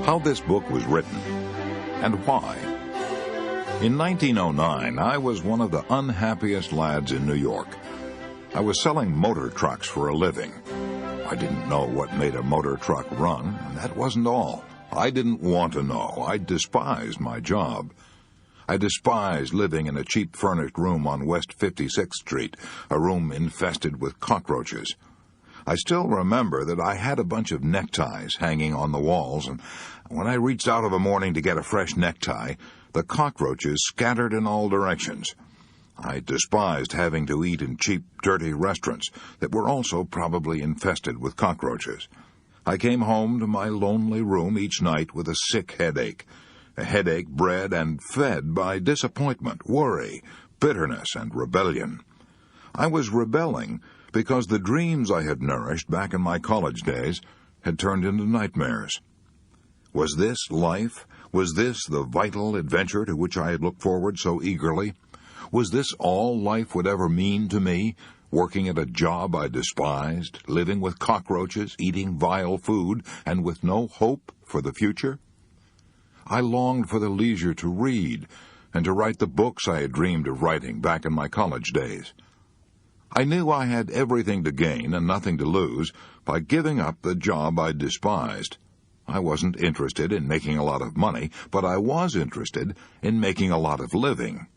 how this book was written, and why. In 1909, I was one of the unhappiest lads in New York. I was selling motor trucks for a living. I didn't know what made a motor truck run, and that wasn't all. I didn't want to know. I despised my job. I despised living in a cheap furnished room on West 56th Street, a room infested with cockroaches. I still remember that I had a bunch of neckties hanging on the walls, and when I reached out of a morning to get a fresh necktie, the cockroaches scattered in all directions. I despised having to eat in cheap, dirty restaurants that were also probably infested with cockroaches. I came home to my lonely room each night with a sick headache, a headache bred and fed by disappointment, worry, bitterness, and rebellion. I was rebelling because the dreams I had nourished back in my college days had turned into nightmares. Was this life? Was this the vital adventure to which I had looked forward so eagerly? Was this all life would ever mean to me, working at a job I despised, living with cockroaches, eating vile food, and with no hope for the future? I longed for the leisure to read and to write the books I had dreamed of writing back in my college days. I knew I had everything to gain and nothing to lose by giving up the job I despised. I wasn't interested in making a lot of money, but I was interested in making a lot of living.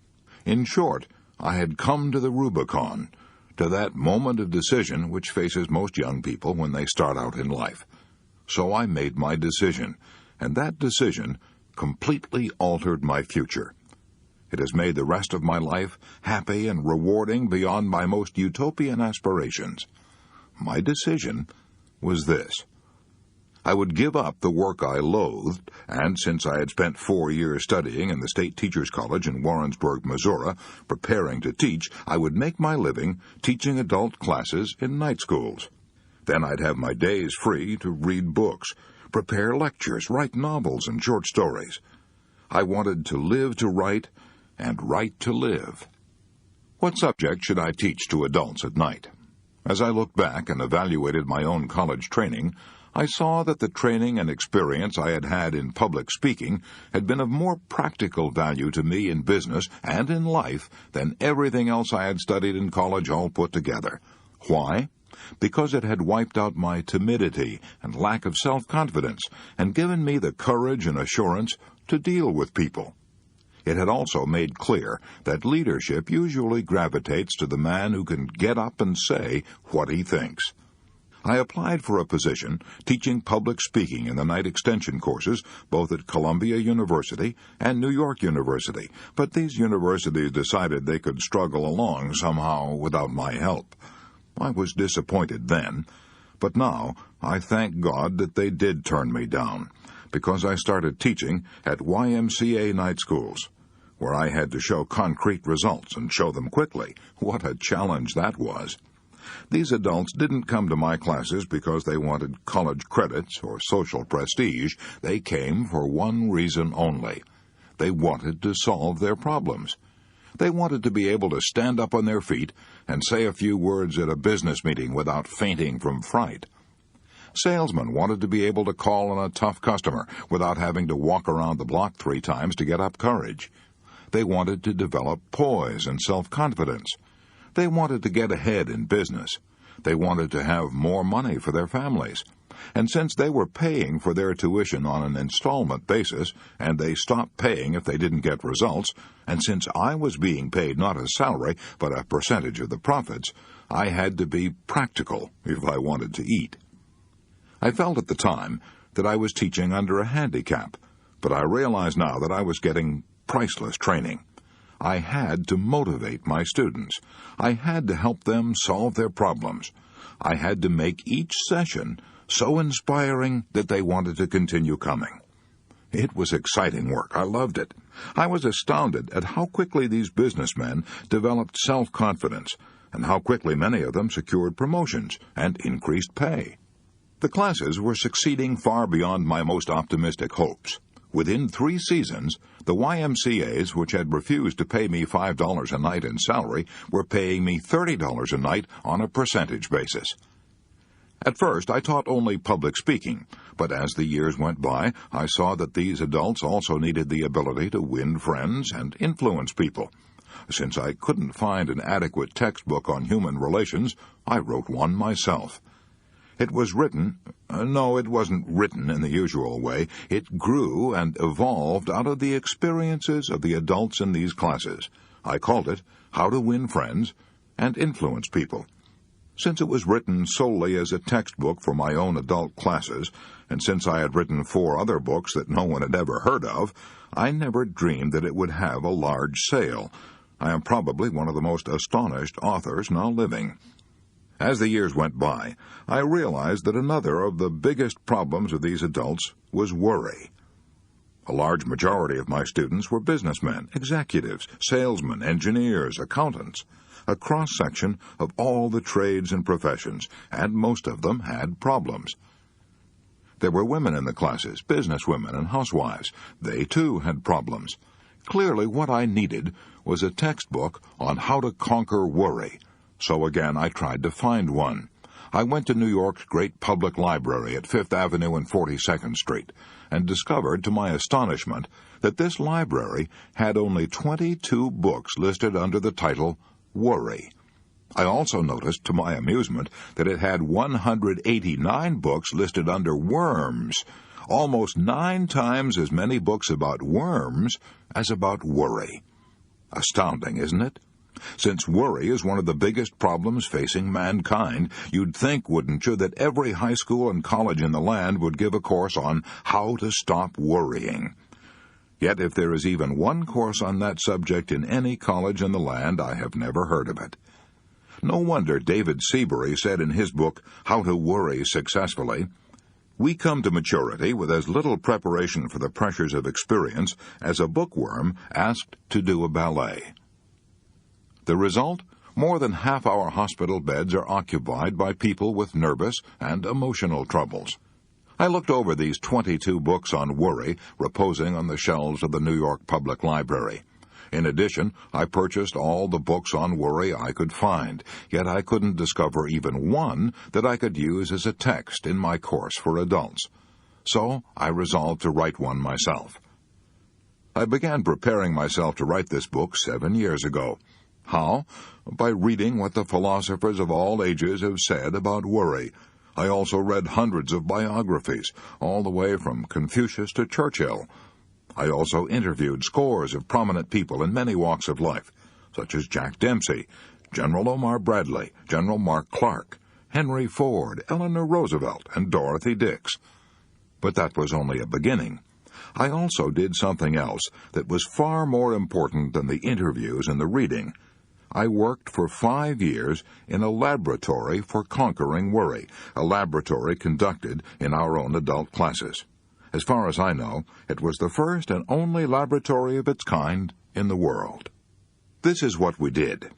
In short, I had come to the Rubicon, to that moment of decision which faces most young people when they start out in life. So I made my decision, and that decision completely altered my future. It has made the rest of my life happy and rewarding beyond my most utopian aspirations. My decision was this. I would give up the work I loathed, and since I had spent 4 years studying in the State Teachers College in Warrensburg, Missouri, preparing to teach, I would make my living teaching adult classes in night schools. Then I'd have my days free to read books, prepare lectures, write novels and short stories. I wanted to live to write and write to live. What subject should I teach to adults at night? As I looked back and evaluated my own college training, I saw that the training and experience I had had in public speaking had been of more practical value to me in business and in life than everything else I had studied in college all put together. Why? Because it had wiped out my timidity and lack of self-confidence and given me the courage and assurance to deal with people. It had also made clear that leadership usually gravitates to the man who can get up and say what he thinks. I applied for a position teaching public speaking in the night extension courses both at Columbia University and New York University, but these universities decided they could struggle along somehow without my help. I was disappointed then, but now I thank God that they did turn me down, because I started teaching at YMCA night schools, where I had to show concrete results and show them quickly. What a challenge that was. These adults didn't come to my classes because they wanted college credits or social prestige. They came for one reason only. They wanted to solve their problems. They wanted to be able to stand up on their feet and say a few words at a business meeting without fainting from fright. Salesmen wanted to be able to call on a tough customer without having to walk around the block 3 times to get up courage. They wanted to develop poise and self-confidence. They wanted to get ahead in business. They wanted to have more money for their families. And since they were paying for their tuition on an installment basis, and they stopped paying if they didn't get results, and since I was being paid not a salary but a percentage of the profits, I had to be practical if I wanted to eat. I felt at the time that I was teaching under a handicap, but I realize now that I was getting priceless training. I had to motivate my students. I had to help them solve their problems. I had to make each session so inspiring that they wanted to continue coming. It was exciting work. I loved it. I was astounded at how quickly these businessmen developed self-confidence and how quickly many of them secured promotions and increased pay. The classes were succeeding far beyond my most optimistic hopes. Within 3 seasons, the YMCAs, which had refused to pay me $5 a night in salary, were paying me $30 a night on a percentage basis. At first, I taught only public speaking, but as the years went by, I saw that these adults also needed the ability to win friends and influence people. Since I couldn't find an adequate textbook on human relations, I wrote one myself. It was written, no, it wasn't written in the usual way. It grew and evolved out of the experiences of the adults in these classes. I called it How to Win Friends and Influence People. Since it was written solely as a textbook for my own adult classes, and since I had written 4 other books that no one had ever heard of, I never dreamed that it would have a large sale. I am probably one of the most astonished authors now living. As the years went by, I realized that another of the biggest problems of these adults was worry. A large majority of my students were businessmen, executives, salesmen, engineers, accountants, a cross-section of all the trades and professions, and most of them had problems. There were women in the classes, businesswomen and housewives. They, too, had problems. Clearly, what I needed was a textbook on how to conquer worry. So again, I tried to find one. I went to New York's great public library at 5th Avenue and 42nd Street and discovered, to my astonishment, that this library had only 22 books listed under the title Worry. I also noticed, to my amusement, that it had 189 books listed under worms, almost 9 times as many books about worms as about worry. Astounding, isn't it? Since worry is one of the biggest problems facing mankind, you'd think, wouldn't you, that every high school and college in the land would give a course on how to stop worrying. Yet if there is even one course on that subject in any college in the land, I have never heard of it. No wonder David Seabury said in his book, How to Worry Successfully, "We come to maturity with as little preparation for the pressures of experience as a bookworm asked to do a ballet." The result? More than half our hospital beds are occupied by people with nervous and emotional troubles. I looked over these 22 books on worry reposing on the shelves of the New York Public Library. In addition, I purchased all the books on worry I could find, yet I couldn't discover even one that I could use as a text in my course for adults. So I resolved to write one myself. I began preparing myself to write this book 7 years ago. How? By reading what the philosophers of all ages have said about worry. I also read hundreds of biographies, all the way from Confucius to Churchill. I also interviewed scores of prominent people in many walks of life, such as Jack Dempsey, General Omar Bradley, General Mark Clark, Henry Ford, Eleanor Roosevelt, and Dorothy Dix. But that was only a beginning. I also did something else that was far more important than the interviews and the reading. I worked for 5 years in a laboratory for conquering worry, a laboratory conducted in our own adult classes. As far as I know, it was the first and only laboratory of its kind in the world. This is what we did.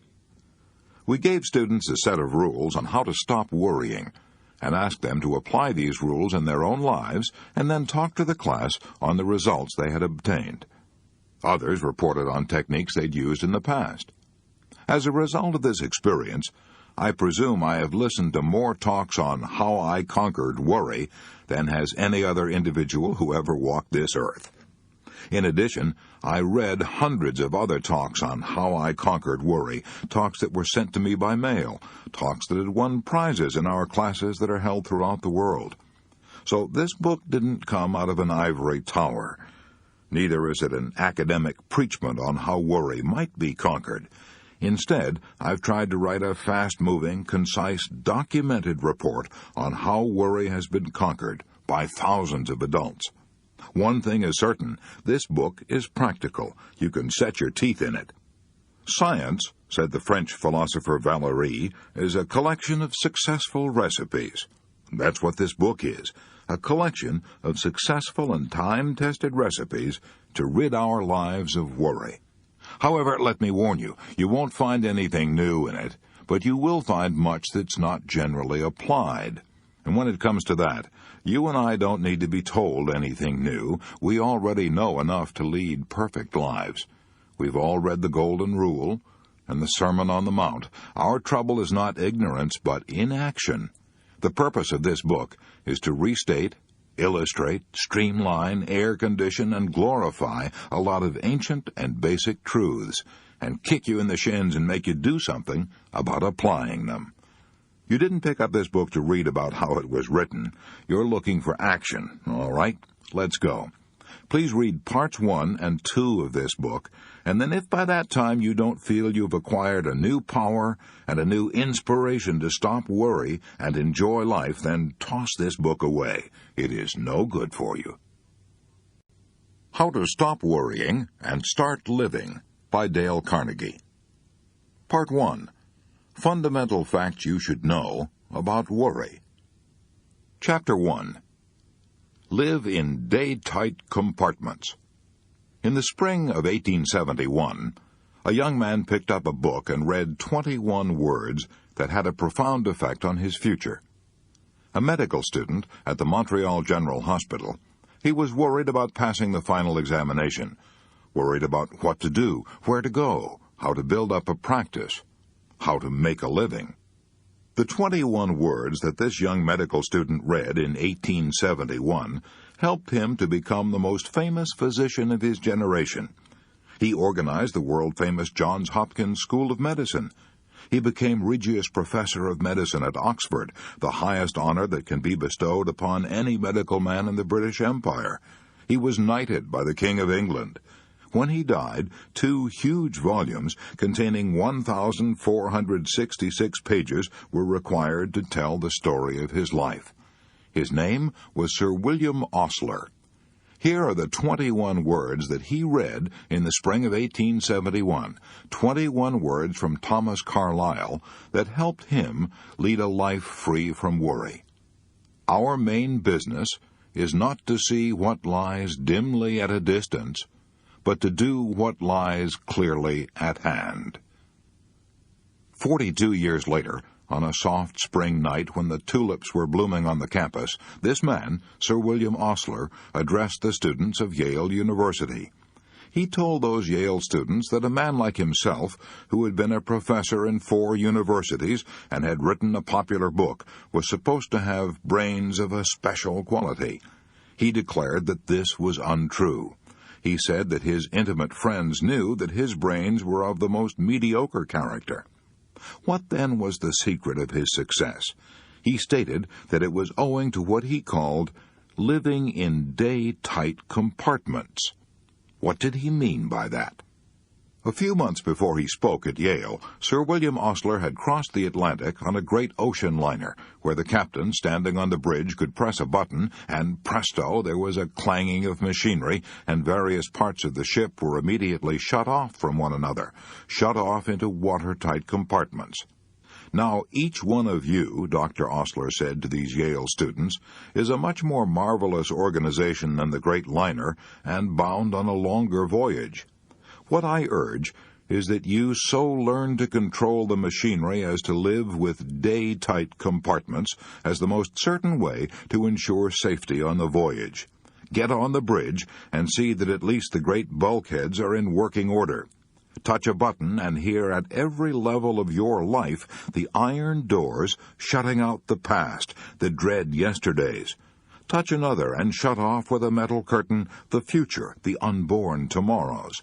We gave students a set of rules on how to stop worrying, and asked them to apply these rules in their own lives and then talk to the class on the results they had obtained. Others reported on techniques they'd used in the past. As a result of this experience, I presume I have listened to more talks on how I conquered worry than has any other individual who ever walked this earth. In addition, I read hundreds of other talks on how I conquered worry, talks that were sent to me by mail, talks that had won prizes in our classes that are held throughout the world. So this book didn't come out of an ivory tower. Neither is it an academic preachment on how worry might be conquered. Instead, I've tried to write a fast-moving, concise, documented report on how worry has been conquered by thousands of adults. One thing is certain, this book is practical. You can set your teeth in it. Science, said the French philosopher Valéry, is a collection of successful recipes. That's what this book is, a collection of successful and time-tested recipes to rid our lives of worry. However, let me warn you, you won't find anything new in it, but you will find much that's not generally applied. And when it comes to that, you and I don't need to be told anything new. We already know enough to lead perfect lives. We've all read the Golden Rule and the Sermon on the Mount. Our trouble is not ignorance, but inaction. The purpose of this book is to restate, illustrate, streamline, air-condition, and glorify a lot of ancient and basic truths, and kick you in the shins and make you do something about applying them. You didn't pick up this book to read about how it was written. You're looking for action, all right? Let's go. Please read parts 1 and 2 of this book, and then if by that time you don't feel you've acquired a new power and a new inspiration to stop worry and enjoy life, then toss this book away. It is no good for you. How to Stop Worrying and Start Living by Dale Carnegie. Part 1. Fundamental Facts You Should Know About Worry. Chapter 1. Live in day-tight compartments. In the spring of 1871, a young man picked up a book and read 21 words that had a profound effect on his future. A medical student at the Montreal General Hospital, he was worried about passing the final examination, worried about what to do, where to go, how to build up a practice, how to make a living. The 21 words that this young medical student read in 1871 helped him to become the most famous physician of his generation. He organized the world-famous Johns Hopkins School of Medicine. He became Regius Professor of Medicine at Oxford, the highest honor that can be bestowed upon any medical man in the British Empire. He was knighted by the King of England. When he died, 2 huge volumes containing 1,466 pages were required to tell the story of his life. His name was Sir William Osler. Here are the 21 words that he read in the spring of 1871, 21 words from Thomas Carlyle that helped him lead a life free from worry. Our main business is not to see what lies dimly at a distance, but to do what lies clearly at hand. 42 years later, on a soft spring night when the tulips were blooming on the campus, this man, Sir William Osler, addressed the students of Yale University. He told those Yale students that a man like himself, who had been a professor in 4 universities and had written a popular book, was supposed to have brains of a special quality. He declared that this was untrue. He said that his intimate friends knew that his brains were of the most mediocre character. What then was the secret of his success? He stated that it was owing to what he called living in day-tight compartments. What did he mean by that? A few months before he spoke at Yale, Sir William Osler had crossed the Atlantic on a great ocean liner, where the captain, standing on the bridge, could press a button, and presto, there was a clanging of machinery, and various parts of the ship were immediately shut off from one another, shut off into watertight compartments. Now, each one of you, Dr. Osler said to these Yale students, is a much more marvelous organization than the great liner, and bound on a longer voyage. What I urge is that you so learn to control the machinery as to live with day-tight compartments as the most certain way to ensure safety on the voyage. Get on the bridge and see that at least the great bulkheads are in working order. Touch a button and hear at every level of your life the iron doors shutting out the past, the dread yesterdays. Touch another and shut off with a metal curtain the future, the unborn tomorrows.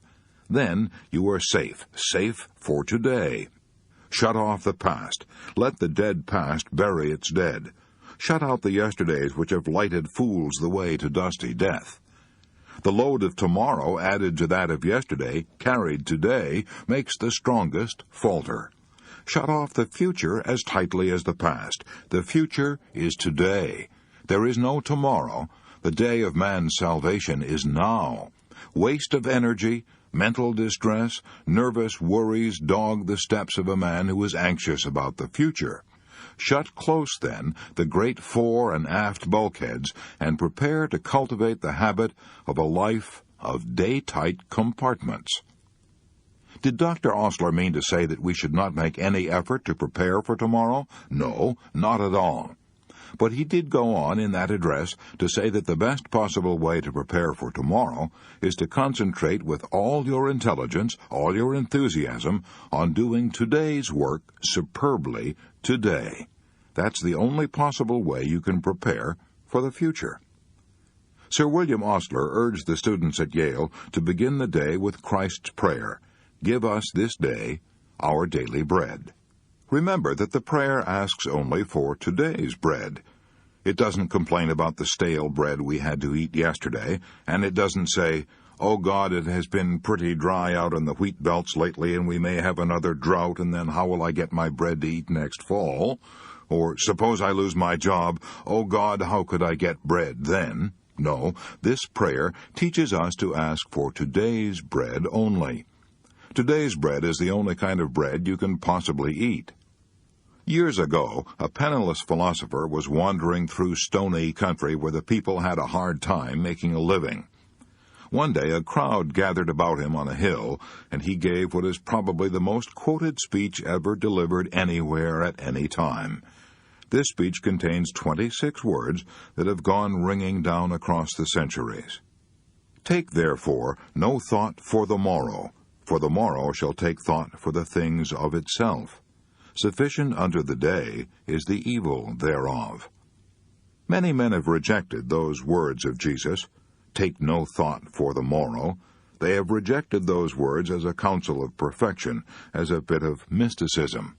Then you are safe for today. Shut off the past. Let the dead past bury its dead. Shut out the yesterdays which have lighted fools the way to dusty death. The load of tomorrow added to that of yesterday, carried today, makes the strongest falter. Shut off the future as tightly as the past. The future is today. There is no tomorrow. The day of man's salvation is now. Waste of energy, mental distress, nervous worries dog the steps of a man who is anxious about the future. Shut close, then, the great fore and aft bulkheads, and prepare to cultivate the habit of a life of day-tight compartments. Did Dr. Osler mean to say that we should not make any effort to prepare for tomorrow? No, not at all. But he did go on in that address to say that the best possible way to prepare for tomorrow is to concentrate with all your intelligence, all your enthusiasm, on doing today's work superbly today. That's the only possible way you can prepare for the future. Sir William Osler urged the students at Yale to begin the day with Christ's prayer, "Give us this day our daily bread." Remember that the prayer asks only for today's bread. It doesn't complain about the stale bread we had to eat yesterday, and it doesn't say, "Oh God, it has been pretty dry out in the wheat belts lately, and we may have another drought, and then how will I get my bread to eat next fall?" Or, "Suppose I lose my job, oh God, how could I get bread then?" No, this prayer teaches us to ask for today's bread only. Today's bread is the only kind of bread you can possibly eat. Years ago, a penniless philosopher was wandering through stony country where the people had a hard time making a living. One day a crowd gathered about him on a hill, and he gave what is probably the most quoted speech ever delivered anywhere at any time. This speech contains 26 words that have gone ringing down across the centuries. "Take, therefore, no thought for the morrow shall take thought for the things of itself. Sufficient unto the day is the evil thereof." Many men have rejected those words of Jesus, "Take no thought for the morrow." They have rejected those words as a counsel of perfection, as a bit of mysticism.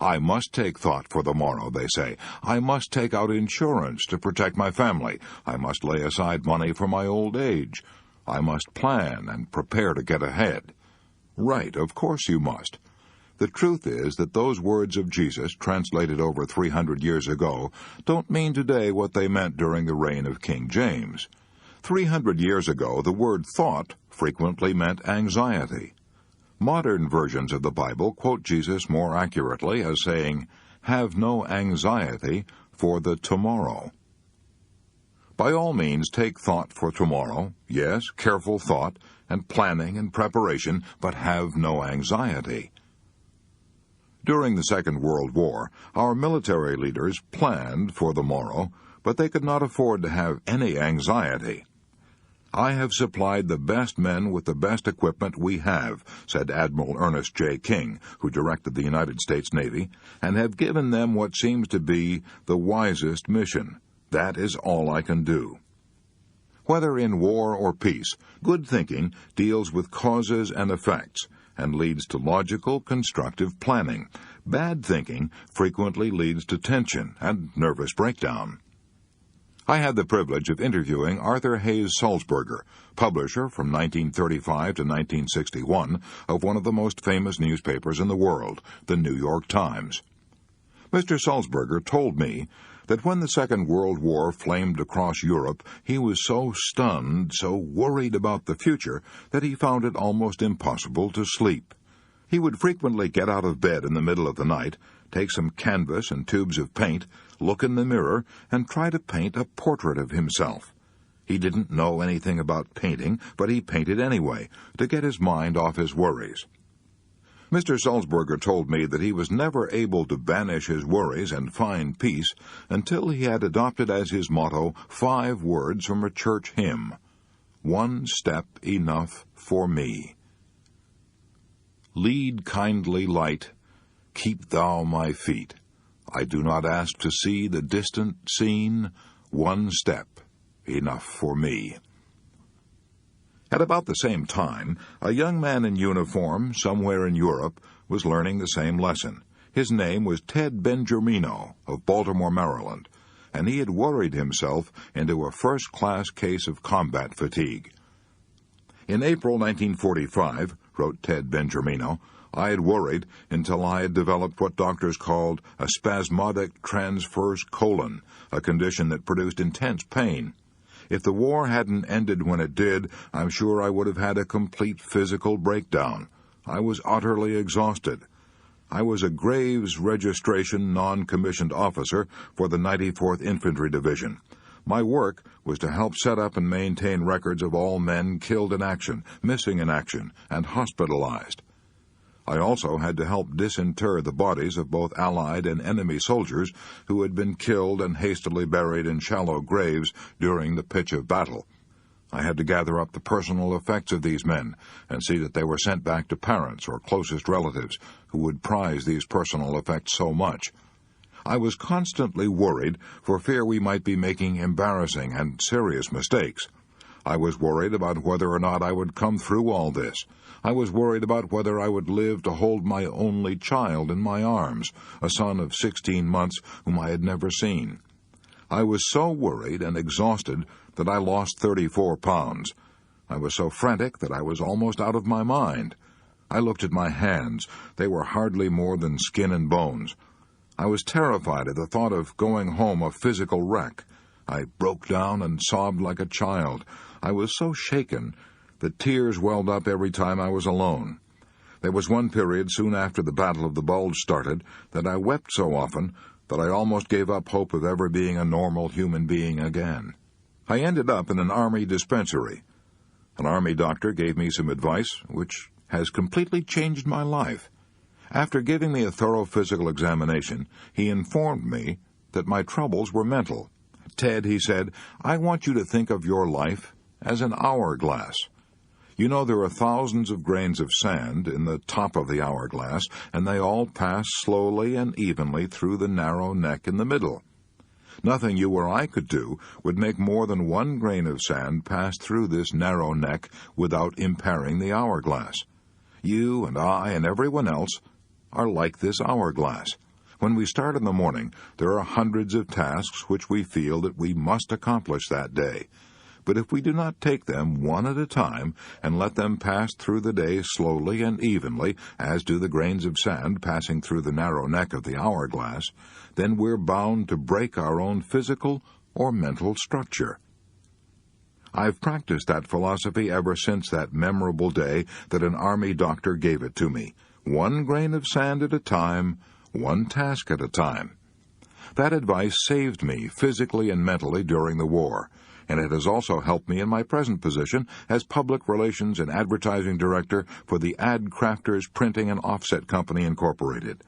"I must take thought for the morrow," they say. "I must take out insurance to protect my family. I must lay aside money for my old age. I must plan and prepare to get ahead." Right, of course you must. The truth is that those words of Jesus, translated over 300 years ago, don't mean today what they meant during the reign of King James. 300 years ago, the word thought frequently meant anxiety. Modern versions of the Bible quote Jesus more accurately as saying, "Have no anxiety for the tomorrow." By all means, take thought for tomorrow, yes, careful thought, and planning and preparation, but have no anxiety. During the Second World War, our military leaders planned for the morrow, but they could not afford to have any anxiety. "I have supplied the best men with the best equipment we have," said Admiral Ernest J. King, who directed the United States Navy, "and have given them what seems to be the wisest mission. That is all I can do." Whether in war or peace, good thinking deals with causes and effects, and leads to logical, constructive planning. Bad thinking frequently leads to tension and nervous breakdown. I had the privilege of interviewing Arthur Hayes Sulzberger, publisher from 1935 to 1961 of one of the most famous newspapers in the world, the New York Times. Mr. Sulzberger told me that when the Second World War flamed across Europe, he was so stunned, so worried about the future, that he found it almost impossible to sleep. He would frequently get out of bed in the middle of the night, take some canvas and tubes of paint, look in the mirror, and try to paint a portrait of himself. He didn't know anything about painting, but he painted anyway, to get his mind off his worries. Mr. Sulzberger told me that he was never able to banish his worries and find peace until he had adopted as his motto 5 words from a church hymn: "One step enough for me." Lead, kindly light, keep thou my feet. I do not ask to see the distant scene, one step enough for me. At about the same time, a young man in uniform somewhere in Europe was learning the same lesson. His name was Ted Benjamino of Baltimore, Maryland, and he had worried himself into a first-class case of combat fatigue. In April 1945, wrote Ted Benjamino, I had worried until I had developed what doctors called a spasmodic transverse colon, a condition that produced intense pain. If the war hadn't ended when it did, I'm sure I would have had a complete physical breakdown. I was utterly exhausted. I was a Graves Registration non-commissioned officer for the 94th Infantry Division. My work was to help set up and maintain records of all men killed in action, missing in action, and hospitalized. I also had to help disinter the bodies of both Allied and enemy soldiers who had been killed and hastily buried in shallow graves during the pitch of battle. I had to gather up the personal effects of these men and see that they were sent back to parents or closest relatives who would prize these personal effects so much. I was constantly worried for fear we might be making embarrassing and serious mistakes. I was worried about whether or not I would come through all this. I was worried about whether I would live to hold my only child in my arms, a son of 16 months whom I had never seen. I was so worried and exhausted that I lost 34 pounds. I was so frantic that I was almost out of my mind. I looked at my hands. They were hardly more than skin and bones. I was terrified at the thought of going home a physical wreck. I broke down and sobbed like a child. I was so shaken that tears welled up every time I was alone. There was one period soon after the Battle of the Bulge started that I wept so often that I almost gave up hope of ever being a normal human being again. I ended up in an Army dispensary. An Army doctor gave me some advice which has completely changed my life. After giving me a thorough physical examination, he informed me that my troubles were mental. "Ted," he said, "I want you to think of your life as an hourglass. You know there are thousands of grains of sand in the top of the hourglass, and they all pass slowly and evenly through the narrow neck in the middle. Nothing you or I could do would make more than one grain of sand pass through this narrow neck without impairing the hourglass. You and I and everyone else are like this hourglass. When we start in the morning, there are hundreds of tasks which we feel that we must accomplish that day. But if we do not take them one at a time and let them pass through the day slowly and evenly, as do the grains of sand passing through the narrow neck of the hourglass, then we're bound to break our own physical or mental structure." I've practiced that philosophy ever since that memorable day that an Army doctor gave it to me. One grain of sand at a time, one task at a time. That advice saved me physically and mentally during the war, and it has also helped me in my present position as Public Relations and Advertising Director for the Ad Crafters Printing and Offset Company, Incorporated.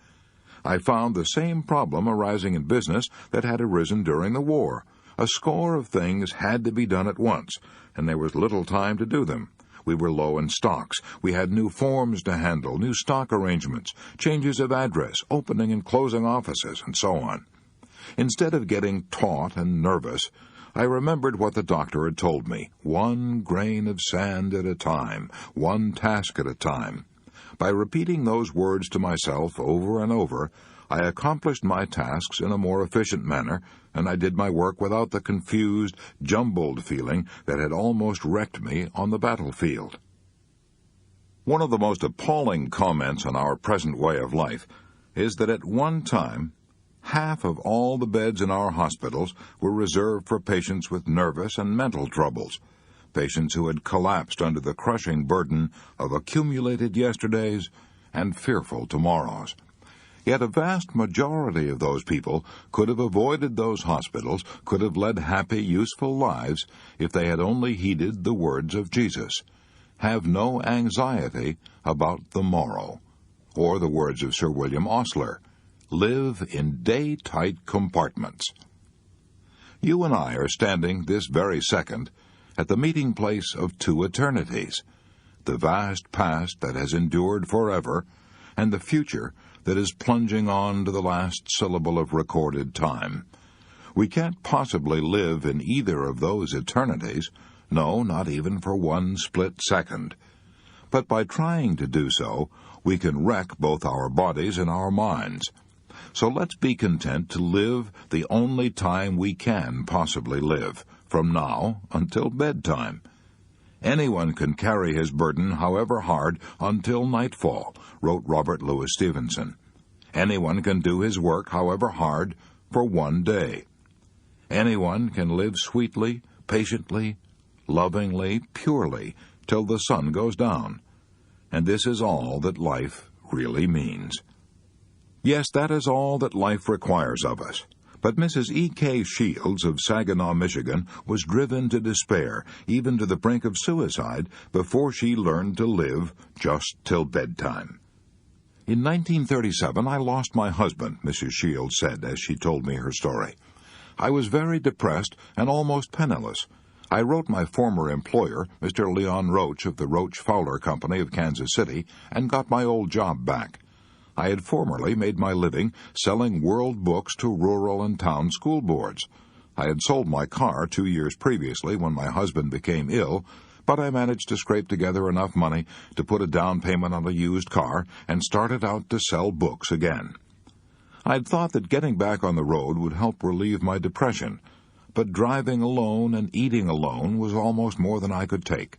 I found the same problem arising in business that had arisen during the war. A score of things had to be done at once, and there was little time to do them. We were low in stocks. We had new forms to handle, new stock arrangements, changes of address, opening and closing offices, and so on. Instead of getting taut and nervous, I remembered what the doctor had told me: one grain of sand at a time, one task at a time. By repeating those words to myself over and over, I accomplished my tasks in a more efficient manner, and I did my work without the confused, jumbled feeling that had almost wrecked me on the battlefield. One of the most appalling comments on our present way of life is that at one time, half of all the beds in our hospitals were reserved for patients with nervous and mental troubles, patients who had collapsed under the crushing burden of accumulated yesterdays and fearful tomorrows. Yet a vast majority of those people could have avoided those hospitals, could have led happy, useful lives, if they had only heeded the words of Jesus. Have no anxiety about the morrow. Or the words of Sir William Osler. Live in day-tight compartments. You and I are standing this very second at the meeting place of two eternities, the vast past that has endured forever, and the future that is plunging on to the last syllable of recorded time. We can't possibly live in either of those eternities, no, not even for one split second. But by trying to do so, we can wreck both our bodies and our minds. So let's be content to live the only time we can possibly live, from now until bedtime. Anyone can carry his burden, however hard, until nightfall, wrote Robert Louis Stevenson. Anyone can do his work, however hard, for one day. Anyone can live sweetly, patiently, lovingly, purely, till the sun goes down. And this is all that life really means. Yes, that is all that life requires of us. But Mrs. E.K. Shields of Saginaw, Michigan, was driven to despair, even to the brink of suicide, before she learned to live just till bedtime. In 1937, I lost my husband, Mrs. Shields said as she told me her story. I was very depressed and almost penniless. I wrote my former employer, Mr. Leon Roach of the Roach Fowler Company of Kansas City, and got my old job back. I had formerly made my living selling world books to rural and town school boards. I had sold my car 2 years previously when my husband became ill, but I managed to scrape together enough money to put a down payment on a used car and started out to sell books again. I'd thought that getting back on the road would help relieve my depression, but driving alone and eating alone was almost more than I could take.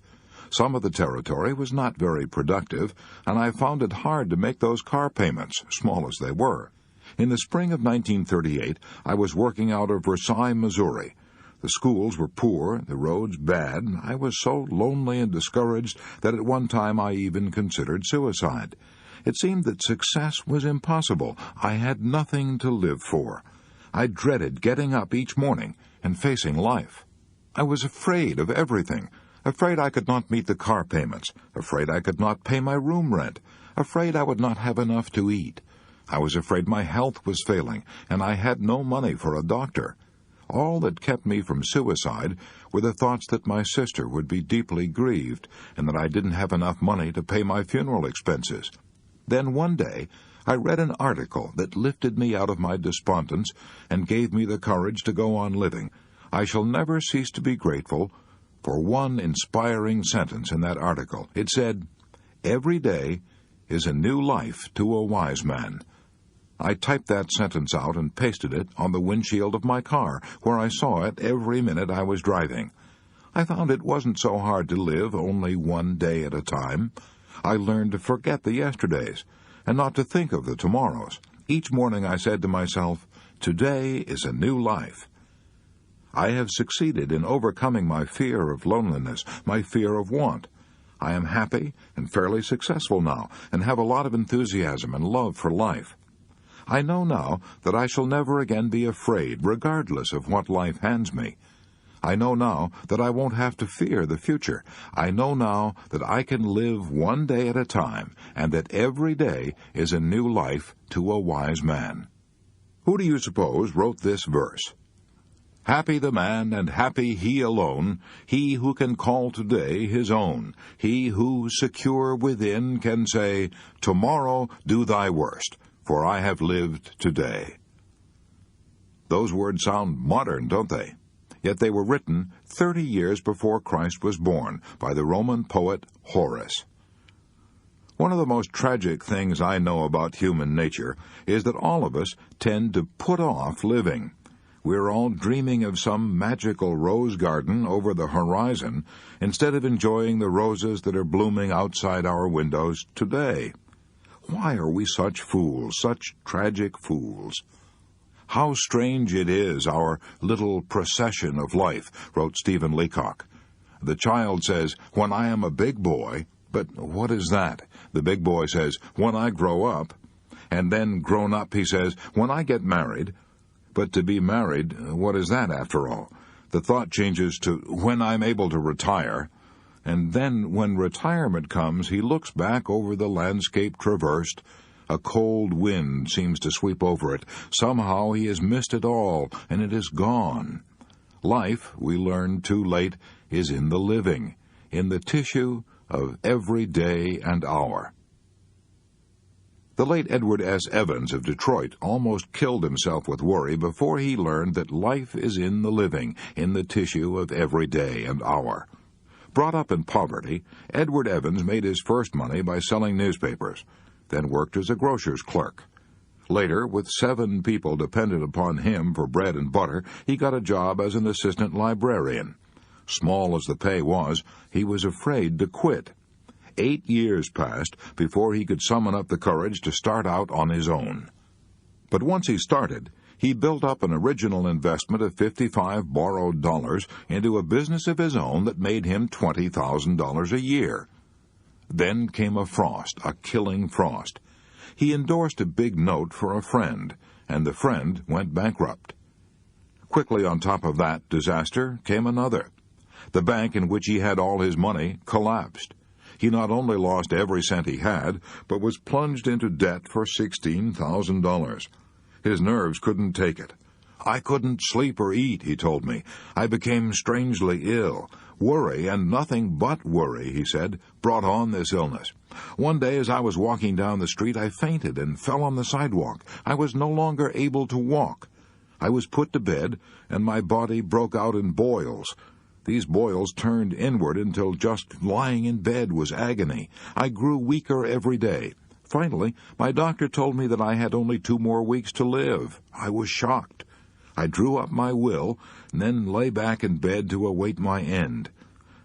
Some of the territory was not very productive, and I found it hard to make those car payments, small as they were. In the spring of 1938, I was working out of Versailles, Missouri. The schools were poor, the roads bad. I was so lonely and discouraged that at one time I even considered suicide. It seemed that success was impossible. I had nothing to live for. I dreaded getting up each morning and facing life. I was afraid of everything. Afraid I could not meet the car payments. Afraid I could not pay my room rent. Afraid I would not have enough to eat. I was afraid my health was failing, and I had no money for a doctor. All that kept me from suicide were the thoughts that my sister would be deeply grieved, and that I didn't have enough money to pay my funeral expenses. Then one day, I read an article that lifted me out of my despondence and gave me the courage to go on living. I shall never cease to be grateful for one inspiring sentence in that article. It said, "Every day is a new life to a wise man." I typed that sentence out and pasted it on the windshield of my car, where I saw it every minute I was driving. I found it wasn't so hard to live only one day at a time. I learned to forget the yesterdays and not to think of the tomorrows. Each morning I said to myself, "Today is a new life." I have succeeded in overcoming my fear of loneliness, my fear of want. I am happy and fairly successful now, and have a lot of enthusiasm and love for life. I know now that I shall never again be afraid, regardless of what life hands me. I know now that I won't have to fear the future. I know now that I can live one day at a time, and that every day is a new life to a wise man. Who do you suppose wrote this verse? Happy the man, and happy he alone, he who can call today his own, he who, secure within, can say, "Tomorrow do thy worst, for I have lived today." Those words sound modern, don't they? Yet they were written 30 years before Christ was born by the Roman poet Horace. One of the most tragic things I know about human nature is that all of us tend to put off living. We're all dreaming of some magical rose garden over the horizon instead of enjoying the roses that are blooming outside our windows today. Why are we such fools, such tragic fools? How strange it is, our little procession of life, wrote Stephen Leacock. The child says, "When I am a big boy," but what is that? The big boy says, "When I grow up." And then grown up, he says, "When I get married." But to be married, what is that after all? The thought changes to "when I'm able to retire." And then when retirement comes, he looks back over the landscape traversed. A cold wind seems to sweep over it. Somehow he has missed it all, and it is gone. Life, we learn too late, is in the living, in the tissue of every day and hour. The late Edward S. Evans of Detroit almost killed himself with worry before he learned that life is in the living, in the tissue of every day and hour. Brought up in poverty, Edward Evans made his first money by selling newspapers, then worked as a grocer's clerk. Later, with 7 people dependent upon him for bread and butter, he got a job as an assistant librarian. Small as the pay was, he was afraid to quit. 8 years passed before he could summon up the courage to start out on his own. But once he started, he built up an original investment of 55 borrowed dollars into a business of his own that made him $20,000 a year. Then came a frost, a killing frost. He endorsed a big note for a friend, and the friend went bankrupt. Quickly on top of that disaster came another. The bank in which he had all his money collapsed. He not only lost every cent he had, but was plunged into debt for $16,000. His nerves couldn't take it. "I couldn't sleep or eat," he told me. "I became strangely ill. Worry, and nothing but worry, he said, brought on this illness. One day as I was walking down the street, I fainted and fell on the sidewalk. I was no longer able to walk. I was put to bed, and my body broke out in boils. These boils turned inward until just lying in bed was agony. I grew weaker every day. Finally, my doctor told me that I had only 2 more weeks to live. I was shocked. I drew up my will, and then lay back in bed to await my end.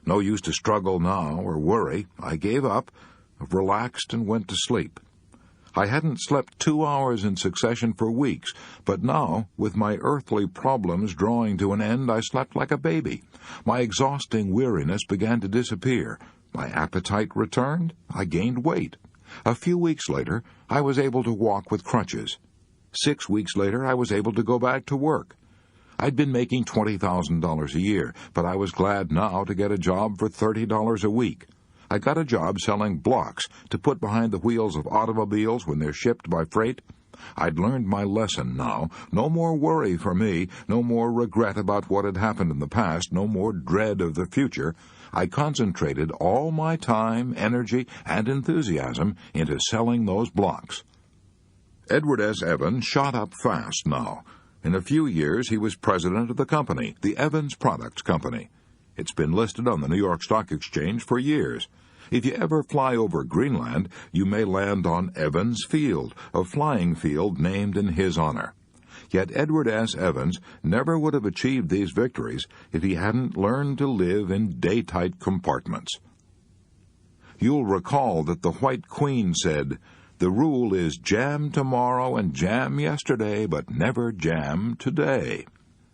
No use to struggle now or worry. I gave up, relaxed, and went to sleep. I hadn't slept 2 hours in succession for weeks, but now, with my earthly problems drawing to an end, I slept like a baby. My exhausting weariness began to disappear. My appetite returned. I gained weight. A few weeks later, I was able to walk with crutches. 6 weeks later, I was able to go back to work. I'd been making $20,000 a year, but I was glad now to get a job for $30 a week. I got a job selling blocks to put behind the wheels of automobiles when they're shipped by freight. I'd learned my lesson now. No more worry for me, no more regret about what had happened in the past, no more dread of the future. I concentrated all my time, energy, and enthusiasm into selling those blocks. Edward S. Evans shot up fast now. In a few years, he was president of the company, the Evans Products Company. It's been listed on the New York Stock Exchange for years. If you ever fly over Greenland, you may land on Evans Field, a flying field named in his honor. Yet Edward S. Evans never would have achieved these victories if he hadn't learned to live in day-tight compartments. You'll recall that the White Queen said, "The rule is jam tomorrow and jam yesterday, but never jam today."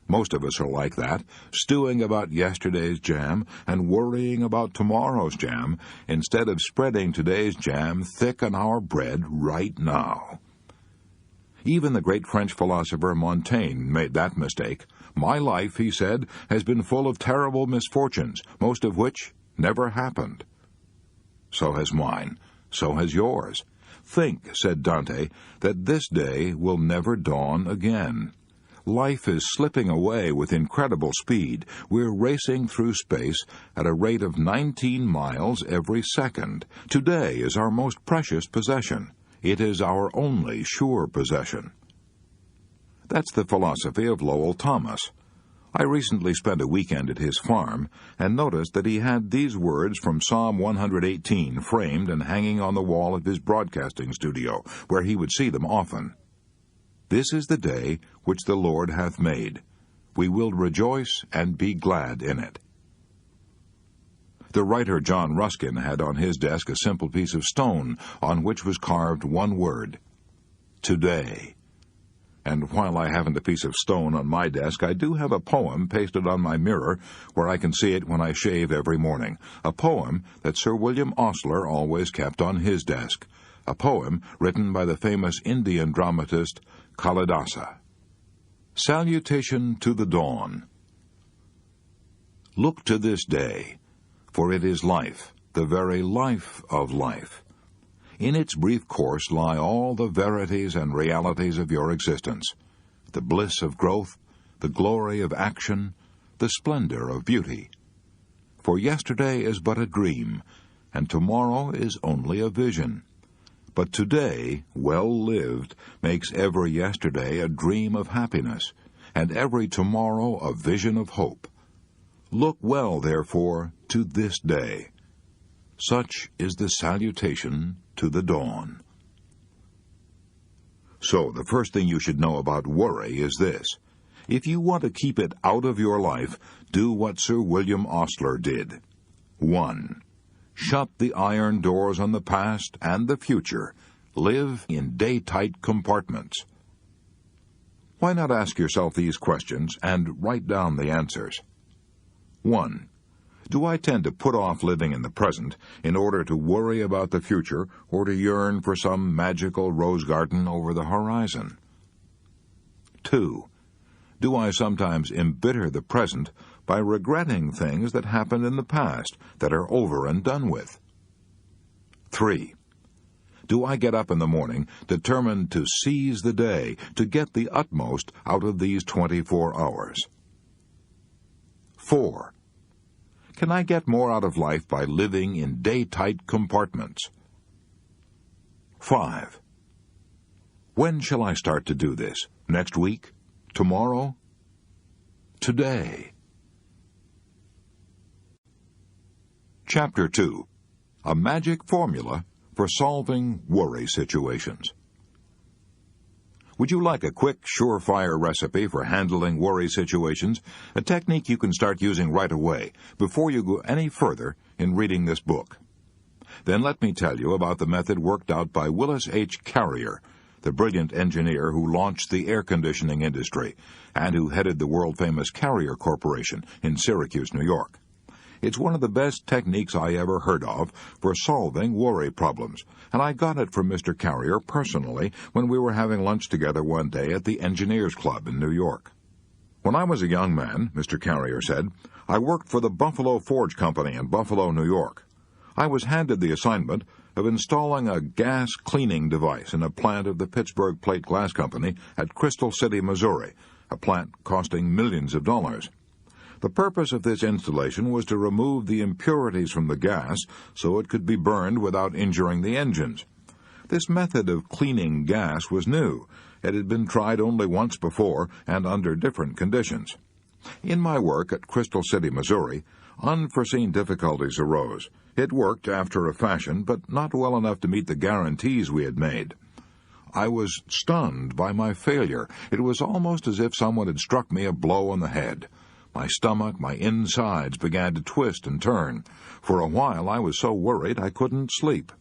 Most of us are like that, stewing about yesterday's jam and worrying about tomorrow's jam, instead of spreading today's jam thick on our bread right now. Even the great French philosopher Montaigne made that mistake. "My life," he said, "has been full of terrible misfortunes, most of which never happened." So has mine. So has yours. "Think," said Dante, "that this day will never dawn again." Life is slipping away with incredible speed. We're racing through space at a rate of 19 miles every second. Today is our most precious possession. It is our only sure possession. That's the philosophy of Lowell Thomas. I recently spent a weekend at his farm and noticed that he had these words from Psalm 118 framed and hanging on the wall of his broadcasting studio, where he would see them often. "This is the day which the Lord hath made. We will rejoice and be glad in it." The writer John Ruskin had on his desk a simple piece of stone on which was carved one word, "Today." And while I haven't a piece of stone on my desk, I do have a poem pasted on my mirror where I can see it when I shave every morning, a poem that Sir William Osler always kept on his desk, a poem written by the famous Indian dramatist Kalidasa. Salutation to the Dawn. Look to this day, for it is life, the very life of life. In its brief course lie all the verities and realities of your existence, the bliss of growth, the glory of action, the splendor of beauty. For yesterday is but a dream, and tomorrow is only a vision. But today, well lived, makes every yesterday a dream of happiness, and every tomorrow a vision of hope. Look well, therefore, to this day. Such is the salutation to the dawn. So, the first thing you should know about worry is this. If you want to keep it out of your life, do what Sir William Osler did. 1. Shut the iron doors on the past and the future. Live in day-tight compartments. Why not ask yourself these questions and write down the answers? 1. Do I tend to put off living in the present in order to worry about the future or to yearn for some magical rose garden over the horizon? 2. Do I sometimes embitter the present by regretting things that happened in the past that are over and done with? 3. Do I get up in the morning determined to seize the day, to get the utmost out of these 24 hours? 4. Can I get more out of life by living in day-tight compartments? 5. When shall I start to do this? Next week? Tomorrow? Today? Chapter 2. A Magic Formula for Solving Worry Situations. Would you like a quick, surefire recipe for handling worry situations, a technique you can start using right away before you go any further in reading this book? Then let me tell you about the method worked out by Willis H. Carrier, the brilliant engineer who launched the air conditioning industry and who headed the world-famous Carrier Corporation in Syracuse, New York. It's one of the best techniques I ever heard of for solving worry problems, and I got it from Mr. Carrier personally when we were having lunch together one day at the Engineers Club in New York. When I was a young man, Mr. Carrier said, I worked for the Buffalo Forge Company in Buffalo, New York. I was handed the assignment of installing a gas cleaning device in a plant of the Pittsburgh Plate Glass Company at Crystal City, Missouri, a plant costing millions of dollars. The purpose of this installation was to remove the impurities from the gas so it could be burned without injuring the engines. This method of cleaning gas was new. It had been tried only once before and under different conditions. In my work at Crystal City, Missouri, unforeseen difficulties arose. It worked after a fashion, but not well enough to meet the guarantees we had made. I was stunned by my failure. It was almost as if someone had struck me a blow on the head. My stomach, my insides began to twist and turn. For a while I was so worried I couldn't sleep.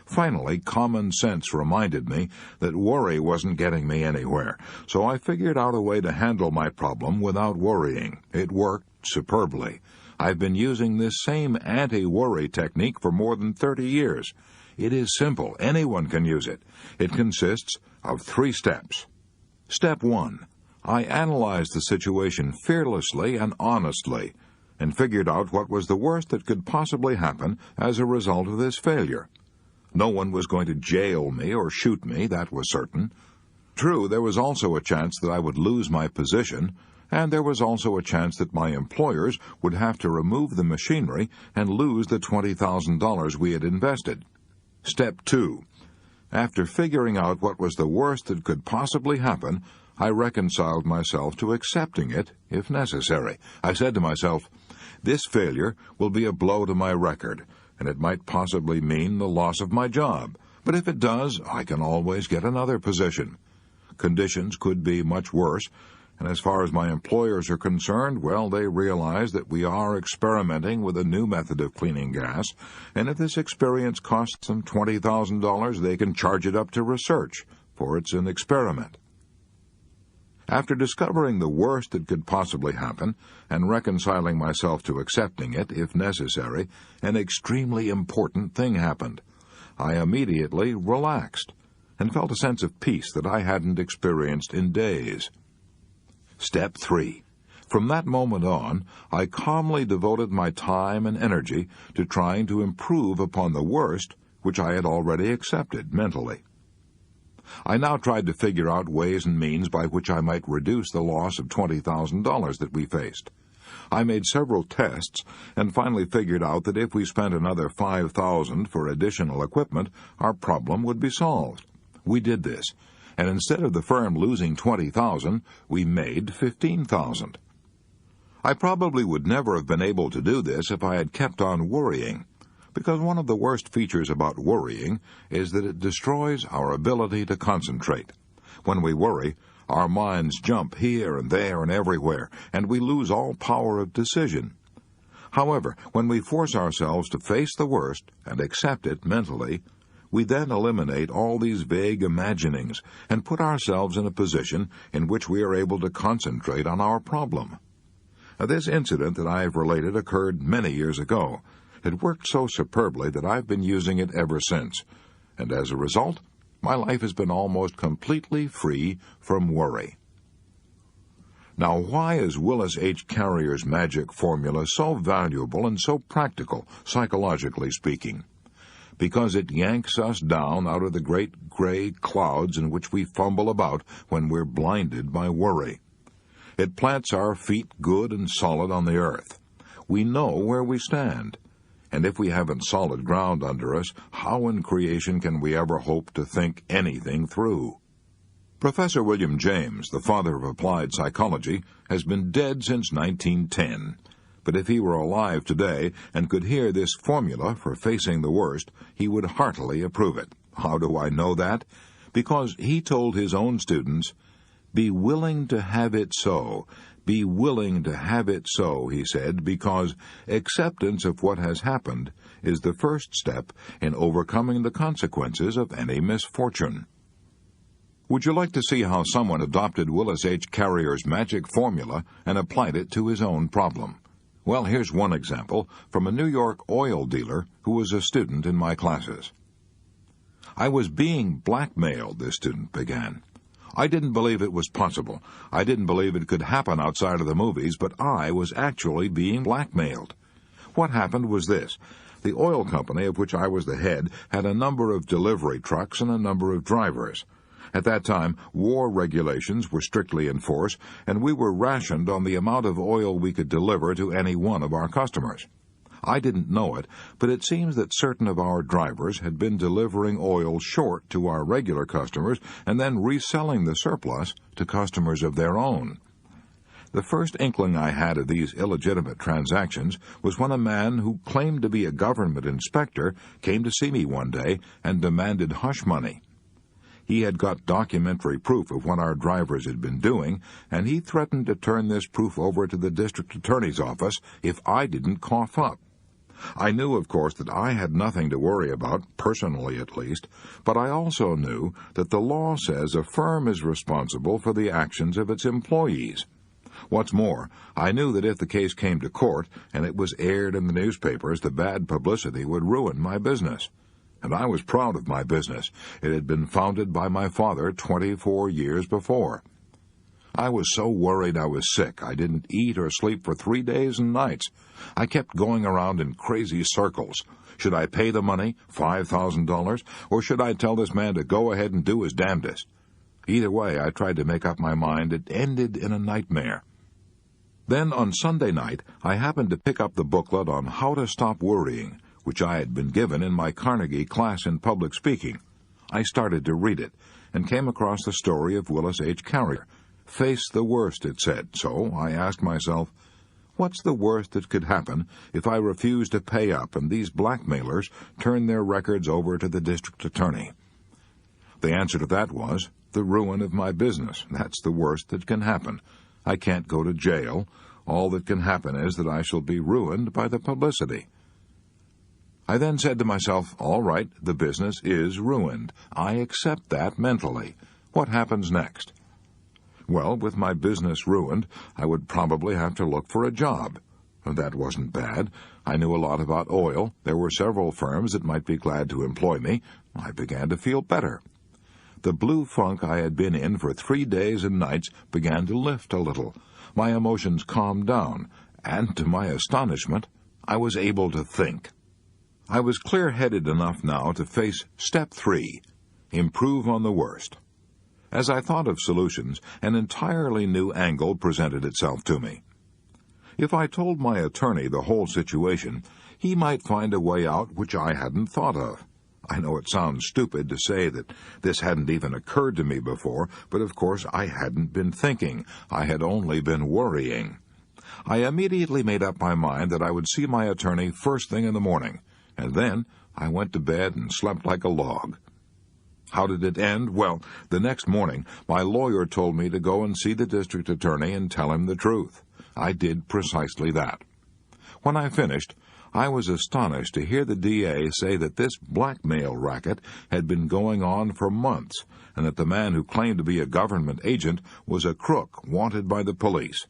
Finally, common sense reminded me that worry wasn't getting me anywhere, so I figured out a way to handle my problem without worrying. It worked superbly. I've been using this same anti-worry technique for more than 30 years. It is simple. Anyone can use it. It consists of 3 steps. Step 1. I analyzed the situation fearlessly and honestly, and figured out what was the worst that could possibly happen as a result of this failure. No one was going to jail me or shoot me, that was certain. True, there was also a chance that I would lose my position, and there was also a chance that my employers would have to remove the machinery and lose the $20,000 we had invested. Step 2. After figuring out what was the worst that could possibly happen, I reconciled myself to accepting it, if necessary. I said to myself, this failure will be a blow to my record, and it might possibly mean the loss of my job. But if it does, I can always get another position. Conditions could be much worse, and as far as my employers are concerned, well, they realize that we are experimenting with a new method of cleaning gas, and if this experience costs them $20,000, they can charge it up to research, for it's an experiment. After discovering the worst that could possibly happen and reconciling myself to accepting it, if necessary, an extremely important thing happened. I immediately relaxed and felt a sense of peace that I hadn't experienced in days. Step 3. From that moment on, I calmly devoted my time and energy to trying to improve upon the worst, which I had already accepted mentally. I now tried to figure out ways and means by which I might reduce the loss of $20,000 that we faced. I made several tests and finally figured out that if we spent another $5,000 for additional equipment, our problem would be solved. We did this, and instead of the firm losing $20,000, we made $15,000. I probably would never have been able to do this if I had kept on worrying, because one of the worst features about worrying is that it destroys our ability to concentrate. When we worry, our minds jump here and there and everywhere, and we lose all power of decision. However, when we force ourselves to face the worst and accept it mentally, we then eliminate all these vague imaginings and put ourselves in a position in which we are able to concentrate on our problem. Now, this incident that I have related occurred many years ago. It worked so superbly that I've been using it ever since, and as a result, my life has been almost completely free from worry. Now, why is Willis H. Carrier's magic formula so valuable and so practical, psychologically speaking? Because it yanks us down out of the great gray clouds in which we fumble about when we're blinded by worry. It plants our feet good and solid on the earth. we know where we stand. And if we haven't solid ground under us, how in creation can we ever hope to think anything through? Professor William James, the father of applied psychology, has been dead since 1910. But if he were alive today and could hear this formula for facing the worst, he would heartily approve it. How do I know that? Because he told his own students, "Be willing to have it so. Be willing to have it so," he said, because acceptance of what has happened is the first step in overcoming the consequences of any misfortune. Would you like to see how someone adopted Willis H. Carrier's magic formula and applied it to his own problem? Well, here's one example from a New York oil dealer who was a student in my classes. "I was being blackmailed," this student began. "I didn't believe it was possible. I didn't believe it could happen outside of the movies, but I was actually being blackmailed. What happened was this. The oil company of which I was the head had a number of delivery trucks and a number of drivers. At that time, war regulations were strictly in force, and we were rationed on the amount of oil we could deliver to any one of our customers. I didn't know it, but it seems that certain of our drivers had been delivering oil short to our regular customers and then reselling the surplus to customers of their own. The first inkling I had of these illegitimate transactions was when a man who claimed to be a government inspector came to see me one day and demanded hush money. He had got documentary proof of what our drivers had been doing, and he threatened to turn this proof over to the district attorney's office if I didn't cough up. I knew, of course, that I had nothing to worry about, personally at least, but I also knew that the law says a firm is responsible for the actions of its employees. What's more, I knew that if the case came to court and it was aired in the newspapers, the bad publicity would ruin my business. And I was proud of my business. It had been founded by my father 24 years before. I was so worried I was sick. I didn't eat or sleep for 3 days and nights. I kept going around in crazy circles. Should I pay the money, $5,000, or should I tell this man to go ahead and do his damnedest? Either way, I tried to make up my mind. It ended in a nightmare. Then, on Sunday night, I happened to pick up the booklet on How to Stop Worrying, which I had been given in my Carnegie class in public speaking. I started to read it, and came across the story of Willis H. Carrier. Face the worst, it said, so I asked myself, what's the worst that could happen if I refuse to pay up and these blackmailers turn their records over to the district attorney? The answer to that was, the ruin of my business. That's the worst that can happen. I can't go to jail. All that can happen is that I shall be ruined by the publicity. I then said to myself, all right, the business is ruined. I accept that mentally. What happens next? Well, with my business ruined, I would probably have to look for a job. That wasn't bad. I knew a lot about oil. There were several firms that might be glad to employ me. I began to feel better. The blue funk I had been in for 3 days and nights began to lift a little. My emotions calmed down, and to my astonishment, I was able to think. I was clear-headed enough now to face step 3, improve on the worst. As I thought of solutions, an entirely new angle presented itself to me. If I told my attorney the whole situation, he might find a way out which I hadn't thought of. I know it sounds stupid to say that this hadn't even occurred to me before, but of course I hadn't been thinking. I had only been worrying. I immediately made up my mind that I would see my attorney first thing in the morning, and then I went to bed and slept like a log. How did it end? Well, the next morning, my lawyer told me to go and see the district attorney and tell him the truth. I did precisely that. When I finished, I was astonished to hear the DA say that this blackmail racket had been going on for months, and that the man who claimed to be a government agent was a crook wanted by the police.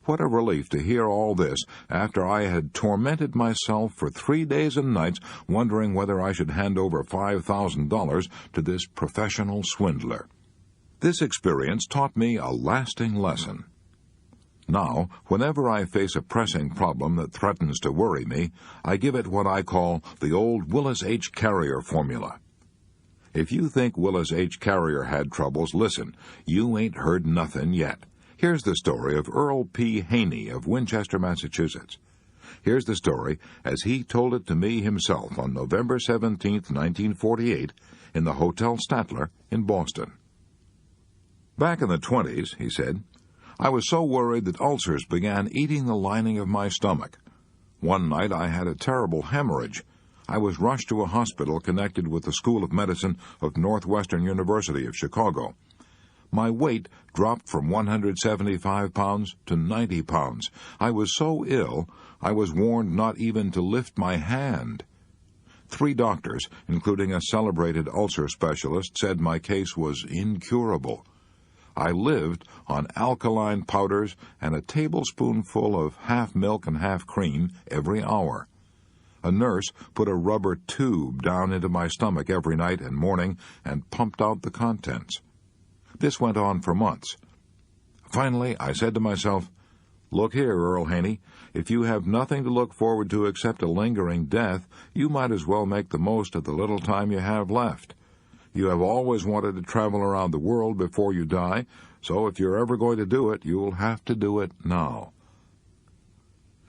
What a relief to hear all this after I had tormented myself for 3 days and nights wondering whether I should hand over $5,000 to this professional swindler. This experience taught me a lasting lesson. Now, whenever I face a pressing problem that threatens to worry me, I give it what I call the old Willis H. Carrier formula. If you think Willis H. Carrier had troubles, listen, you ain't heard nothing yet. Here's the story of Earl P. Haney of Winchester, Massachusetts. Here's the story as he told it to me himself on November 17, 1948, in the Hotel Statler in Boston. Back in the 20s, he said, I was so worried that ulcers began eating the lining of my stomach. One night I had a terrible hemorrhage. I was rushed to a hospital connected with the School of Medicine of Northwestern University of Chicago. My weight dropped from 175 pounds to 90 pounds. I was so ill, I was warned not even to lift my hand. 3 doctors, including a celebrated ulcer specialist, said my case was incurable. I lived on alkaline powders and a tablespoonful of half milk and half cream every hour. A nurse put a rubber tube down into my stomach every night and morning and pumped out the contents. This went on for months. Finally, I said to myself, Look here, Earl Haney, if you have nothing to look forward to except a lingering death, you might as well make the most of the little time you have left. You have always wanted to travel around the world before you die, so if you're ever going to do it, you'll have to do it now.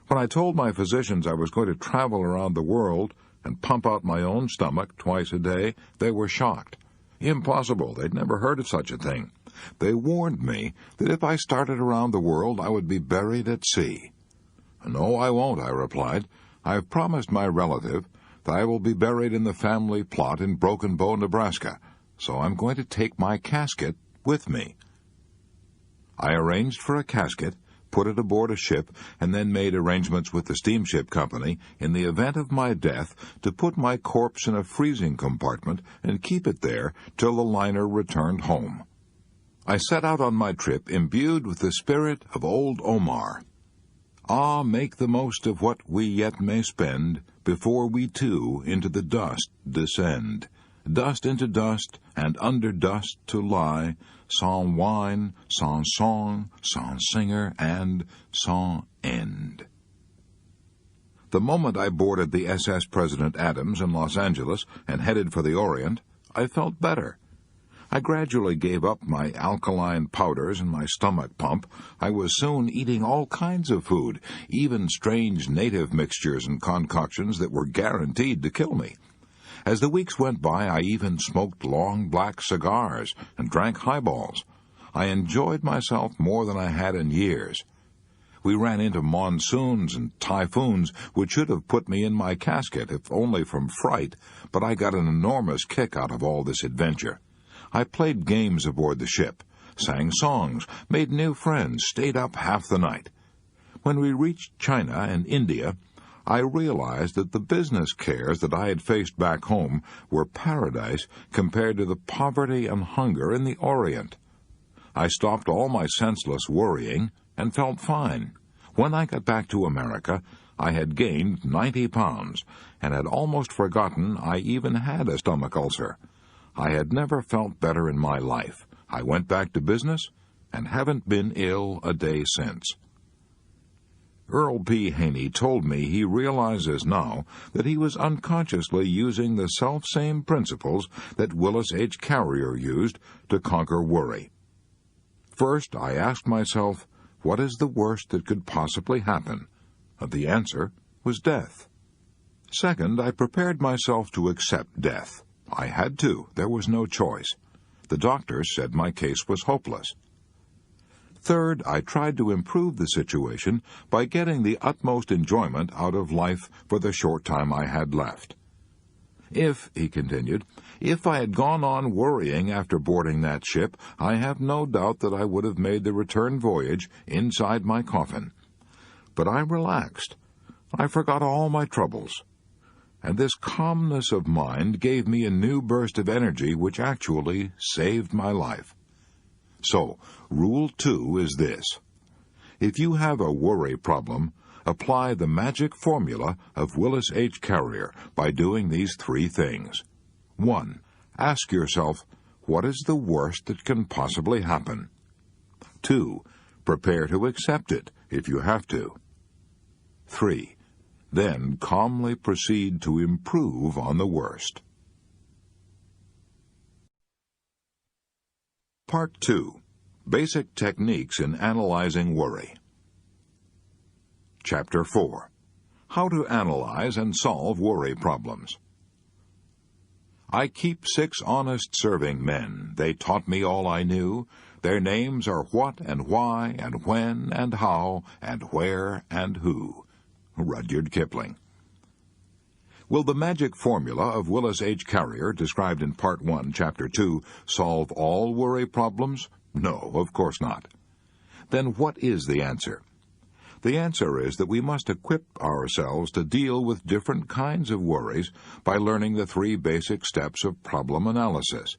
When I told my physicians I was going to travel around the world and pump out my own stomach twice a day, they were shocked. Impossible. They'd never heard of such a thing. They warned me that if I started around the world, I would be buried at sea. No, I won't, I replied. I've promised my relative that I will be buried in the family plot in Broken Bow, Nebraska, so I'm going to take my casket with me. I arranged for a casket, put it aboard a ship, and then made arrangements with the steamship company in the event of my death to put my corpse in a freezing compartment and keep it there till the liner returned home. I set out on my trip imbued with the spirit of old Omar. Ah, make the most of what we yet may spend, before we too into the dust descend. Dust into dust, and under dust to lie, sans wine, sans song, sans singer, and sans end. The moment I boarded the SS President Adams in Los Angeles and headed for the Orient, I felt better. I gradually gave up my alkaline powders and my stomach pump. I was soon eating all kinds of food, even strange native mixtures and concoctions that were guaranteed to kill me. As the weeks went by, I even smoked long black cigars and drank highballs. I enjoyed myself more than I had in years. We ran into monsoons and typhoons which should have put me in my casket, if only from fright, but I got an enormous kick out of all this adventure. I played games aboard the ship, sang songs, made new friends, stayed up half the night. When we reached China and India, I realized that the business cares that I had faced back home were paradise compared to the poverty and hunger in the Orient. I stopped all my senseless worrying and felt fine. When I got back to America, I had gained 90 pounds and had almost forgotten I even had a stomach ulcer. I had never felt better in my life. I went back to business and haven't been ill a day since. Earl P. Haney told me he realizes now that he was unconsciously using the selfsame principles that Willis H. Carrier used to conquer worry. First, I asked myself, what is the worst that could possibly happen? The answer was death. Second, I prepared myself to accept death. I had to. There was no choice. The doctors said my case was hopeless. Third, I tried to improve the situation by getting the utmost enjoyment out of life for the short time I had left. If, he continued, if I had gone on worrying after boarding that ship, I have no doubt that I would have made the return voyage inside my coffin. But I relaxed. I forgot all my troubles. And this calmness of mind gave me a new burst of energy which actually saved my life. So, Rule 2 is this. If you have a worry problem, apply the magic formula of Willis H. Carrier by doing these 3 things. 1. Ask yourself, what is the worst that can possibly happen? 2. Prepare to accept it if you have to. 3. Then calmly proceed to improve on the worst. Part 2. Basic Techniques in Analyzing Worry. Chapter 4. How to analyze and solve worry problems. I keep 6 honest serving men. They taught me all I knew. Their names are what and why and when and how and where and who. Rudyard Kipling. Will the magic formula of Willis H. Carrier, described in Part 1, Chapter 2, solve all worry problems? No, of course not. Then what is the answer? The answer is that we must equip ourselves to deal with different kinds of worries by learning the 3 basic steps of problem analysis.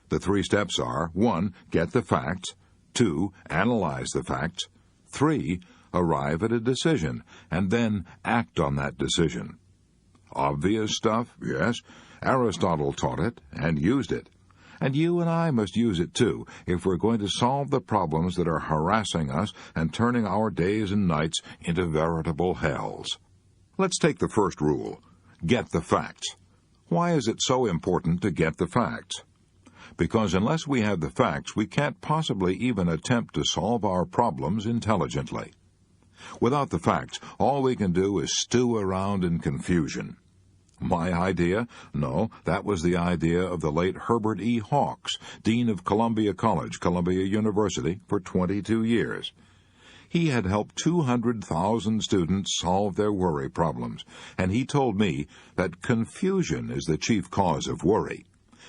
The 3 steps are: 1. Get the facts. 2. Analyze the facts. 3. Arrive at a decision, and then act on that decision. Obvious stuff, yes. Aristotle taught it and used it. And you and I must use it too, if we're going to solve the problems that are harassing us and turning our days and nights into veritable hells. Let's take the first rule. Get the facts. Why is it so important to get the facts? Because unless we have the facts, we can't possibly even attempt to solve our problems intelligently. Without the facts, all we can do is stew around in confusion. My idea? No, that was the idea of the late Herbert E. Hawks, Dean of Columbia College, Columbia University, for 22 years. He had helped 200,000 students solve their worry problems, and he told me that confusion is the chief cause of worry.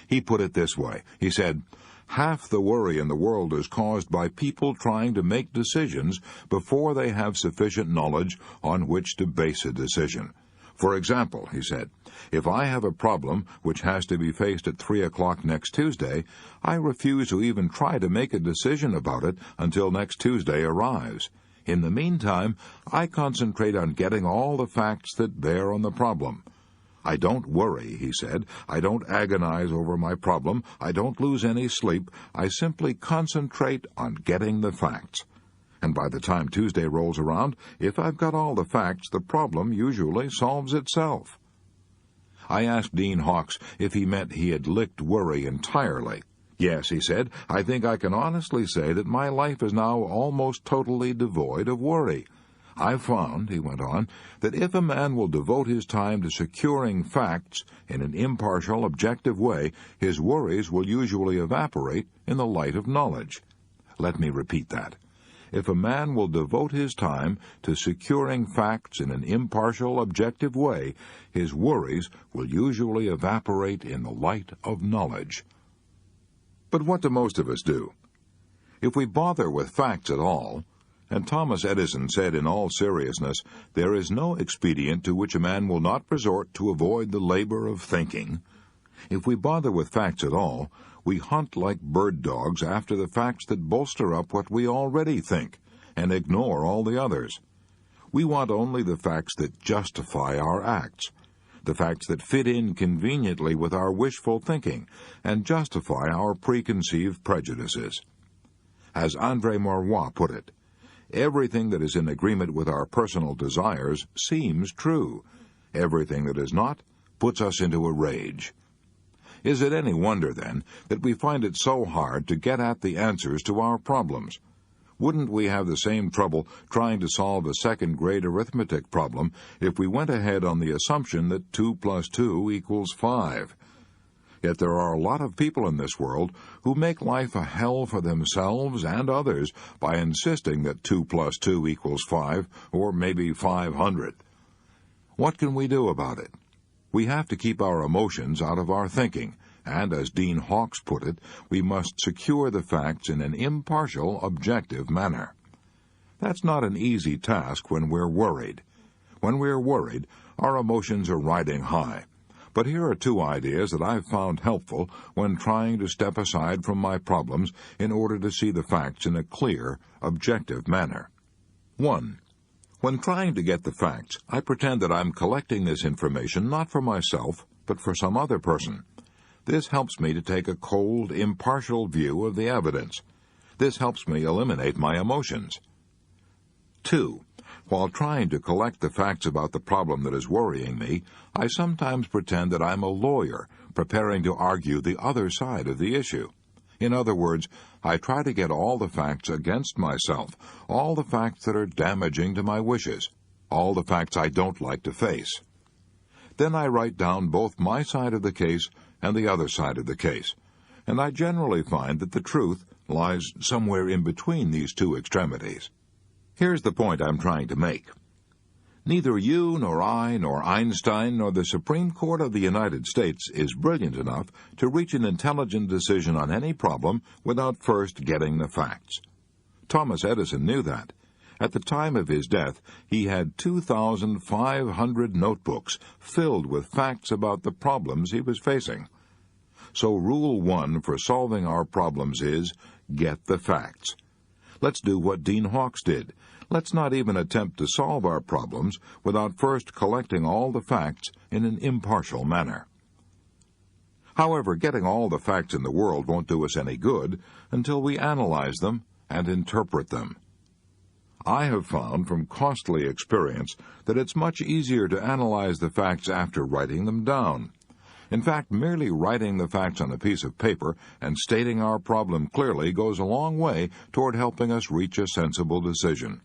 He put it this way. He said, "Half the worry in the world is caused by people trying to make decisions before they have sufficient knowledge on which to base a decision. For example," he said, "if I have a problem which has to be faced at 3 o'clock next Tuesday, I refuse to even try to make a decision about it until next Tuesday arrives. In the meantime, I concentrate on getting all the facts that bear on the problem. I don't worry," he said. "I don't agonize over my problem. I don't lose any sleep. I simply concentrate on getting the facts. And by the time Tuesday rolls around, if I've got all the facts, the problem usually solves itself." I asked Dean Hawks if he meant he had licked worry entirely. "Yes," he said, "I think I can honestly say that my life is now almost totally devoid of worry. I've found," he went on, "that if a man will devote his time to securing facts in an impartial, objective way, his worries will usually evaporate in the light of knowledge." Let me repeat that. If a man will devote his time to securing facts in an impartial, objective way, his worries will usually evaporate in the light of knowledge. But what do most of us do? If we bother with facts at all, and Thomas Edison said in all seriousness, "There is no expedient to which a man will not resort to avoid the labor of thinking." If we bother with facts at all, we hunt like bird dogs after the facts that bolster up what we already think, and ignore all the others. We want only the facts that justify our acts, the facts that fit in conveniently with our wishful thinking and justify our preconceived prejudices. As André Maurois put it, everything that is in agreement with our personal desires seems true. Everything that is not puts us into a rage. Is it any wonder, then, that we find it so hard to get at the answers to our problems? Wouldn't we have the same trouble trying to solve a second-grade arithmetic problem if we went ahead on the assumption that 2 plus 2 equals 5? Yet there are a lot of people in this world who make life a hell for themselves and others by insisting that 2 plus 2 equals 5, or maybe 500. What can we do about it? We have to keep our emotions out of our thinking, and, as Dean Hawks put it, we must secure the facts in an impartial, objective manner. That's not an easy task when we're worried. When we're worried, our emotions are riding high. But here are 2 ideas that I've found helpful when trying to step aside from my problems in order to see the facts in a clear, objective manner. 1. When trying to get the facts, I pretend that I'm collecting this information not for myself, but for some other person. This helps me to take a cold, impartial view of the evidence. This helps me eliminate my emotions. 2. While trying to collect the facts about the problem that is worrying me, I sometimes pretend that I'm a lawyer preparing to argue the other side of the issue. In other words, I try to get all the facts against myself, all the facts that are damaging to my wishes. all the facts I don't like to face. Then I write down both my side of the case and the other side of the case, and I generally find that the truth lies somewhere in between these two extremities. Here's the point I'm trying to make. Neither you nor I nor Einstein nor the Supreme Court of the United States is brilliant enough to reach an intelligent decision on any problem without first getting the facts. Thomas Edison knew that. At the time of his death, he had 2,500 notebooks filled with facts about the problems he was facing. So Rule 1 for solving our problems is, get the facts. Let's do what Dean Hawkes did. Let's not even attempt to solve our problems without first collecting all the facts in an impartial manner. However, getting all the facts in the world won't do us any good until we analyze them and interpret them. I have found from costly experience that it's much easier to analyze the facts after writing them down. In fact, merely writing the facts on a piece of paper and stating our problem clearly goes a long way toward helping us reach a sensible decision.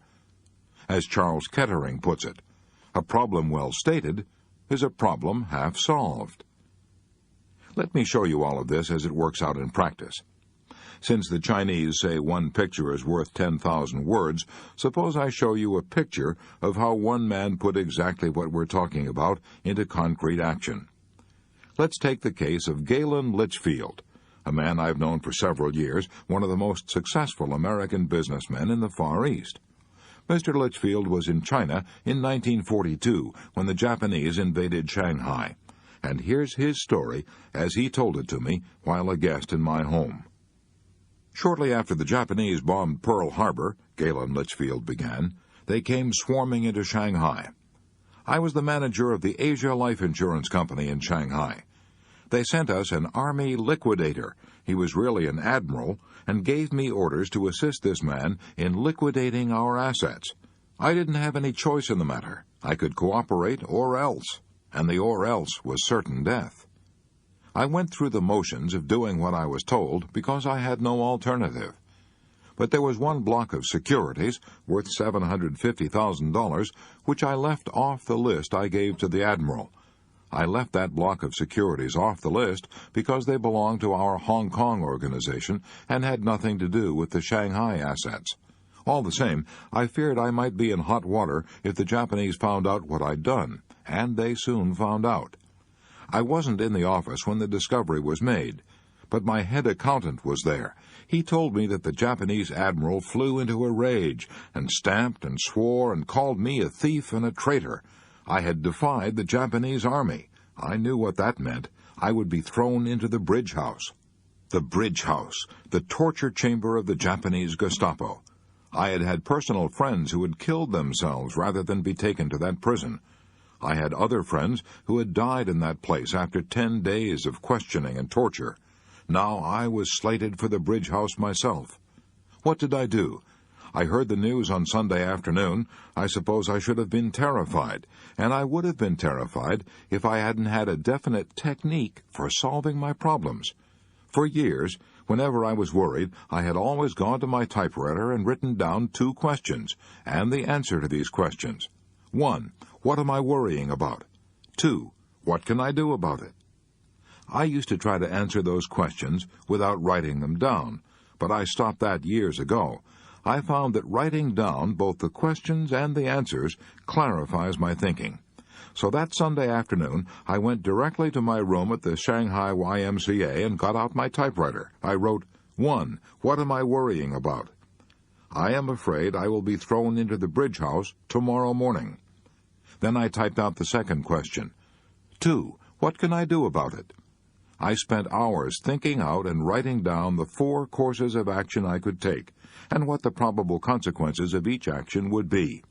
As Charles Kettering puts it, a problem well stated is a problem half solved. Let me show you all of this as it works out in practice. Since the Chinese say one picture is worth 10,000 words, suppose I show you a picture of how one man put exactly what we're talking about into concrete action. Let's take the case of Galen Litchfield, a man I've known for several years, one of the most successful American businessmen in the Far East. Mr. Litchfield was in China in 1942 when the Japanese invaded Shanghai, and here's his story as he told it to me while a guest in my home. Shortly after the Japanese bombed Pearl Harbor, Galen Litchfield began, they came swarming into Shanghai. I was the manager of the Asia Life Insurance Company in Shanghai. They sent us an army liquidator. He was really an admiral, and gave me orders to assist this man in liquidating our assets. I didn't have any choice in the matter. I could cooperate or else, and the or else was certain death. I went through the motions of doing what I was told because I had no alternative. But there was one block of securities worth $750,000 which I left off the list I gave to the admiral. I left that block of securities off the list because they belonged to our Hong Kong organization and had nothing to do with the Shanghai assets. All the same, I feared I might be in hot water if the Japanese found out what I'd done, and they soon found out. I wasn't in the office when the discovery was made, but my head accountant was there. He told me that the Japanese admiral flew into a rage and stamped and swore and called me a thief and a traitor. I had defied the Japanese army. I knew what that meant. I would be thrown into the bridge house. The bridge house, the torture chamber of the Japanese Gestapo. I had had personal friends who had killed themselves rather than be taken to that prison. I had other friends who had died in that place after 10 days of questioning and torture. Now I was slated for the bridge house myself. What did I do? I heard the news on Sunday afternoon. I suppose I should have been terrified, and I would have been terrified if I hadn't had a definite technique for solving my problems. For years, whenever I was worried, I had always gone to my typewriter and written down 2 questions, and the answer to these questions. 1. What am I worrying about? 2. What can I do about it? I used to try to answer those questions without writing them down, but I stopped that years ago. I found that writing down both the questions and the answers clarifies my thinking. So that Sunday afternoon, I went directly to my room at the Shanghai YMCA and got out my typewriter. I wrote, 1. What am I worrying about? I am afraid I will be thrown into the bridge house tomorrow morning. Then I typed out the second question. 2. What can I do about it? I spent hours thinking out and writing down the 4 courses of action I could take, and what the probable consequences of each action would be.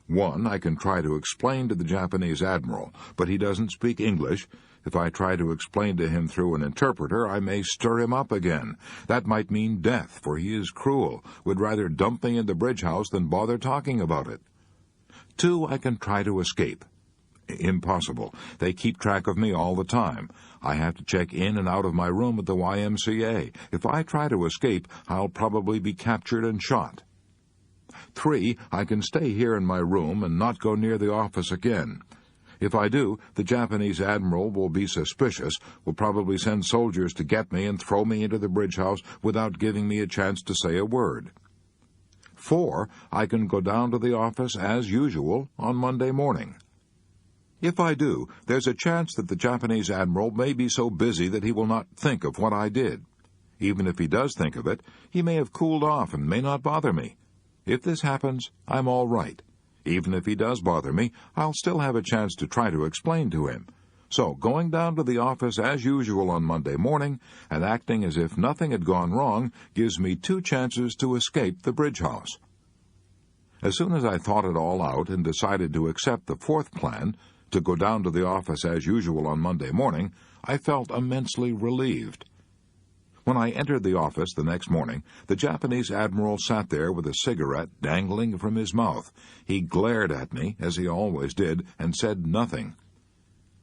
1. I can try to explain to the Japanese admiral, but he doesn't speak English. If I try to explain to him through an interpreter, I may stir him up again. That might mean death, for he is cruel, would rather dump me in the bridge house than bother talking about it. 2. I can try to escape. Impossible. They keep track of me all the time. I have to check in and out of my room at the YMCA. If I try to escape, I'll probably be captured and shot. 3, I can stay here in my room and not go near the office again. If I do, the Japanese admiral will be suspicious, will probably send soldiers to get me and throw me into the bridge house without giving me a chance to say a word. 4, I can go down to the office as usual on Monday morning. If I do, there's a chance that the Japanese admiral may be so busy that he will not think of what I did. Even if he does think of it, he may have cooled off and may not bother me. If this happens, I'm all right. Even if he does bother me, I'll still have a chance to try to explain to him. So, going down to the office as usual on Monday morning and acting as if nothing had gone wrong gives me 2 chances to escape the bridge house. As soon as I thought it all out and decided to accept the 4th plan, to go down to the office as usual on Monday morning, I felt immensely relieved. When I entered the office the next morning, the Japanese admiral sat there with a cigarette dangling from his mouth. He glared at me, as he always did, and said nothing.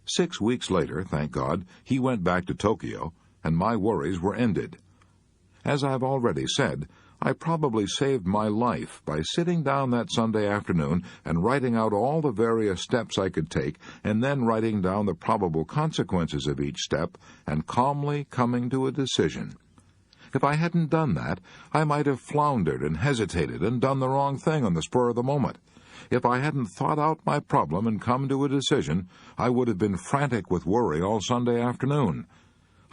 6 weeks later, thank God, he went back to Tokyo, and my worries were ended. As I've already said, I probably saved my life by sitting down that Sunday afternoon and writing out all the various steps I could take, and then writing down the probable consequences of each step, and calmly coming to a decision. If I hadn't done that, I might have floundered and hesitated and done the wrong thing on the spur of the moment. If I hadn't thought out my problem and come to a decision, I would have been frantic with worry all Sunday afternoon.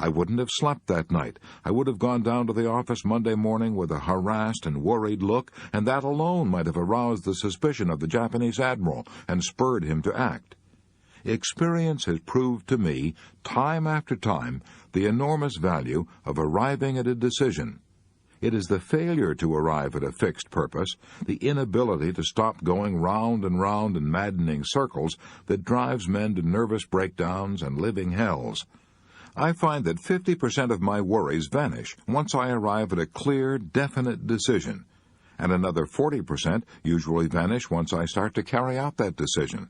I wouldn't have slept that night. I would have gone down to the office Monday morning with a harassed and worried look, and that alone might have aroused the suspicion of the Japanese admiral and spurred him to act. Experience has proved to me, time after time, the enormous value of arriving at a decision. It is the failure to arrive at a fixed purpose, the inability to stop going round and round in maddening circles, that drives men to nervous breakdowns and living hells. I find that 50% of my worries vanish once I arrive at a clear, definite decision, and another 40% usually vanish once I start to carry out that decision.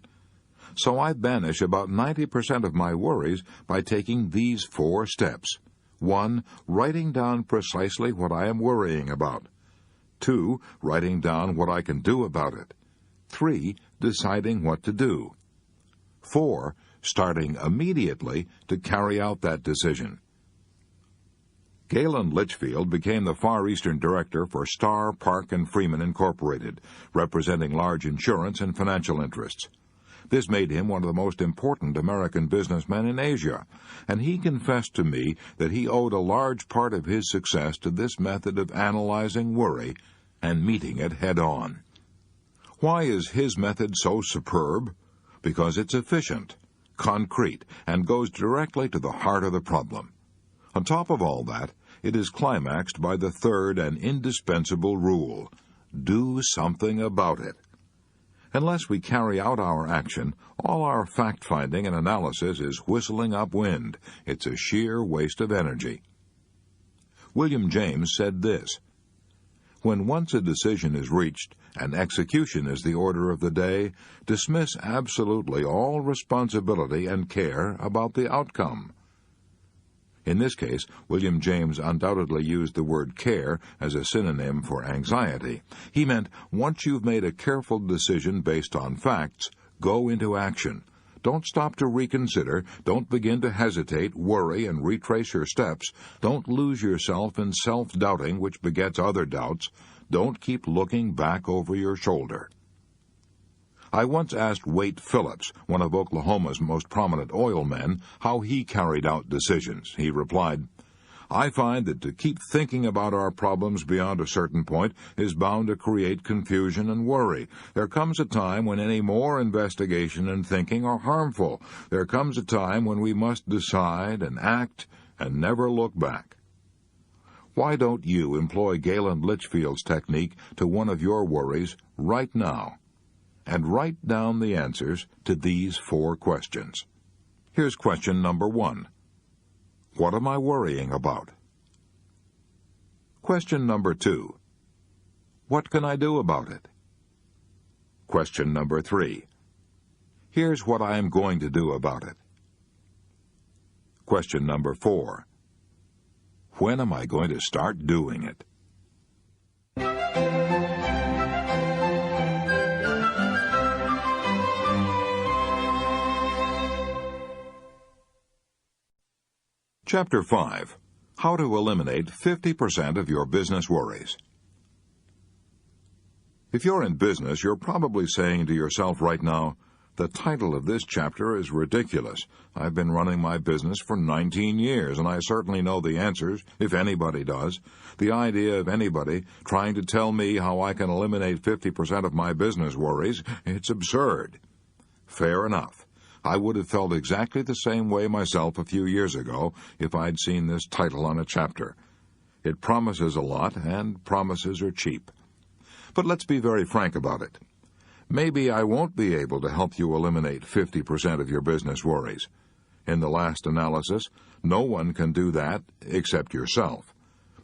So I banish about 90% of my worries by taking these 4 steps. 1. Writing down precisely what I am worrying about. 2. Writing down what I can do about it. 3. Deciding what to do. 4. Starting immediately to carry out that decision. Galen Litchfield became the Far Eastern Director for Starr, Park & Freeman Incorporated, representing large insurance and financial interests. This made him one of the most important American businessmen in Asia, and he confessed to me that he owed a large part of his success to this method of analyzing worry and meeting it head-on. Why is his method so superb? Because it's efficient, concrete, and goes directly to the heart of the problem. On top of all that, it is climaxed by the 3rd and indispensable rule: do something about it. Unless we carry out our action, all our fact-finding and analysis is whistling upwind. It's a sheer waste of energy. William James said this: when once a decision is reached, and execution is the order of the day, dismiss absolutely all responsibility and care about the outcome. In this case, William James undoubtedly used the word care as a synonym for anxiety. He meant, once you've made a careful decision based on facts, go into action. Don't stop to reconsider. Don't begin to hesitate, worry, and retrace your steps. Don't lose yourself in self-doubting, which begets other doubts. Don't keep looking back over your shoulder. I once asked Wade Phillips, one of Oklahoma's most prominent oil men, how he carried out decisions. He replied, I find that to keep thinking about our problems beyond a certain point is bound to create confusion and worry. There comes a time when any more investigation and thinking are harmful. There comes a time when we must decide and act and never look back. Why don't you employ Galen Litchfield's technique to one of your worries right now? And write down the answers to these 4 questions. Here's question number 1. What am I worrying about? Question number 2. What can I do about it? Question number 3. Here's what I am going to do about it. Question number 4. When am I going to start doing it? Chapter 5. How to Eliminate 50% of Your Business Worries. If you're in business, you're probably saying to yourself right now, the title of this chapter is ridiculous. I've been running my business for 19 years, and I certainly know the answers, if anybody does. The idea of anybody trying to tell me how I can eliminate 50% of my business worries, it's absurd. Fair enough. I would have felt exactly the same way myself a few years ago if I'd seen this title on a chapter. It promises a lot, and promises are cheap. But let's be very frank about it. Maybe I won't be able to help you eliminate 50% of your business worries. In the last analysis, no one can do that except yourself.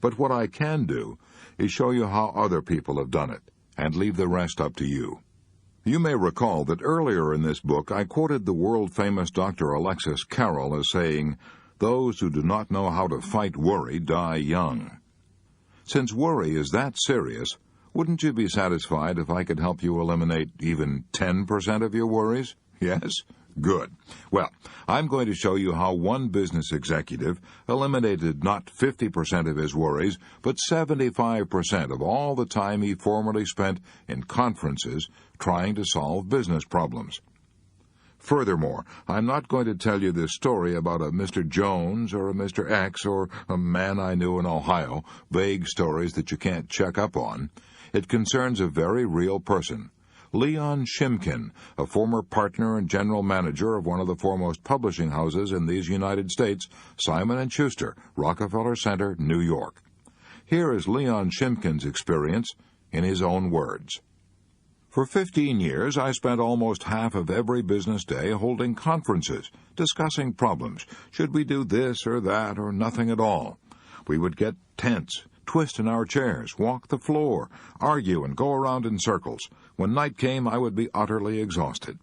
But what I can do is show you how other people have done it, and leave the rest up to you. You may recall that earlier in this book I quoted the world-famous Dr. Alexis Carrel as saying, "Those who do not know how to fight worry die young." Since worry is that serious, wouldn't you be satisfied if I could help you eliminate even 10% of your worries? Yes? Good. Well, I'm going to show you how one business executive eliminated not 50% of his worries, but 75% of all the time he formerly spent in conferences trying to solve business problems. Furthermore, I'm not going to tell you this story about a Mr. Jones or a Mr. X or a man I knew in Ohio, vague stories that you can't check up on. It concerns a very real person. Leon Shimkin, a former partner and general manager of one of the foremost publishing houses in these United States, Simon & Schuster, Rockefeller Center, New York. Here is Leon Shimkin's experience in his own words. For 15 years, I spent almost half of every business day holding conferences, discussing problems. Should we do this or that or nothing at all? We would get tense, twist in our chairs, walk the floor, argue, and go around in circles. When night came, I would be utterly exhausted.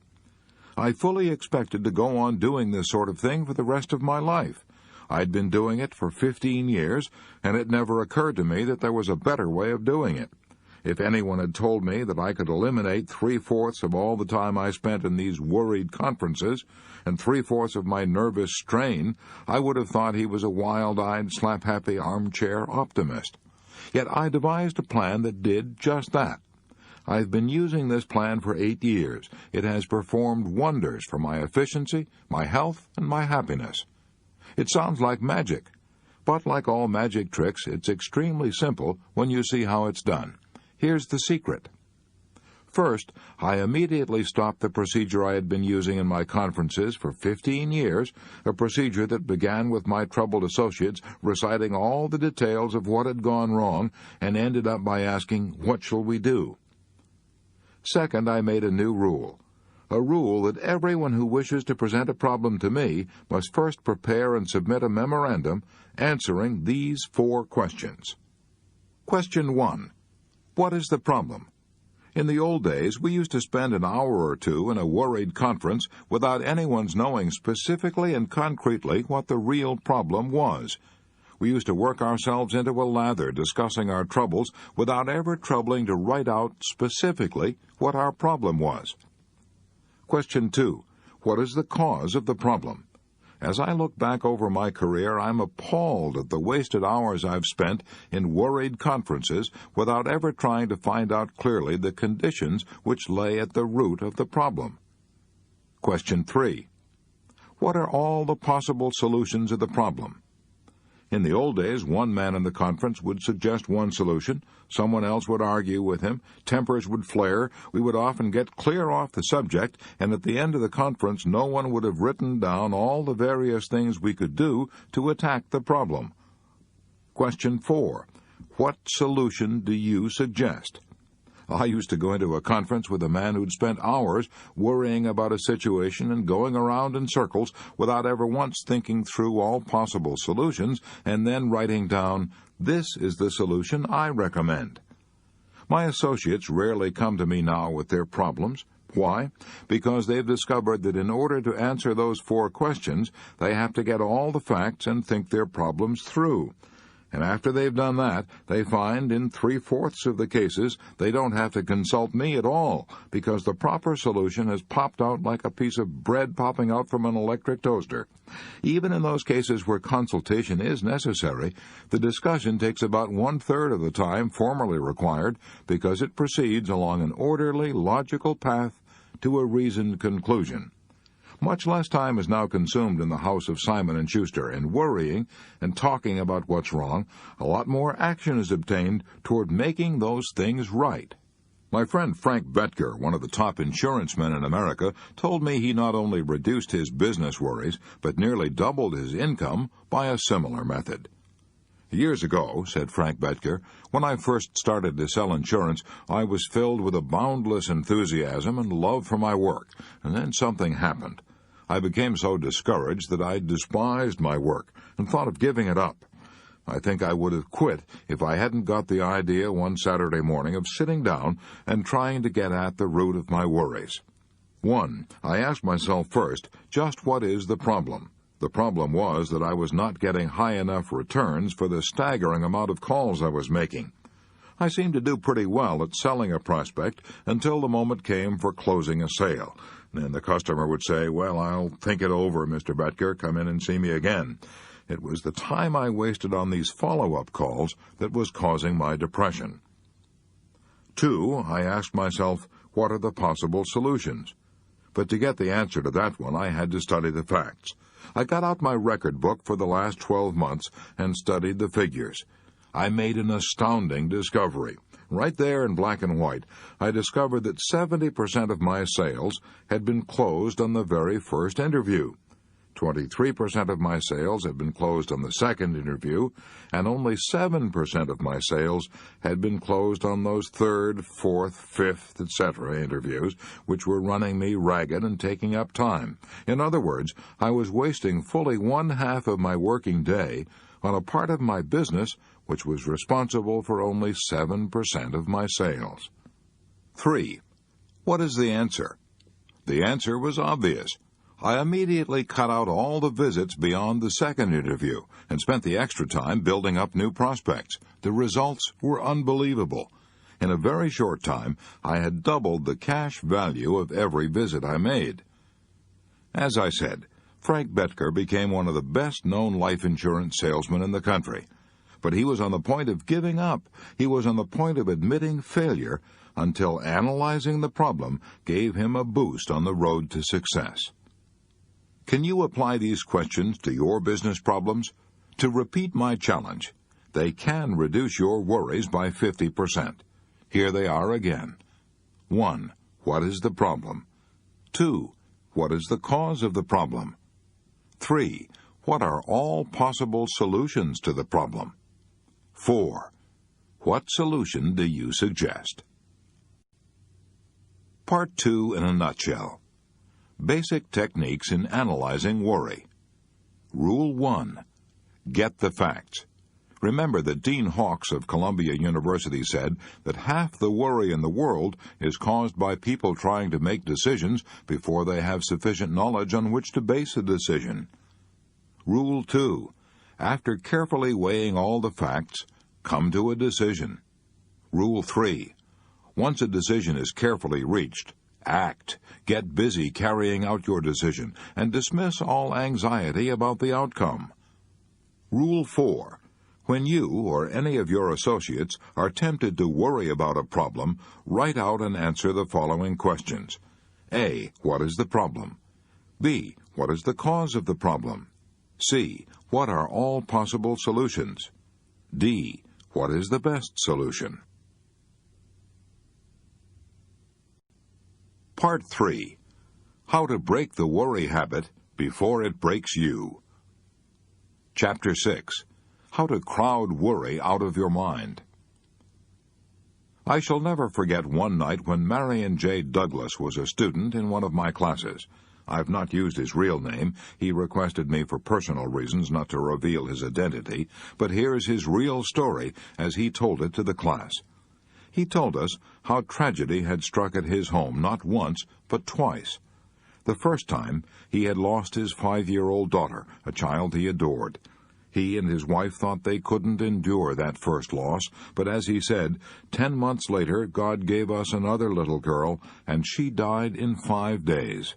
I fully expected to go on doing this sort of thing for the rest of my life. I'd been doing it for 15 years, and it never occurred to me that there was a better way of doing it. If anyone had told me that I could eliminate 3/4 of all the time I spent in these worried conferences and 3/4 of my nervous strain, I would have thought he was a wild-eyed, slap-happy armchair optimist. Yet I devised a plan that did just that. I've been using this plan for 8 years. It has performed wonders for my efficiency, my health, and my happiness. It sounds like magic, but like all magic tricks, it's extremely simple when you see how it's done. Here's the secret. First, I immediately stopped the procedure I had been using in my conferences for 15 years, a procedure that began with my troubled associates reciting all the details of what had gone wrong and ended up by asking, "What shall we do?" Second, I made a new rule. A rule that everyone who wishes to present a problem to me must first prepare and submit a memorandum answering these 4 questions. Question 1. What is the problem? In the old days, we used to spend an hour or two in a worried conference without anyone's knowing specifically and concretely what the real problem was. We used to work ourselves into a lather discussing our troubles without ever troubling to write out specifically what our problem was. Question 2. What is the cause of the problem? As I look back over my career, I'm appalled at the wasted hours I've spent in worried conferences without ever trying to find out clearly the conditions which lay at the root of the problem. Question 3. What are all the possible solutions of the problem? In the old days, one man in the conference would suggest one solution, someone else would argue with him, tempers would flare, we would often get clear off the subject, and at the end of the conference no one would have written down all the various things we could do to attack the problem. Question 4. What solution do you suggest? I used to go into a conference with a man who'd spent hours worrying about a situation and going around in circles without ever once thinking through all possible solutions and then writing down, "This is the solution I recommend." My associates rarely come to me now with their problems. Why? Because they've discovered that in order to answer those 4 questions, they have to get all the facts and think their problems through. And after they've done that, they find in 3/4 of the cases they don't have to consult me at all, because the proper solution has popped out like a piece of bread popping out from an electric toaster. Even in those cases where consultation is necessary, the discussion takes about 1/3 of the time formerly required, because it proceeds along an orderly, logical path to a reasoned conclusion. Much less time is now consumed in the house of Simon & Schuster in worrying and talking about what's wrong. A lot more action is obtained toward making those things right. My friend Frank Betker, one of the top insurance men in America, told me he not only reduced his business worries, but nearly doubled his income by a similar method. Years ago, said Frank Betker, when I first started to sell insurance, I was filled with a boundless enthusiasm and love for my work, and then something happened. I became so discouraged that I despised my work and thought of giving it up. I think I would have quit if I hadn't got the idea one Saturday morning of sitting down and trying to get at the root of my worries. 1. I asked myself first, just what is the problem? The problem was that I was not getting high enough returns for the staggering amount of calls I was making. I seemed to do pretty well at selling a prospect until the moment came for closing a sale. Then the customer would say, "Well, I'll think it over, Mr. Betker. Come in and see me again." It was the time I wasted on these follow-up calls that was causing my depression. 2, I asked myself, what are the possible solutions? But to get the answer to that one, I had to study the facts. I got out my record book for the last 12 months and studied the figures. I made an astounding discovery. Right there in black and white, I discovered that 70% of my sales had been closed on the very first interview. 23% of my sales had been closed on the second interview, and only 7% of my sales had been closed on those third, fourth, fifth, etc. interviews, which were running me ragged and taking up time. In other words, I was wasting fully 1/2 of my working day on a part of my business which was responsible for only 7% of my sales. 3. What is the answer? The answer was obvious. I immediately cut out all the visits beyond the second interview and spent the extra time building up new prospects. The results were unbelievable. In a very short time, I had doubled the cash value of every visit I made. As I said, Frank Betker became one of the best-known life insurance salesmen in the country. But he was on the point of giving up. He was on the point of admitting failure until analyzing the problem gave him a boost on the road to success. Can you apply these questions to your business problems? To repeat my challenge, they can reduce your worries by 50%. Here they are again. 1. What is the problem? 2. What is the cause of the problem? 3. What are all possible solutions to the problem? 4. What solution do you suggest? Part 2 in a nutshell. Basic techniques in analyzing worry. Rule 1. Get the facts. Remember that Dean Hawkes of Columbia University said that half the worry in the world is caused by people trying to make decisions before they have sufficient knowledge on which to base a decision. Rule 2. After carefully weighing all the facts, come to a decision. Rule 3. Once a decision is carefully reached, act. Get busy carrying out your decision and dismiss all anxiety about the outcome. Rule 4. When you or any of your associates are tempted to worry about a problem, write out and answer the following questions. A. What is the problem? B. What is the cause of the problem? C. What are all possible solutions? D. What is the best solution? Part 3. How to break the worry habit before it breaks you. Chapter 6. How to crowd worry out of your mind. I shall never forget one night when Marion J. Douglas was a student in one of my classes. I've not used his real name. He requested me for personal reasons not to reveal his identity, but here's his real story as he told it to the class. He told us how tragedy had struck at his home not once, but twice. The first time, he had lost his 5-year-old daughter, a child he adored. He and his wife thought they couldn't endure that first loss, but as he said, 10 months later God gave us another little girl, and she died in 5 days.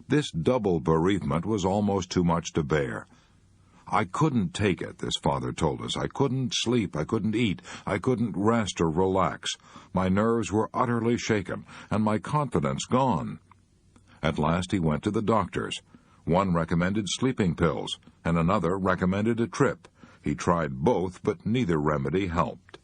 This double bereavement was almost too much to bear. I couldn't take it, this father told us. I couldn't sleep, I couldn't eat, I couldn't rest or relax. My nerves were utterly shaken, and my confidence gone. At last he went to the doctors. One recommended sleeping pills, and another recommended a trip. He tried both, but neither remedy helped.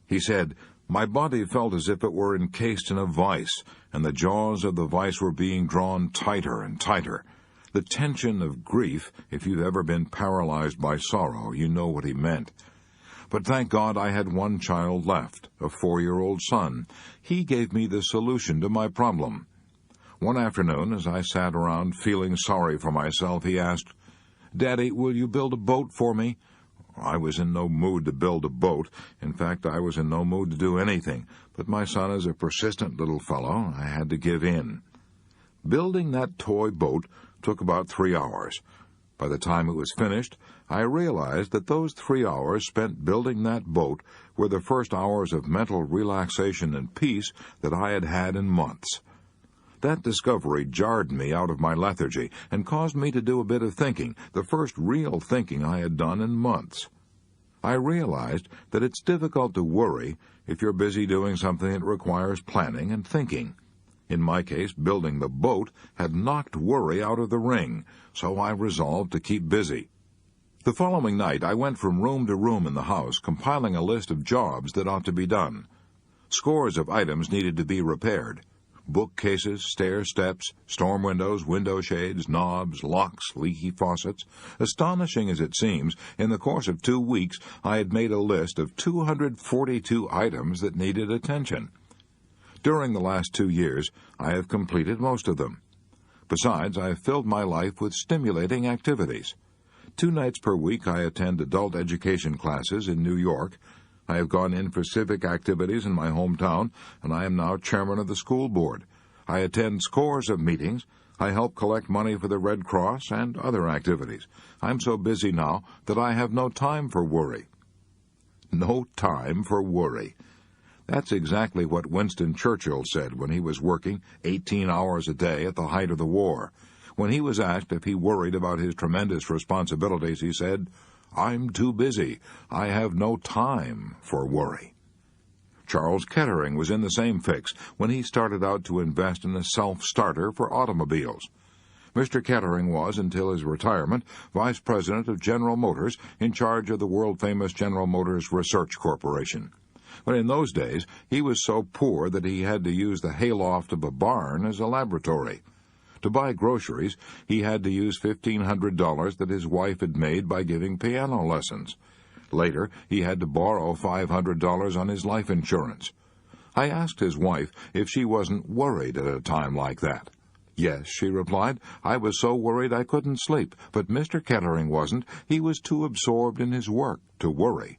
He said, "My body felt as if it were encased in a vice, and the jaws of the vice were being drawn tighter and tighter. The tension of grief, if you've ever been paralyzed by sorrow, you know what he meant. But thank God I had one child left, a 4-year-old son. He gave me the solution to my problem." One afternoon, as I sat around feeling sorry for myself, he asked, "Daddy, will you build a boat for me?" I was in no mood to build a boat. In fact, I was in no mood to do anything. But my son is a persistent little fellow. I had to give in. Building that toy boat took about 3 hours. By the time it was finished, I realized that those 3 hours spent building that boat were the first hours of mental relaxation and peace that I had had in months. That discovery jarred me out of my lethargy and caused me to do a bit of thinking, the first real thinking I had done in months. I realized that it's difficult to worry if you're busy doing something that requires planning and thinking. In my case, building the boat had knocked worry out of the ring, so I resolved to keep busy. The following night, I went from room to room in the house, compiling a list of jobs that ought to be done. Scores of items needed to be repaired. Bookcases, stair steps, storm windows, window shades, knobs, locks, leaky faucets. Astonishing as it seems, in the course of 2 weeks I had made a list of 242 items that needed attention. During the last 2 years, I have completed most of them. Besides, I have filled my life with stimulating activities. 2 nights per week I attend adult education classes in New York. I have gone in for civic activities in my hometown, and I am now chairman of the school board. I attend scores of meetings. I help collect money for the Red Cross and other activities. I'm so busy now that I have no time for worry. No time for worry. That's exactly what Winston Churchill said when he was working 18 hours a day at the height of the war. When he was asked if he worried about his tremendous responsibilities, he said, "I'm too busy. I have no time for worry." Charles Kettering was in the same fix when he started out to invest in a self-starter for automobiles. Mr. Kettering was, until his retirement, vice president of General Motors, in charge of the world-famous General Motors Research Corporation. But in those days, he was so poor that he had to use the hayloft of a barn as a laboratory. To buy groceries, he had to use $1,500 that his wife had made by giving piano lessons. Later, he had to borrow $500 on his life insurance. I asked his wife if she wasn't worried at a time like that. "Yes," she replied, "I was so worried I couldn't sleep, but Mr. Kettering wasn't. He was too absorbed in his work to worry."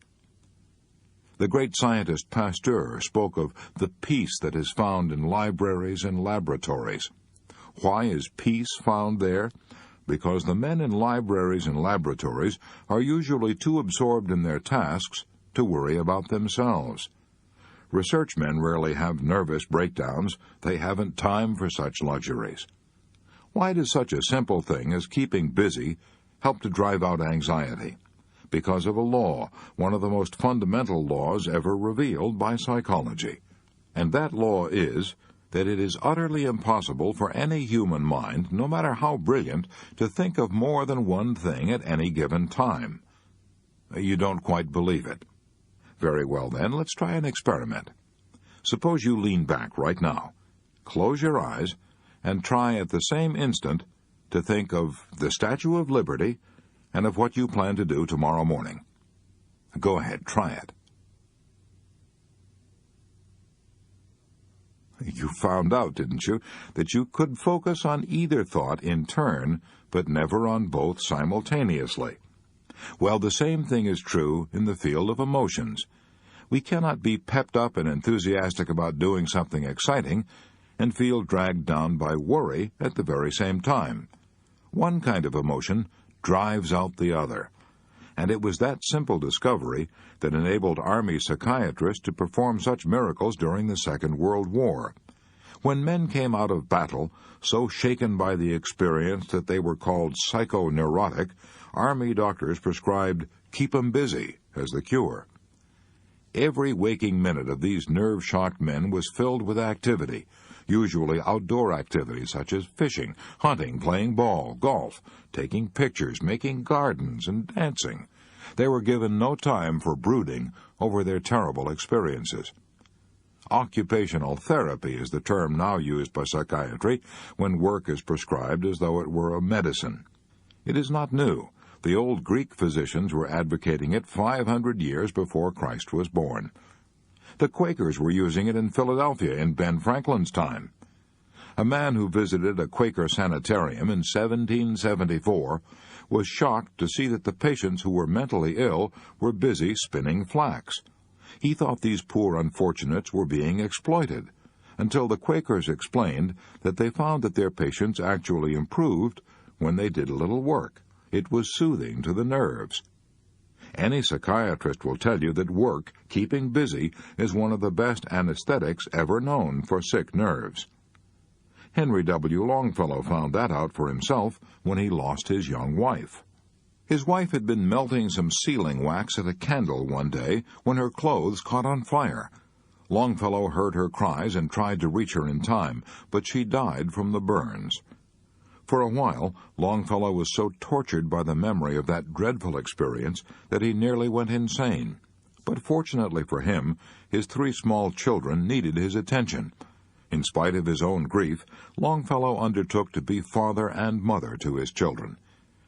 The great scientist Pasteur spoke of the peace that is found in libraries and laboratories. Why is peace found there? Because the men in libraries and laboratories are usually too absorbed in their tasks to worry about themselves. Research men rarely have nervous breakdowns. They haven't time for such luxuries. Why does such a simple thing as keeping busy help to drive out anxiety? Because of a law, one of the most fundamental laws ever revealed by psychology. And that law is that it is utterly impossible for any human mind, no matter how brilliant, to think of more than one thing at any given time. You don't quite believe it. Very well, then, let's try an experiment. Suppose you lean back right now, close your eyes, and try at the same instant to think of the Statue of Liberty and of what you plan to do tomorrow morning. Go ahead, try it. You found out, didn't you, that you could focus on either thought in turn, but never on both simultaneously. Well, the same thing is true in the field of emotions. We cannot be pepped up and enthusiastic about doing something exciting and feel dragged down by worry at the very same time. One kind of emotion drives out the other. And it was that simple discovery that enabled Army psychiatrists to perform such miracles during the Second World War. When men came out of battle, so shaken by the experience that they were called psychoneurotic, Army doctors prescribed "keep 'em busy" as the cure. Every waking minute of these nerve-shocked men was filled with activity, usually outdoor activities such as fishing, hunting, playing ball, golf, taking pictures, making gardens, and dancing. They were given no time for brooding over their terrible experiences. Occupational therapy is the term now used by psychiatry when work is prescribed as though it were a medicine. It is not new. The old Greek physicians were advocating it 500 years before Christ was born. The Quakers were using it in Philadelphia in Ben Franklin's time. A man who visited a Quaker sanitarium in 1774 was shocked to see that the patients who were mentally ill were busy spinning flax. He thought these poor unfortunates were being exploited, until the Quakers explained that they found that their patients actually improved when they did a little work. It was soothing to the nerves. Any psychiatrist will tell you that work, keeping busy, is one of the best anesthetics ever known for sick nerves. Henry W. Longfellow found that out for himself when he lost his young wife. His wife had been melting some sealing wax at a candle one day when her clothes caught on fire. Longfellow heard her cries and tried to reach her in time, but she died from the burns. For a while, Longfellow was so tortured by the memory of that dreadful experience that he nearly went insane. But fortunately for him, his 3 small children needed his attention. In spite of his own grief, Longfellow undertook to be father and mother to his children.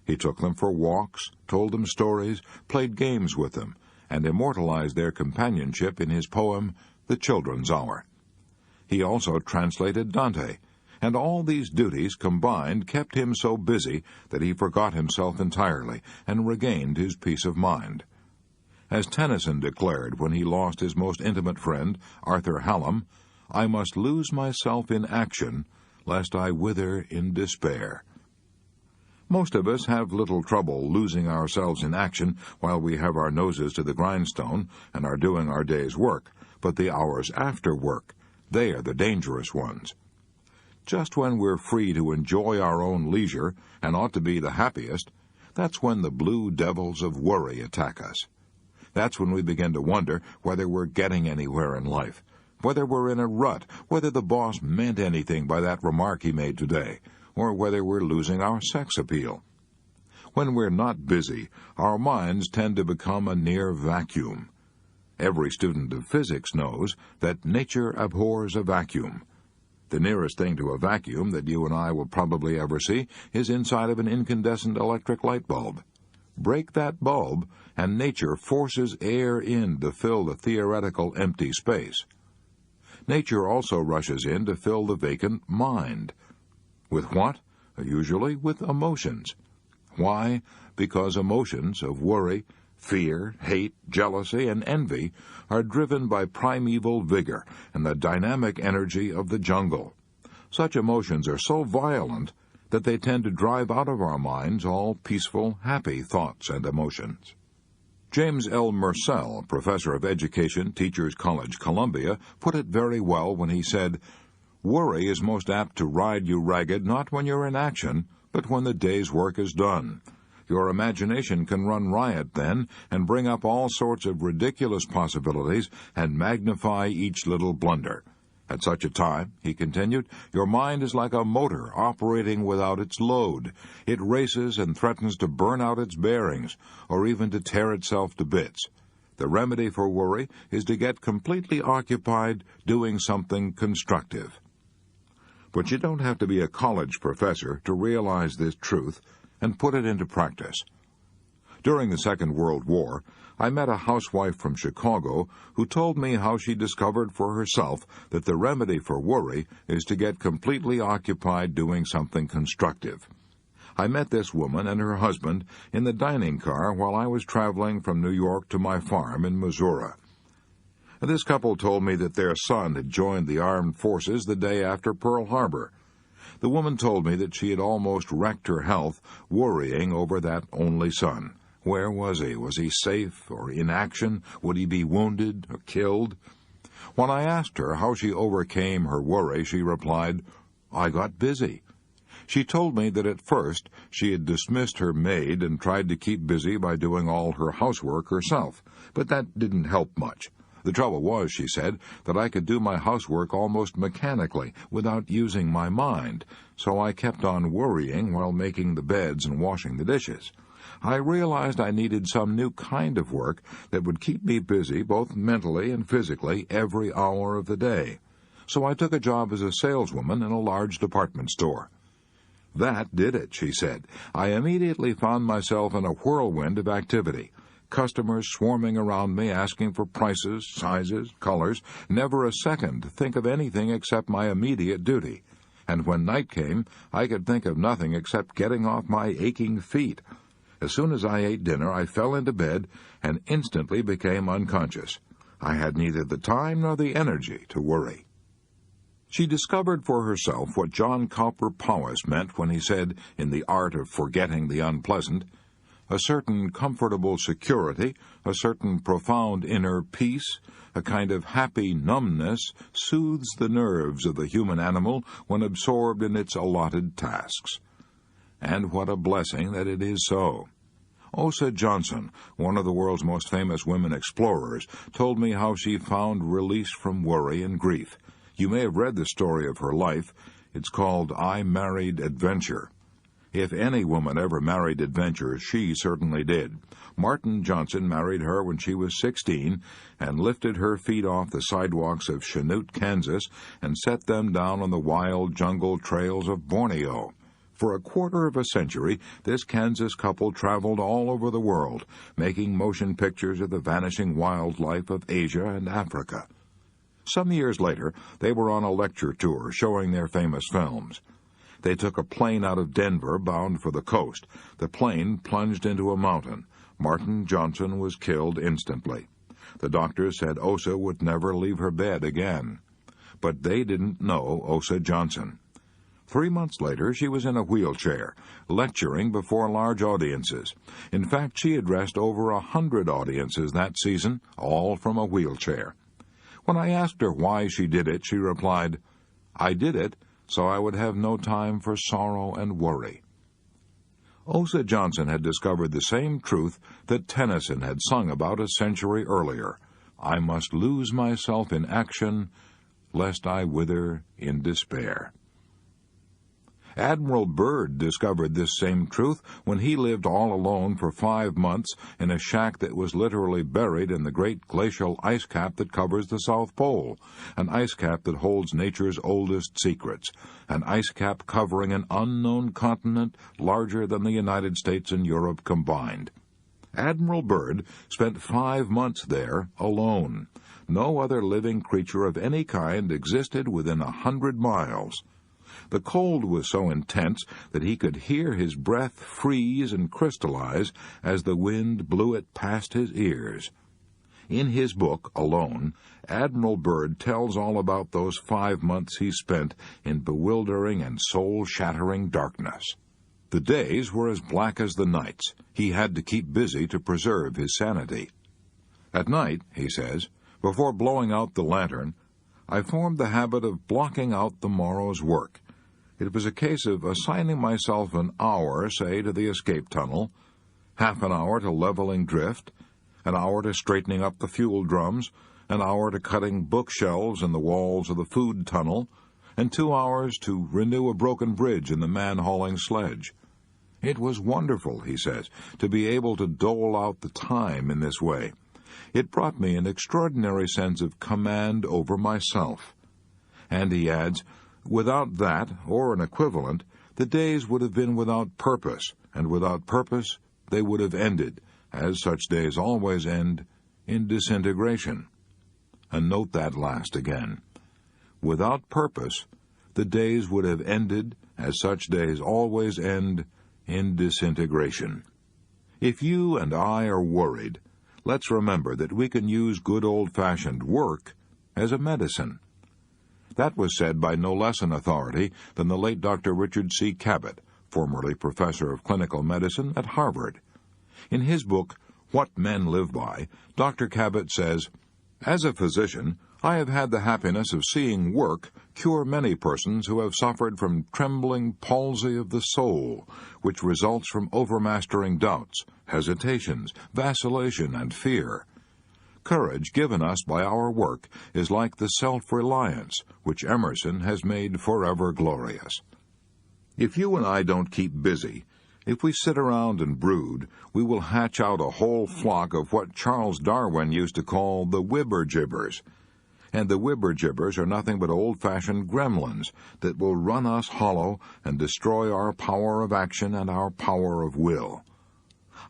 He took them for walks, told them stories, played games with them, and immortalized their companionship in his poem, The Children's Hour. He also translated Dante, and all these duties combined kept him so busy that he forgot himself entirely and regained his peace of mind. As Tennyson declared when he lost his most intimate friend, Arthur Hallam, "I must lose myself in action, lest I wither in despair." Most of us have little trouble losing ourselves in action while we have our noses to the grindstone and are doing our day's work, but the hours after work, they are the dangerous ones. Just when we're free to enjoy our own leisure and ought to be the happiest, that's when the blue devils of worry attack us. That's when we begin to wonder whether we're getting anywhere in life, whether we're in a rut, whether the boss meant anything by that remark he made today, or whether we're losing our sex appeal. When we're not busy, our minds tend to become a near vacuum. Every student of physics knows that nature abhors a vacuum. The nearest thing to a vacuum that you and I will probably ever see is inside of an incandescent electric light bulb. Break that bulb, and nature forces air in to fill the theoretical empty space. Nature also rushes in to fill the vacant mind. With what? Usually with emotions. Why? Because emotions of worry, fear, hate, jealousy, and envy are driven by primeval vigor and the dynamic energy of the jungle. Such emotions are so violent that they tend to drive out of our minds all peaceful, happy thoughts and emotions. James L. Mersell, professor of education, Teachers College, Columbia, put it very well when he said, "Worry is most apt to ride you ragged not when you're in action, but when the day's work is done. Your imagination can run riot then and bring up all sorts of ridiculous possibilities and magnify each little blunder. At such a time," he continued, "your mind is like a motor operating without its load. It races and threatens to burn out its bearings, or even to tear itself to bits. The remedy for worry is to get completely occupied doing something constructive." But you don't have to be a college professor to realize this truth and put it into practice. During the Second World War, I met a housewife from Chicago who told me how she discovered for herself that the remedy for worry is to get completely occupied doing something constructive. I met this woman and her husband in the dining car while I was traveling from New York to my farm in Missouri. This couple told me that their son had joined the armed forces the day after Pearl Harbor. The woman told me that she had almost wrecked her health worrying over that only son, Where was he? Was he safe or in action? Would he be wounded or killed? When I asked her how she overcame her worry, she replied, "I got busy." She told me that at first she had dismissed her maid and tried to keep busy by doing all her housework herself, but that didn't help much. The trouble was, she said, that I could do my housework almost mechanically, without using my mind, so I kept on worrying while making the beds and washing the dishes. I realized I needed some new kind of work that would keep me busy both mentally and physically every hour of the day. So I took a job as a saleswoman in a large department store. That did it, she said. I immediately found myself in a whirlwind of activity. Customers swarming around me asking for prices, sizes, colors, never a second to think of anything except my immediate duty. And when night came, I could think of nothing except getting off my aching feet. As soon as I ate dinner, I fell into bed and instantly became unconscious. I had neither the time nor the energy to worry. She discovered for herself what John Cowper Powys meant when he said, in The Art of Forgetting the Unpleasant, a certain comfortable security, a certain profound inner peace, a kind of happy numbness soothes the nerves of the human animal when absorbed in its allotted tasks. And what a blessing that it is so. Osa Johnson, one of the world's most famous women explorers, told me how she found release from worry and grief. You may have read the story of her life. It's called I Married Adventure. If any woman ever married adventure, she certainly did. Martin Johnson married her when she was 16 and lifted her feet off the sidewalks of Chanute, Kansas, and set them down on the wild jungle trails of Borneo. For a quarter of a century, this Kansas couple traveled all over the world, making motion pictures of the vanishing wildlife of Asia and Africa. Some years later, they were on a lecture tour showing their famous films. They took a plane out of Denver bound for the coast. The plane plunged into a mountain. Martin Johnson was killed instantly. The doctors said Osa would never leave her bed again. But they didn't know Osa Johnson. 3 months later, she was in a wheelchair, lecturing before large audiences. In fact, she addressed over 100 audiences that season, all from a wheelchair. When I asked her why she did it, she replied, "I did it so I would have no time for sorrow and worry." Osa Johnson had discovered the same truth that Tennyson had sung about a century earlier. I must lose myself in action, lest I wither in despair. Admiral Byrd discovered this same truth when he lived all alone for 5 months in a shack that was literally buried in the great glacial ice cap that covers the South Pole, an ice cap that holds nature's oldest secrets, an ice cap covering an unknown continent larger than the United States and Europe combined. Admiral Byrd spent 5 months there alone. No other living creature of any kind existed within 100 miles. The cold was so intense that he could hear his breath freeze and crystallize as the wind blew it past his ears. In his book, Alone, Admiral Byrd tells all about those 5 months he spent in bewildering and soul-shattering darkness. The days were as black as the nights. He had to keep busy to preserve his sanity. At night, he says, before blowing out the lantern, I formed the habit of blocking out the morrow's work. It was a case of assigning myself an hour, say, to the escape tunnel, half an hour to leveling drift, an hour to straightening up the fuel drums, an hour to cutting bookshelves in the walls of the food tunnel, and 2 hours to renew a broken bridge in the man-hauling sledge. It was wonderful, he says, to be able to dole out the time in this way. It brought me an extraordinary sense of command over myself. And he adds, without that, or an equivalent, the days would have been without purpose, and without purpose they would have ended, as such days always end, in disintegration. And note that last again. Without purpose, the days would have ended, as such days always end, in disintegration. If you and I are worried, let's remember that we can use good old-fashioned work as a medicine. That was said by no less an authority than the late Dr. Richard C. Cabot, formerly professor of clinical medicine at Harvard. In his book, What Men Live By, Dr. Cabot says, "As a physician, I have had the happiness of seeing work cure many persons who have suffered from trembling palsy of the soul, which results from overmastering doubts, hesitations, vacillation, and fear. Courage given us by our work is like the self-reliance which Emerson has made forever glorious." If you and I don't keep busy, if we sit around and brood, we will hatch out a whole flock of what Charles Darwin used to call the whibber-jibbers. And the whibber-jibbers are nothing but old-fashioned gremlins that will run us hollow and destroy our power of action and our power of will.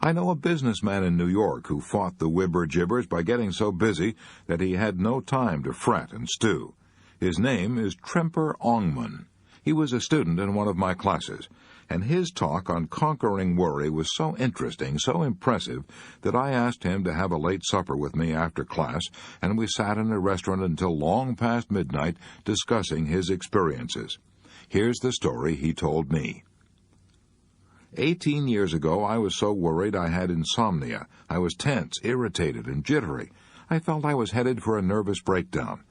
I know a businessman in New York who fought the whibber-jibbers by getting so busy that he had no time to fret and stew. His name is Tremper Ongman. He was a student in one of my classes, and his talk on conquering worry was so interesting, so impressive, that I asked him to have a late supper with me after class, and we sat in a restaurant until long past midnight discussing his experiences. Here's the story he told me. 18 years ago, I was so worried I had insomnia. I was tense, irritated, and jittery. I felt I was headed for a nervous breakdown.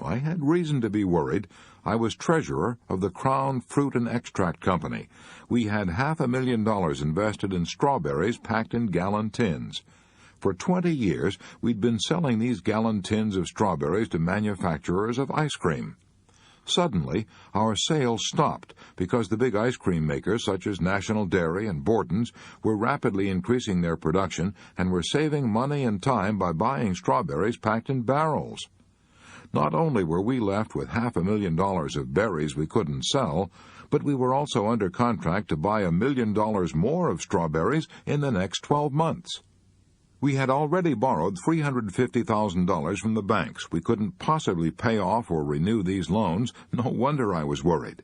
I had reason to be worried. I was treasurer of the Crown Fruit and Extract Company. We had $500,000 invested in strawberries packed in gallon tins. For 20 years, we'd been selling these gallon tins of strawberries to manufacturers of ice cream. Suddenly, our sales stopped because the big ice cream makers, such as National Dairy and Borton's, were rapidly increasing their production and were saving money and time by buying strawberries packed in barrels. Not only were we left with $500,000 of berries we couldn't sell, but we were also under contract to buy $1 million more of strawberries in the next 12 months. We had already borrowed $350,000 from the banks. We couldn't possibly pay off or renew these loans. No wonder I was worried.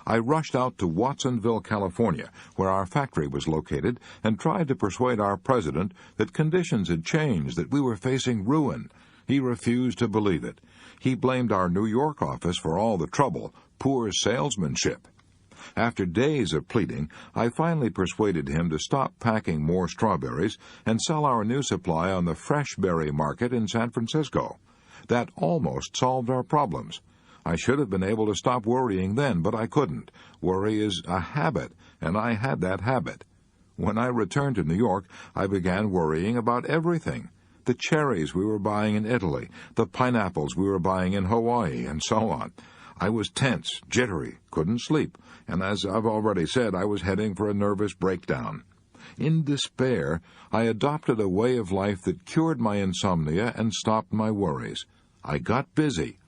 I rushed out to Watsonville, California, where our factory was located, and tried to persuade our president that conditions had changed, that we were facing ruin. He refused to believe it. He blamed our New York office for all the trouble, poor salesmanship. After days of pleading, I finally persuaded him to stop packing more strawberries and sell our new supply on the fresh berry market in San Francisco. That almost solved our problems. I should have been able to stop worrying then, but I couldn't. Worry is a habit, and I had that habit. When I returned to New York, I began worrying about everything. The cherries we were buying in Italy, the pineapples we were buying in Hawaii, and so on. I was tense, jittery, couldn't sleep, and as I've already said, I was heading for a nervous breakdown. In despair, I adopted a way of life that cured my insomnia and stopped my worries. I got busy.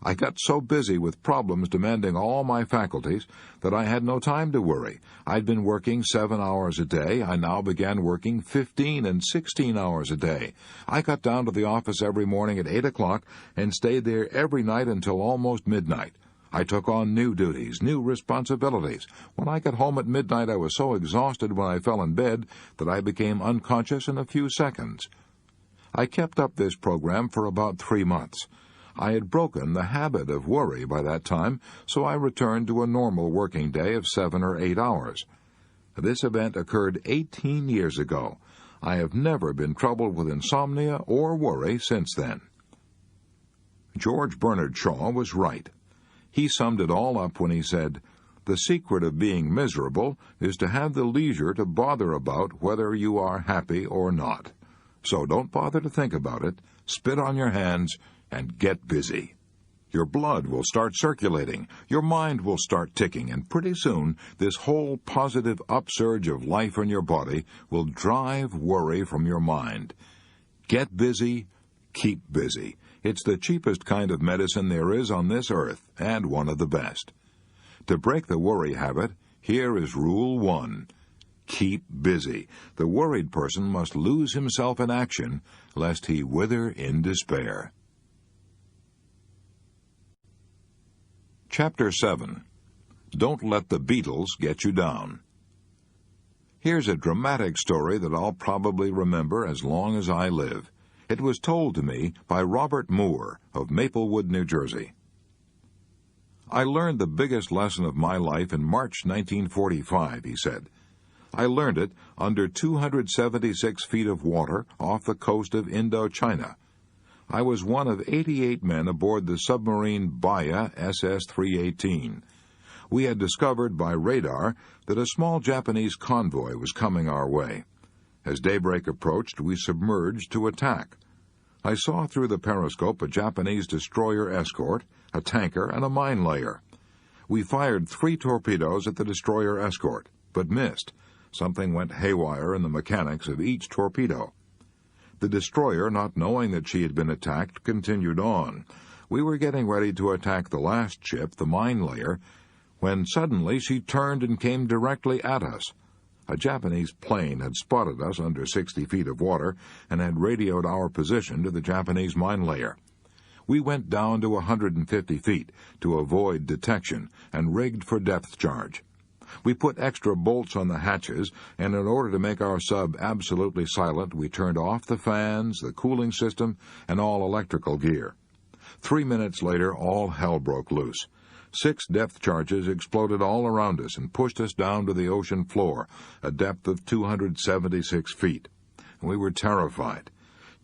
I got so busy with problems demanding all my faculties that I had no time to worry. I'd been working 7 hours a day. I now began working 15 and 16 hours a day. I got down to the office every morning at 8 o'clock and stayed there every night until almost midnight. I took on new duties, new responsibilities. When I got home at midnight, I was so exhausted when I fell in bed that I became unconscious in a few seconds. I kept up this program for about 3 months. I had broken the habit of worry by that time, so I returned to a normal working day of 7 or 8 hours. This event occurred 18 years ago. I have never been troubled with insomnia or worry since then. George Bernard Shaw was right. He summed it all up when he said, "The secret of being miserable is to have the leisure to bother about whether you are happy or not. So don't bother to think about it. Spit on your hands and get busy. Your blood will start circulating, your mind will start ticking, and pretty soon this whole positive upsurge of life in your body will drive worry from your mind. Get busy, keep busy. It's the cheapest kind of medicine there is on this earth, and one of the best. To break the worry habit, here is Rule 1. Keep busy. The worried person must lose himself in action, lest he wither in despair. Chapter 7. Don't Let the Beatles Get You Down. Here's a dramatic story that I'll probably remember as long as I live. It was told to me by Robert Moore of Maplewood, New Jersey. I learned the biggest lesson of my life in March 1945, he said. I learned it under 276 feet of water off the coast of Indochina. I was one of 88 men aboard the submarine Baya SS-318. We had discovered by radar that a small Japanese convoy was coming our way. As daybreak approached, we submerged to attack. I saw through the periscope a Japanese destroyer escort, a tanker, and a mine layer. We fired 3 torpedoes at the destroyer escort, but missed. Something went haywire in the mechanics of each torpedo. The destroyer, not knowing that she had been attacked, continued on. We were getting ready to attack the last ship, the mine layer, when suddenly she turned and came directly at us. A Japanese plane had spotted us under 60 feet of water and had radioed our position to the Japanese mine layer. We went down to 150 feet to avoid detection and rigged for depth charge. We put extra bolts on the hatches, and in order to make our sub absolutely silent, we turned off the fans, the cooling system, and all electrical gear. 3 minutes later, all hell broke loose. 6 depth charges exploded all around us and pushed us down to the ocean floor, a depth of 276 feet. We were terrified.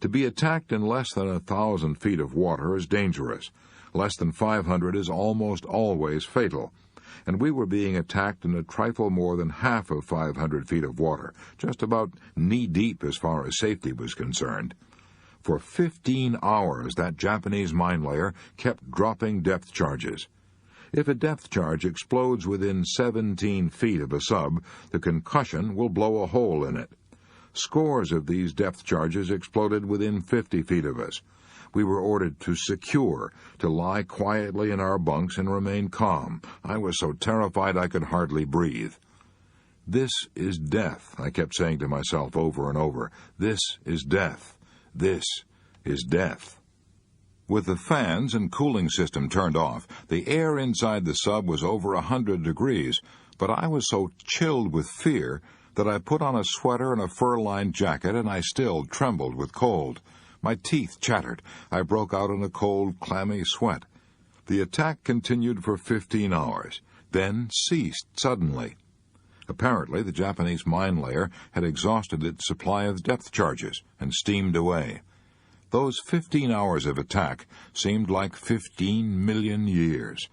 To be attacked in less than 1,000 feet of water is dangerous. Less than 500 is almost always fatal. And we were being attacked in a trifle more than half of 500 feet of water, just about knee-deep as far as safety was concerned. For 15 hours, that Japanese mine layer kept dropping depth charges. If a depth charge explodes within 17 feet of a sub, the concussion will blow a hole in it. Scores of these depth charges exploded within 50 feet of us. We were ordered to secure, to lie quietly in our bunks and remain calm. I was so terrified I could hardly breathe. "This is death," I kept saying to myself over and over. "This is death. This is death." With the fans and cooling system turned off, the air inside the sub was over 100 degrees, but I was so chilled with fear that I put on a sweater and a fur-lined jacket, and I still trembled with cold. My teeth chattered. I broke out in a cold, clammy sweat. The attack continued for 15 hours, then ceased suddenly. Apparently, the Japanese mine layer had exhausted its supply of depth charges and steamed away. Those 15 hours of attack seemed like 15 million years.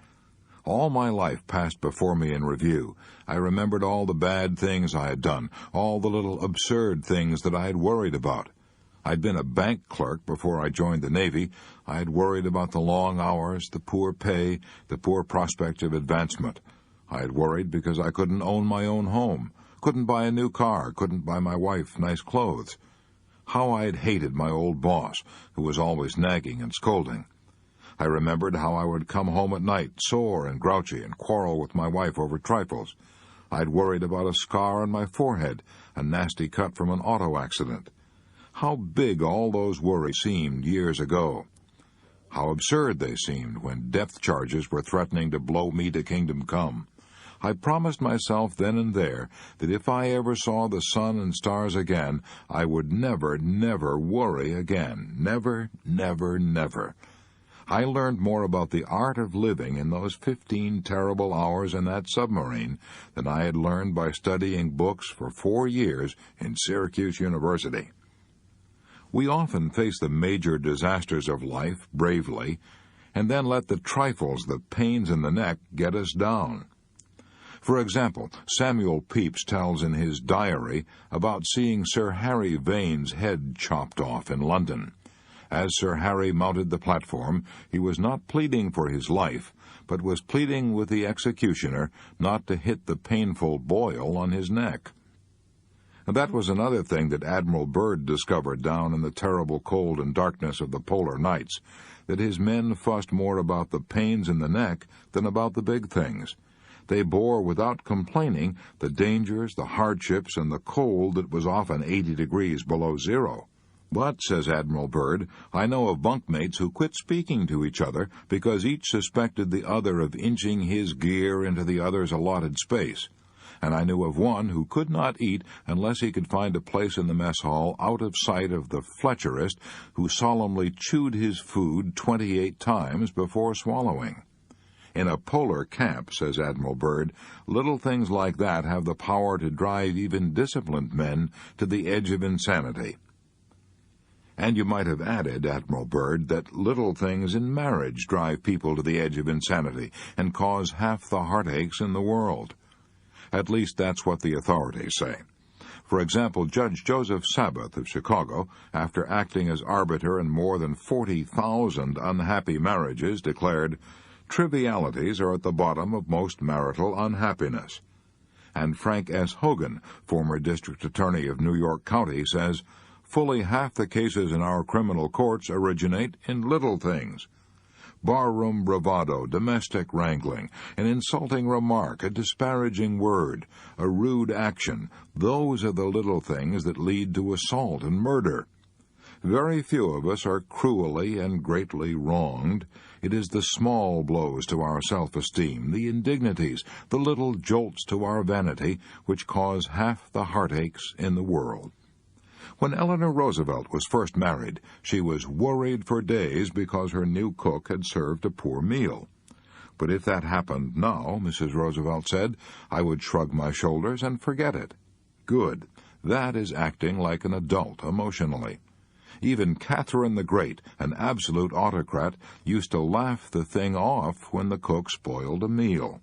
All my life passed before me in review. I remembered all the bad things I had done, all the little absurd things that I had worried about. I'd been a bank clerk before I joined the Navy. I had worried about the long hours, the poor pay, the poor prospect of advancement. I had worried because I couldn't own my own home, couldn't buy a new car, couldn't buy my wife nice clothes. How I had hated my old boss, who was always nagging and scolding. I remembered how I would come home at night, sore and grouchy, and quarrel with my wife over trifles. I'd worried about a scar on my forehead, a nasty cut from an auto accident. How big all those worries seemed years ago. How absurd they seemed when depth charges were threatening to blow me to kingdom come. I promised myself then and there that if I ever saw the sun and stars again, I would never, never worry again. Never, never, never. I learned more about the art of living in those 15 terrible hours in that submarine than I had learned by studying books for 4 years in Syracuse University. We often face the major disasters of life bravely, and then let the trifles, the pains in the neck, get us down. For example, Samuel Pepys tells in his diary about seeing Sir Harry Vane's head chopped off in London. As Sir Harry mounted the platform, he was not pleading for his life, but was pleading with the executioner not to hit the painful boil on his neck. And that was another thing that Admiral Byrd discovered down in the terrible cold and darkness of the polar nights, that his men fussed more about the pains in the neck than about the big things. They bore without complaining the dangers, the hardships, and the cold that was often 80 degrees below zero. But, says Admiral Byrd, I know of bunkmates who quit speaking to each other because each suspected the other of inching his gear into the other's allotted space. And I knew of one who could not eat unless he could find a place in the mess hall out of sight of the Fletcherist who solemnly chewed his food 28 times before swallowing. In a polar camp, says Admiral Byrd, little things like that have the power to drive even disciplined men to the edge of insanity. And you might have added, Admiral Byrd, that little things in marriage drive people to the edge of insanity and cause half the heartaches in the world. At least that's what the authorities say. For example, Judge Joseph Sabath of Chicago, after acting as arbiter in more than 40,000 unhappy marriages, declared, "Trivialities are at the bottom of most marital unhappiness." And Frank S. Hogan, former district attorney of New York County, says, "Fully half the cases in our criminal courts originate in little things. Barroom bravado, domestic wrangling, an insulting remark, a disparaging word, a rude action, those are the little things that lead to assault and murder. Very few of us are cruelly and greatly wronged. It is the small blows to our self-esteem, the indignities, the little jolts to our vanity, which cause half the heartaches in the world." When Eleanor Roosevelt was first married, she was worried for days because her new cook had served a poor meal. "But if that happened now," Mrs. Roosevelt said, "I would shrug my shoulders and forget it." Good. That is acting like an adult emotionally. Even Catherine the Great, an absolute autocrat, used to laugh the thing off when the cook spoiled a meal.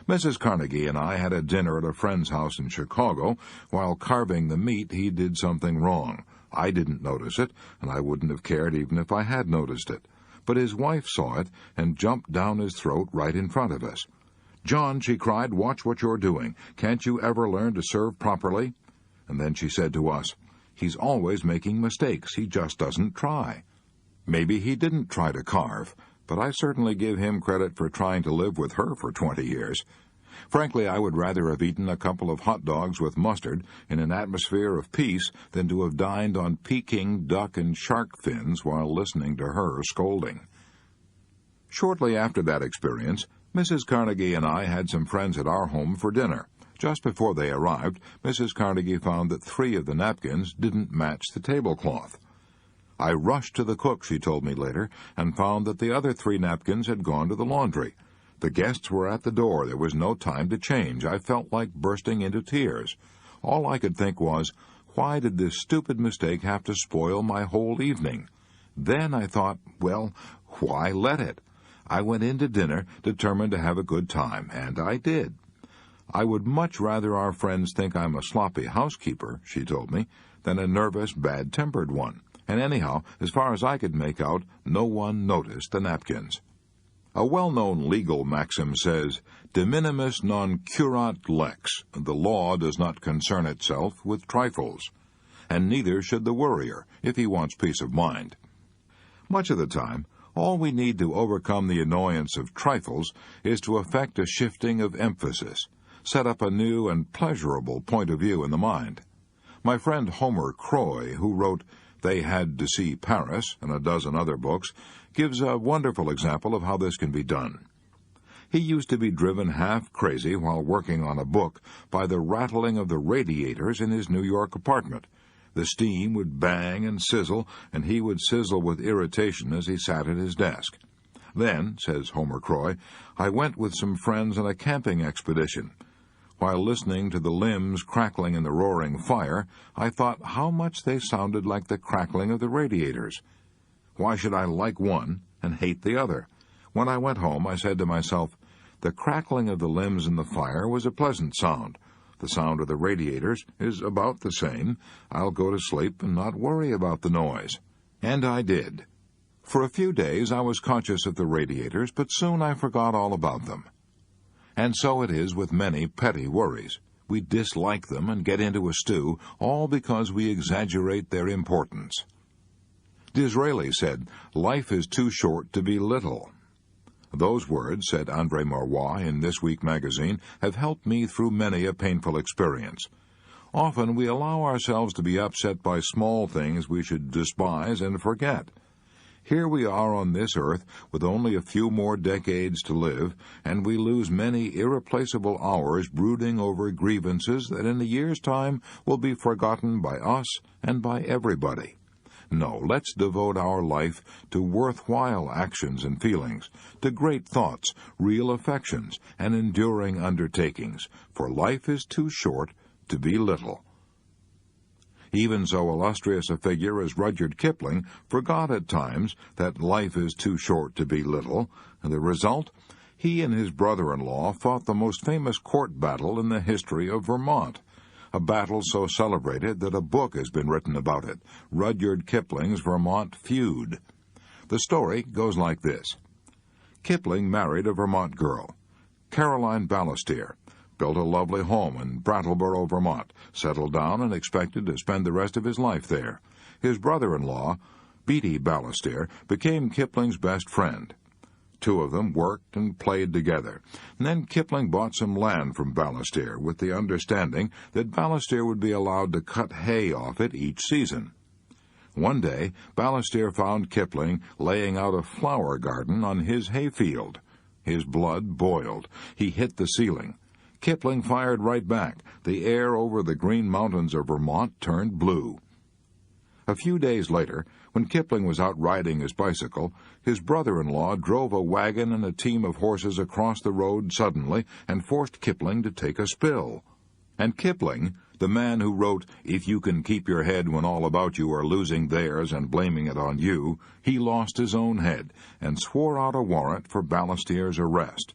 Mrs. Carnegie and I had a dinner at a friend's house in Chicago. While carving the meat, he did something wrong. I didn't notice it, and I wouldn't have cared even if I had noticed it. But his wife saw it and jumped down his throat right in front of us. "John," she cried, "watch what you're doing. Can't you ever learn to serve properly?" And then she said to us, "He's always making mistakes. He just doesn't try." Maybe he didn't try to carve, but I certainly give him credit for trying to live with her for 20 years. Frankly, I would rather have eaten a couple of hot dogs with mustard in an atmosphere of peace than to have dined on Peking duck and shark fins while listening to her scolding. Shortly after that experience, Mrs. Carnegie and I had some friends at our home for dinner. Just before they arrived, Mrs. Carnegie found that 3 of the napkins didn't match the tablecloth. "I rushed to the cook," she told me later, "and found that the other 3 napkins had gone to the laundry. The guests were at the door. There was no time to change. I felt like bursting into tears. All I could think was, why did this stupid mistake have to spoil my whole evening? Then I thought, well, why let it? I went in to dinner determined to have a good time, and I did. I would much rather our friends think I'm a sloppy housekeeper," she told me, "than a nervous, bad-tempered one. And anyhow, as far as I could make out, no one noticed the napkins." A well-known legal maxim says, "De minimis non curat lex." The law does not concern itself with trifles, and neither should the worrier, if he wants peace of mind. Much of the time, all we need to overcome the annoyance of trifles is to effect a shifting of emphasis, set up a new and pleasurable point of view in the mind. My friend Homer Croy, who wrote They Had to See Paris and a dozen other books, gives a wonderful example of how this can be done. He used to be driven half crazy while working on a book by the rattling of the radiators in his New York apartment. The steam would bang and sizzle, and he would sizzle with irritation as he sat at his desk. "Then," says Homer Croy, "I went with some friends on a camping expedition. While listening to the limbs crackling in the roaring fire, I thought how much they sounded like the crackling of the radiators. Why should I like one and hate the other? When I went home, I said to myself, the crackling of the limbs in the fire was a pleasant sound. The sound of the radiators is about the same. I'll go to sleep and not worry about the noise." And I did. For a few days I was conscious of the radiators, but soon I forgot all about them. And so it is with many petty worries. We dislike them and get into a stew, all because we exaggerate their importance. Disraeli said, "Life is too short to be little." Those words, said Andre Marois in This Week magazine, have helped me through many a painful experience. Often we allow ourselves to be upset by small things we should despise and forget. Here we are on this earth with only a few more decades to live, and we lose many irreplaceable hours brooding over grievances that in a year's time will be forgotten by us and by everybody. No, let's devote our life to worthwhile actions and feelings, to great thoughts, real affections, and enduring undertakings, for life is too short to be little. Even so illustrious a figure as Rudyard Kipling forgot at times that life is too short to be little, and the result? He and his brother-in-law fought the most famous court battle in the history of Vermont, a battle so celebrated that a book has been written about it, Rudyard Kipling's Vermont Feud. The story goes like this. Kipling married a Vermont girl, Caroline Balestier, built a lovely home in Brattleboro, Vermont, settled down and expected to spend the rest of his life there. His brother-in-law, Beatty Balestier, became Kipling's best friend. Two of them worked and played together. And then Kipling bought some land from Balestier with the understanding that Balestier would be allowed to cut hay off it each season. One day, Balestier found Kipling laying out a flower garden on his hayfield. His blood boiled. He hit the ceiling. Kipling fired right back. The air over the Green Mountains of Vermont turned blue. A few days later, when Kipling was out riding his bicycle, his brother-in-law drove a wagon and a team of horses across the road suddenly and forced Kipling to take a spill. And Kipling, the man who wrote, "If you can keep your head when all about you are losing theirs and blaming it on you," he lost his own head and swore out a warrant for Balestier's arrest.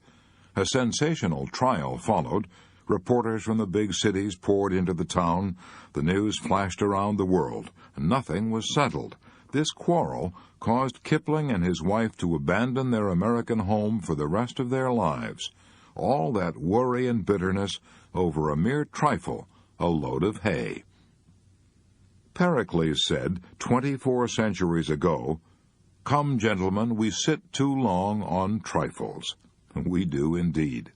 A sensational trial followed. Reporters from the big cities poured into the town. The news flashed around the world. Nothing was settled. This quarrel caused Kipling and his wife to abandon their American home for the rest of their lives. All that worry and bitterness over a mere trifle, a load of hay. Pericles said 24 centuries ago, "Come, gentlemen, we sit too long on trifles." We do indeed.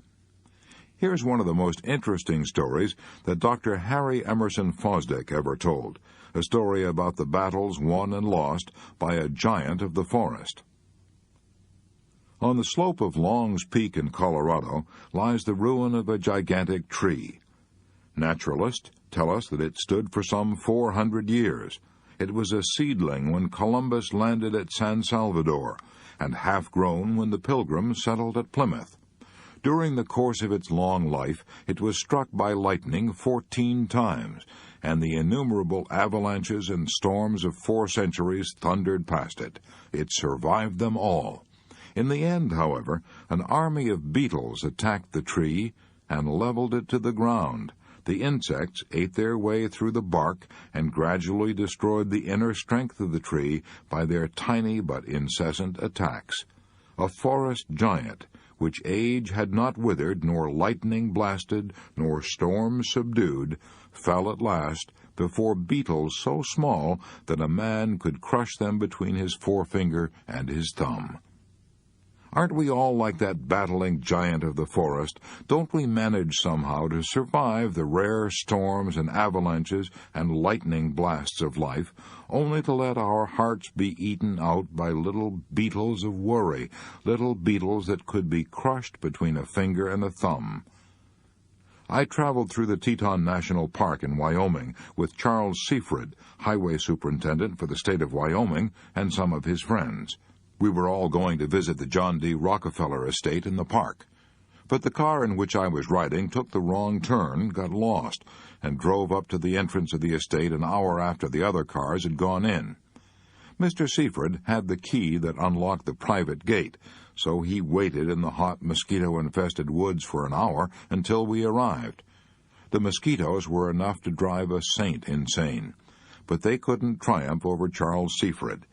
Here's one of the most interesting stories that Dr. Harry Emerson Fosdick ever told, a story about the battles won and lost by a giant of the forest. On the slope of Long's Peak in Colorado lies the ruin of a gigantic tree. Naturalists tell us that it stood for some 400 years. It was a seedling when Columbus landed at San Salvador, and half-grown when the Pilgrims settled at Plymouth. During the course of its long life, it was struck by lightning 14 times, and the innumerable avalanches and storms of 4 centuries thundered past it. It survived them all. In the end, however, an army of beetles attacked the tree and leveled it to the ground. The insects ate their way through the bark and gradually destroyed the inner strength of the tree by their tiny but incessant attacks. A forest giant, which age had not withered, nor lightning blasted, nor storms subdued, fell at last before beetles so small that a man could crush them between his forefinger and his thumb. Aren't we all like that battling giant of the forest? Don't we manage somehow to survive the rare storms and avalanches and lightning blasts of life, only to let our hearts be eaten out by little beetles of worry, little beetles that could be crushed between a finger and a thumb? I traveled through the Teton National Park in Wyoming with Charles Seaford, highway superintendent for the state of Wyoming, and some of his friends. We were all going to visit the John D. Rockefeller estate in the park. But the car in which I was riding took the wrong turn, got lost, and drove up to the entrance of the estate an hour after the other cars had gone in. Mr. Seaford had the key that unlocked the private gate, so he waited in the hot, mosquito-infested woods for an hour until we arrived. The mosquitoes were enough to drive a saint insane, but they couldn't triumph over Charles Seaford.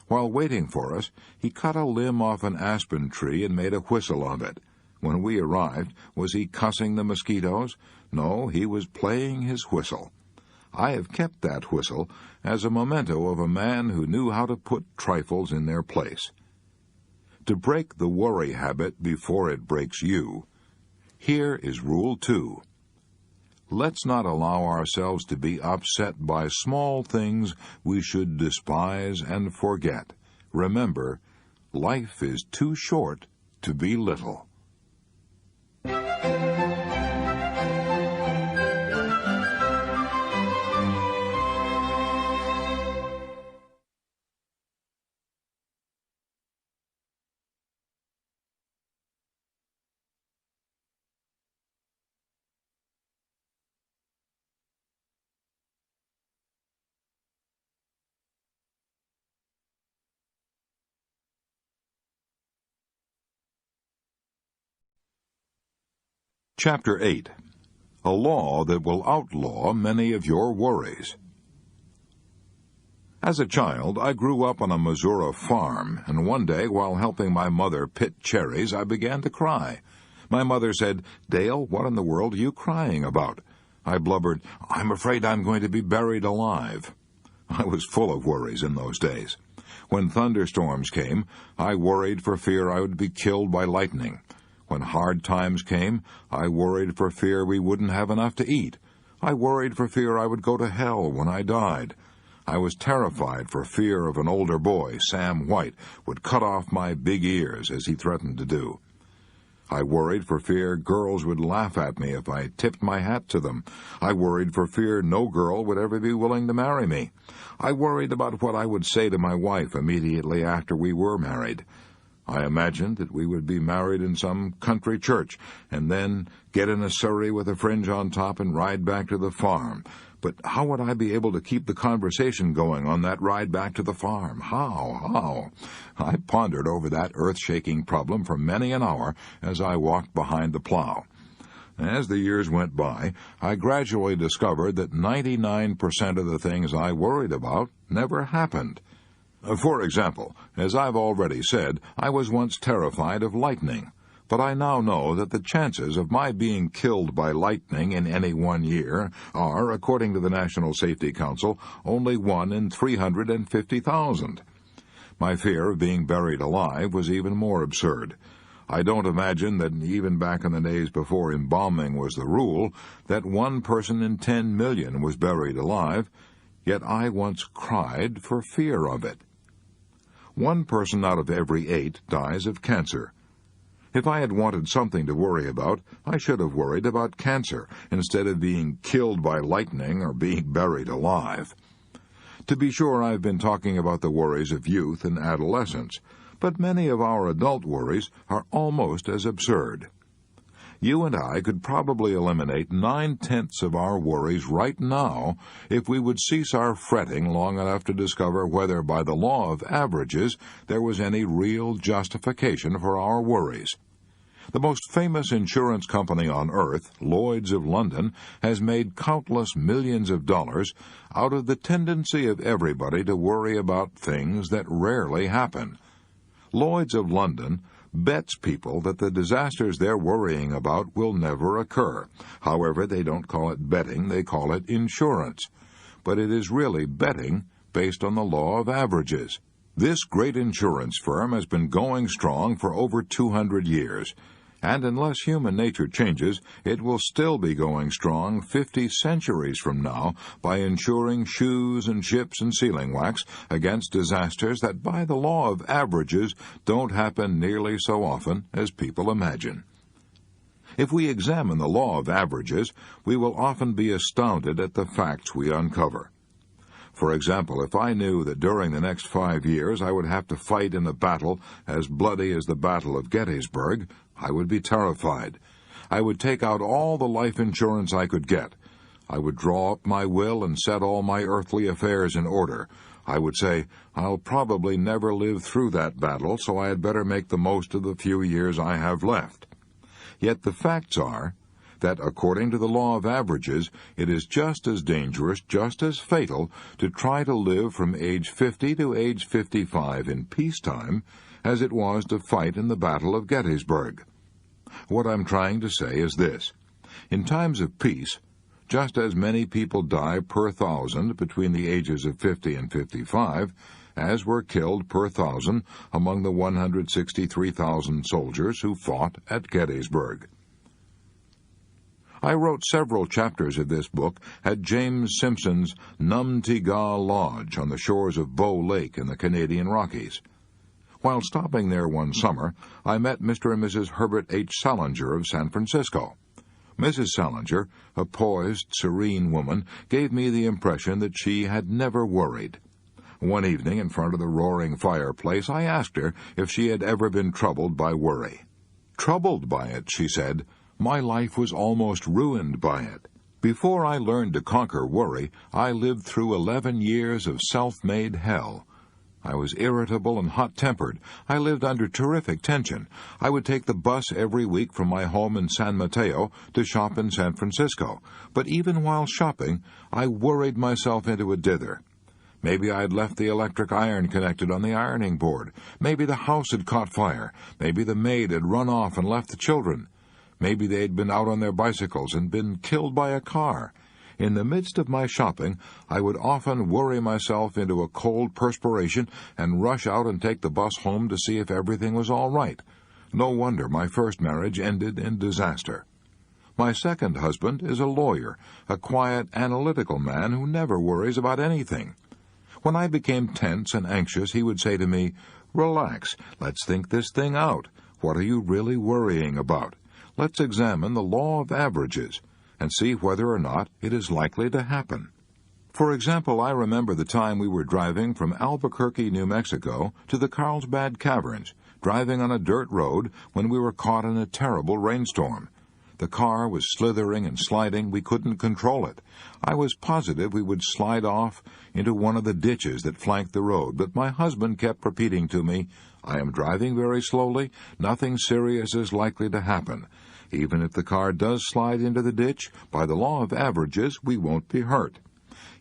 While waiting for us, he cut a limb off an aspen tree and made a whistle of it. When we arrived, was he cussing the mosquitoes? No, he was playing his whistle. I have kept that whistle as a memento of a man who knew how to put trifles in their place. To break the worry habit before it breaks you, here is Rule 2. Let's not allow ourselves to be upset by small things we should despise and forget. Remember, life is too short to be little. Chapter 8. A Law That Will Outlaw Many of Your Worries. As a child, I grew up on a Missouri farm, and one day, while helping my mother pick cherries, I began to cry. My mother said, "Dale, what in the world are you crying about?" I blubbered, "I'm afraid I'm going to be buried alive." I was full of worries in those days. When thunderstorms came, I worried for fear I would be killed by lightning. When hard times came, I worried for fear we wouldn't have enough to eat. I worried for fear I would go to hell when I died. I was terrified for fear of an older boy, Sam White, would cut off my big ears as he threatened to do. I worried for fear girls would laugh at me if I tipped my hat to them. I worried for fear no girl would ever be willing to marry me. I worried about what I would say to my wife immediately after we were married. I imagined that we would be married in some country church, and then get in a surrey with a fringe on top and ride back to the farm. But how would I be able to keep the conversation going on that ride back to the farm? How? I pondered over that earth-shaking problem for many an hour as I walked behind the plow. As the years went by, I gradually discovered that 99% of the things I worried about never happened. For example, as I've already said, I was once terrified of lightning, but I now know that the chances of my being killed by lightning in any one year are, according to the National Safety Council, only 1 in 350,000. My fear of being buried alive was even more absurd. I don't imagine that even back in the days before embalming was the rule, that 1 person in 10 million was buried alive, yet I once cried for fear of it. 1 person out of every 8 dies of cancer. If I had wanted something to worry about, I should have worried about cancer instead of being killed by lightning or being buried alive. To be sure, I've been talking about the worries of youth and adolescence, but many of our adult worries are almost as absurd. You and I could probably eliminate 9/10 of our worries right now if we would cease our fretting long enough to discover whether, by the law of averages, there was any real justification for our worries. The most famous insurance company on earth, Lloyd's of London, has made countless millions of dollars out of the tendency of everybody to worry about things that rarely happen. Lloyd's of London bets people that the disasters they're worrying about will never occur. However, they don't call it betting, they call it insurance. But it is really betting based on the law of averages. This great insurance firm has been going strong for over 200 years, and unless human nature changes, it will still be going strong 50 centuries from now by insuring shoes and ships and sealing wax against disasters that, by the law of averages, don't happen nearly so often as people imagine. If we examine the law of averages, we will often be astounded at the facts we uncover. For example, if I knew that during the next 5 years I would have to fight in a battle as bloody as the Battle of Gettysburg, I would be terrified. I would take out all the life insurance I could get. I would draw up my will and set all my earthly affairs in order. I would say, I'll probably never live through that battle, so I had better make the most of the few years I have left. Yet the facts are that, according to the law of averages, it is just as dangerous, just as fatal, to try to live from age 50 to age 55 in peacetime as it was to fight in the Battle of Gettysburg. What I'm trying to say is this. In times of peace, just as many people die per 1,000 between the ages of 50 and 55 as were killed per 1,000 among the 163,000 soldiers who fought at Gettysburg. I wrote several chapters of this book at James Simpson's Numtiga Lodge on the shores of Bow Lake in the Canadian Rockies. While stopping there one summer, I met Mr. and Mrs. Herbert H. Salinger of San Francisco. Mrs. Salinger, a poised, serene woman, gave me the impression that she had never worried. One evening, in front of the roaring fireplace, I asked her if she had ever been troubled by worry. "Troubled by it," she said. "My life was almost ruined by it. Before I learned to conquer worry, I lived through 11 years of self-made hell. I was irritable and hot-tempered. I lived under terrific tension. I would take the bus every week from my home in San Mateo to shop in San Francisco. But even while shopping, I worried myself into a dither. Maybe I had left the electric iron connected on the ironing board. Maybe the house had caught fire. Maybe the maid had run off and left the children. Maybe they had been out on their bicycles and been killed by a car. In the midst of my shopping, I would often worry myself into a cold perspiration and rush out and take the bus home to see if everything was all right. No wonder my first marriage ended in disaster. My second husband is a lawyer, a quiet, analytical man who never worries about anything. When I became tense and anxious, he would say to me, "Relax, let's think this thing out. What are you really worrying about? Let's examine the law of averages and see whether or not it is likely to happen." For example, I remember the time we were driving from Albuquerque, New Mexico, to the Carlsbad Caverns, driving on a dirt road when we were caught in a terrible rainstorm. The car was slithering and sliding. We couldn't control it. I was positive we would slide off into one of the ditches that flanked the road, but my husband kept repeating to me, "I am driving very slowly. Nothing serious is likely to happen. Even if the car does slide into the ditch, by the law of averages, we won't be hurt."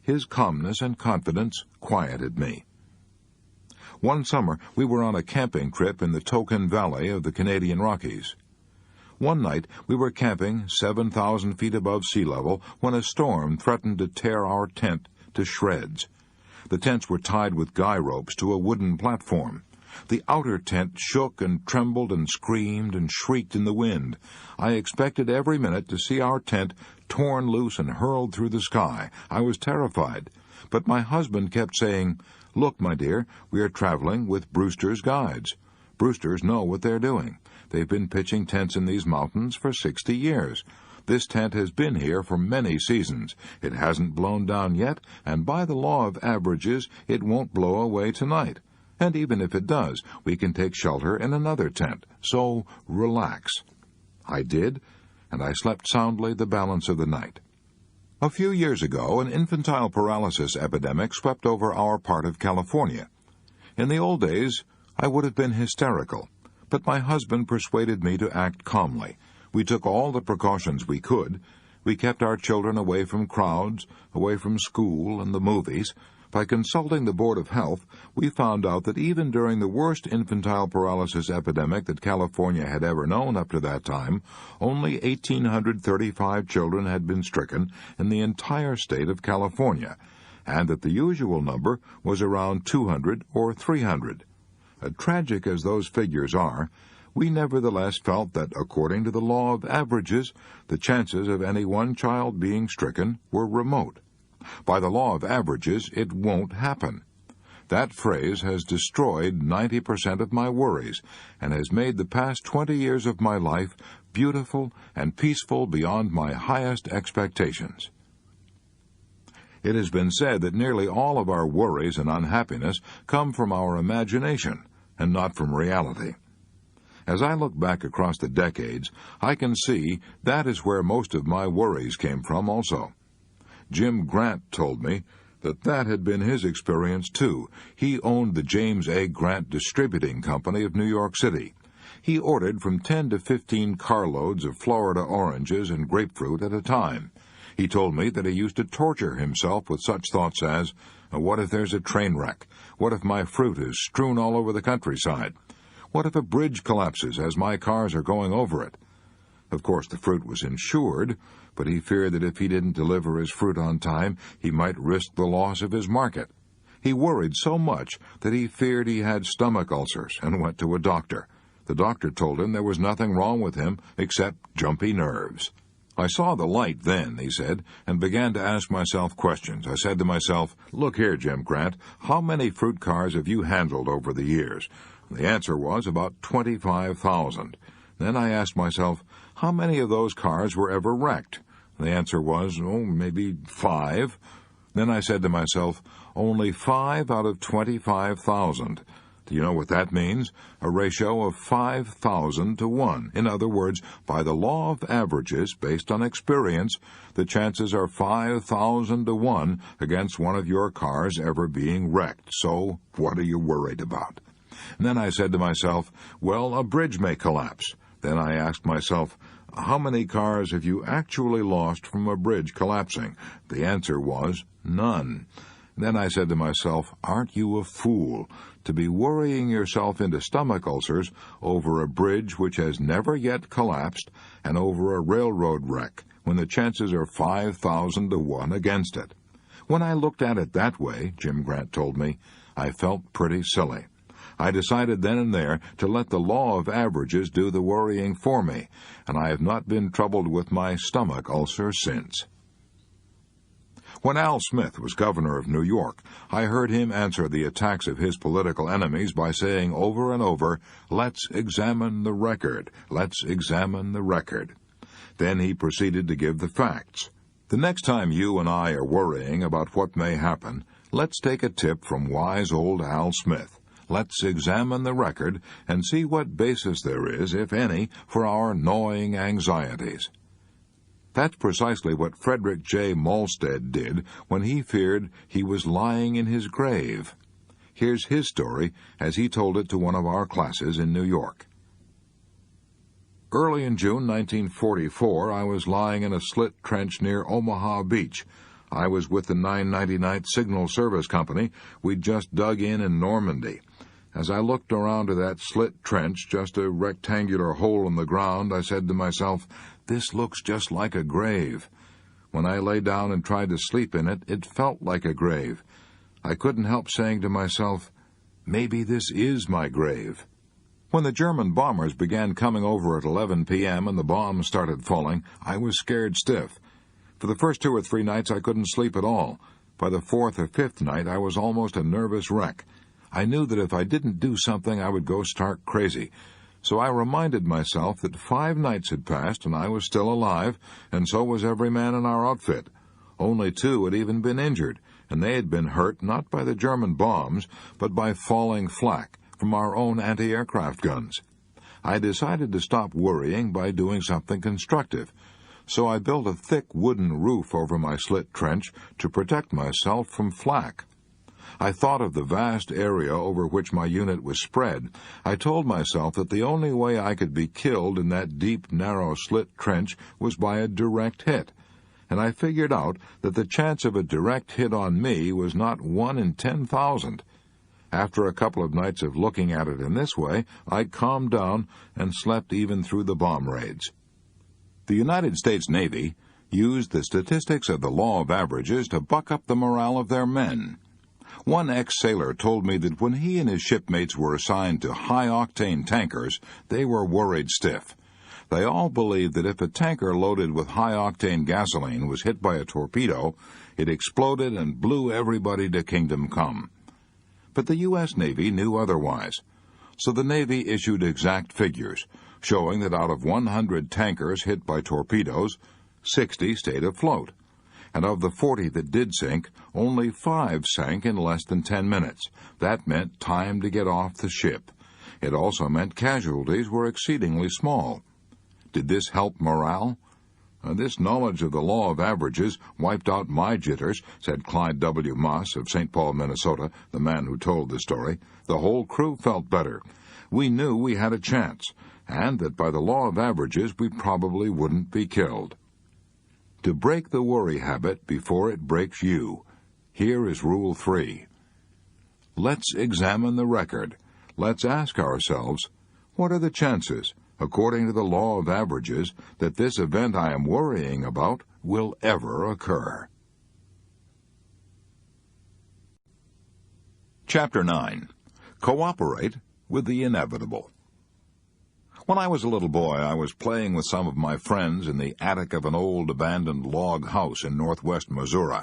His calmness and confidence quieted me. One summer, we were on a camping trip in the Token Valley of the Canadian Rockies. One night, we were camping 7,000 feet above sea level when a storm threatened to tear our tent to shreds. The tents were tied with guy ropes to a wooden platform. The outer tent shook and trembled and screamed and shrieked in the wind. I expected every minute to see our tent torn loose and hurled through the sky. I was terrified. But my husband kept saying, "Look, my dear, we are traveling with Brewster's guides. Brewsters know what they're doing. They've been pitching tents in these mountains for 60 years. This tent has been here for many seasons. It hasn't blown down yet, and by the law of averages, it won't blow away tonight. And even if it does, we can take shelter in another tent. So relax." I did, and I slept soundly the balance of the night. A few years ago, an infantile paralysis epidemic swept over our part of California. In the old days, I would have been hysterical, but my husband persuaded me to act calmly. We took all the precautions we could. We kept our children away from crowds, away from school and the movies. By consulting the Board of Health, we found out that even during the worst infantile paralysis epidemic that California had ever known up to that time, only 1,835 children had been stricken in the entire state of California, and that the usual number was around 200 or 300. Tragic as those figures are, we nevertheless felt that, according to the law of averages, the chances of any one child being stricken were remote. By the law of averages, it won't happen. That phrase has destroyed 90% of my worries and has made the past 20 years of my life beautiful and peaceful beyond my highest expectations. It has been said that nearly all of our worries and unhappiness come from our imagination and not from reality. As I look back across the decades, I can see that is where most of my worries came from also. Jim Grant told me that had been his experience, too. He owned the James A. Grant Distributing Company of New York City. He ordered from 10 to 15 carloads of Florida oranges and grapefruit at a time. He told me that he used to torture himself with such thoughts as, what if there's a train wreck? What if my fruit is strewn all over the countryside? What if a bridge collapses as my cars are going over it? Of course, the fruit was insured, but he feared that if he didn't deliver his fruit on time, he might risk the loss of his market. He worried so much that he feared he had stomach ulcers and went to a doctor. The doctor told him there was nothing wrong with him except jumpy nerves. I saw the light then, he said, and began to ask myself questions. I said to myself, "Look here, Jim Grant, how many fruit cars have you handled over the years?" The answer was about 25,000. Then I asked myself, how many of those cars were ever wrecked? The answer was, maybe 5. Then I said to myself, only 5 out of 25,000. Do you know what that means? A ratio of 5,000 to 1. In other words, by the law of averages, based on experience, the chances are 5,000 to 1 against one of your cars ever being wrecked. So, what are you worried about? And then I said to myself, well, a bridge may collapse. Then I asked myself, how many cars have you actually lost from a bridge collapsing? The answer was none. Then I said to myself, aren't you a fool to be worrying yourself into stomach ulcers over a bridge which has never yet collapsed and over a railroad wreck when the chances are 5,000 to 1 against it? When I looked at it that way, Jim Grant told me, I felt pretty silly. I decided then and there to let the law of averages do the worrying for me, and I have not been troubled with my stomach ulcer since. When Al Smith was governor of New York, I heard him answer the attacks of his political enemies by saying over and over, let's examine the record, let's examine the record. Then he proceeded to give the facts. The next time you and I are worrying about what may happen, let's take a tip from wise old Al Smith. Let's examine the record and see what basis there is, if any, for our gnawing anxieties. That's precisely what Frederick J. Malstead did when he feared he was lying in his grave. Here's his story as he told it to one of our classes in New York. Early in June 1944, I was lying in a slit trench near Omaha Beach. I was with the 999th Signal Service Company. We'd just dug in Normandy. As I looked around to that slit trench, just a rectangular hole in the ground, I said to myself, this looks just like a grave. When I lay down and tried to sleep in it, it felt like a grave. I couldn't help saying to myself, maybe this is my grave. When the German bombers began coming over at 11 p.m. and the bombs started falling, I was scared stiff. For the first 2 or 3 nights, I couldn't sleep at all. By the 4th or 5th night, I was almost a nervous wreck. I knew that if I didn't do something, I would go stark crazy. So I reminded myself that 5 nights had passed and I was still alive, and so was every man in our outfit. Only 2 had even been injured, and they had been hurt not by the German bombs, but by falling flak from our own anti-aircraft guns. I decided to stop worrying by doing something constructive. So I built a thick wooden roof over my slit trench to protect myself from flak. I thought of the vast area over which my unit was spread. I told myself that the only way I could be killed in that deep, narrow slit trench was by a direct hit. And I figured out that the chance of a direct hit on me was not 1 in 10,000. After a couple of nights of looking at it in this way, I calmed down and slept even through the bomb raids. The United States Navy used the statistics of the law of averages to buck up the morale of their men. One ex-sailor told me that when he and his shipmates were assigned to high-octane tankers, they were worried stiff. They all believed that if a tanker loaded with high-octane gasoline was hit by a torpedo, it exploded and blew everybody to kingdom come. But the U.S. Navy knew otherwise. So the Navy issued exact figures, showing that out of 100 tankers hit by torpedoes, 60 stayed afloat. And of the 40 that did sink, only 5 sank in less than 10 minutes. That meant time to get off the ship. It also meant casualties were exceedingly small. Did this help morale? This knowledge of the law of averages wiped out my jitters, said Clyde W. Moss of St. Paul, Minnesota, the man who told the story. The whole crew felt better. We knew we had a chance, and that by the law of averages we probably wouldn't be killed. To break the worry habit before it breaks you, here is Rule 3. Let's examine the record. Let's ask ourselves, what are the chances, according to the law of averages, that this event I am worrying about will ever occur? Chapter 9. Cooperate with the Inevitable. When I was a little boy, I was playing with some of my friends in the attic of an old abandoned log house in northwest Missouri.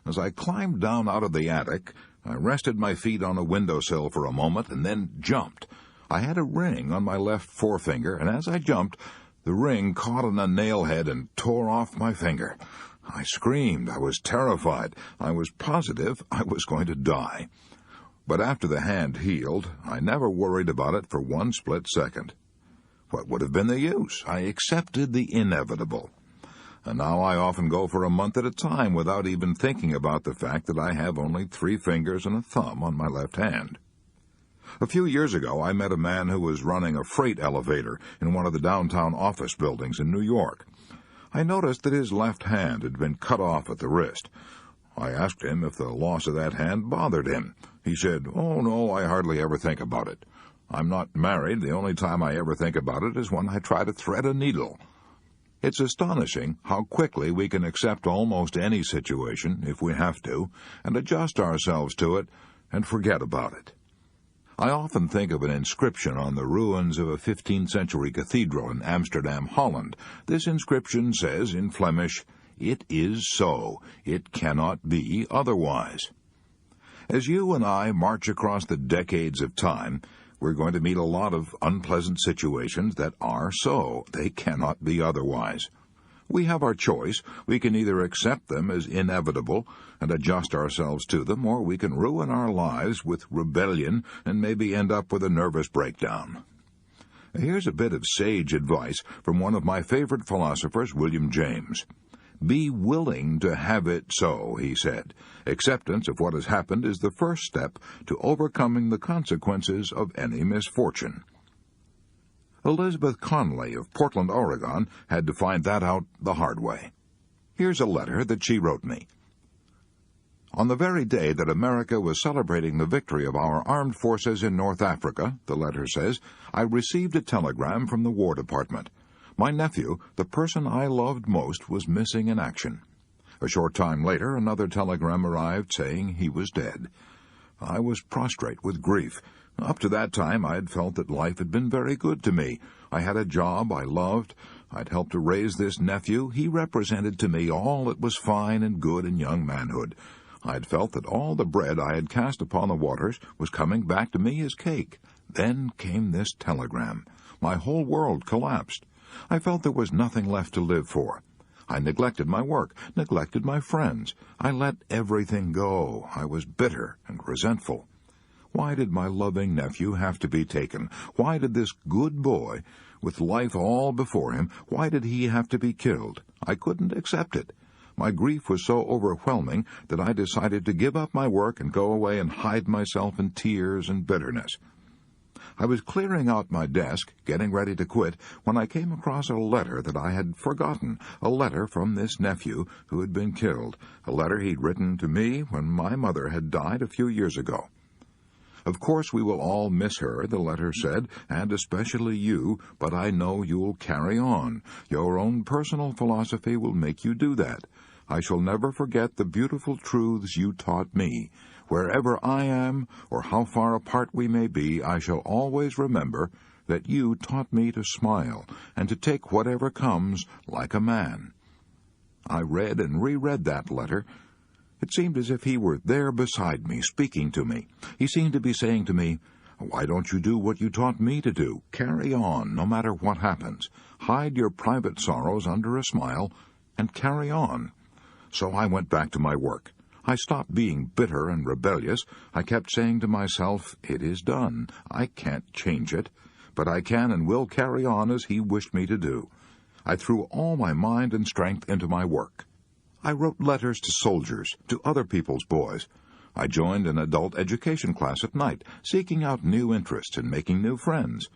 As I climbed down out of the attic, I rested my feet on a windowsill for a moment and then jumped. I had a ring on my left forefinger, and as I jumped, the ring caught on a nail head and tore off my finger. I screamed. I was terrified. I was positive I was going to die. But after the hand healed, I never worried about it for one split second. What would have been the use? I accepted the inevitable. And now I often go for a month at a time without even thinking about the fact that I have only 3 fingers and a thumb on my left hand. A few years ago, I met a man who was running a freight elevator in one of the downtown office buildings in New York. I noticed that his left hand had been cut off at the wrist. I asked him if the loss of that hand bothered him. He said, "Oh, no, I hardly ever think about it. I'm not married. The only time I ever think about it is when I try to thread a needle." It's astonishing how quickly we can accept almost any situation, if we have to, and adjust ourselves to it and forget about it. I often think of an inscription on the ruins of a 15th-century cathedral in Amsterdam, Holland. This inscription says in Flemish, "It is so. It cannot be otherwise." As you and I march across the decades of time, we're going to meet a lot of unpleasant situations that are so. They cannot be otherwise. We have our choice. We can either accept them as inevitable and adjust ourselves to them, or we can ruin our lives with rebellion and maybe end up with a nervous breakdown. Here's a bit of sage advice from one of my favorite philosophers, William James. "Be willing to have it so," he said. "Acceptance of what has happened is the first step to overcoming the consequences of any misfortune." Elizabeth Conley of Portland, Oregon, had to find that out the hard way. Here's a letter that she wrote me. On the very day that America was celebrating the victory of our armed forces in North Africa, the letter says, I received a telegram from the War Department. My nephew, the person I loved most, was missing in action. A short time later, another telegram arrived saying he was dead. I was prostrate with grief. Up to that time, I had felt that life had been very good to me. I had a job I loved. I'd helped to raise this nephew. He represented to me all that was fine and good in young manhood. I'd felt that all the bread I had cast upon the waters was coming back to me as cake. Then came this telegram. My whole world collapsed. I felt there was nothing left to live for. I neglected my work, neglected my friends. I let everything go. I was bitter and resentful. Why did my loving nephew have to be taken? Why did this good boy, with life all before him, why did he have to be killed? I couldn't accept it. My grief was so overwhelming that I decided to give up my work and go away and hide myself in tears and bitterness. I was clearing out my desk, getting ready to quit, when I came across a letter that I had forgotten, a letter from this nephew who had been killed, a letter he'd written to me when my mother had died a few years ago. Of course we will all miss her, the letter said, and especially you, but I know you'll carry on. Your own personal philosophy will make you do that. I shall never forget the beautiful truths you taught me. Wherever I am, or how far apart we may be, I shall always remember that you taught me to smile and to take whatever comes like a man. I read and reread that letter. It seemed as if he were there beside me, speaking to me. He seemed to be saying to me, "Why don't you do what you taught me to do? Carry on, no matter what happens. Hide your private sorrows under a smile, and carry on." So I went back to my work. I stopped being bitter and rebellious. I kept saying to myself, "It is done. I can't change it, but I can and will carry on as he wished me to do." I threw all my mind and strength into my work. I wrote letters to soldiers, to other people's boys. I joined an adult education class at night, seeking out new interests and making new friends.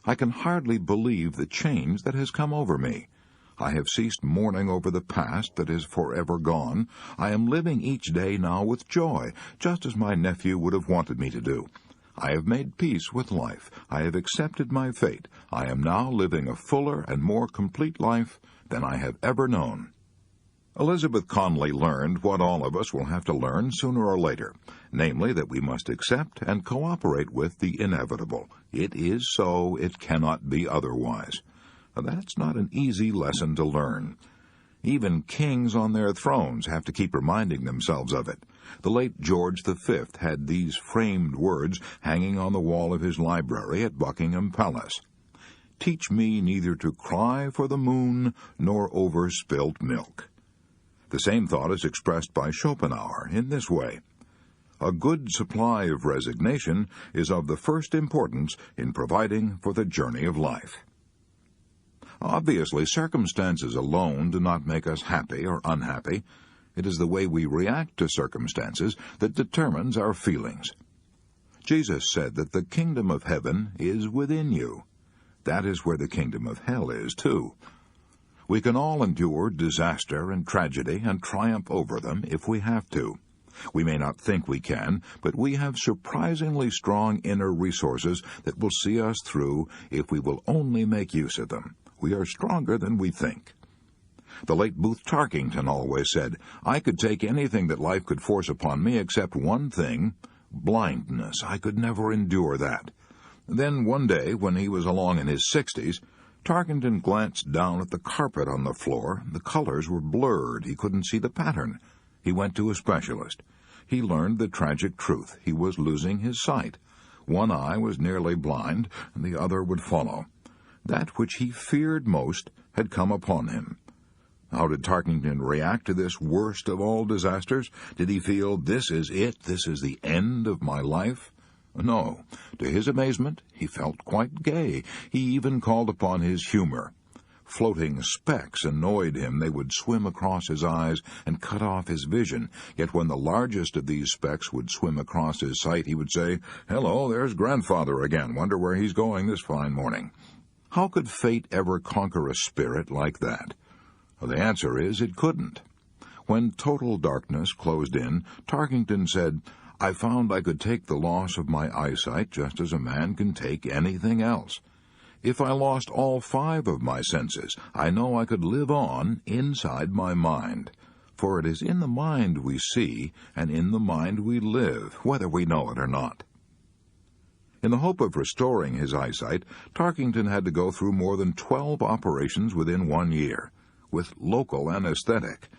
I can hardly believe the change that has come over me. I have ceased mourning over the past that is forever gone. I am living each day now with joy, just as my nephew would have wanted me to do. I have made peace with life. I have accepted my fate. I am now living a fuller and more complete life than I have ever known. Elizabeth Conley learned what all of us will have to learn sooner or later, namely that we must accept and cooperate with the inevitable. It is so, it cannot be otherwise. That's not an easy lesson to learn. Even kings on their thrones have to keep reminding themselves of it. The late George V had these framed words hanging on the wall of his library at Buckingham Palace. "Teach me neither to cry for the moon nor over spilt milk." The same thought is expressed by Schopenhauer in this way. A good supply of resignation is of the first importance in providing for the journey of life. Obviously, circumstances alone do not make us happy or unhappy. It is the way we react to circumstances that determines our feelings. Jesus said that the kingdom of heaven is within you. That is where the kingdom of hell is, too. We can all endure disaster and tragedy and triumph over them if we have to. We may not think we can, but we have surprisingly strong inner resources that will see us through if we will only make use of them. We are stronger than we think. The late Booth Tarkington always said, "I could take anything that life could force upon me except one thing, blindness. I could never endure that." Then one day, when he was along in his 60s, Tarkington glanced down at the carpet on the floor. The colors were blurred. He couldn't see the pattern. He went to a specialist. He learned the tragic truth. He was losing his sight. One eye was nearly blind, and the other would follow. That which he feared most had come upon him. How did Tarkington react to this worst of all disasters? Did he feel, "This is it, this is the end of my life"? No. To his amazement, he felt quite gay. He even called upon his humor. Floating specks annoyed him. They would swim across his eyes and cut off his vision. Yet when the largest of these specks would swim across his sight, he would say, "Hello, there's Grandfather again. Wonder where he's going this fine morning." How could fate ever conquer a spirit like that? Well, the answer is it couldn't. When total darkness closed in, Tarkington said, "I found I could take the loss of my eyesight just as a man can take anything else. If I lost all 5 of my senses, I know I could live on inside my mind. For it is in the mind we see, and in the mind we live, whether we know it or not." In the hope of restoring his eyesight, Tarkington had to go through more than 12 operations within 1 year, with local anesthetic.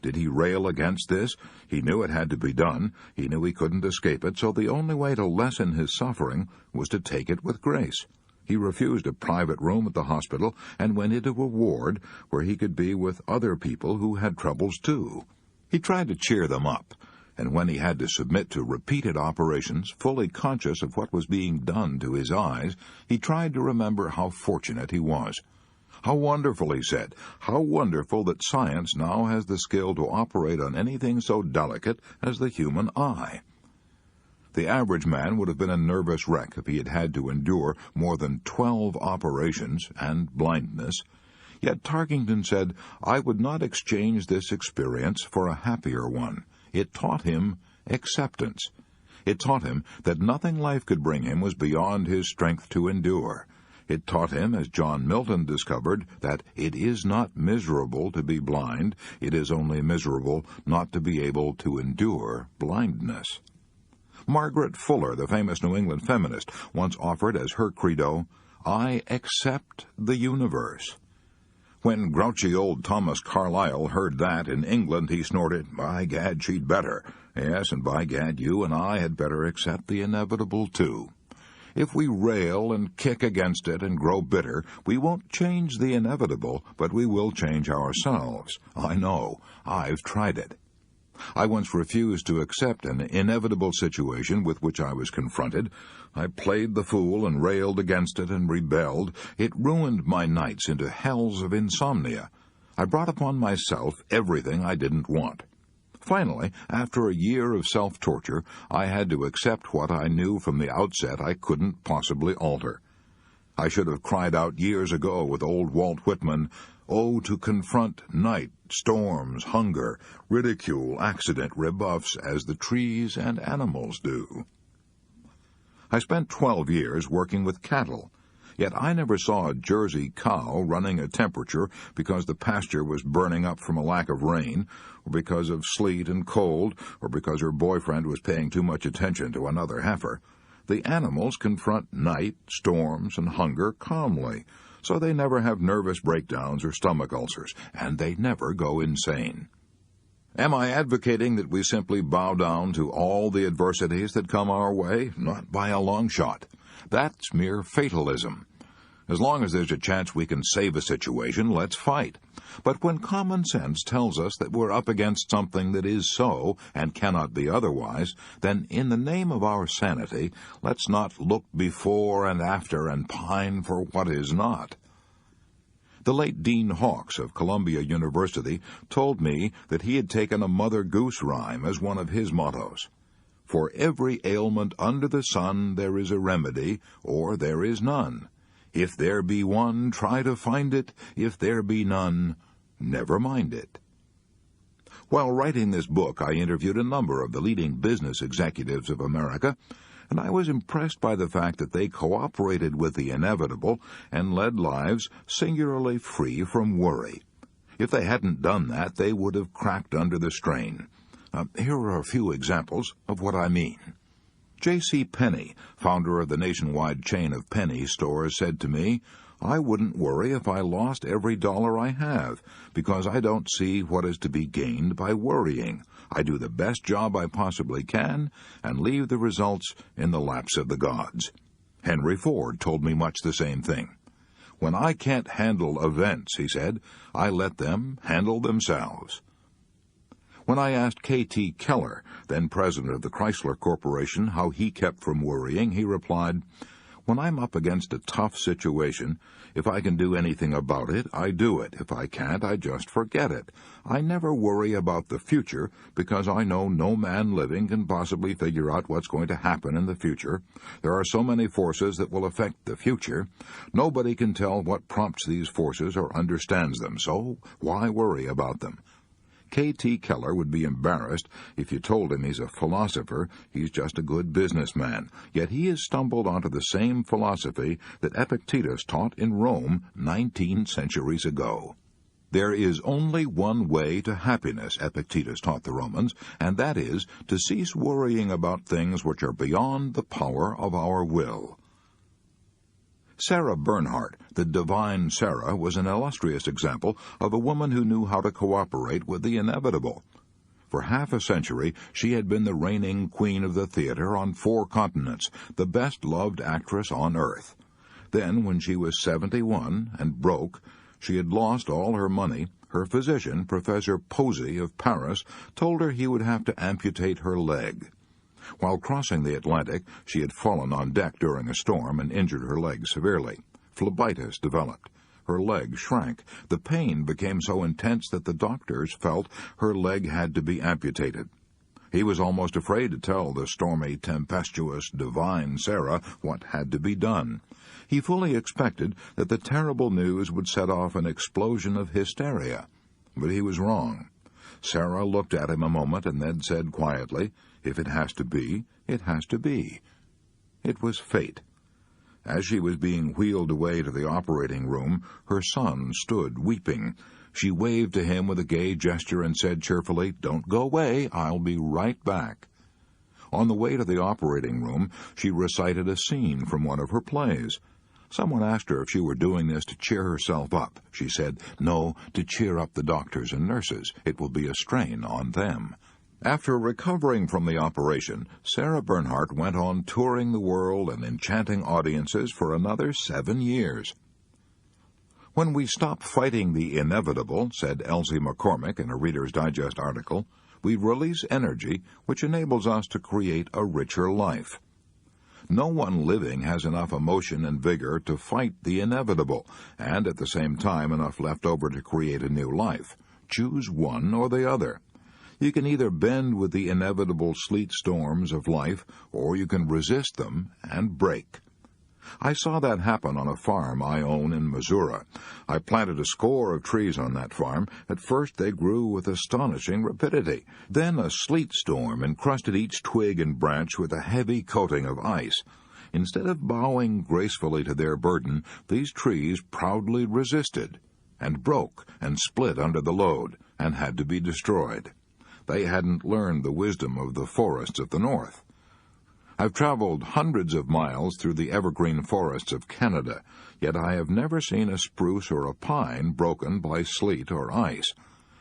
Did he rail against this? He knew it had to be done. He knew he couldn't escape it, so the only way to lessen his suffering was to take it with grace. He refused a private room at the hospital and went into a ward where he could be with other people who had troubles too. He tried to cheer them up, and when he had to submit to repeated operations, fully conscious of what was being done to his eyes, he tried to remember how fortunate he was. How wonderful, he said, how wonderful that science now has the skill to operate on anything so delicate as the human eye. The average man would have been a nervous wreck if he had had to endure more than 12 operations and blindness. Yet Tarkington said, "I would not exchange this experience for a happier one." It taught him acceptance. It taught him that nothing life could bring him was beyond his strength to endure. It taught him, as John Milton discovered, that it is not miserable to be blind, it is only miserable not to be able to endure blindness. Margaret Fuller, the famous New England feminist, once offered as her credo, "I accept the universe." When grouchy old Thomas Carlyle heard that in England, he snorted, "By gad, she'd better. Yes, and by gad, you and I had better accept the inevitable, too." If we rail and kick against it and grow bitter, we won't change the inevitable, but we will change ourselves. I know. I've tried it. I once refused to accept an inevitable situation with which I was confronted. I played the fool and railed against it and rebelled. It ruined my nights into hells of insomnia. I brought upon myself everything I didn't want. Finally, after a year of self-torture, I had to accept what I knew from the outset I couldn't possibly alter. I should have cried out years ago with old Walt Whitman, "Oh, to confront night, storms, hunger, ridicule, accident, rebuffs, as the trees and animals do." I spent 12 years working with cattle, yet I never saw a Jersey cow running a temperature because the pasture was burning up from a lack of rain, or because of sleet and cold, or because her boyfriend was paying too much attention to another heifer. The animals confront night, storms, and hunger calmly, so they never have nervous breakdowns or stomach ulcers, and they never go insane. Am I advocating that we simply bow down to all the adversities that come our way? Not by a long shot. That's mere fatalism. As long as there's a chance we can save a situation, let's fight. But when common sense tells us that we're up against something that is so and cannot be otherwise, then in the name of our sanity, let's not look before and after and pine for what is not. The late Dean Hawkes of Columbia University told me that he had taken a Mother Goose rhyme as one of his mottos. For every ailment under the sun there is a remedy, or there is none. If there be one, try to find it. If there be none, never mind it. While writing this book, I interviewed a number of the leading business executives of America, and I was impressed by the fact that they cooperated with the inevitable and led lives singularly free from worry. If they hadn't done that, they would have cracked under the strain. Here are a few examples of what I mean. J.C. Penney, founder of the nationwide chain of Penny stores, said to me, "I wouldn't worry if I lost every dollar I have, because I don't see what is to be gained by worrying. I do the best job I possibly can and leave the results in the laps of the gods." Henry Ford told me much the same thing. "When I can't handle events," he said, "I let them handle themselves." When I asked K.T. Keller, then president of the Chrysler Corporation, how he kept from worrying, he replied, "When I'm up against a tough situation, if I can do anything about it, I do it. If I can't, I just forget it. I never worry about the future because I know no man living can possibly figure out what's going to happen in the future. There are so many forces that will affect the future. Nobody can tell what prompts these forces or understands them, so why worry about them?" K.T. Keller would be embarrassed if you told him he's a philosopher. He's just a good businessman. Yet he has stumbled onto the same philosophy that Epictetus taught in Rome 19 centuries ago. There is only one way to happiness, Epictetus taught the Romans, and that is to cease worrying about things which are beyond the power of our will. Sarah Bernhardt, the divine Sarah, was an illustrious example of a woman who knew how to cooperate with the inevitable. For half a century, she had been the reigning queen of the theater on 4 continents, the best-loved actress on earth. Then, when she was 71 and broke, she had lost all her money. Her physician, Professor Posey of Paris, told her he would have to amputate her leg. While crossing the Atlantic, she had fallen on deck during a storm and injured her leg severely. Phlebitis developed. Her leg shrank. The pain became so intense that the doctors felt her leg had to be amputated. He was almost afraid to tell the stormy, tempestuous, divine Sarah what had to be done. He fully expected that the terrible news would set off an explosion of hysteria. But he was wrong. Sarah looked at him a moment and then said quietly, "If it has to be, it has to be." It was fate. As she was being wheeled away to the operating room, her son stood weeping. She waved to him with a gay gesture and said cheerfully, "Don't go away, I'll be right back." On the way to the operating room, she recited a scene from one of her plays. Someone asked her if she were doing this to cheer herself up. She said, "No, to cheer up the doctors and nurses. It will be a strain on them." After recovering from the operation, Sarah Bernhardt went on touring the world and enchanting audiences for another 7 years. "When we stop fighting the inevitable," said Elsie McCormick in a Reader's Digest article, "we release energy which enables us to create a richer life." No one living has enough emotion and vigor to fight the inevitable, and at the same time enough left over to create a new life. Choose one or the other. You can either bend with the inevitable sleet storms of life, or you can resist them and break. I saw that happen on a farm I own in Missouri. I planted a score of trees on that farm. At first they grew with astonishing rapidity. Then a sleet storm encrusted each twig and branch with a heavy coating of ice. Instead of bowing gracefully to their burden, these trees proudly resisted, and broke and split under the load, and had to be destroyed. They hadn't learned the wisdom of the forests of the north. I've traveled hundreds of miles through the evergreen forests of Canada, yet I have never seen a spruce or a pine broken by sleet or ice.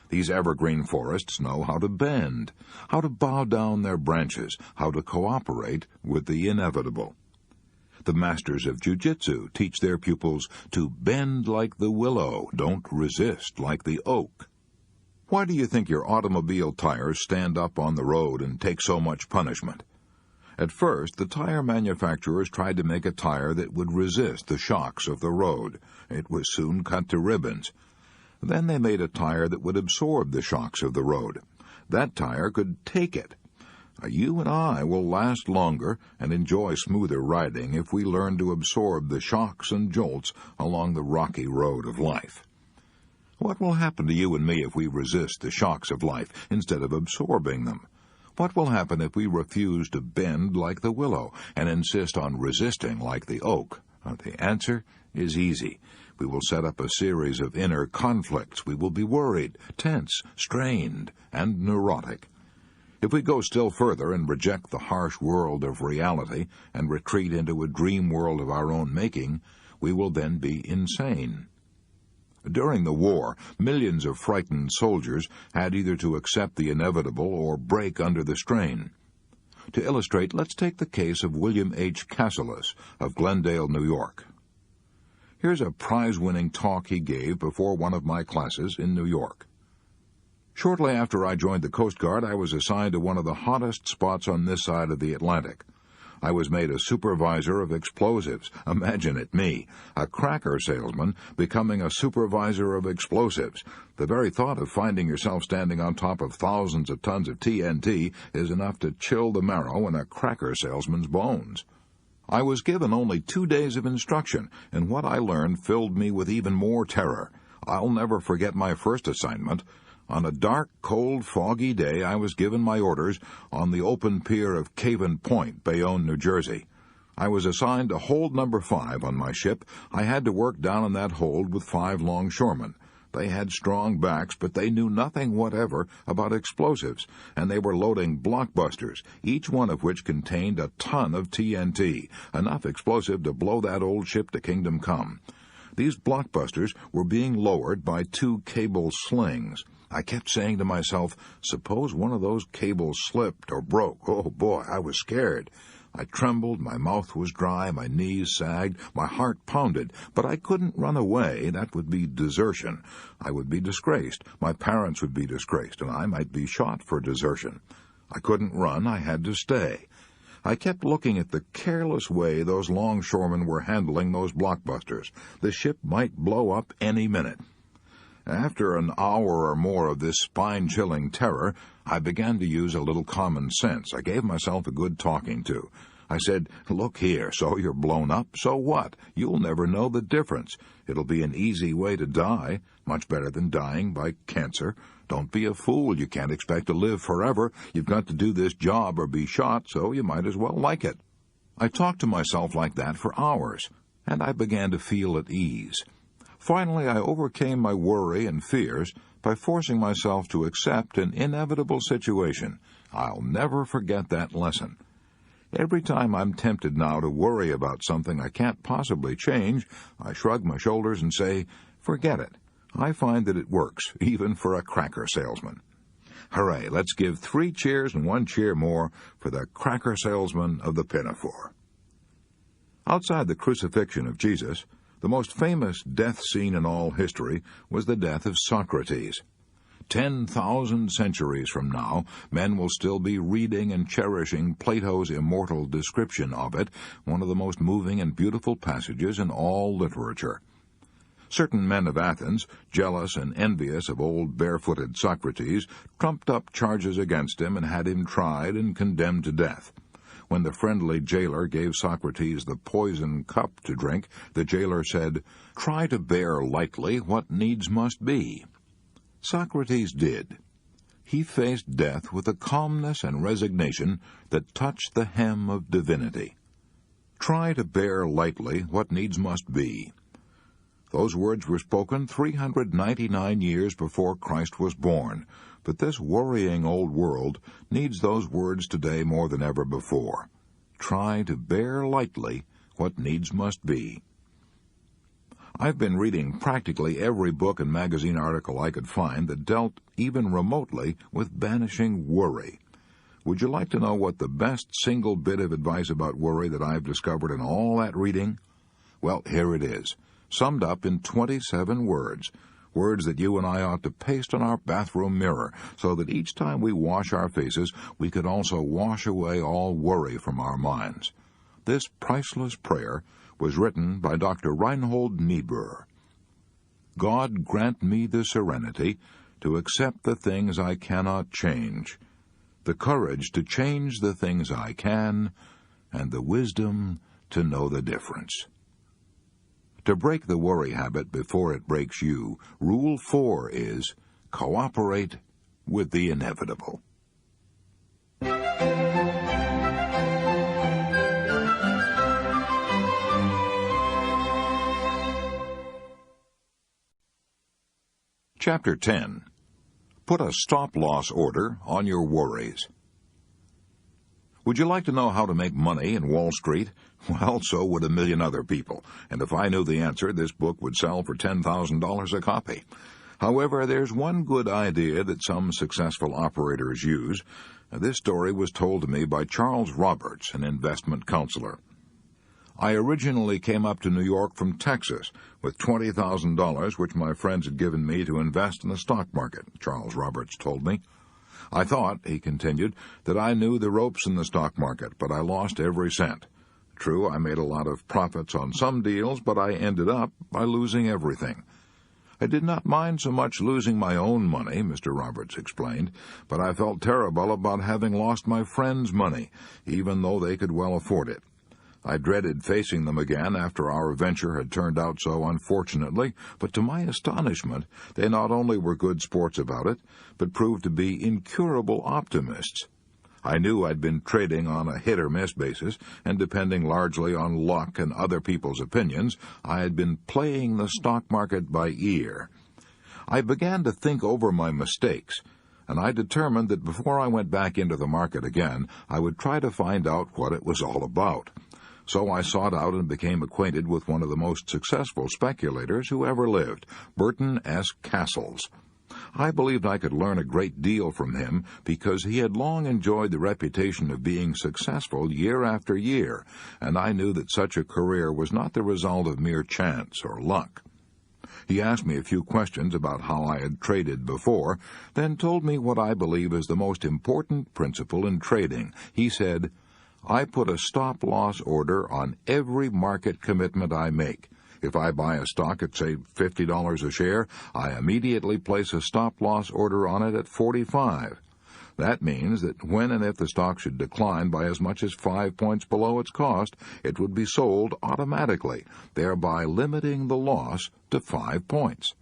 These evergreen forests know how to bend, how to bow down their branches, how to cooperate with the inevitable. The masters of jiu-jitsu teach their pupils to bend like the willow, don't resist like the oak. Why do you think your automobile tires stand up on the road and take so much punishment? At first, the tire manufacturers tried to make a tire that would resist the shocks of the road. It was soon cut to ribbons. Then they made a tire that would absorb the shocks of the road. That tire could take it. You and I will last longer and enjoy smoother riding if we learn to absorb the shocks and jolts along the rocky road of life. What will happen to you and me if we resist the shocks of life instead of absorbing them? What will happen if we refuse to bend like the willow and insist on resisting like the oak? The answer is easy. We will set up a series of inner conflicts. We will be worried, tense, strained, and neurotic. If we go still further and reject the harsh world of reality and retreat into a dream world of our own making, we will then be insane. During the war, millions of frightened soldiers had either to accept the inevitable or break under the strain. To illustrate, let's take the case of William H. Cassilis of Glendale, New York. Here's a prize-winning talk he gave before one of my classes in New York. Shortly after I joined the Coast Guard, I was assigned to one of the hottest spots on this side of the Atlantic. I was made a supervisor of explosives. Imagine it, me, a cracker salesman, becoming a supervisor of explosives. The very thought of finding yourself standing on top of thousands of tons of TNT is enough to chill the marrow in a cracker salesman's bones. I was given only 2 days of instruction, and what I learned filled me with even more terror. I'll never forget my first assignment. On a dark, cold, foggy day, I was given my orders on the open pier of Caven Point, Bayonne, New Jersey. I was assigned to hold number 5 on my ship. I had to work down in that hold with 5 longshoremen. They had strong backs, but they knew nothing whatever about explosives, and they were loading blockbusters, each one of which contained a ton of TNT, enough explosive to blow that old ship to kingdom come. These blockbusters were being lowered by 2 cable slings. I kept saying to myself, suppose one of those cables slipped or broke. Oh, boy, I was scared. I trembled, my mouth was dry, my knees sagged, my heart pounded, but I couldn't run away. That would be desertion. I would be disgraced. My parents would be disgraced, and I might be shot for desertion. I couldn't run. I had to stay. I kept looking at the careless way those longshoremen were handling those blockbusters. The ship might blow up any minute. After an hour or more of this spine-chilling terror, I began to use a little common sense. I gave myself a good talking to. I said, look here, so you're blown up, so what? You'll never know the difference. It'll be an easy way to die, much better than dying by cancer. Don't be a fool. You can't expect to live forever. You've got to do this job or be shot, so you might as well like it. I talked to myself like that for hours, and I began to feel at ease. Finally, I overcame my worry and fears by forcing myself to accept an inevitable situation. I'll never forget that lesson. Every time I'm tempted now to worry about something I can't possibly change, I shrug my shoulders and say, forget it. I find that it works, even for a cracker salesman. Hooray, let's give 3 cheers and 1 cheer more for the cracker salesman of the Pinafore. Outside the crucifixion of Jesus, the most famous death scene in all history was the death of Socrates. 10,000 centuries from now, men will still be reading and cherishing Plato's immortal description of it, one of the most moving and beautiful passages in all literature. Certain men of Athens, jealous and envious of old barefooted Socrates, trumped up charges against him and had him tried and condemned to death. When the friendly jailer gave Socrates the poison cup to drink, the jailer said, "Try to bear lightly what needs must be." Socrates did. He faced death with a calmness and resignation that touched the hem of divinity. Try to bear lightly what needs must be. Those words were spoken 399 years before Christ was born, but this worrying old world needs those words today more than ever before. Try to bear lightly what needs must be. I've been reading practically every book and magazine article I could find that dealt even remotely with banishing worry. Would you like to know what the best single bit of advice about worry that I've discovered in all that reading? Well, here it is, summed up in 27 words, words that you and I ought to paste on our bathroom mirror, so that each time we wash our faces, we could also wash away all worry from our minds. This priceless prayer was written by Dr. Reinhold Niebuhr. God grant me the serenity to accept the things I cannot change, the courage to change the things I can, and the wisdom to know the difference. To break the worry habit before it breaks you, Rule 4 is, cooperate with the inevitable. Chapter 10. Put a stop-loss order on your worries. Would you like to know how to make money in Wall Street? Well, so would a million other people, and if I knew the answer, this book would sell for $10,000 a copy. However, there's one good idea that some successful operators use. This story was told to me by Charles Roberts, an investment counselor. I originally came up to New York from Texas with $20,000 which my friends had given me to invest in the stock market, Charles Roberts told me. I thought, he continued, that I knew the ropes in the stock market, but I lost every cent. True, I made a lot of profits on some deals, but I ended up by losing everything. I did not mind so much losing my own money, Mr. Roberts explained, but I felt terrible about having lost my friends' money, even though they could well afford it. I dreaded facing them again after our venture had turned out so unfortunately, but to my astonishment, they not only were good sports about it, but proved to be incurable optimists. I knew I'd been trading on a hit-or-miss basis, and depending largely on luck and other people's opinions, I had been playing the stock market by ear. I began to think over my mistakes, and I determined that before I went back into the market again, I would try to find out what it was all about. So I sought out and became acquainted with one of the most successful speculators who ever lived, Burton S. Cassels. I believed I could learn a great deal from him because he had long enjoyed the reputation of being successful year after year, and I knew that such a career was not the result of mere chance or luck. He asked me a few questions about how I had traded before, then told me what I believe is the most important principle in trading. He said, I put a stop-loss order on every market commitment I make. If I buy a stock at, say, $50 a share, I immediately place a stop-loss order on it at $45. That means that when and if the stock should decline by as much as 5 points below its cost, it would be sold automatically, thereby limiting the loss to 5 points.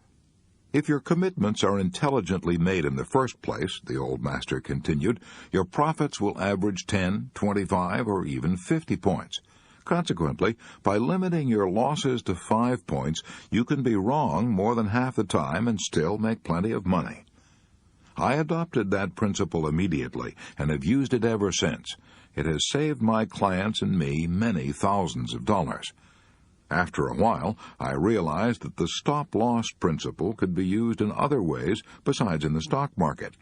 If your commitments are intelligently made in the first place, the old master continued, your profits will average 10, 25, or even 50 points. Consequently, by limiting your losses to 5 points, you can be wrong more than half the time and still make plenty of money. I adopted that principle immediately and have used it ever since. It has saved my clients and me many thousands of dollars. After a while, I realized that the stop-loss principle could be used in other ways besides in the stock market.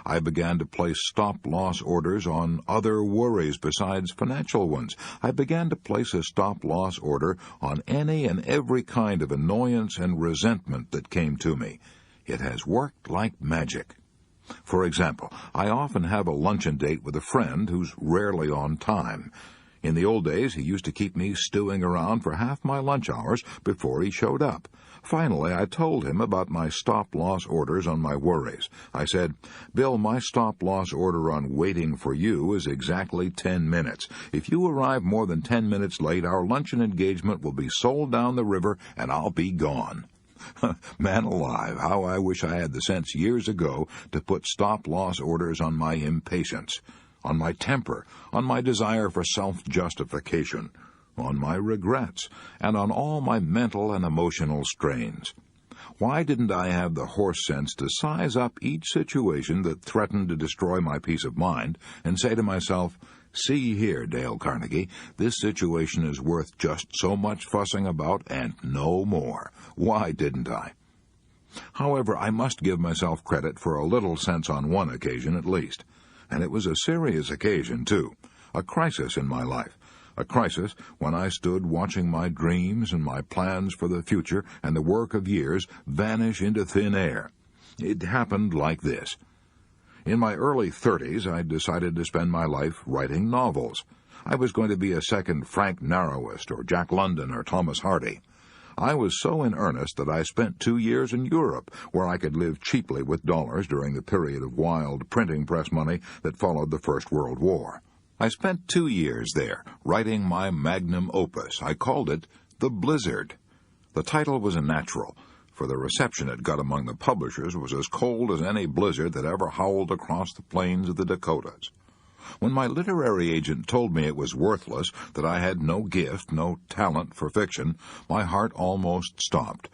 I began to place stop-loss orders on other worries besides financial ones. I began to place a stop-loss order on any and every kind of annoyance and resentment that came to me. It has worked like magic. For example, I often have a luncheon date with a friend who's rarely on time. In the old days, he used to keep me stewing around for half my lunch hours before he showed up. Finally, I told him about my stop-loss orders on my worries. I said, Bill, my stop-loss order on waiting for you is exactly 10 minutes. If you arrive more than 10 minutes late, our luncheon engagement will be sold down the river and I'll be gone. Man alive, how I wish I had the sense years ago to put stop-loss orders on my impatience, on my temper, on my desire for self-justification, on my regrets, and on all my mental and emotional strains. Why didn't I have the horse sense to size up each situation that threatened to destroy my peace of mind and say to myself, see here, Dale Carnegie, this situation is worth just so much fussing about and no more. Why didn't I? However, I must give myself credit for a little sense on one occasion at least. And it was a serious occasion, too, a crisis in my life, a crisis when I stood watching my dreams and my plans for the future and the work of years vanish into thin air. It happened like this. In my early 30s, I decided to spend my life writing novels. I was going to be a second Frank Narrowist or Jack London or Thomas Hardy. I was so in earnest that I spent 2 years in Europe, where I could live cheaply with dollars during the period of wild printing press money that followed the First World War. I spent 2 years there, writing my magnum opus. I called it The Blizzard. The title was a natural, for the reception it got among the publishers was as cold as any blizzard that ever howled across the plains of the Dakotas. When my literary agent told me it was worthless, that I had no gift, no talent for fiction, my heart almost stopped.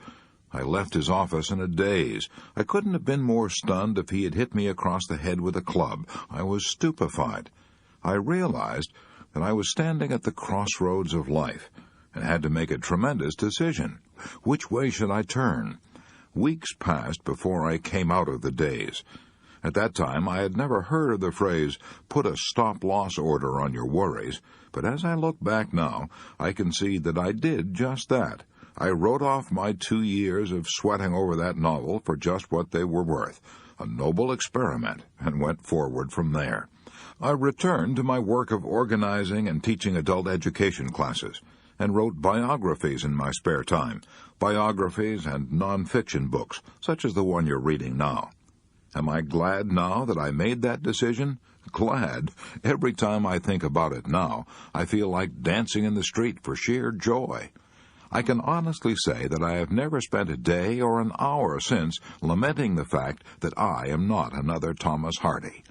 I left his office in a daze. I couldn't have been more stunned if he had hit me across the head with a club. I was stupefied. I realized that I was standing at the crossroads of life and had to make a tremendous decision. Which way should I turn? Weeks passed before I came out of the daze. At that time, I had never heard of the phrase, put a stop-loss order on your worries, but as I look back now, I can see that I did just that. I wrote off my 2 years of sweating over that novel for just what they were worth, a noble experiment, and went forward from there. I returned to my work of organizing and teaching adult education classes, and wrote biographies in my spare time, biographies and non-fiction books, such as the one you're reading now. Am I glad now that I made that decision? Glad. Every time I think about it now, I feel like dancing in the street for sheer joy. I can honestly say that I have never spent a day or an hour since lamenting the fact that I am not another Thomas Hardy.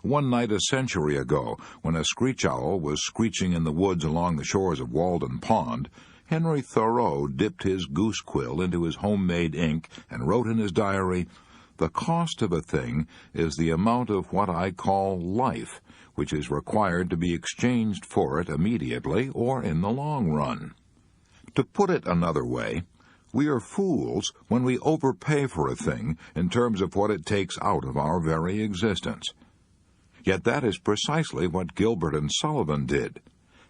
One night a century ago, when a screech owl was screeching in the woods along the shores of Walden Pond, Henry Thoreau dipped his goose quill into his homemade ink and wrote in his diary, "The cost of a thing is the amount of what I call life, which is required to be exchanged for it immediately or in the long run." To put it another way, we are fools when we overpay for a thing in terms of what it takes out of our very existence. Yet that is precisely what Gilbert and Sullivan did.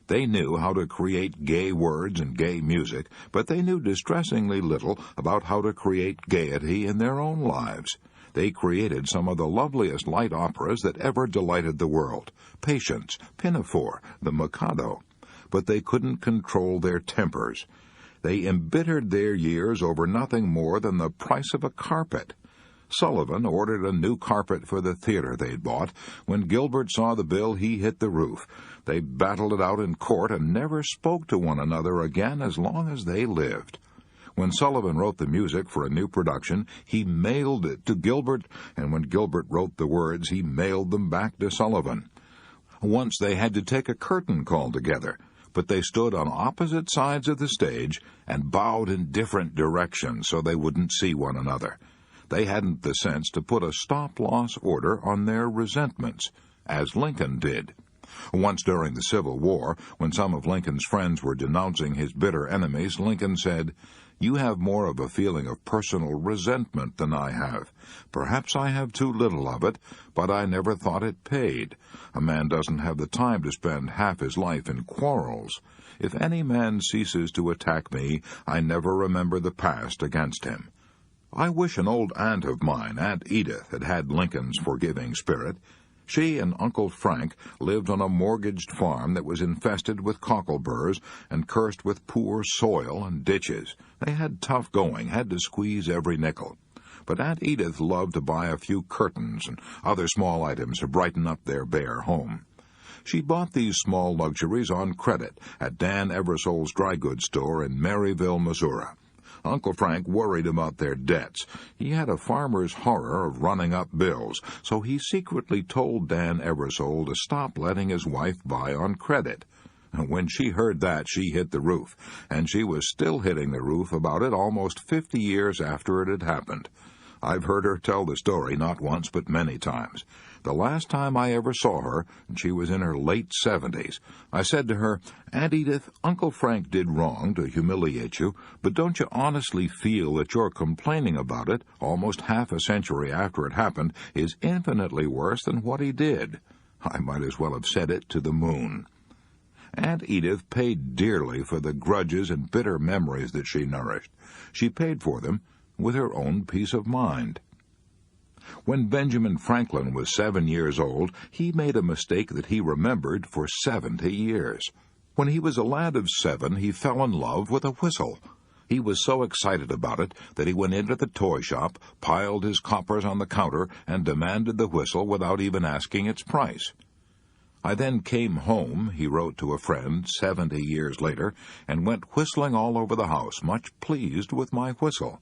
They knew how to create gay words and gay music, but they knew distressingly little about how to create gaiety in their own lives. They created some of the loveliest light operas that ever delighted the world, Patience, Pinafore, The Mikado. But they couldn't control their tempers. They embittered their years over nothing more than the price of a carpet. Sullivan ordered a new carpet for the theater they'd bought. When Gilbert saw the bill, he hit the roof. They battled it out in court and never spoke to one another again as long as they lived. When Sullivan wrote the music for a new production, he mailed it to Gilbert, and when Gilbert wrote the words, he mailed them back to Sullivan. Once they had to take a curtain call together, but they stood on opposite sides of the stage and bowed in different directions so they wouldn't see one another. They hadn't the sense to put a stop-loss order on their resentments, as Lincoln did. Once during the Civil War, when some of Lincoln's friends were denouncing his bitter enemies, Lincoln said, "You have more of a feeling of personal resentment than I have. Perhaps I have too little of it, but I never thought it paid. A man doesn't have the time to spend half his life in quarrels. If any man ceases to attack me, I never remember the past against him." I wish an old aunt of mine, Aunt Edith, had had Lincoln's forgiving spirit. She and Uncle Frank lived on a mortgaged farm that was infested with cockleburs and cursed with poor soil and ditches. They had tough going, had to squeeze every nickel. But Aunt Edith loved to buy a few curtains and other small items to brighten up their bare home. She bought these small luxuries on credit at Dan Eversole's dry goods store in Maryville, Missouri. Uncle Frank worried about their debts. He had a farmer's horror of running up bills, so he secretly told Dan Eversole to stop letting his wife buy on credit. When she heard that, she hit the roof, and she was still hitting the roof about it almost 50 years after it had happened. I've heard her tell the story not once but many times. The last time I ever saw her, and she was in her late 70s, I said to her, "Aunt Edith, Uncle Frank did wrong to humiliate you, but don't you honestly feel that your complaining about it, almost half a century after it happened, is infinitely worse than what he did?" I might as well have said it to the moon. Aunt Edith paid dearly for the grudges and bitter memories that she nourished. She paid for them with her own peace of mind. When Benjamin Franklin was 7 years old, he made a mistake that he remembered for 70 years. When he was a lad of 7, he fell in love with a whistle. He was so excited about it that he went into the toy shop, piled his coppers on the counter, and demanded the whistle without even asking its price. "I then came home," he wrote to a friend 70 years later, "and went whistling all over the house, much pleased with my whistle."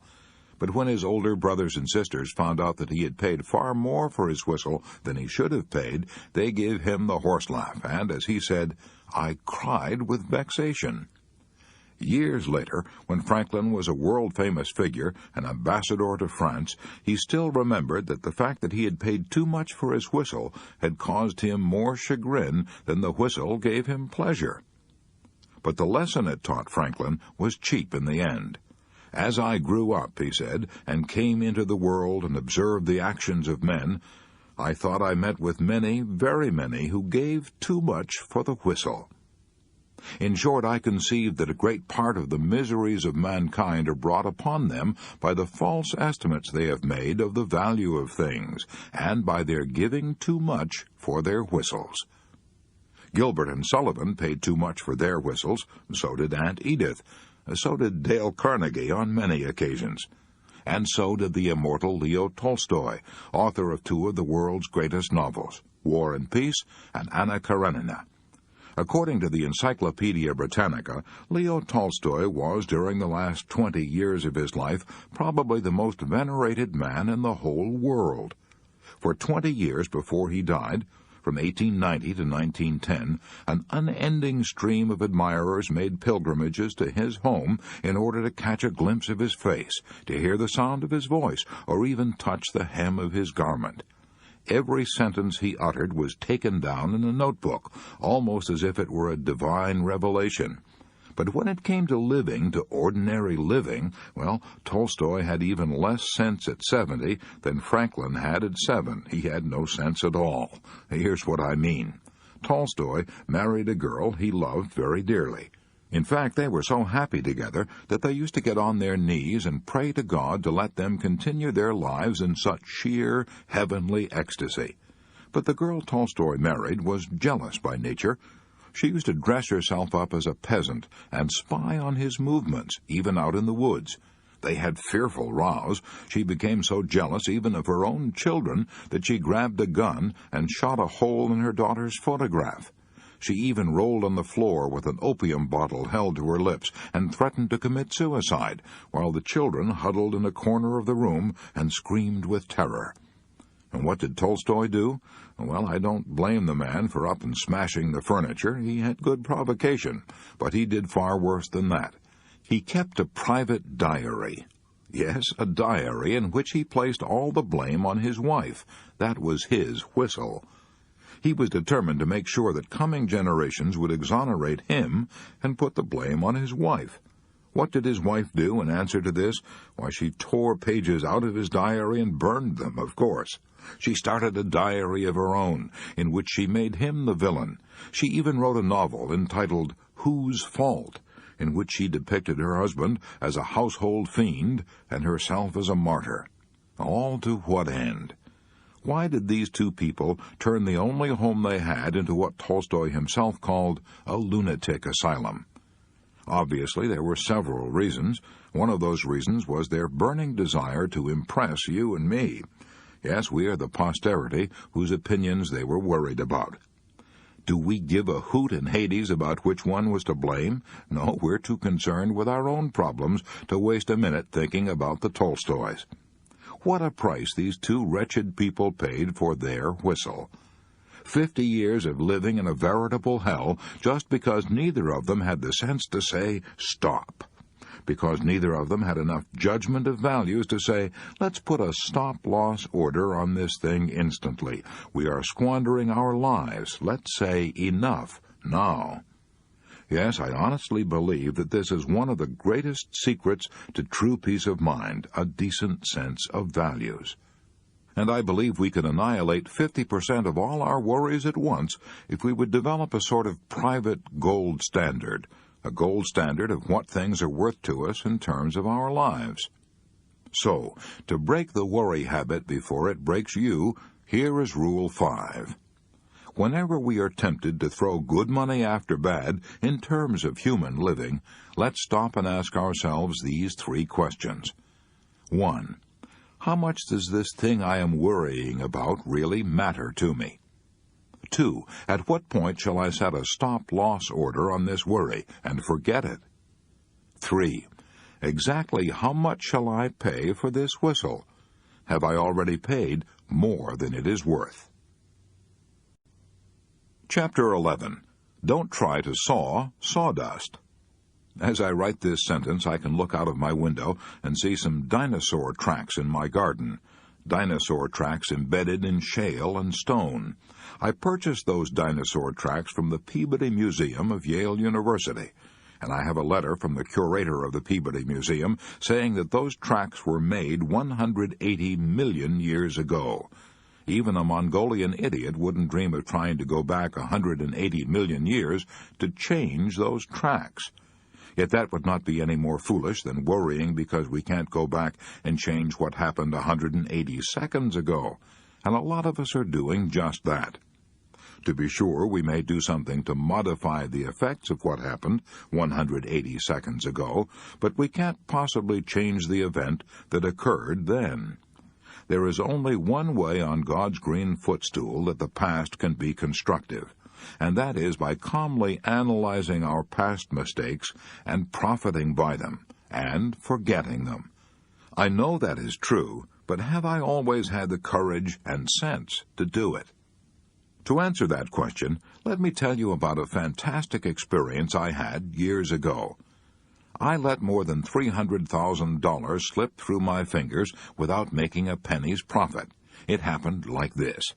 But when his older brothers and sisters found out that he had paid far more for his whistle than he should have paid, they gave him the horse laugh, and, as he said, "I cried with vexation." Years later, when Franklin was a world-famous figure, an ambassador to France, he still remembered that the fact that he had paid too much for his whistle had caused him more chagrin than the whistle gave him pleasure. But the lesson it taught Franklin was cheap in the end. "As I grew up," he said, "and came into the world and observed the actions of men, I thought I met with many, very many, who gave too much for the whistle." In short, I conceived that a great part of the miseries of mankind are brought upon them by the false estimates they have made of the value of things, and by their giving too much for their whistles. Gilbert and Sullivan paid too much for their whistles, so did Aunt Edith. So did Dale Carnegie on many occasions. And so did the immortal Leo Tolstoy, author of 2 of the world's greatest novels, War and Peace and Anna Karenina. According to the Encyclopedia Britannica, Leo Tolstoy was, during the last 20 years of his life, probably the most venerated man in the whole world. For 20 years before he died, from 1890 to 1910, an unending stream of admirers made pilgrimages to his home in order to catch a glimpse of his face, to hear the sound of his voice, or even touch the hem of his garment. Every sentence he uttered was taken down in a notebook, almost as if it were a divine revelation. But when it came to living, to ordinary living, well, Tolstoy had even less sense at 70 than Franklin had at 7. He had no sense at all. Here's what I mean. Tolstoy married a girl he loved very dearly. In fact, they were so happy together that they used to get on their knees and pray to God to let them continue their lives in such sheer, heavenly ecstasy. But the girl Tolstoy married was jealous by nature. She used to dress herself up as a peasant and spy on his movements, even out in the woods. They had fearful rows. She became so jealous even of her own children that she grabbed a gun and shot a hole in her daughter's photograph. She even rolled on the floor with an opium bottle held to her lips and threatened to commit suicide, while the children huddled in a corner of the room and screamed with terror. And what did Tolstoy do? Well, I don't blame the man for up and smashing the furniture. He had good provocation, but he did far worse than that. He kept a private diary. Yes, a diary in which he placed all the blame on his wife. That was his whistle. He was determined to make sure that coming generations would exonerate him and put the blame on his wife. What did his wife do in answer to this? Why, she tore pages out of his diary and burned them, of course. She started a diary of her own, in which she made him the villain. She even wrote a novel entitled Whose Fault?, in which she depicted her husband as a household fiend and herself as a martyr. All to what end? Why did these 2 people turn the only home they had into what Tolstoy himself called a lunatic asylum? Obviously, there were several reasons. One of those reasons was their burning desire to impress you and me. Yes, we are the posterity whose opinions they were worried about. Do we give a hoot in Hades about which one was to blame? No, we're too concerned with our own problems to waste a minute thinking about the Tolstoys. What a price these 2 wretched people paid for their whistle. 50 years of living in a veritable hell just because neither of them had the sense to say, "Stop." because neither of them had enough judgment of values to say, let's put a stop-loss order on this thing instantly. We are squandering our lives. Let's say enough now. Yes, I honestly believe that this is one of the greatest secrets to true peace of mind, a decent sense of values. And I believe we could annihilate 50% of all our worries at once if we would develop a sort of private gold standard, a gold standard of what things are worth to us in terms of our lives. So, to break the worry habit before it breaks you, here is Rule 5. Whenever we are tempted to throw good money after bad in terms of human living, let's stop and ask ourselves these 3 questions. 1. How much does this thing I am worrying about really matter to me? 2. At what point shall I set a stop-loss order on this worry and forget it? 3. Exactly how much shall I pay for this whistle? Have I already paid more than it is worth? Chapter 11. Don't try to saw sawdust. As I write this sentence, I can look out of my window and see some dinosaur tracks in my garden. Dinosaur tracks embedded in shale and stone. I purchased those dinosaur tracks from the Peabody Museum of Yale University, and I have a letter from the curator of the Peabody Museum saying that those tracks were made 180 million years ago. Even a Mongolian idiot wouldn't dream of trying to go back 180 million years to change those tracks. Yet that would not be any more foolish than worrying because we can't go back and change what happened 180 seconds ago, and a lot of us are doing just that. To be sure, we may do something to modify the effects of what happened 180 seconds ago, but we can't possibly change the event that occurred then. There is only one way on God's green footstool that the past can be constructive, and that is by calmly analyzing our past mistakes and profiting by them, and forgetting them. I know that is true, but have I always had the courage and sense to do it? To answer that question, let me tell you about a fantastic experience I had years ago. I let more than $300,000 slip through my fingers without making a penny's profit. It happened like this.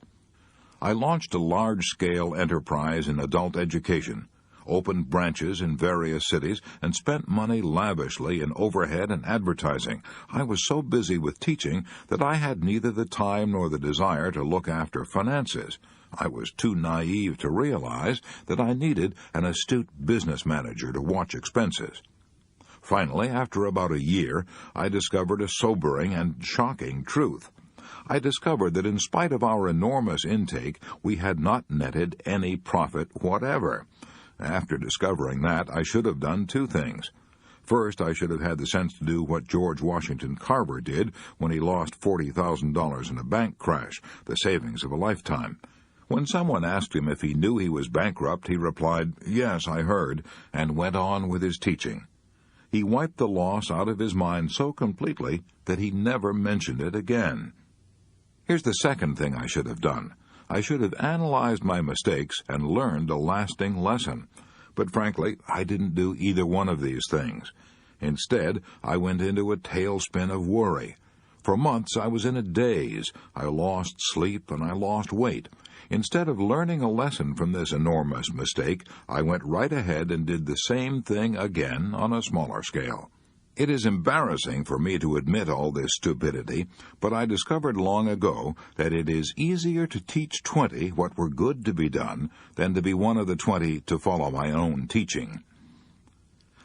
I launched a large-scale enterprise in adult education, opened branches in various cities, and spent money lavishly in overhead and advertising. I was so busy with teaching that I had neither the time nor the desire to look after finances. I was too naive to realize that I needed an astute business manager to watch expenses. Finally, after about a year, I discovered a sobering and shocking truth. I discovered that in spite of our enormous intake, we had not netted any profit whatever. After discovering that, I should have done 2 things. First, I should have had the sense to do what George Washington Carver did when he lost $40,000 in a bank crash, the savings of a lifetime. When someone asked him if he knew he was bankrupt, he replied, "Yes, I heard," and went on with his teaching. He wiped the loss out of his mind so completely that he never mentioned it again. Here's the second thing I should have done. I should have analyzed my mistakes and learned a lasting lesson. But frankly, I didn't do either one of these things. Instead, I went into a tailspin of worry. For months I was in a daze. I lost sleep and I lost weight. Instead of learning a lesson from this enormous mistake, I went right ahead and did the same thing again on a smaller scale. It is embarrassing for me to admit all this stupidity, but I discovered long ago that it is easier to teach 20 what were good to be done than to be one of the 20 to follow my own teaching.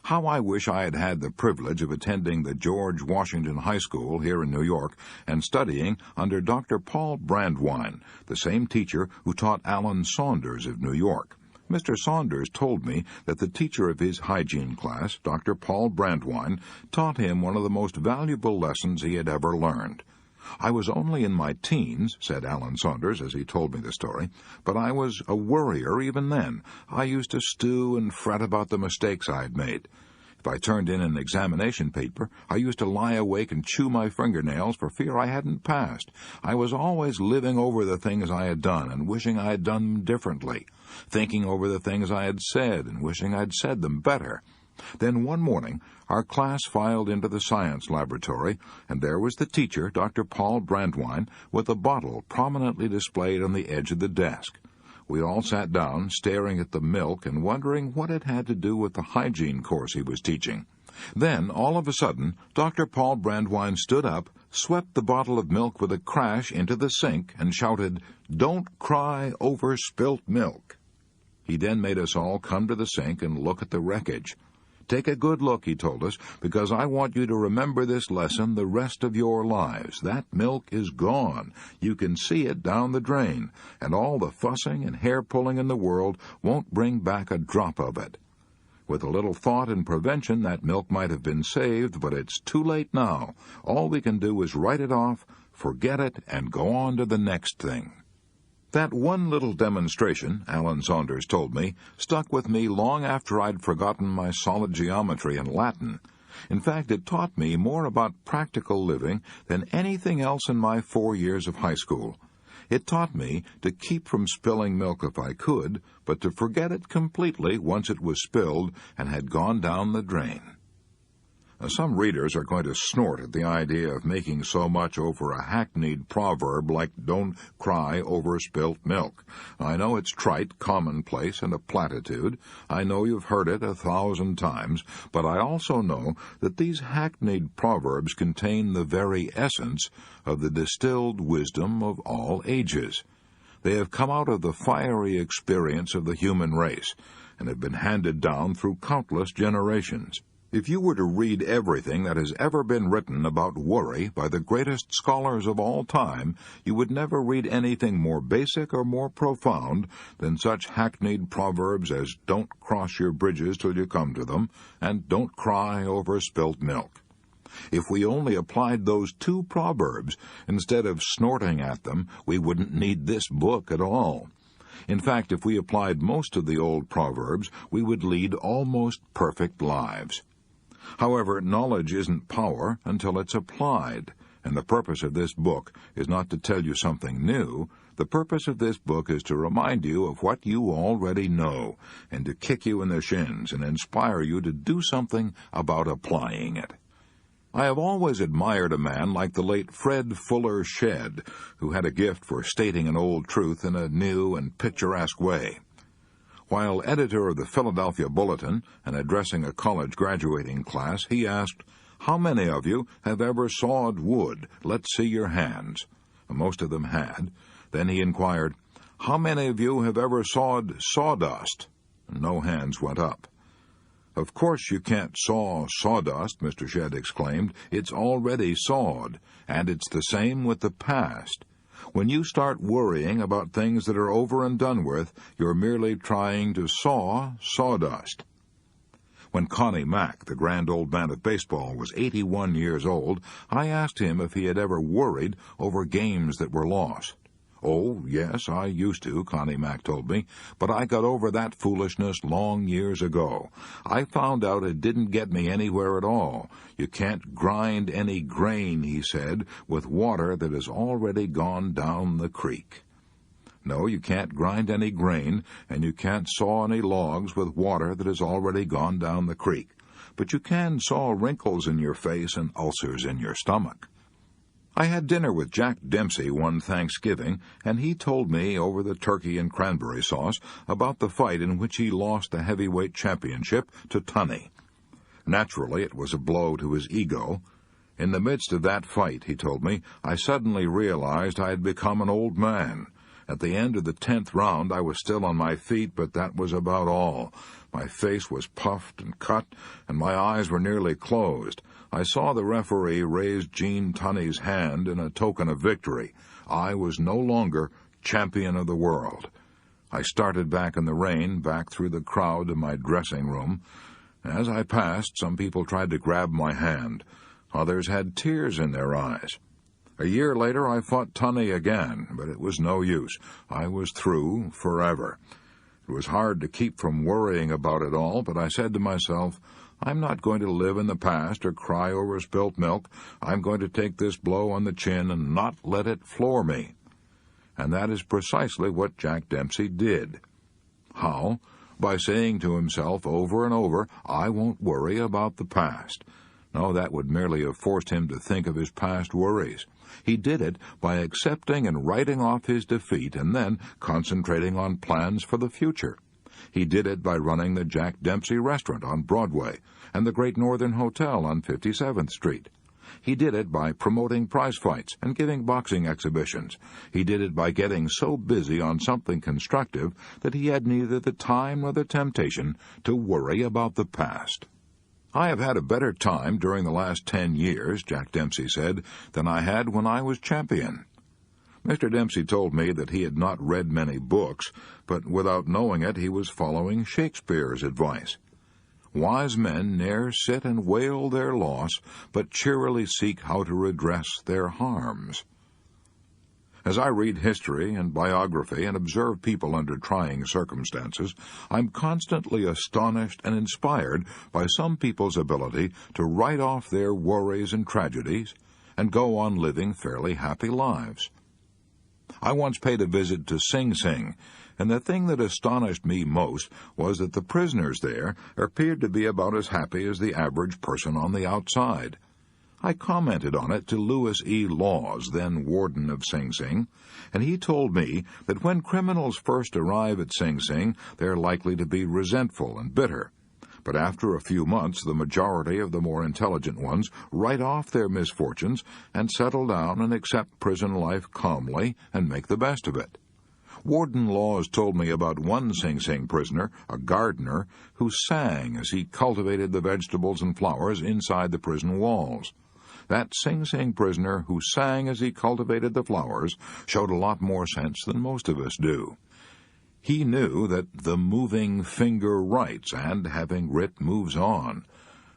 How I wish I had had the privilege of attending the George Washington High School here in New York and studying under Dr. Paul Brandwine, the same teacher who taught Alan Saunders of New York. Mr. Saunders told me that the teacher of his hygiene class, Dr. Paul Brandwine, taught him one of the most valuable lessons he had ever learned. "I was only in my teens," said Alan Saunders as he told me the story, "but I was a worrier even then. I used to stew and fret about the mistakes I had made. If I turned in an examination paper, I used to lie awake and chew my fingernails for fear I hadn't passed. I was always living over the things I had done and wishing I had done them differently, thinking over the things I had said and wishing I'd said them better. Then one morning, our class filed into the science laboratory, and there was the teacher, Dr. Paul Brandwine, with a bottle prominently displayed on the edge of the desk. We all sat down, staring at the milk and wondering what it had to do with the hygiene course he was teaching. Then, all of a sudden, Dr. Paul Brandwine stood up, swept the bottle of milk with a crash into the sink, and shouted, "Don't cry over spilt milk." He then made us all come to the sink and look at the wreckage. "Take a good look," he told us, "because I want you to remember this lesson the rest of your lives. That milk is gone. You can see it down the drain, and all the fussing and hair-pulling in the world won't bring back a drop of it. With a little thought and prevention, that milk might have been saved, but it's too late now. All we can do is write it off, forget it, and go on to the next thing." That one little demonstration, Alan Saunders told me, stuck with me long after I'd forgotten my solid geometry and Latin. In fact, it taught me more about practical living than anything else in my 4 years of high school. It taught me to keep from spilling milk if I could, but to forget it completely once it was spilled and had gone down the drain. Some readers are going to snort at the idea of making so much over a hackneyed proverb like "don't cry over spilt milk." I know it's trite, commonplace, and a platitude. I know you've heard it 1,000 times, but I also know that these hackneyed proverbs contain the very essence of the distilled wisdom of all ages. They have come out of the fiery experience of the human race, and have been handed down through countless generations. If you were to read everything that has ever been written about worry by the greatest scholars of all time, you would never read anything more basic or more profound than such hackneyed proverbs as "don't cross your bridges till you come to them," and "don't cry over spilt milk." If we only applied those 2 proverbs instead of snorting at them, we wouldn't need this book at all. In fact, if we applied most of the old proverbs, we would lead almost perfect lives. However, knowledge isn't power until it's applied, and the purpose of this book is not to tell you something new. The purpose of this book is to remind you of what you already know, and to kick you in the shins and inspire you to do something about applying it. I have always admired a man like the late Fred Fuller Shedd, who had a gift for stating an old truth in a new and picturesque way. While editor of the Philadelphia Bulletin and addressing a college graduating class, he asked, "How many of you have ever sawed wood? Let's see your hands." Most of them had. Then he inquired, "How many of you have ever sawed sawdust?" No hands went up. "Of course you can't saw sawdust," Mr. Shedd exclaimed. "It's already sawed, and it's the same with the past. When you start worrying about things that are over and done with, you're merely trying to saw sawdust." When Connie Mack, the grand old man of baseball, was 81 years old, I asked him if he had ever worried over games that were lost. "Oh, yes, I used to," Connie Mack told me, "but I got over that foolishness long years ago. I found out it didn't get me anywhere at all. You can't grind any grain," he said, "with water that has already gone down the creek." No, you can't grind any grain, and you can't saw any logs with water that has already gone down the creek. But you can saw wrinkles in your face and ulcers in your stomach. I had dinner with Jack Dempsey one Thanksgiving, and he told me over the turkey and cranberry sauce about the fight in which he lost the heavyweight championship to Tunney. Naturally, it was a blow to his ego. In the midst of that fight, he told me, I suddenly realized I had become an old man. At the end of the 10th round, I was still on my feet, but that was about all. My face was puffed and cut, and my eyes were nearly closed. I saw the referee raise Gene Tunney's hand in a token of victory. I was no longer champion of the world. I started back in the rain, back through the crowd to my dressing room. As I passed, some people tried to grab my hand. Others had tears in their eyes. A year later, I fought Tunney again, but it was no use. I was through forever. It was hard to keep from worrying about it all, but I said to myself, I'm not going to live in the past or cry over spilt milk. I'm going to take this blow on the chin and not let it floor me. And that is precisely what Jack Dempsey did. How? by saying to himself over and over, "I won't worry about the past." No, that would merely have forced him to think of his past worries. He did it by accepting and writing off his defeat and then concentrating on plans for the future. He did it by running the Jack Dempsey restaurant on Broadway and the Great Northern Hotel on 57th Street. He did it by promoting prize fights and giving boxing exhibitions. He did it by getting so busy on something constructive that he had neither the time nor the temptation to worry about the past. "I have had a better time during the last 10 years, Jack Dempsey said, "than I had when I was champion." Mr. Dempsey told me that he had not read many books, but without knowing it he was following Shakespeare's advice. "Wise men ne'er sit and wail their loss, but cheerily seek how to redress their harms." As I read history and biography and observe people under trying circumstances, I'm constantly astonished and inspired by some people's ability to write off their worries and tragedies and go on living fairly happy lives. I once paid a visit to Sing Sing, and the thing that astonished me most was that the prisoners there appeared to be about as happy as the average person on the outside. I commented on it to Louis E. Laws, then warden of Sing Sing, and he told me that when criminals first arrive at Sing Sing, they're likely to be resentful and bitter. But after a few months, the majority of the more intelligent ones write off their misfortunes and settle down and accept prison life calmly and make the best of it. Warden Laws told me about one Sing Sing prisoner, a gardener, who sang as he cultivated the vegetables and flowers inside the prison walls. That Sing Sing prisoner who sang as he cultivated the flowers showed a lot more sense than most of us do. He knew that the moving finger writes, and, having writ, moves on.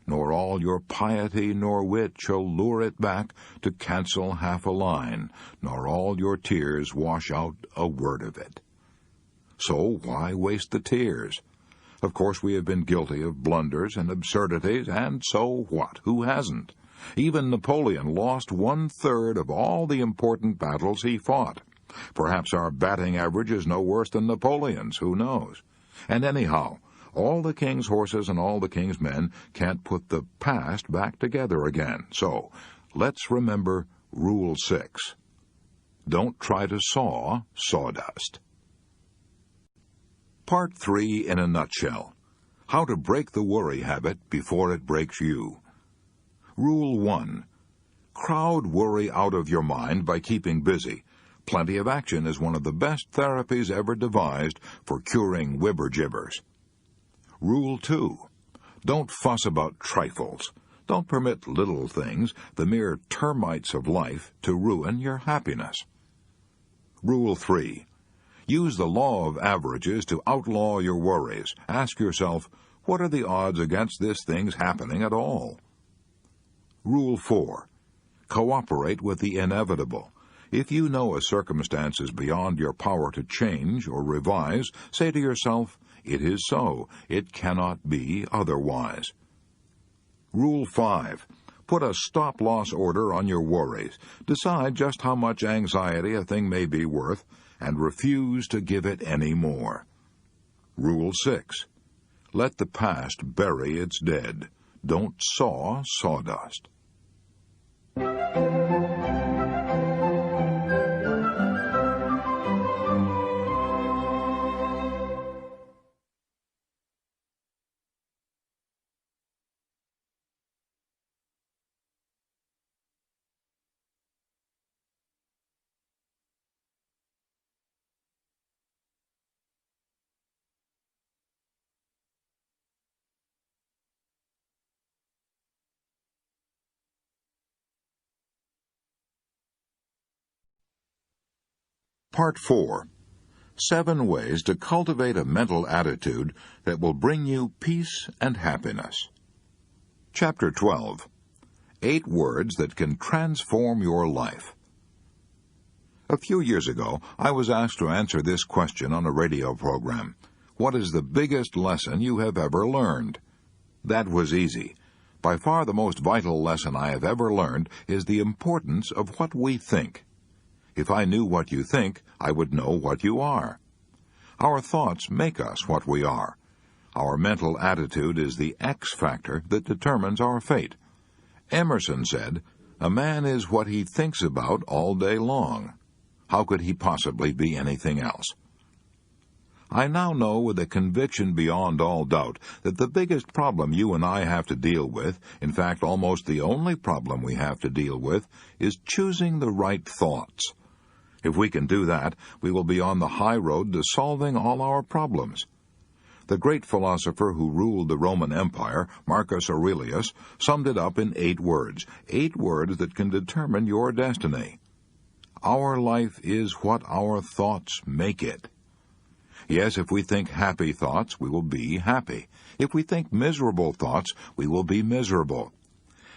Nor all your piety nor wit shall lure it back to cancel half a line, nor all your tears wash out a word of it. So why waste the tears? Of course we have been guilty of blunders and absurdities, and so what? Who hasn't? Even Napoleon lost 1/3 of all the important battles he fought. Perhaps our batting average is no worse than Napoleon's, who knows? And anyhow, all the king's horses and all the king's men can't put the past back together again. So, let's remember Rule 6. Don't try to saw sawdust. Part 3 in a nutshell. How to break the worry habit before it breaks you. Rule 1. Crowd worry out of your mind by keeping busy. Plenty of action is one of the best therapies ever devised for curing whibber-jibbers. Rule 2. Don't fuss about trifles. Don't permit little things, the mere termites of life, to ruin your happiness. Rule 3. Use the law of averages to outlaw your worries. Ask yourself, what are the odds against this thing's happening at all? Rule 4. Cooperate with the inevitable. If you know a circumstance is beyond your power to change or revise, say to yourself, "It is so. It cannot be otherwise." Rule 5. Put a stop-loss order on your worries. Decide just how much anxiety a thing may be worth, and refuse to give it any more. Rule 6. Let the past bury its dead. Don't saw sawdust. Part 4. 7 ways to cultivate a mental attitude that will bring you peace and happiness. Chapter 12. 8 words that can transform your life. A few years ago, I was asked to answer this question on a radio program. What is the biggest lesson you have ever learned? That was easy. By far the most vital lesson I have ever learned is the importance of what we think. If I knew what you think, I would know what you are. Our thoughts make us what we are. Our mental attitude is the X factor that determines our fate. Emerson said, "A man is what he thinks about all day long." How could he possibly be anything else? I now know with a conviction beyond all doubt that the biggest problem you and I have to deal with, in fact almost the only problem we have to deal with, is choosing the right thoughts. If we can do that, we will be on the high road to solving all our problems. The great philosopher who ruled the Roman Empire, Marcus Aurelius, summed it up in 8 words that can determine your destiny. Our life is what our thoughts make it. Yes, if we think happy thoughts, we will be happy. If we think miserable thoughts, we will be miserable.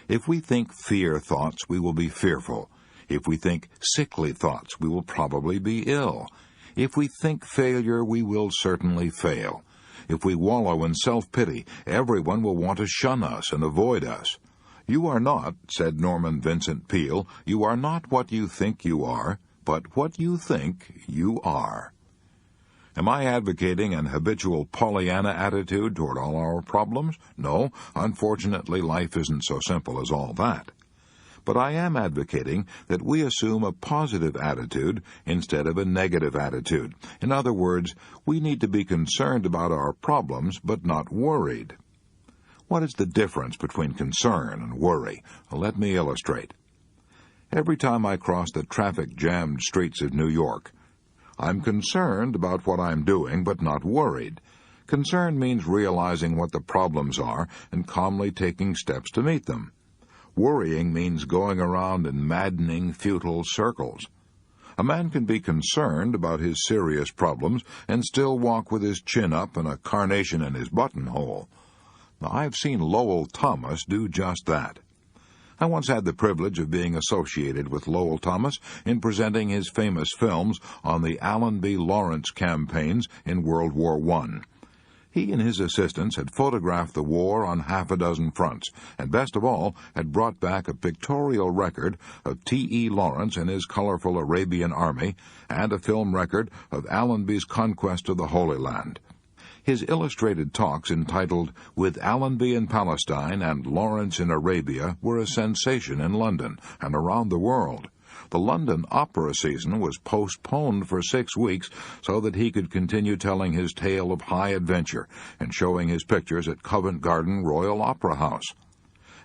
If we think fear thoughts, we will be fearful. If we think sickly thoughts, we will probably be ill. If we think failure, we will certainly fail. If we wallow in self-pity, everyone will want to shun us and avoid us. "You are not," said Norman Vincent Peale, "you are not what you think you are, but what you think you are." Am I advocating an habitual Pollyanna attitude toward all our problems? No, unfortunately life isn't so simple as all that. But I am advocating that we assume a positive attitude instead of a negative attitude. In other words, we need to be concerned about our problems, but not worried. What is the difference between concern and worry? Well, let me illustrate. Every time I cross the traffic-jammed streets of New York, I'm concerned about what I'm doing, but not worried. Concern means realizing what the problems are and calmly taking steps to meet them. Worrying means going around in maddening, futile circles. A man can be concerned about his serious problems and still walk with his chin up and a carnation in his buttonhole. Now, I've seen Lowell Thomas do just that. I once had the privilege of being associated with Lowell Thomas in presenting his famous films on the Allenby Lawrence campaigns in World War I. He and his assistants had photographed the war on half a dozen fronts, and best of all, had brought back a pictorial record of T.E. Lawrence and his colorful Arabian army, and a film record of Allenby's conquest of the Holy Land. His illustrated talks entitled "With Allenby in Palestine and Lawrence in Arabia" were a sensation in London and around the world. The London opera season was postponed for 6 weeks so that he could continue telling his tale of high adventure and showing his pictures at Covent Garden Royal Opera House.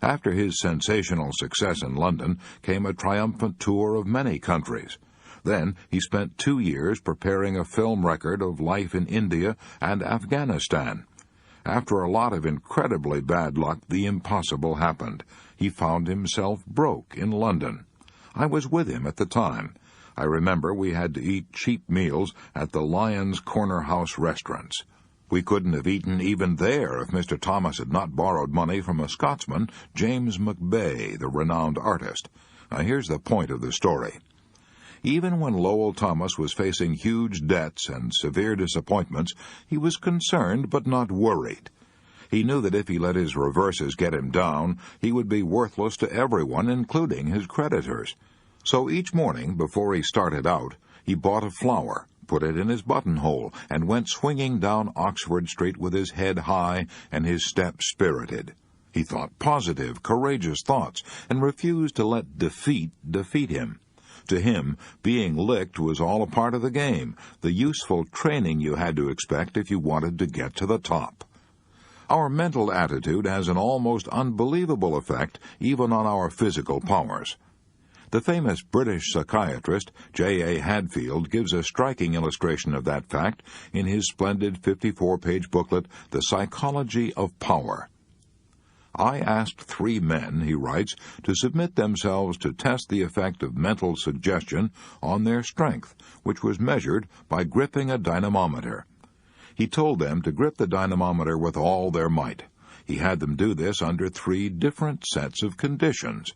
After his sensational success in London came a triumphant tour of many countries. Then he spent 2 years preparing a film record of life in India and Afghanistan. After a lot of incredibly bad luck, the impossible happened. He found himself broke in London. I was with him at the time. I remember we had to eat cheap meals at the Lyons Corner House restaurants. We couldn't have eaten even there if Mr. Thomas had not borrowed money from a Scotsman, James McBay, the renowned artist. Now here's the point of the story. Even when Lowell Thomas was facing huge debts and severe disappointments, he was concerned but not worried. He knew that if he let his reverses get him down, he would be worthless to everyone, including his creditors. So each morning, before he started out, he bought a flower, put it in his buttonhole, and went swinging down Oxford Street with his head high and his step spirited. He thought positive, courageous thoughts, and refused to let defeat him. To him, being licked was all a part of the game, the useful training you had to expect if you wanted to get to the top. Our mental attitude has an almost unbelievable effect even on our physical powers. The famous British psychiatrist J.A. Hadfield gives a striking illustration of that fact in his splendid 54-page booklet, The Psychology of Power. "I asked 3 men," he writes, "to submit themselves to test the effect of mental suggestion on their strength, which was measured by gripping a dynamometer. He told them to grip the dynamometer with all their might. He had them do this under 3 different sets of conditions.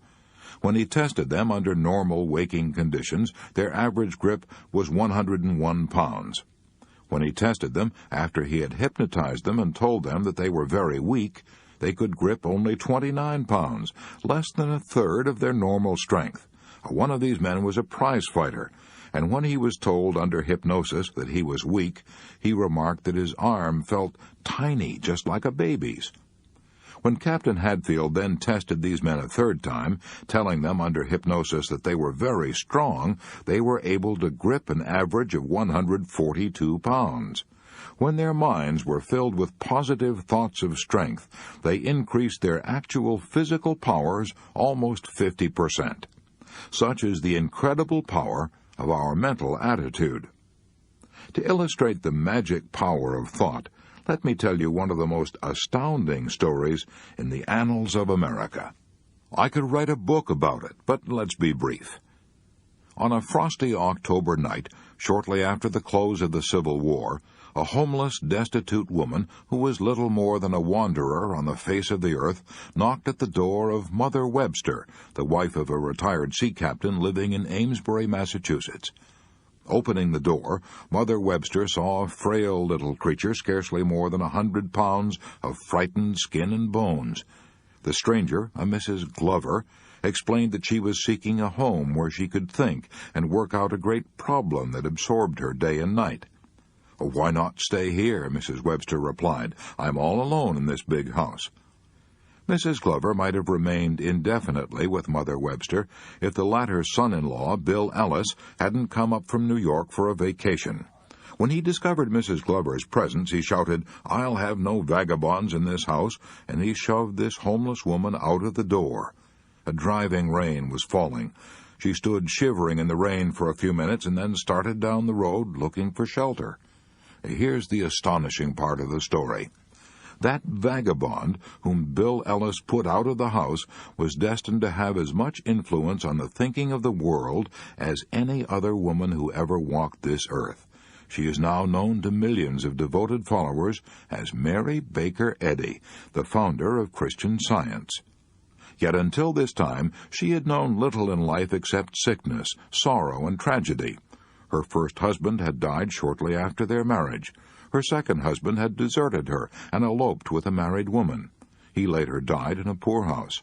When he tested them under normal waking conditions, their average grip was 101 pounds. When he tested them after he had hypnotized them and told them that they were very weak, they could grip only 29 pounds, less than a third of their normal strength. One of these men was a prize fighter, and when he was told under hypnosis that he was weak, he remarked that his arm felt tiny, just like a baby's. When Captain Hadfield then tested these men a third time, telling them under hypnosis that they were very strong, they were able to grip an average of 142 pounds. When their minds were filled with positive thoughts of strength, they increased their actual physical powers almost 50%. Such is the incredible power of our mental attitude. To illustrate the magic power of thought, let me tell you one of the most astounding stories in the annals of America. I could write a book about it, but let's be brief. On a frosty October night, shortly after the close of the Civil War, a homeless, destitute woman who was little more than a wanderer on the face of the earth knocked at the door of Mother Webster, the wife of a retired sea captain living in Amesbury, Massachusetts. Opening the door, Mother Webster saw a frail little creature scarcely more than 100 pounds of frightened skin and bones. The stranger, a Mrs. Glover, explained that she was seeking a home where she could think and work out a great problem that absorbed her day and night. "Why not stay here?" Mrs. Webster replied. "I'm all alone in this big house." Mrs. Glover might have remained indefinitely with Mother Webster if the latter's son-in-law, Bill Ellis, hadn't come up from New York for a vacation. When he discovered Mrs. Glover's presence, he shouted, "I'll have no vagabonds in this house," and he shoved this homeless woman out of the door. A driving rain was falling. She stood shivering in the rain for a few minutes and then started down the road looking for shelter. Here's the astonishing part of the story. That vagabond whom Bill Ellis put out of the house was destined to have as much influence on the thinking of the world as any other woman who ever walked this earth. She is now known to millions of devoted followers as Mary Baker Eddy, the founder of Christian Science. Yet until this time she had known little in life except sickness, sorrow, and tragedy. Her first husband had died shortly after their marriage. Her second husband had deserted her and eloped with a married woman. He later died in a poorhouse.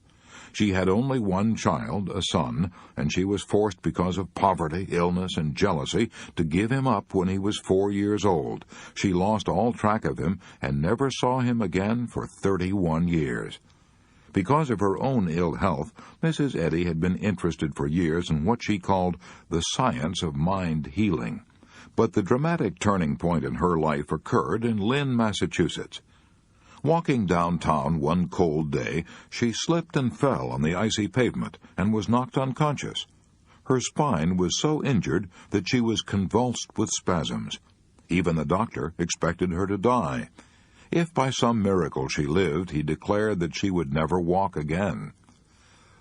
She had only one child, a son, and she was forced because of poverty, illness, and jealousy to give him up when he was 4 years old. She lost all track of him and never saw him again for 31 years. Because of her own ill health, Mrs. Eddy had been interested for years in what she called the science of mind healing. But the dramatic turning point in her life occurred in Lynn, Massachusetts. Walking downtown one cold day, she slipped and fell on the icy pavement and was knocked unconscious. Her spine was so injured that she was convulsed with spasms. Even the doctor expected her to die. If by some miracle she lived, he declared that she would never walk again.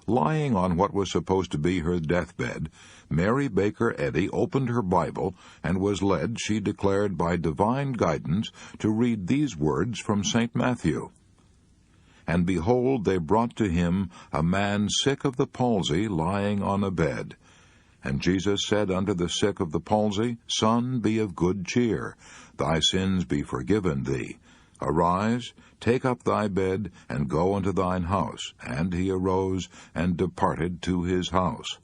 Lying on what was supposed to be her deathbed, Mary Baker Eddy opened her Bible and was led, she declared, by divine guidance to read these words from St. Matthew. "And behold, they brought to him a man sick of the palsy lying on a bed. And Jesus said unto the sick of the palsy, Son, be of good cheer, thy sins be forgiven thee. Arise, take up thy bed, and go unto thine house. And he arose and departed to his house."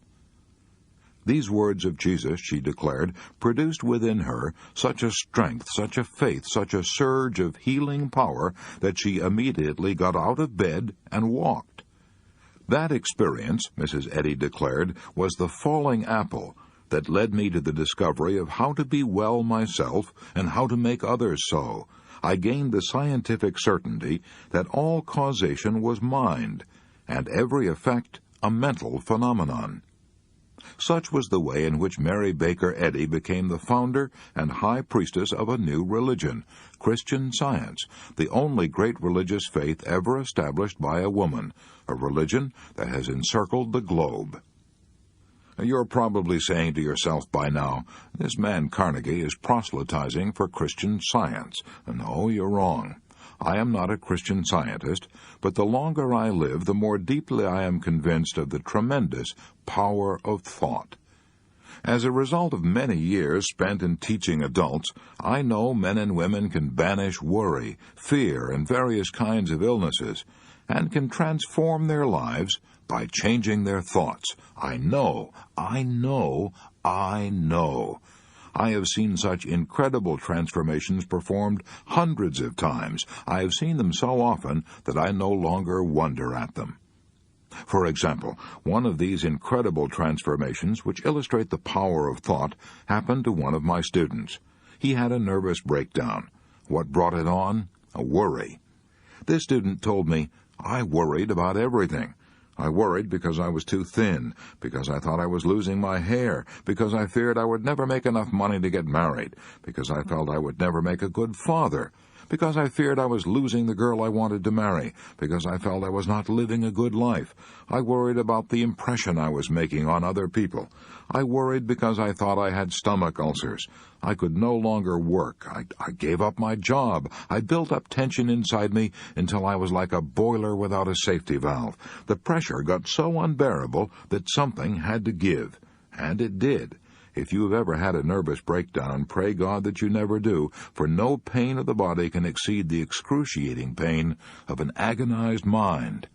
These words of Jesus, she declared, produced within her such a strength, such a faith, such a surge of healing power that she immediately got out of bed and walked. That experience, Mrs. Eddy declared, was the falling apple that led me to the discovery of how to be well myself and how to make others so. I gained the scientific certainty that all causation was mind, and every effect a mental phenomenon. Such was the way in which Mary Baker Eddy became the founder and high priestess of a new religion, Christian Science, the only great religious faith ever established by a woman, a religion that has encircled the globe. You're probably saying to yourself by now, this man Carnegie is proselytizing for Christian Science. No, you're wrong. I am not a Christian Scientist, but the longer I live, the more deeply I am convinced of the tremendous power of thought. As a result of many years spent in teaching adults, I know men and women can banish worry, fear, and various kinds of illnesses, and can transform their lives by changing their thoughts. I know I know. I have seen such incredible transformations performed hundreds of times. I have seen them so often that I no longer wonder at them. For example, one of these incredible transformations, which illustrate the power of thought, happened to one of my students. He had a nervous breakdown. What brought it on? A worry. This student told me, "I worried about everything. I worried because I was too thin, because I thought I was losing my hair, because I feared I would never make enough money to get married, because I felt I would never make a good father, because I feared I was losing the girl I wanted to marry, because I felt I was not living a good life. I worried about the impression I was making on other people. I worried because I thought I had stomach ulcers. I could no longer work. I gave up my job. I built up tension inside me until I was like a boiler without a safety valve. The pressure got so unbearable that something had to give. And it did. If you have ever had a nervous breakdown, pray God that you never do, for no pain of the body can exceed the excruciating pain of an agonized mind.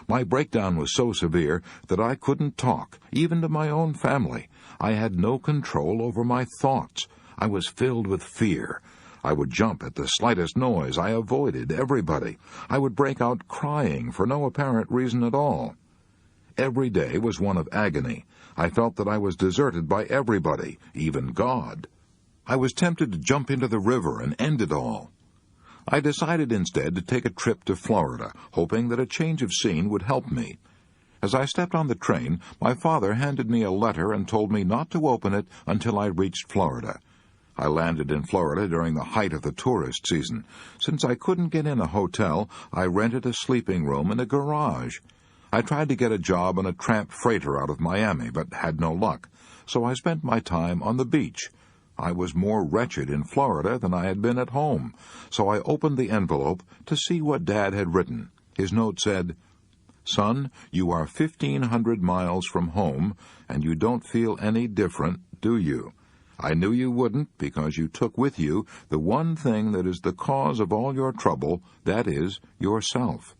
My breakdown was so severe that I couldn't talk, even to my own family. I had no control over my thoughts. I was filled with fear. I would jump at the slightest noise. I avoided everybody. I would break out crying for no apparent reason at all. Every day was one of agony. I felt that I was deserted by everybody, even God. I was tempted to jump into the river and end it all. I decided instead to take a trip to Florida, hoping that a change of scene would help me. As I stepped on the train, my father handed me a letter and told me not to open it until I reached Florida. I landed in Florida during the height of the tourist season. Since I couldn't get in a hotel, I rented a sleeping room in a garage. I tried to get a job on a tramp freighter out of Miami, but had no luck, so I spent my time on the beach. I was more wretched in Florida than I had been at home, so I opened the envelope to see what Dad had written. His note said, "Son, you are 1,500 miles from home, and you don't feel any different, do you? I knew you wouldn't, because you took with you the one thing that is the cause of all your trouble, that is, yourself.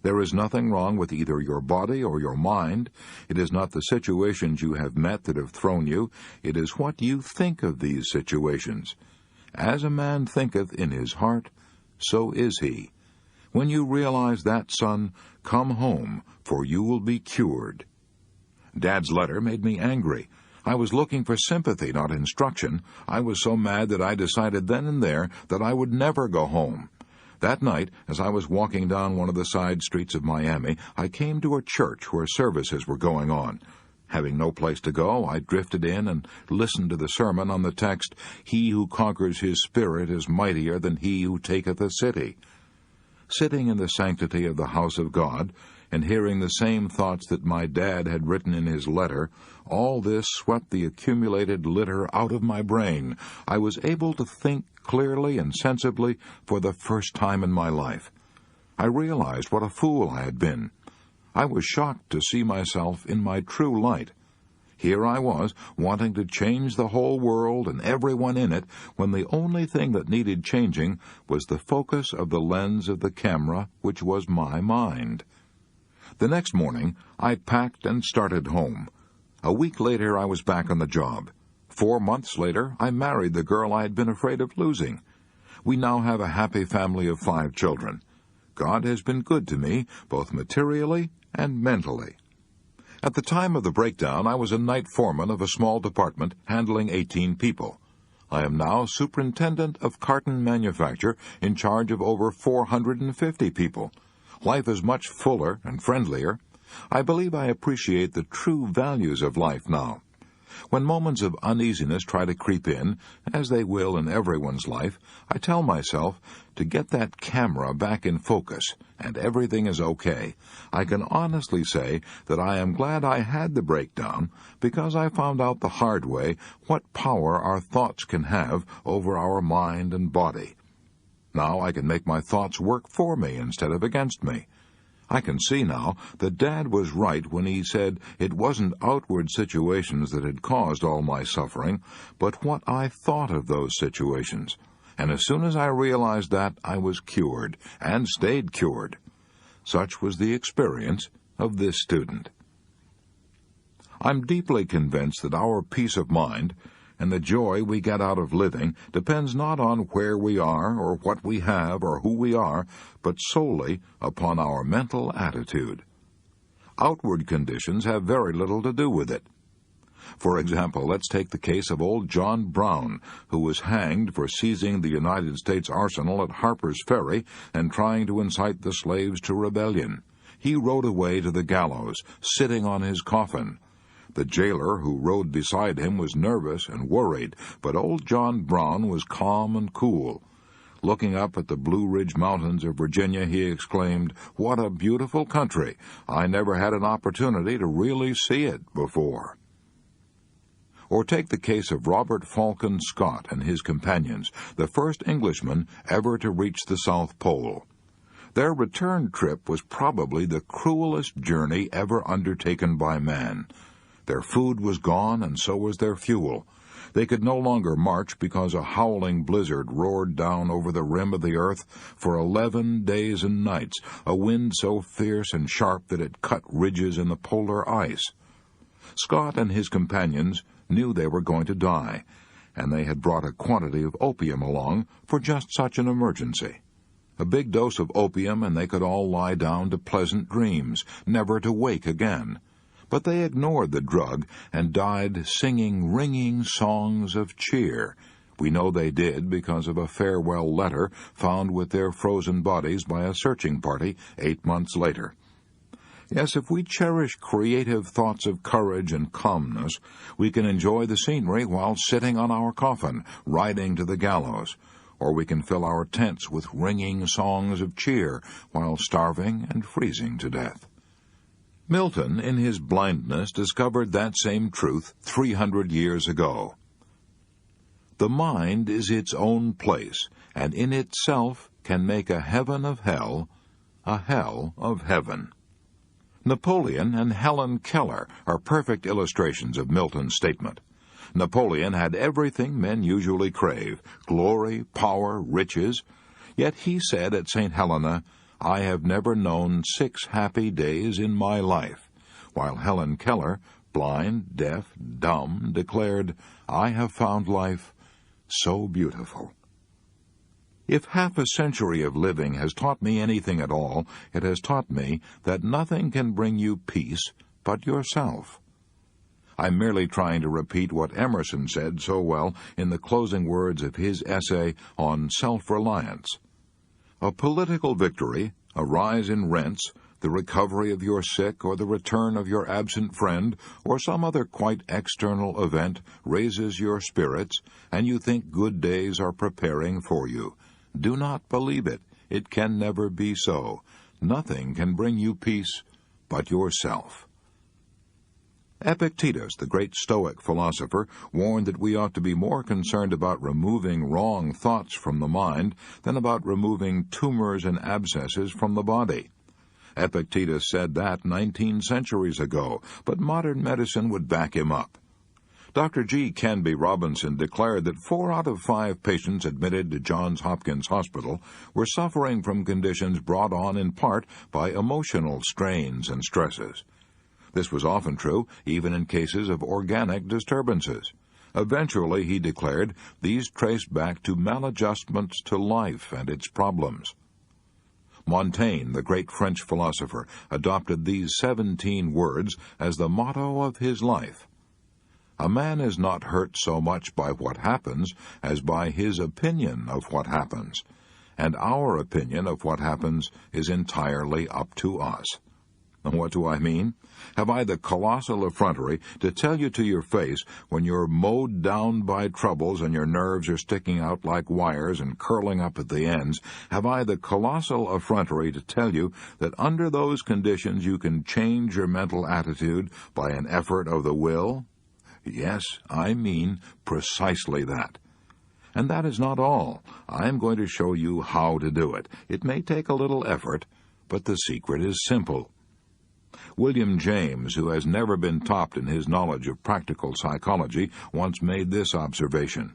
There is nothing wrong with either your body or your mind. It is not the situations you have met that have thrown you. It is what you think of these situations. As a man thinketh in his heart, so is he. When you realize that, son, come home, for you will be cured." Dad's letter made me angry. I was looking for sympathy, not instruction. I was so mad that I decided then and there that I would never go home. That night, as I was walking down one of the side streets of Miami, I came to a church where services were going on. Having no place to go, I drifted in and listened to the sermon on the text, "He who conquers his spirit is mightier than he who taketh a city." Sitting in the sanctity of the house of God, and hearing the same thoughts that my dad had written in his letter, all this swept the accumulated litter out of my brain. I was able to think clearly and sensibly for the first time in my life. I realized what a fool I had been. I was shocked to see myself in my true light. Here I was, wanting to change the whole world and everyone in it, when the only thing that needed changing was the focus of the lens of the camera, which was my mind. The next morning, I packed and started home. A week later, I was back on the job. 4 months later, I married the girl I had been afraid of losing. We now have a happy family of 5 children. God has been good to me, both materially and mentally. At the time of the breakdown, I was a night foreman of a small department handling 18 people. I am now superintendent of carton manufacture in charge of over 450 people. Life is much fuller and friendlier. I believe I appreciate the true values of life now. When moments of uneasiness try to creep in, as they will in everyone's life, I tell myself to get that camera back in focus, and everything is okay. I can honestly say that I am glad I had the breakdown, because I found out the hard way what power our thoughts can have over our mind and body. Now I can make my thoughts work for me instead of against me. I can see now that Dad was right when he said it wasn't outward situations that had caused all my suffering, but what I thought of those situations. And as soon as I realized that, I was cured, and stayed cured. Such was the experience of this student. I'm deeply convinced that our peace of mind and the joy we get out of living depends not on where we are or what we have or who we are, but solely upon our mental attitude. Outward conditions have very little to do with it. For example, let's take the case of old John Brown, who was hanged for seizing the United States arsenal at Harper's Ferry and trying to incite the slaves to rebellion. He rode away to the gallows, sitting on his coffin. The jailer who rode beside him was nervous and worried, but old John Brown was calm and cool. Looking up at the Blue Ridge Mountains of Virginia, he exclaimed, "What a beautiful country! I never had an opportunity to really see it before." Or take the case of Robert Falcon Scott and his companions, the first Englishmen ever to reach the South Pole. Their return trip was probably the cruelest journey ever undertaken by man. Their food was gone, and so was their fuel. They could no longer march because a howling blizzard roared down over the rim of the earth for 11 days and nights, a wind so fierce and sharp that it cut ridges in the polar ice. Scott and his companions knew they were going to die, and they had brought a quantity of opium along for just such an emergency. A big dose of opium, and they could all lie down to pleasant dreams, never to wake again. But they ignored the drug and died singing ringing songs of cheer. We know they did because of a farewell letter found with their frozen bodies by a searching party 8 months later. Yes, if we cherish creative thoughts of courage and calmness, we can enjoy the scenery while sitting on our coffin, riding to the gallows, or we can fill our tents with ringing songs of cheer while starving and freezing to death. Milton, in his blindness, discovered that same truth 300 years ago. The mind is its own place, and in itself can make a heaven of hell, a hell of heaven. Napoleon and Helen Keller are perfect illustrations of Milton's statement. Napoleon had everything men usually crave, glory, power, riches, yet he said at St. Helena, "I have never known 6 happy days in my life," while Helen Keller, blind, deaf, dumb, declared, "I have found life so beautiful." If half a century of living has taught me anything at all, it has taught me that nothing can bring you peace but yourself. I'm merely trying to repeat what Emerson said so well in the closing words of his essay on self-reliance. A political victory, a rise in rents, the recovery of your sick, or the return of your absent friend, or some other quite external event raises your spirits, and you think good days are preparing for you. Do not believe it. It can never be so. Nothing can bring you peace but yourself. Epictetus, the great Stoic philosopher, warned that we ought to be more concerned about removing wrong thoughts from the mind than about removing tumors and abscesses from the body. Epictetus said that 19 centuries ago, but modern medicine would back him up. Dr. G. Canby Robinson declared that 4 out of 5 patients admitted to Johns Hopkins Hospital were suffering from conditions brought on in part by emotional strains and stresses. This was often true, even in cases of organic disturbances. Eventually, he declared, these traced back to maladjustments to life and its problems. Montaigne, the great French philosopher, adopted these 17 words as the motto of his life. A man is not hurt so much by what happens as by his opinion of what happens, and our opinion of what happens is entirely up to us. And what do I mean? Have I the colossal effrontery to tell you to your face when you're mowed down by troubles and your nerves are sticking out like wires and curling up at the ends, have I the colossal effrontery to tell you that under those conditions you can change your mental attitude by an effort of the will? Yes, I mean precisely that. And that is not all. I am going to show you how to do it. It may take a little effort, but the secret is simple. William James, who has never been topped in his knowledge of practical psychology, once made this observation.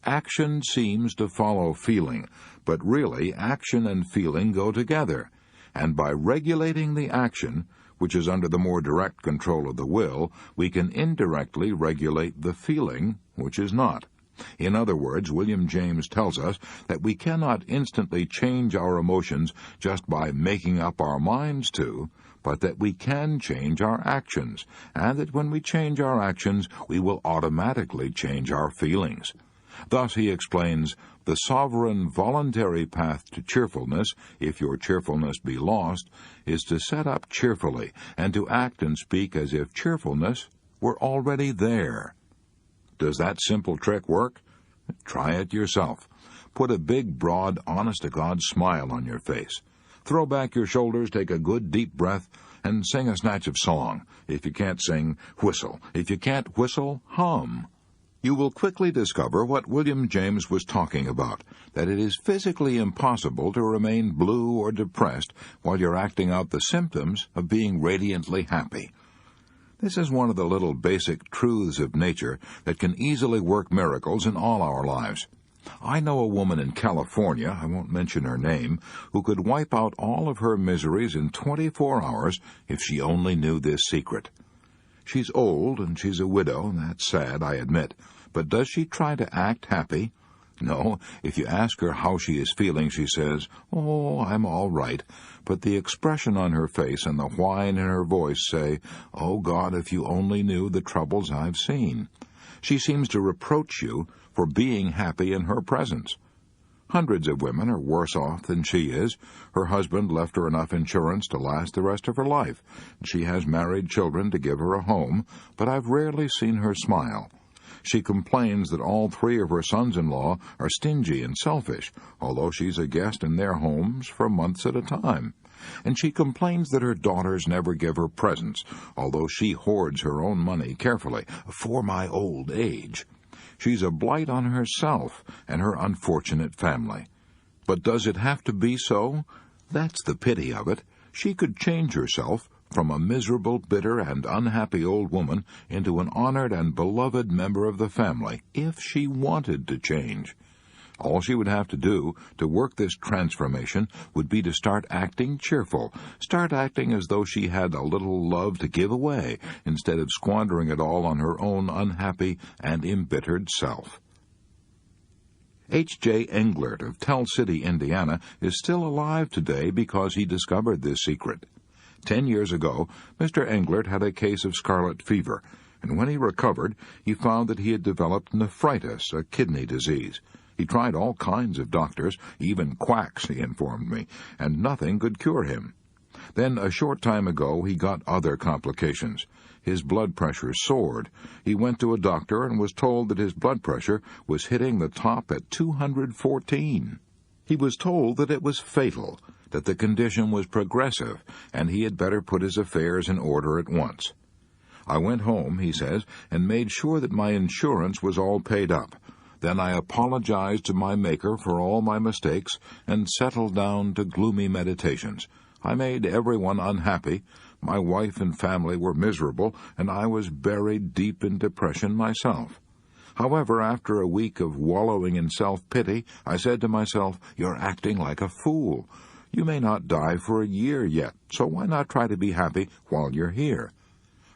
Action seems to follow feeling, but really action and feeling go together, and by regulating the action, which is under the more direct control of the will, we can indirectly regulate the feeling, which is not. In other words, William James tells us that we cannot instantly change our emotions just by making up our minds to, but that we can change our actions, and that when we change our actions, we will automatically change our feelings. Thus, he explains, the sovereign voluntary path to cheerfulness, if your cheerfulness be lost, is to set up cheerfully and to act and speak as if cheerfulness were already there. Does that simple trick work? Try it yourself. Put a big, broad, honest-to-God smile on your face. Throw back your shoulders, take a good, deep breath, and sing a snatch of song. If you can't sing, whistle. If you can't whistle, hum. You will quickly discover what William James was talking about, that it is physically impossible to remain blue or depressed while you're acting out the symptoms of being radiantly happy. This is one of the little basic truths of nature that can easily work miracles in all our lives. I know a woman in California, I won't mention her name, who could wipe out all of her miseries in 24 hours if she only knew this secret. She's old and she's a widow, and that's sad, I admit, but does she try to act happy? No, if you ask her how she is feeling, she says, "Oh, I'm all right," but the expression on her face and the whine in her voice say, "Oh, God, if you only knew the troubles I've seen." She seems to reproach you for being happy in her presence. Hundreds of women are worse off than she is. Her husband left her enough insurance to last the rest of her life. She has married children to give her a home, but I've rarely seen her smile. She complains that all 3 of her sons-in-law are stingy and selfish, although she's a guest in their homes for months at a time. And she complains that her daughters never give her presents, although she hoards her own money carefully for my old age. She's a blight on herself and her unfortunate family. But does it have to be so? That's the pity of it. She could change herself from a miserable, bitter, and unhappy old woman into an honored and beloved member of the family, if she wanted to change. All she would have to do to work this transformation would be to start acting cheerful, start acting as though she had a little love to give away, instead of squandering it all on her own unhappy and embittered self. H.J. Englert of Tell City, Indiana, is still alive today because he discovered this secret. 10 years ago, Mr. Englert had a case of scarlet fever, and when he recovered, he found that he had developed nephritis, a kidney disease. He tried all kinds of doctors, even quacks, he informed me, and nothing could cure him. Then, a short time ago, he got other complications. His blood pressure soared. He went to a doctor and was told that his blood pressure was hitting the top at 214. He was told that it was fatal, that the condition was progressive, and he had better put his affairs in order at once. I went home, he says, and made sure that my insurance was all paid up. Then I apologized to my Maker for all my mistakes and settled down to gloomy meditations. I made everyone unhappy. My wife and family were miserable, and I was buried deep in depression myself. However, after a week of wallowing in self-pity, I said to myself, "You're acting like a fool. You may not die for a year yet, so why not try to be happy while you're here?"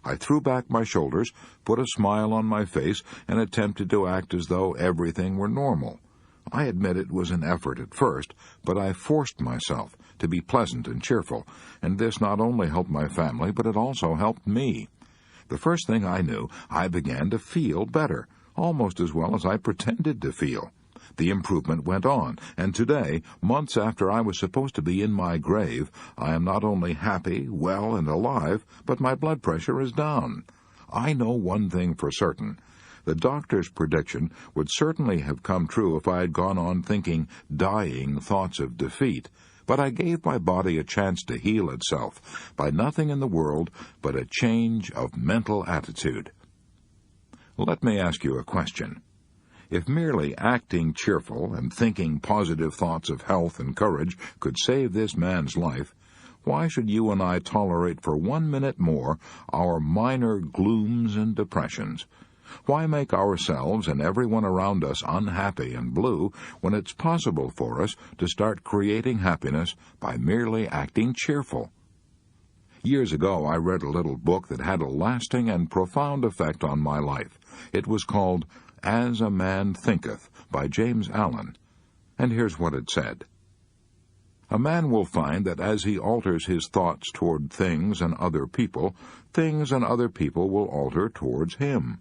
I threw back my shoulders, put a smile on my face, and attempted to act as though everything were normal. I admit it was an effort at first, but I forced myself to be pleasant and cheerful, and this not only helped my family, but it also helped me. The first thing I knew, I began to feel better, almost as well as I pretended to feel. The improvement went on, and today, months after I was supposed to be in my grave, I am not only happy, well, and alive, but my blood pressure is down. I know one thing for certain. The doctor's prediction would certainly have come true if I had gone on thinking dying thoughts of defeat, but I gave my body a chance to heal itself by nothing in the world but a change of mental attitude. Let me ask you a question. If merely acting cheerful and thinking positive thoughts of health and courage could save this man's life, why should you and I tolerate for 1 minute more our minor glooms and depressions? Why make ourselves and everyone around us unhappy and blue when it's possible for us to start creating happiness by merely acting cheerful? Years ago, I read a little book that had a lasting and profound effect on my life. It was called As a Man Thinketh by James Allen. And here's what it said. A man will find that as he alters his thoughts toward things and other people will alter towards him.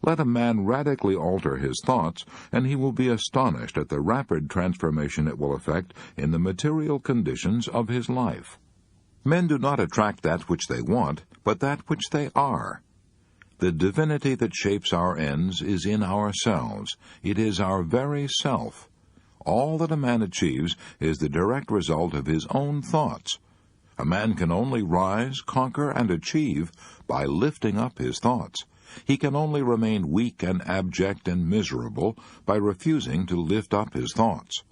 Let a man radically alter his thoughts, and he will be astonished at the rapid transformation it will effect in the material conditions of his life. Men do not attract that which they want, but that which they are. The divinity that shapes our ends is in ourselves. It is our very self. All that a man achieves is the direct result of his own thoughts. A man can only rise, conquer, and achieve by lifting up his thoughts. He can only remain weak and abject and miserable by refusing to lift up his thoughts.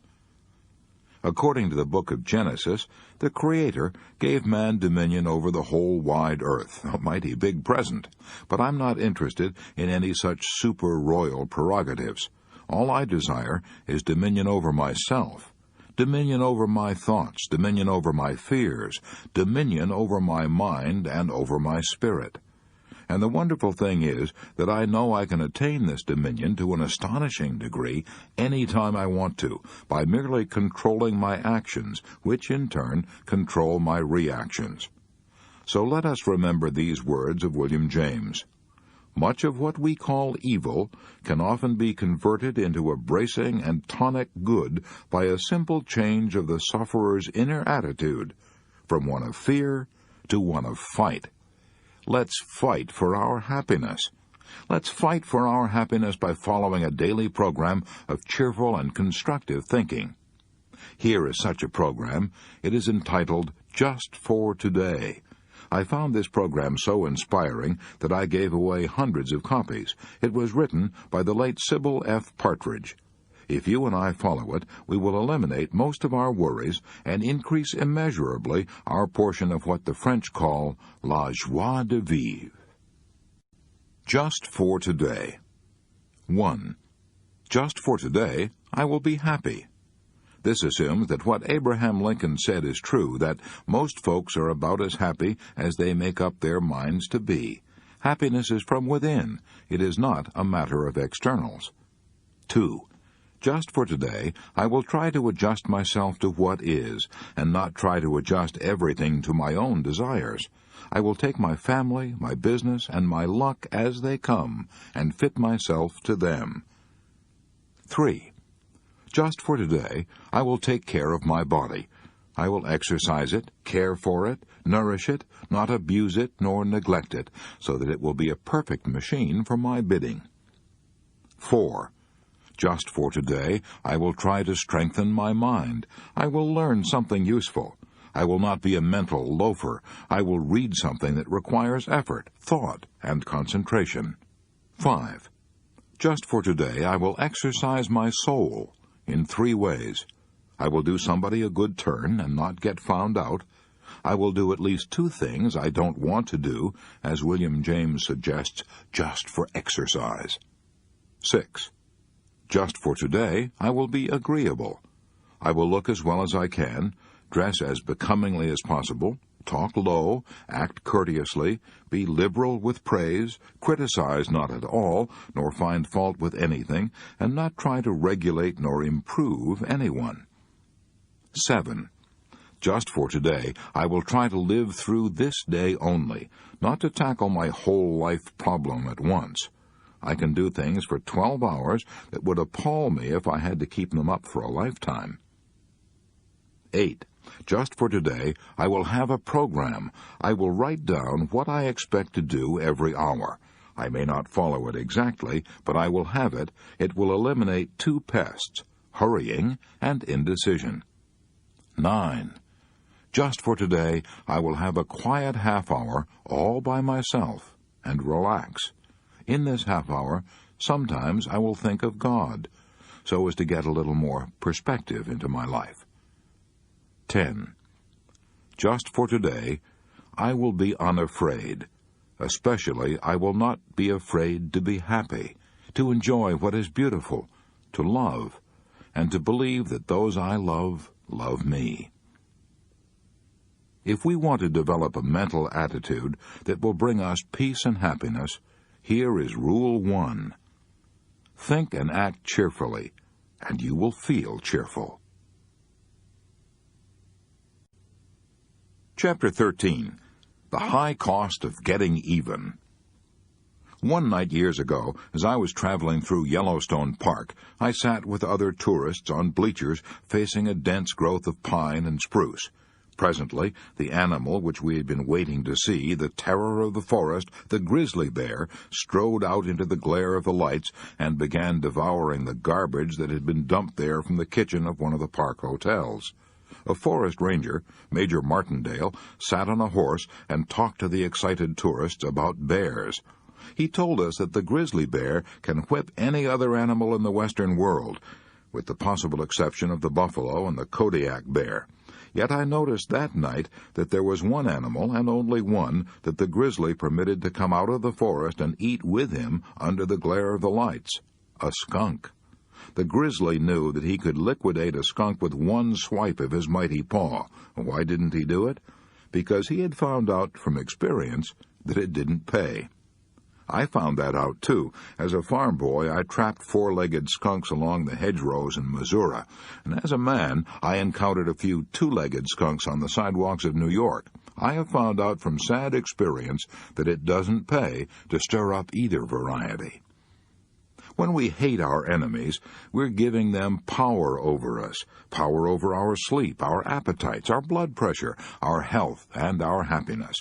According to the book of Genesis, the Creator gave man dominion over the whole wide earth, a mighty big present. But I'm not interested in any such super-royal prerogatives. All I desire is dominion over myself, dominion over my thoughts, dominion over my fears, dominion over my mind and over my spirit. And the wonderful thing is that I know I can attain this dominion to an astonishing degree any time I want to, by merely controlling my actions, which in turn control my reactions. So let us remember these words of William James. Much of what we call evil can often be converted into a bracing and tonic good by a simple change of the sufferer's inner attitude, from one of fear to one of fight. Let's fight for our happiness. Let's fight for our happiness by following a daily program of cheerful and constructive thinking. Here is such a program. It is entitled Just for Today. I found this program so inspiring that I gave away hundreds of copies. It was written by the late Sybil F. Partridge. If you and I follow it, we will eliminate most of our worries and increase immeasurably our portion of what the French call la joie de vivre. Just for today. 1. Just for today, I will be happy. This assumes that what Abraham Lincoln said is true, that most folks are about as happy as they make up their minds to be. Happiness is from within. It is not a matter of externals. 2. Just for today, I will try to adjust myself to what is, and not try to adjust everything to my own desires. I will take my family, my business, and my luck as they come, and fit myself to them. 3. Just for today, I will take care of my body. I will exercise it, care for it, nourish it, not abuse it nor neglect it, so that it will be a perfect machine for my bidding. 4. Just for today, I will try to strengthen my mind. I will learn something useful. I will not be a mental loafer. I will read something that requires effort, thought, and concentration. 5. Just for today, I will exercise my soul in 3 ways. I will do somebody a good turn and not get found out. I will do at least 2 things I don't want to do, as William James suggests, just for exercise. 6. Just for today, I will be agreeable. I will look as well as I can, dress as becomingly as possible, talk low, act courteously, be liberal with praise, criticize not at all, nor find fault with anything, and not try to regulate nor improve anyone. 7. Just for today, I will try to live through this day only, not to tackle my whole life problem at once. I can do things for 12 hours that would appall me if I had to keep them up for a lifetime. 8. Just for today, I will have a program. I will write down what I expect to do every hour. I may not follow it exactly, but I will have it. It will eliminate 2 pests, hurrying and indecision. 9. Just for today, I will have a quiet half-hour all by myself and relax. In this half-hour, sometimes I will think of God, so as to get a little more perspective into my life. 10. Just for today, I will be unafraid. Especially, I will not be afraid to be happy, to enjoy what is beautiful, to love, and to believe that those I love love me. If we want to develop a mental attitude that will bring us peace and happiness, here is Rule 1. Think and act cheerfully, and you will feel cheerful. Chapter 13. The High Cost of Getting Even. One night years ago, as I was traveling through Yellowstone Park, I sat with other tourists on bleachers facing a dense growth of pine and spruce. Presently, the animal which we had been waiting to see, the terror of the forest, the grizzly bear, strode out into the glare of the lights and began devouring the garbage that had been dumped there from the kitchen of one of the park hotels. A forest ranger, Major Martindale, sat on a horse and talked to the excited tourists about bears. He told us that the grizzly bear can whip any other animal in the western world, with the possible exception of the buffalo and the Kodiak bear. Yet I noticed that night that there was one animal, and only one, that the grizzly permitted to come out of the forest and eat with him under the glare of the lights: a skunk. The grizzly knew that he could liquidate a skunk with one swipe of his mighty paw. Why didn't he do it? Because he had found out from experience that it didn't pay. I found that out, too. As a farm boy, I trapped four-legged skunks along the hedgerows in Missouri, and as a man, I encountered a few two-legged skunks on the sidewalks of New York. I have found out from sad experience that it doesn't pay to stir up either variety. When we hate our enemies, we're giving them power over us, power over our sleep, our appetites, our blood pressure, our health, and our happiness.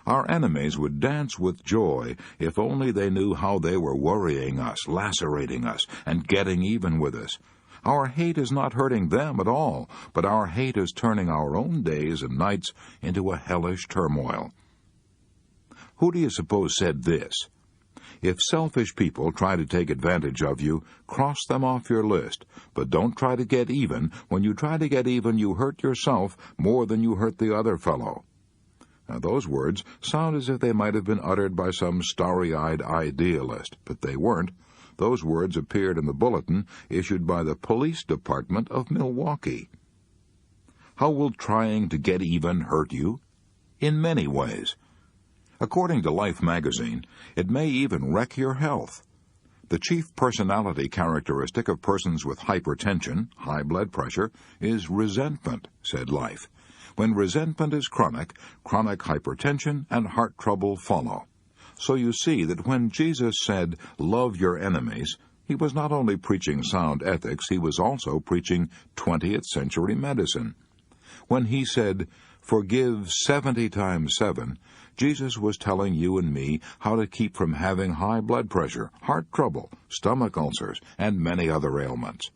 Our enemies would dance with joy if only they knew how they were worrying us, lacerating us, and getting even with us. Our hate is not hurting them at all, but our hate is turning our own days and nights into a hellish turmoil. Who do you suppose said this? If selfish people try to take advantage of you, cross them off your list, but don't try to get even. When you try to get even, you hurt yourself more than you hurt the other fellow. Now, those words sound as if they might have been uttered by some starry-eyed idealist, but they weren't. Those words appeared in the bulletin issued by the police department of Milwaukee. How will trying to get even hurt you? In many ways. According to Life magazine, it may even wreck your health. The chief personality characteristic of persons with hypertension, high blood pressure, is resentment, said Life. When resentment is chronic hypertension and heart trouble follow. So you see that when Jesus said, "Love your enemies," he was not only preaching sound ethics, he was also preaching 20th century medicine. When he said, "Forgive 70 times 7, Jesus was telling you and me how to keep from having high blood pressure, heart trouble, stomach ulcers, and many other ailments.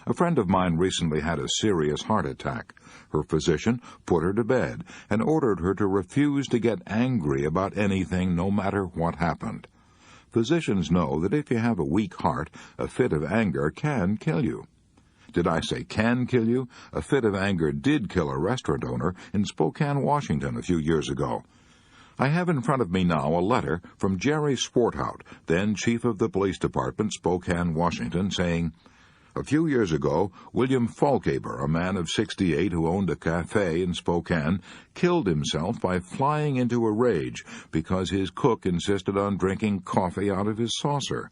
A friend of mine recently had a serious heart attack. Her physician put her to bed and ordered her to refuse to get angry about anything, no matter what happened. Physicians know that if you have a weak heart, a fit of anger can kill you. Did I say can kill you? A fit of anger did kill a restaurant owner in Spokane, Washington, a few years ago. I have in front of me now a letter from Jerry Swarthout, then chief of the police department, Spokane, Washington, saying, "A few years ago, William Falkaber, a man of 68 who owned a cafe in Spokane, killed himself by flying into a rage because his cook insisted on drinking coffee out of his saucer.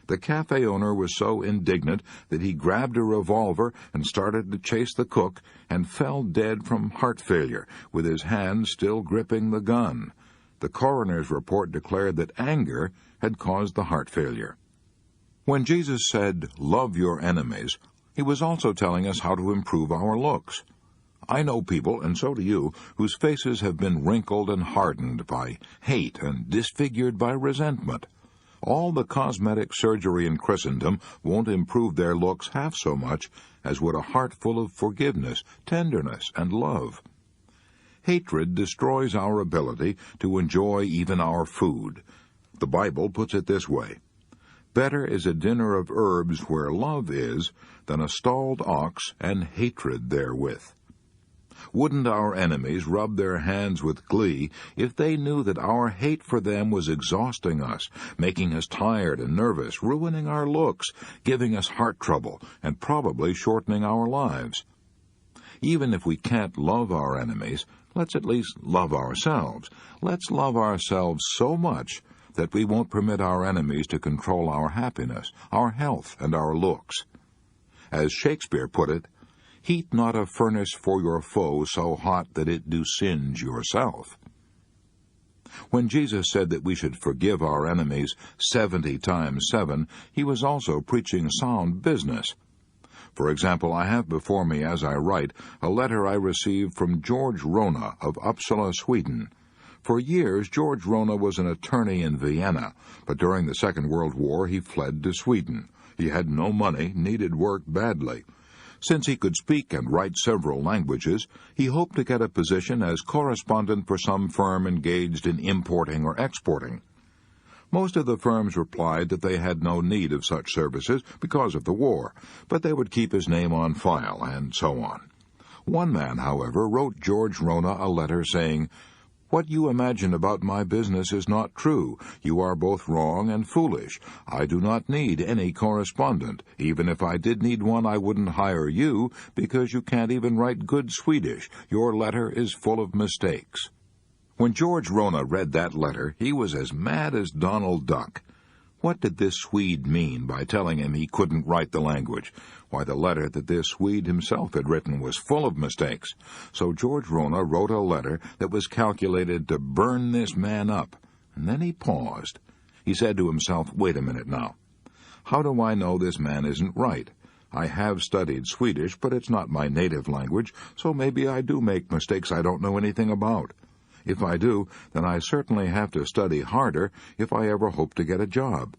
The cafe owner was so indignant that he grabbed a revolver and started to chase the cook and fell dead from heart failure, with his hand still gripping the gun. The coroner's report declared that anger had caused the heart failure." When Jesus said, "Love your enemies," he was also telling us how to improve our looks. I know people, and so do you, whose faces have been wrinkled and hardened by hate and disfigured by resentment. All the cosmetic surgery in Christendom won't improve their looks half so much as would a heart full of forgiveness, tenderness, and love. Hatred destroys our ability to enjoy even our food. The Bible puts it this way: "Better is a dinner of herbs where love is than a stalled ox and hatred therewith." Wouldn't our enemies rub their hands with glee if they knew that our hate for them was exhausting us, making us tired and nervous, ruining our looks, giving us heart trouble, and probably shortening our lives? Even if we can't love our enemies, let's at least love ourselves. Let's love ourselves so much that we won't permit our enemies to control our happiness, our health, and our looks. As Shakespeare put it, "Heat not a furnace for your foe so hot that it do singe yourself." When Jesus said that we should forgive our enemies 70 times 7, he was also preaching sound business. For example, I have before me as I write a letter I received from George Rona of Uppsala, Sweden. For years, George Rona was an attorney in Vienna, but during the Second World War he fled to Sweden. He had no money, needed work badly. Since he could speak and write several languages, he hoped to get a position as correspondent for some firm engaged in importing or exporting. Most of the firms replied that they had no need of such services because of the war, but they would keep his name on file, and so on. One man, however, wrote George Rona a letter saying, "What you imagine about my business is not true. You are both wrong and foolish. I do not need any correspondent. Even if I did need one, I wouldn't hire you, because you can't even write good Swedish. Your letter is full of mistakes." When George Rona read that letter, he was as mad as Donald Duck. What did this Swede mean by telling him he couldn't write the language? Why, the letter that this Swede himself had written was full of mistakes. So George Rona wrote a letter that was calculated to burn this man up. And then he paused. He said to himself, "Wait a minute now. How do I know this man isn't right? I have studied Swedish, but it's not my native language, so maybe I do make mistakes I don't know anything about. If I do, then I certainly have to study harder if I ever hope to get a job.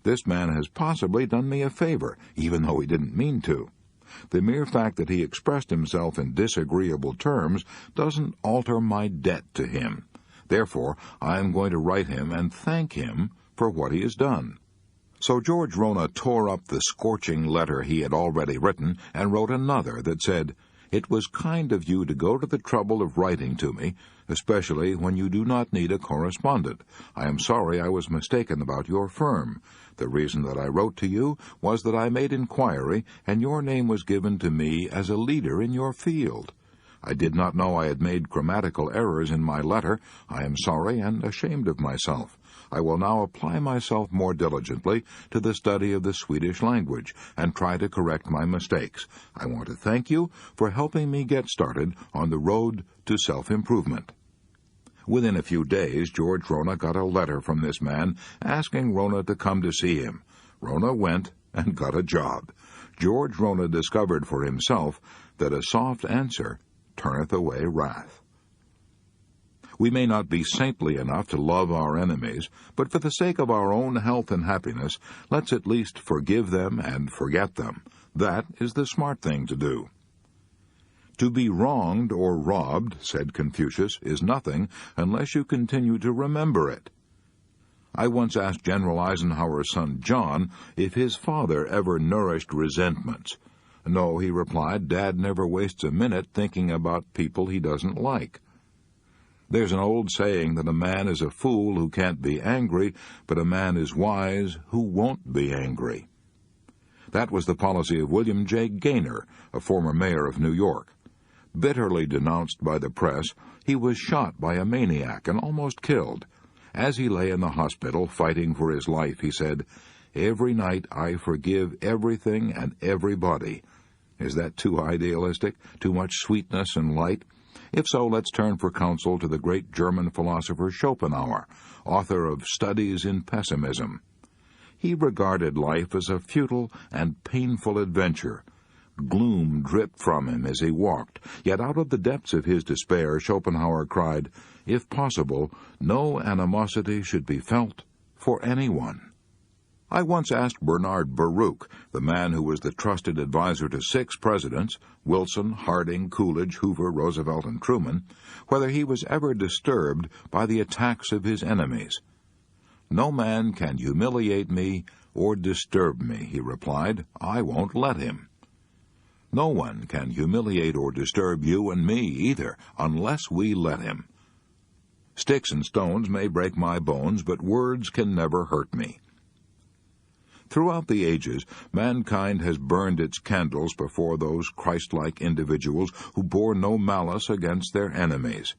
This man has possibly done me a favor, even though he didn't mean to. The mere fact that he expressed himself in disagreeable terms doesn't alter my debt to him. Therefore, I am going to write him and thank him for what he has done." So George Rona tore up the scorching letter he had already written and wrote another that said, "It was kind of you to go to the trouble of writing to me, especially when you do not need a correspondent. I am sorry I was mistaken about your firm. The reason that I wrote to you was that I made inquiry, and your name was given to me as a leader in your field. I did not know I had made grammatical errors in my letter. I am sorry and ashamed of myself. I will now apply myself more diligently to the study of the Swedish language and try to correct my mistakes. I want to thank you for helping me get started on the road to self-improvement." Within a few days, George Rona got a letter from this man asking Rona to come to see him. Rona went and got a job. George Rona discovered for himself that a soft answer turneth away wrath. We may not be saintly enough to love our enemies, but for the sake of our own health and happiness, let's at least forgive them and forget them. That is the smart thing to do. To be wronged or robbed, said Confucius, is nothing unless you continue to remember it. I once asked General Eisenhower's son John if his father ever nourished resentments. No, he replied, Dad never wastes a minute thinking about people he doesn't like. There's an old saying that a man is a fool who can't be angry, but a man is wise who won't be angry. That was the policy of William J. Gaynor, a former mayor of New York. Bitterly denounced by the press, he was shot by a maniac and almost killed. As he lay in the hospital fighting for his life, he said, "Every night I forgive everything and everybody." Is that too idealistic? Too much sweetness and light? If so, let's turn for counsel to the great German philosopher Schopenhauer, author of Studies in Pessimism. He regarded life as a futile and painful adventure. Gloom dripped from him as he walked, yet out of the depths of his despair Schopenhauer cried, "If possible, no animosity should be felt for anyone." I once asked Bernard Baruch, the man who was the trusted advisor to 6 presidents, Wilson, Harding, Coolidge, Hoover, Roosevelt, and Truman, whether he was ever disturbed by the attacks of his enemies. "No man can humiliate me or disturb me," he replied. "I won't let him." No one can humiliate or disturb you and me either, unless we let him. Sticks and stones may break my bones, but words can never hurt me. Throughout the ages, mankind has burned its candles before those Christ-like individuals who bore no malice against their enemies.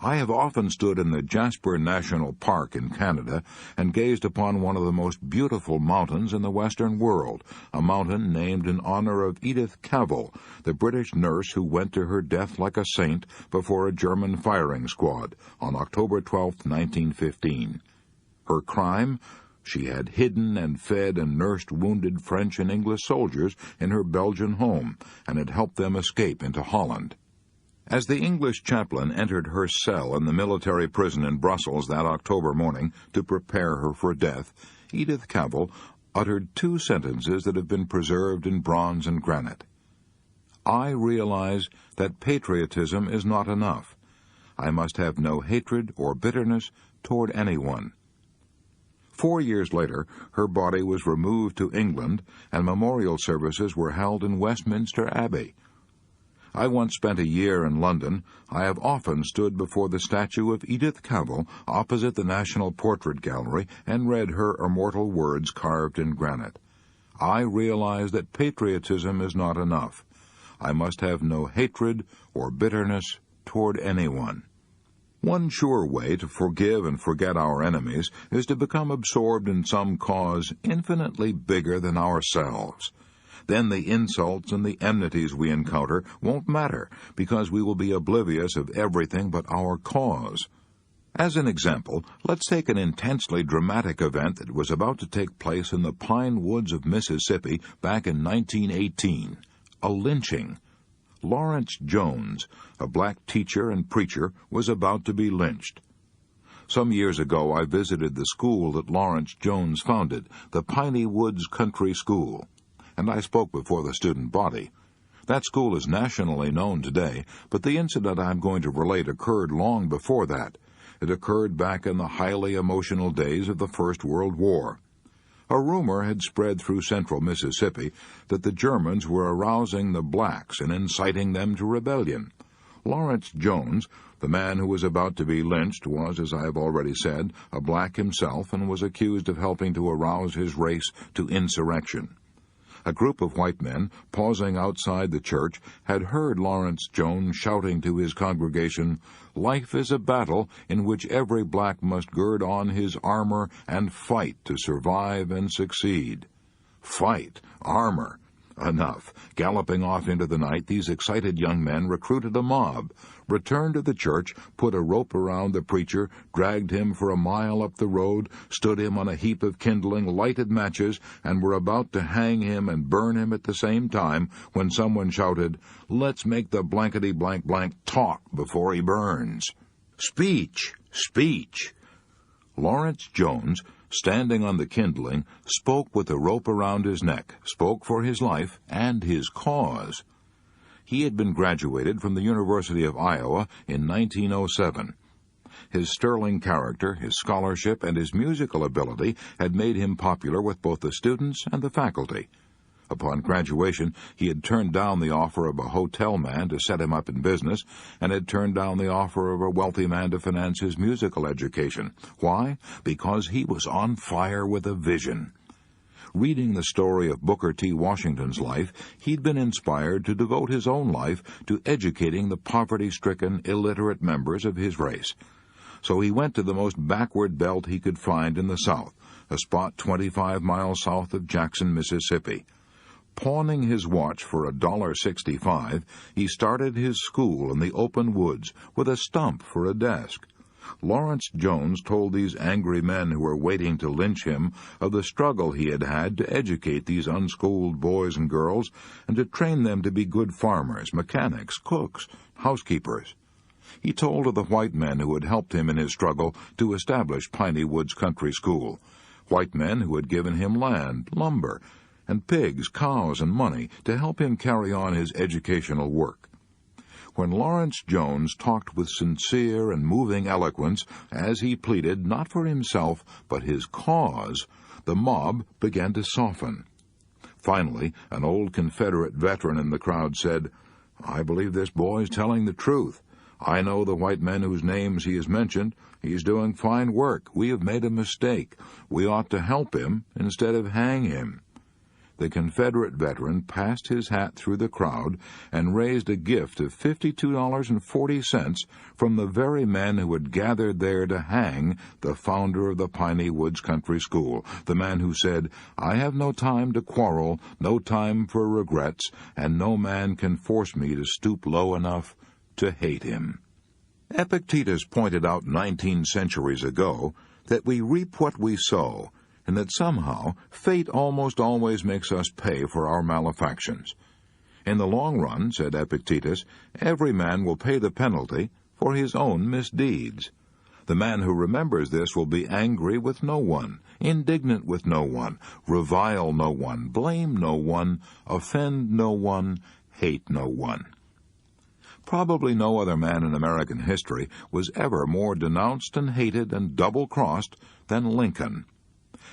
I have often stood in the Jasper National Park in Canada and gazed upon one of the most beautiful mountains in the Western world, a mountain named in honor of Edith Cavell, the British nurse who went to her death like a saint before a German firing squad on October 12, 1915. Her crime? She had hidden and fed and nursed wounded French and English soldiers in her Belgian home and had helped them escape into Holland. As the English chaplain entered her cell in the military prison in Brussels that October morning to prepare her for death, Edith Cavell uttered two sentences that have been preserved in bronze and granite. "I realize that patriotism is not enough. I must have no hatred or bitterness toward anyone." 4 years later, her body was removed to England, and memorial services were held in Westminster Abbey. I once spent a year in London. I have often stood before the statue of Edith Cavell opposite the National Portrait Gallery and read her immortal words carved in granite. "I realize that patriotism is not enough. I must have no hatred or bitterness toward anyone." One sure way to forgive and forget our enemies is to become absorbed in some cause infinitely bigger than ourselves. Then the insults and the enmities we encounter won't matter, because we will be oblivious of everything but our cause. As an example, let's take an intensely dramatic event that was about to take place in the pine woods of Mississippi back in 1918, a lynching. Lawrence Jones, a black teacher and preacher, was about to be lynched. Some years ago I visited the school that Lawrence Jones founded, the Piney Woods Country School, and I spoke before the student body. That school is nationally known today, but the incident I'm going to relate occurred long before that. It occurred back in the highly emotional days of the First World War. A rumor had spread through central Mississippi that the Germans were arousing the blacks and inciting them to rebellion. Lawrence Jones, the man who was about to be lynched, was, as I have already said, a black himself and was accused of helping to arouse his race to insurrection. A group of white men, pausing outside the church, had heard Lawrence Jones shouting to his congregation, "Life is a battle in which every black must gird on his armor and fight to survive and succeed." Fight, armor. Enough. Galloping off into the night, these excited young men recruited a mob, returned to the church, put a rope around the preacher, dragged him for a mile up the road, stood him on a heap of kindling, lighted matches, and were about to hang him and burn him at the same time when someone shouted, "Let's make the blankety-blank-blank talk before he burns." Speech! Speech! Lawrence Jones, standing on the kindling, spoke with the rope around his neck, spoke for his life and his cause. He had been graduated from the University of Iowa in 1907. His sterling character, his scholarship, and his musical ability had made him popular with both the students and the faculty. Upon graduation, he had turned down the offer of a hotel man to set him up in business, and had turned down the offer of a wealthy man to finance his musical education. Why? Because he was on fire with a vision. Reading the story of Booker T. Washington's life, he'd been inspired to devote his own life to educating the poverty-stricken, illiterate members of his race. So he went to the most backward belt he could find in the South, a spot 25 miles south of Jackson, Mississippi. Pawning his watch for $1.65, he started his school in the open woods with a stump for a desk. Lawrence Jones told these angry men who were waiting to lynch him of the struggle he had had to educate these unschooled boys and girls and to train them to be good farmers, mechanics, cooks, housekeepers. He told of the white men who had helped him in his struggle to establish Piney Woods Country School, white men who had given him land, lumber, and pigs, cows, and money to help him carry on his educational work. When Lawrence Jones talked with sincere and moving eloquence, as he pleaded not for himself but his cause, the mob began to soften. Finally, an old Confederate veteran in the crowd said, "I believe this boy is telling the truth. I know the white men whose names he has mentioned. He's doing fine work. We have made a mistake. We ought to help him instead of hang him." The Confederate veteran passed his hat through the crowd and raised a gift of $52.40 from the very men who had gathered there to hang the founder of the Piney Woods Country School, the man who said, "I have no time to quarrel, no time for regrets, and no man can force me to stoop low enough to hate him." Epictetus pointed out 19 centuries ago that we reap what we sow, and that somehow fate almost always makes us pay for our malefactions. In the long run, said Epictetus, every man will pay the penalty for his own misdeeds. The man who remembers this will be angry with no one, indignant with no one, revile no one, blame no one, offend no one, hate no one. Probably no other man in American history was ever more denounced and hated and double-crossed than Lincoln.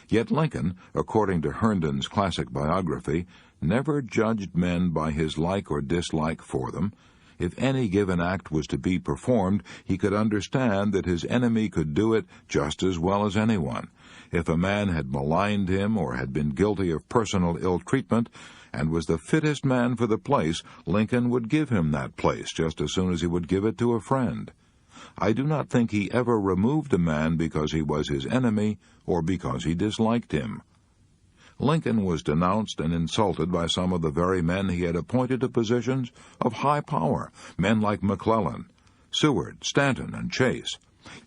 Yet Lincoln, according to Herndon's classic biography, never judged men by his like or dislike for them. If any given act was to be performed, he could understand that his enemy could do it just as well as anyone. If a man had maligned him or had been guilty of personal ill-treatment and was the fittest man for the place, Lincoln would give him that place just as soon as he would give it to a friend. I do not think he ever removed a man because he was his enemy or because he disliked him. Lincoln was denounced and insulted by some of the very men he had appointed to positions of high power, men like McClellan, Seward, Stanton, and Chase.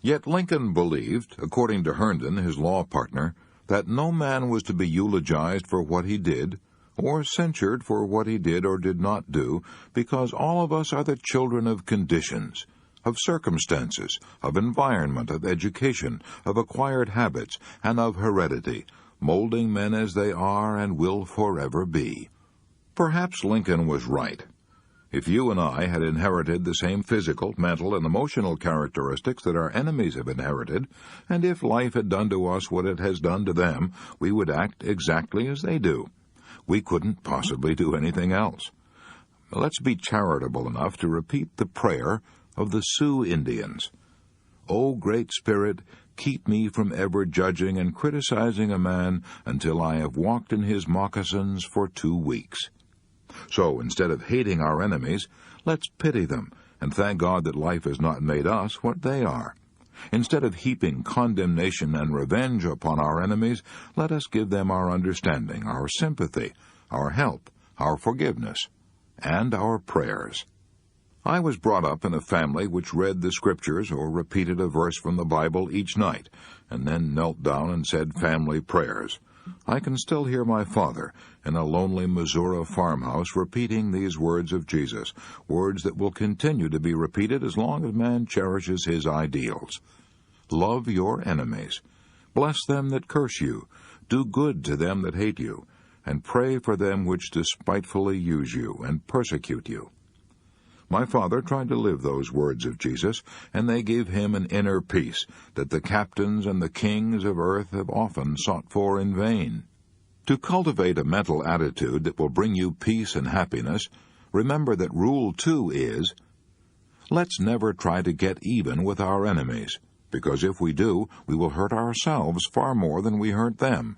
Yet Lincoln believed, according to Herndon, his law partner, that no man was to be eulogized for what he did, or censured for what he did or did not do, because all of us are the children of conditions, of circumstances, of environment, of education, of acquired habits, and of heredity, molding men as they are and will forever be. Perhaps Lincoln was right. If you and I had inherited the same physical, mental, and emotional characteristics that our enemies have inherited, and if life had done to us what it has done to them, we would act exactly as they do. We couldn't possibly do anything else. Let's be charitable enough to repeat the prayer of the Sioux Indians. O Great Spirit, keep me from ever judging and criticizing a man until I have walked in his moccasins for 2 weeks. So, instead of hating our enemies, let's pity them and thank God that life has not made us what they are. Instead of heaping condemnation and revenge upon our enemies, let us give them our understanding, our sympathy, our help, our forgiveness, and our prayers. I was brought up in a family which read the Scriptures or repeated a verse from the Bible each night, and then knelt down and said family prayers. I can still hear my father in a lonely Missouri farmhouse repeating these words of Jesus, words that will continue to be repeated as long as man cherishes his ideals. Love your enemies. Bless them that curse you. Do good to them that hate you, and pray for them which despitefully use you and persecute you. My father tried to live those words of Jesus, and they gave him an inner peace that the captains and the kings of earth have often sought for in vain. To cultivate a mental attitude that will bring you peace and happiness, remember that Rule 2 is, let's never try to get even with our enemies, because if we do, we will hurt ourselves far more than we hurt them.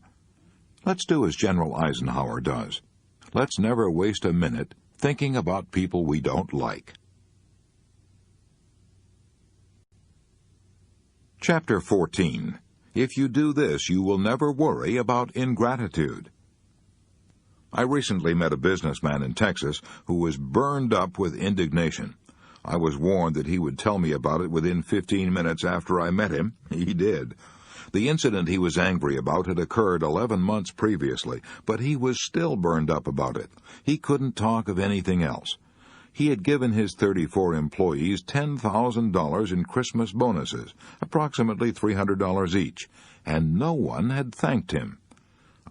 Let's do as General Eisenhower does. Let's never waste a minute thinking about people we don't like. Chapter 14. If you do this, you will never worry about ingratitude. I recently met a businessman in Texas who was burned up with indignation. I was warned that he would tell me about it within 15 minutes after I met him. He did. The incident he was angry about had occurred 11 months previously, but he was still burned up about it. He couldn't talk of anything else. He had given his 34 employees $10,000 in Christmas bonuses, approximately $300 each, and no one had thanked him.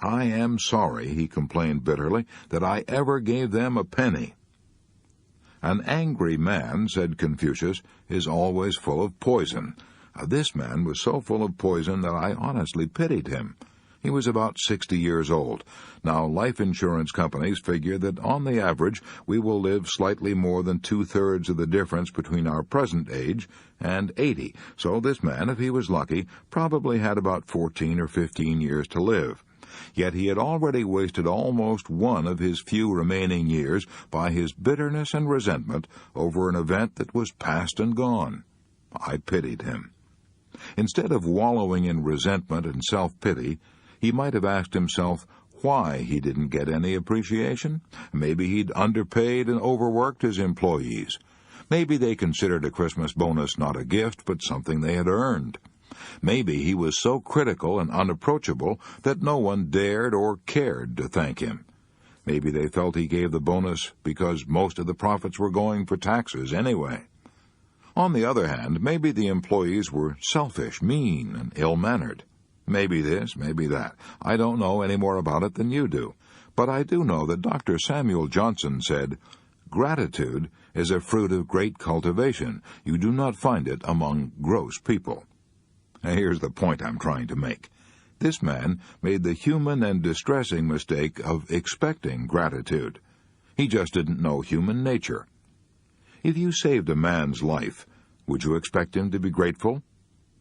I am sorry, he complained bitterly, that I ever gave them a penny. An angry man, said Confucius, is always full of poison. This man was so full of poison that I honestly pitied him. He was about 60 years old. Now, life insurance companies figure that on the average we will live slightly more than two-thirds of the difference between our present age and 80. So this man, if he was lucky, probably had about 14 or 15 years to live. Yet he had already wasted almost one of his few remaining years by his bitterness and resentment over an event that was past and gone. I pitied him. Instead of wallowing in resentment and self-pity, he might have asked himself why he didn't get any appreciation. Maybe he'd underpaid and overworked his employees. Maybe they considered a Christmas bonus not a gift, but something they had earned. Maybe he was so critical and unapproachable that no one dared or cared to thank him. Maybe they felt he gave the bonus because most of the profits were going for taxes anyway. On the other hand, maybe the employees were selfish, mean, and ill-mannered. Maybe this, maybe that. I don't know any more about it than you do. But I do know that Dr. Samuel Johnson said, "Gratitude is a fruit of great cultivation. You do not find it among gross people." Here's the point I'm trying to make. This man made the human and distressing mistake of expecting gratitude. He just didn't know human nature. If you saved a man's life, would you expect him to be grateful?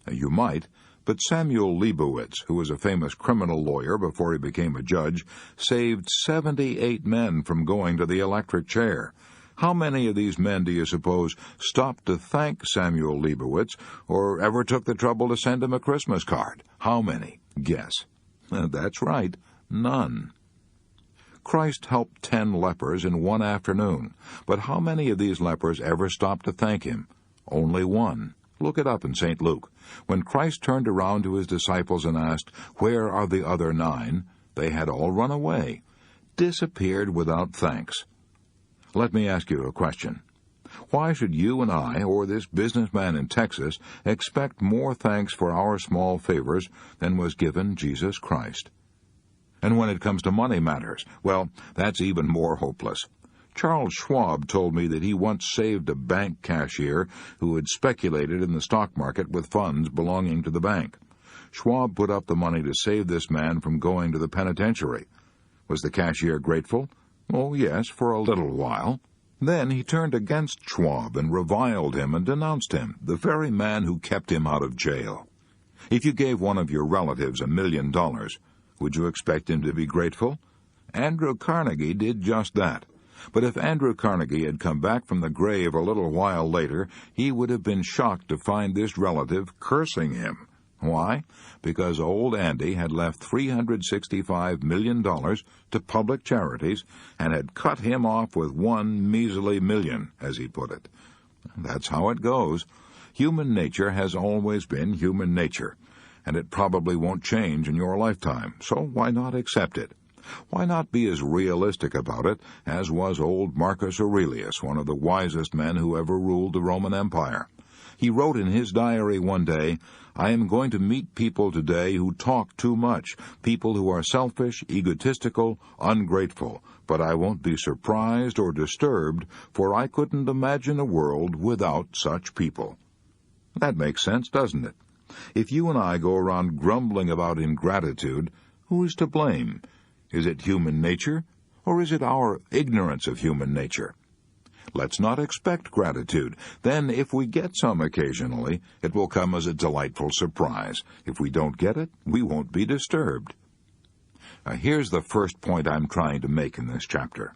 You might, but Samuel Leibowitz, who was a famous criminal lawyer before he became a judge, saved 78 men from going to the electric chair. How many of these men do you suppose stopped to thank Samuel Leibowitz or ever took the trouble to send him a Christmas card? How many? Guess. That's right, none. Christ helped 10 lepers in one afternoon, but how many of these lepers ever stopped to thank him? Only one. Look it up in St. Luke. When Christ turned around to his disciples and asked, "Where are the other 9?" they had all run away, disappeared without thanks. Let me ask you a question. Why should you and I, or this businessman in Texas, expect more thanks for our small favors than was given Jesus Christ? And when it comes to money matters, well, that's even more hopeless. Charles Schwab told me that he once saved a bank cashier who had speculated in the stock market with funds belonging to the bank. Schwab put up the money to save this man from going to the penitentiary. Was the cashier grateful? Oh, yes, for a little while. Then he turned against Schwab and reviled him and denounced him, the very man who kept him out of jail. If you gave one of your relatives $1 million, would you expect him to be grateful? Andrew Carnegie did just that. But if Andrew Carnegie had come back from the grave a little while later, he would have been shocked to find this relative cursing him. Why? Because old Andy had left $365 million to public charities and had cut him off with one measly million, as he put it. That's how it goes. Human nature has always been human nature, and it probably won't change in your lifetime, so why not accept it? Why not be as realistic about it as was old Marcus Aurelius, one of the wisest men who ever ruled the Roman Empire? He wrote in his diary one day, "I am going to meet people today who talk too much, people who are selfish, egotistical, ungrateful, but I won't be surprised or disturbed, for I couldn't imagine a world without such people." That makes sense, doesn't it? If you and I go around grumbling about ingratitude, who is to blame? Is it human nature, or is it our ignorance of human nature? Let's not expect gratitude. Then, if we get some occasionally, it will come as a delightful surprise. If we don't get it, we won't be disturbed. Here's the first point I'm trying to make in this chapter.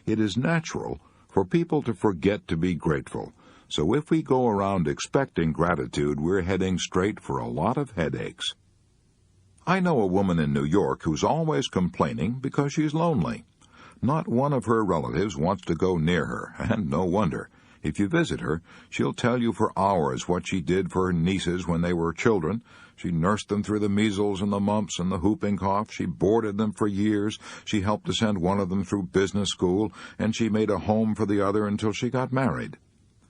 It is natural for people to forget to be grateful. So if we go around expecting gratitude, we're heading straight for a lot of headaches. I know a woman in New York who's always complaining because she's lonely. Not one of her relatives wants to go near her, and no wonder. If you visit her, she'll tell you for hours what she did for her nieces when they were children. She nursed them through the measles and the mumps and the whooping cough. She boarded them for years. She helped to send one of them through business school, and she made a home for the other until she got married.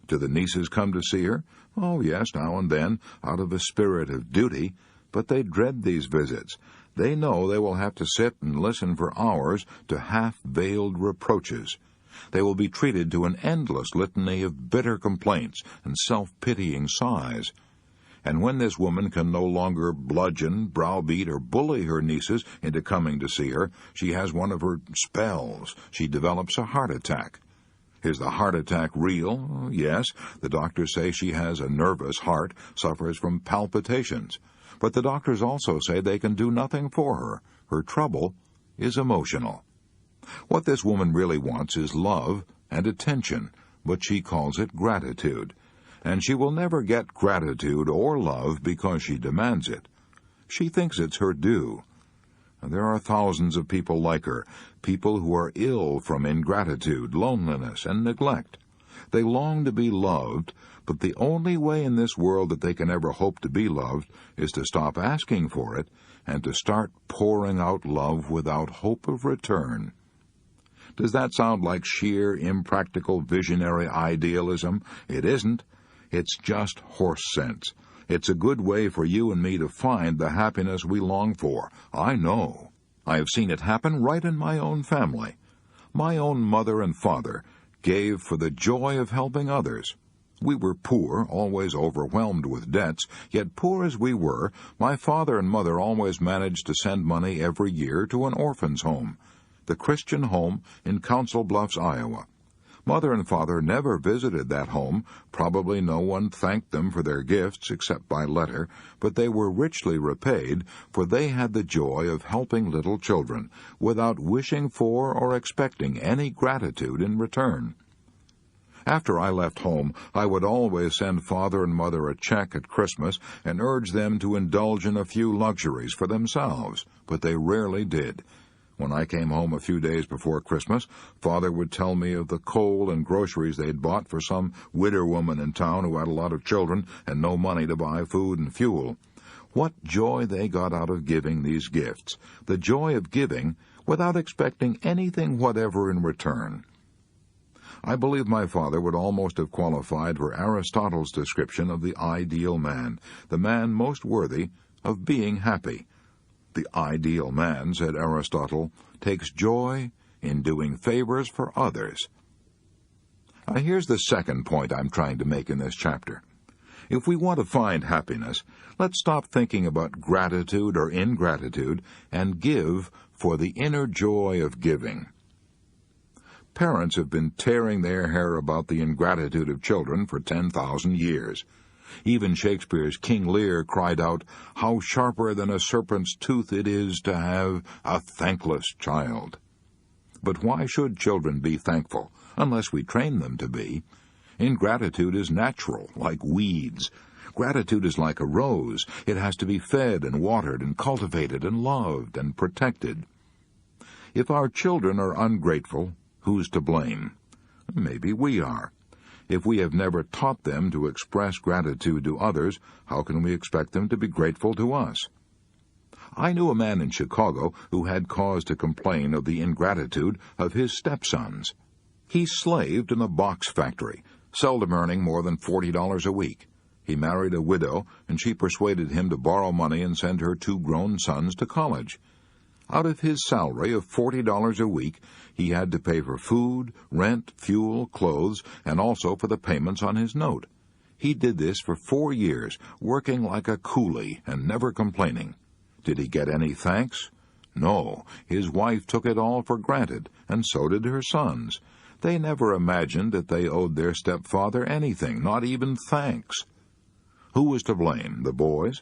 Do the nieces come to see her? Oh, yes, now and then, out of a spirit of duty. But they dread these visits. They know they will have to sit and listen for hours to half-veiled reproaches. They will be treated to an endless litany of bitter complaints and self-pitying sighs. And when this woman can no longer bludgeon, browbeat, or bully her nieces into coming to see her, she has one of her spells. She develops a heart attack. Is the heart attack real? Yes. The doctors say she has a nervous heart, suffers from palpitations. But the doctors also say they can do nothing for her. Her trouble is emotional. What this woman really wants is love and attention, but she calls it gratitude. And she will never get gratitude or love because she demands it. She thinks it's her due. There are thousands of people like her, people who are ill from ingratitude, loneliness, and neglect. They long to be loved, but the only way in this world that they can ever hope to be loved is to stop asking for it and to start pouring out love without hope of return. Does that sound like sheer, impractical, visionary idealism? It isn't. It's just horse sense. It's a good way for you and me to find the happiness we long for. I know. I have seen it happen right in my own family. My own mother and father gave for the joy of helping others. We were poor, always overwhelmed with debts, yet poor as we were, my father and mother always managed to send money every year to an orphan's home, the Christian home in Council Bluffs, Iowa. Mother and father never visited that home. Probably no one thanked them for their gifts except by letter, but they were richly repaid, for they had the joy of helping little children, without wishing for or expecting any gratitude in return. After I left home, I would always send father and mother a check at Christmas and urge them to indulge in a few luxuries for themselves, but they rarely did. When I came home a few days before Christmas, Father would tell me of the coal and groceries they'd bought for some widow woman in town who had a lot of children and no money to buy food and fuel. What joy they got out of giving these gifts, the joy of giving without expecting anything whatever in return. I believe my father would almost have qualified for Aristotle's description of the ideal man, the man most worthy of being happy. The ideal man, said Aristotle, takes joy in doing favors for others. Now, here's the second point I'm trying to make in this chapter. If we want to find happiness, let's stop thinking about gratitude or ingratitude and give for the inner joy of giving. Parents have been tearing their hair about the ingratitude of children for 10,000 years. Even Shakespeare's King Lear cried out, "How sharper than a serpent's tooth it is to have a thankless child." But why should children be thankful, unless we train them to be? Ingratitude is natural, like weeds. Gratitude is like a rose. It has to be fed and watered and cultivated and loved and protected. If our children are ungrateful, who's to blame? Maybe we are. If we have never taught them to express gratitude to others, how can we expect them to be grateful to us? I knew a man in Chicago who had cause to complain of the ingratitude of his stepsons. He slaved in a box factory, seldom earning more than $40 a week. He married a widow, and she persuaded him to borrow money and send her 2 grown sons to college. Out of his salary of $40 a week, he had to pay for food, rent, fuel, clothes, and also for the payments on his note. He did this for 4 years, working like a coolie and never complaining. Did he get any thanks? No. His wife took it all for granted, and so did her sons. They never imagined that they owed their stepfather anything, not even thanks. Who was to blame? The boys?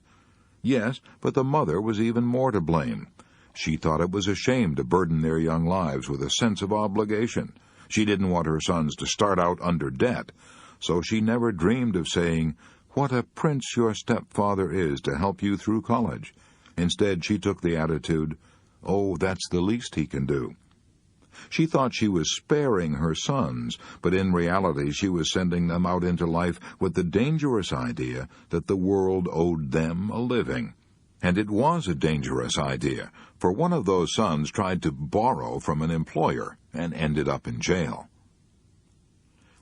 Yes, but the mother was even more to blame. She thought it was a shame to burden their young lives with a sense of obligation. She didn't want her sons to start out under debt, so she never dreamed of saying, "What a prince your stepfather is to help you through college." Instead, she took the attitude, "Oh, that's the least he can do." She thought she was sparing her sons, but in reality she was sending them out into life with the dangerous idea that the world owed them a living. And it was a dangerous idea, for one of those sons tried to borrow from an employer and ended up in jail.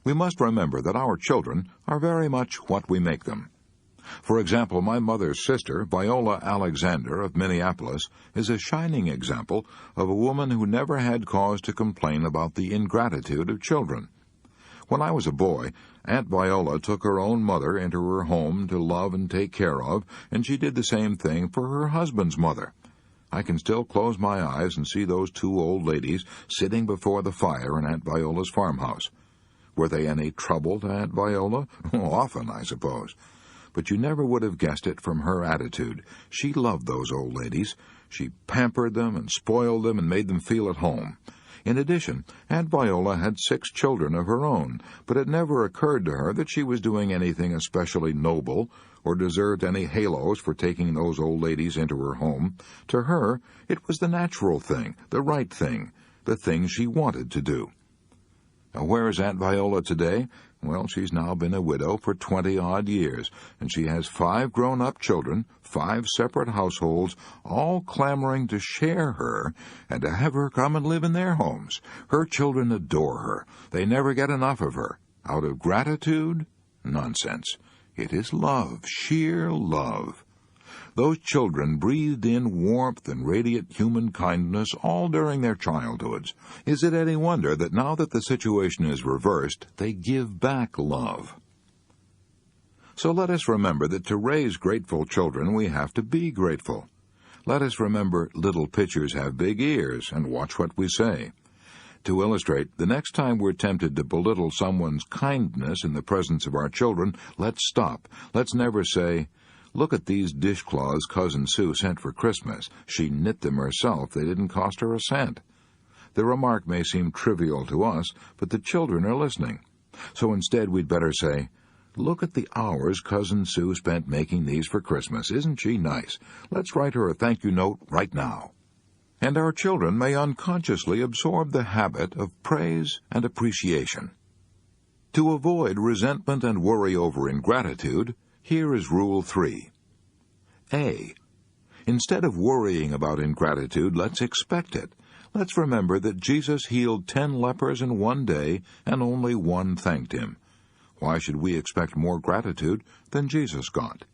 We must remember that our children are very much what we make them. For example, my mother's sister, Viola Alexander of Minneapolis, is a shining example of a woman who never had cause to complain about the ingratitude of children. When I was a boy, Aunt Viola took her own mother into her home to love and take care of, and she did the same thing for her husband's mother. I can still close my eyes and see those two old ladies sitting before the fire in Aunt Viola's farmhouse. Were they any trouble to Aunt Viola? Often, I suppose. But you never would have guessed it from her attitude. She loved those old ladies. She pampered them and spoiled them and made them feel at home. In addition, Aunt Viola had 6 children of her own, but it never occurred to her that she was doing anything especially noble or deserved any halos for taking those old ladies into her home. To her, it was the natural thing, the right thing, the thing she wanted to do. Now, where is Aunt Viola today? Well, she's now been a widow for 20-odd years, and she has 5 grown-up children, 5 separate households, all clamoring to share her and to have her come and live in their homes. Her children adore her. They never get enough of her. Out of gratitude? Nonsense. It is love, sheer love. Those children breathed in warmth and radiant human kindness all during their childhoods. Is it any wonder that now that the situation is reversed, they give back love? So let us remember that to raise grateful children, we have to be grateful. Let us remember little pitchers have big ears, and watch what we say. To illustrate, the next time we're tempted to belittle someone's kindness in the presence of our children, let's stop. Let's never say, "Look at these dishcloths Cousin Sue sent for Christmas. She knit them herself. They didn't cost her a cent." The remark may seem trivial to us, but the children are listening. So instead we'd better say, "Look at the hours Cousin Sue spent making these for Christmas. Isn't she nice? Let's write her a thank you note right now." And our children may unconsciously absorb the habit of praise and appreciation. To avoid resentment and worry over ingratitude, here is Rule 3. A. Instead of worrying about ingratitude, let's expect it. Let's remember that Jesus healed 10 lepers in one day, and only 1 thanked him. Why should we expect more gratitude than Jesus got?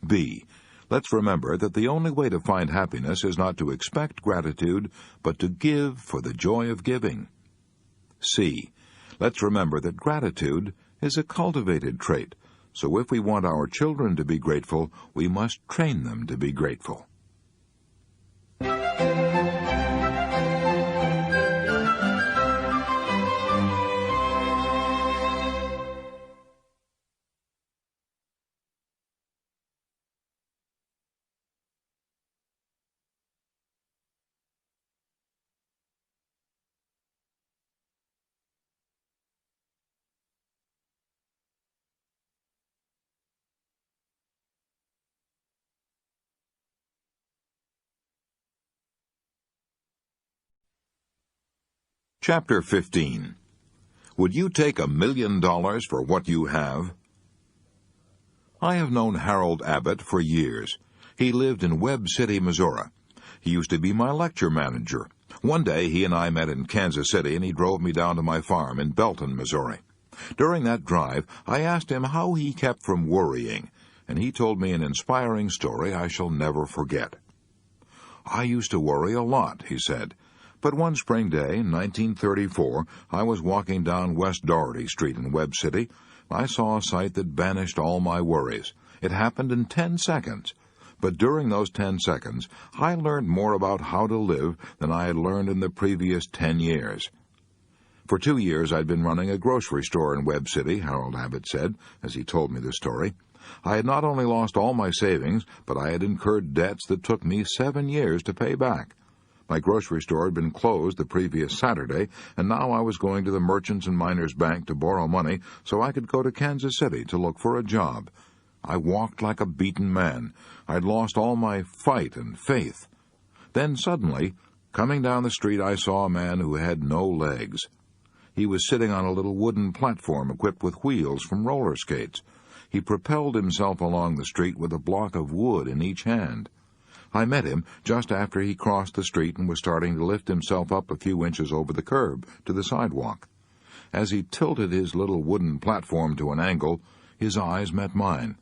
B. Let's remember that the only way to find happiness is not to expect gratitude, but to give for the joy of giving. C. Let's remember that gratitude is a cultivated trait. So if we want our children to be grateful, we must train them to be grateful. Chapter 15. Would you take $1 million for what you have? I have known Harold Abbott for years. He lived in Webb City, Missouri. He used to be my lecture manager. One day he and I met in Kansas City, and he drove me down to my farm in Belton, Missouri. During that drive, I asked him how he kept from worrying, and he told me an inspiring story I shall never forget. "I used to worry a lot," he said. But one spring day in 1934, I was walking down West Doherty Street in Webb City. I saw a sight that banished all my worries. It happened in 10 seconds. But during those 10 seconds, I learned more about how to live than I had learned in the previous 10 years. For 2 years, I'd been running a grocery store in Webb City, Harold Abbott said, as he told me the story. I had not only lost all my savings, but I had incurred debts that took me 7 years to pay back. My grocery store had been closed the previous Saturday, and now I was going to the Merchants and Miners Bank to borrow money so I could go to Kansas City to look for a job. I walked like a beaten man. I'd lost all my fight and faith. Then suddenly, coming down the street, I saw a man who had no legs. He was sitting on a little wooden platform equipped with wheels from roller skates. He propelled himself along the street with a block of wood in each hand. I met him just after he crossed the street and was starting to lift himself up a few inches over the curb to the sidewalk. As he tilted his little wooden platform to an angle, his eyes met mine.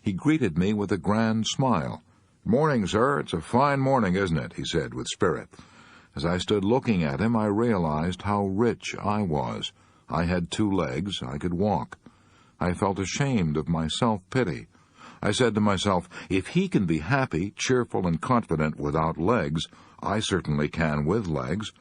He greeted me with a grand smile. "Morning, sir. It's a fine morning, isn't it?" he said with spirit. As I stood looking at him, I realized how rich I was. I had 2 legs, I could walk. I felt ashamed of my self-pity. I said to myself, if he can be happy, cheerful, and confident without legs, I certainly can with legs.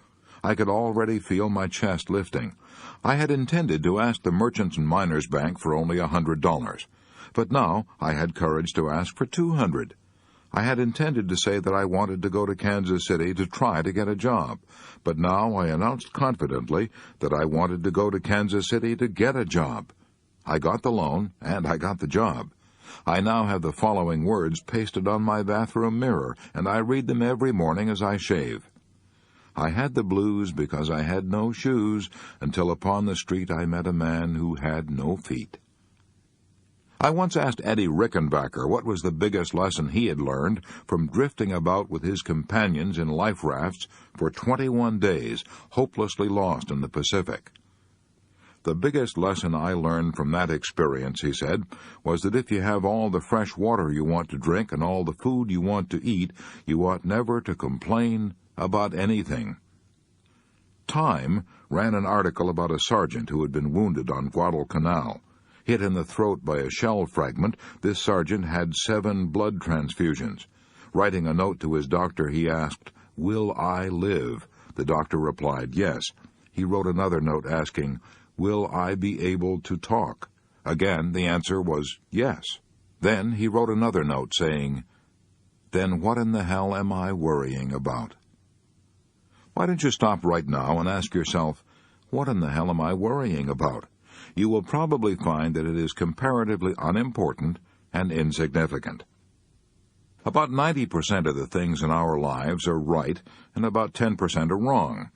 I could already feel my chest lifting. I had intended to ask the Merchants and Miners Bank for only $100, but now I had courage to ask for $200. I had intended to say that I wanted to go to Kansas City to try to get a job, but now I announced confidently that I wanted to go to Kansas City to get a job. I got the loan, and I got the job. I now have the following words pasted on my bathroom mirror, and I read them every morning as I shave. I had the blues because I had no shoes, until upon the street I met a man who had no feet. I once asked Eddie Rickenbacker what was the biggest lesson he had learned from drifting about with his companions in life rafts for 21 days, hopelessly lost in the Pacific. The biggest lesson I learned from that experience, he said, was that if you have all the fresh water you want to drink and all the food you want to eat, you ought never to complain about anything. Time ran an article about a sergeant who had been wounded on Guadalcanal. Hit in the throat by a shell fragment, this sergeant had 7 blood transfusions. Writing a note to his doctor, he asked, "Will I live?" The doctor replied, "Yes." He wrote another note asking, "Will I be able to talk?" Again, the answer was yes. Then he wrote another note saying, "Then what in the hell am I worrying about?" Why don't you stop right now and ask yourself, what in the hell am I worrying about? You will probably find that it is comparatively unimportant and insignificant. About 90% of the things in our lives are right, and about 10% are wrong.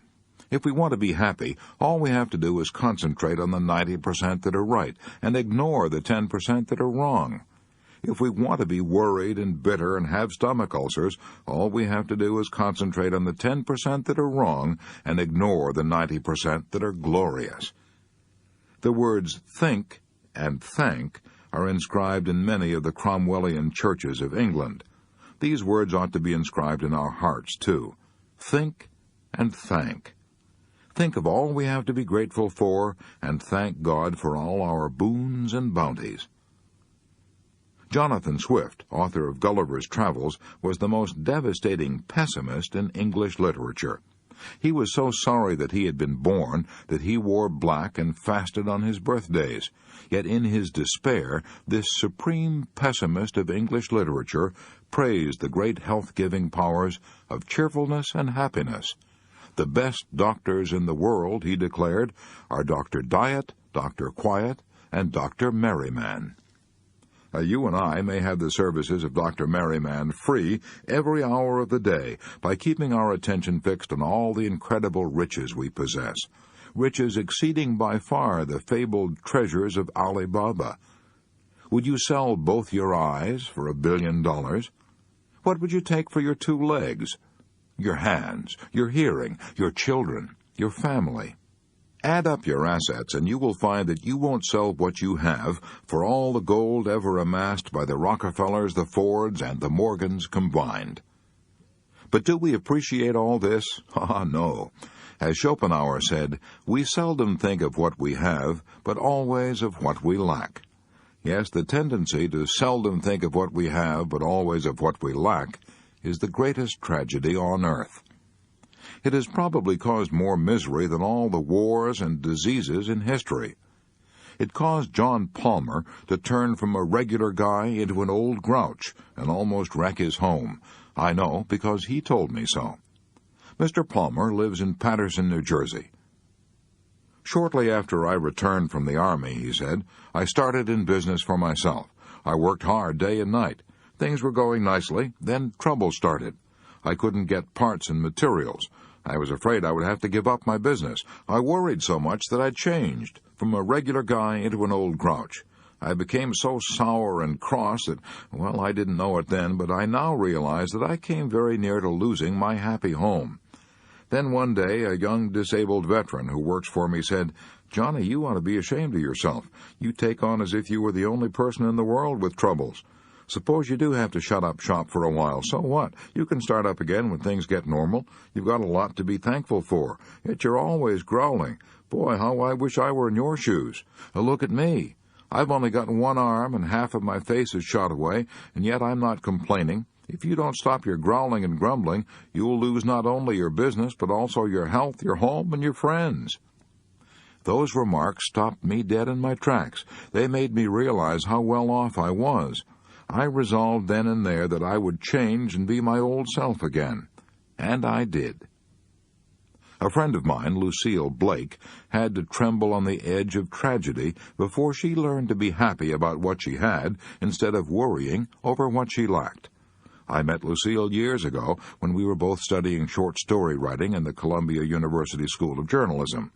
If we want to be happy, all we have to do is concentrate on the 90% that are right, and ignore the 10% that are wrong. If we want to be worried and bitter and have stomach ulcers, all we have to do is concentrate on the 10% that are wrong and ignore the 90% that are glorious. The words think and thank are inscribed in many of the Cromwellian churches of England. These words ought to be inscribed in our hearts, too. Think and thank. Think of all we have to be grateful for, and thank God for all our boons and bounties. Jonathan Swift, author of Gulliver's Travels, was the most devastating pessimist in English literature. He was so sorry that he had been born that he wore black and fasted on his birthdays. Yet in his despair, this supreme pessimist of English literature praised the great health-giving powers of cheerfulness and happiness. The best doctors in the world, he declared, are Dr. Diet, Dr. Quiet, and Dr. Merryman. You and I may have the services of Dr. Merryman free every hour of the day by keeping our attention fixed on all the incredible riches we possess, riches exceeding by far the fabled treasures of Ali Baba. Would you sell both your eyes for $1 billion? What would you take for your 2 legs, your hands, your hearing, your children, your family? Add up your assets, and you will find that you won't sell what you have for all the gold ever amassed by the Rockefellers, the Fords, and the Morgans combined. But do we appreciate all this? Ah, no. As Schopenhauer said, we seldom think of what we have, but always of what we lack. Yes, the tendency to seldom think of what we have, but always of what we lack, is the greatest tragedy on earth. It has probably caused more misery than all the wars and diseases in history. It caused John Palmer to turn from a regular guy into an old grouch and almost wreck his home. I know, because he told me so. Mr. Palmer lives in Paterson, New Jersey. Shortly after I returned from the Army, he said, I started in business for myself. I worked hard day and night. Things were going nicely, then trouble started. I couldn't get parts and materials. I was afraid I would have to give up my business. I worried so much that I changed from a regular guy into an old grouch. I became so sour and cross that, well, I didn't know it then, but I now realize that I came very near to losing my happy home. Then one day a young disabled veteran who works for me said, "Johnny, you ought to be ashamed of yourself. You take on as if you were the only person in the world with troubles." Suppose you do have to shut up shop for a while. So what? You can start up again when things get normal. You've got a lot to be thankful for. Yet you're always growling. Boy, how I wish I were in your shoes. Look at me. I've only got one arm and half of my face is shot away, and yet I'm not complaining. If you don't stop your growling and grumbling, you'll lose not only your business, but also your health, your home, and your friends. Those remarks stopped me dead in my tracks. They made me realize how well off I was. I resolved then and there that I would change and be my old self again. And I did. A friend of mine, Lucille Blake, had to tremble on the edge of tragedy before she learned to be happy about what she had instead of worrying over what she lacked. I met Lucille years ago when we were both studying short story writing in the Columbia University School of Journalism.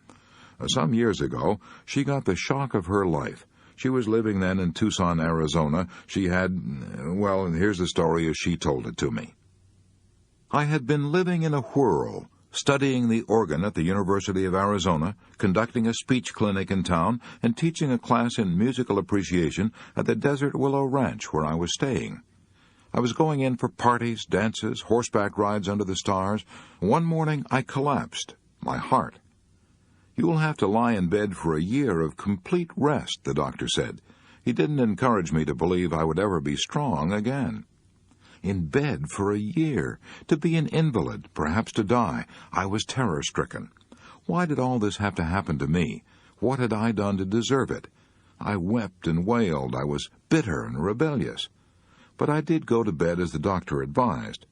Some years ago, she got the shock of her life. She was living then in Tucson, Arizona. She had, well, here's the story as she told it to me. I had been living in a whirl, studying the organ at the University of Arizona, conducting a speech clinic in town, and teaching a class in musical appreciation at the Desert Willow Ranch where I was staying. I was going in for parties, dances, horseback rides under the stars. One morning I collapsed, my heart. You will have to lie in bed for a year of complete rest, the doctor said. He didn't encourage me to believe I would ever be strong again. In bed for a year, to be an invalid, perhaps to die. I was terror-stricken. Why did all this have to happen to me? What had I done to deserve it? I wept and wailed. I was bitter and rebellious. But I did go to bed as the doctor advised.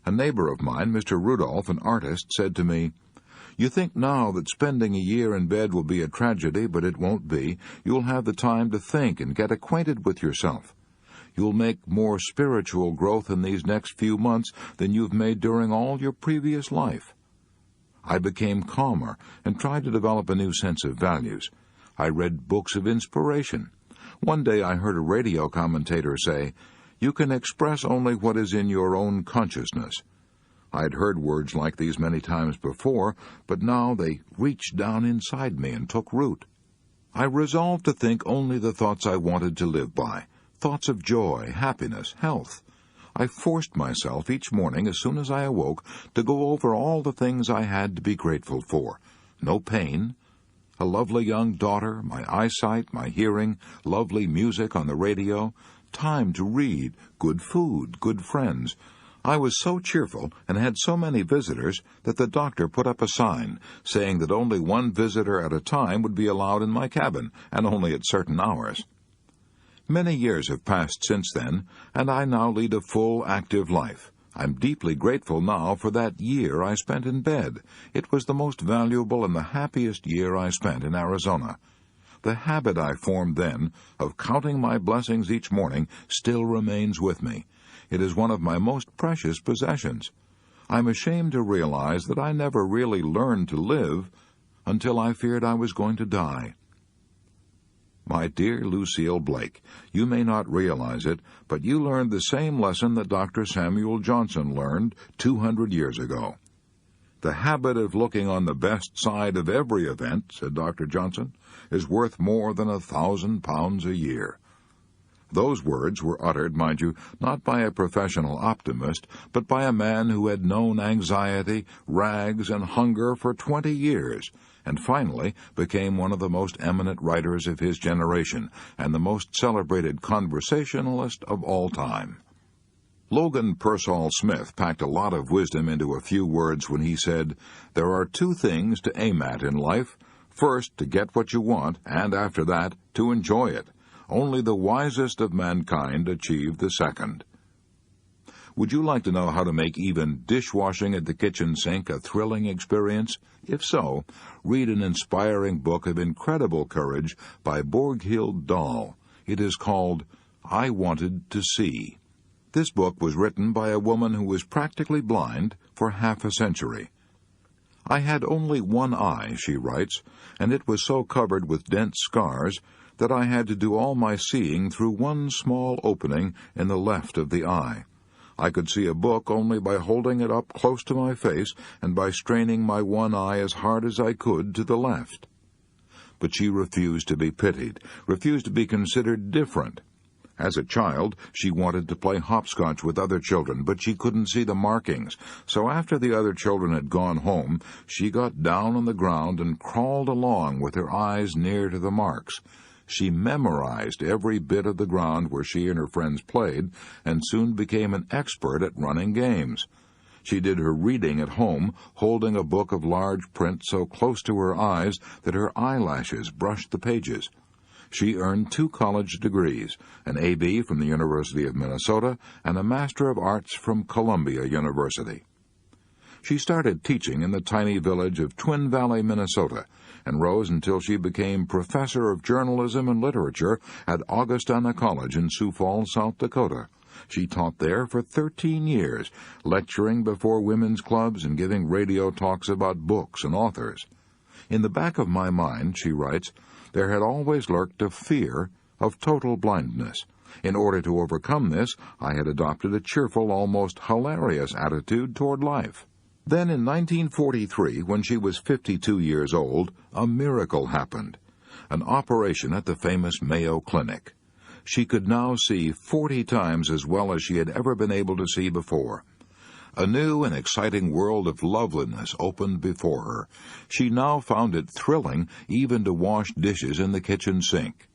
A neighbor of mine, Mr. Rudolph, an artist, said to me, "You think now that spending a year in bed will be a tragedy, but it won't be. You'll have the time to think and get acquainted with yourself. You'll make more spiritual growth in these next few months than you've made during all your previous life." I became calmer and tried to develop a new sense of values. I read books of inspiration. One day I heard a radio commentator say, "You can express only what is in your own consciousness." I had heard words like these many times before, but now they reached down inside me and took root. I resolved to think only the thoughts I wanted to live by, thoughts of joy, happiness, health. I forced myself each morning as soon as I awoke to go over all the things I had to be grateful for. No pain, a lovely young daughter, my eyesight, my hearing, lovely music on the radio, time to read, good food, good friends. I was so cheerful and had so many visitors that the doctor put up a sign saying that only one visitor at a time would be allowed in my cabin, and only at certain hours. Many years have passed since then, and I now lead a full, active life. I'm deeply grateful now for that year I spent in bed. It was the most valuable and the happiest year I spent in Arizona. The habit I formed then of counting my blessings each morning still remains with me. It is one of my most precious possessions. I'm ashamed to realize that I never really learned to live until I feared I was going to die. My dear Lucille Blake, you may not realize it, but you learned the same lesson that Dr. Samuel Johnson learned 200 years ago. "The habit of looking on the best side of every event," said Dr. Johnson, "is worth more than 1,000 pounds a year." Those words were uttered, mind you, not by a professional optimist, but by a man who had known anxiety, rags, and hunger for 20 years, and finally became one of the most eminent writers of his generation and the most celebrated conversationalist of all time. Logan Pearsall Smith packed a lot of wisdom into a few words when he said, "There are two things to aim at in life. First, to get what you want, and after that, to enjoy it. Only the wisest of mankind achieve the second." Would you like to know how to make even dishwashing at the kitchen sink a thrilling experience? If so, read an inspiring book of incredible courage by Borghild Dahl. It is called I Wanted to See. This book was written by a woman who was practically blind for half a century. "I had only one eye," she writes, "and it was so covered with dense scars that I had to do all my seeing through one small opening in the left of the eye. I could see a book only by holding it up close to my face and by straining my one eye as hard as I could to the left." But she refused to be pitied, refused to be considered different. As a child, she wanted to play hopscotch with other children, but she couldn't see the markings. So after the other children had gone home, she got down on the ground and crawled along with her eyes near to the marks. She memorized every bit of the ground where she and her friends played, and soon became an expert at running games. She did her reading at home, holding a book of large print so close to her eyes that her eyelashes brushed the pages. She earned 2 college degrees, an A.B. from the University of Minnesota and a Master of Arts from Columbia University. She started teaching in the tiny village of Twin Valley, Minnesota, and rose until she became Professor of Journalism and Literature at Augustana College in Sioux Falls, South Dakota. She taught there for 13 years, lecturing before women's clubs and giving radio talks about books and authors. In the back of my mind, she writes, there had always lurked a fear of total blindness. In order to overcome this, I had adopted a cheerful, almost hilarious attitude toward life. Then in 1943, when she was 52 years old, a miracle happened. An operation at the famous Mayo Clinic. She could now see 40 times as well as she had ever been able to see before. A new and exciting world of loveliness opened before her. She now found it thrilling even to wash dishes in the kitchen sink.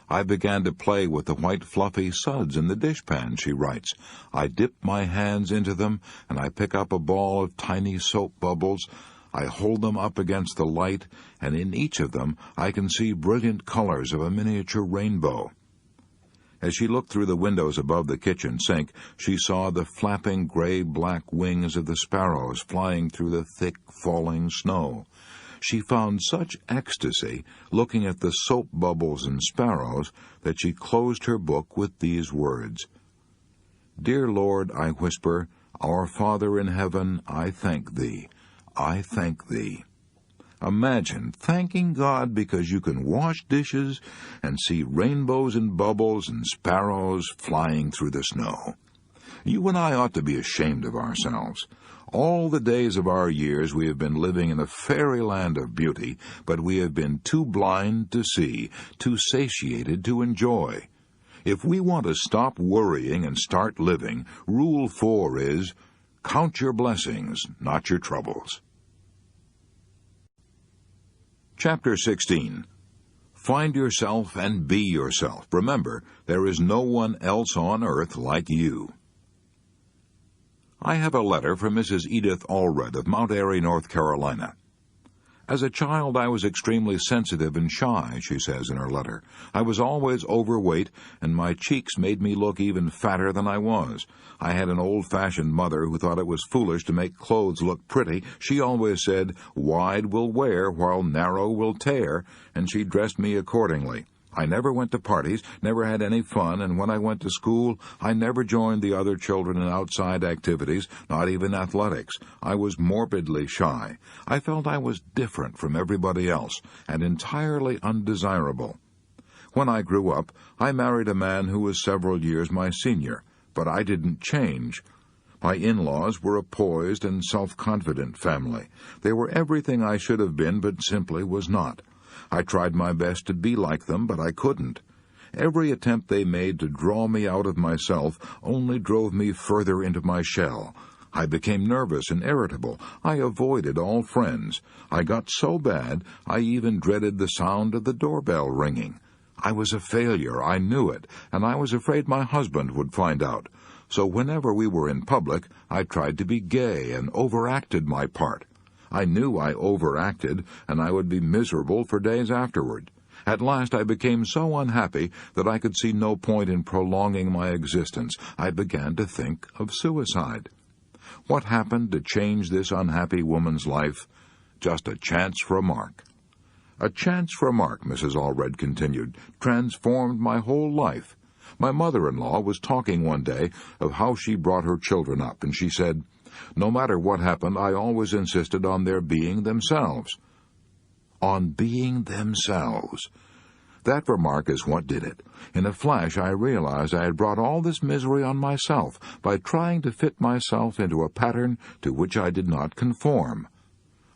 I began to play with the white fluffy suds in the dishpan, she writes. I dip my hands into them, and I pick up a ball of tiny soap bubbles. I hold them up against the light, and in each of them I can see brilliant colors of a miniature rainbow. As she looked through the windows above the kitchen sink, she saw the flapping gray-black wings of the sparrows flying through the thick, falling snow. She found such ecstasy looking at the soap bubbles and sparrows that she closed her book with these words. Dear Lord, I whisper, our Father in heaven, I thank Thee. I thank Thee. Imagine thanking God because you can wash dishes and see rainbows and bubbles and sparrows flying through the snow. You and I ought to be ashamed of ourselves. All the days of our years we have been living in a fairyland of beauty, but we have been too blind to see, too satiated to enjoy. If we want to stop worrying and start living, Rule 4 is, count your blessings, not your troubles. Chapter 16. Find yourself and be yourself. Remember, there is no one else on earth like you. I have a letter from Mrs. Edith Allred of Mount Airy, North Carolina. As a child, I was extremely sensitive and shy, she says in her letter. I was always overweight, and my cheeks made me look even fatter than I was. I had an old-fashioned mother who thought it was foolish to make clothes look pretty. She always said, wide will wear while narrow will tear, and she dressed me accordingly. I never went to parties, never had any fun, and when I went to school, I never joined the other children in outside activities, not even athletics. I was morbidly shy. I felt I was different from everybody else, and entirely undesirable. When I grew up, I married a man who was several years my senior, but I didn't change. My in-laws were a poised and self-confident family. They were everything I should have been, but simply was not. I tried my best to be like them, but I couldn't. Every attempt they made to draw me out of myself only drove me further into my shell. I became nervous and irritable. I avoided all friends. I got so bad, I even dreaded the sound of the doorbell ringing. I was a failure, I knew it, and I was afraid my husband would find out. So whenever we were in public, I tried to be gay and overacted my part. I knew I overacted, and I would be miserable for days afterward. At last I became so unhappy that I could see no point in prolonging my existence. I began to think of suicide. What happened to change this unhappy woman's life? Just a chance remark. A chance remark, Mrs. Allred continued, transformed my whole life. My mother-in-law was talking one day of how she brought her children up, and she said, no matter what happened, I always insisted on their being themselves. On being themselves. That remark is what did it. In a flash, I realized I had brought all this misery on myself by trying to fit myself into a pattern to which I did not conform.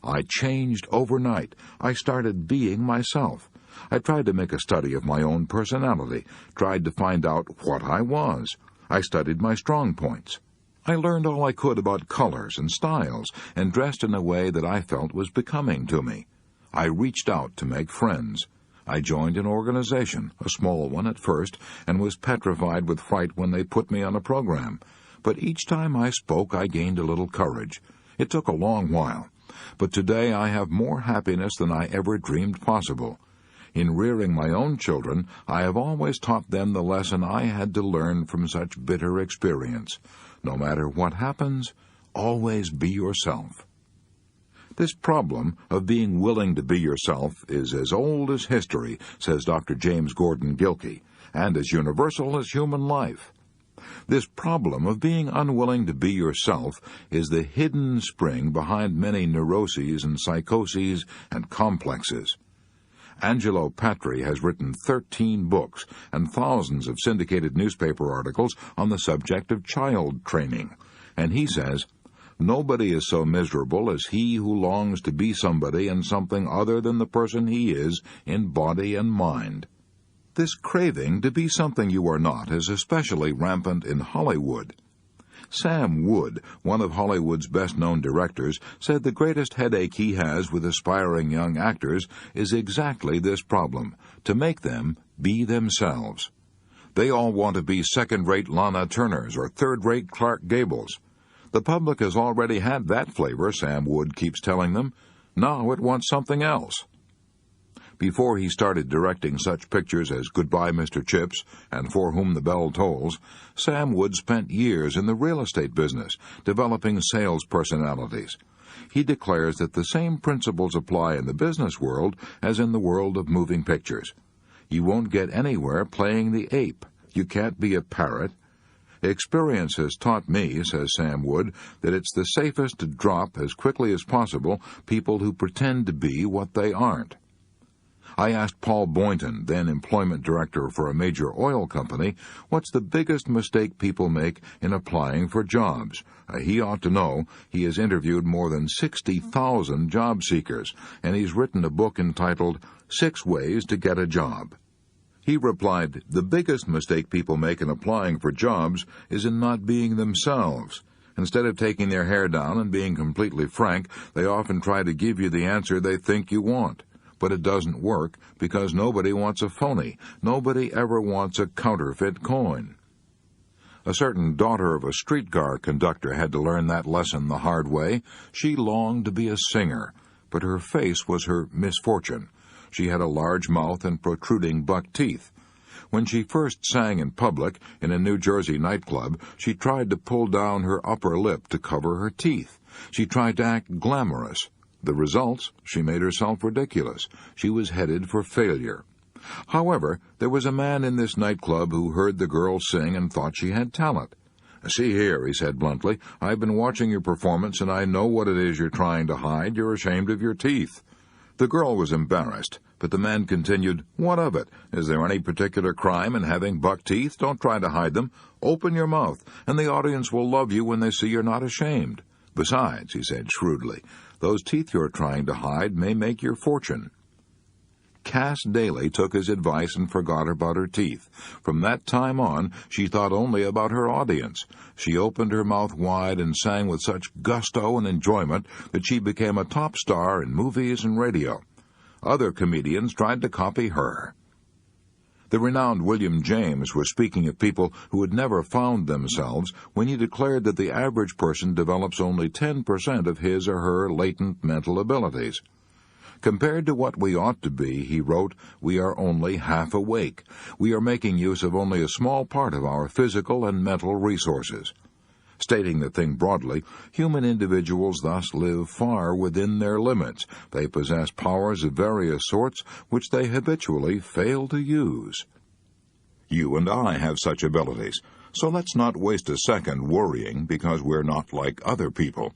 I changed overnight. I started being myself. I tried to make a study of my own personality, tried to find out what I was. I studied my strong points. I learned all I could about colors and styles, and dressed in a way that I felt was becoming to me. I reached out to make friends. I joined an organization, a small one at first, and was petrified with fright when they put me on a program. But each time I spoke, I gained a little courage. It took a long while, but today I have more happiness than I ever dreamed possible. In rearing my own children, I have always taught them the lesson I had to learn from such bitter experience. No matter what happens, always be yourself. This problem of being willing to be yourself is as old as history, says Dr. James Gordon Gilkey, and as universal as human life. This problem of being unwilling to be yourself is the hidden spring behind many neuroses and psychoses and complexes. Angelo Patri has written 13 books and thousands of syndicated newspaper articles on the subject of child training, and he says, "Nobody is so miserable as he who longs to be somebody and something other than the person he is in body and mind." This craving to be something you are not is especially rampant in Hollywood. Sam Wood, one of Hollywood's best-known directors, said the greatest headache he has with aspiring young actors is exactly this problem, to make them be themselves. They all want to be second-rate Lana Turners or third-rate Clark Gables. The public has already had that flavor, Sam Wood keeps telling them. Now it wants something else. Before he started directing such pictures as Goodbye, Mr. Chips and For Whom the Bell Tolls, Sam Wood spent years in the real estate business, developing sales personalities. He declares that the same principles apply in the business world as in the world of moving pictures. You won't get anywhere playing the ape. You can't be a parrot. Experience has taught me, says Sam Wood, that it's the safest to drop as quickly as possible people who pretend to be what they aren't. I asked Paul Boynton, then employment director for a major oil company, what's the biggest mistake people make in applying for jobs. He ought to know. He has interviewed more than 60,000 job seekers, and he's written a book entitled 6 Ways to Get a Job. He replied, "The biggest mistake people make in applying for jobs is in not being themselves. Instead of taking their hair down and being completely frank, they often try to give you the answer they think you want. But it doesn't work because nobody wants a phony. Nobody ever wants a counterfeit coin." A certain daughter of a streetcar conductor had to learn that lesson the hard way. She longed to be a singer, but her face was her misfortune. She had a large mouth and protruding buck teeth. When she first sang in public in a New Jersey nightclub, she tried to pull down her upper lip to cover her teeth. She tried to act glamorous. The results, she made herself ridiculous. She was headed for failure. However, there was a man in this nightclub who heard the girl sing and thought she had talent. "See here," he said bluntly, "I've been watching your performance, and I know what it is you're trying to hide. You're ashamed of your teeth." The girl was embarrassed, but the man continued, "What of it? Is there any particular crime in having buck teeth? Don't try to hide them. Open your mouth, and the audience will love you when they see you're not ashamed. Besides," he said shrewdly, "those teeth you're trying to hide may make your fortune." Cass Daly took his advice and forgot about her teeth. From that time on, she thought only about her audience. She opened her mouth wide and sang with such gusto and enjoyment that she became a top star in movies and radio. Other comedians tried to copy her. The renowned William James was speaking of people who had never found themselves when he declared that the average person develops only 10% of his or her latent mental abilities. Compared to what we ought to be, he wrote, we are only half awake. We are making use of only a small part of our physical and mental resources. Stating the thing broadly, human individuals thus live far within their limits. They possess powers of various sorts which they habitually fail to use. You and I have such abilities, so let's not waste a second worrying because we're not like other people.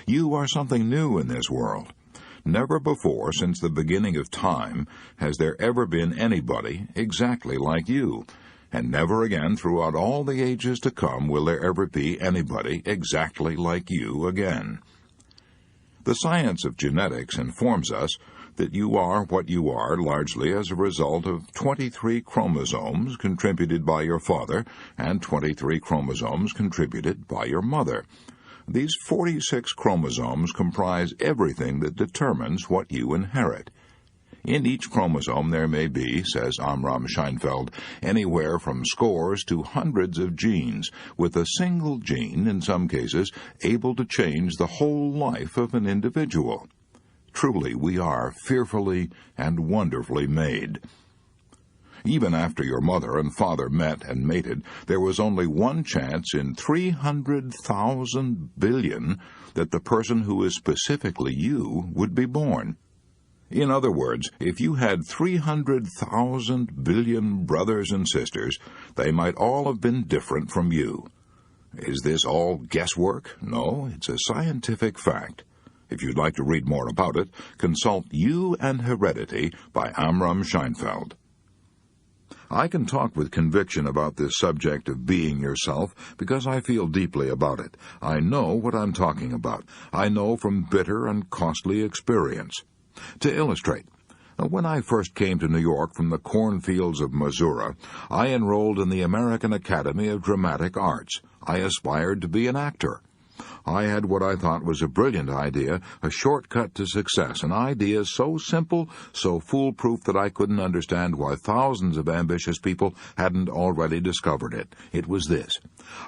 You are something new in this world. Never before since the beginning of time has there ever been anybody exactly like you. And never again throughout all the ages to come will there ever be anybody exactly like you again. The science of genetics informs us that you are what you are largely as a result of 23 chromosomes contributed by your father and 23 chromosomes contributed by your mother. These 46 chromosomes comprise everything that determines what you inherit. In each chromosome there may be, says Amram Scheinfeld, anywhere from scores to hundreds of genes, with a single gene, in some cases, able to change the whole life of an individual. Truly, we are fearfully and wonderfully made. Even after your mother and father met and mated, there was only one chance in 300,000 billion that the person who is specifically you would be born. In other words, if you had 300,000 billion brothers and sisters, they might all have been different from you. Is this all guesswork? No, it's a scientific fact. If you'd like to read more about it, consult You and Heredity by Amram Scheinfeld. I can talk with conviction about this subject of being yourself because I feel deeply about it. I know what I'm talking about. I know from bitter and costly experience. To illustrate, when I first came to New York from the cornfields of Missouri, I enrolled in the American Academy of Dramatic Arts. I aspired to be an actor. I had what I thought was a brilliant idea, a shortcut to success, an idea so simple, so foolproof that I couldn't understand why thousands of ambitious people hadn't already discovered it. It was this.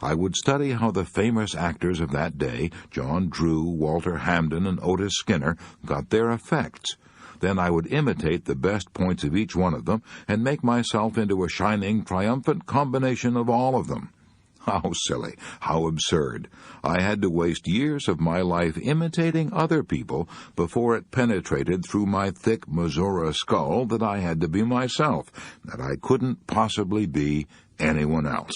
I would study how the famous actors of that day, John Drew, Walter Hamden, and Otis Skinner, got their effects. Then I would imitate the best points of each one of them and make myself into a shining, triumphant combination of all of them. How silly, how absurd. I had to waste years of my life imitating other people before it penetrated through my thick Missouri skull that I had to be myself, that I couldn't possibly be anyone else.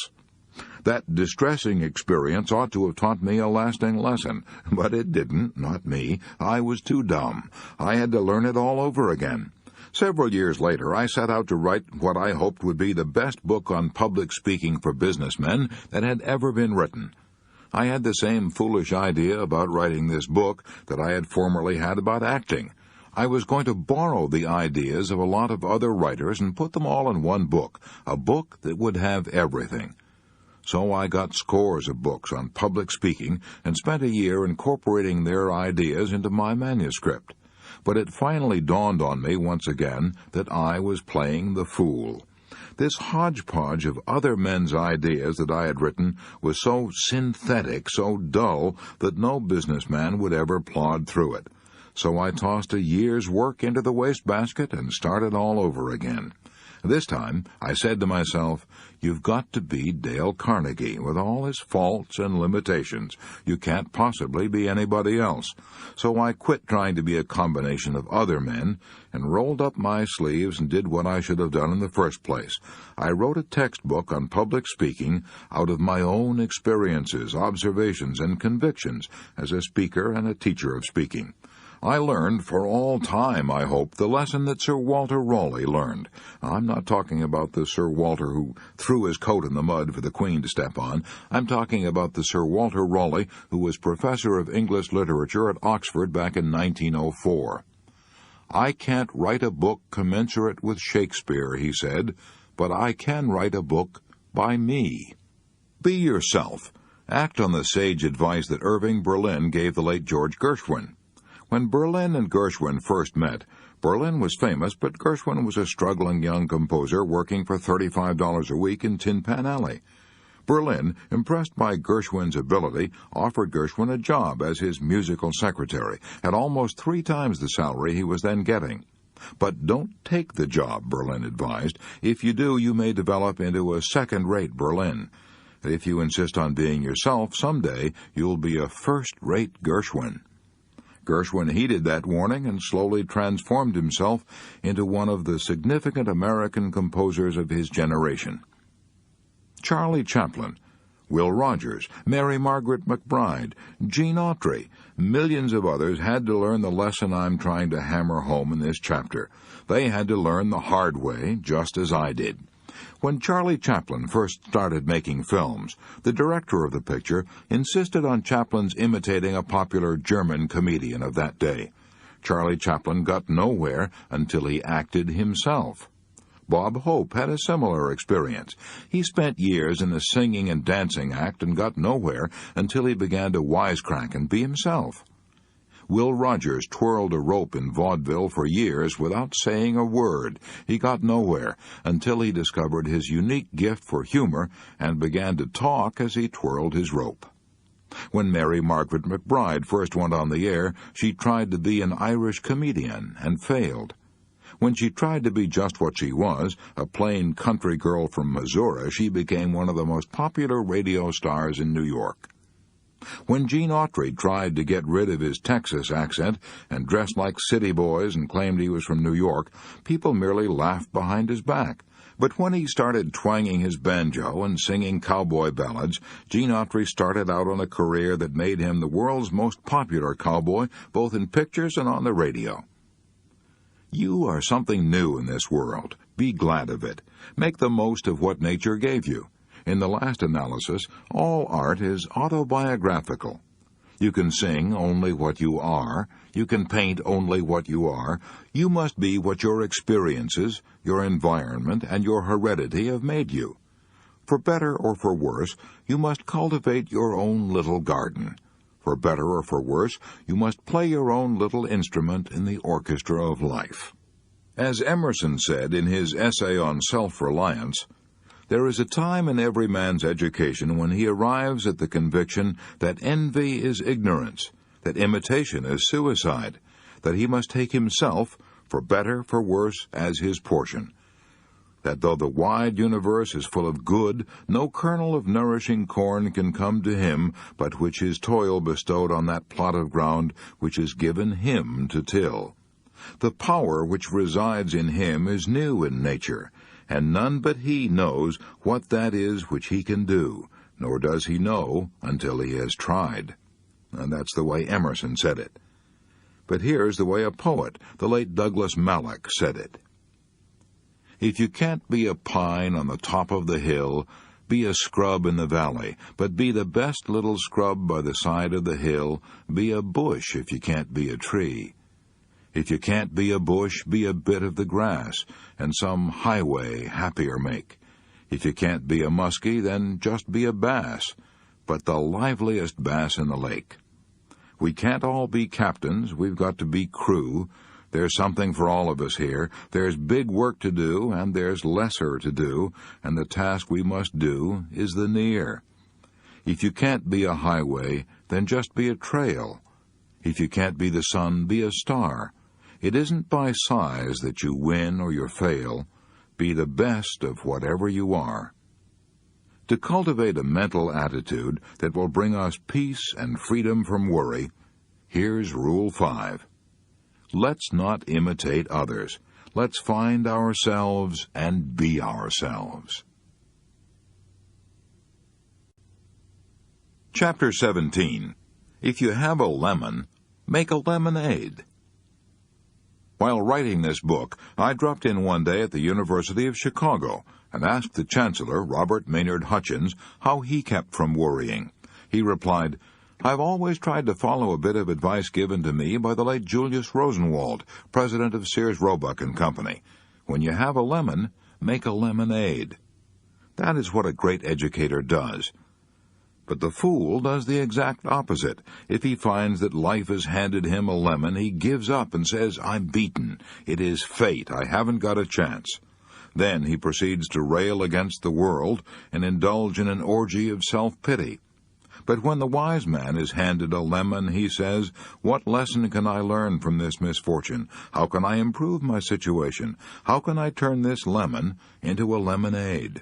That distressing experience ought to have taught me a lasting lesson, but it didn't, not me. I was too dumb. I had to learn it all over again. Several years later, I set out to write what I hoped would be the best book on public speaking for businessmen that had ever been written. I had the same foolish idea about writing this book that I had formerly had about acting. I was going to borrow the ideas of a lot of other writers and put them all in one book, a book that would have everything. So I got scores of books on public speaking and spent a year incorporating their ideas into my manuscript. But it finally dawned on me once again that I was playing the fool. This hodgepodge of other men's ideas that I had written was so synthetic, so dull, that no businessman would ever plod through it. So I tossed a year's work into the wastebasket and started all over again. This time, I said to myself, you've got to be Dale Carnegie, with all his faults and limitations. You can't possibly be anybody else. So I quit trying to be a combination of other men and rolled up my sleeves and did what I should have done in the first place. I wrote a textbook on public speaking out of my own experiences, observations, and convictions as a speaker and a teacher of speaking. I learned for all time, I hope, the lesson that Sir Walter Raleigh learned. I'm not talking about the Sir Walter who threw his coat in the mud for the Queen to step on. I'm talking about the Sir Walter Raleigh who was professor of English literature at Oxford back in 1904. I can't write a book commensurate with Shakespeare, he said, but I can write a book by me. Be yourself. Act on the sage advice that Irving Berlin gave the late George Gershwin. When Berlin and Gershwin first met, Berlin was famous, but Gershwin was a struggling young composer working for $35 a week in Tin Pan Alley. Berlin, impressed by Gershwin's ability, offered Gershwin a job as his musical secretary at almost 3 times the salary he was then getting. But don't take the job, Berlin advised. If you do, you may develop into a second-rate Berlin. If you insist on being yourself, someday you'll be a first-rate Gershwin. Gershwin heeded that warning and slowly transformed himself into one of the significant American composers of his generation. Charlie Chaplin, Will Rogers, Mary Margaret McBride, Gene Autry, millions of others had to learn the lesson I'm trying to hammer home in this chapter. They had to learn the hard way, just as I did. When Charlie Chaplin first started making films, the director of the picture insisted on Chaplin's imitating a popular German comedian of that day. Charlie Chaplin got nowhere until he acted himself. Bob Hope had a similar experience. He spent years in the singing and dancing act and got nowhere until he began to wisecrack and be himself. Will Rogers twirled a rope in vaudeville for years without saying a word. He got nowhere until he discovered his unique gift for humor and began to talk as he twirled his rope. When Mary Margaret McBride first went on the air, she tried to be an Irish comedian and failed. When she tried to be just what she was, a plain country girl from Missouri, she became one of the most popular radio stars in New York. When Gene Autry tried to get rid of his Texas accent and dressed like city boys and claimed he was from New York, people merely laughed behind his back. But when he started twanging his banjo and singing cowboy ballads, Gene Autry started out on a career that made him the world's most popular cowboy, both in pictures and on the radio. You are something new in this world. Be glad of it. Make the most of what nature gave you. In the last analysis, all art is autobiographical. You can sing only what you are. You can paint only what you are. You must be what your experiences, your environment, and your heredity have made you. For better or for worse, you must cultivate your own little garden. For better or for worse, you must play your own little instrument in the orchestra of life. As Emerson said in his essay on self-reliance, there is a time in every man's education when he arrives at the conviction that envy is ignorance, that imitation is suicide, that he must take himself, for better, for worse, as his portion, that though the wide universe is full of good, no kernel of nourishing corn can come to him, but which his toil bestowed on that plot of ground which is given him to till. The power which resides in him is new in nature, and none but he knows what that is which he can do, nor does he know until he has tried. And that's the way Emerson said it. But here's the way a poet, the late Douglas Mallock, said it. If you can't be a pine on the top of the hill, be a scrub in the valley, but be the best little scrub by the side of the hill. Be a bush if you can't be a tree. If you can't be a bush, be a bit of the grass, and some highway happier make. If you can't be a muskie, then just be a bass, but the liveliest bass in the lake. We can't all be captains, we've got to be crew. There's something for all of us here. There's big work to do, and there's lesser to do, and the task we must do is the near. If you can't be a highway, then just be a trail. If you can't be the sun, be a star. It isn't by size that you win or you fail. Be the best of whatever you are. To cultivate a mental attitude that will bring us peace and freedom from worry, here's Rule 5. Let's not imitate others. Let's find ourselves and be ourselves. Chapter 17. If you have a lemon, make a lemonade. While writing this book, I dropped in one day at the University of Chicago and asked the Chancellor, Robert Maynard Hutchins, how he kept from worrying. He replied, I've always tried to follow a bit of advice given to me by the late Julius Rosenwald, president of Sears Roebuck and Company. When you have a lemon, make a lemonade. That is what a great educator does. But the fool does the exact opposite. If he finds that life has handed him a lemon, he gives up and says, I'm beaten. It is fate. I haven't got a chance. Then he proceeds to rail against the world and indulge in an orgy of self-pity. But when the wise man is handed a lemon, he says, what lesson can I learn from this misfortune? How can I improve my situation? How can I turn this lemon into a lemonade?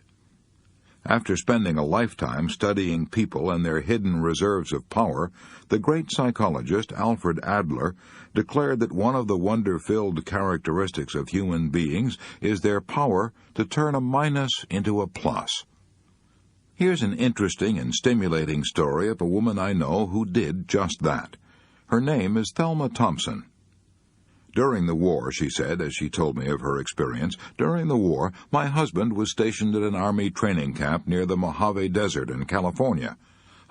After spending a lifetime studying people and their hidden reserves of power, the great psychologist Alfred Adler declared that one of the wonder-filled characteristics of human beings is their power to turn a minus into a plus. Here's an interesting and stimulating story of a woman I know who did just that. Her name is Thelma Thompson. During the war, she said, as she told me of her experience, during the war, my husband was stationed at an Army training camp near the Mojave Desert in California.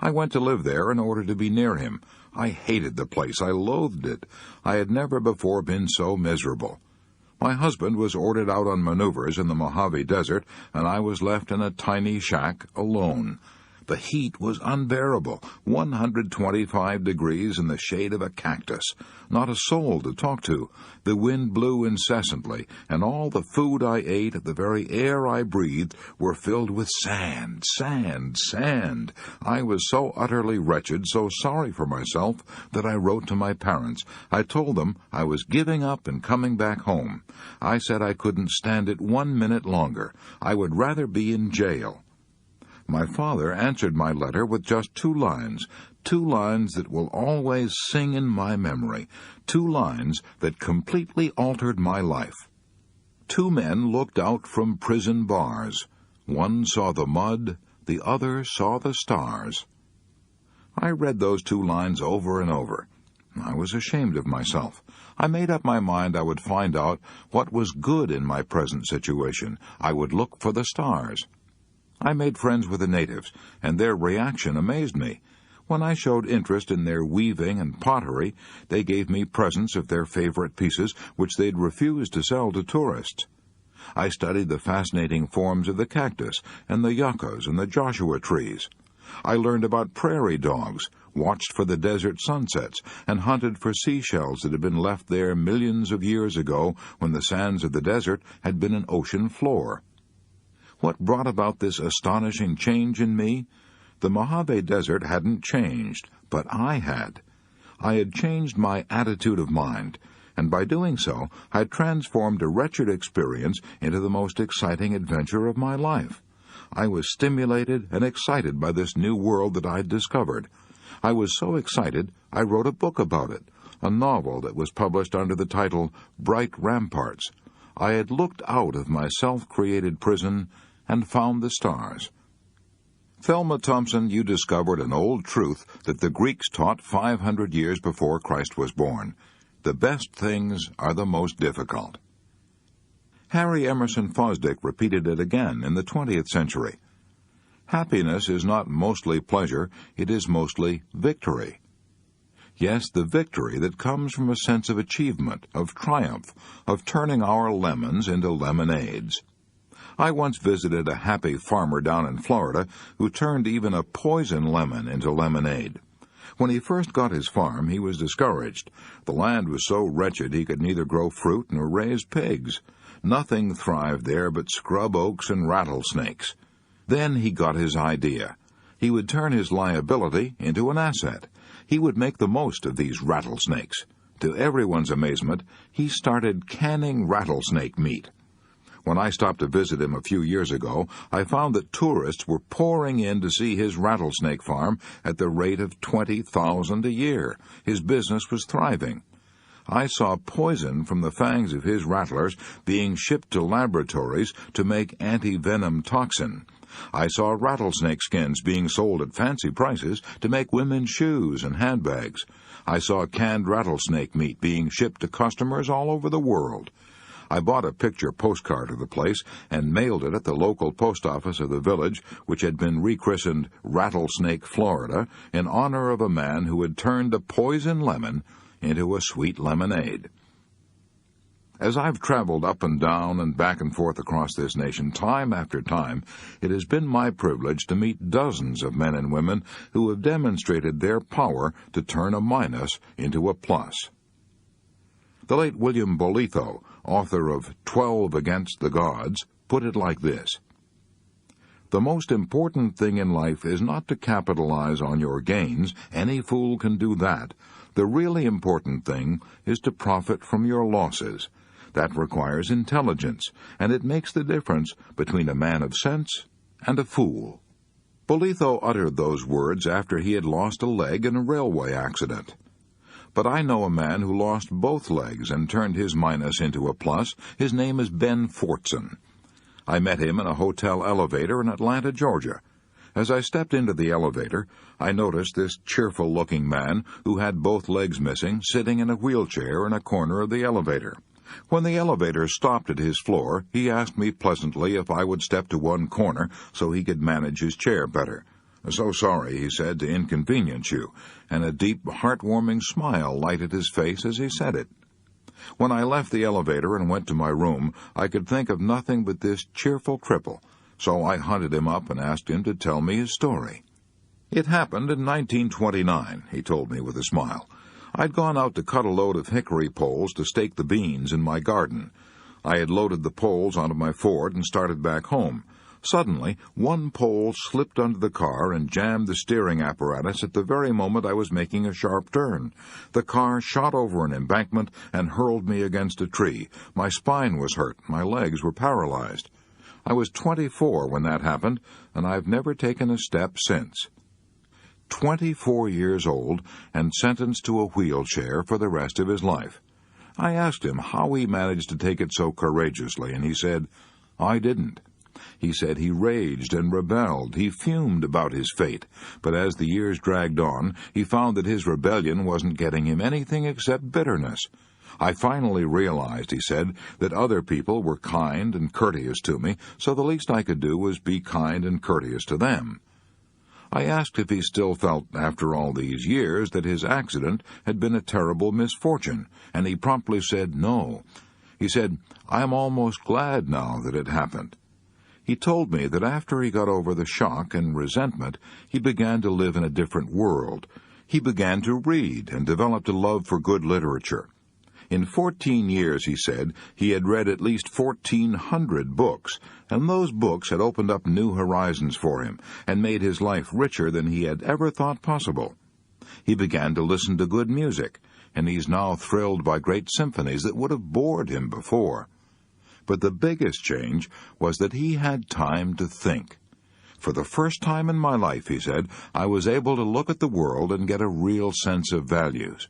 I went to live there in order to be near him. I hated the place. I loathed it. I had never before been so miserable. My husband was ordered out on maneuvers in the Mojave Desert, and I was left in a tiny shack alone. The heat was unbearable, 125 degrees in the shade of a cactus. Not a soul to talk to. The wind blew incessantly, and all the food I ate, the very air I breathed, were filled with sand, sand, sand. I was so utterly wretched, so sorry for myself, that I wrote to my parents. I told them I was giving up and coming back home. I said I couldn't stand it 1 minute longer. I would rather be in jail. My father answered my letter with just 2 lines that will always sing in my memory, 2 lines that completely altered my life. 2 men looked out from prison bars. One saw the mud, the other saw the stars. I read those 2 lines over and over. I was ashamed of myself. I made up my mind I would find out what was good in my present situation. I would look for the stars. I made friends with the natives, and their reaction amazed me. When I showed interest in their weaving and pottery, they gave me presents of their favorite pieces, which they'd refused to sell to tourists. I studied the fascinating forms of the cactus and the yuccas and the Joshua trees. I learned about prairie dogs, watched for the desert sunsets, and hunted for seashells that had been left there millions of years ago when the sands of the desert had been an ocean floor. What brought about this astonishing change in me? The Mojave Desert hadn't changed, but I had. I had changed my attitude of mind, and by doing so, I had transformed a wretched experience into the most exciting adventure of my life. I was stimulated and excited by this new world that I'd discovered. I was so excited, I wrote a book about it, a novel that was published under the title Bright Ramparts. I had looked out of my self-created prison and found the stars. Thelma Thompson, you discovered an old truth that the Greeks taught 500 years before Christ was born. The best things are the most difficult. Harry Emerson Fosdick repeated it again in the 20th century. Happiness is not mostly pleasure, it is mostly victory. Yes, the victory that comes from a sense of achievement, of triumph, of turning our lemons into lemonades. I once visited a happy farmer down in Florida who turned even a poison lemon into lemonade. When he first got his farm, he was discouraged. The land was so wretched he could neither grow fruit nor raise pigs. Nothing thrived there but scrub oaks and rattlesnakes. Then he got his idea. He would turn his liability into an asset. He would make the most of these rattlesnakes. To everyone's amazement, he started canning rattlesnake meat. When I stopped to visit him a few years ago, I found that tourists were pouring in to see his rattlesnake farm at the rate of $20,000 a year. His business was thriving. I saw poison from the fangs of his rattlers being shipped to laboratories to make anti-venom toxin. I saw rattlesnake skins being sold at fancy prices to make women's shoes and handbags. I saw canned rattlesnake meat being shipped to customers all over the world. I bought a picture postcard of the place and mailed it at the local post office of the village, which had been rechristened Rattlesnake, Florida, in honor of a man who had turned a poison lemon into a sweet lemonade. As I've traveled up and down and back and forth across this nation time after time, it has been my privilege to meet dozens of men and women who have demonstrated their power to turn a minus into a plus. The late William Bolitho, author of 12 Against the Gods, put it like this: "The most important thing in life is not to capitalize on your gains. Any fool can do that. The really important thing is to profit from your losses. That requires intelligence, and it makes the difference between a man of sense and a fool." Bolitho uttered those words after he had lost a leg in a railway accident. But I know a man who lost both legs and turned his minus into a plus. His name is Ben Fortson. I met him in a hotel elevator in Atlanta, Georgia. As I stepped into the elevator, I noticed this cheerful-looking man who had both legs missing sitting in a wheelchair in a corner of the elevator. When the elevator stopped at his floor, he asked me pleasantly if I would step to one corner so he could manage his chair better. "So sorry," he said, "to inconvenience you," and a deep, heartwarming smile lighted his face as he said it. When I left the elevator and went to my room, I could think of nothing but this cheerful cripple, so I hunted him up and asked him to tell me his story. "It happened in 1929, he told me with a smile. "I'd gone out to cut a load of hickory poles to stake the beans in my garden. I had loaded the poles onto my Ford and started back home. Suddenly, one pole slipped under the car and jammed the steering apparatus at the very moment I was making a sharp turn. The car shot over an embankment and hurled me against a tree. My spine was hurt. My legs were paralyzed. I was 24 when that happened, and I've never taken a step since." 24 years old and sentenced to a wheelchair for the rest of his life. I asked him how he managed to take it so courageously, and he said, "I didn't." He said he raged and rebelled. He fumed about his fate. But as the years dragged on, he found that his rebellion wasn't getting him anything except bitterness. "I finally realized," he said, "that other people were kind and courteous to me, so the least I could do was be kind and courteous to them." I asked if he still felt, after all these years, that his accident had been a terrible misfortune, and he promptly said no. He said, "I'm almost glad now that it happened." He told me that after he got over the shock and resentment, he began to live in a different world. He began to read and developed a love for good literature. In 14 years, he said, he had read at least 1,400 books, and those books had opened up new horizons for him and made his life richer than he had ever thought possible. He began to listen to good music, and he's now thrilled by great symphonies that would have bored him before. But the biggest change was that he had time to think. "For the first time in my life," he said, "I was able to look at the world and get a real sense of values.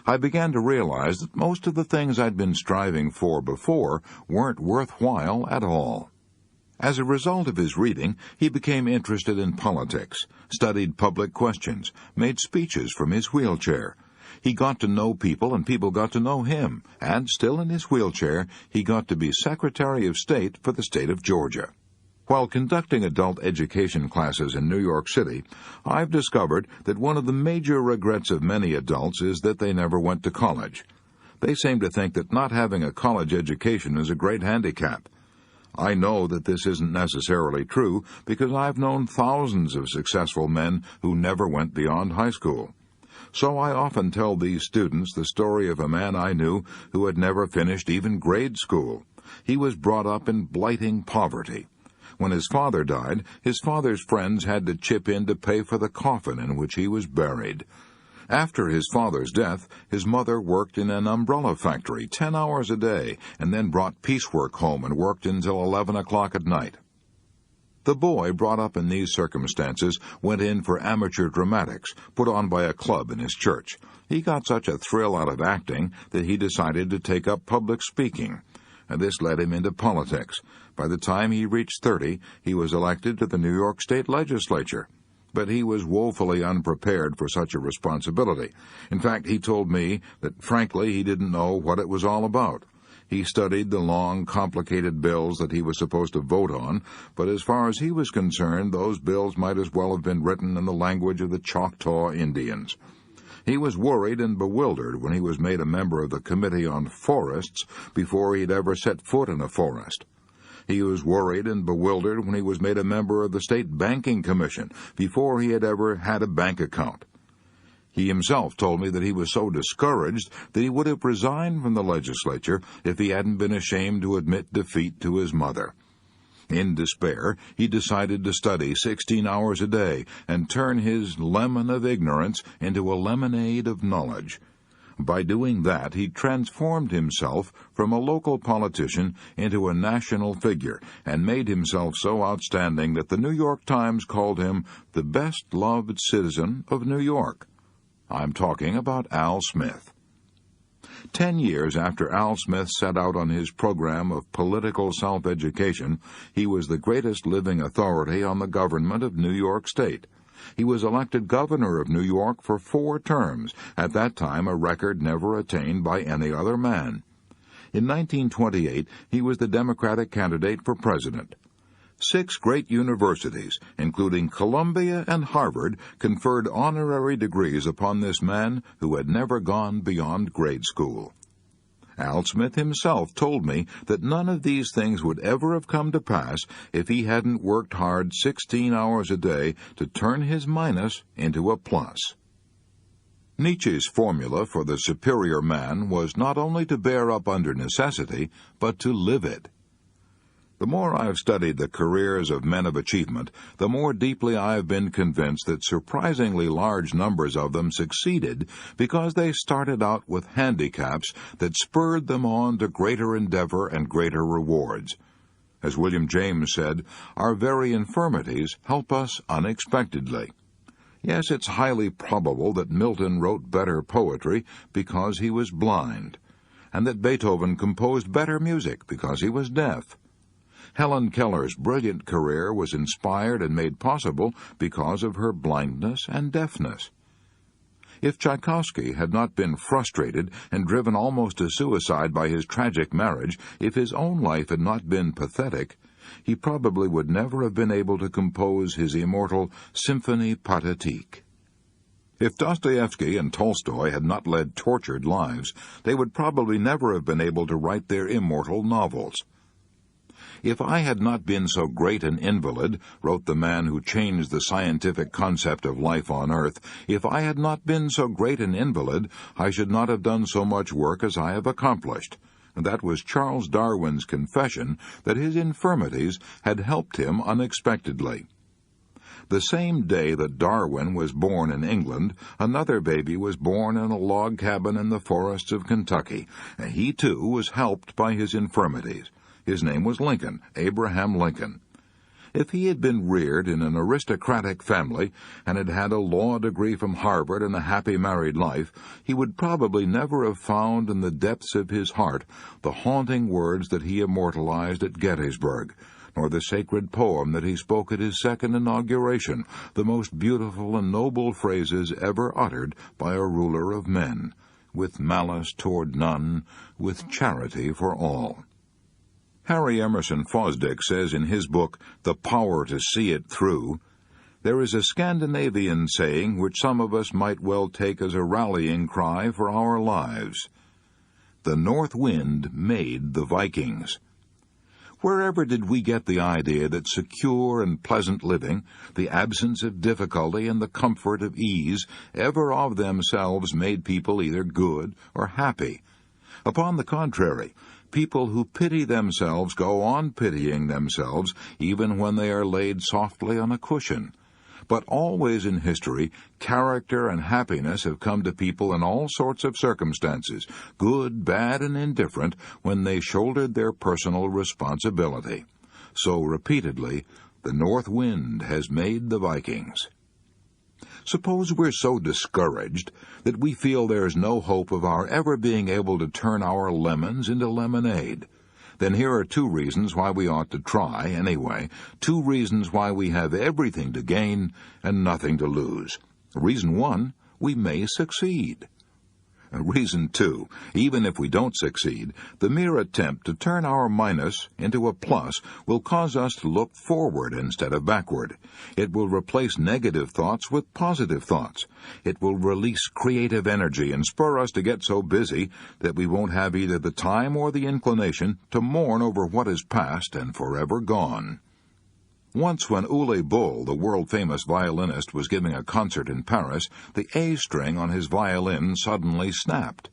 I began to realize that most of the things I'd been striving for before weren't worthwhile at all." As a result of his reading, he became interested in politics, studied public questions, made speeches from his wheelchair. He got to know people, and people got to know him, and, still in his wheelchair, he got to be Secretary of State for the state of Georgia. While conducting adult education classes in New York City, I've discovered that one of the major regrets of many adults is that they never went to college. They seem to think that not having a college education is a great handicap. I know that this isn't necessarily true because I've known thousands of successful men who never went beyond high school. So I often tell these students the story of a man I knew who had never finished even grade school. He was brought up in blighting poverty. When his father died, his father's friends had to chip in to pay for the coffin in which he was buried. After his father's death, his mother worked in an umbrella factory 10 hours a day and then brought piecework home and worked until 11 o'clock at night. The boy, brought up in these circumstances, went in for amateur dramatics, put on by a club in his church. He got such a thrill out of acting that he decided to take up public speaking, and this led him into politics. By the time he reached 30, he was elected to the New York State Legislature. But he was woefully unprepared for such a responsibility. In fact, he told me that, frankly, he didn't know what it was all about. He studied the long, complicated bills that he was supposed to vote on, but as far as he was concerned, those bills might as well have been written in the language of the Choctaw Indians. He was worried and bewildered when he was made a member of the Committee on Forests before he'd ever set foot in a forest. He was worried and bewildered when he was made a member of the State Banking Commission before he had ever had a bank account. He himself told me that he was so discouraged that he would have resigned from the legislature if he hadn't been ashamed to admit defeat to his mother. In despair, he decided to study 16 hours a day and turn his lemon of ignorance into a lemonade of knowledge. By doing that, he transformed himself from a local politician into a national figure and made himself so outstanding that the New York Times called him the best-loved citizen of New York. I'm talking about Al Smith. 10 years after Al Smith set out on his program of political self-education, he was the greatest living authority on the government of New York State. He was elected governor of New York for 4 terms, at that time a record never attained by any other man. In 1928, he was the Democratic candidate for president. 6 great universities, including Columbia and Harvard, conferred honorary degrees upon this man who had never gone beyond grade school. Al Smith himself told me that none of these things would ever have come to pass if he hadn't worked hard 16 hours a day to turn his minus into a plus. Nietzsche's formula for the superior man was not only to bear up under necessity, but to live it. The more I've studied the careers of men of achievement, the more deeply I've been convinced that surprisingly large numbers of them succeeded because they started out with handicaps that spurred them on to greater endeavor and greater rewards. As William James said, our very infirmities help us unexpectedly. Yes, it's highly probable that Milton wrote better poetry because he was blind, and that Beethoven composed better music because he was deaf. Helen Keller's brilliant career was inspired and made possible because of her blindness and deafness. If Tchaikovsky had not been frustrated and driven almost to suicide by his tragic marriage, if his own life had not been pathetic, he probably would never have been able to compose his immortal Symphonie Pathétique. If Dostoevsky and Tolstoy had not led tortured lives, they would probably never have been able to write their immortal novels. If I had not been so great an invalid, wrote the man who changed the scientific concept of life on Earth, if I had not been so great an invalid, I should not have done so much work as I have accomplished. And that was Charles Darwin's confession that his infirmities had helped him unexpectedly. The same day that Darwin was born in England, another baby was born in a log cabin in the forests of Kentucky, and he too was helped by his infirmities. His name was Lincoln, Abraham Lincoln. If he had been reared in an aristocratic family and had had a law degree from Harvard and a happy married life, he would probably never have found in the depths of his heart the haunting words that he immortalized at Gettysburg, nor the sacred poem that he spoke at his second inauguration, the most beautiful and noble phrases ever uttered by a ruler of men, with malice toward none, with charity for all. Harry Emerson Fosdick says in his book, The Power to See It Through, there is a Scandinavian saying which some of us might well take as a rallying cry for our lives. The north wind made the Vikings. Wherever did we get the idea that secure and pleasant living, the absence of difficulty and the comfort of ease, ever of themselves made people either good or happy? Upon the contrary, people who pity themselves go on pitying themselves even when they are laid softly on a cushion. But always in history, character and happiness have come to people in all sorts of circumstances, good, bad, and indifferent, when they shouldered their personal responsibility. So, repeatedly, the north wind has made the Vikings. Suppose we're so discouraged that we feel there's no hope of our ever being able to turn our lemons into lemonade. Then here are 2 reasons why we ought to try, anyway. 2 reasons why we have everything to gain and nothing to lose. Reason 1, we may succeed. Reason 2, even if we don't succeed, the mere attempt to turn our minus into a plus will cause us to look forward instead of backward. It will replace negative thoughts with positive thoughts. It will release creative energy and spur us to get so busy that we won't have either the time or the inclination to mourn over what is past and forever gone. Once when Uwe Boll, the world-famous violinist, was giving a concert in Paris, the A string on his violin suddenly snapped.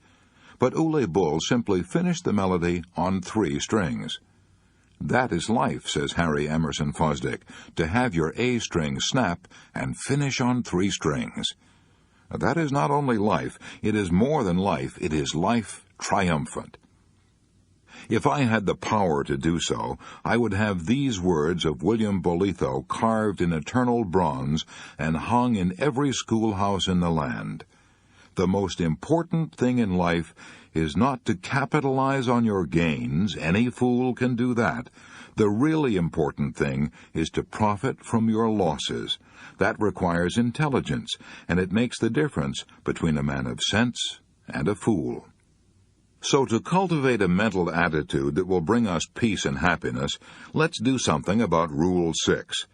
But Uwe Boll simply finished the melody on 3 strings. That is life, says Harry Emerson Fosdick, to have your A string snap and finish on 3 strings. That is not only life, it is more than life, it is life triumphant. If I had the power to do so, I would have these words of William Bolitho carved in eternal bronze and hung in every schoolhouse in the land. The most important thing in life is not to capitalize on your gains. Any fool can do that. The really important thing is to profit from your losses. That requires intelligence, and it makes the difference between a man of sense and a fool. So to cultivate a mental attitude that will bring us peace and happiness, let's do something about Rule 6.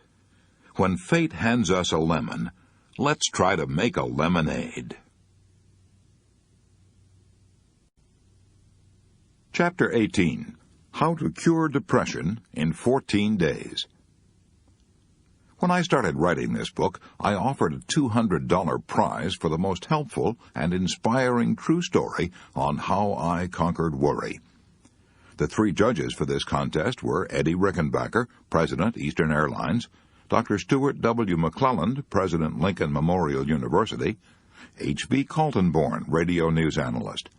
When fate hands us a lemon, let's try to make a lemonade. Chapter 18. How to Cure Depression in 14 Days. When I started writing this book, I offered a $200 prize for the most helpful and inspiring true story on how I conquered worry. The 3 judges for this contest were Eddie Rickenbacker, President, Eastern Airlines; Dr. Stuart W. McClelland, President, Lincoln Memorial University; H.B. Kaltenborn, radio news analyst.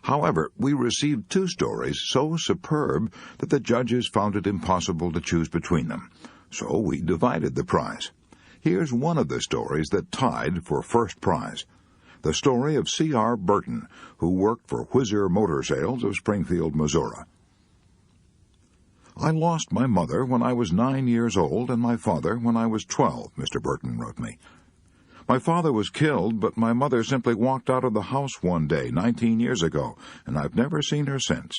However, we received 2 stories so superb that the judges found it impossible to choose between them. So we divided the prize. Here's one of the stories that tied for first prize. The story of C.R. Burton, who worked for Whizzer Motor Sales of Springfield, Missouri. I lost my mother when I was 9 years old and my father when I was 12, Mr. Burton wrote me. My father was killed, but my mother simply walked out of the house one day 19 years ago, and I've never seen her since.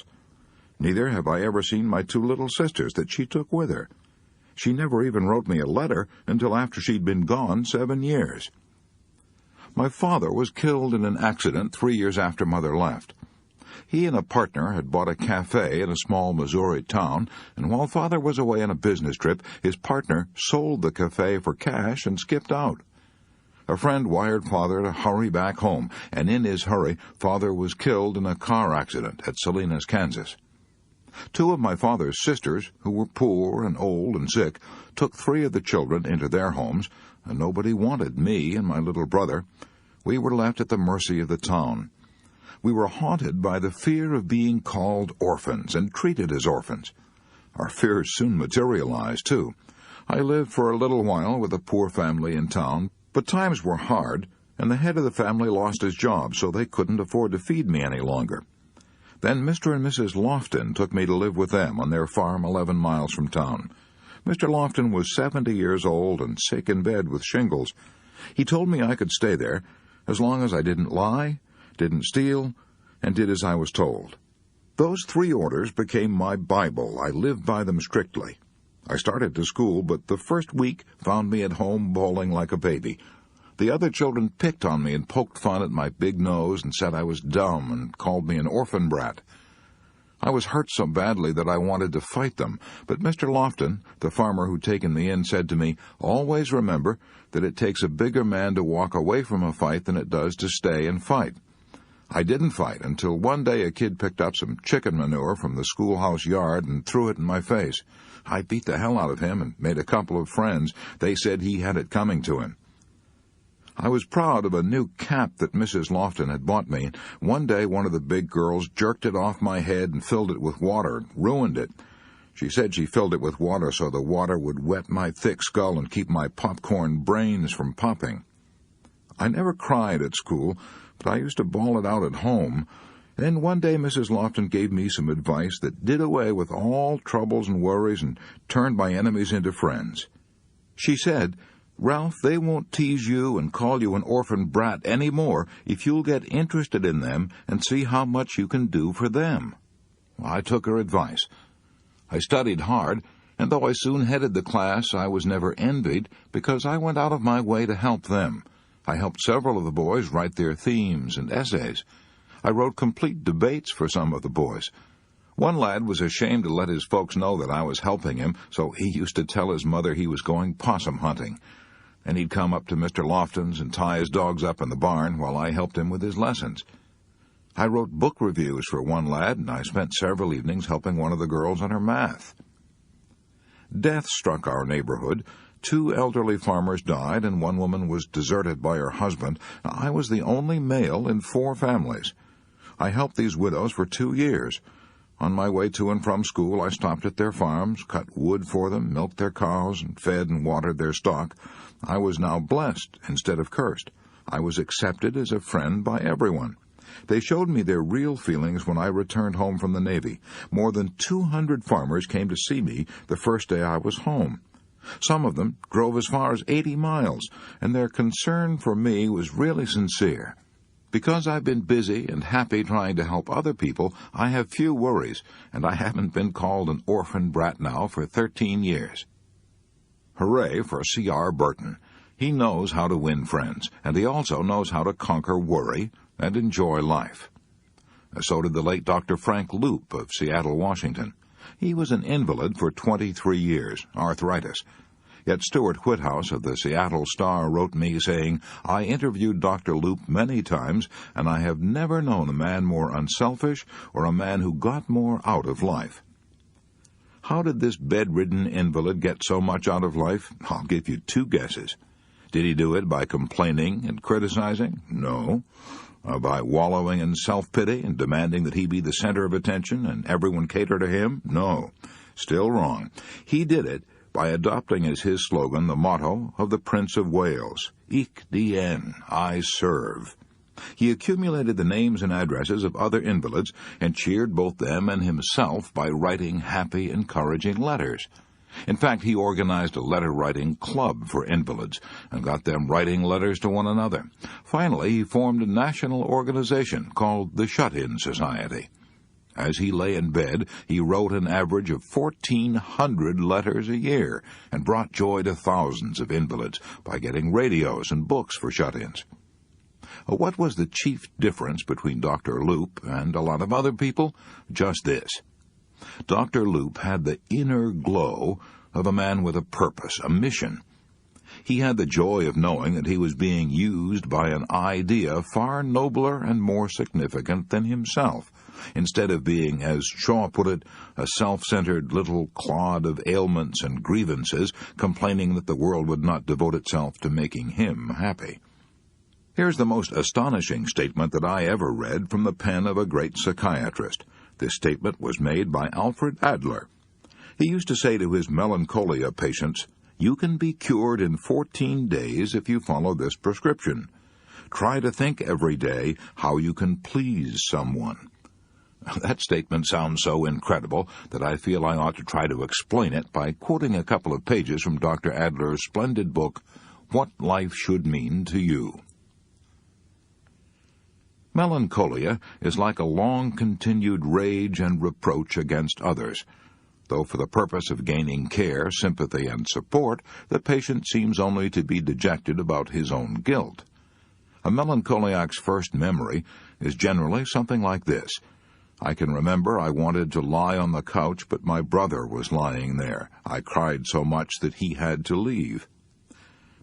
Neither have I ever seen my 2 little sisters that she took with her. She never even wrote me a letter until after she'd been gone 7 years. My father was killed in an accident 3 years after Mother left. He and a partner had bought a cafe in a small Missouri town, and while Father was away on a business trip, his partner sold the cafe for cash and skipped out. A friend wired Father to hurry back home, and in his hurry, Father was killed in a car accident at Salinas, Kansas. 2 of my father's sisters, who were poor and old and sick, took 3 of the children into their homes, and nobody wanted me and my little brother. We were left at the mercy of the town. We were haunted by the fear of being called orphans and treated as orphans. Our fears soon materialized, too. I lived for a little while with a poor family in town, but times were hard, and the head of the family lost his job, so they couldn't afford to feed me any longer. Then Mr. and Mrs. Lofton took me to live with them on their farm 11 miles from town. Mr. Lofton was 70 years old and sick in bed with shingles. He told me I could stay there as long as I didn't lie, didn't steal, and did as I was told. Those 3 orders became my Bible. I lived by them strictly. I started to school, but the first week found me at home bawling like a baby. The other children picked on me and poked fun at my big nose and said I was dumb and called me an orphan brat. I was hurt so badly that I wanted to fight them, but Mr. Lofton, the farmer who'd taken me in, said to me, "Always remember that it takes a bigger man to walk away from a fight than it does to stay and fight." I didn't fight until one day a kid picked up some chicken manure from the schoolhouse yard and threw it in my face. I beat the hell out of him and made a couple of friends. They said he had it coming to him. I was proud of a new cap that Mrs. Lofton had bought me. One day one of the big girls jerked it off my head and filled it with water and ruined it. She said she filled it with water so the water would wet my thick skull and keep my popcorn brains from popping. I never cried at school, but I used to bawl it out at home. Then one day Mrs. Lofton gave me some advice that did away with all troubles and worries and turned my enemies into friends. She said, "Ralph, they won't tease you and call you an orphan brat any more if you'll get interested in them and see how much you can do for them." I took her advice. I studied hard, and though I soon headed the class, I was never envied because I went out of my way to help them. I helped several of the boys write their themes and essays. I wrote complete debates for some of the boys. One lad was ashamed to let his folks know that I was helping him, so he used to tell his mother he was going possum hunting. And he'd come up to Mr. Lofton's and tie his dogs up in the barn while I helped him with his lessons. I wrote book reviews for one lad, and I spent several evenings helping one of the girls on her math. Death struck our neighborhood. 2 elderly farmers died, and one woman was deserted by her husband. I was the only male in 4 families. I helped these widows for 2 years. On my way to and from school, I stopped at their farms, cut wood for them, milked their cows, and fed and watered their stock. I was now blessed instead of cursed. I was accepted as a friend by everyone. They showed me their real feelings when I returned home from the Navy. More than 200 farmers came to see me the first day I was home. Some of them drove as far as 80 miles, and their concern for me was really sincere. Because I've been busy and happy trying to help other people, I have few worries, and I haven't been called an orphan brat now for 13 years. Hooray for C.R. Burton. He knows how to win friends, and he also knows how to conquer worry and enjoy life. So did the late Dr. Frank Loop of Seattle, Washington. He was an invalid for 23 years, arthritis. Yet Stuart Whithouse of the Seattle Star wrote me saying, "I interviewed Dr. Loop many times, and I have never known a man more unselfish or a man who got more out of life." How did this bedridden invalid get so much out of life? I'll give you 2 guesses. Did he do it by complaining and criticizing? No. By wallowing in self-pity and demanding that he be the center of attention and everyone cater to him? No. Still wrong. He did it by adopting as his slogan the motto of the Prince of Wales, "Ich dien, I serve." He accumulated the names and addresses of other invalids and cheered both them and himself by writing happy, encouraging letters. In fact, he organized a letter-writing club for invalids and got them writing letters to one another. Finally, he formed a national organization called the Shut-In Society. As he lay in bed, he wrote an average of 1,400 letters a year and brought joy to thousands of invalids by getting radios and books for shut-ins. What was the chief difference between Dr. Loop and a lot of other people? Just this. Dr. Loop had the inner glow of a man with a purpose, a mission. He had the joy of knowing that he was being used by an idea far nobler and more significant than himself, instead of being, as Shaw put it, a self-centered little clod of ailments and grievances, complaining that the world would not devote itself to making him happy. Here's the most astonishing statement that I ever read from the pen of a great psychiatrist. This statement was made by Alfred Adler. He used to say to his melancholia patients, "You can be cured in 14 days if you follow this prescription. Try to think every day how you can please someone." That statement sounds so incredible that I feel I ought to try to explain it by quoting a couple of pages from Dr. Adler's splendid book, What Life Should Mean to You. Melancholia is like a long-continued rage and reproach against others. Though for the purpose of gaining care, sympathy, and support, the patient seems only to be dejected about his own guilt. A melancholiac's first memory is generally something like this. I can remember I wanted to lie on the couch, but my brother was lying there. I cried so much that he had to leave.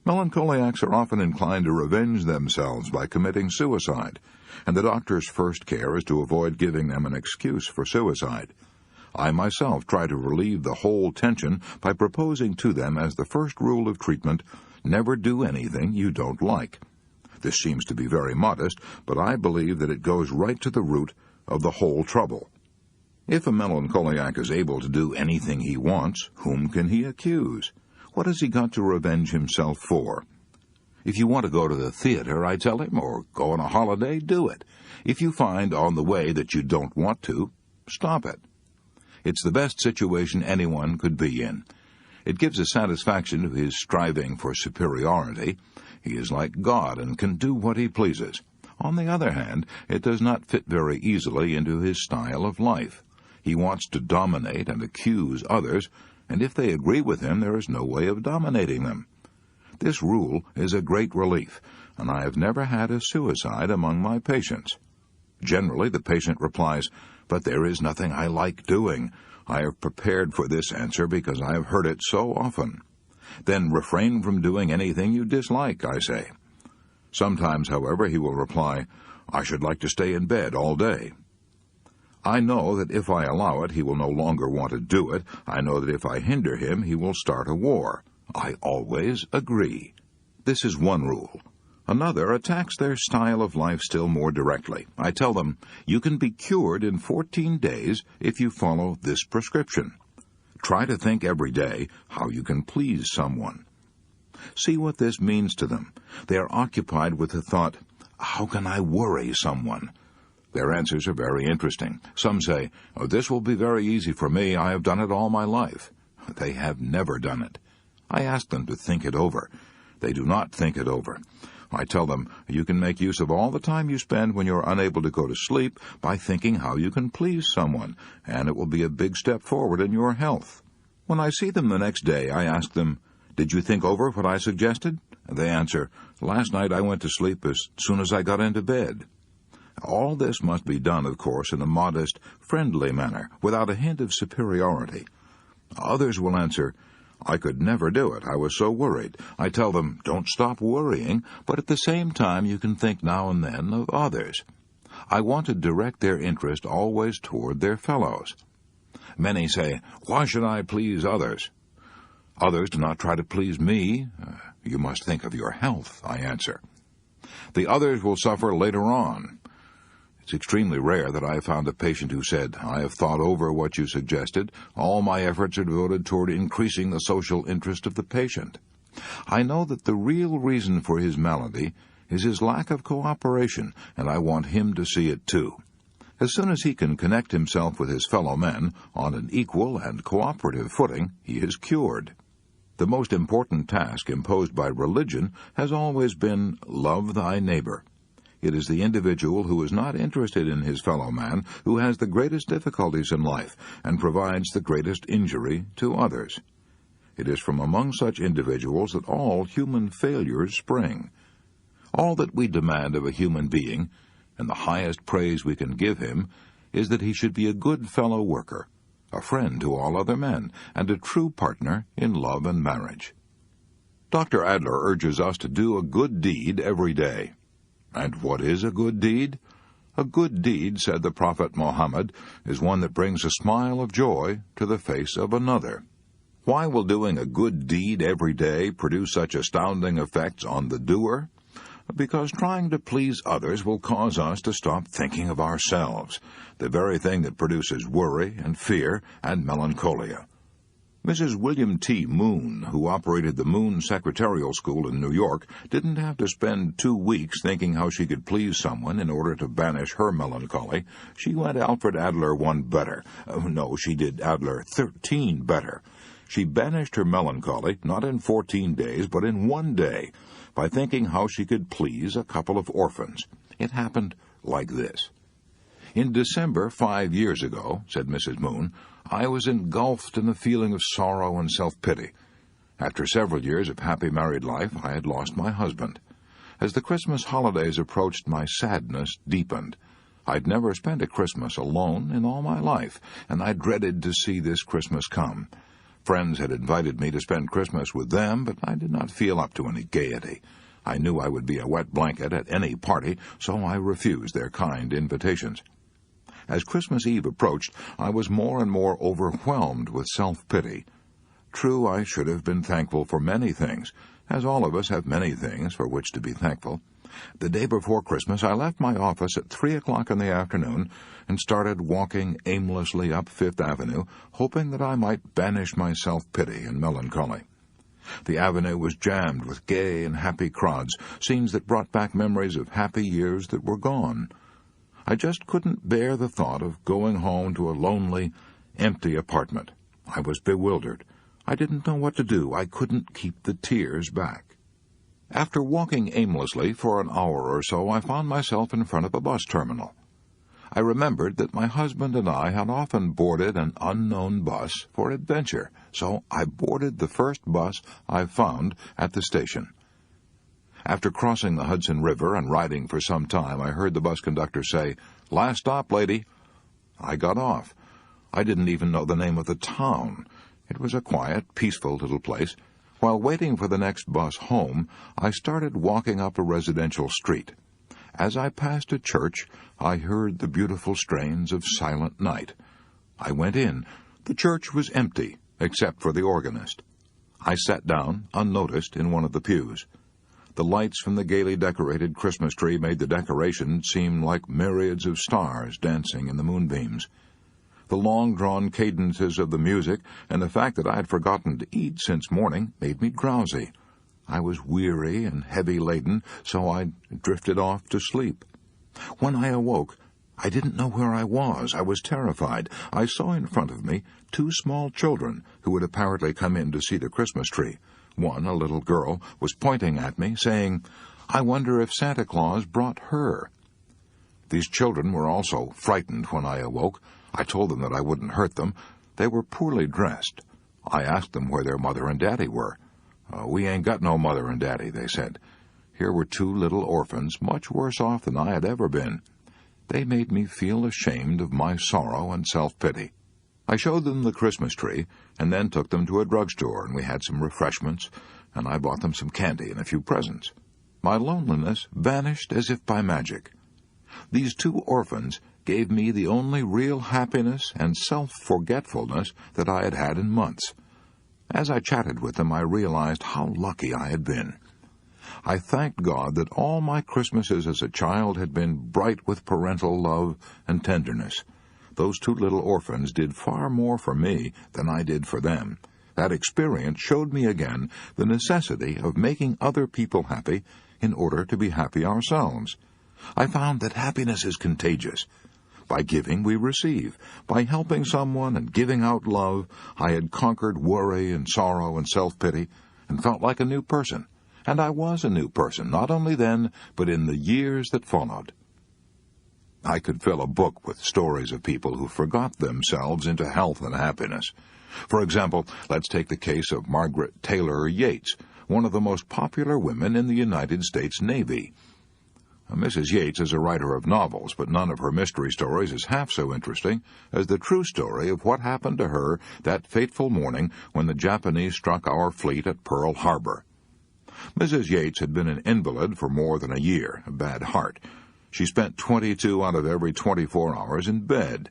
Melancholiacs are often inclined to revenge themselves by committing suicide, and the doctor's first care is to avoid giving them an excuse for suicide. I myself try to relieve the whole tension by proposing to them as the first rule of treatment, never do anything you don't like. This seems to be very modest, but I believe that it goes right to the root of the whole trouble. If a melancholiac is able to do anything he wants, whom can he accuse? What has he got to revenge himself for? If you want to go to the theater, I tell him, or go on a holiday, do it. If you find on the way that you don't want to, stop it. It's the best situation anyone could be in. It gives a satisfaction to his striving for superiority. He is like God and can do what he pleases. On the other hand, it does not fit very easily into his style of life. He wants to dominate and accuse others, and if they agree with him, there is no way of dominating them. This rule is a great relief, and I have never had a suicide among my patients. Generally, the patient replies, "But there is nothing I like doing. I have prepared for this answer because I have heard it so often." Then refrain from doing anything you dislike, I say. Sometimes, however, he will reply, "I should like to stay in bed all day." I know that if I allow it, he will no longer want to do it. I know that if I hinder him, he will start a war. I always agree. This is one rule. Another attacks their style of life still more directly. I tell them, you can be cured in 14 days if you follow this prescription. Try to think every day how you can please someone. See what this means to them. They are occupied with the thought, how can I worry someone? Their answers are very interesting. Some say, "Oh, this will be very easy for me. I have done it all my life." They have never done it. I ask them to think it over. They do not think it over. I tell them you can make use of all the time you spend when you're unable to go to sleep by thinking how you can please someone, and it will be a big step forward in your health. When I see them the next day, I ask them, "Did you think over what I suggested?" And they answer, "Last night I went to sleep as soon as I got into bed." All this must be done, of course, in a modest, friendly manner, without a hint of superiority. Others will answer, "I could never do it. I was so worried." I tell them, don't stop worrying, but at the same time you can think now and then of others. I want to direct their interest always toward their fellows. Many say, "Why should I please others?" Others do not try to please me. You must think of your health, I answer. The others will suffer later on. It's extremely rare that I have found a patient who said, "I have thought over what you suggested. All my efforts are devoted toward increasing the social interest of the patient." I know that the real reason for his malady is his lack of cooperation, and I want him to see it too. As soon as he can connect himself with his fellow men on an equal and cooperative footing, he is cured. The most important task imposed by religion has always been love thy neighbor. It is the individual who is not interested in his fellow man who has the greatest difficulties in life and provides the greatest injury to others. It is from among such individuals that all human failures spring. All that we demand of a human being, and the highest praise we can give him, is that he should be a good fellow worker, a friend to all other men, and a true partner in love and marriage. Dr. Adler urges us to do a good deed every day. And what is a good deed? A good deed, said the Prophet Muhammad, is one that brings a smile of joy to the face of another. Why will doing a good deed every day produce such astounding effects on the doer? Because trying to please others will cause us to stop thinking of ourselves, the very thing that produces worry and fear and melancholia. Mrs. William T. Moon, who operated the Moon Secretarial School in New York, didn't have to spend 2 weeks thinking how she could please someone in order to banish her melancholy. She went Alfred Adler one better. No, she did Adler 13 better. She banished her melancholy, not in 14 days, but in 1 day, by thinking how she could please a couple of orphans. It happened like this. In December 5 years ago, said Mrs. Moon, I was engulfed in a feeling of sorrow and self-pity. After several years of happy married life, I had lost my husband. As the Christmas holidays approached, my sadness deepened. I'd never spent a Christmas alone in all my life, and I dreaded to see this Christmas come. Friends had invited me to spend Christmas with them, but I did not feel up to any gaiety. I knew I would be a wet blanket at any party, so I refused their kind invitations. As Christmas Eve approached, I was more and more overwhelmed with self-pity. True, I should have been thankful for many things, as all of us have many things for which to be thankful. The day before Christmas, I left my office at 3 o'clock in the afternoon and started walking aimlessly up Fifth Avenue, hoping that I might banish my self-pity and melancholy. The avenue was jammed with gay and happy crowds, scenes that brought back memories of happy years that were gone. I just couldn't bear the thought of going home to a lonely, empty apartment. I was bewildered. I didn't know what to do. I couldn't keep the tears back. After walking aimlessly for an hour or so, I found myself in front of a bus terminal. I remembered that my husband and I had often boarded an unknown bus for adventure, so I boarded the first bus I found at the station. After crossing the Hudson River and riding for some time, I heard the bus conductor say, "Last stop, lady." I got off. I didn't even know the name of the town. It was a quiet, peaceful little place. While waiting for the next bus home, I started walking up a residential street. As I passed a church, I heard the beautiful strains of Silent Night. I went in. The church was empty, except for the organist. I sat down, unnoticed, in one of the pews. The lights from the gaily decorated Christmas tree made the decoration seem like myriads of stars dancing in the moonbeams. The long-drawn cadences of the music and the fact that I had forgotten to eat since morning made me drowsy. I was weary and heavy-laden, so I drifted off to sleep. When I awoke, I didn't know where I was. I was terrified. I saw in front of me 2 small children who had apparently come in to see the Christmas tree. One, a little girl, was pointing at me, saying, I wonder if Santa Claus brought her. These children were also frightened when I awoke. I told them that I wouldn't hurt them. They were poorly dressed. I asked them where their mother and daddy were. We ain't got no mother and daddy, they said. Here were two little orphans, much worse off than I had ever been. They made me feel ashamed of my sorrow and self-pity. I showed them the Christmas tree, and then took them to a drugstore, and we had some refreshments, and I bought them some candy and a few presents. My loneliness vanished as if by magic. These two orphans gave me the only real happiness and self-forgetfulness that I had had in months. As I chatted with them, I realized how lucky I had been. I thanked God that all my Christmases as a child had been bright with parental love and tenderness. Those two little orphans did far more for me than I did for them. That experience showed me again the necessity of making other people happy in order to be happy ourselves. I found that happiness is contagious. By giving, we receive. By helping someone and giving out love, I had conquered worry and sorrow and self-pity and felt like a new person. And I was a new person, not only then, but in the years that followed. I could fill a book with stories of people who forgot themselves into health and happiness. For example, let's take the case of Margaret Taylor Yates, one of the most popular women in the United States Navy. Mrs. Yates is a writer of novels, but none of her mystery stories is half so interesting as the true story of what happened to her that fateful morning when the Japanese struck our fleet at Pearl Harbor. Mrs. Yates had been an invalid for more than a year, a bad heart. She spent 22 out of every 24 hours in bed.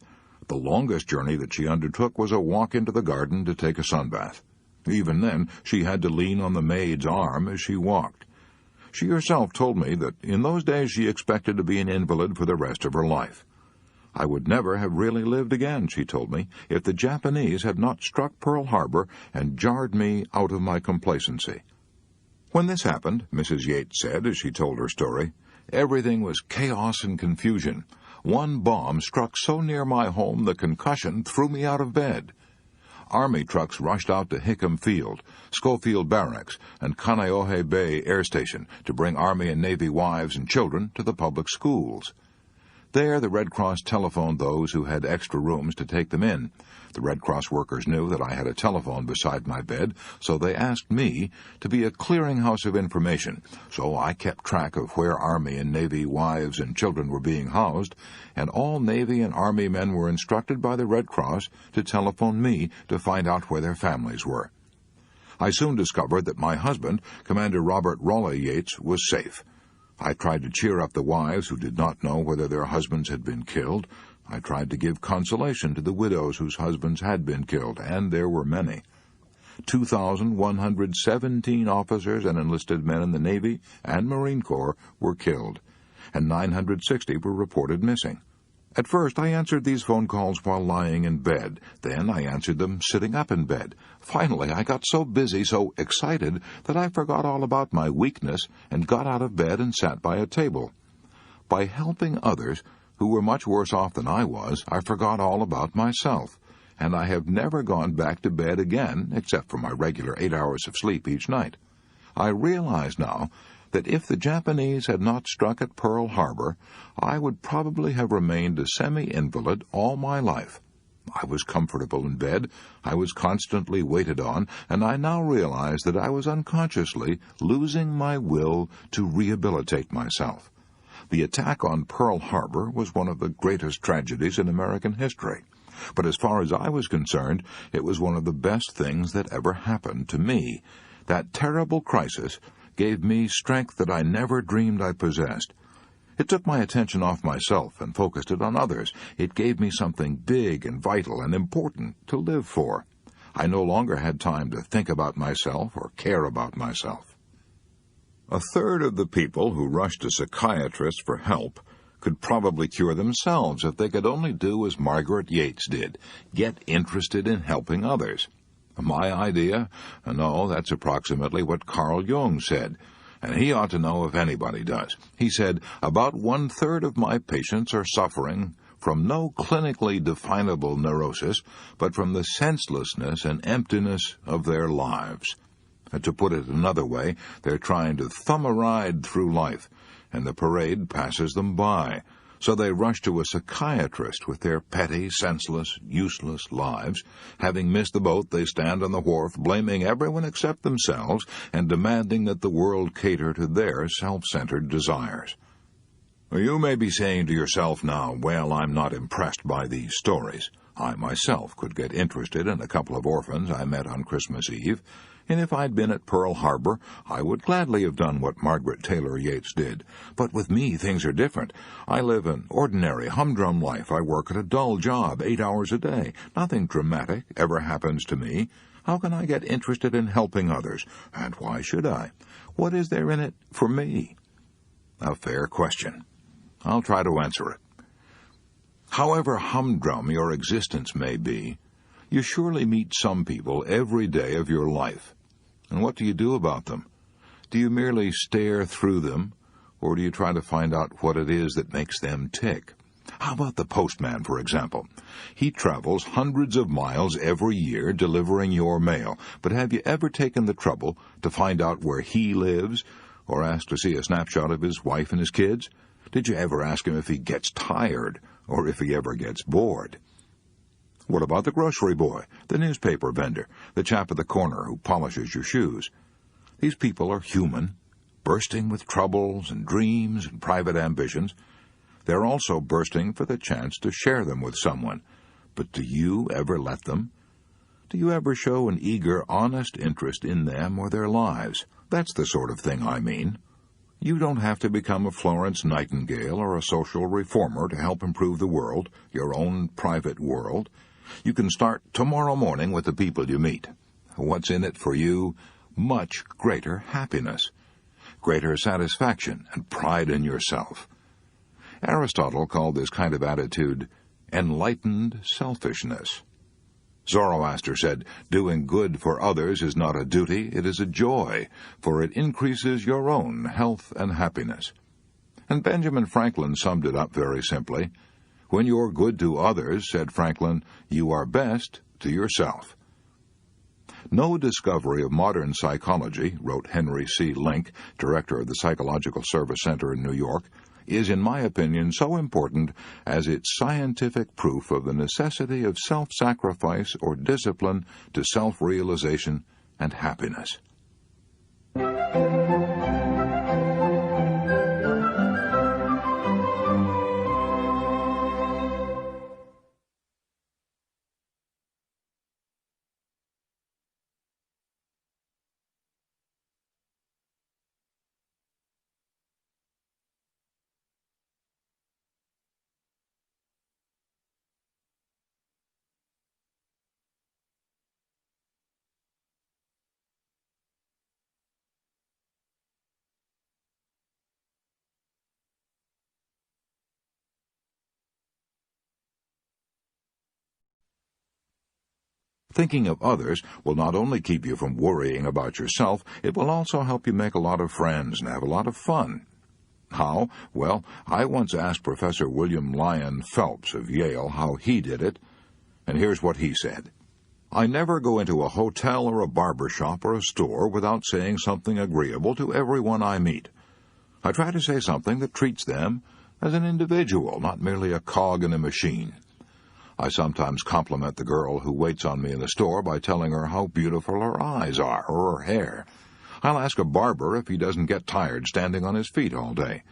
The longest journey that she undertook was a walk into the garden to take a sunbath. Even then, she had to lean on the maid's arm as she walked. She herself told me that in those days she expected to be an invalid for the rest of her life. I would never have really lived again, she told me, if the Japanese had not struck Pearl Harbor and jarred me out of my complacency. When this happened, Mrs. Yates said as she told her story, everything was chaos and confusion. One bomb struck so near my home the concussion threw me out of bed. Army trucks rushed out to Hickam Field, Schofield Barracks, and Kaneohe Bay Air Station to bring Army and Navy wives and children to the public schools. There, the Red Cross telephoned those who had extra rooms to take them in. The Red Cross workers knew that I had a telephone beside my bed, so they asked me to be a clearinghouse of information. So I kept track of where Army and Navy wives and children were being housed, and all Navy and Army men were instructed by the Red Cross to telephone me to find out where their families were. I soon discovered that my husband, Commander Robert Raleigh Yates, was safe. I tried to cheer up the wives who did not know whether their husbands had been killed. I tried to give consolation to the widows whose husbands had been killed, and there were many. 2,117 officers and enlisted men in the Navy and Marine Corps were killed, and 960 were reported missing. At first, I answered these phone calls while lying in bed. Then I answered them sitting up in bed. Finally, I got so busy, so excited, that I forgot all about my weakness and got out of bed and sat by a table. By helping others who were much worse off than I was, I forgot all about myself, and I have never gone back to bed again, except for my regular 8 hours of sleep each night. I realize now that if the Japanese had not struck at Pearl Harbor, I would probably have remained a semi-invalid all my life. I was comfortable in bed, I was constantly waited on, and I now realize that I was unconsciously losing my will to rehabilitate myself. The attack on Pearl Harbor was one of the greatest tragedies in American history. But as far as I was concerned, it was one of the best things that ever happened to me. That terrible crisis gave me strength that I never dreamed I possessed. It took my attention off myself and focused it on others. It gave me something big and vital and important to live for. I no longer had time to think about myself or care about myself. A third of the people who rushed to psychiatrists for help could probably cure themselves if they could only do as Margaret Yates did, get interested in helping others. My idea? No, that's approximately what Carl Jung said, and he ought to know if anybody does. He said, about 1/3 of my patients are suffering from no clinically definable neurosis, but from the senselessness and emptiness of their lives. To put it another way, they're trying to thumb a ride through life, and the parade passes them by. So they rush to a psychiatrist with their petty, senseless, useless lives. Having missed the boat, they stand on the wharf, blaming everyone except themselves, and demanding that the world cater to their self-centered desires. You may be saying to yourself now, well, I'm not impressed by these stories. I myself could get interested in a couple of orphans I met on Christmas Eve, and if I'd been at Pearl Harbor, I would gladly have done what Margaret Taylor Yates did. But with me, things are different. I live an ordinary, humdrum life. I work at a dull job, 8 hours a day. Nothing dramatic ever happens to me. How can I get interested in helping others? And why should I? What is there in it for me? A fair question. I'll try to answer it. However humdrum your existence may be, you surely meet some people every day of your life. And what do you do about them? Do you merely stare through them, or do you try to find out what it is that makes them tick? How about the postman, for example? He travels hundreds of miles every year delivering your mail, but have you ever taken the trouble to find out where he lives, or asked to see a snapshot of his wife and his kids? Did you ever ask him if he gets tired, or if he ever gets bored? What about the grocery boy, the newspaper vendor, the chap at the corner who polishes your shoes? These people are human, bursting with troubles and dreams and private ambitions. They're also bursting for the chance to share them with someone. But do you ever let them? Do you ever show an eager, honest interest in them or their lives? That's the sort of thing I mean. You don't have to become a Florence Nightingale or a social reformer to help improve the world, your own private world. You can start tomorrow morning with the people you meet. What's in it for you? Much greater happiness, greater satisfaction and pride in yourself. Aristotle called this kind of attitude enlightened selfishness. Zoroaster said, doing good for others is not a duty, it is a joy, for it increases your own health and happiness. And Benjamin Franklin summed it up very simply. When you're good to others, said Franklin, you are best to yourself. No discovery of modern psychology, wrote Henry C. Link, director of the Psychological Service Center in New York, is, in my opinion, so important as its scientific proof of the necessity of self-sacrifice or discipline to self-realization and happiness. Thinking of others will not only keep you from worrying about yourself, it will also help you make a lot of friends and have a lot of fun. How? Well, I once asked Professor William Lyon Phelps of Yale how he did it, and here's what he said. I never go into a hotel or a barber shop or a store without saying something agreeable to everyone I meet. I try to say something that treats them as an individual, not merely a cog in a machine. I sometimes compliment the girl who waits on me in the store by telling her how beautiful her eyes are or her hair. I'll ask a barber if he doesn't get tired standing on his feet all day.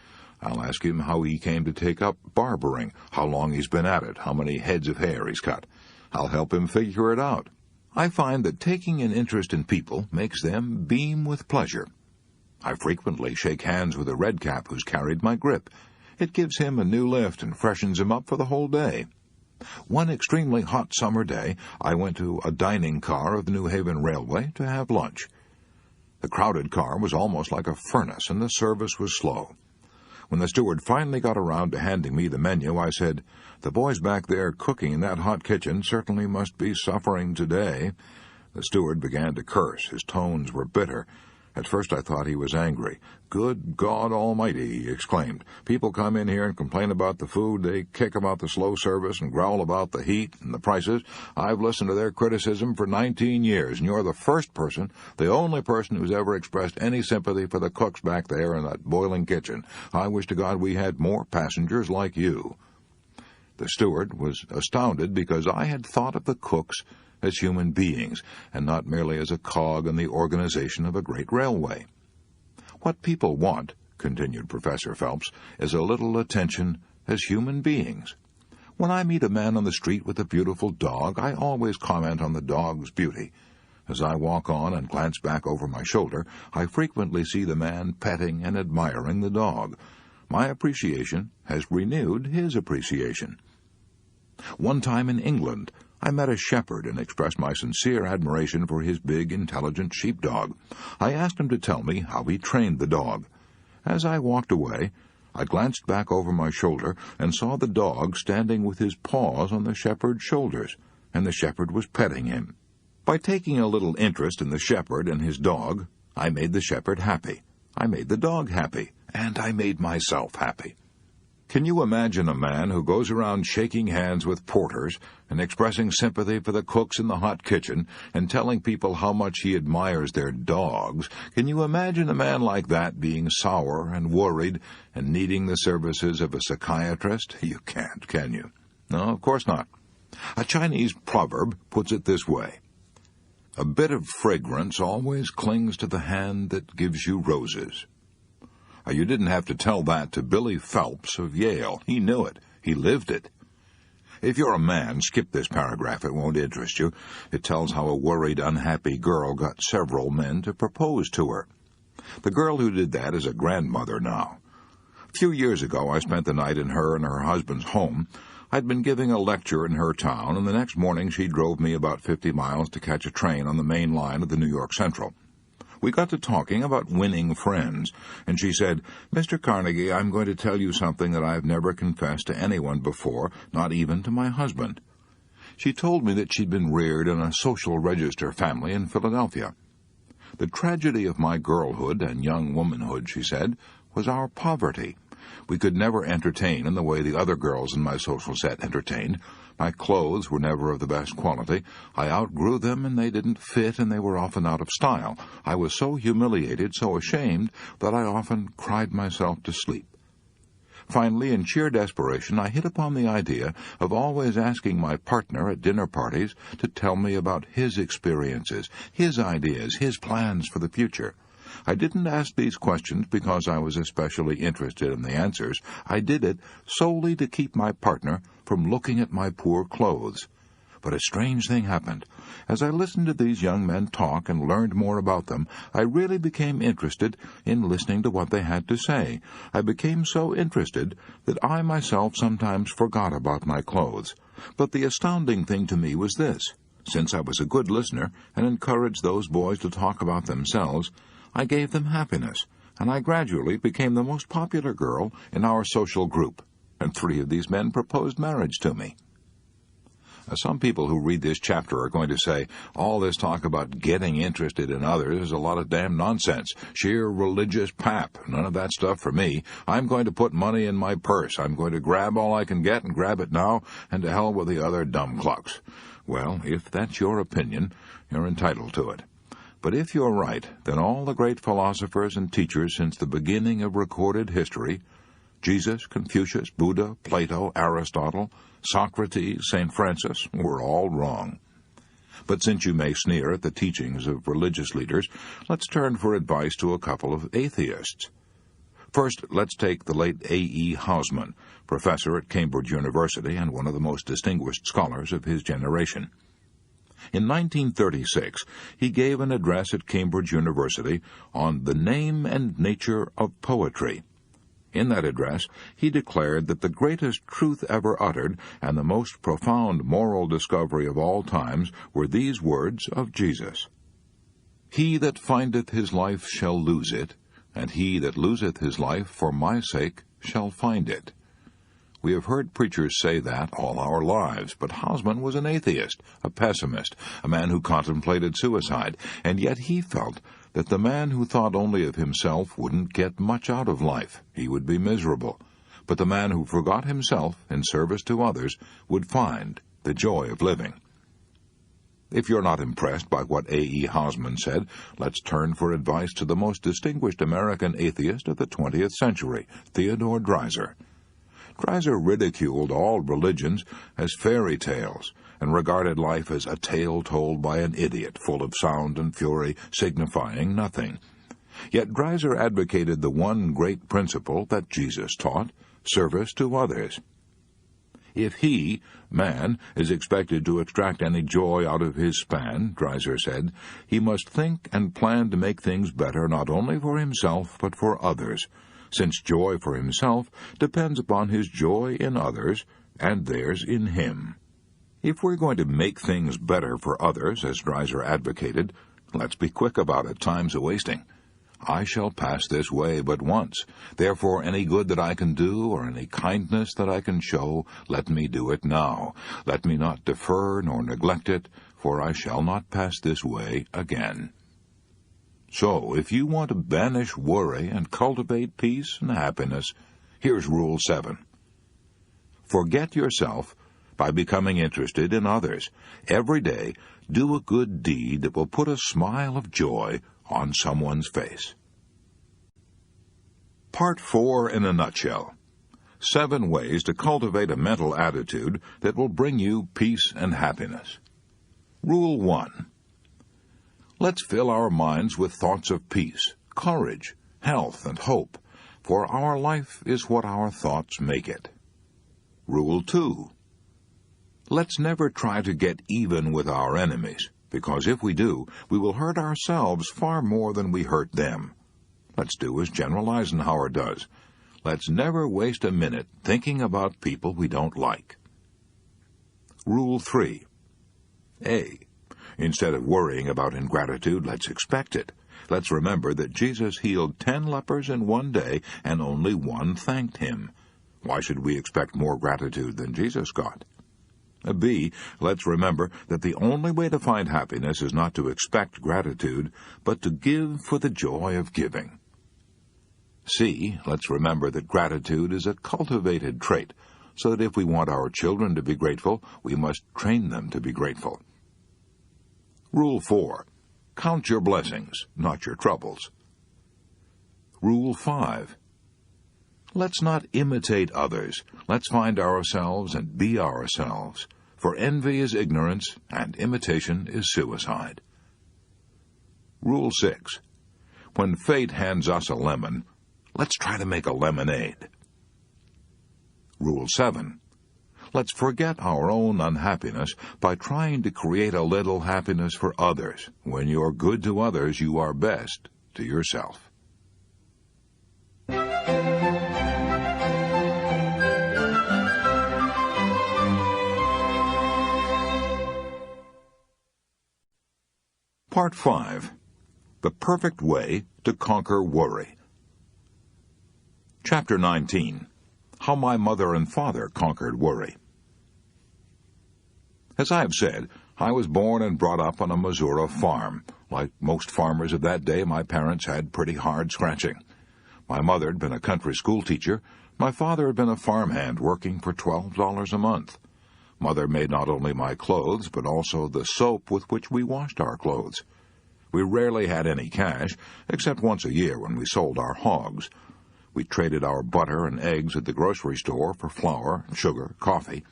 I'll ask him how he came to take up barbering, how long he's been at it, how many heads of hair he's cut. I'll help him figure it out. I find that taking an interest in people makes them beam with pleasure. I frequently shake hands with a redcap who's carried my grip. It gives him a new lift and freshens him up for the whole day. One extremely hot summer day, I went to a dining car of the New Haven Railway to have lunch. The crowded car was almost like a furnace, and the service was slow. When the steward finally got around to handing me the menu, I said, "The boys back there cooking in that hot kitchen certainly must be suffering today." The steward began to curse. His tones were bitter. At first I thought he was angry. "Good God Almighty," he exclaimed. "People come in here and complain about the food. They kick about the slow service and growl about the heat and the prices. I've listened to their criticism for 19 years, and you're the first person, the only person who's ever expressed any sympathy for the cooks back there in that boiling kitchen. I wish to God we had more passengers like you." The steward was astounded because I had thought of the cooks as human beings, and not merely as a cog in the organization of a great railway. "What people want," continued Professor Phelps, "is a little attention as human beings. When I meet a man on the street with a beautiful dog, I always comment on the dog's beauty. As I walk on and glance back over my shoulder, I frequently see the man petting and admiring the dog. My appreciation has renewed his appreciation. One time in England, I met a shepherd and expressed my sincere admiration for his big, intelligent sheepdog. I asked him to tell me how he trained the dog. As I walked away, I glanced back over my shoulder and saw the dog standing with his paws on the shepherd's shoulders, and the shepherd was petting him. By taking a little interest in the shepherd and his dog, I made the shepherd happy, I made the dog happy, and I made myself happy. Can you imagine a man who goes around shaking hands with porters and expressing sympathy for the cooks in the hot kitchen and telling people how much he admires their dogs? Can you imagine a man like that being sour and worried and needing the services of a psychiatrist? You can't, can you? No, of course not. A Chinese proverb puts it this way: "A bit of fragrance always clings to the hand that gives you roses." You didn't have to tell that to Billy Phelps of Yale. He knew it. He lived it. If you're a man, skip this paragraph. It won't interest you. It tells how a worried, unhappy girl got several men to propose to her. The girl who did that is a grandmother now. A few years ago, I spent the night in her and her husband's home. I'd been giving a lecture in her town, and the next morning she drove me about 50 miles to catch a train on the main line of the New York Central. We got to talking about winning friends, and she said, "Mr. Carnegie, I'm going to tell you something that I've never confessed to anyone before, not even to my husband." She told me that she'd been reared in a social register family in Philadelphia. "The tragedy of my girlhood and young womanhood," she said, "was our poverty. We could never entertain in the way the other girls in my social set entertained. My clothes were never of the best quality. I outgrew them, and they didn't fit, and they were often out of style. I was so humiliated, so ashamed, that I often cried myself to sleep. Finally, in sheer desperation, I hit upon the idea of always asking my partner at dinner parties to tell me about his experiences, his ideas, his plans for the future. I didn't ask these questions because I was especially interested in the answers. I did it solely to keep my partner from looking at my poor clothes. But a strange thing happened. As I listened to these young men talk and learned more about them, I really became interested in listening to what they had to say. I became so interested that I myself sometimes forgot about my clothes. But the astounding thing to me was this. Since I was a good listener and encouraged those boys to talk about themselves, I gave them happiness, and I gradually became the most popular girl in our social group, and 3 of these men proposed marriage to me. Some people who read this chapter are going to say, all this talk about getting interested in others is a lot of damn nonsense, sheer religious pap. None of that stuff for me. I'm going to put money in my purse. I'm going to grab all I can get and grab it now, and to hell with the other dumb clucks. Well, if that's your opinion, you're entitled to it. But if you're right, then all the great philosophers and teachers since the beginning of recorded history, Jesus, Confucius, Buddha, Plato, Aristotle, Socrates, St. Francis, were all wrong. But since you may sneer at the teachings of religious leaders, let's turn for advice to a couple of atheists. First, let's take the late A.E. Hausman, professor at Cambridge University and one of the most distinguished scholars of his generation. In 1936, he gave an address at Cambridge University on the name and nature of poetry. In that address, he declared that the greatest truth ever uttered and the most profound moral discovery of all times were these words of Jesus. "He that findeth his life shall lose it, and he that loseth his life for my sake shall find it." We have heard preachers say that all our lives, but Hausman was an atheist, a pessimist, a man who contemplated suicide, and yet he felt that the man who thought only of himself wouldn't get much out of life. He would be miserable. But the man who forgot himself in service to others would find the joy of living. If you're not impressed by what A.E. Hausman said, let's turn for advice to the most distinguished American atheist of the 20th century, Theodore Dreiser. Dreiser ridiculed all religions as fairy tales and regarded life as a tale told by an idiot, full of sound and fury, signifying nothing. Yet Dreiser advocated the one great principle that Jesus taught, service to others. If he, man, is expected to extract any joy out of his span, Dreiser said, he must think and plan to make things better not only for himself but for others, since joy for himself depends upon his joy in others and theirs in him. If we're going to make things better for others, as Dreiser advocated, let's be quick about it, time's a-wasting. I shall pass this way but once. Therefore any good that I can do, or any kindness that I can show, let me do it now. Let me not defer nor neglect it, for I shall not pass this way again. So, if you want to banish worry and cultivate peace and happiness, here's Rule 7. Forget yourself by becoming interested in others. Every day, do a good deed that will put a smile of joy on someone's face. Part 4 in a nutshell. 7 ways to cultivate a mental attitude that will bring you peace and happiness. Rule 1. Let's fill our minds with thoughts of peace, courage, health, and hope, for our life is what our thoughts make it. Rule 2. Let's never try to get even with our enemies, because if we do, we will hurt ourselves far more than we hurt them. Let's do as General Eisenhower does. Let's never waste a minute thinking about people we don't like. Rule 3. A. Instead of worrying about ingratitude, let's expect it. Let's remember that Jesus healed 10 lepers in one day, and only one thanked him. Why should we expect more gratitude than Jesus got? B. Let's remember that the only way to find happiness is not to expect gratitude, but to give for the joy of giving. C. Let's remember that gratitude is a cultivated trait, so that if we want our children to be grateful, we must train them to be grateful. Rule 4. Count your blessings, not your troubles. Rule 5. Let's not imitate others. Let's find ourselves and be ourselves, for envy is ignorance, and imitation is suicide. Rule 6. When fate hands us a lemon, let's try to make a lemonade. Rule 7. Let's forget our own unhappiness by trying to create a little happiness for others. When you're good to others, you are best to yourself. Part 5. The Perfect Way to Conquer Worry. Chapter 19. How My Mother and Father Conquered Worry. As I have said, I was born and brought up on a Missouri farm. Like most farmers of that day, my parents had pretty hard scratching. My mother had been a country school teacher. My father had been a farmhand working for $12 a month. Mother made not only my clothes, but also the soap with which we washed our clothes. We rarely had any cash, except once a year when we sold our hogs. We traded our butter and eggs at the grocery store for flour, sugar, coffee.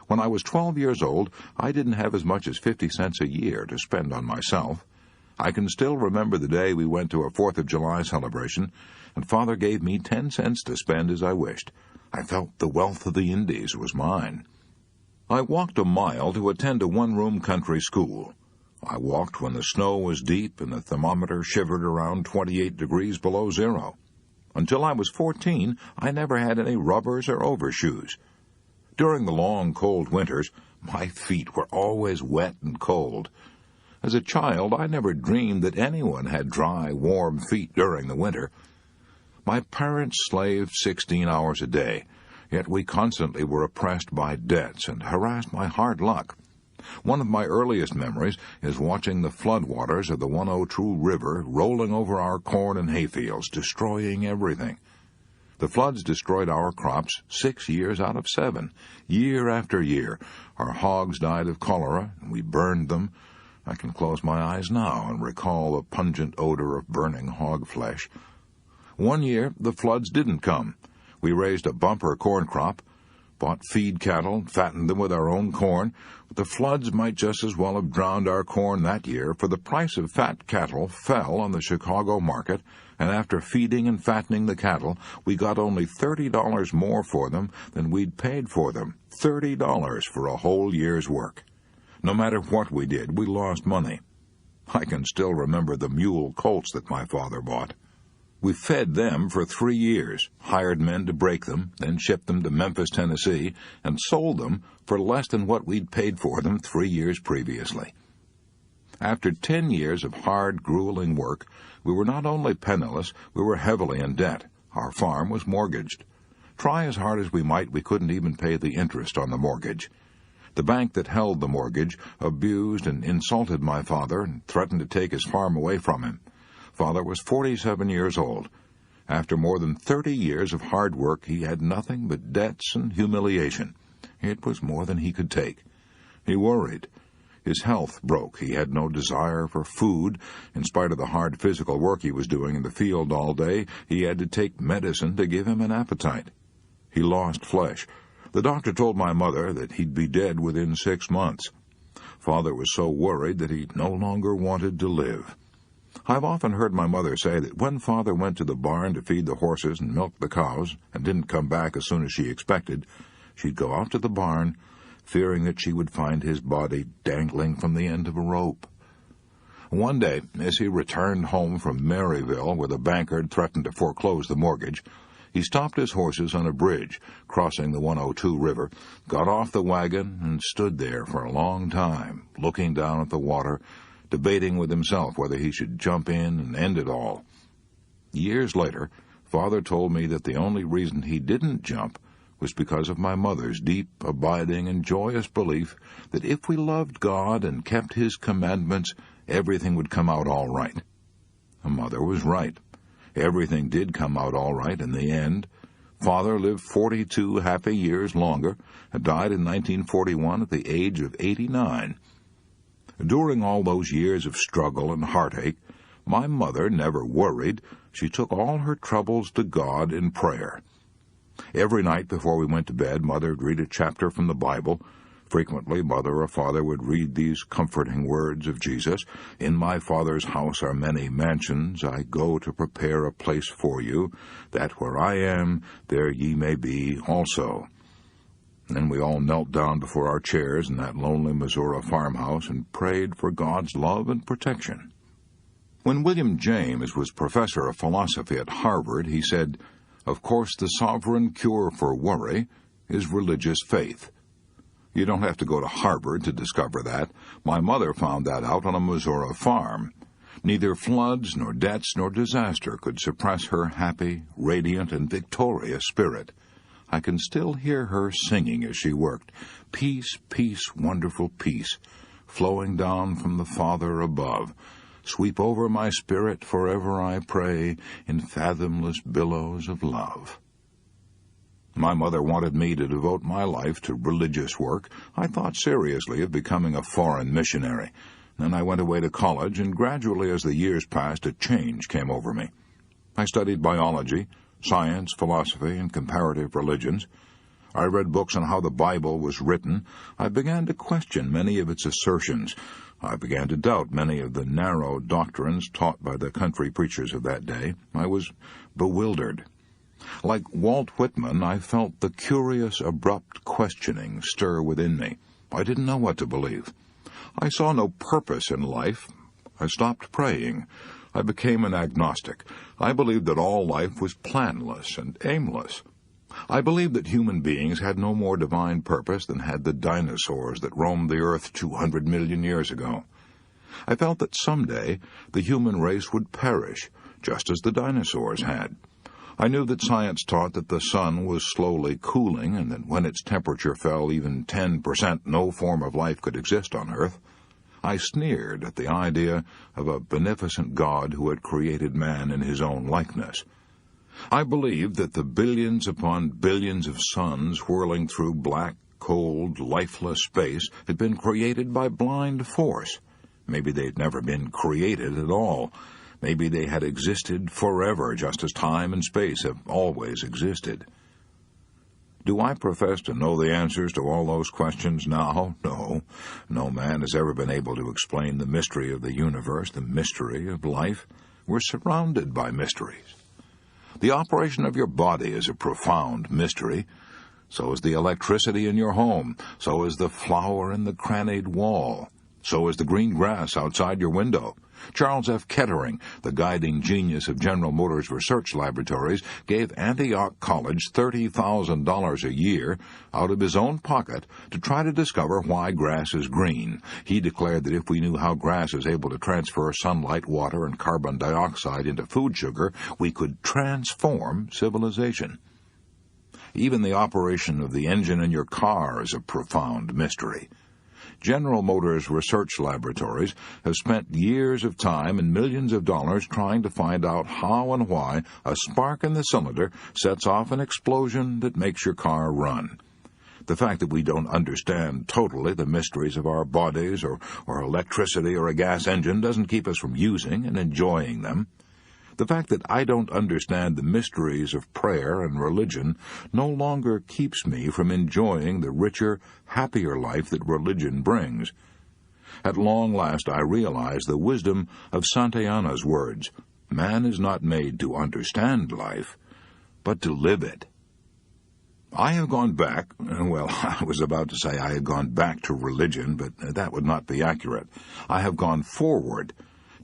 When I was 12 years old, I didn't have as much as 50 cents a year to spend on myself. I can still remember the day we went to a 4th of July celebration, and Father gave me 10 cents to spend as I wished. I felt the wealth of the Indies was mine. I walked a mile to attend a one-room country school. I walked when the snow was deep and the thermometer shivered around 28 degrees below zero. Until I was 14, I never had any rubbers or overshoes. During the long, cold winters, my feet were always wet and cold. As a child, I never dreamed that anyone had dry, warm feet during the winter. My parents slaved 16 hours a day, yet we constantly were oppressed by debts and harassed by hard luck. One of my earliest memories is watching the floodwaters of the 102 River rolling over our corn and hayfields, destroying everything. The floods destroyed our crops 6 years out of 7. Year after year, our hogs died of cholera, and we burned them. I can close my eyes now and recall the pungent odor of burning hog flesh. One year, the floods didn't come. We raised a bumper corn crop, bought feed cattle, fattened them with our own corn. But the floods might just as well have drowned our corn that year, for the price of fat cattle fell on the Chicago market, and after feeding and fattening the cattle, we got only $30 more for them than we'd paid for them. $30 for a whole year's work. No matter what we did, we lost money. I can still remember the mule colts that my father bought. We fed them for 3 years, hired men to break them, then shipped them to Memphis, Tennessee, and sold them for less than what we'd paid for them 3 years previously. After 10 years of hard, grueling work, we were not only penniless, we were heavily in debt. Our farm was mortgaged. Try as hard as we might, we couldn't even pay the interest on the mortgage. The bank that held the mortgage abused and insulted my father and threatened to take his farm away from him. Father was 47 years old. After more than 30 years of hard work, he had nothing but debts and humiliation. It was more than he could take. He worried. His health broke. He had no desire for food. In spite of the hard physical work he was doing in the field all day, he had to take medicine to give him an appetite. He lost flesh. The doctor told my mother that he'd be dead within 6 months. Father was so worried that he no longer wanted to live. I've often heard my mother say that when Father went to the barn to feed the horses and milk the cows, and didn't come back as soon as she expected, she'd go out to the barn, fearing that she would find his body dangling from the end of a rope. One day, as he returned home from Maryville, where the banker had threatened to foreclose the mortgage, he stopped his horses on a bridge crossing the 102 River, got off the wagon, and stood there for a long time, looking down at the water, debating with himself whether he should jump in and end it all. Years later, Father told me that the only reason he didn't jump was because of my mother's deep, abiding, and joyous belief that if we loved God and kept His commandments, everything would come out all right. Mother was right. Everything did come out all right in the end. Father lived 42 happy years longer and died in 1941 at the age of 89. During all those years of struggle and heartache, my mother never worried. She took all her troubles to God in prayer. Every night before we went to bed, Mother would read a chapter from the Bible. Frequently, Mother or Father would read these comforting words of Jesus, "In my Father's house are many mansions. I go to prepare a place for you, that where I am, there ye may be also." Then we all knelt down before our chairs in that lonely Missouri farmhouse and prayed for God's love and protection. When William James was professor of philosophy at Harvard, he said, "Of course, the sovereign cure for worry is religious faith." You don't have to go to Harvard to discover that. My mother found that out on a Missouri farm. Neither floods, nor debts, nor disaster could suppress her happy, radiant, and victorious spirit. I can still hear her singing as she worked, "Peace, peace, wonderful peace, flowing down from the Father above. Sweep over my spirit forever, I pray, in fathomless billows of love." My mother wanted me to devote my life to religious work. I thought seriously of becoming a foreign missionary. Then I went away to college, and gradually as the years passed, a change came over me. I studied biology, science, philosophy, and comparative religions. I read books on how the Bible was written. I began to question many of its assertions. I began to doubt many of the narrow doctrines taught by the country preachers of that day. I was bewildered. Like Walt Whitman, I felt the curious, abrupt questioning stir within me. I didn't know what to believe. I saw no purpose in life. I stopped praying. I became an agnostic. I believed that all life was planless and aimless. I believed that human beings had no more divine purpose than had the dinosaurs that roamed the earth 200 million years ago. I felt that someday the human race would perish, just as the dinosaurs had. I knew that science taught that the sun was slowly cooling, and that when its temperature fell even 10%, no form of life could exist on Earth. I sneered at the idea of a beneficent God who had created man in his own likeness. I believed that the billions upon billions of suns whirling through black, cold, lifeless space had been created by blind force. Maybe they'd never been created at all. Maybe they had existed forever, just as time and space have always existed. Do I profess to know the answers to all those questions now? No. No man has ever been able to explain the mystery of the universe, the mystery of life. We're surrounded by mysteries. The operation of your body is a profound mystery. So is the electricity in your home. So is the flower in the crannied wall. So is the green grass outside your window. Charles F. Kettering, the guiding genius of General Motors Research Laboratories, gave Antioch College $30,000 a year out of his own pocket to try to discover why grass is green. He declared that if we knew how grass is able to transfer sunlight, water, and carbon dioxide into food sugar, we could transform civilization. Even the operation of the engine in your car is a profound mystery. General Motors Research Laboratories have spent years of time and millions of dollars trying to find out how and why a spark in the cylinder sets off an explosion that makes your car run. The fact that we don't understand totally the mysteries of our bodies or electricity or a gas engine doesn't keep us from using and enjoying them. The fact that I don't understand the mysteries of prayer and religion no longer keeps me from enjoying the richer, happier life that religion brings. At long last I realize the wisdom of Santayana's words, "Man is not made to understand life, but to live it." I have gone back, I was about to say I had gone back to religion, but that would not be accurate. I have gone forward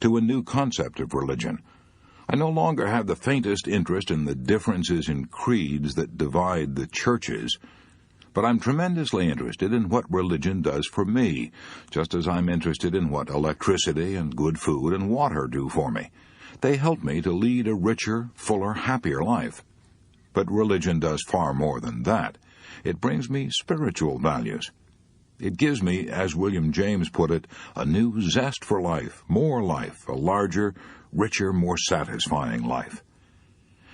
to a new concept of religion. I no longer have the faintest interest in the differences in creeds that divide the churches, but I'm tremendously interested in what religion does for me, just as I'm interested in what electricity and good food and water do for me. They help me to lead a richer, fuller, happier life. But religion does far more than that. It brings me spiritual values. It gives me, as William James put it, a new zest for life, a larger, richer, more satisfying life.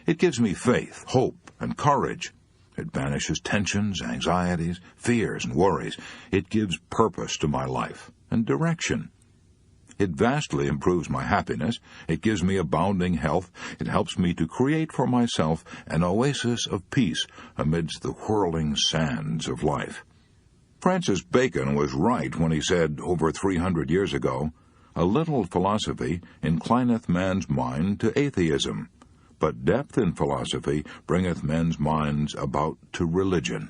It gives me faith, hope, and courage. It banishes tensions, anxieties, fears, and worries. It gives purpose to my life and direction. It vastly improves my happiness. It gives me abounding health. It helps me to create for myself an oasis of peace amidst the whirling sands of life. Francis Bacon was right when he said, over 300 years ago, "A little philosophy inclineth man's mind to atheism, but depth in philosophy bringeth men's minds about to religion."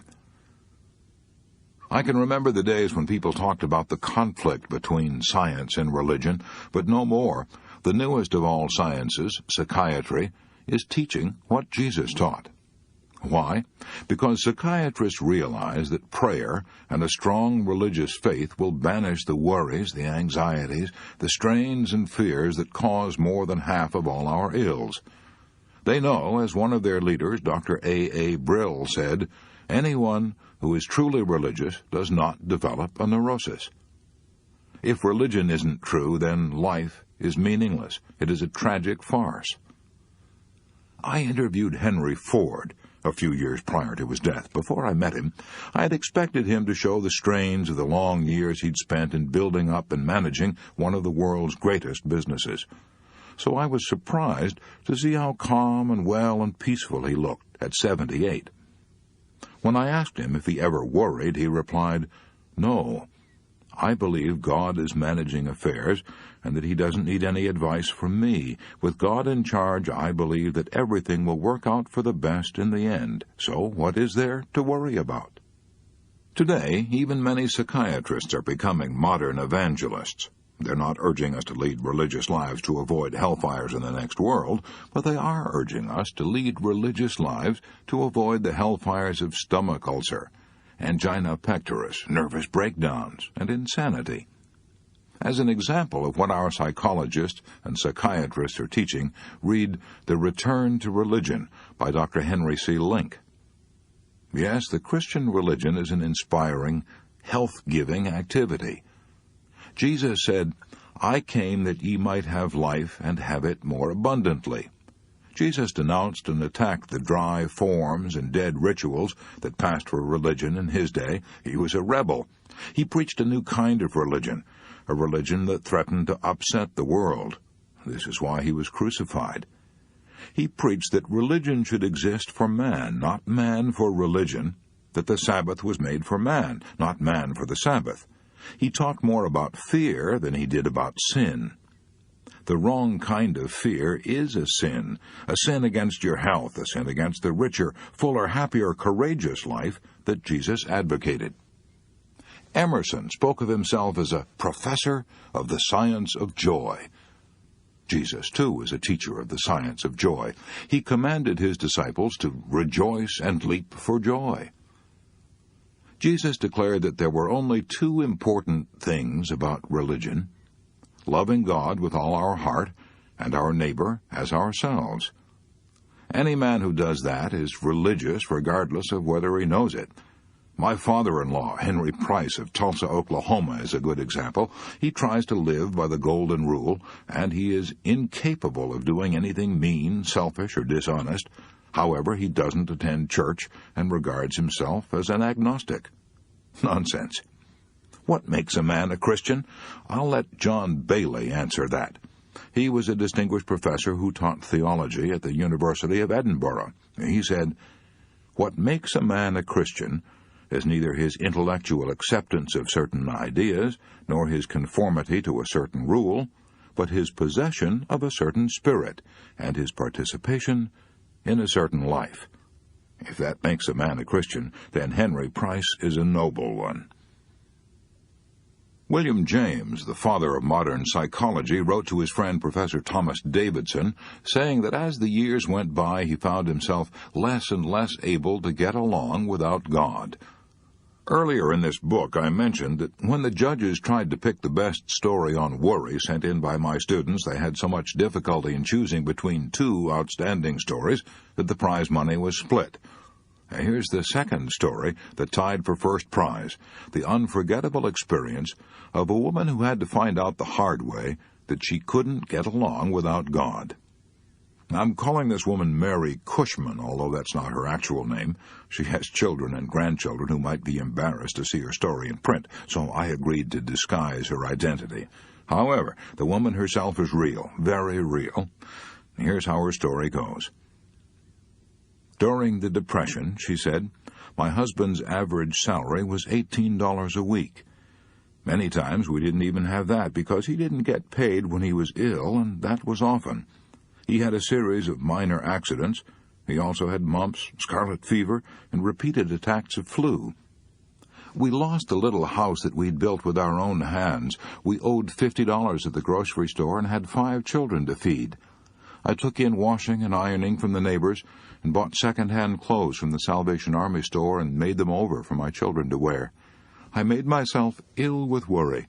I can remember the days when people talked about the conflict between science and religion, but no more. The newest of all sciences, psychiatry, is teaching what Jesus taught. Why? Because psychiatrists realize that prayer and a strong religious faith will banish the worries, the anxieties, the strains and fears that cause more than half of all our ills. They know, as one of their leaders, Dr. A. Brill, said, anyone who is truly religious does not develop a neurosis. If religion isn't true, then life is meaningless. It is a tragic farce. I interviewed Henry Ford a few years prior to his death. Before I met him, I had expected him to show the strains of the long years he'd spent in building up and managing one of the world's greatest businesses. So I was surprised to see how calm and well and peaceful he looked at 78. When I asked him if he ever worried, he replied, "No, I believe God is managing affairs and that he doesn't need any advice from me. With God in charge, I believe that everything will work out for the best in the end. So what is there to worry about?" Today, even many psychiatrists are becoming modern evangelists. They're not urging us to lead religious lives to avoid hellfires in the next world, but they are urging us to lead religious lives to avoid the hellfires of stomach ulcer, angina pectoris, nervous breakdowns, and insanity. As an example of what our psychologists and psychiatrists are teaching, read The Return to Religion by Dr. Henry C. Link. Yes, the Christian religion is an inspiring, health-giving activity. Jesus said, "I came that ye might have life and have it more abundantly." Jesus denounced and attacked the dry forms and dead rituals that passed for religion in his day. He was a rebel. He preached a new kind of religion, a religion that threatened to upset the world. This is why he was crucified. He preached that religion should exist for man, not man for religion, that the Sabbath was made for man, not man for the Sabbath. He taught more about fear than he did about sin. The wrong kind of fear is a sin against your health, a sin against the richer, fuller, happier, courageous life that Jesus advocated. Emerson spoke of himself as a professor of the science of joy. Jesus, too, was a teacher of the science of joy. He commanded his disciples to rejoice and leap for joy. Jesus declared that there were only two important things about religion: loving God with all our heart and our neighbor as ourselves. Any man who does that is religious regardless of whether he knows it. My father-in-law, Henry Price of Tulsa, Oklahoma, is a good example. He tries to live by the golden rule, and he is incapable of doing anything mean, selfish, or dishonest. However, he doesn't attend church and regards himself as an agnostic. Nonsense. What makes a man a Christian? I'll let John Bailey answer that. He was a distinguished professor who taught theology at the University of Edinburgh. He said, "What makes a man a Christian is neither his intellectual acceptance of certain ideas, nor his conformity to a certain rule, but his possession of a certain spirit, and his participation in a certain life." If that makes a man a Christian, then Henry Price is a noble one. William James, the father of modern psychology, wrote to his friend Professor Thomas Davidson, saying that as the years went by, he found himself less and less able to get along without God. Earlier in this book, I mentioned that when the judges tried to pick the best story on worry sent in by my students, they had so much difficulty in choosing between two outstanding stories that the prize money was split. Here's the second story that tied for first prize, the unforgettable experience of a woman who had to find out the hard way that she couldn't get along without God. I'm calling this woman Mary Cushman, although that's not her actual name. She has children and grandchildren who might be embarrassed to see her story in print, so I agreed to disguise her identity. However, the woman herself is real, very real. Here's how her story goes. During the Depression, she said, my husband's average salary was $18 a week. Many times we didn't even have that because he didn't get paid when he was ill, and that was often. He had a series of minor accidents. He also had mumps, scarlet fever, and repeated attacks of flu. We lost the little house that we'd built with our own hands. We owed $50 at the grocery store and had 5 children to feed. I took in washing and ironing from the neighbors and bought second-hand clothes from the Salvation Army store and made them over for my children to wear. I made myself ill with worry.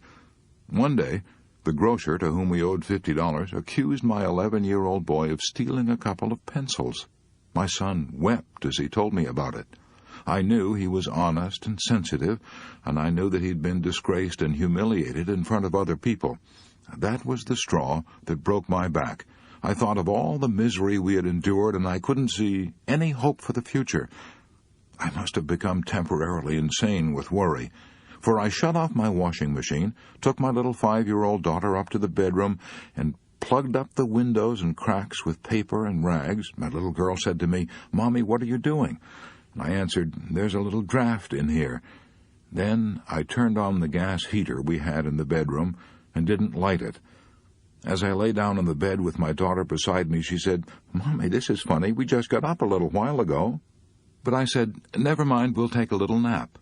One day, the grocer to whom we owed $50 accused my 11-year-old boy of stealing a couple of pencils. My son wept as he told me about it. I knew he was honest and sensitive, and I knew that he'd been disgraced and humiliated in front of other people. That was the straw that broke my back. I thought of all the misery we had endured, and I couldn't see any hope for the future. I must have become temporarily insane with worry, for I shut off my washing machine, took my little 5-year-old daughter up to the bedroom, and plugged up the windows and cracks with paper and rags. My little girl said to me, "Mommy, what are you doing?" And I answered, "There's a little draft in here." Then I turned on the gas heater we had in the bedroom and didn't light it. As I lay down on the bed with my daughter beside me, she said, "Mommy, this is funny. We just got up a little while ago." But I said, "Never mind, we'll take a little nap."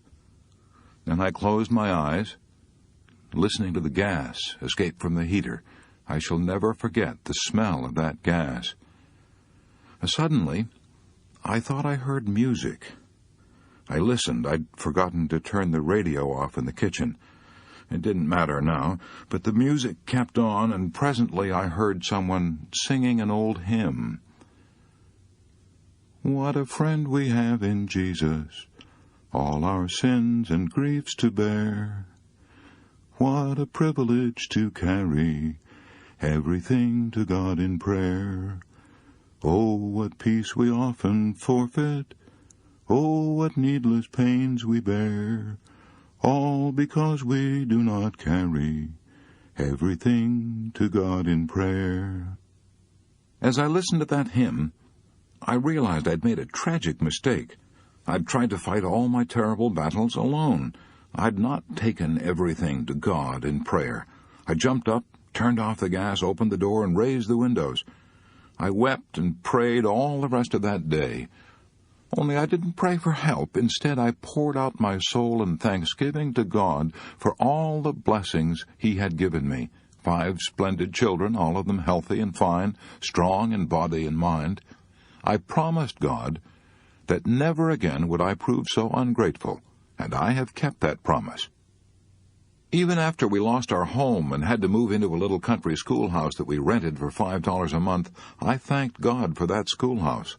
Then I closed my eyes, listening to the gas escape from the heater. I shall never forget the smell of that gas. Suddenly, I thought I heard music. I listened. I'd forgotten to turn the radio off in the kitchen. It didn't matter now, but the music kept on, and presently I heard someone singing an old hymn. What a friend we have in Jesus, all our sins and griefs to bear. What a privilege to carry everything to God in prayer. Oh, what peace we often forfeit. Oh, what needless pains we bear. All because we do not carry everything to God in prayer. As I listened to that hymn, I realized I'd made a tragic mistake. I'd tried to fight all my terrible battles alone. I'd not taken everything to God in prayer. I jumped up, turned off the gas, opened the door, and raised the windows. I wept and prayed all the rest of that day. Only I didn't pray for help. Instead, I poured out my soul in thanksgiving to God for all the blessings He had given me. 5 splendid children, all of them healthy and fine, strong in body and mind. I promised God that never again would I prove so ungrateful, and I have kept that promise. Even after we lost our home and had to move into a little country schoolhouse that we rented for $5 a month, I thanked God for that schoolhouse.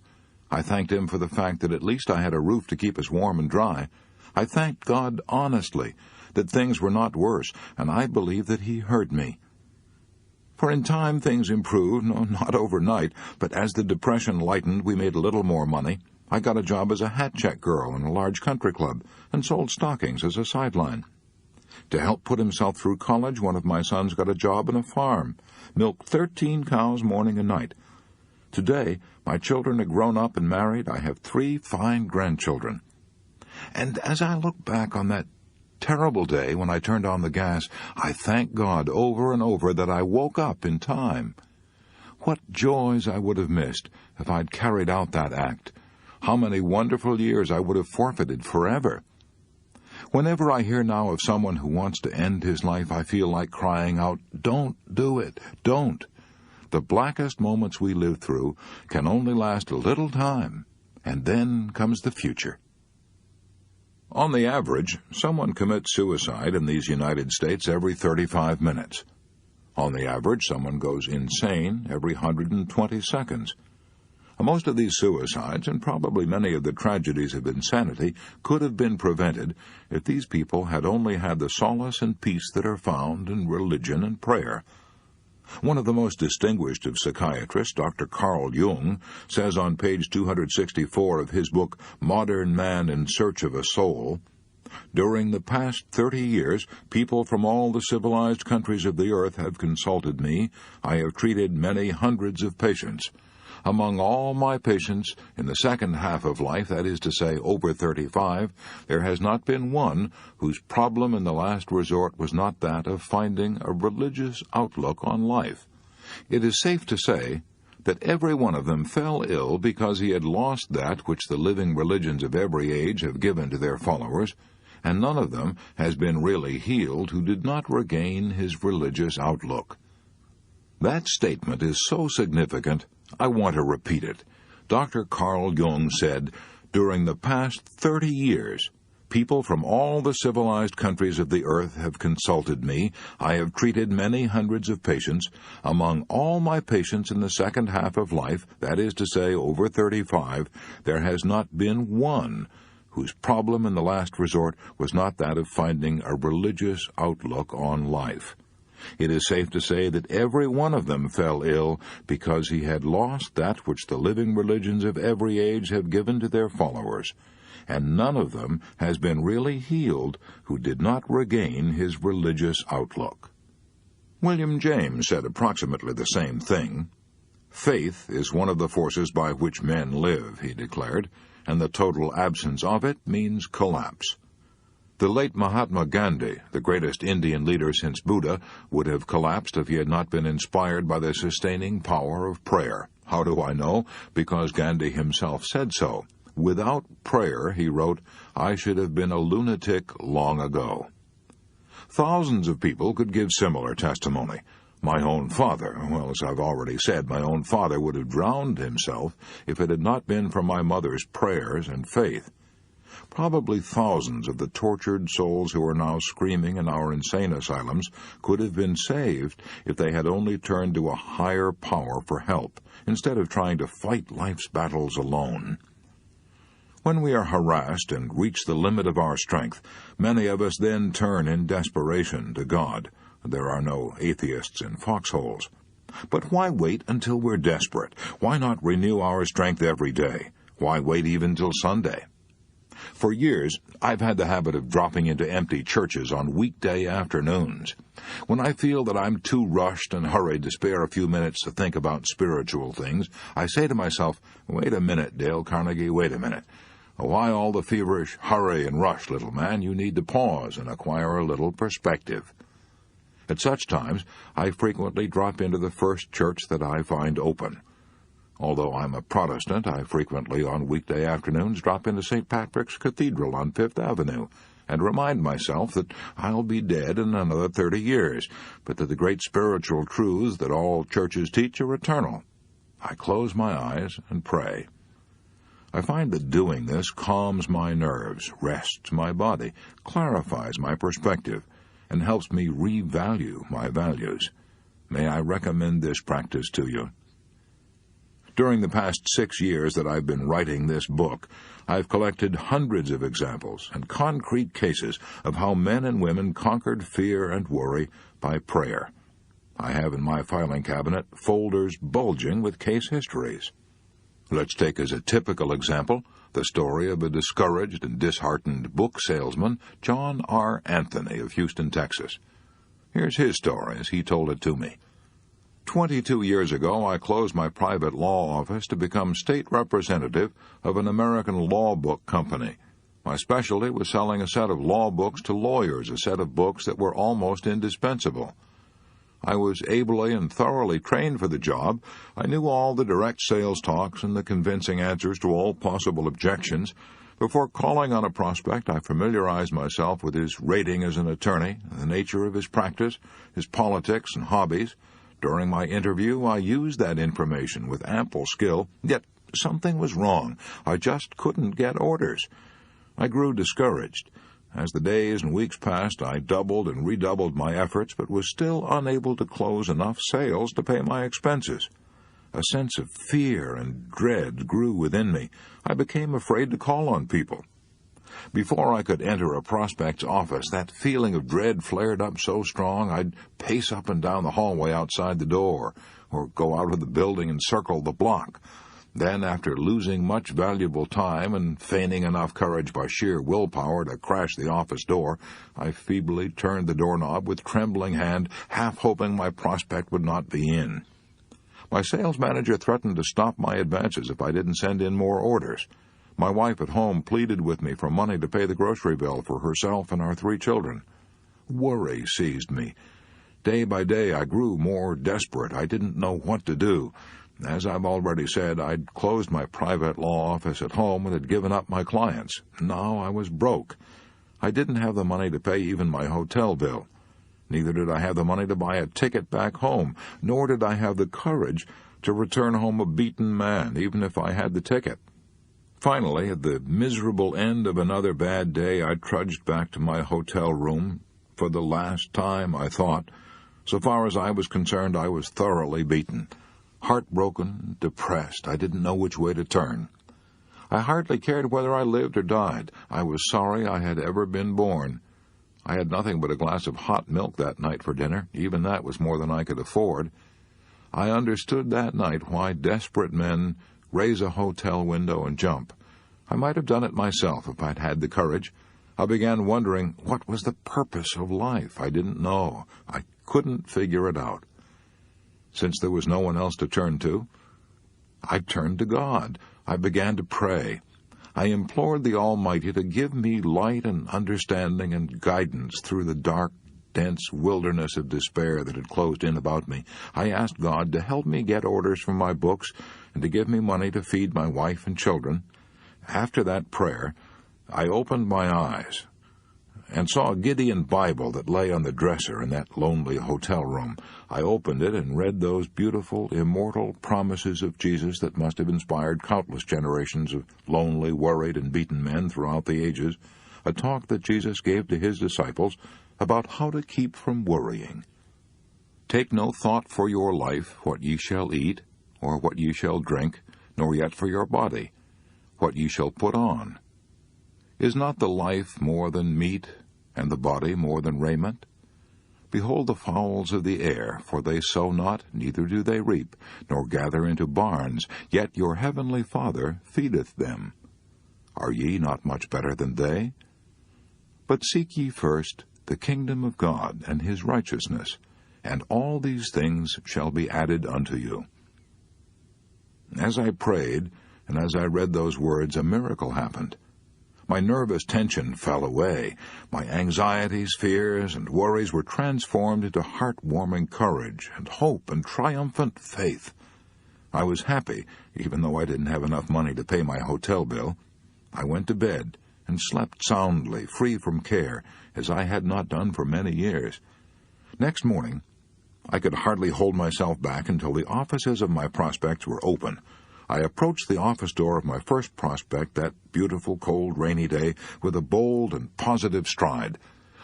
I thanked Him for the fact that at least I had a roof to keep us warm and dry. I thanked God honestly that things were not worse, and I believe that He heard me. For in time things improved, no, not overnight, but as the Depression lightened, we made a little more money. I got a job as a hat check girl in a large country club and sold stockings as a sideline. To help put himself through college, one of my sons got a job in a farm, milked 13 cows morning and night. Today, my children are grown up and married. I have 3 fine grandchildren. And as I look back on that terrible day when I turned on the gas, I thank God over and over that I woke up in time. What joys I would have missed if I'd carried out that act. How many wonderful years I would have forfeited forever. Whenever I hear now of someone who wants to end his life, I feel like crying out, "Don't do it, don't." The blackest moments we live through can only last a little time, and then comes the future. On the average, someone commits suicide in these United States every 35 minutes. On the average, someone goes insane every 120 seconds. Most of these suicides, and probably many of the tragedies of insanity, could have been prevented if these people had only had the solace and peace that are found in religion and prayer. One of the most distinguished of psychiatrists, Dr. Carl Jung, says on page 264 of his book, Modern Man in Search of a Soul, "During the past 30 years, people from all the civilized countries of the earth have consulted me. I have treated many hundreds of patients. Among all my patients in the second half of life, that is to say, over 35, there has not been one whose problem in the last resort was not that of finding a religious outlook on life. It is safe to say that every one of them fell ill because he had lost that which the living religions of every age have given to their followers, and none of them has been really healed who did not regain his religious outlook." That statement is so significant, I want to repeat it. Dr. Carl Jung said, "During the past 30 years, people from all the civilized countries of the earth have consulted me. I have treated many hundreds of patients. Among all my patients in the second half of life, that is to say, over 35, there has not been one whose problem in the last resort was not that of finding a religious outlook on life. It is safe to say that every one of them fell ill because he had lost that which the living religions of every age have given to their followers, and none of them has been really healed who did not regain his religious outlook." William James said approximately the same thing. "Faith is one of the forces by which men live," he declared, "and the total absence of it means collapse." The late Mahatma Gandhi, the greatest Indian leader since Buddha, would have collapsed if he had not been inspired by the sustaining power of prayer. How do I know? Because Gandhi himself said so. "Without prayer," he wrote, "I should have been a lunatic long ago." Thousands of people could give similar testimony. My own father, well, as I've already said, my own father would have drowned himself if it had not been for my mother's prayers and faith. Probably thousands of the tortured souls who are now screaming in our insane asylums could have been saved if they had only turned to a higher power for help, instead of trying to fight life's battles alone. When we are harassed and reach the limit of our strength, many of us then turn in desperation to God. There are no atheists in foxholes. But why wait until we're desperate? Why not renew our strength every day? Why wait even till Sunday? For years, I've had the habit of dropping into empty churches on weekday afternoons. When I feel that I'm too rushed and hurried to spare a few minutes to think about spiritual things, I say to myself, "Wait a minute, Dale Carnegie, wait a minute. Why all the feverish hurry and rush, little man? You need to pause and acquire a little perspective." At such times, I frequently drop into the first church that I find open. Although I'm a Protestant, I frequently on weekday afternoons drop into St. Patrick's Cathedral on Fifth Avenue and remind myself that I'll be dead in another 30 years, but that the great spiritual truths that all churches teach are eternal. I close my eyes and pray. I find that doing this calms my nerves, rests my body, clarifies my perspective, and helps me revalue my values. May I recommend this practice to you. During the past 6 years that I've been writing this book, I've collected hundreds of examples and concrete cases of how men and women conquered fear and worry by prayer. I have in my filing cabinet folders bulging with case histories. Let's take as a typical example the story of a discouraged and disheartened book salesman, John R. Anthony of Houston, Texas. Here's his story as he told it to me. 22 years ago, I closed my private law office to become state representative of an American law book company. My specialty was selling a set of law books to lawyers, a set of books that were almost indispensable. I was ably and thoroughly trained for the job. I knew all the direct sales talks and the convincing answers to all possible objections. Before calling on a prospect, I familiarized myself with his rating as an attorney, the nature of his practice, his politics and hobbies. During my interview, I used that information with ample skill, yet something was wrong. I just couldn't get orders. I grew discouraged. As the days and weeks passed, I doubled and redoubled my efforts, but was still unable to close enough sales to pay my expenses. A sense of fear and dread grew within me. I became afraid to call on people. Before I could enter a prospect's office, that feeling of dread flared up so strong I'd pace up and down the hallway outside the door, or go out of the building and circle the block. Then, after losing much valuable time and feigning enough courage by sheer willpower to crash the office door, I feebly turned the doorknob with trembling hand, half hoping my prospect would not be in. My sales manager threatened to stop my advances if I didn't send in more orders. My wife at home pleaded with me for money to pay the grocery bill for herself and our 3 children. Worry seized me. Day by day I grew more desperate. I didn't know what to do. As I've already said, I'd closed my private law office at home and had given up my clients. Now I was broke. I didn't have the money to pay even my hotel bill. Neither did I have the money to buy a ticket back home, nor did I have the courage to return home a beaten man, even if I had the ticket. Finally, at the miserable end of another bad day, I trudged back to my hotel room. For the last time, I thought. So far as I was concerned, I was thoroughly beaten. Heartbroken, depressed, I didn't know which way to turn. I hardly cared whether I lived or died. I was sorry I had ever been born. I had nothing but a glass of hot milk that night for dinner. Even that was more than I could afford. I understood that night why desperate men raise a hotel window and jump. I might have done it myself if I'd had the courage. I began wondering what was the purpose of life. I didn't know. I couldn't figure it out. Since there was no one else to turn to, I turned to God. I began to pray. I implored the Almighty to give me light and understanding and guidance through the dark, dense wilderness of despair that had closed in about me. I asked God to help me get orders for my books and to give me money to feed my wife and children. After that prayer, I opened my eyes. and saw a Gideon Bible that lay on the dresser in that lonely hotel room. I opened it and read those beautiful, immortal promises of Jesus that must have inspired countless generations of lonely, worried, and beaten men throughout the ages, a talk that Jesus gave to his disciples about how to keep from worrying. "Take no thought for your life, what ye shall eat, or what ye shall drink, nor yet for your body, what ye shall put on. Is not the life more than meat, and the body more than raiment? Behold the fowls of the air, for they sow not, neither do they reap, nor gather into barns, yet your heavenly Father feedeth them. Are ye not much better than they? But seek ye first the kingdom of God and his righteousness, and all these things shall be added unto you." As I prayed, and as I read those words, a miracle happened. My nervous tension fell away. My anxieties, fears, and worries were transformed into heart-warming courage and hope and triumphant faith. I was happy, even though I didn't have enough money to pay my hotel bill. I went to bed and slept soundly, free from care, as I had not done for many years. Next morning, I could hardly hold myself back until the offices of my prospects were open. I approached the office door of my first prospect that beautiful, cold, rainy day with a bold and positive stride.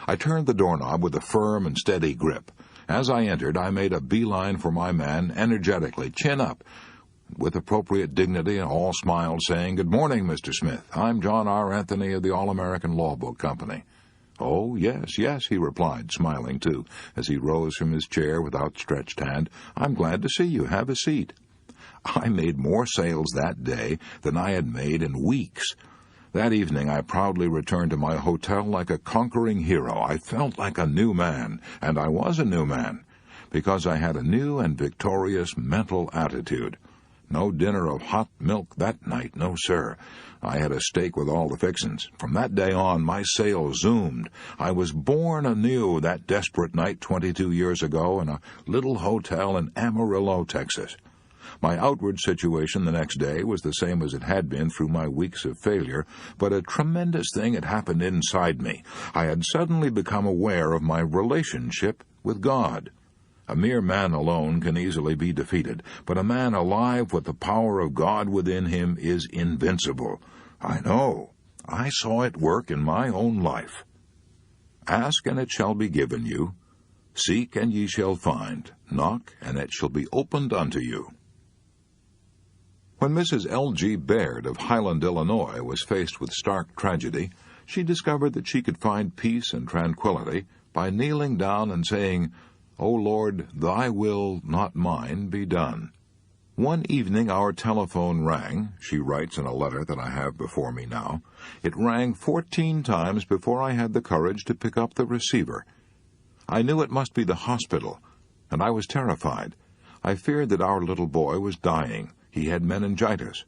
I turned the doorknob with a firm and steady grip. As I entered, I made a beeline for my man, energetically, chin up, with appropriate dignity, and all smiled, saying, "Good morning, Mr. Smith. I'm John R. Anthony of the All-American Law Book Company." "Oh, yes, yes," he replied, smiling too, as he rose from his chair with outstretched hand. "I'm glad to see you. Have a seat." I made more sales that day than I had made in weeks. That evening I proudly returned to my hotel like a conquering hero. I felt like a new man, and I was a new man, because I had a new and victorious mental attitude. No dinner of hot milk that night, no sir. I had a steak with all the fixins. From that day on, my sales zoomed. I was born anew that desperate night 22 years ago in a little hotel in Amarillo, Texas. My outward situation the next day was the same as it had been through my weeks of failure, but a tremendous thing had happened inside me. I had suddenly become aware of my relationship with God. A mere man alone can easily be defeated, but a man alive with the power of God within him is invincible. I know. I saw it work in my own life. "Ask, and it shall be given you. Seek, and ye shall find. Knock, and it shall be opened unto you." When Mrs. L.G. Baird of Highland, Illinois, was faced with stark tragedy, she discovered that she could find peace and tranquility by kneeling down and saying, "O Lord, thy will, not mine, be done." One evening our telephone rang, she writes in a letter that I have before me now. It rang 14 times before I had the courage to pick up the receiver. I knew it must be the hospital, and I was terrified. I feared that our little boy was dying. He had meningitis.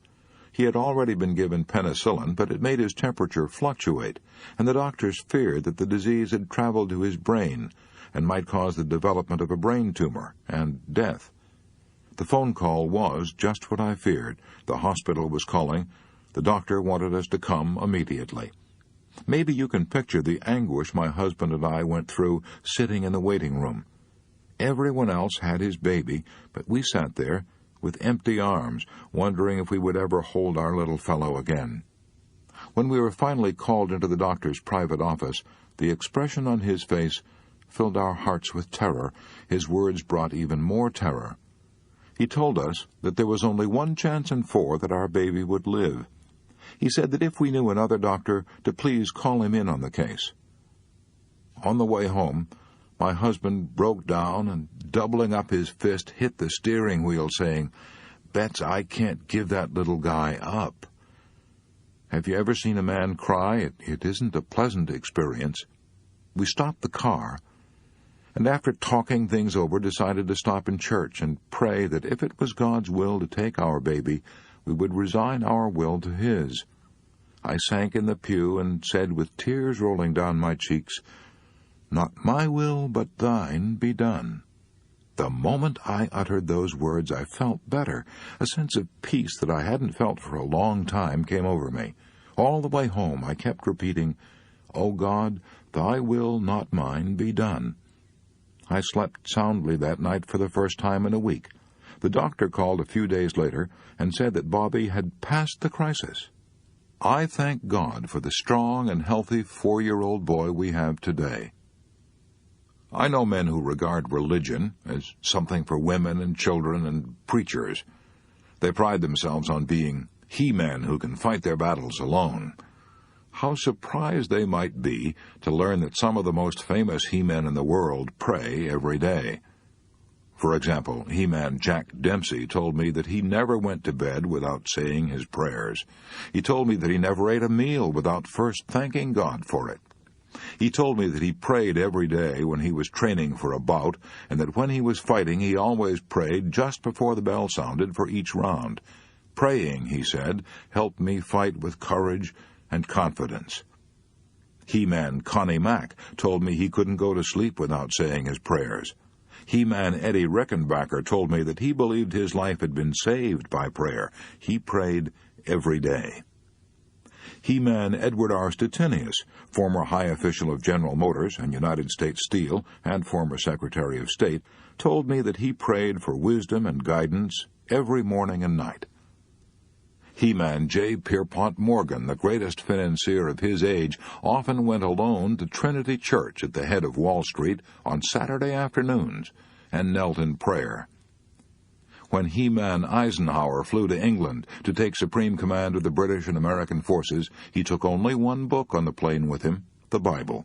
He had already been given penicillin, but it made his temperature fluctuate, and the doctors feared that the disease had traveled to his brain and might cause the development of a brain tumor and death. The phone call was just what I feared. The hospital was calling. The doctor wanted us to come immediately. Maybe you can picture the anguish my husband and I went through sitting in the waiting room. Everyone else had his baby, but we sat there with empty arms, wondering if we would ever hold our little fellow again. When we were finally called into the doctor's private office, the expression on his face filled our hearts with terror. His words brought even more terror. He told us that there was only one chance in 4 that our baby would live. He said that if we knew another doctor, to please call him in on the case. On the way home, my husband broke down and, doubling up his fist, hit the steering wheel, saying, "Bets, I can't give that little guy up." Have you ever seen a man cry? It isn't a pleasant experience. We stopped the car, and after talking things over, decided to stop in church and pray that if it was God's will to take our baby, we would resign our will to his. I sank in the pew and said with tears rolling down my cheeks, "Not my will, but thine be done." The moment I uttered those words, I felt better. A sense of peace that I hadn't felt for a long time came over me. All the way home I kept repeating, O God, thy will, not mine, be done. I slept soundly that night for the first time in a week. The doctor called a few days later and said that Bobby had passed the crisis. I thank God for the strong and healthy 4-year-old boy we have today. I know men who regard religion as something for women and children and preachers. They pride themselves on being he-men who can fight their battles alone. How surprised they might be to learn that some of the most famous he-men in the world pray every day. For example, he-man Jack Dempsey told me that he never went to bed without saying his prayers. He told me that he never ate a meal without first thanking God for it. He told me that he prayed every day when he was training for a bout, and that when he was fighting he always prayed just before the bell sounded for each round. Praying, he said, helped me fight with courage and confidence. He-man Connie Mack told me he couldn't go to sleep without saying his prayers. He-man Eddie Rickenbacker told me that he believed his life had been saved by prayer. He prayed every day. He-man Edward R. Stettinius, former high official of General Motors and United States Steel and former Secretary of State, told me that he prayed for wisdom and guidance every morning and night. He-man J. Pierpont Morgan, the greatest financier of his age, often went alone to Trinity Church at the head of Wall Street on Saturday afternoons and knelt in prayer. When He-man Eisenhower flew to England to take supreme command of the British and American forces, he took only one book on the plane with him, the Bible.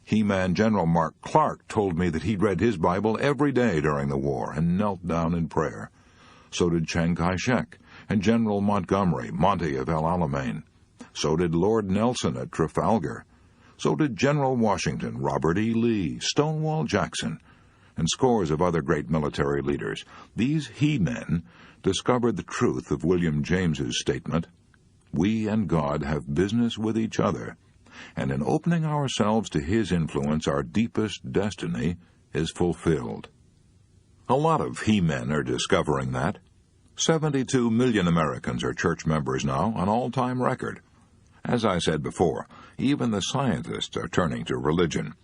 He-man General Mark Clark told me that he'd read his Bible every day during the war and knelt down in prayer. So did Chiang Kai-shek and General Montgomery, Monty of El Alamein. So did Lord Nelson at Trafalgar. So did General Washington, Robert E. Lee, Stonewall Jackson, and scores of other great military leaders. These he-men discovered the truth of William James's statement, "We and God have business with each other, and in opening ourselves to his influence, our deepest destiny is fulfilled." A lot of he-men are discovering that. 72 million Americans are church members now, an all-time record. As I said before, even the scientists are turning to religion.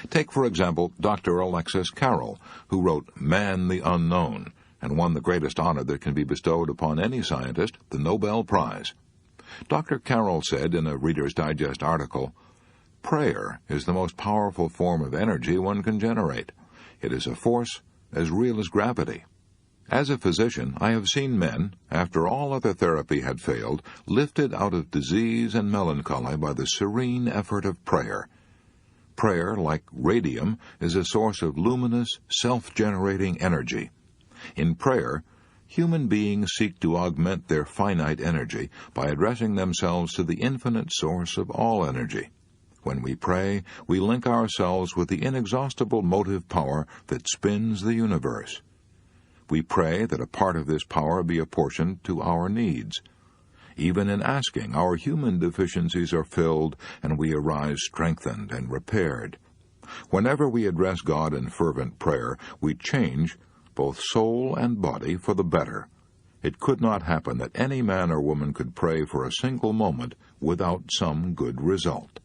Take, for example, Dr. Alexis Carrel, who wrote Man the Unknown, and won the greatest honor that can be bestowed upon any scientist, the Nobel Prize. Dr. Carrel said in a Reader's Digest article, "Prayer is the most powerful form of energy one can generate. It is a force as real as gravity. As a physician, I have seen men, after all other therapy had failed, lifted out of disease and melancholy by the serene effort of prayer. Prayer, like radium, is a source of luminous, self-generating energy. In prayer, human beings seek to augment their finite energy by addressing themselves to the infinite source of all energy. When we pray, we link ourselves with the inexhaustible motive power that spins the universe. We pray that a part of this power be apportioned to our needs. Even in asking, our human deficiencies are filled, and we arise strengthened and repaired. Whenever we address God in fervent prayer, we change both soul and body for the better. It could not happen that any man or woman could pray for a single moment without some good result.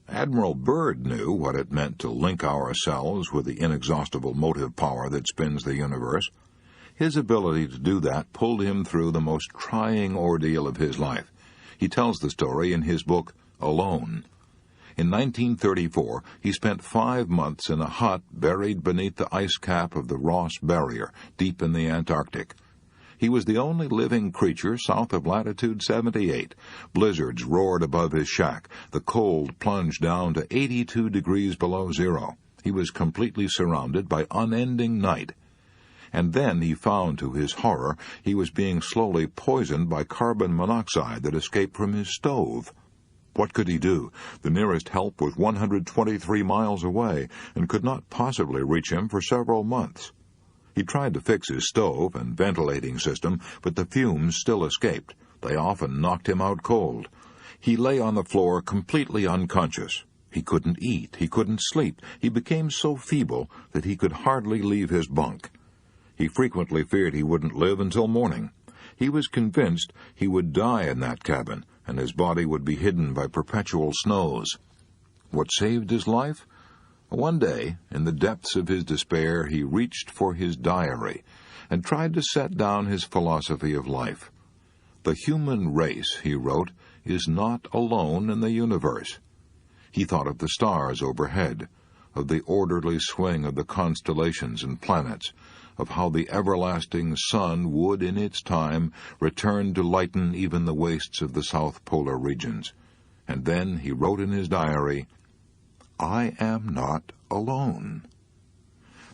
Admiral Byrd knew what it meant to link ourselves with the inexhaustible motive power that spins the universe. His ability to do that pulled him through the most trying ordeal of his life. He tells the story in his book, Alone. In 1934, he spent 5 months in a hut buried beneath the ice cap of the Ross Barrier, deep in the Antarctic. He was the only living creature south of latitude 78. Blizzards roared above his shack. The cold plunged down to 82 degrees below zero. He was completely surrounded by unending night. And then he found, to his horror, he was being slowly poisoned by carbon monoxide that escaped from his stove. What could he do? The nearest help was 123 miles away, and could not possibly reach him for several months. He tried to fix his stove and ventilating system, but the fumes still escaped. They often knocked him out cold. He lay on the floor completely unconscious. He couldn't eat. He couldn't sleep. He became so feeble that he could hardly leave his bunk. He frequently feared he wouldn't live until morning. He was convinced he would die in that cabin, and his body would be hidden by perpetual snows. What saved his life? One day, in the depths of his despair, he reached for his diary and tried to set down his philosophy of life. "The human race," he wrote, "is not alone in the universe." He thought of the stars overhead, of the orderly swing of the constellations and planets, of how the everlasting sun would, in its time, return to lighten even the wastes of the South Polar regions. And then he wrote in his diary, "I am not alone."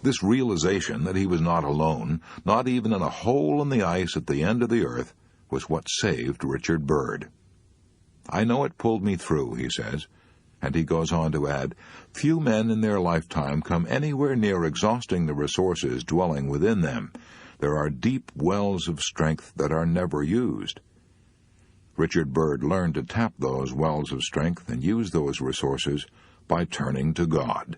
This realization that he was not alone, not even in a hole in the ice at the end of the earth, was what saved Richard Byrd. "I know it pulled me through," he says, and he goes on to add, "Few men in their lifetime come anywhere near exhausting the resources dwelling within them. There are deep wells of strength that are never used." Richard Byrd learned to tap those wells of strength and use those resources by turning to God.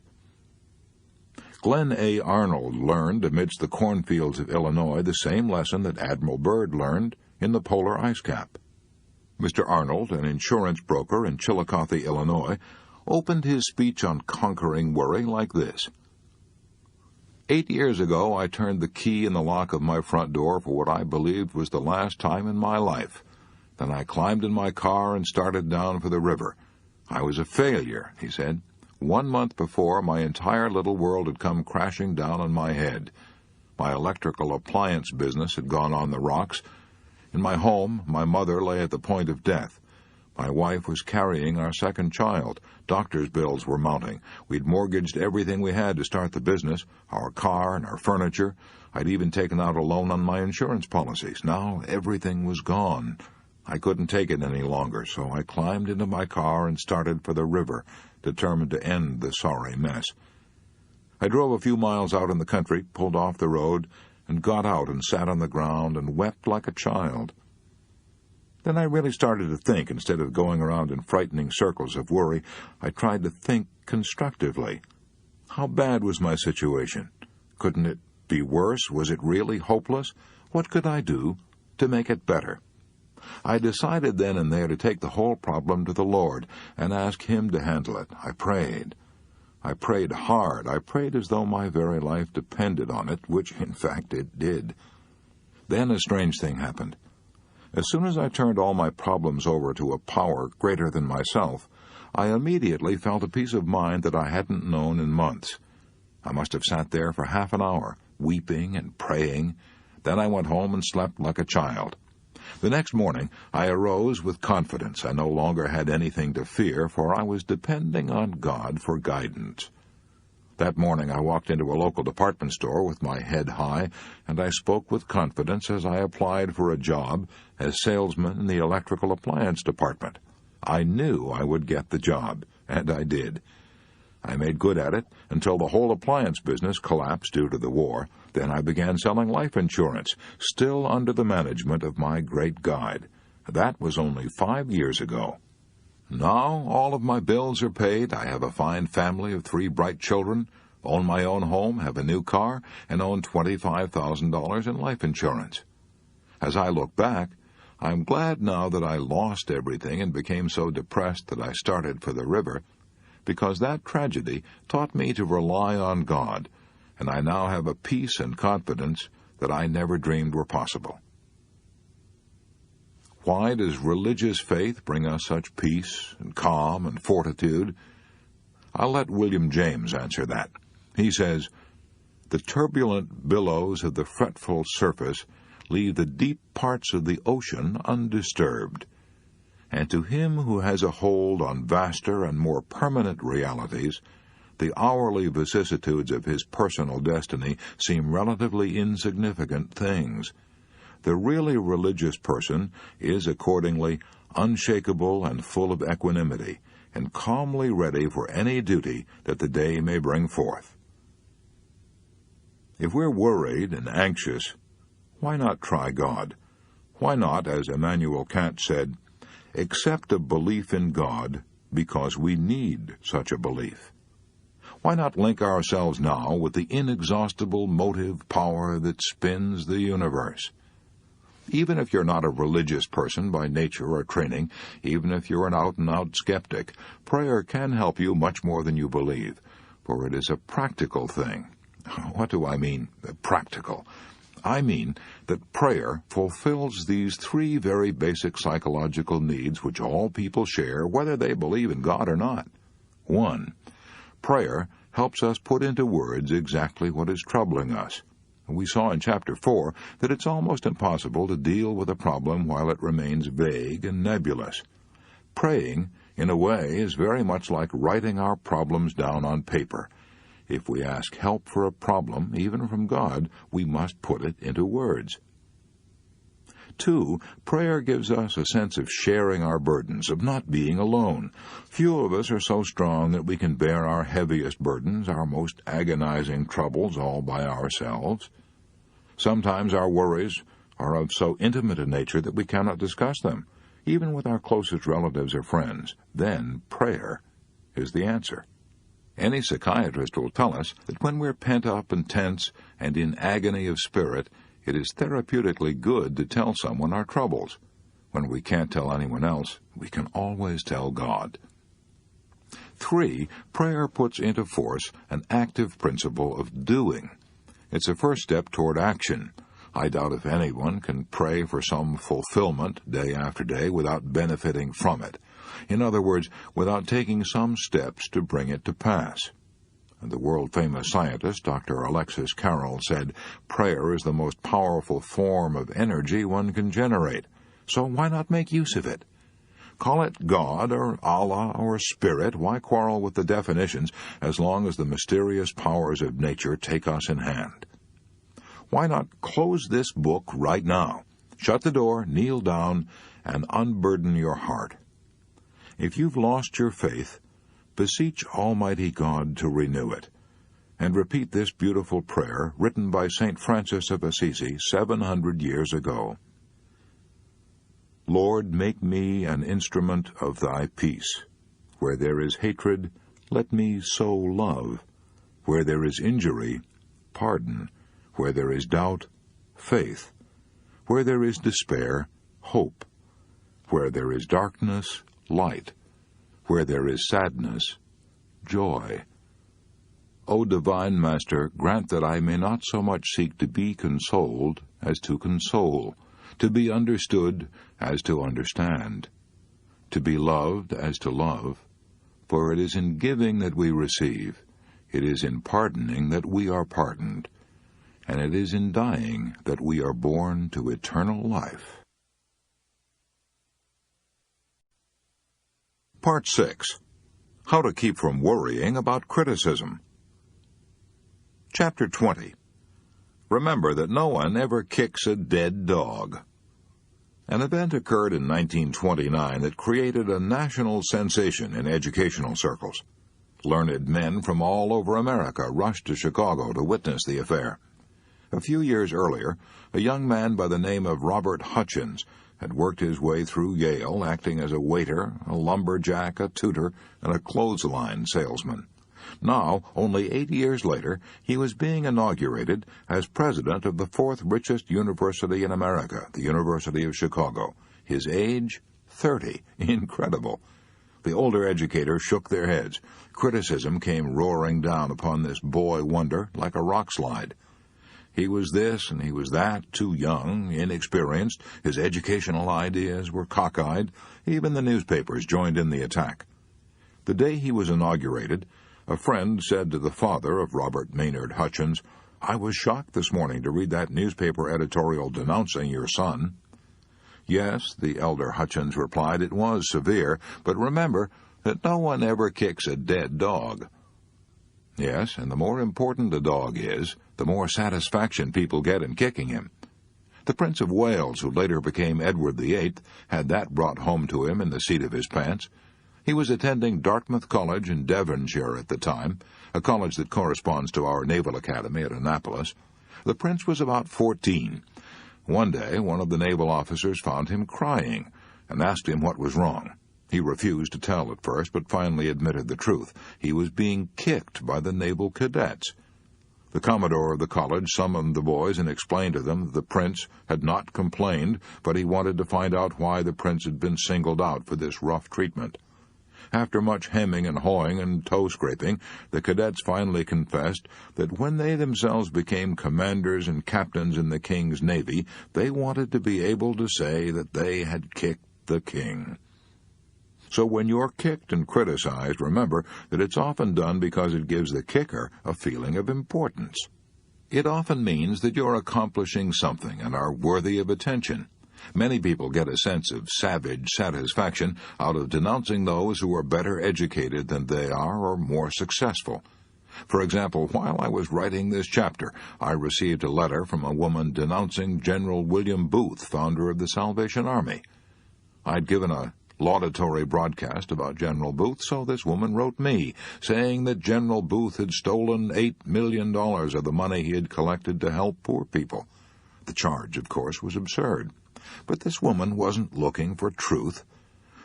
Glenn A. Arnold learned amidst the cornfields of Illinois the same lesson that Admiral Byrd learned in the polar ice cap. Mr. Arnold, an insurance broker in Chillicothe, Illinois, opened his speech on conquering worry like this: 8 years ago, I turned the key in the lock of my front door for what I believed was the last time in my life. Then I climbed in my car and started down for the river. I was a failure," he said. 1 month before, my entire little world had come crashing down on my head. My electrical appliance business had gone on the rocks. In my home, my mother lay at the point of death. My wife was carrying our second child. Doctor's bills were mounting. We'd mortgaged everything we had to start the business, our car and our furniture. I'd even taken out a loan on my insurance policies. Now everything was gone. I couldn't take it any longer, so I climbed into my car and started for the river, determined to end the sorry mess. I drove a few miles out in the country, pulled off the road, and got out and sat on the ground and wept like a child. Then I really started to think. Instead of going around in frightening circles of worry, I tried to think constructively. How bad was my situation? Couldn't it be worse? Was it really hopeless? What could I do to make it better? I decided then and there to take the whole problem to the Lord and ask Him to handle it. I prayed. I prayed hard. I prayed as though my very life depended on it, which, in fact, it did. Then a strange thing happened. As soon as I turned all my problems over to a power greater than myself, I immediately felt a peace of mind that I hadn't known in months. I must have sat there for half an hour, weeping and praying. Then I went home and slept like a child. The next morning, I arose with confidence. I no longer had anything to fear, for I was depending on God for guidance. That morning I walked into a local department store with my head high, and I spoke with confidence as I applied for a job as salesman in the electrical appliance department. I knew I would get the job, and I did. I made good at it until the whole appliance business collapsed due to the war. Then I began selling life insurance, still under the management of my great guide. That was only 5 years ago. Now all of my bills are paid. I have a fine family of 3 bright children, own my own home, have a new car, and own $25,000 in life insurance. As I look back, I'm glad now that I lost everything and became so depressed that I started for the river, because that tragedy taught me to rely on God, and I now have a peace and confidence that I never dreamed were possible. Why does religious faith bring us such peace and calm and fortitude? I'll let William James answer that. He says, "The turbulent billows of the fretful surface leave the deep parts of the ocean undisturbed. And to him who has a hold on vaster and more permanent realities, the hourly vicissitudes of his personal destiny seem relatively insignificant things. The really religious person is accordingly unshakable and full of equanimity, and calmly ready for any duty that the day may bring forth." If we're worried and anxious, why not try God? Why not, as Immanuel Kant said, accept a belief in God because we need such a belief? Why not link ourselves now with the inexhaustible motive power that spins the universe? Even if you're not a religious person by nature or training, even if you're an out-and-out skeptic, prayer can help you much more than you believe, for it is a practical thing. What do I mean, practical? I mean that prayer fulfills these three very basic psychological needs which all people share, whether they believe in God or not. 1. Prayer helps us put into words exactly what is troubling us. We saw in Chapter 4 that it's almost impossible to deal with a problem while it remains vague and nebulous. Praying, in a way, is very much like writing our problems down on paper. If we ask help for a problem, even from God, we must put it into words. 2. Prayer gives us a sense of sharing our burdens, of not being alone. Few of us are so strong that we can bear our heaviest burdens, our most agonizing troubles, all by ourselves. Sometimes our worries are of so intimate a nature that we cannot discuss them, even with our closest relatives or friends. Then prayer is the answer. Any psychiatrist will tell us that when we're pent up and tense and in agony of spirit, it is therapeutically good to tell someone our troubles. When we can't tell anyone else, we can always tell God. 3. Prayer puts into force an active principle of doing. It's a first step toward action. I doubt if anyone can pray for some fulfillment day after day without benefiting from it. In other words, without taking some steps to bring it to pass. The world-famous scientist, Dr. Alexis Carrel, said, "Prayer is the most powerful form of energy one can generate, so why not make use of it? Call it God or Allah or Spirit, why quarrel with the definitions as long as the mysterious powers of nature take us in hand? Why not close this book right now, shut the door, kneel down, and unburden your heart? If you've lost your faith, beseech Almighty God to renew it, and repeat this beautiful prayer written by St. Francis of Assisi 700 years ago. Lord, make me an instrument of thy peace. Where there is hatred, let me sow love. Where there is injury, pardon. Where there is doubt, faith. Where there is despair, hope. Where there is darkness, light. Where there is sadness, joy. O divine Master, grant that I may not so much seek to be consoled as to console, to be understood as to understand, to be loved as to love, for it is in giving that we receive, it is in pardoning that we are pardoned, and it is in dying that we are born to eternal life." Part 6. How to Keep from Worrying About Criticism. Chapter 20. Remember that no one ever kicks a dead dog. An event occurred in 1929 that created a national sensation in educational circles. Learned men from all over America rushed to Chicago to witness the affair. A few years earlier, a young man by the name of Robert Hutchins had worked his way through Yale, acting as a waiter, a lumberjack, a tutor, and a clothesline salesman. Now, only 8 years later, he was being inaugurated as president of the fourth richest university in America, the University of Chicago. His age, 30. Incredible. The older educators shook their heads. Criticism came roaring down upon this boy wonder like a rock slide. He was this and he was that, too young, inexperienced, his educational ideas were cockeyed. Even the newspapers joined in the attack. The day he was inaugurated, a friend said to the father of Robert Maynard Hutchins, "I was shocked this morning to read that newspaper editorial denouncing your son." Yes, the elder Hutchins replied, it was severe, but remember that no one ever kicks a dead dog. Yes, and the more important a dog is, the more satisfaction people get in kicking him. The Prince of Wales, who later became Edward VIII, had that brought home to him in the seat of his pants. He was attending Dartmouth College in Devonshire at the time, a college that corresponds to our Naval Academy at Annapolis. The prince was about 14. One day, one of the naval officers found him crying and asked him what was wrong. He refused to tell at first, but finally admitted the truth. He was being kicked by the naval cadets. The commodore of the college summoned the boys and explained to them that the prince had not complained, but he wanted to find out why the prince had been singled out for this rough treatment. After much hemming and hawing and toe-scraping, the cadets finally confessed that when they themselves became commanders and captains in the king's navy, they wanted to be able to say that they had kicked the king. So when you're kicked and criticized, remember that it's often done because it gives the kicker a feeling of importance. It often means that you're accomplishing something and are worthy of attention. Many people get a sense of savage satisfaction out of denouncing those who are better educated than they are or more successful. For example, while I was writing this chapter, I received a letter from a woman denouncing General William Booth, founder of the Salvation Army. I'd given a laudatory broadcast about General Booth, so this woman wrote me, saying that General Booth had stolen $8 million of the money he had collected to help poor people. The charge, of course, was absurd. But this woman wasn't looking for truth.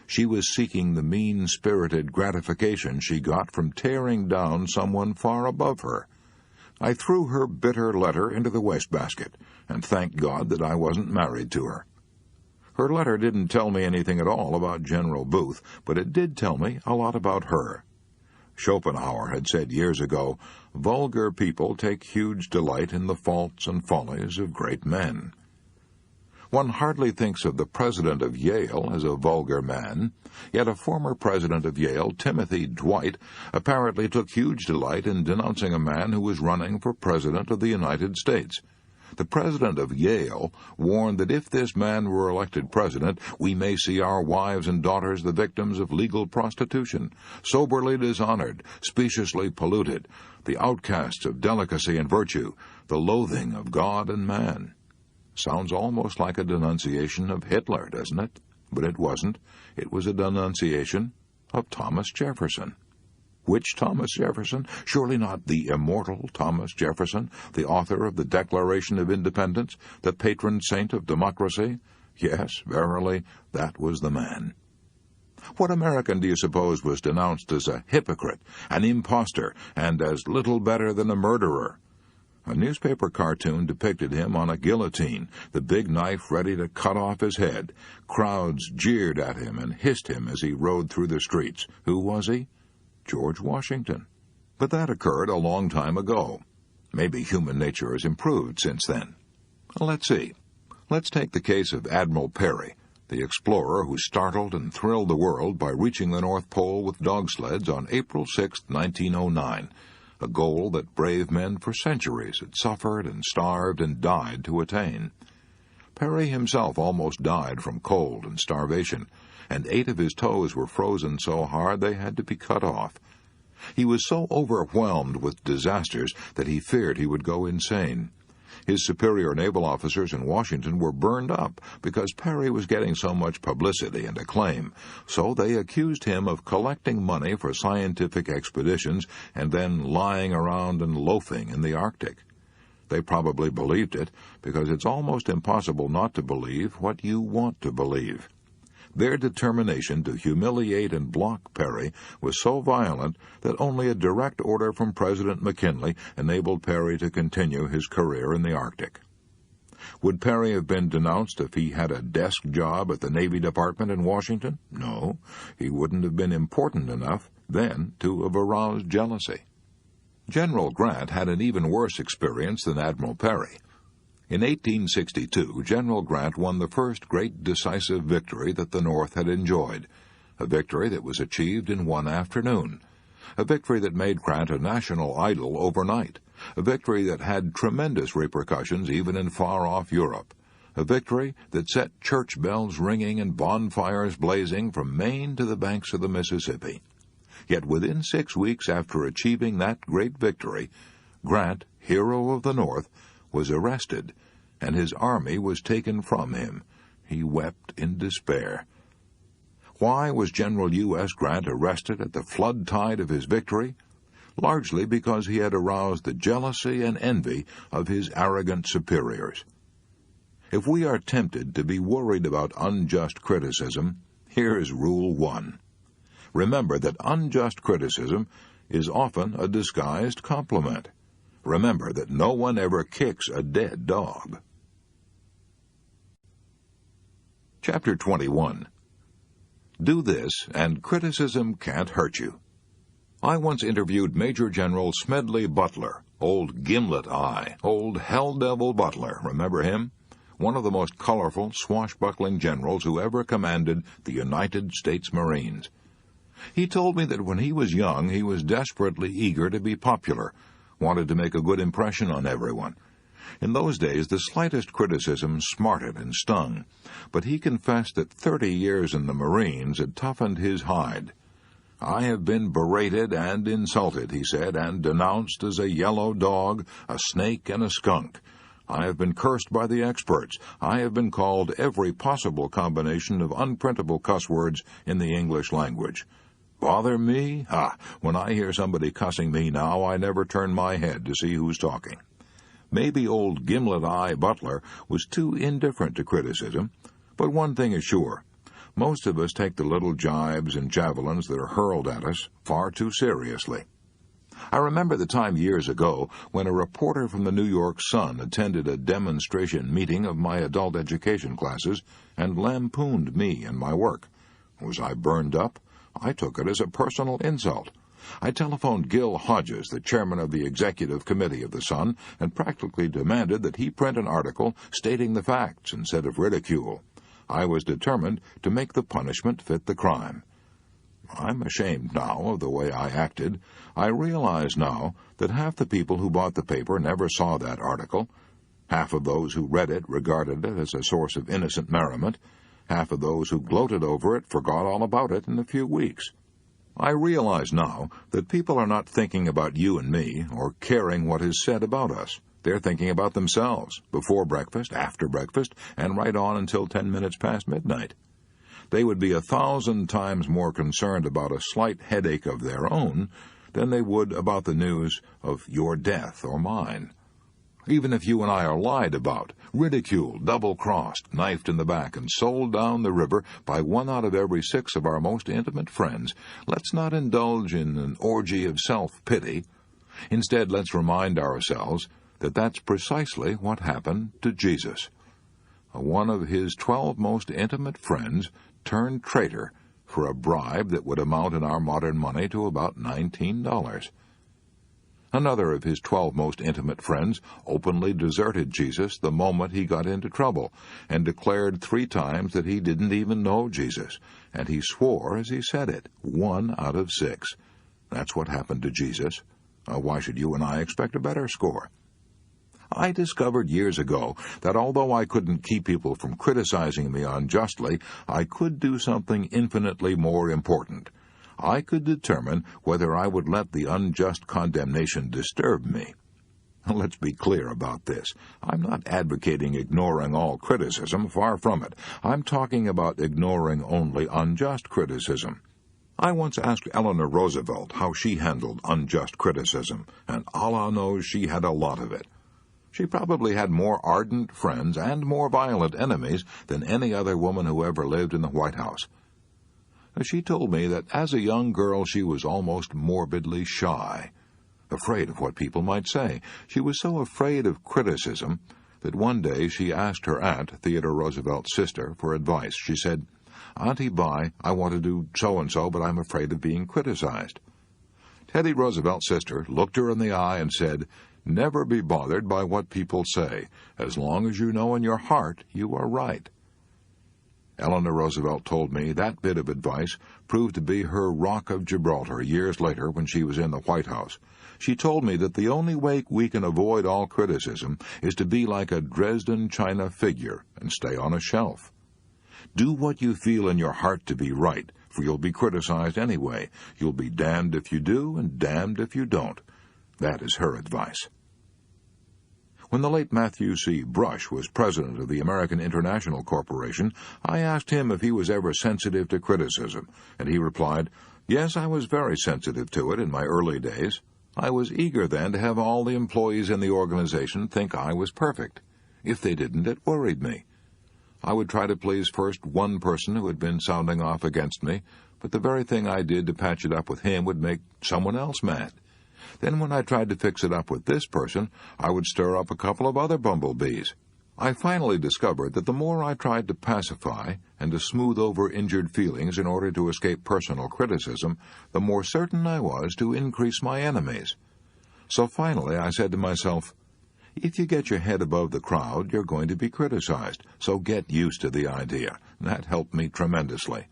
She was seeking the mean-spirited gratification she got from tearing down someone far above her. I threw her bitter letter into the wastebasket, and thanked God that I wasn't married to her. Her letter didn't tell me anything at all about General Booth, but it did tell me a lot about her. Schopenhauer had said years ago, "Vulgar people take huge delight in the faults and follies of great men." One hardly thinks of the president of Yale as a vulgar man, yet a former president of Yale, Timothy Dwight, apparently took huge delight in denouncing a man who was running for president of the United States. The president of Yale warned that if this man were elected president, we may see our wives and daughters the victims of legal prostitution, soberly dishonored, speciously polluted, the outcasts of delicacy and virtue, the loathing of God and man. Sounds almost like a denunciation of Hitler, doesn't it? But it wasn't. It was a denunciation of Thomas Jefferson. Which Thomas Jefferson? Surely not the immortal Thomas Jefferson, the author of the Declaration of Independence, the patron saint of democracy? Yes, verily, that was the man. What American do you suppose was denounced as a hypocrite, an impostor, and as little better than a murderer? A newspaper cartoon depicted him on a guillotine, the big knife ready to cut off his head. Crowds jeered at him and hissed him as he rode through the streets. Who was he? George Washington. But that occurred a long time ago. Maybe human nature has improved since then. Let's see. Let's take the case of Admiral Peary, the explorer who startled and thrilled the world by reaching the North Pole with dog sleds on April 6, 1909, a goal that brave men for centuries had suffered and starved and died to attain. Peary himself almost died from cold and starvation, and 8 of his toes were frozen so hard they had to be cut off. He was so overwhelmed with disasters that he feared he would go insane. His superior naval officers in Washington were burned up because Peary was getting so much publicity and acclaim, so they accused him of collecting money for scientific expeditions and then lying around and loafing in the Arctic. They probably believed it, because it's almost impossible not to believe what you want to believe. Their determination to humiliate and block Peary was so violent that only a direct order from President McKinley enabled Peary to continue his career in the Arctic. Would Peary have been denounced if he had a desk job at the Navy Department in Washington? No, he wouldn't have been important enough then to have aroused jealousy. General Grant had an even worse experience than Admiral Peary. In 1862, General Grant won the first great decisive victory that the North had enjoyed, a victory that was achieved in one afternoon, a victory that made Grant a national idol overnight, a victory that had tremendous repercussions even in far-off Europe, a victory that set church bells ringing and bonfires blazing from Maine to the banks of the Mississippi. Yet within 6 weeks after achieving that great victory, Grant, hero of the North, was arrested, and his army was taken from him. He wept in despair. Why was General U.S. Grant arrested at the flood tide of his victory? Largely because he had aroused the jealousy and envy of his arrogant superiors. If we are tempted to be worried about unjust criticism, here is Rule 1. Remember that unjust criticism is often a disguised compliment. Remember that no one ever kicks a dead dog. Chapter 21. Do this, and criticism can't hurt you. I once interviewed Major General Smedley Butler, old Gimlet Eye, old Hell Devil Butler, remember him? One of the most colorful, swashbuckling generals who ever commanded the United States Marines. He told me that when he was young, he was desperately eager to be popular, wanted to make a good impression on everyone. In those days, the slightest criticism smarted and stung, but he confessed that 30 years in the Marines had toughened his hide. "I have been berated and insulted," he said, "and denounced as a yellow dog, a snake, and a skunk. I have been cursed by the experts. I have been called every possible combination of unprintable cuss words in the English language. Bother me? When I hear somebody cussing me now, I never turn my head to see who's talking." Maybe old Gimlet Eye Butler was too indifferent to criticism, but one thing is sure. Most of us take the little jibes and javelins that are hurled at us far too seriously. I remember the time years ago when a reporter from the New York Sun attended a demonstration meeting of my adult education classes and lampooned me and my work. Was I burned up? I took it as a personal insult. I telephoned Gil Hodges, the chairman of the executive committee of the Sun, and practically demanded that he print an article stating the facts instead of ridicule. I was determined to make the punishment fit the crime. I'm ashamed now of the way I acted. I realize now that half the people who bought the paper never saw that article. Half of those who read it regarded it as a source of innocent merriment. Half of those who gloated over it forgot all about it in a few weeks. I realize now that people are not thinking about you and me or caring what is said about us. They're thinking about themselves, before breakfast, after breakfast, and right on until 10 minutes past midnight. They would be 1,000 times more concerned about a slight headache of their own than they would about the news of your death or mine. Even if you and I are lied about, ridiculed, double-crossed, knifed in the back, and sold down the river by 1 out of every 6 of our most intimate friends, let's not indulge in an orgy of self-pity. Instead, let's remind ourselves that that's precisely what happened to Jesus. One of his 12 most intimate friends turned traitor for a bribe that would amount in our modern money to about $19. Another of his 12 most intimate friends openly deserted Jesus the moment he got into trouble, and declared 3 times that he didn't even know Jesus, and he swore as he said it, 1 out of 6. That's what happened to Jesus. Why should you and I expect a better score? I discovered years ago that although I couldn't keep people from criticizing me unjustly, I could do something infinitely more important. I could determine whether I would let the unjust condemnation disturb me. Let's be clear about this. I'm not advocating ignoring all criticism, far from it. I'm talking about ignoring only unjust criticism. I once asked Eleanor Roosevelt how she handled unjust criticism, and Allah knows she had a lot of it. She probably had more ardent friends and more violent enemies than any other woman who ever lived in the White House. She told me that as a young girl she was almost morbidly shy, afraid of what people might say. She was so afraid of criticism that one day she asked her aunt, Theodore Roosevelt's sister, for advice. She said, "Auntie Bye, I want to do so-and-so, but I'm afraid of being criticized." Teddy Roosevelt's sister looked her in the eye and said, "Never be bothered by what people say. As long as you know in your heart you are right." Eleanor Roosevelt told me that bit of advice proved to be her rock of Gibraltar years later when she was in the White House. She told me that the only way we can avoid all criticism is to be like a Dresden china figure and stay on a shelf. Do what you feel in your heart to be right, for you'll be criticized anyway. You'll be damned if you do and damned if you don't. That is her advice. When the late Matthew C. Brush was president of the American International Corporation, I asked him if he was ever sensitive to criticism, and he replied, "Yes, I was very sensitive to it in my early days. I was eager then to have all the employees in the organization think I was perfect. If they didn't, it worried me. I would try to please first one person who had been sounding off against me, but the very thing I did to patch it up with him would make someone else mad. Then when I tried to fix it up with this person, I would stir up a couple of other bumblebees. I finally discovered that the more I tried to pacify and to smooth over injured feelings in order to escape personal criticism, the more certain I was to increase my enemies. So finally I said to myself, if you get your head above the crowd, you're going to be criticized, so get used to the idea. That helped me tremendously.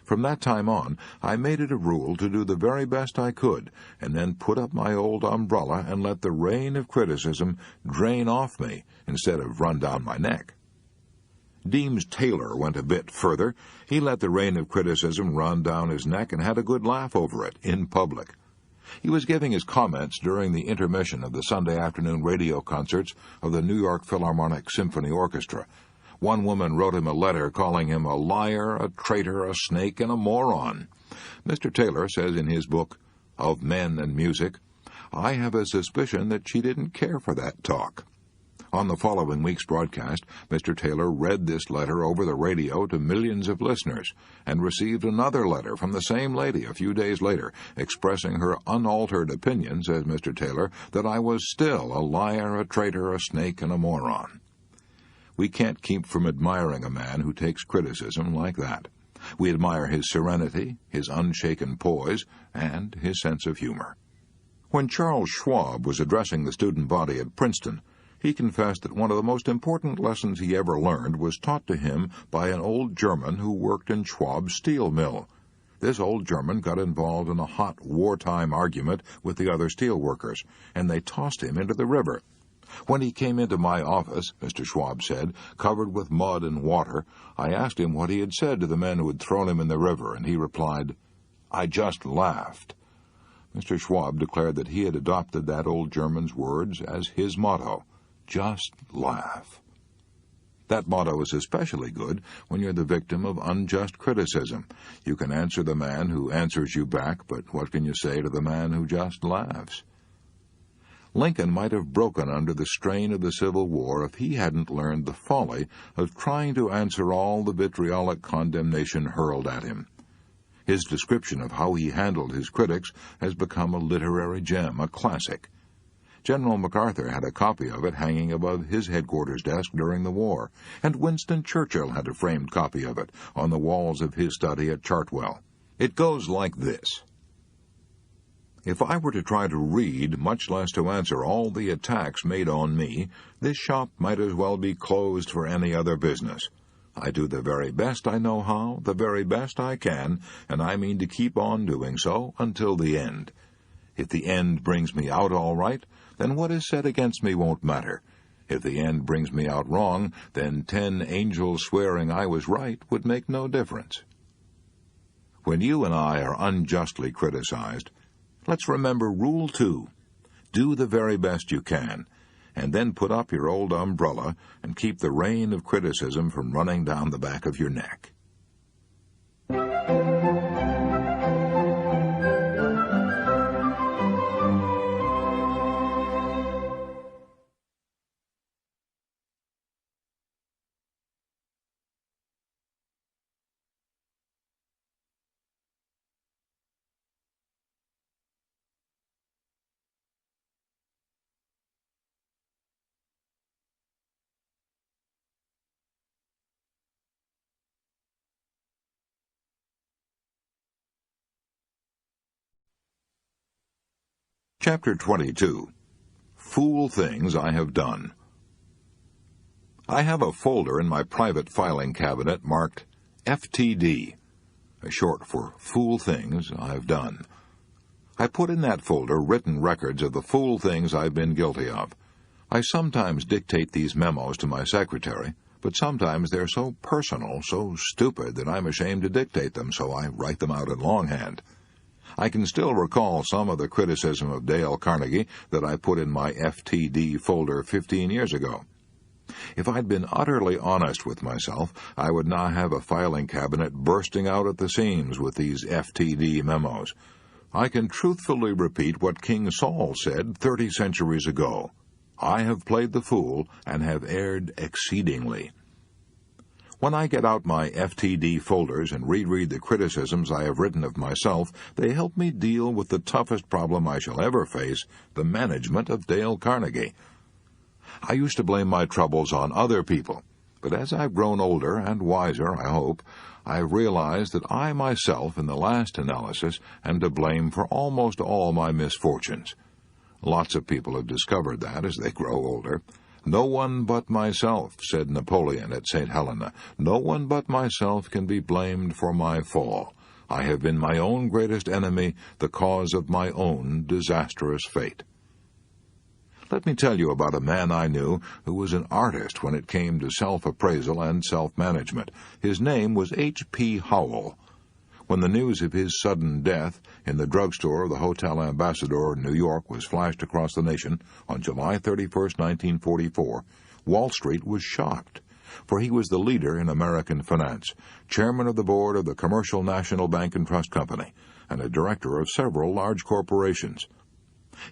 From that time on, I made it a rule to do the very best I could, and then put up my old umbrella and let the rain of criticism drain off me instead of run down my neck. Deems Taylor went a bit further. He let the rain of criticism run down his neck and had a good laugh over it, in public. He was giving his comments during the intermission of the Sunday afternoon radio concerts of the New York Philharmonic Symphony Orchestra. One woman wrote him a letter calling him a liar, a traitor, a snake, and a moron. Mr. Taylor says in his book, Of Men and Music, I have a suspicion that she didn't care for that talk. On the following week's broadcast, Mr. Taylor read this letter over the radio to millions of listeners, and received another letter from the same lady a few days later, expressing her unaltered opinion, says Mr. Taylor, that I was still a liar, a traitor, a snake, and a moron. We can't keep from admiring a man who takes criticism like that. We admire his serenity, his unshaken poise, and his sense of humor. When Charles Schwab was addressing the student body at Princeton, he confessed that one of the most important lessons he ever learned was taught to him by an old German who worked in Schwab's steel mill. This old German got involved in a hot wartime argument with the other steel workers, and they tossed him into the river. When he came into my office, Mr. Schwab said, covered with mud and water, I asked him what he had said to the men who had thrown him in the river, and he replied, I just laughed. Mr. Schwab declared that he had adopted that old German's words as his motto, just laugh. That motto is especially good when you're the victim of unjust criticism. You can answer the man who answers you back, but what can you say to the man who just laughs? Lincoln might have broken under the strain of the Civil War if he hadn't learned the folly of trying to answer all the vitriolic condemnation hurled at him. His description of how he handled his critics has become a literary gem, a classic. General MacArthur had a copy of it hanging above his headquarters desk during the war, and Winston Churchill had a framed copy of it on the walls of his study at Chartwell. It goes like this. If I were to try to read, much less to answer all the attacks made on me, this shop might as well be closed for any other business. I do the very best I know how, the very best I can, and I mean to keep on doing so until the end. If the end brings me out all right, then what is said against me won't matter. If the end brings me out wrong, then 10 angels swearing I was right would make no difference. When you and I are unjustly criticized, let's remember Rule 2. Do the very best you can, and then put up your old umbrella and keep the rain of criticism from running down the back of your neck. Chapter 22. Fool Things I Have Done. I have a folder in my private filing cabinet marked FTD, short for Fool Things I've Done. I put in that folder written records of the fool things I've been guilty of. I sometimes dictate these memos to my secretary, but sometimes they're so personal, so stupid, that I'm ashamed to dictate them, so I write them out in longhand. I can still recall some of the criticism of Dale Carnegie that I put in my FTD folder 15 years ago. If I'd been utterly honest with myself, I would now have a filing cabinet bursting out at the seams with these FTD memos. I can truthfully repeat what King Saul said 30 centuries ago. I have played the fool and have erred exceedingly. When I get out my FTD folders and reread the criticisms I have written of myself, they help me deal with the toughest problem I shall ever face, the management of Dale Carnegie. I used to blame my troubles on other people, but as I've grown older and wiser, I hope, I've realized that I myself, in the last analysis, am to blame for almost all my misfortunes. Lots of people have discovered that as they grow older. "No one but myself," said Napoleon at St. Helena. "No one but myself can be blamed for my fall. I have been my own greatest enemy, the cause of my own disastrous fate." Let me tell you about a man I knew who was an artist when it came to self-appraisal and self-management. His name was H.P. Howell. When the news of his sudden death in the drugstore of the Hotel Ambassador in New York was flashed across the nation on July 31, 1944, Wall Street was shocked, for he was the leader in American finance, chairman of the board of the Commercial National Bank and Trust Company, and a director of several large corporations.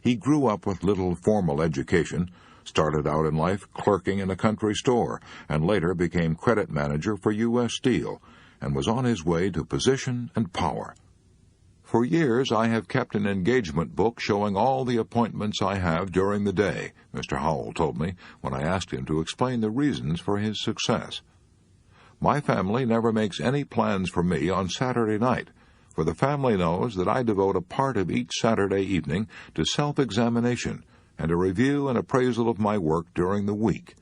He grew up with little formal education, started out in life clerking in a country store, and later became credit manager for U.S. Steel, and was on his way to position and power. "For years I have kept an engagement book showing all the appointments I have during the day," Mr. Howell told me when I asked him to explain the reasons for his success. "My family never makes any plans for me on Saturday night, for the family knows that I devote a part of each Saturday evening to self-examination and a review and appraisal of my work during the week.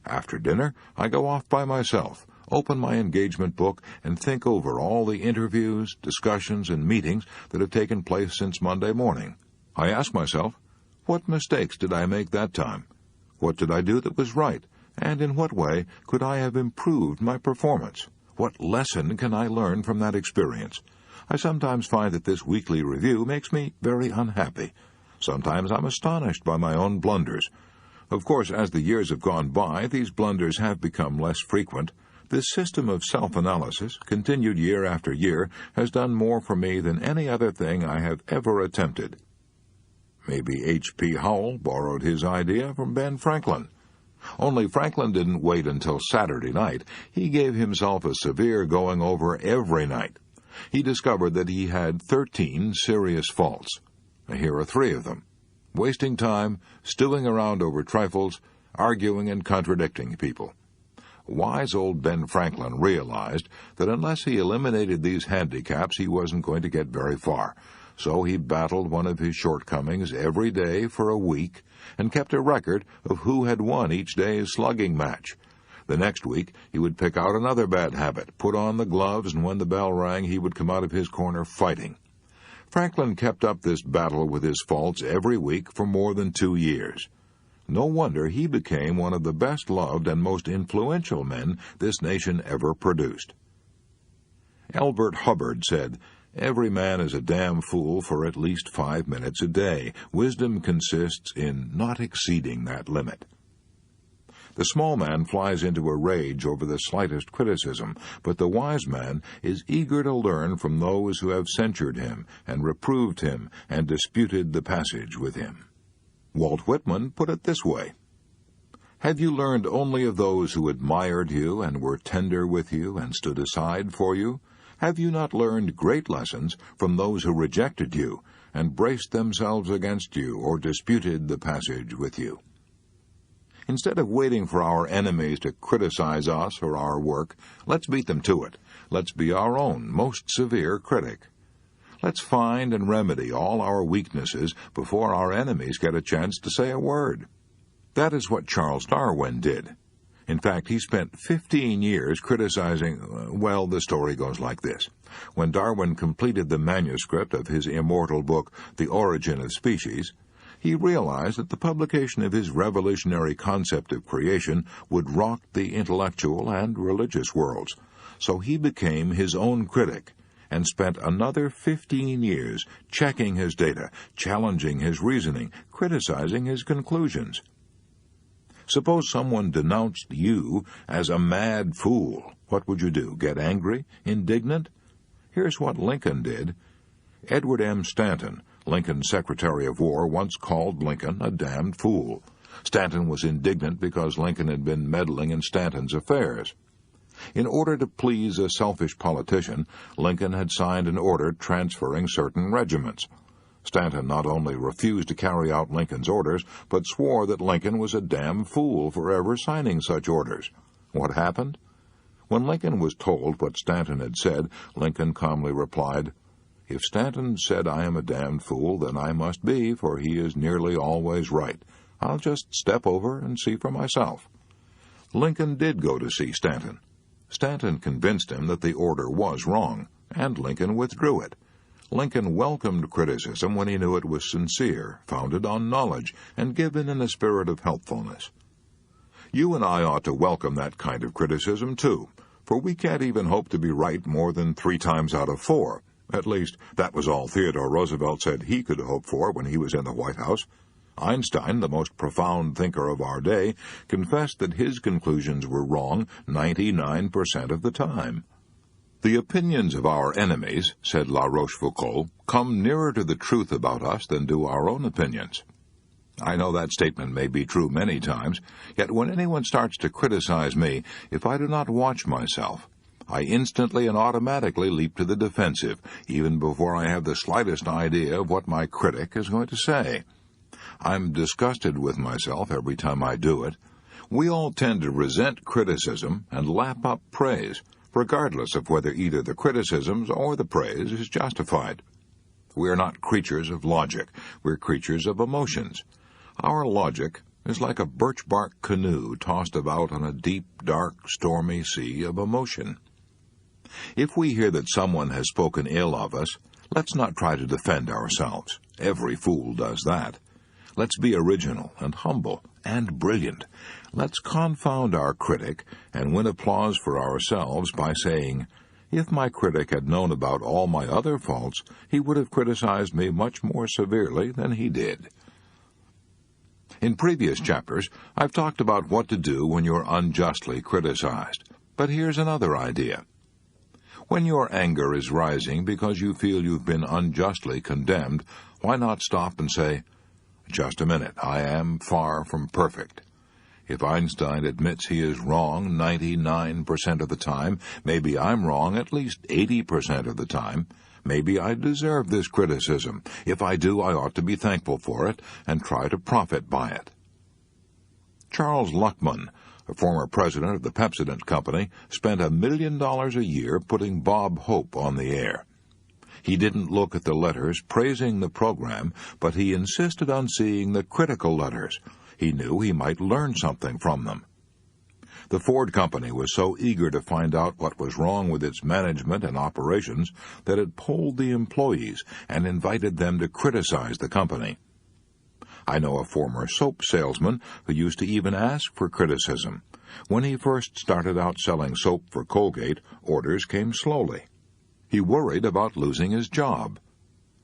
After dinner, I go off by myself, open my engagement book, and think over all the interviews, discussions, and meetings that have taken place since Monday morning. I ask myself, what mistakes did I make that time? What did I do that was right? And in what way could I have improved my performance? What lesson can I learn from that experience? I sometimes find that this weekly review makes me very unhappy. Sometimes I'm astonished by my own blunders. Of course, as the years have gone by, these blunders have become less frequent. This system of self-analysis, continued year after year, has done more for me than any other thing I have ever attempted." Maybe H.P. Howell borrowed his idea from Ben Franklin. Only Franklin didn't wait until Saturday night. He gave himself a severe going-over every night. He discovered that he had 13 serious faults. Here are 3 of them: wasting time, stewing around over trifles, arguing and contradicting people. Wise old Ben Franklin realized that unless he eliminated these handicaps, he wasn't going to get very far. So he battled one of his shortcomings every day for a week and kept a record of who had won each day's slugging match. The next week, he would pick out another bad habit, put on the gloves, and when the bell rang, he would come out of his corner fighting. Franklin kept up this battle with his faults every week for more than 2 years. No wonder he became one of the best-loved and most influential men this nation ever produced. Elbert Hubbard said, "Every man is a damn fool for at least 5 minutes a day. Wisdom consists in not exceeding that limit." The small man flies into a rage over the slightest criticism, but the wise man is eager to learn from those who have censured him and reproved him and disputed the passage with him. Walt Whitman put it this way: "Have you learned only of those who admired you and were tender with you and stood aside for you? Have you not learned great lessons from those who rejected you and braced themselves against you or disputed the passage with you?" Instead of waiting for our enemies to criticize us or our work, let's beat them to it. Let's be our own most severe critic. Let's find and remedy all our weaknesses before our enemies get a chance to say a word. That is what Charles Darwin did. In fact, he spent 15 years criticizing, well, the story goes like this. When Darwin completed the manuscript of his immortal book, The Origin of Species, he realized that the publication of his revolutionary concept of creation would rock the intellectual and religious worlds. So he became his own critic and spent another 15 years checking his data, challenging his reasoning, criticizing his conclusions. Suppose someone denounced you as a mad fool. What would you do? Get angry? Indignant? Here's what Lincoln did. Edward M. Stanton, Lincoln's Secretary of War, once called Lincoln a damned fool. Stanton was indignant because Lincoln had been meddling in Stanton's affairs. In order to please a selfish politician, Lincoln had signed an order transferring certain regiments. Stanton not only refused to carry out Lincoln's orders, but swore that Lincoln was a damn fool for ever signing such orders. What happened? When Lincoln was told what Stanton had said, Lincoln calmly replied, "If Stanton said I am a damned fool, then I must be, for he is nearly always right. I'll just step over and see for myself." Lincoln did go to see Stanton. Stanton convinced him that the order was wrong, and Lincoln withdrew it. Lincoln welcomed criticism when he knew it was sincere, founded on knowledge, and given in a spirit of helpfulness. You and I ought to welcome that kind of criticism, too, for we can't even hope to be right more than 3 times out of 4. At least, that was all Theodore Roosevelt said he could hope for when he was in the White House. Einstein, the most profound thinker of our day, confessed that his conclusions were wrong 99% of the time. "The opinions of our enemies," said La Rochefoucauld, "come nearer to the truth about us than do our own opinions." I know that statement may be true many times, yet when anyone starts to criticize me, if I do not watch myself, I instantly and automatically leap to the defensive, even before I have the slightest idea of what my critic is going to say. I'm disgusted with myself every time I do it. We all tend to resent criticism and lap up praise, regardless of whether either the criticisms or the praise is justified. We are not creatures of logic, we're creatures of emotions. Our logic is like a birch-bark canoe tossed about on a deep, dark, stormy sea of emotion. If we hear that someone has spoken ill of us, let's not try to defend ourselves. Every fool does that. Let's be original and humble and brilliant. Let's confound our critic and win applause for ourselves by saying, "If my critic had known about all my other faults, he would have criticized me much more severely than he did." In previous chapters, I've talked about what to do when you're unjustly criticized. But here's another idea. When your anger is rising because you feel you've been unjustly condemned, why not stop and say, "Just a minute, I am far from perfect. If Einstein admits he is wrong 99% of the time, maybe I'm wrong at least 80% of the time. Maybe I deserve this criticism. If I do, I ought to be thankful for it and try to profit by it." Charles Luckman, a former president of the Pepsodent Company, spent $1 million a year putting Bob Hope on the air. He didn't look at the letters praising the program, but he insisted on seeing the critical letters. He knew he might learn something from them. The Ford Company was so eager to find out what was wrong with its management and operations that it polled the employees and invited them to criticize the company. I know a former soap salesman who used to even ask for criticism. When he first started out selling soap for Colgate, orders came slowly. He worried about losing his job.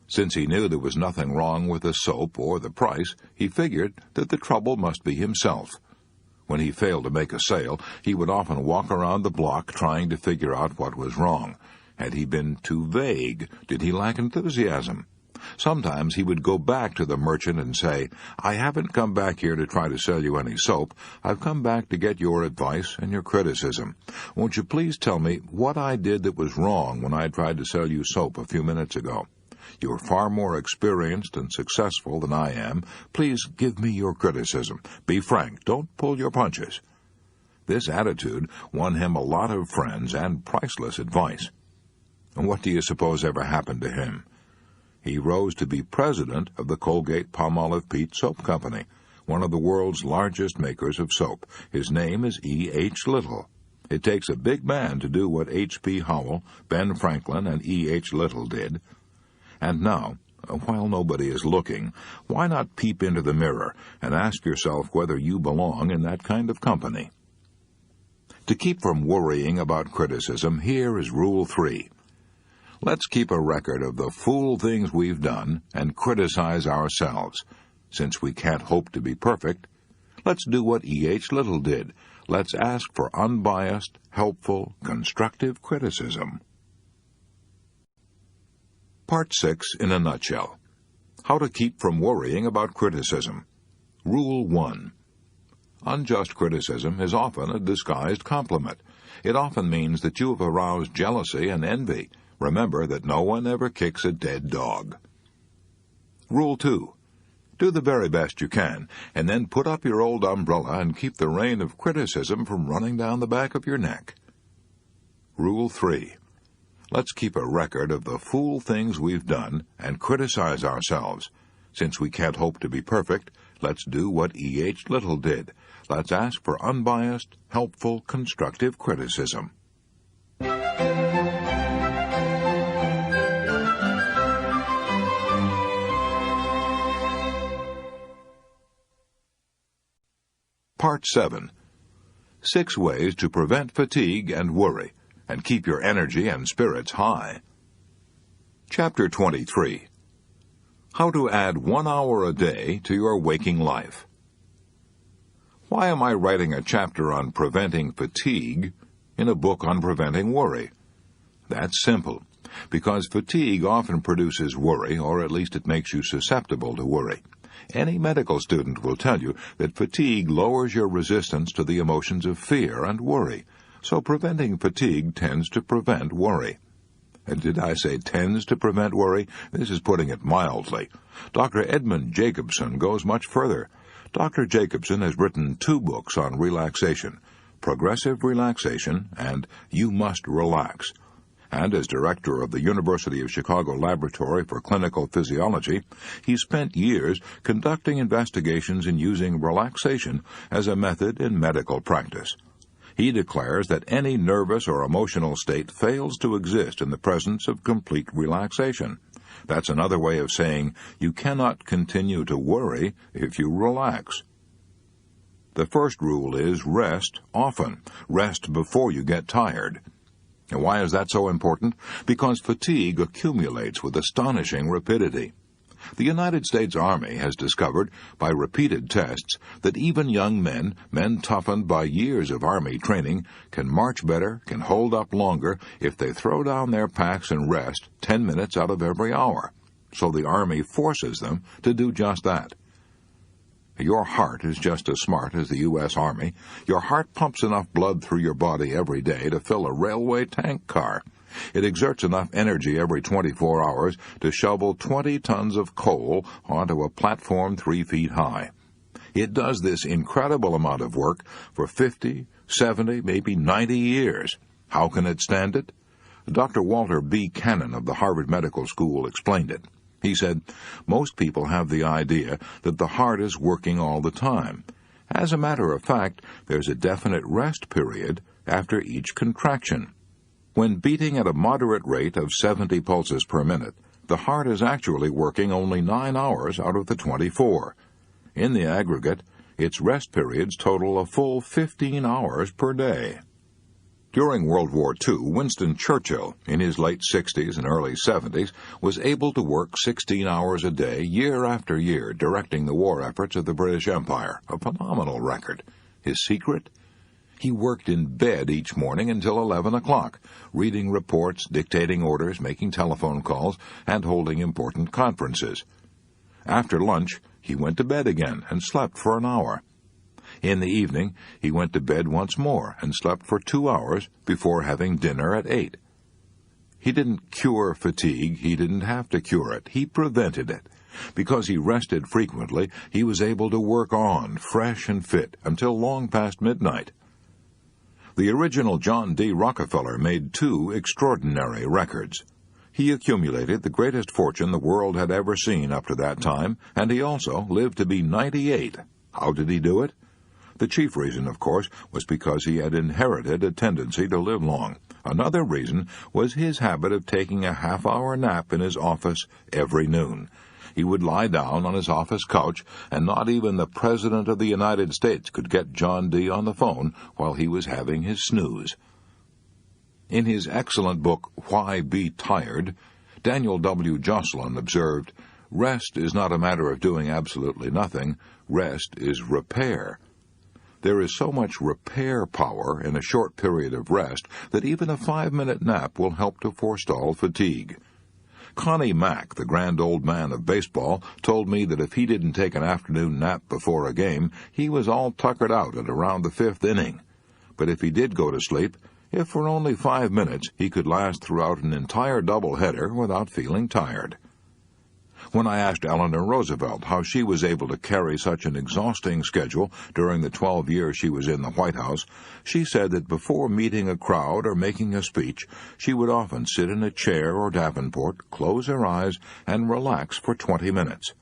Since he knew there was nothing wrong with the soap or the price, he figured that the trouble must be himself. When he failed to make a sale, he would often walk around the block trying to figure out what was wrong. Had he been too vague? Did he lack enthusiasm? Sometimes he would go back to the merchant and say, "I haven't come back here to try to sell you any soap. I've come back to get your advice and your criticism. Won't you please tell me what I did that was wrong when I tried to sell you soap a few minutes ago? You're far more experienced and successful than I am. Please give me your criticism. Be frank. Don't pull your punches." This attitude won him a lot of friends and priceless advice. And what do you suppose ever happened to him? He rose to be president of the Colgate-Palmolive Peet Soap Company, one of the world's largest makers of soap. His name is E. H. Little. It takes a big man to do what H. P. Howell, Ben Franklin, and E. H. Little did. And now, while nobody is looking, why not peep into the mirror and ask yourself whether you belong in that kind of company? To keep from worrying about criticism, here is Rule 3. Let's keep a record of the fool things we've done and criticize ourselves. Since we can't hope to be perfect, let's do what E. H. Little did. Let's ask for unbiased, helpful, constructive criticism. Part 6 in a nutshell. How to keep from worrying about criticism. Rule 1. Unjust criticism is often a disguised compliment. It often means that you have aroused jealousy and envy. Remember that no one ever kicks a dead dog. Rule 2. Do the very best you can, and then put up your old umbrella and keep the rain of criticism from running down the back of your neck. Rule 3. Let's keep a record of the fool things we've done and criticize ourselves. Since we can't hope to be perfect, let's do what E.H. Little did. Let's ask for unbiased, helpful, constructive criticism. Part 7. 6 ways to prevent fatigue and worry, and keep your energy and spirits high. Chapter 23. How to add 1 hour a day to your waking life. Why am I writing a chapter on preventing fatigue in a book on preventing worry? That's simple, because fatigue often produces worry, or at least it makes you susceptible to worry. Any medical student will tell you that fatigue lowers your resistance to the emotions of fear and worry, so preventing fatigue tends to prevent worry. And did I say tends to prevent worry? This is putting it mildly. Dr. Edmund Jacobson goes much further. Dr. Jacobson has written 2 books on relaxation, Progressive Relaxation and You Must Relax. And as director of the University of Chicago Laboratory for Clinical Physiology, he spent years conducting investigations in using relaxation as a method in medical practice. He declares that any nervous or emotional state fails to exist in the presence of complete relaxation. That's another way of saying you cannot continue to worry if you relax. The first rule is rest often. Rest before you get tired. And why is that so important? Because fatigue accumulates with astonishing rapidity. The United States Army has discovered, by repeated tests, that even young men toughened by years of Army training, can march better, can hold up longer, if they throw down their packs and rest 10 minutes out of every hour. So the Army forces them to do just that. Your heart is just as smart as the U.S. Army. Your heart pumps enough blood through your body every day to fill a railway tank car. It exerts enough energy every 24 hours to shovel 20 tons of coal onto a platform 3 feet high. It does this incredible amount of work for 50, 70, maybe 90 years. How can it stand it? Dr. Walter B. Cannon of the Harvard Medical School explained it. He said, most people have the idea that the heart is working all the time. As a matter of fact, there's a definite rest period after each contraction. When beating at a moderate rate of 70 pulses per minute, the heart is actually working only 9 hours out of the 24. In the aggregate, its rest periods total a full 15 hours per day. During World War II, Winston Churchill, in his late 60s and early 70s, was able to work 16 hours a day, year after year, directing the war efforts of the British Empire, a phenomenal record. His secret? He worked in bed each morning until 11 o'clock, reading reports, dictating orders, making telephone calls, and holding important conferences. After lunch, he went to bed again and slept for an hour. In the evening, he went to bed once more and slept for 2 hours before having dinner at 8. He didn't cure fatigue. He didn't have to cure it. He prevented it. Because he rested frequently, he was able to work on, fresh and fit, until long past midnight. The original John D. Rockefeller made 2 extraordinary records. He accumulated the greatest fortune the world had ever seen up to that time, and he also lived to be 98. How did he do it? The chief reason, of course, was because he had inherited a tendency to live long. Another reason was his habit of taking a half-hour nap in his office every noon. He would lie down on his office couch, and not even the President of the United States could get John D. on the phone while he was having his snooze. In his excellent book, Why Be Tired, Daniel W. Jocelyn observed, "Rest is not a matter of doing absolutely nothing. Rest is repair." There is so much repair power in a short period of rest that even a 5-minute nap will help to forestall fatigue. Connie Mack, the grand old man of baseball, told me that if he didn't take an afternoon nap before a game, he was all tuckered out at around the 5th inning. But if he did go to sleep, If for only 5 minutes, he could last throughout an entire doubleheader without feeling tired. When I asked Eleanor Roosevelt how she was able to carry such an exhausting schedule during the 12 years she was in the White House, she said that before meeting a crowd or making a speech, she would often sit in a chair or davenport, close her eyes, and relax for 20 minutes.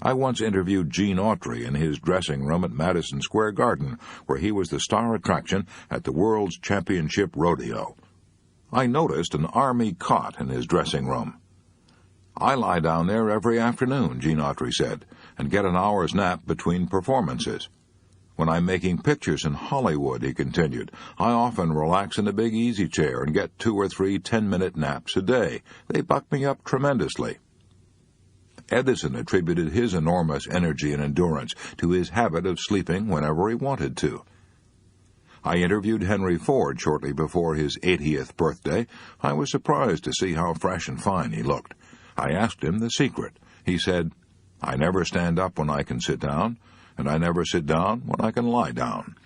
I once interviewed Gene Autry in his dressing room at Madison Square Garden, where he was the star attraction at the World's Championship Rodeo. I noticed an army cot in his dressing room. "I lie down there every afternoon," Gene Autry said, "and get an hour's nap between performances. When I'm making pictures in Hollywood," he continued, "I often relax in a big easy chair and get 2 or 3 10-minute naps a day. They buck me up tremendously." Edison attributed his enormous energy and endurance to his habit of sleeping whenever he wanted to. I interviewed Henry Ford shortly before his 80th birthday. I was surprised to see how fresh and fine he looked. I asked him the secret. He said, "I never stand up when I can sit down, and I never sit down when I can lie down."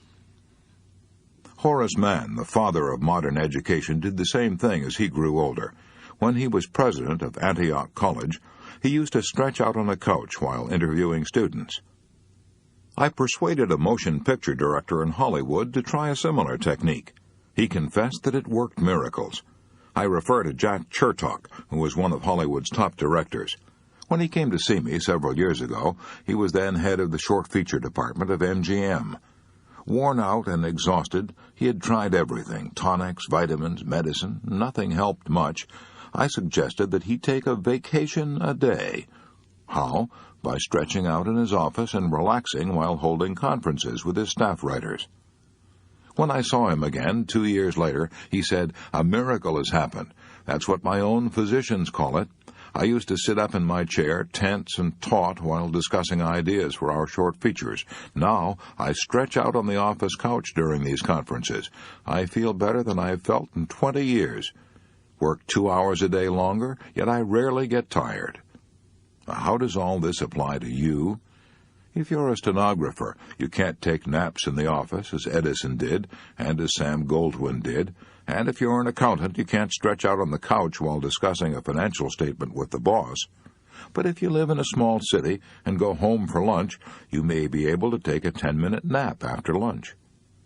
Horace Mann, the father of modern education, did the same thing as he grew older. When he was president of Antioch College, he used to stretch out on a couch while interviewing students. I persuaded a motion picture director in Hollywood to try a similar technique. He confessed that it worked miracles. I refer to Jack Chertok, who was one of Hollywood's top directors. When he came to see me several years ago, he was then head of the short feature department of MGM. Worn out and exhausted, he had tried everything, tonics, vitamins, medicine. Nothing helped much. I suggested that he take a vacation a day. How? By stretching out in his office and relaxing while holding conferences with his staff writers. When I saw him again 2 years later, he said, "A miracle has happened. That's what my own physicians call it. I used to sit up in my chair, tense and taut, while discussing ideas for our short features. Now I stretch out on the office couch during these conferences. I feel better than I've felt in 20 years. Work 2 hours a day longer, yet I rarely get tired." How does all this apply to you? If you're a stenographer, you can't take naps in the office, as Edison did, and as Sam Goldwyn did. And if you're an accountant, you can't stretch out on the couch while discussing a financial statement with the boss. But if you live in a small city and go home for lunch, you may be able to take a 10-minute nap after lunch.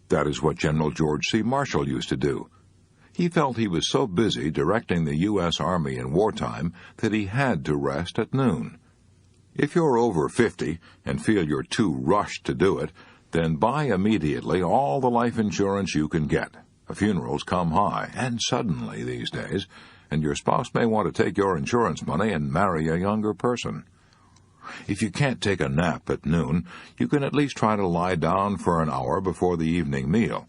That is what General George C. Marshall used to do. He felt he was so busy directing the U.S. Army in wartime that he had to rest at noon. If you're over 50 and feel you're too rushed to do it, then buy immediately all the life insurance you can get. Funerals come high, and suddenly these days, and your spouse may want to take your insurance money and marry a younger person. If you can't take a nap at noon, you can at least try to lie down for an hour before the evening meal.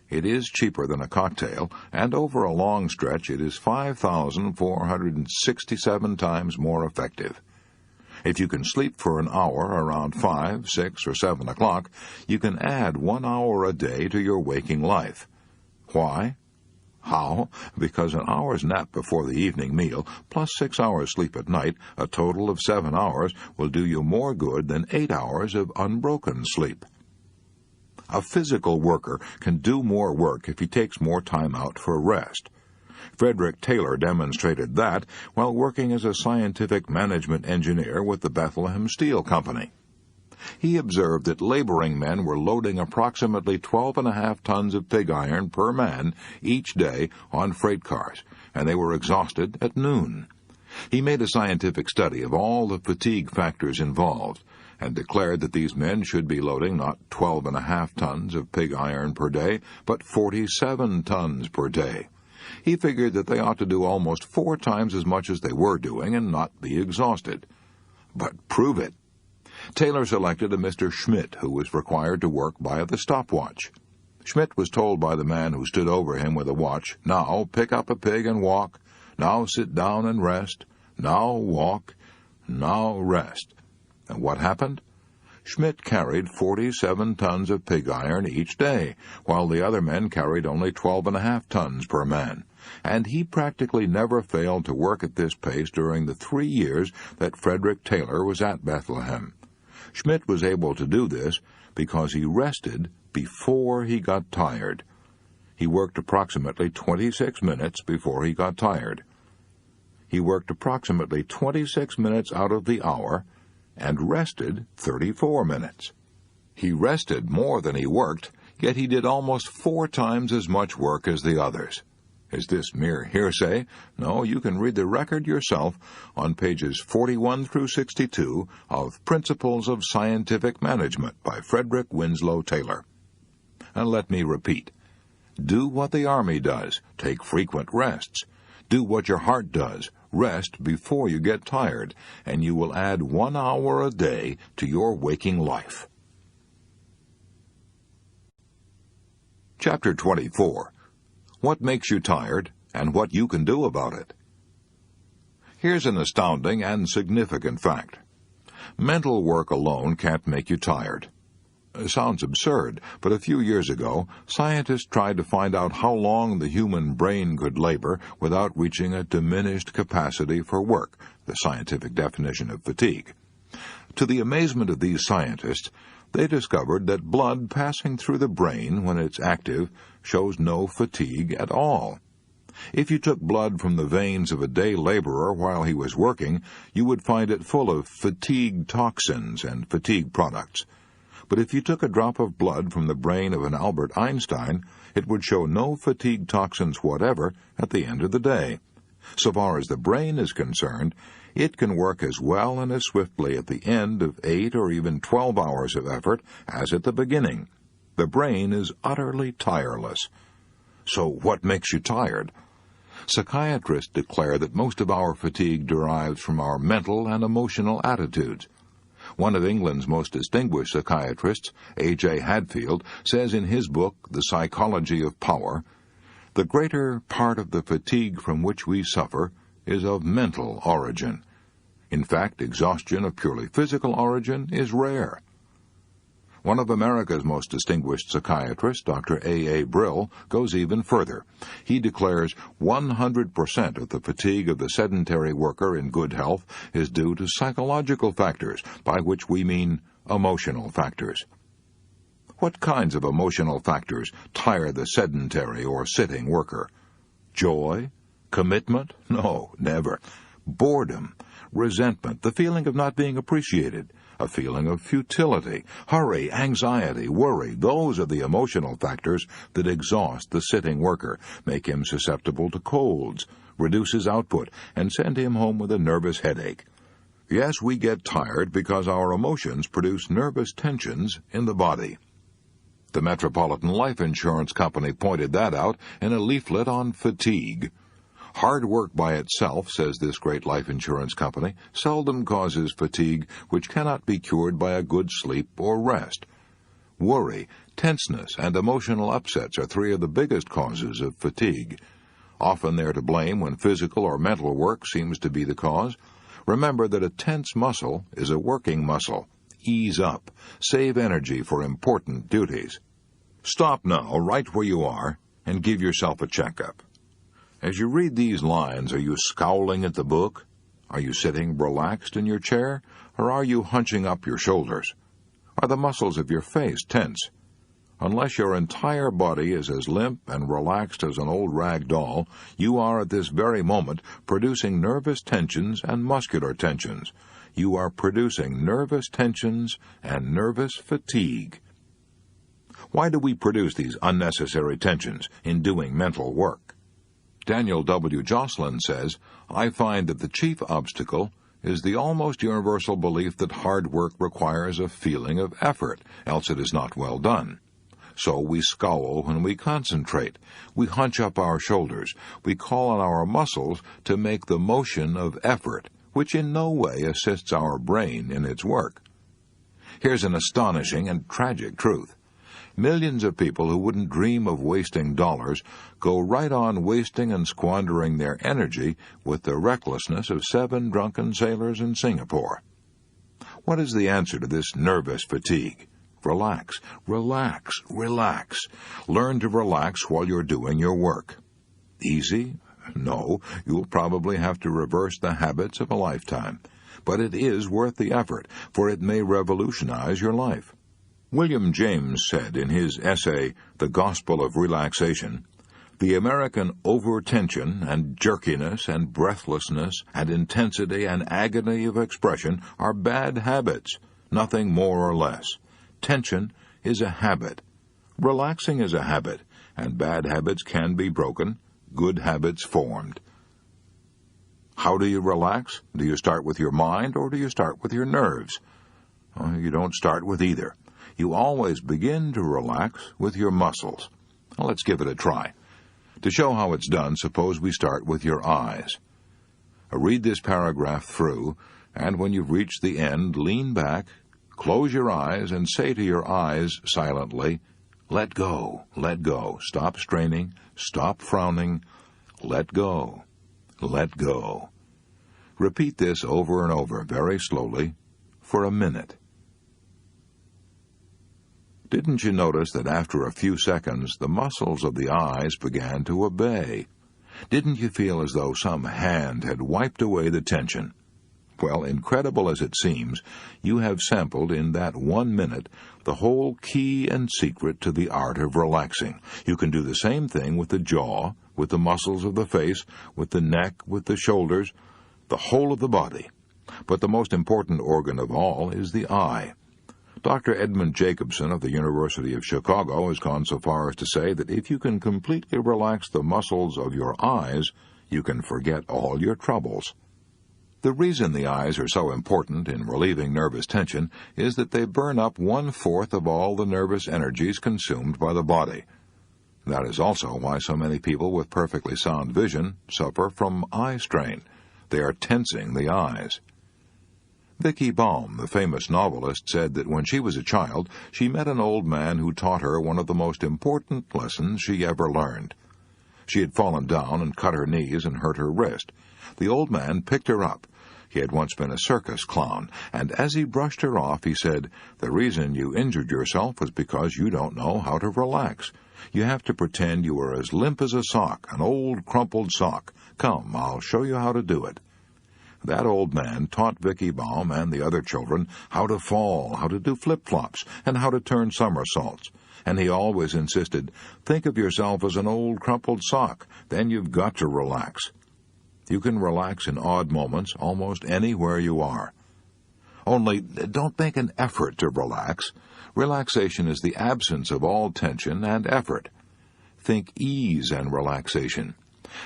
It is cheaper than a cocktail, and over a long stretch it is 5,467 times more effective. If you can sleep for an hour around 5, 6, or 7 o'clock, you can add 1 hour a day to your waking life. Why? How? Because an hour's nap before the evening meal, plus 6 hours sleep at night, a total of 7 hours, will do you more good than 8 hours of unbroken sleep. A physical worker can do more work if he takes more time out for rest. Frederick Taylor demonstrated that while working as a scientific management engineer with the Bethlehem Steel Company. He observed that laboring men were loading approximately 12.5 tons of pig iron per man each day on freight cars, and they were exhausted at noon. He made a scientific study of all the fatigue factors involved, and declared that these men should be loading not 12.5 tons of pig iron per day, but 47 tons per day. He figured that they ought to do almost 4 times as much as they were doing and not be exhausted. But prove it. Taylor selected a Mr. Schmidt, who was required to work by the stopwatch. Schmidt was told by the man who stood over him with a watch, "Now pick up a pig and walk. Now sit down and rest. Now walk. Now rest." And what happened? Schmidt carried 47 tons of pig iron each day, while the other men carried only 12.5 tons per man. And he practically never failed to work at this pace during the 3 years that Frederick Taylor was at Bethlehem. Schmidt was able to do this because he rested before he got tired. He worked approximately 26 minutes before he got tired. He worked approximately 26 minutes out of the hour and rested 34 minutes. He rested more than he worked, yet he did almost 4 times as much work as the others. Is this mere hearsay? No, you can read the record yourself on pages 41 through 62 of Principles of Scientific Management by Frederick Winslow Taylor. And let me repeat. Do what the Army does. Take frequent rests. Do what your heart does. Rest before you get tired, and you will add 1 hour a day to your waking life. Chapter 24. What makes you tired, and what you can do about it. Here's an astounding and significant fact. Mental work alone can't make you tired. It sounds absurd, but a few years ago, scientists tried to find out how long the human brain could labor without reaching a diminished capacity for work, the scientific definition of fatigue. To the amazement of these scientists, they discovered that blood passing through the brain when it's active shows no fatigue at all. If you took blood from the veins of a day laborer while he was working, you would find it full of fatigue toxins and fatigue products. But if you took a drop of blood from the brain of an Albert Einstein, it would show no fatigue toxins whatever at the end of the day. So far as the brain is concerned, it can work as well and as swiftly at the end of 8 or even 12 hours of effort as at the beginning. The brain is utterly tireless. So what makes you tired? Psychiatrists declare that most of our fatigue derives from our mental and emotional attitudes. One of England's most distinguished psychiatrists, A.J. Hadfield, says in his book, The Psychology of Power, the greater part of the fatigue from which we suffer is of mental origin. In fact, exhaustion of purely physical origin is rare. One of America's most distinguished psychiatrists, Dr. A. Brill, goes even further. He declares 100% of the fatigue of the sedentary worker in good health is due to psychological factors, by which we mean emotional factors. What kinds of emotional factors tire the sedentary or sitting worker? Joy? Commitment? No, never. Boredom, resentment, the feeling of not being appreciated, a feeling of futility, hurry, anxiety, worry. Those are the emotional factors that exhaust the sitting worker, make him susceptible to colds, reduce his output, and send him home with a nervous headache. Yes, we get tired because our emotions produce nervous tensions in the body. The Metropolitan Life Insurance Company pointed that out in a leaflet on fatigue. Hard work by itself, says this great life insurance company, seldom causes fatigue which cannot be cured by a good sleep or rest. Worry, tenseness, and emotional upsets are 3 of the biggest causes of fatigue. Often they're to blame when physical or mental work seems to be the cause. Remember that a tense muscle is a working muscle. Ease up. Save energy for important duties. Stop now, right where you are, and give yourself a checkup. As you read these lines, are you scowling at the book? Are you sitting relaxed in your chair, or are you hunching up your shoulders? Are the muscles of your face tense? Unless your entire body is as limp and relaxed as an old rag doll, you are at this very moment producing nervous tensions and muscular tensions. You are producing nervous tensions and nervous fatigue. Why do we produce these unnecessary tensions in doing mental work? Daniel W. Joslin says, I find that the chief obstacle is the almost universal belief that hard work requires a feeling of effort, else it is not well done. So we scowl when we concentrate. We hunch up our shoulders. We call on our muscles to make the motion of effort, which in no way assists our brain in its work. Here's an astonishing and tragic truth. Millions of people who wouldn't dream of wasting dollars go right on wasting and squandering their energy with the recklessness of 7 drunken sailors in Singapore. What is the answer to this nervous fatigue? Relax, relax, relax. Learn to relax while you're doing your work. Easy? No, you'll probably have to reverse the habits of a lifetime. But it is worth the effort, for it may revolutionize your life. William James said in his essay, The Gospel of Relaxation, "The American over-tension and jerkiness and breathlessness and intensity and agony of expression are bad habits, nothing more or less. Tension is a habit. Relaxing is a habit, and bad habits can be broken, good habits formed." How do you relax? Do you start with your mind or do you start with your nerves? You don't start with either. You always begin to relax with your muscles. Let's give it a try. To show how it's done, suppose we start with your eyes. Read this paragraph through, and when you've reached the end, lean back, close your eyes, and say to your eyes silently, "Let go, let go. Stop straining, stop frowning. Let go, let go." Repeat this over and over, very slowly, for a minute. Didn't you notice that after a few seconds the muscles of the eyes began to obey? Didn't you feel as though some hand had wiped away the tension? Well, incredible as it seems, you have sampled in that 1 minute the whole key and secret to the art of relaxing. You can do the same thing with the jaw, with the muscles of the face, with the neck, with the shoulders, the whole of the body. But the most important organ of all is the eye. Dr. Edmund Jacobson of the University of Chicago has gone so far as to say that if you can completely relax the muscles of your eyes, you can forget all your troubles. The reason the eyes are so important in relieving nervous tension is that they burn up 1/4 of all the nervous energies consumed by the body. That is also why so many people with perfectly sound vision suffer from eye strain. They are tensing the eyes. Vicki Baum, the famous novelist, said that when she was a child, she met an old man who taught her one of the most important lessons she ever learned. She had fallen down and cut her knees and hurt her wrist. The old man picked her up. He had once been a circus clown, and as he brushed her off, he said, "The reason you injured yourself was because you don't know how to relax. You have to pretend you are as limp as a sock, an old crumpled sock. Come, I'll show you how to do it." That old man taught Vicki Baum and the other children how to fall, how to do flip-flops, and how to turn somersaults. And he always insisted, think of yourself as an old crumpled sock, then you've got to relax. You can relax in odd moments almost anywhere you are. Only don't make an effort to relax. Relaxation is the absence of all tension and effort. Think ease and relaxation.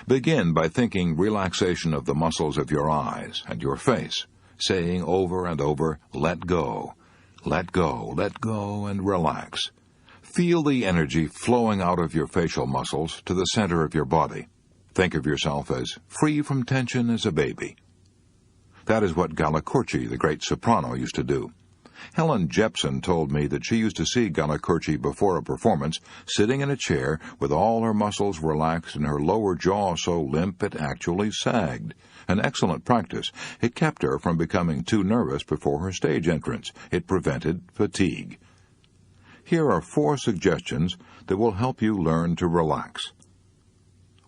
Begin by thinking relaxation of the muscles of your eyes and your face, saying over and over, let go, let go, let go, and relax. Feel the energy flowing out of your facial muscles to the center of your body. Think of yourself as free from tension as a baby. That is what Galli-Curci, the great soprano, used to do. Helen Jepson told me that she used to see Galli-Curci before a performance, sitting in a chair with all her muscles relaxed and her lower jaw so limp it actually sagged. An excellent practice. It kept her from becoming too nervous before her stage entrance. It prevented fatigue. Here are 4 suggestions that will help you learn to relax.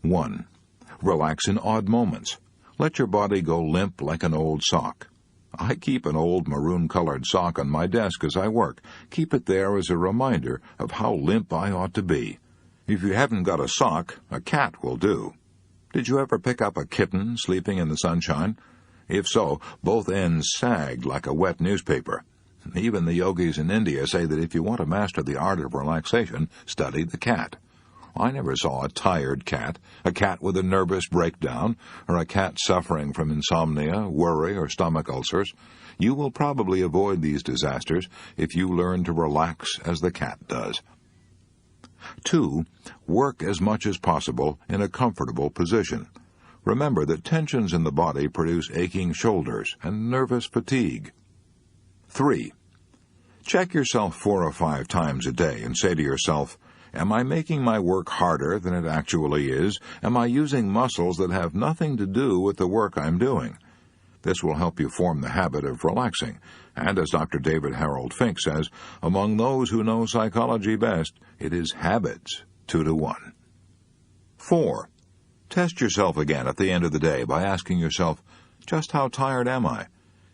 1. Relax in odd moments. Let your body go limp like an old sock. I keep an old maroon-colored sock on my desk as I work. Keep it there as a reminder of how limp I ought to be. If you haven't got a sock, a cat will do. Did you ever pick up a kitten sleeping in the sunshine? If so, both ends sagged like a wet newspaper. Even the yogis in India say that if you want to master the art of relaxation, study the cat. I never saw a tired cat, a cat with a nervous breakdown, or a cat suffering from insomnia, worry, or stomach ulcers. You will probably avoid these disasters if you learn to relax as the cat does. 2. Work as much as possible in a comfortable position. Remember that tensions in the body produce aching shoulders and nervous fatigue. 3. Check yourself 4 or 5 times a day and say to yourself, am I making my work harder than it actually is? Am I using muscles that have nothing to do with the work I'm doing? This will help you form the habit of relaxing. And as Dr. David Harold Fink says, among those who know psychology best, it is habits 2 to 1. 4. Test yourself again at the end of the day by asking yourself, just how tired am I?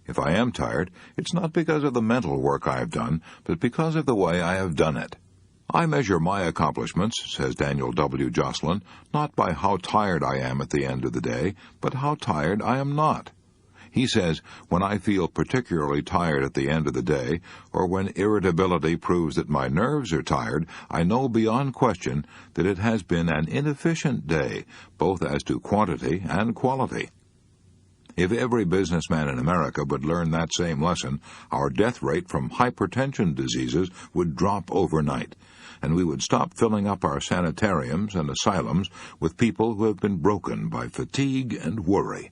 If I am tired, it's not because of the mental work I have done, but because of the way I have done it. I measure my accomplishments, says Daniel W. Joslin, not by how tired I am at the end of the day, but how tired I am not. He says, when I feel particularly tired at the end of the day, or when irritability proves that my nerves are tired, I know beyond question that it has been an inefficient day, both as to quantity and quality. If every businessman in America would learn that same lesson, our death rate from hypertension diseases would drop overnight, and we would stop filling up our sanitariums and asylums with people who have been broken by fatigue and worry.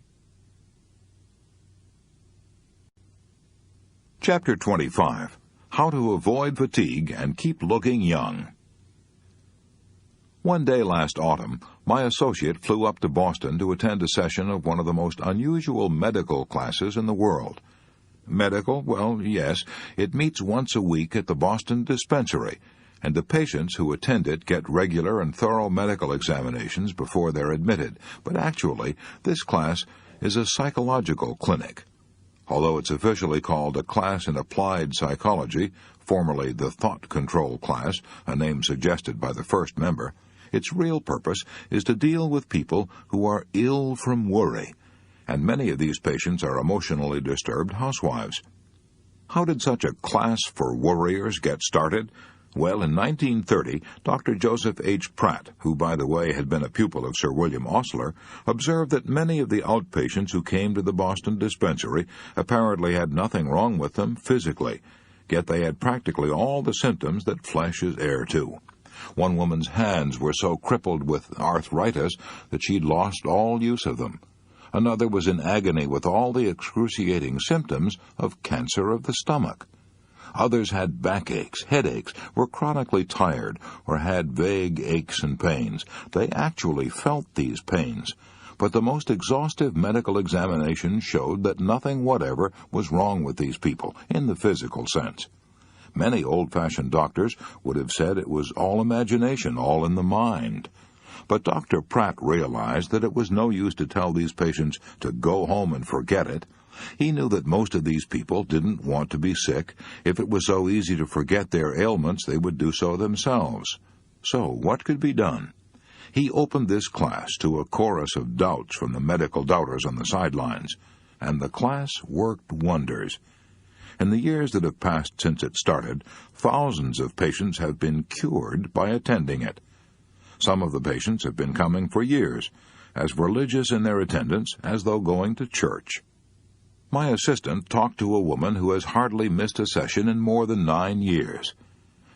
Chapter 25. How to Avoid Fatigue and Keep Looking Young. One day last autumn, my associate flew up to Boston to attend a session of one of the most unusual medical classes in the world. Medical? Well, yes, it meets once a week at the Boston Dispensary, and the patients who attend it get regular and thorough medical examinations before they're admitted. But actually, this class is a psychological clinic. Although it's officially called a class in applied psychology, formerly the thought control class, a name suggested by the first member, its real purpose is to deal with people who are ill from worry, and many of these patients are emotionally disturbed housewives. How did such a class for worriers get started? Well, in 1930, Dr. Joseph H. Pratt, who, by the way, had been a pupil of Sir William Osler, observed that many of the outpatients who came to the Boston Dispensary apparently had nothing wrong with them physically, yet they had practically all the symptoms that flesh is heir to. One woman's hands were so crippled with arthritis that she'd lost all use of them. Another was in agony with all the excruciating symptoms of cancer of the stomach. Others had backaches, headaches, were chronically tired, or had vague aches and pains. They actually felt these pains, but the most exhaustive medical examination showed that nothing whatever was wrong with these people, in the physical sense. Many old-fashioned doctors would have said it was all imagination, all in the mind. But Dr. Pratt realized that it was no use to tell these patients to go home and forget it. He knew that most of these people didn't want to be sick. If it was so easy to forget their ailments, they would do so themselves. So, what could be done? He opened this class to a chorus of doubts from the medical doubters on the sidelines, and the class worked wonders. In the years that have passed since it started, thousands of patients have been cured by attending it. Some of the patients have been coming for years, as religious in their attendance as though going to church. My assistant talked to a woman who has hardly missed a session in more than 9 years.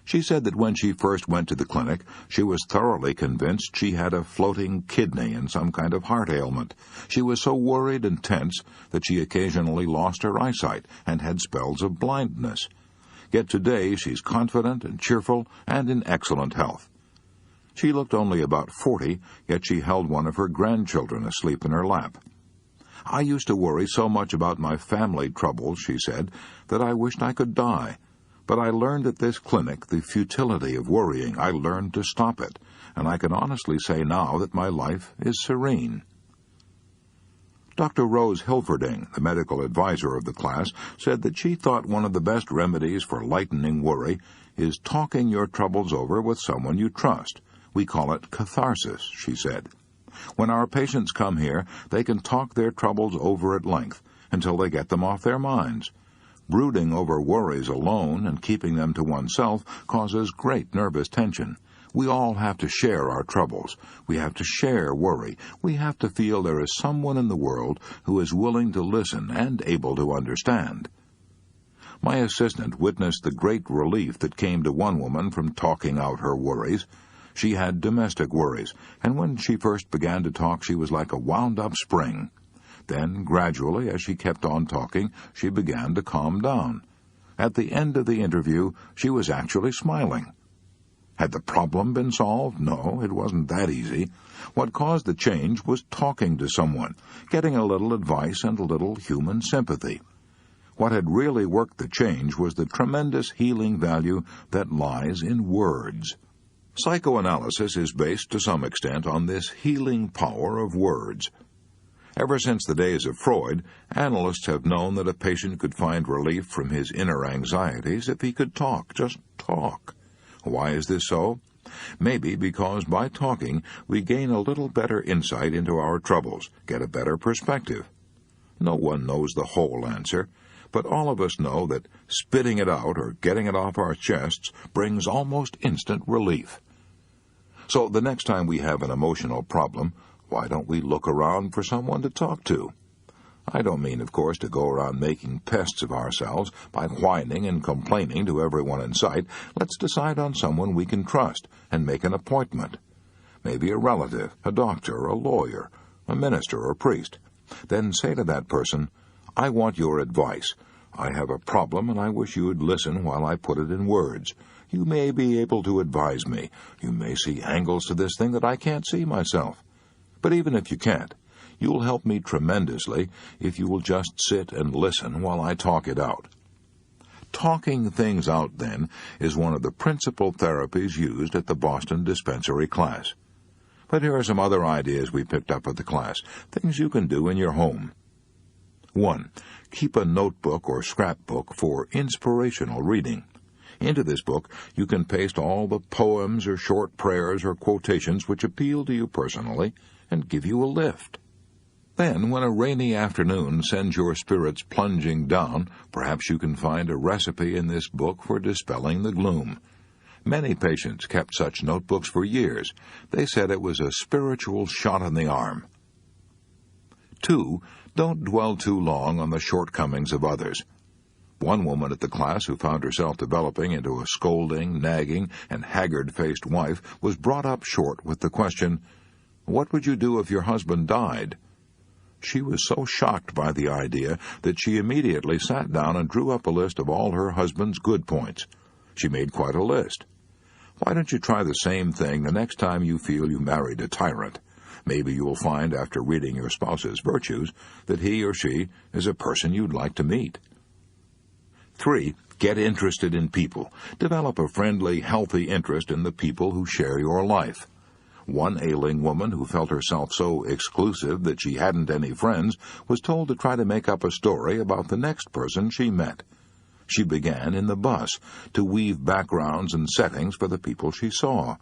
She said that when she first went to the clinic, she was thoroughly convinced she had a floating kidney and some kind of heart ailment. She was so worried and tense that she occasionally lost her eyesight and had spells of blindness. Yet today she's confident and cheerful and in excellent health. She looked only about 40, yet she held one of her grandchildren asleep in her lap. I used to worry so much about my family troubles, she said, that I wished I could die. But I learned at this clinic the futility of worrying. I learned to stop it, and I can honestly say now that my life is serene. Dr. Rose Hilferding, the medical advisor of the class, said that she thought one of the best remedies for lightening worry is talking your troubles over with someone you trust. We call it catharsis, she said. When our patients come here, they can talk their troubles over at length until they get them off their minds. Brooding over worries alone and keeping them to oneself causes great nervous tension. We all have to share our troubles. We have to share worry. We have to feel there is someone in the world who is willing to listen and able to understand. My assistant witnessed the great relief that came to one woman from talking out her worries. She had domestic worries, and when she first began to talk, she was like a wound-up spring. Then, gradually, as she kept on talking, she began to calm down. At the end of the interview, she was actually smiling. Had the problem been solved? No, it wasn't that easy. What caused the change was talking to someone, getting a little advice and a little human sympathy. What had really worked the change was the tremendous healing value that lies in words. Psychoanalysis is based to some extent on this healing power of words. Ever since the days of Freud, analysts have known that a patient could find relief from his inner anxieties if he could talk, just talk. Why is this so? Maybe because by talking, we gain a little better insight into our troubles, get a better perspective. No one knows the whole answer, but all of us know that spitting it out or getting it off our chests brings almost instant relief. So the next time we have an emotional problem, why don't we look around for someone to talk to? I don't mean, of course, to go around making pests of ourselves by whining and complaining to everyone in sight. Let's decide on someone we can trust and make an appointment. Maybe a relative, a doctor, a lawyer, a minister or priest. Then say to that person, "I want your advice. I have a problem and I wish you would listen while I put it in words. You may be able to advise me. You may see angles to this thing that I can't see myself. But even if you can't, you'll help me tremendously if you will just sit and listen while I talk it out." Talking things out, then, is one of the principal therapies used at the Boston dispensary class. But here are some other ideas we picked up at the class, things you can do in your home. 1. Keep a notebook or scrapbook for inspirational reading. Into this book, you can paste all the poems or short prayers or quotations which appeal to you personally and give you a lift. Then, when a rainy afternoon sends your spirits plunging down, perhaps you can find a recipe in this book for dispelling the gloom. Many patients kept such notebooks for years. They said it was a spiritual shot in the arm. 2. Don't dwell too long on the shortcomings of others. One woman at the class who found herself developing into a scolding, nagging, and haggard-faced wife was brought up short with the question, "What would you do if your husband died?" She was so shocked by the idea that she immediately sat down and drew up a list of all her husband's good points. She made quite a list. Why don't you try the same thing the next time you feel you married a tyrant? Maybe you will find, after reading your spouse's virtues, that he or she is a person you'd like to meet. 3. Get interested in people. Develop a friendly, healthy interest in the people who share your life. One ailing woman who felt herself so exclusive that she hadn't any friends was told to try to make up a story about the next person she met. She began in the bus to weave backgrounds and settings for the people she saw.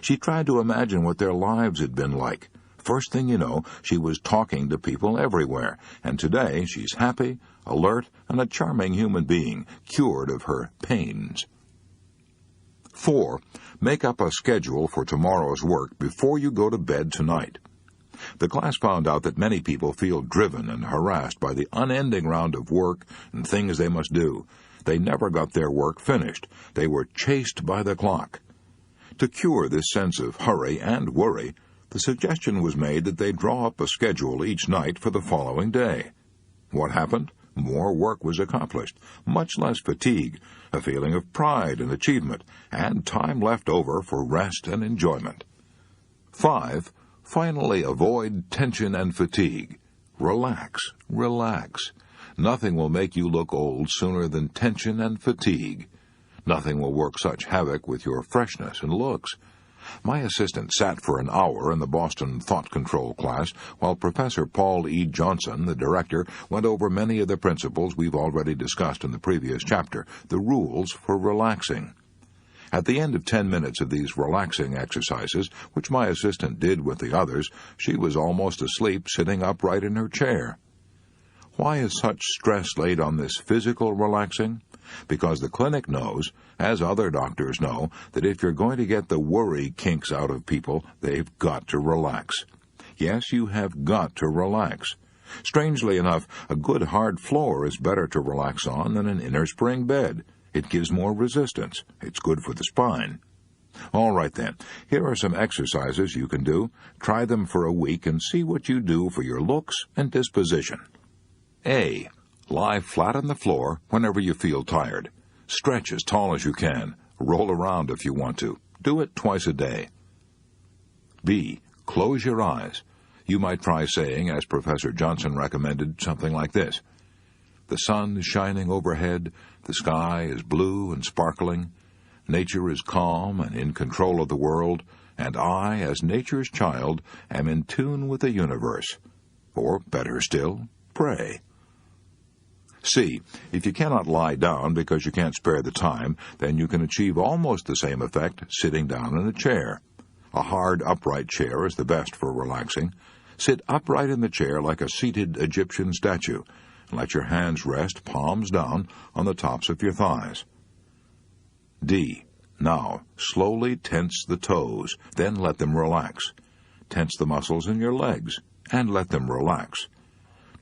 She tried to imagine what their lives had been like. First thing you know, she was talking to people everywhere, and today she's happy, alert, and a charming human being, cured of her pains. 4. Make up a schedule for tomorrow's work before you go to bed tonight. The class found out that many people feel driven and harassed by the unending round of work and things they must do. They never got their work finished. They were chased by the clock. To cure this sense of hurry and worry, the suggestion was made that they draw up a schedule each night for the following day. What happened? More work was accomplished, much less fatigue, a feeling of pride and achievement, and time left over for rest and enjoyment. 5. Finally, avoid tension and fatigue. Relax, relax. Nothing will make you look old sooner than tension and fatigue. Nothing will work such havoc with your freshness and looks. My assistant sat for an hour in the Boston Thought Control class while Professor Paul E. Johnson, the director, went over many of the principles we've already discussed in the previous chapter, the rules for relaxing. At the end of 10 minutes of these relaxing exercises, which my assistant did with the others, she was almost asleep sitting upright in her chair. Why is such stress laid on this physical relaxing? Because the clinic knows, as other doctors know, that if you're going to get the worry kinks out of people, they've got to relax. Yes, you have got to relax. Strangely enough, a good hard floor is better to relax on than an inner spring bed. It gives more resistance. It's good for the spine. All right then, here are some exercises you can do. Try them for a week and see what you do for your looks and disposition. A. Lie flat on the floor whenever you feel tired. Stretch as tall as you can. Roll around if you want to. Do it twice a day. B. Close your eyes. You might try saying, as Professor Johnson recommended, something like this. The sun is shining overhead, the sky is blue and sparkling, nature is calm and in control of the world, and I, as nature's child, am in tune with the universe. or better still, pray. C. If you cannot lie down because you can't spare the time, then you can achieve almost the same effect sitting down in a chair. A hard, upright chair is the best for relaxing. Sit upright in the chair like a seated Egyptian statue, and let your hands rest, palms down, on the tops of your thighs. D. Now, slowly tense the toes, then let them relax. Tense the muscles in your legs, and let them relax.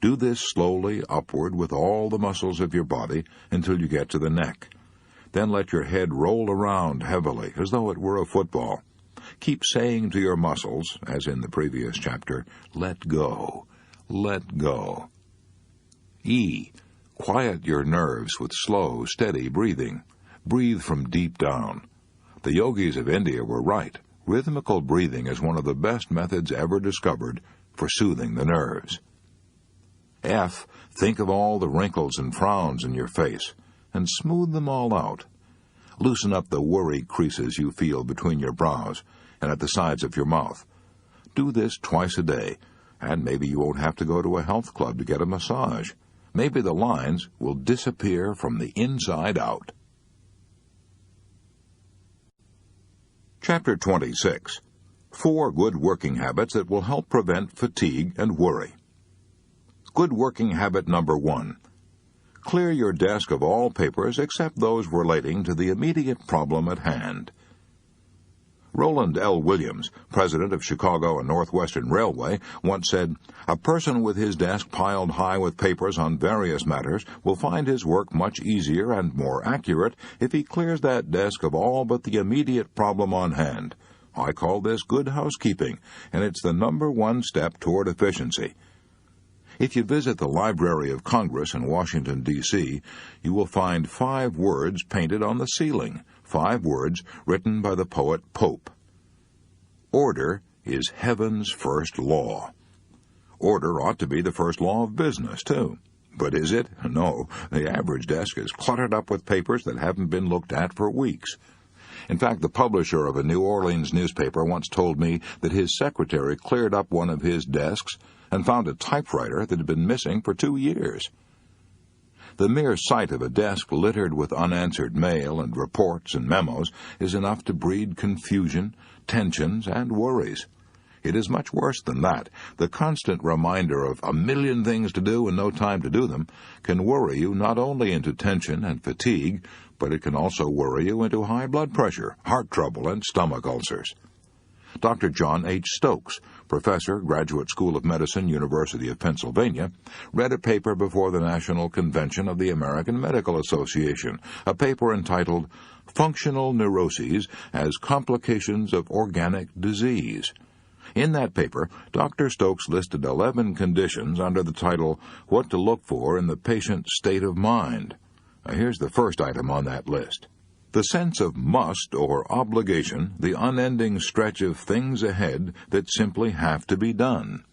Do this slowly upward with all the muscles of your body until you get to the neck. Then let your head roll around heavily, as though it were a football. Keep saying to your muscles, as in the previous chapter, let go, let go. E. Quiet your nerves with slow, steady breathing. Breathe from deep down. The yogis of India were right. Rhythmical breathing is one of the best methods ever discovered for soothing the nerves. F. Think of all the wrinkles and frowns in your face, and smooth them all out. Loosen up the worry creases you feel between your brows and at the sides of your mouth. Do this twice a day, and maybe you won't have to go to a health club to get a massage. Maybe the lines will disappear from the inside out. Chapter 26. 4 good working habits that will help prevent fatigue and worry. Good working habit number 1. Clear your desk of all papers except those relating to the immediate problem at hand. Roland L. Williams, president of Chicago and Northwestern Railway, once said, "A person with his desk piled high with papers on various matters will find his work much easier and more accurate if he clears that desk of all but the immediate problem on hand. I call this good housekeeping, and it's the number 1 step toward efficiency." If you visit the Library of Congress in Washington, D.C., you will find 5 words painted on the ceiling, 5 words written by the poet Pope. Order is heaven's first law. Order ought to be the first law of business, too. But is it? No. The average desk is cluttered up with papers that haven't been looked at for weeks. In fact, the publisher of a New Orleans newspaper once told me that his secretary cleared up one of his desks and found a typewriter that had been missing for 2 years. The mere sight of a desk littered with unanswered mail and reports and memos is enough to breed confusion, tensions, and worries. It is much worse than that. The constant reminder of a million things to do and no time to do them can worry you not only into tension and fatigue, but it can also worry you into high blood pressure, heart trouble, and stomach ulcers. Dr. John H. Stokes, professor, Graduate School of Medicine, University of Pennsylvania, read a paper before the National Convention of the American Medical Association, a paper entitled Functional Neuroses as Complications of Organic Disease. In that paper, Dr. Stokes listed 11 conditions under the title, What to Look For in the Patient's State of Mind. Here's the first item on that list. The sense of must or obligation, the unending stretch of things ahead that simply have to be done.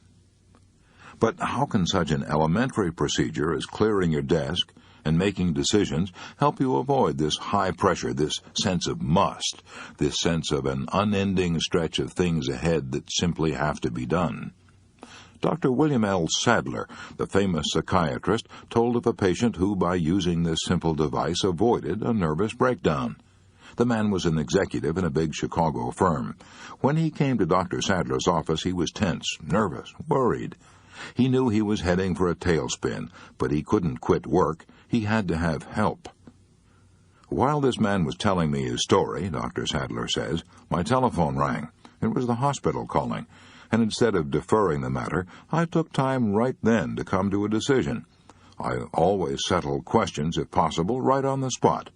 But how can such an elementary procedure as clearing your desk and making decisions help you avoid this high pressure, this sense of must, this sense of an unending stretch of things ahead that simply have to be done? Dr. William L. Sadler, the famous psychiatrist, told of a patient who, by using this simple device, avoided a nervous breakdown. The man was an executive in a big Chicago firm. When he came to Dr. Sadler's office, he was tense, nervous, worried. He knew he was heading for a tailspin, but he couldn't quit work. He had to have help. While this man was telling me his story, Dr. Sadler says, my telephone rang. It was the hospital calling. And instead of deferring the matter, I took time right then to come to a decision. I always settle questions, if possible, right on the spot.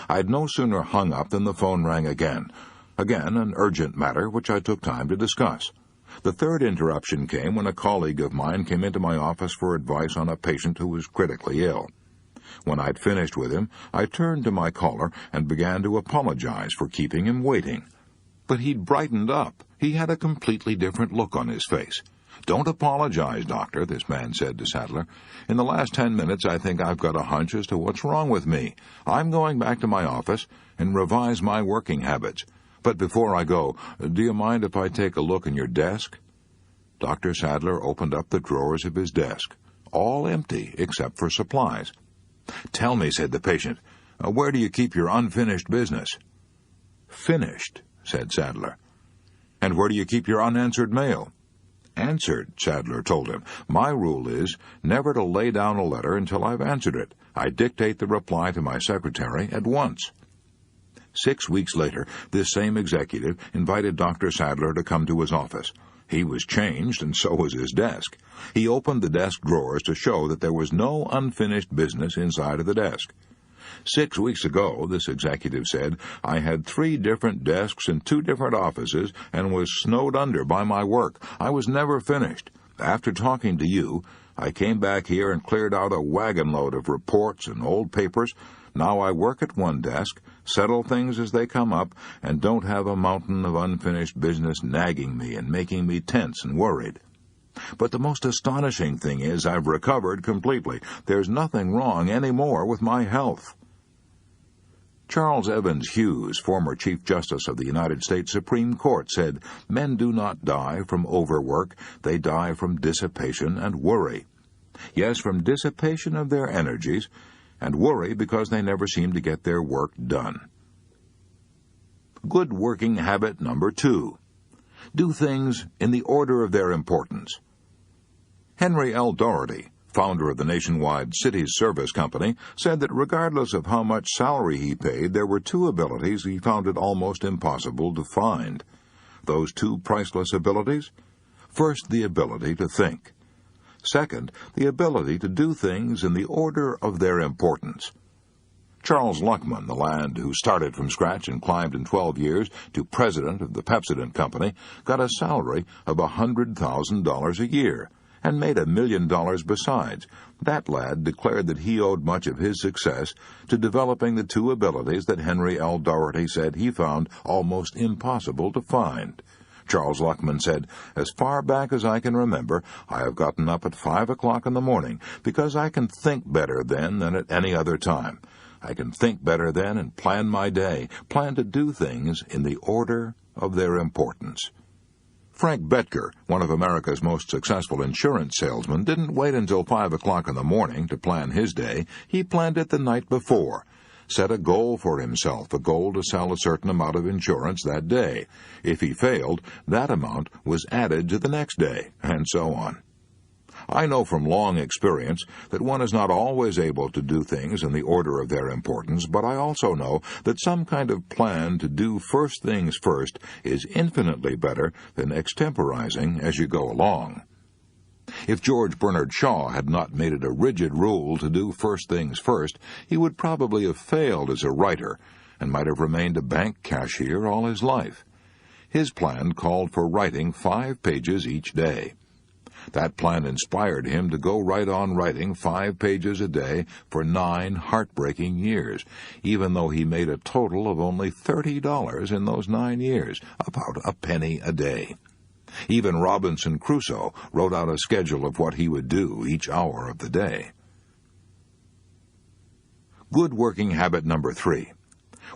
I'd no sooner hung up than the phone rang again. Again, an urgent matter which I took time to discuss. The third interruption came when a colleague of mine came into my office for advice on a patient who was critically ill. When I'd finished with him, I turned to my caller and began to apologize for keeping him waiting. But he'd brightened up. He had a completely different look on his face. "Don't apologize, doctor," this man said to Sadler. "In the last 10 minutes, I think I've got a hunch as to what's wrong with me. I'm going back to my office and revise my working habits. But before I go, do you mind if I take a look in your desk?" Dr. Sadler opened up the drawers of his desk, all empty except for supplies. "Tell me," said the patient, "where do you keep your unfinished business?" "Finished," said Sadler. "And where do you keep your unanswered mail?" "Answered," Sadler told him. "My rule is never to lay down a letter until I've answered it. I dictate the reply to my secretary at once." 6 weeks later, this same executive invited Dr. Sadler to come to his office. He was changed, and so was his desk. He opened the desk drawers to show that there was no unfinished business inside of the desk. 6 weeks ago, this executive said, I had 3 different desks in 2 different offices and was snowed under by my work. I was never finished. After talking to you, I came back here and cleared out a wagon load of reports and old papers. Now I work at one desk, settle things as they come up, and don't have a mountain of unfinished business nagging me and making me tense and worried. But the most astonishing thing is I've recovered completely. There's nothing wrong anymore with my health. Charles Evans Hughes, former Chief Justice of the United States Supreme Court, said, "Men do not die from overwork, they die from dissipation and worry." Yes, from dissipation of their energies, and worry because they never seem to get their work done. Good working habit number 2. Do things in the order of their importance. Henry L. Doherty, founder of the nationwide Cities Service Company, said that regardless of how much salary he paid, there were 2 abilities he found it almost impossible to find. Those 2 priceless abilities? First, the ability to think. Second, the ability to do things in the order of their importance. Charles Luckman, the lad who started from scratch and climbed in 12 years to president of the Pepsodent Company, got a salary of $100,000 a year and made $1 million besides. That lad declared that he owed much of his success to developing the 2 abilities that Henry L. Doherty said he found almost impossible to find. Charles Luckman said, "As far back as I can remember, I have gotten up at 5 o'clock in the morning because I can think better then than at any other time. I can think better then and plan my day, plan to do things in the order of their importance." Frank Betker, one of America's most successful insurance salesmen, didn't wait until 5 o'clock in the morning to plan his day. He planned it the night before. Set a goal for himself, a goal to sell a certain amount of insurance that day. If he failed, that amount was added to the next day, and so on. I know from long experience that one is not always able to do things in the order of their importance, but I also know that some kind of plan to do first things first is infinitely better than extemporizing as you go along. If George Bernard Shaw had not made it a rigid rule to do first things first, he would probably have failed as a writer and might have remained a bank cashier all his life. His plan called for writing 5 pages each day. That plan inspired him to go right on writing 5 pages a day for 9 heartbreaking years, even though he made a total of only $30 in those 9 years, about a penny a day. Even Robinson Crusoe wrote out a schedule of what he would do each hour of the day. Good working habit number 3.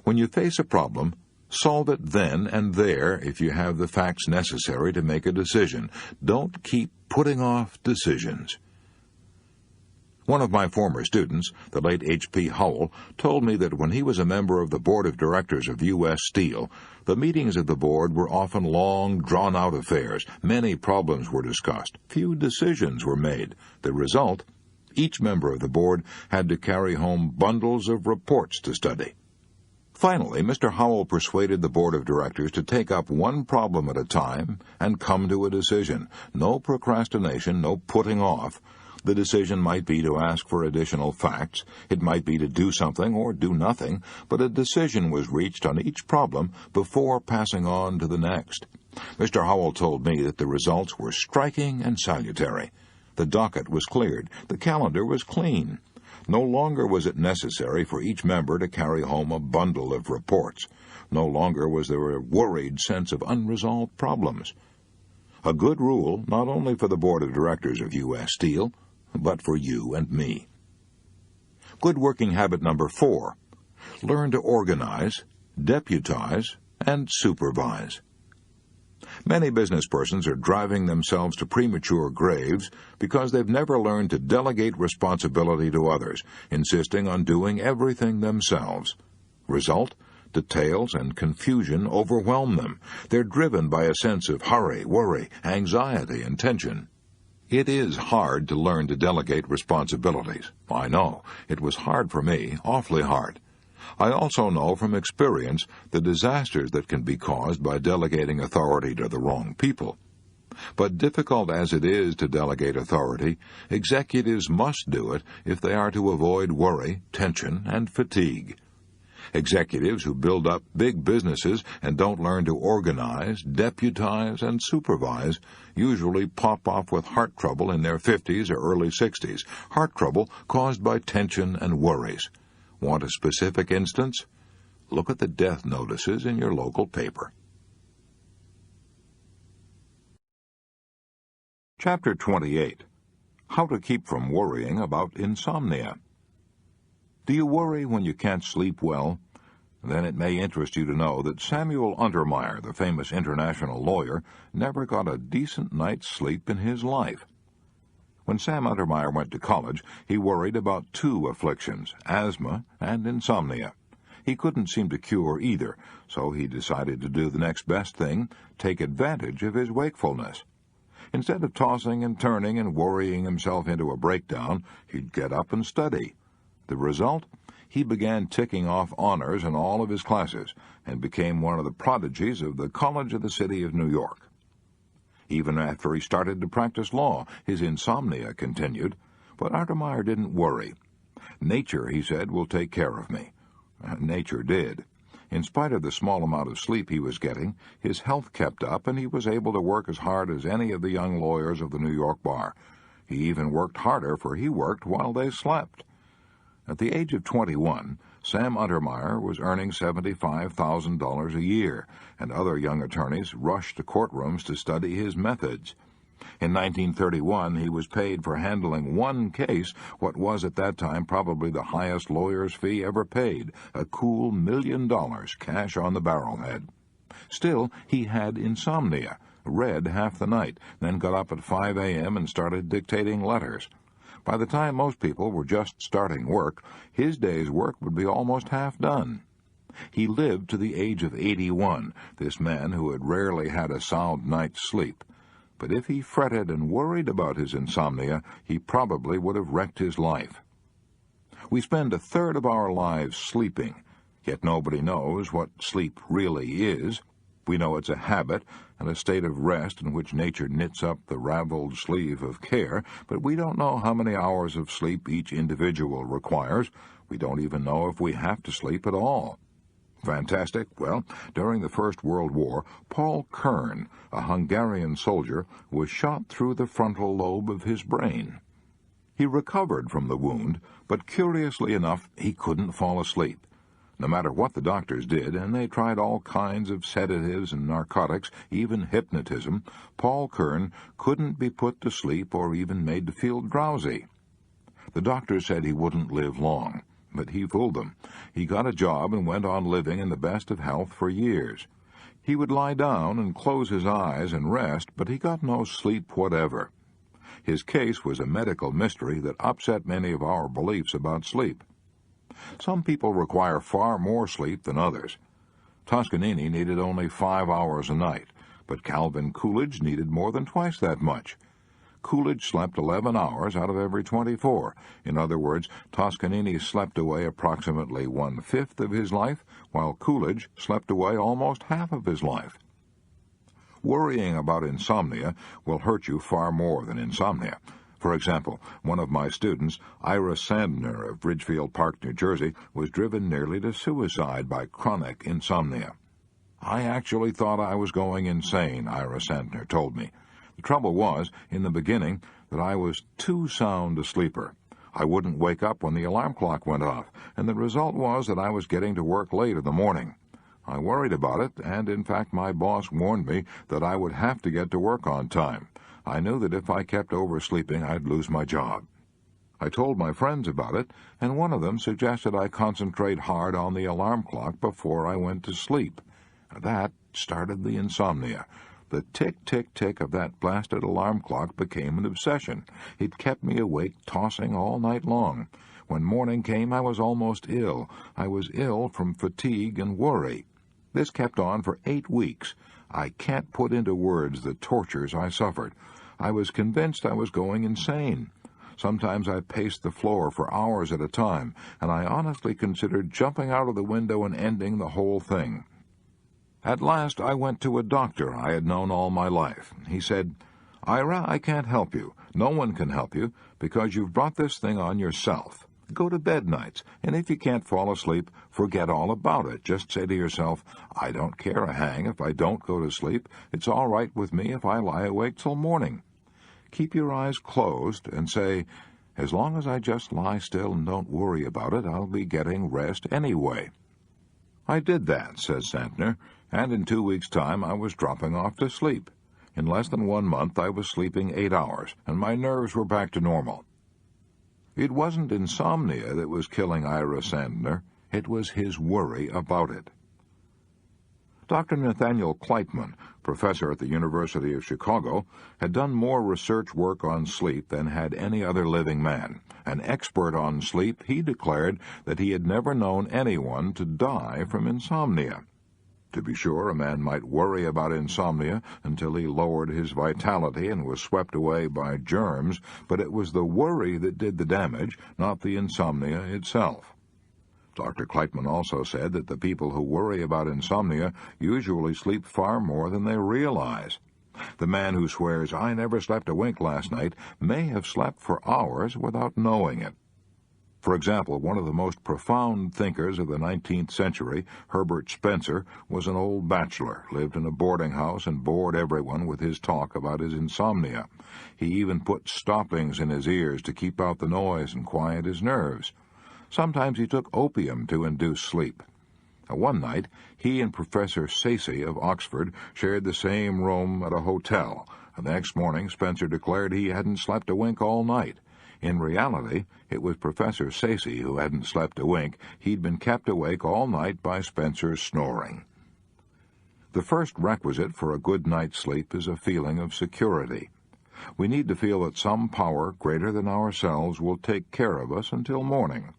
When you face a problem, solve it then and there if you have the facts necessary to make a decision. Don't keep putting off decisions. One of my former students, the late H.P. Howell, told me that when he was a member of the board of directors of U.S. Steel, the meetings of the board were often long, drawn-out affairs. Many problems were discussed. Few decisions were made. The result? Each member of the board had to carry home bundles of reports to study. Finally, Mr. Howell persuaded the board of directors to take up one problem at a time and come to a decision. No procrastination, no putting off. The decision might be to ask for additional facts. It might be to do something or do nothing, but a decision was reached on each problem before passing on to the next. Mr. Howell told me that the results were striking and salutary. The docket was cleared. The calendar was clean. No longer was it necessary for each member to carry home a bundle of reports. No longer was there a worried sense of unresolved problems. A good rule not only for the board of directors of U.S. Steel, but for you and me. Good working habit number 4. Learn to organize, deputize, and supervise. Many business persons are driving themselves to premature graves because they've never learned to delegate responsibility to others, insisting on doing everything themselves. Result? Details and confusion overwhelm them. They're driven by a sense of hurry, worry, anxiety, and tension. It is hard to learn to delegate responsibilities. I know. It was hard for me, awfully hard. I also know from experience the disasters that can be caused by delegating authority to the wrong people. But difficult as it is to delegate authority, executives must do it if they are to avoid worry, tension, and fatigue. Executives who build up big businesses and don't learn to organize, deputize, and supervise usually pop off with heart trouble in their 50s or early 60s, heart trouble caused by tension and worries. Want a specific instance? Look at the death notices in your local paper. Chapter 28. How to keep from worrying about insomnia. Do you worry when you can't sleep well? Then it may interest you to know that Samuel Untermeyer, the famous international lawyer, never got a decent night's sleep in his life. When Sam Untermeyer went to college, he worried about two afflictions, asthma and insomnia. He couldn't seem to cure either, so he decided to do the next best thing, take advantage of his wakefulness. Instead of tossing and turning and worrying himself into a breakdown, he'd get up and study. The result? He began ticking off honors in all of his classes and became one of the prodigies of the College of the City of New York. Even after he started to practice law, his insomnia continued, but Untermeyer didn't worry. Nature, he said, will take care of me. Nature did. In spite of the small amount of sleep he was getting, his health kept up and he was able to work as hard as any of the young lawyers of the New York bar. He even worked harder, for he worked while they slept. At the age of 21, Sam Untermeyer was earning $75,000 a year, and other young attorneys rushed to courtrooms to study his methods. In 1931, he was paid for handling one case, what was at that time probably the highest lawyer's fee ever paid, a cool $1 million cash on the barrelhead. Still, he had insomnia, read half the night, then got up at 5 a.m. and started dictating letters. By the time most people were just starting work, his day's work would be almost half done. He lived to the age of 81, this man who had rarely had a sound night's sleep. But if he fretted and worried about his insomnia, he probably would have wrecked his life. We spend a third of our lives sleeping, yet nobody knows what sleep really is. We know it's a habit and a state of rest in which nature knits up the raveled sleeve of care, but we don't know how many hours of sleep each individual requires. We don't even know if we have to sleep at all. Fantastic? Well, during the First World War, Paul Kern, a Hungarian soldier, was shot through the frontal lobe of his brain. He recovered from the wound, but curiously enough, he couldn't fall asleep. No matter what the doctors did, and they tried all kinds of sedatives and narcotics, even hypnotism, Paul Kern couldn't be put to sleep or even made to feel drowsy. The doctors said he wouldn't live long, but he fooled them. He got a job and went on living in the best of health for years. He would lie down and close his eyes and rest, but he got no sleep whatever. His case was a medical mystery that upset many of our beliefs about sleep. Some people require far more sleep than others. Toscanini needed only 5 hours a night, but Calvin Coolidge needed more than twice that much. Coolidge slept 11 hours out of every 24. In other words, Toscanini slept away approximately 1/5 of his life, while Coolidge slept away almost half of his life. Worrying about insomnia will hurt you far more than insomnia. For example, one of my students, Ira Sandner of Ridgefield Park, New Jersey, was driven nearly to suicide by chronic insomnia. "I actually thought I was going insane," Ira Sandner told me. The trouble was, in the beginning, that I was too sound a sleeper. I wouldn't wake up when the alarm clock went off, and the result was that I was getting to work late in the morning. I worried about it, and in fact my boss warned me that I would have to get to work on time. I knew that if I kept oversleeping, I'd lose my job. I told my friends about it, and one of them suggested I concentrate hard on the alarm clock before I went to sleep. That started the insomnia. The tick-tick-tick of that blasted alarm clock became an obsession. It kept me awake, tossing all night long. When morning came, I was almost ill. I was ill from fatigue and worry. This kept on for 8 weeks. I can't put into words the tortures I suffered. I was convinced I was going insane. Sometimes I paced the floor for hours at a time, and I honestly considered jumping out of the window and ending the whole thing. At last I went to a doctor I had known all my life. He said, "Ira, I can't help you. No one can help you, because you've brought this thing on yourself. Go to bed nights, and if you can't fall asleep, forget all about it. Just say to yourself, I don't care a hang if I don't go to sleep. It's all right with me if I lie awake till morning. Keep your eyes closed and say, as long as I just lie still and don't worry about it, I'll be getting rest anyway." I did that, says Santner, and in 2 weeks' time I was dropping off to sleep. In less than 1 month I was sleeping 8 hours, and my nerves were back to normal. It wasn't insomnia that was killing Ira Sandner. It was his worry about it. Dr. Nathaniel Kleitman, professor at the University of Chicago, had done more research work on sleep than had any other living man. An expert on sleep, he declared that he had never known anyone to die from insomnia. To be sure, a man might worry about insomnia until he lowered his vitality and was swept away by germs, but it was the worry that did the damage, not the insomnia itself. Dr. Kleitman also said that the people who worry about insomnia usually sleep far more than they realize. The man who swears, "I never slept a wink last night," may have slept for hours without knowing it. For example, one of the most profound thinkers of the 19th century, Herbert Spencer, was an old bachelor, lived in a boarding house, and bored everyone with his talk about his insomnia. He even put stoppings in his ears to keep out the noise and quiet his nerves. Sometimes he took opium to induce sleep. One night, he and Professor Sayce of Oxford shared the same room at a hotel. The next morning, Spencer declared he hadn't slept a wink all night. In reality, it was Professor Sayce who hadn't slept a wink. He'd been kept awake all night by Spencer's snoring. The first requisite for a good night's sleep is a feeling of security. We need to feel that some power greater than ourselves will take care of us until morning.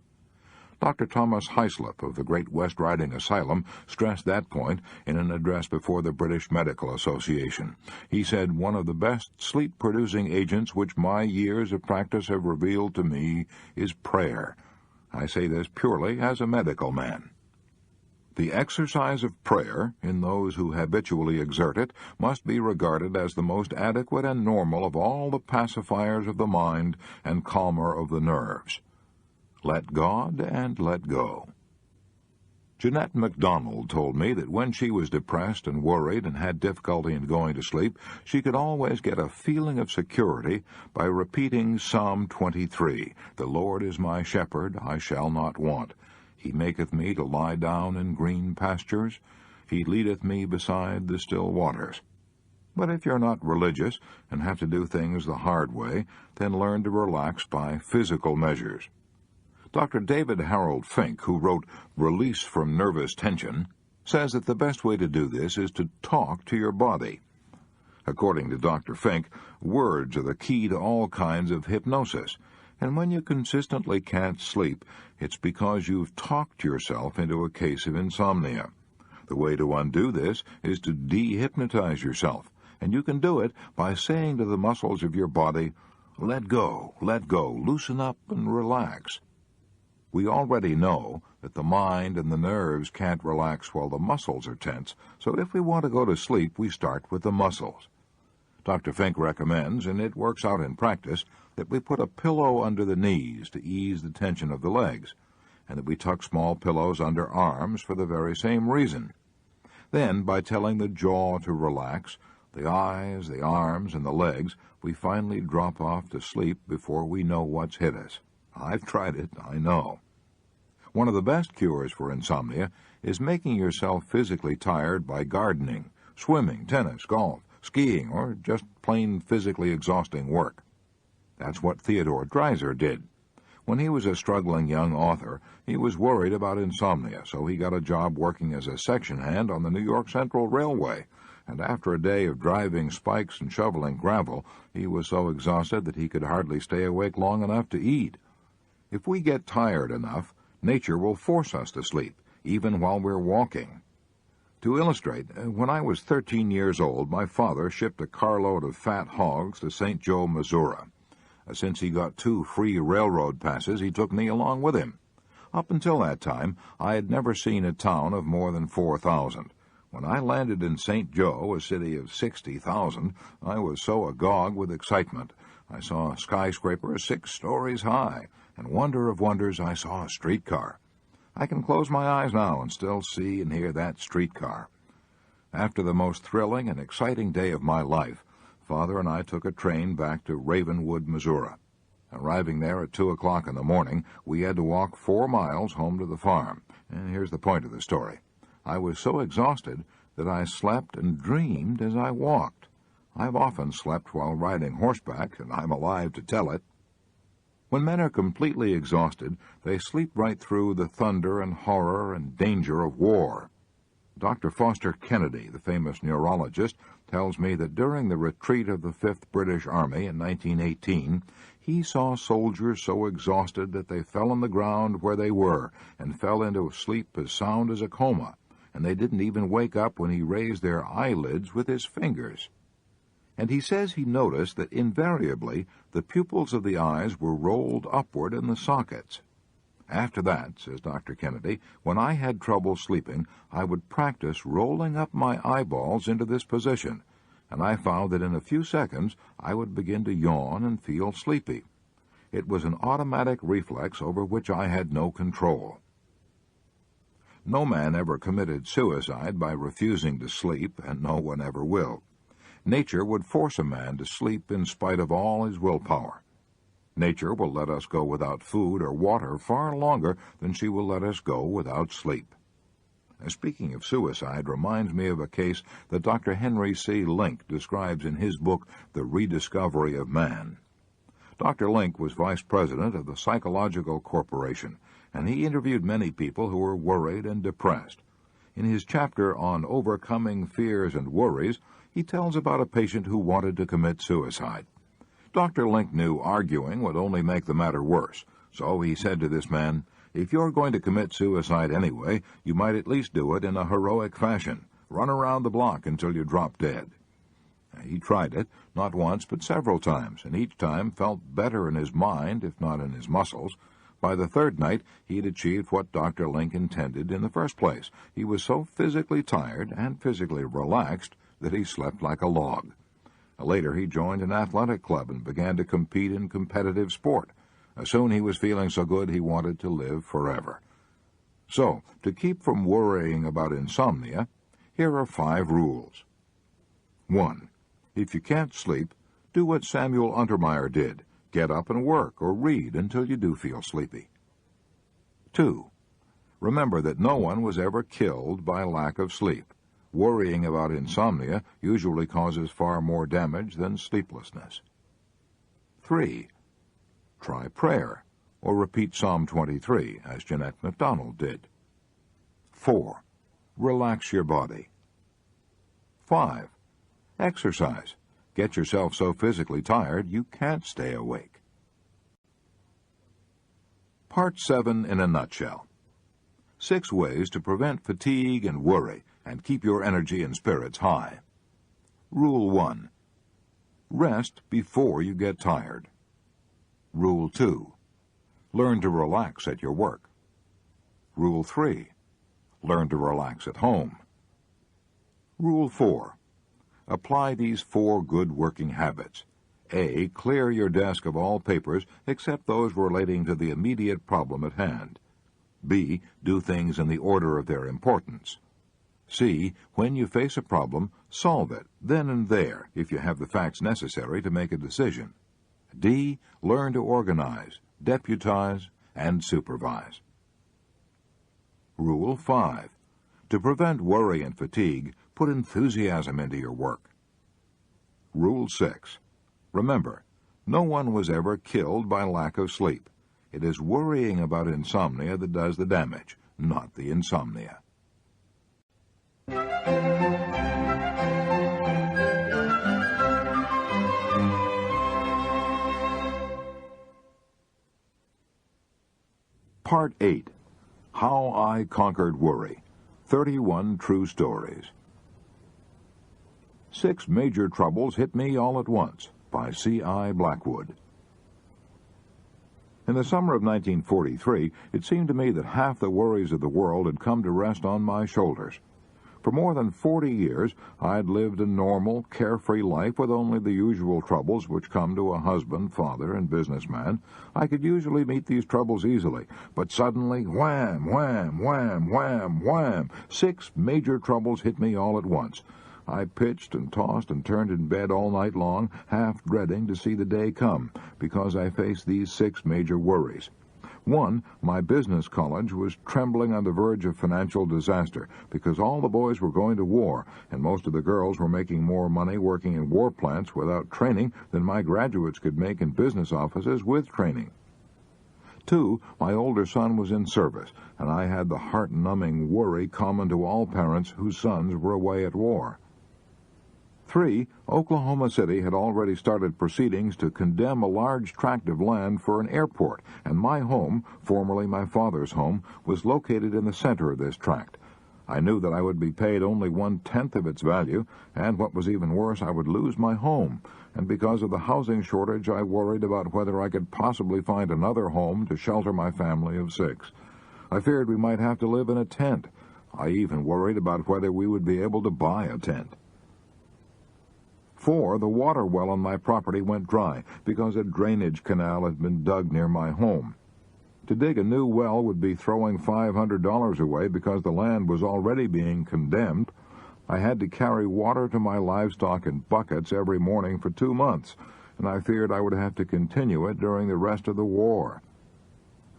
Dr. Thomas Hyslop of the Great West Riding Asylum stressed that point in an address before the British Medical Association. He said, "One of the best sleep-producing agents which my years of practice have revealed to me is prayer. I say this purely as a medical man." The exercise of prayer, in those who habitually exert it, must be regarded as the most adequate and normal of all the pacifiers of the mind and calmer of the nerves. Let God and let go. Jeanette MacDonald told me that when she was depressed and worried and had difficulty in going to sleep, she could always get a feeling of security by repeating Psalm 23, "The Lord is my shepherd, I shall not want. He maketh me to lie down in green pastures. He leadeth me beside the still waters." But if you're not religious and have to do things the hard way, then learn to relax by physical measures. Dr. David Harold Fink, who wrote Release from Nervous Tension, says that the best way to do this is to talk to your body. According to Dr. Fink, words are the key to all kinds of hypnosis, and when you consistently can't sleep, it's because you've talked yourself into a case of insomnia. The way to undo this is to de-hypnotize yourself, and you can do it by saying to the muscles of your body, let go, loosen up and relax. We already know that the mind and the nerves can't relax while the muscles are tense, so if we want to go to sleep, we start with the muscles. Dr. Fink recommends, and it works out in practice, that we put a pillow under the knees to ease the tension of the legs, and that we tuck small pillows under arms for the very same reason. Then, by telling the jaw to relax, the eyes, the arms, and the legs, we finally drop off to sleep before we know what's hit us. I've tried it, I know. One of the best cures for insomnia is making yourself physically tired by gardening, swimming, tennis, golf, skiing, or just plain physically exhausting work. That's what Theodore Dreiser did. When he was a struggling young author, he was worried about insomnia, so he got a job working as a section hand on the New York Central Railway, and after a day of driving spikes and shoveling gravel, he was so exhausted that he could hardly stay awake long enough to eat. If we get tired enough, nature will force us to sleep, even while we're walking. To illustrate, when I was 13 years old, my father shipped a carload of fat hogs to St. Joe, Missouri. Since he got 2 free railroad passes, he took me along with him. Up until that time, I had never seen a town of more than 4,000. When I landed in St. Joe, a city of 60,000, I was so agog with excitement. I saw a skyscraper 6 stories high, and wonder of wonders, I saw a streetcar. I can close my eyes now and still see and hear that streetcar. After the most thrilling and exciting day of my life, Father and I took a train back to Ravenwood, Missouri. Arriving there at 2 o'clock in the morning, we had to walk 4 miles home to the farm. And here's the point of the story. I was so exhausted that I slept and dreamed as I walked. I've often slept while riding horseback, and I'm alive to tell it. When men are completely exhausted, they sleep right through the thunder and horror and danger of war. Dr. Foster Kennedy, the famous neurologist, tells me that during the retreat of the 5th British Army in 1918, he saw soldiers so exhausted that they fell on the ground where they were and fell into a sleep as sound as a coma, and they didn't even wake up when he raised their eyelids with his fingers. And he says he noticed that invariably the pupils of the eyes were rolled upward in the sockets. After that, says Dr. Kennedy, when I had trouble sleeping, I would practice rolling up my eyeballs into this position, and I found that in a few seconds I would begin to yawn and feel sleepy. It was an automatic reflex over which I had no control. No man ever committed suicide by refusing to sleep, and no one ever will. Nature would force a man to sleep in spite of all his willpower. Nature will let us go without food or water far longer than she will let us go without sleep. Speaking of suicide reminds me of a case that Dr. Henry C. Link describes in his book, The Rediscovery of Man. Dr. Link was vice president of the Psychological Corporation, and he interviewed many people who were worried and depressed. In his chapter on overcoming fears and worries, he tells about a patient who wanted to commit suicide. Dr. Link knew arguing would only make the matter worse, so he said to this man, "If you're going to commit suicide anyway, you might at least do it in a heroic fashion. Run around the block until you drop dead." He tried it, not once but several times, and each time felt better in his mind, if not in his muscles. By the 3rd night, he had achieved what Dr. Link intended in the first place. He was so physically tired and physically relaxed that he slept like a log. Later, he joined an athletic club and began to compete in competitive sport. Soon he was feeling so good he wanted to live forever. So, to keep from worrying about insomnia, here are 5 rules. 1. If you can't sleep, do what Samuel Untermeyer did. Get up and work or read until you do feel sleepy. 2. Remember that no one was ever killed by lack of sleep. Worrying about insomnia usually causes far more damage than sleeplessness. 3. Try prayer, or repeat Psalm 23, as Jeanette MacDonald did. 4. Relax your body. 5. Exercise. Get yourself so physically tired you can't stay awake. Part 7 in a nutshell. 6 ways to prevent fatigue and worry and keep your energy and spirits high. Rule 1. Rest before you get tired. Rule 2. Learn to relax at your work. Rule 3. Learn to relax at home. Rule 4. Apply these 4 good working habits. A. Clear your desk of all papers except those relating to the immediate problem at hand. B. Do things in the order of their importance. C. When you face a problem, solve it then and there if you have the facts necessary to make a decision. D. Learn to organize, deputize, and supervise. Rule 5. To prevent worry and fatigue, put enthusiasm into your work. Rule 6. Remember, no one was ever killed by lack of sleep. It is worrying about insomnia that does the damage, not the insomnia. Part 8. How I Conquered Worry. 31 True Stories. 6 Major Troubles Hit Me All at Once by C.I. Blackwood. In the summer of 1943, it seemed to me that half the worries of the world had come to rest on my shoulders. For more than 40 years, I'd lived a normal, carefree life with only the usual troubles which come to a husband, father, and businessman. I could usually meet these troubles easily, but suddenly, wham, wham, wham, wham, wham, 6 major troubles hit me all at once. I pitched and tossed and turned in bed all night long, half dreading to see the day come, because I faced these 6 major worries. 1, my business college was trembling on the verge of financial disaster because all the boys were going to war, and most of the girls were making more money working in war plants without training than my graduates could make in business offices with training. 2, my older son was in service, and I had the heart-numbing worry common to all parents whose sons were away at war. 3, Oklahoma City had already started proceedings to condemn a large tract of land for an airport, and my home, formerly my father's home, was located in the center of this tract. I knew that I would be paid only 1/10 of its value, and what was even worse, I would lose my home, and because of the housing shortage, I worried about whether I could possibly find another home to shelter my family of 6. I feared we might have to live in a tent. I even worried about whether we would be able to buy a tent. 4, the water well on my property went dry because a drainage canal had been dug near my home. To dig a new well would be throwing $500 away because the land was already being condemned. I had to carry water to my livestock in buckets every morning for 2 months, and I feared I would have to continue it during the rest of the war.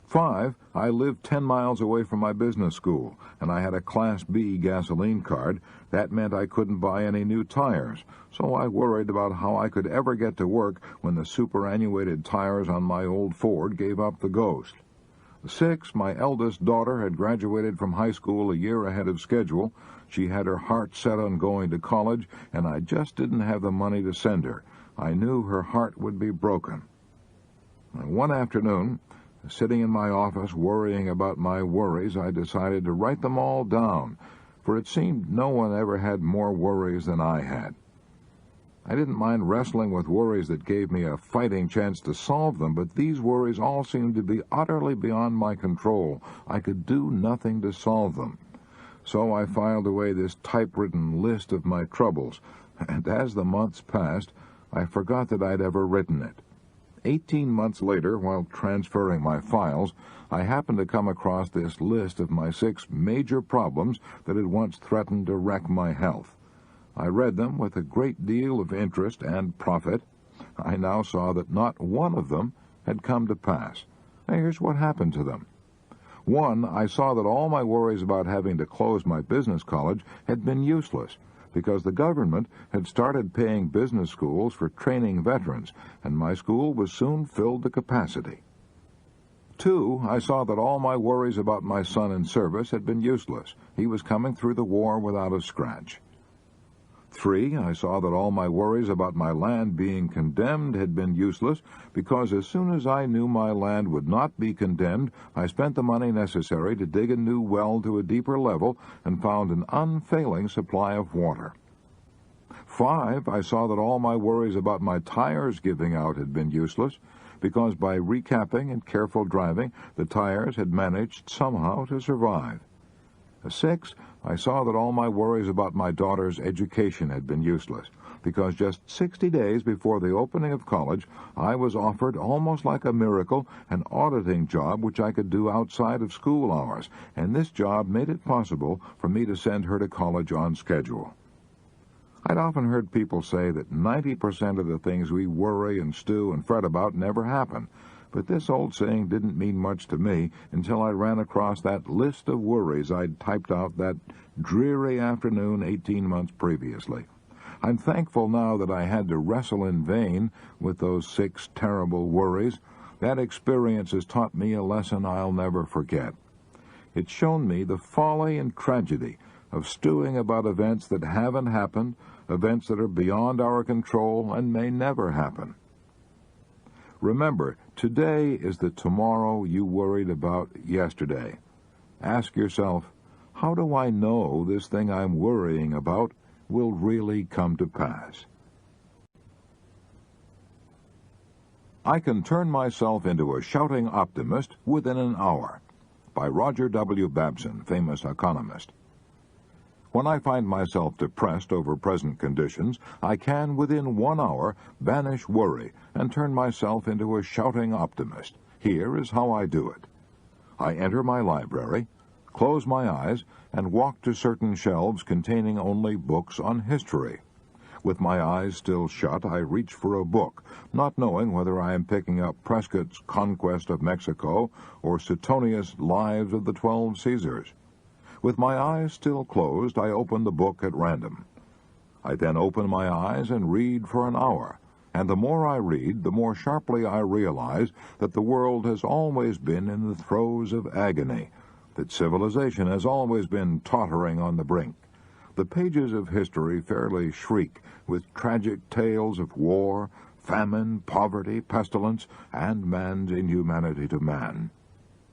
5, I lived 10 miles away from my business school, and I had a Class B gasoline card. That meant I couldn't buy any new tires, so I worried about how I could ever get to work when the superannuated tires on my old Ford gave up the ghost. 6, my eldest daughter had graduated from high school a year ahead of schedule. She had her heart set on going to college, and I just didn't have the money to send her. I knew her heart would be broken. One afternoon, sitting in my office worrying about my worries, I decided to write them all down, for it seemed no one ever had more worries than I had. I didn't mind wrestling with worries that gave me a fighting chance to solve them, but these worries all seemed to be utterly beyond my control. I could do nothing to solve them. So I filed away this typewritten list of my troubles, and as the months passed, I forgot that I'd ever written it. 18 months later, while transferring my files, I happened to come across this list of my 6 major problems that had once threatened to wreck my health. I read them with a great deal of interest and profit. I now saw that not one of them had come to pass. Now, here's what happened to them. 1, I saw that all my worries about having to close my business college had been useless, because the government had started paying business schools for training veterans, and my school was soon filled to capacity. 2, I saw that all my worries about my son in service had been useless. He was coming through the war without a scratch. 3, I saw that all my worries about my land being condemned had been useless, because as soon as I knew my land would not be condemned, I spent the money necessary to dig a new well to a deeper level and found an unfailing supply of water. 5, I saw that all my worries about my tires giving out had been useless, because by recapping and careful driving, the tires had managed somehow to survive. 6, I saw that all my worries about my daughter's education had been useless, because just 60 days before the opening of college, I was offered, almost like a miracle, an auditing job which I could do outside of school hours, and this job made it possible for me to send her to college on schedule. I'd often heard people say that 90% of the things we worry and stew and fret about never happen, but this old saying didn't mean much to me until I ran across that list of worries I'd typed out that dreary afternoon 18 months previously. I'm thankful now that I had to wrestle in vain with those 6 terrible worries. That experience has taught me a lesson I'll never forget. It's shown me the folly and tragedy of stewing about events that haven't happened, events that are beyond our control and may never happen. Remember, today is the tomorrow you worried about yesterday. Ask yourself, how do I know this thing I'm worrying about will really come to pass? I Can Turn Myself into a Shouting Optimist Within an Hour, by Roger W. Babson, famous economist. When I find myself depressed over present conditions, I can, within 1 hour, banish worry and turn myself into a shouting optimist. Here is how I do it. I enter my library, close my eyes, and walk to certain shelves containing only books on history. With my eyes still shut, I reach for a book, not knowing whether I am picking up Prescott's Conquest of Mexico or Suetonius' Lives of the 12 Caesars. With my eyes still closed, I open the book at random. I then open my eyes and read for an hour, and the more I read, the more sharply I realize that the world has always been in the throes of agony, that civilization has always been tottering on the brink. The pages of history fairly shriek with tragic tales of war, famine, poverty, pestilence, and man's inhumanity to man.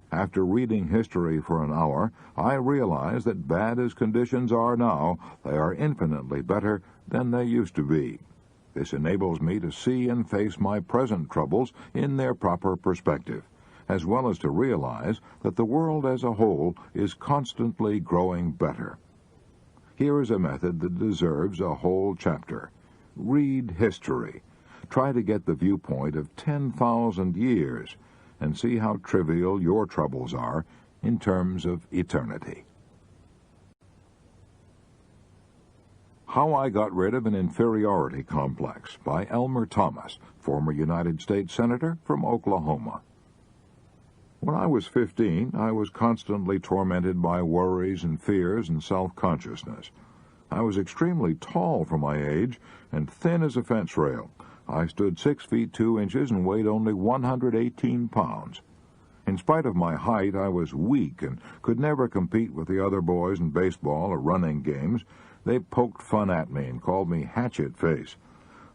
After reading history for an hour, I realize that bad as conditions are now, they are infinitely better than they used to be. This enables me to see and face my present troubles in their proper perspective, as well as to realize that the world as a whole is constantly growing better. Here is a method that deserves a whole chapter. Read history. Try to get the viewpoint of 10,000 years and see how trivial your troubles are in terms of eternity. How I Got Rid of an Inferiority Complex, by Elmer Thomas, former United States Senator from Oklahoma. When I was 15, I was constantly tormented by worries and fears and self-consciousness. I was extremely tall for my age and thin as a fence rail. I stood 6 feet 2 inches and weighed only 118 pounds. In spite of my height, I was weak and could never compete with the other boys in baseball or running games. They poked fun at me and called me Hatchet Face.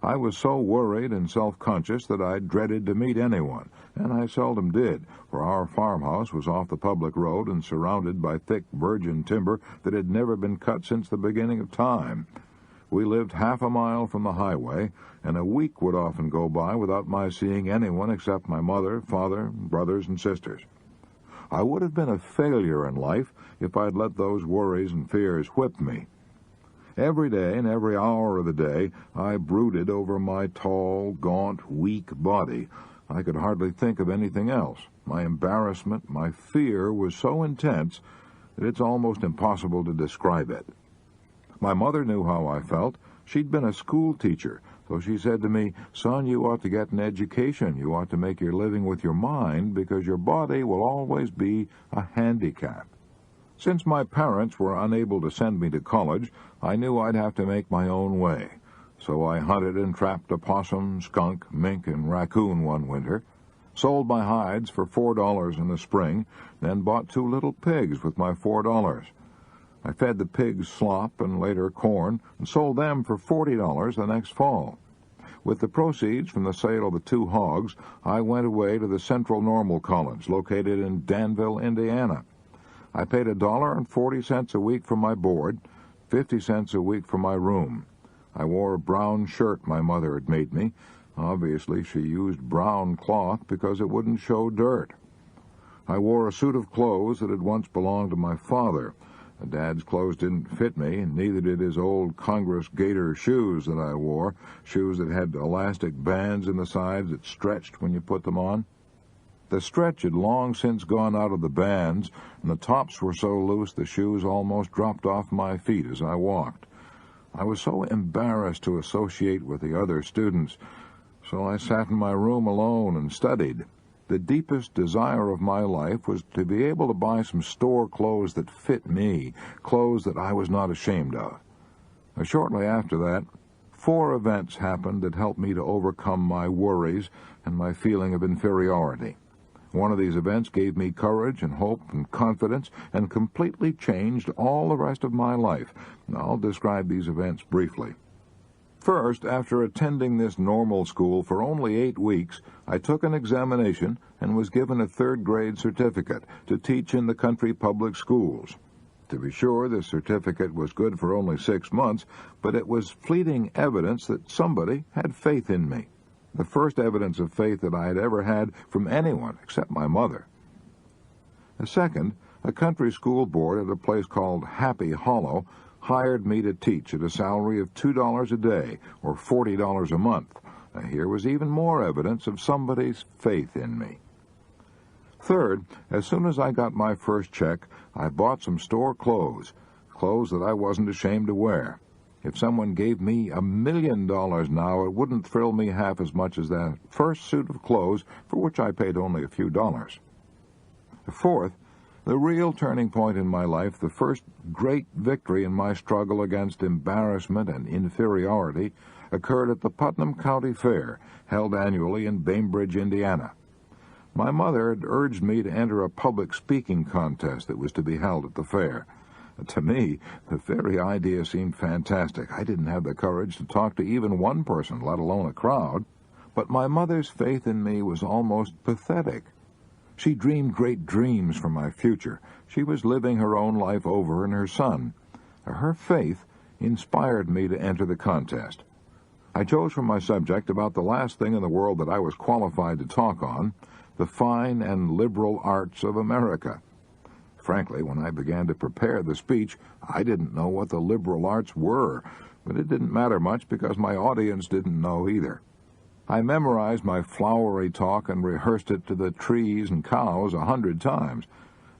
I was so worried and self-conscious that I dreaded to meet anyone, and I seldom did, for our farmhouse was off the public road and surrounded by thick virgin timber that had never been cut since the beginning of time. We lived half a mile from the highway, and a week would often go by without my seeing anyone except my mother, father, brothers, and sisters. I would have been a failure in life if I'd let those worries and fears whip me. Every day and every hour of the day, I brooded over my tall, gaunt, weak body. I could hardly think of anything else. My embarrassment, my fear was so intense that it's almost impossible to describe it. My mother knew how I felt. She'd been a school teacher, so she said to me, "Son, you ought to get an education. You ought to make your living with your mind, because your body will always be a handicap." Since my parents were unable to send me to college, I knew I'd have to make my own way. So I hunted and trapped a possum, skunk, mink, and raccoon one winter, sold my hides for $4 in the spring, then bought 2 little pigs with my $4. I fed the pigs slop and later corn and sold them for $40 the next fall. With the proceeds from the sale of the 2 hogs, I went away to the Central Normal College, located in Danville, Indiana. I paid $1.40 a week for my board, 50 cents a week for my room. I wore a brown shirt my mother had made me. Obviously, she used brown cloth because it wouldn't show dirt. I wore a suit of clothes that had once belonged to my father. Dad's clothes didn't fit me, and neither did his old Congress gaiter shoes that I wore, shoes that had elastic bands in the sides that stretched when you put them on. The stretch had long since gone out of the bands, and the tops were so loose the shoes almost dropped off my feet as I walked. I was so embarrassed to associate with the other students, so I sat in my room alone and studied. The deepest desire of my life was to be able to buy some store clothes that fit me, clothes that I was not ashamed of. Shortly after that, 4 events happened that helped me to overcome my worries and my feeling of inferiority. One of these events gave me courage and hope and confidence and completely changed all the rest of my life. I'll describe these events briefly. First, after attending this normal school for only 8 weeks, I took an examination and was given a third-grade certificate to teach in the country public schools. To be sure, this certificate was good for only 6 months, but it was fleeting evidence that somebody had faith in me. The first evidence of faith that I had ever had from anyone except my mother. Second, a country school board at a place called Happy Hollow hired me to teach at a salary of $2 a day, or $40 a month. Here was even more evidence of somebody's faith in me. Third, as soon as I got my first check, I bought some store clothes that I wasn't ashamed to wear. If someone gave me $1 million now, it wouldn't thrill me half as much as that first suit of clothes for which I paid only a few dollars. Fourth, the real turning point in my life, the first great victory in my struggle against embarrassment and inferiority, occurred at the Putnam County Fair, held annually in Bainbridge, Indiana. My mother had urged me to enter a public speaking contest that was to be held at the fair. To me, the very idea seemed fantastic. I didn't have the courage to talk to even one person, let alone a crowd. But my mother's faith in me was almost pathetic. She dreamed great dreams for my future. She was living her own life over in her son. Her faith inspired me to enter the contest. I chose for my subject about the last thing in the world that I was qualified to talk on, the fine and liberal arts of America. Frankly, when I began to prepare the speech, I didn't know what the liberal arts were, but it didn't matter much because my audience didn't know either. I memorized my flowery talk and rehearsed it to the trees and cows 100 times.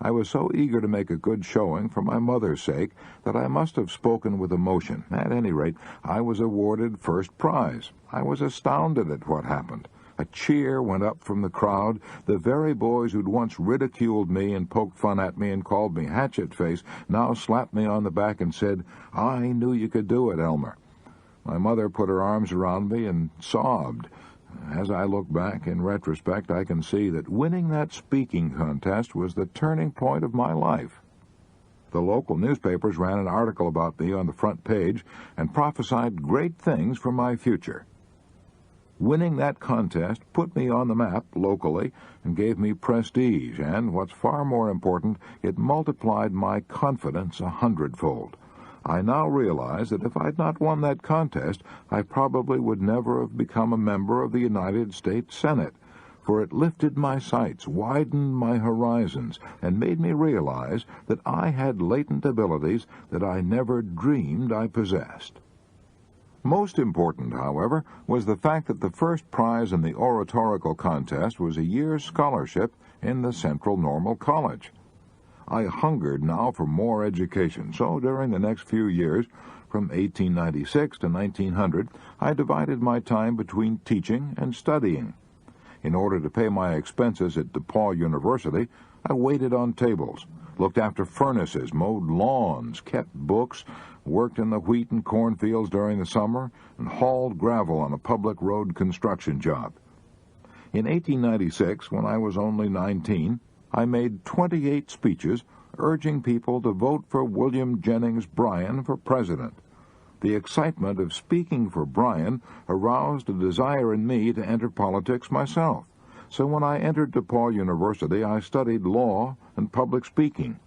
I was so eager to make a good showing for my mother's sake that I must have spoken with emotion. At any rate, I was awarded first prize. I was astounded at what happened. A cheer went up from the crowd. The very boys who'd once ridiculed me and poked fun at me and called me hatchet-face now slapped me on the back and said, "I knew you could do it, Elmer." My mother put her arms around me and sobbed. As I look back, in retrospect, I can see that winning that speaking contest was the turning point of my life. The local newspapers ran an article about me on the front page and prophesied great things for my future. Winning that contest put me on the map locally and gave me prestige, and, what's far more important, it multiplied my confidence 100-fold. I now realize that if I'd not won that contest, I probably would never have become a member of the United States Senate, for it lifted my sights, widened my horizons, and made me realize that I had latent abilities that I never dreamed I possessed. Most important, however, was the fact that the first prize in the oratorical contest was a year's scholarship in the Central Normal College. I hungered now for more education, so during the next few years, from 1896 to 1900, I divided my time between teaching and studying. In order to pay my expenses at DePaul University, I waited on tables, looked after furnaces, mowed lawns, kept books, worked in the wheat and cornfields during the summer, and hauled gravel on a public road construction job. In 1896, when I was only 19, I made 28 speeches urging people to vote for William Jennings Bryan for president. The excitement of speaking for Bryan aroused a desire in me to enter politics myself. So when I entered DePaul University, I studied law and public speaking.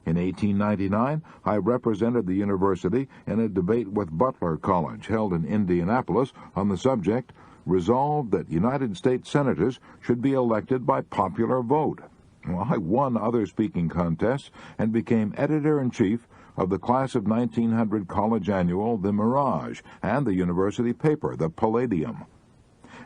In 1899, I represented the university in a debate with Butler College, held in Indianapolis, on the subject, "Resolved that United States senators should be elected by popular vote." Well, I won other speaking contests and became editor-in-chief of the class of 1900 college annual, The Mirage, and the university paper, The Palladium.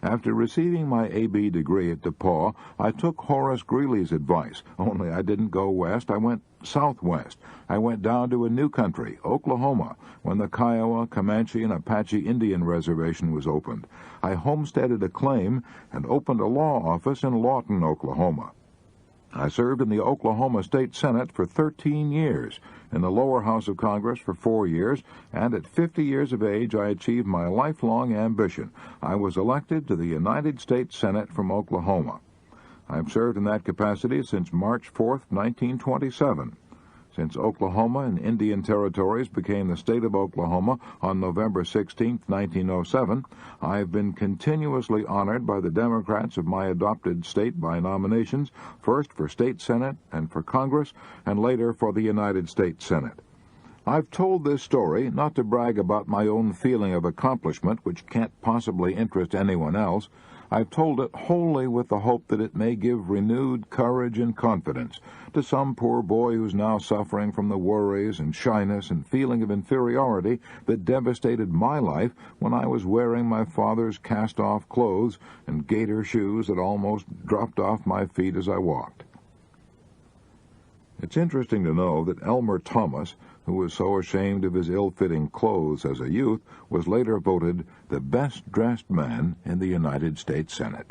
After receiving my A.B. degree at DePaul, I took Horace Greeley's advice, only I didn't go west, I went southwest. I went down to a new country, Oklahoma, when the Kiowa, Comanche, and Apache Indian Reservation was opened. I homesteaded a claim and opened a law office in Lawton, Oklahoma. I served in the Oklahoma State Senate for 13 years, in the lower house of Congress for 4 years, and at 50 years of age I achieved my lifelong ambition. I was elected to the United States Senate from Oklahoma. I've served in that capacity since March 4th, 1927. Since Oklahoma and Indian Territories became the state of Oklahoma on November 16, 1907, I have been continuously honored by the Democrats of my adopted state by nominations, first for state Senate and for Congress, and later for the United States Senate. I've told this story not to brag about my own feeling of accomplishment, which can't possibly interest anyone else. I've told it wholly with the hope that it may give renewed courage and confidence to some poor boy who's now suffering from the worries and shyness and feeling of inferiority that devastated my life when I was wearing my father's cast-off clothes and gaiter shoes that almost dropped off my feet as I walked. It's interesting to know that Elmer Thomas, who was so ashamed of his ill-fitting clothes as a youth, was later voted the best-dressed man in the United States Senate.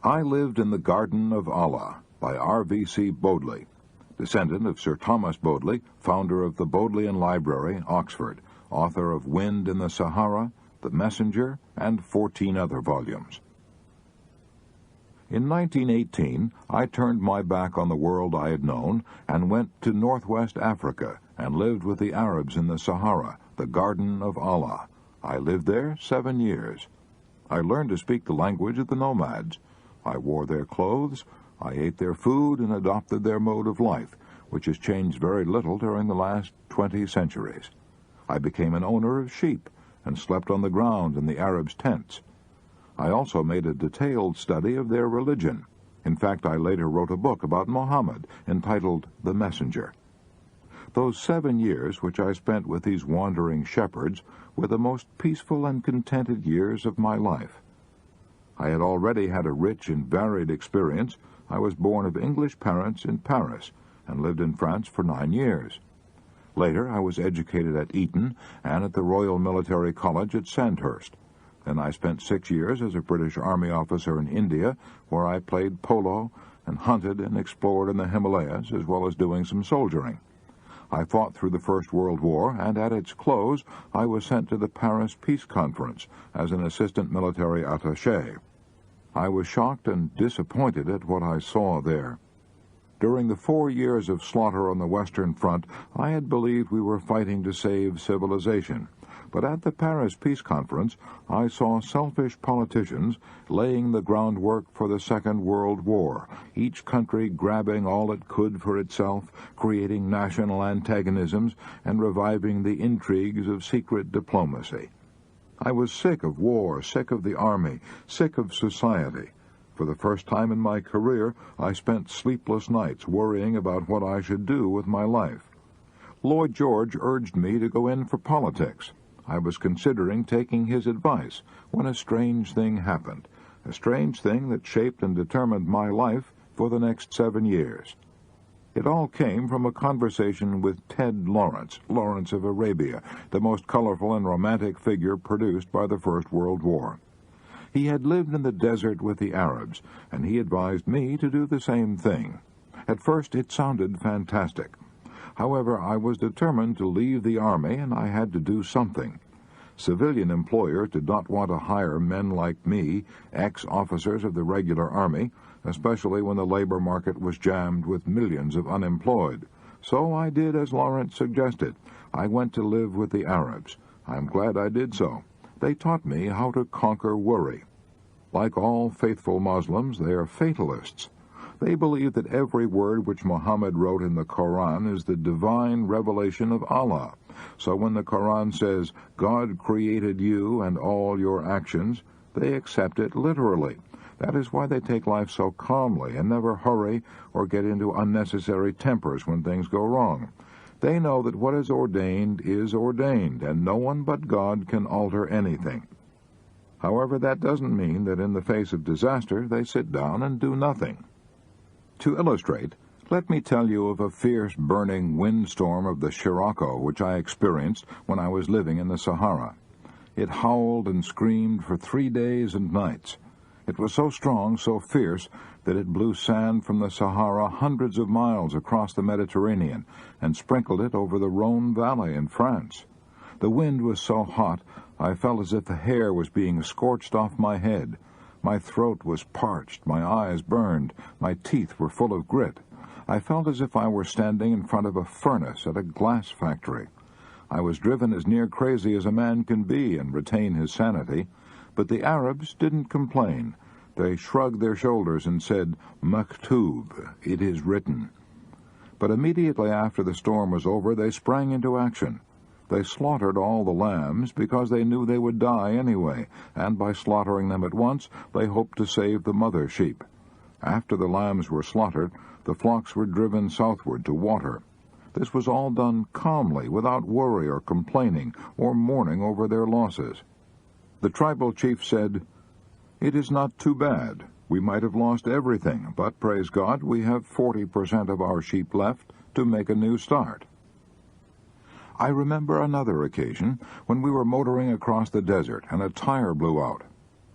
I Lived in the Garden of Allah by R.V.C. Bodley, descendant of Sir Thomas Bodley, founder of the Bodleian Library, Oxford, author of Wind in the Sahara, The Messenger, and 14 other volumes. In 1918, I turned my back on the world I had known and went to northwest Africa and lived with the Arabs in the Sahara, the Garden of Allah. I lived there 7 years. I learned to speak the language of the nomads. I wore their clothes, I ate their food, and adopted their mode of life, which has changed very little during the last 20 centuries. I became an owner of sheep and slept on the ground in the Arabs' tents. I also made a detailed study of their religion. In fact, I later wrote a book about Muhammad entitled The Messenger. Those 7 years which I spent with these wandering shepherds were the most peaceful and contented years of my life. I had already had a rich and varied experience. I was born of English parents in Paris and lived in France for 9 years. Later, I was educated at Eton and at the Royal Military College at Sandhurst. Then I spent 6 years as a British Army officer in India, where I played polo and hunted and explored in the Himalayas, as well as doing some soldiering. I fought through the First World War, and at its close, I was sent to the Paris Peace Conference as an assistant military attaché. I was shocked and disappointed at what I saw there. During the 4 years of slaughter on the Western Front, I had believed we were fighting to save civilization. But at the Paris Peace Conference, I saw selfish politicians laying the groundwork for the Second World War, each country grabbing all it could for itself, creating national antagonisms, and reviving the intrigues of secret diplomacy. I was sick of war, sick of the army, sick of society. For the first time in my career, I spent sleepless nights worrying about what I should do with my life. Lloyd George urged me to go in for politics. I was considering taking his advice when a strange thing happened, a strange thing that shaped and determined my life for the next 7 years. It all came from a conversation with Ted Lawrence, Lawrence of Arabia, the most colorful and romantic figure produced by the First World War. He had lived in the desert with the Arabs, and he advised me to do the same thing. At first it sounded fantastic. However, I was determined to leave the army, and I had to do something. Civilian employers did not want to hire men like me, ex-officers of the regular army, especially when the labor market was jammed with millions of unemployed. So I did as Lawrence suggested. I went to live with the Arabs. I'm glad I did so. They taught me how to conquer worry. Like all faithful Muslims, they are fatalists. They believe that every word which Muhammad wrote in the Quran is the divine revelation of Allah. So when the Quran says, God created you and all your actions, they accept it literally. That is why they take life so calmly and never hurry or get into unnecessary tempers when things go wrong. They know that what is ordained, and no one but God can alter anything. However, that doesn't mean that in the face of disaster they sit down and do nothing. To illustrate, let me tell you of a fierce burning windstorm of the Scirocco which I experienced when I was living in the Sahara. It howled and screamed for 3 days and nights. It was so strong, so fierce, that it blew sand from the Sahara hundreds of miles across the Mediterranean and sprinkled it over the Rhone Valley in France. The wind was so hot, I felt as if the hair was being scorched off my head. My throat was parched, my eyes burned, my teeth were full of grit. I felt as if I were standing in front of a furnace at a glass factory. I was driven as near crazy as a man can be and retain his sanity, but the Arabs didn't complain. They shrugged their shoulders and said, "Maktub, it is written." But immediately after the storm was over, they sprang into action. They slaughtered all the lambs because they knew they would die anyway, and by slaughtering them at once, they hoped to save the mother sheep. After the lambs were slaughtered, the flocks were driven southward to water. This was all done calmly, without worry or complaining or mourning over their losses. The tribal chief said, "It is not too bad. We might have lost everything, but praise God, we have 40% of our sheep left to make a new start." I remember another occasion when we were motoring across the desert and a tire blew out.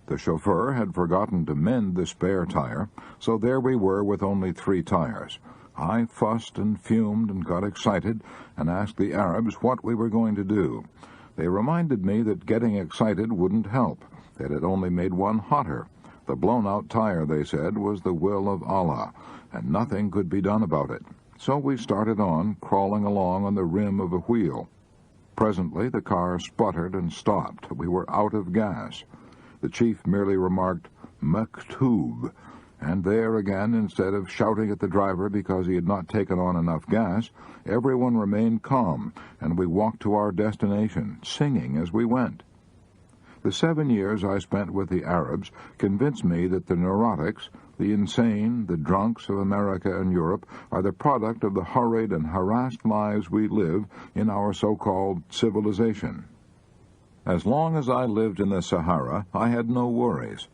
The chauffeur had forgotten to mend the spare tire, so there we were with only 3 tires. I fussed and fumed and got excited and asked the Arabs what we were going to do. They reminded me that getting excited wouldn't help, that it only made one hotter. The blown-out tire, they said, was the will of Allah, and nothing could be done about it. So we started on, crawling along on the rim of a wheel. Presently the car sputtered and stopped. We were out of gas. The chief merely remarked, "Maktub," and there again, instead of shouting at the driver because he had not taken on enough gas, everyone remained calm, and we walked to our destination, singing as we went. The 7 years I spent with the Arabs convinced me that the neurotics, the insane, the drunks of America and Europe are the product of the hurried and harassed lives we live in our so-called civilization. As long as I lived in the Sahara, I had no worries.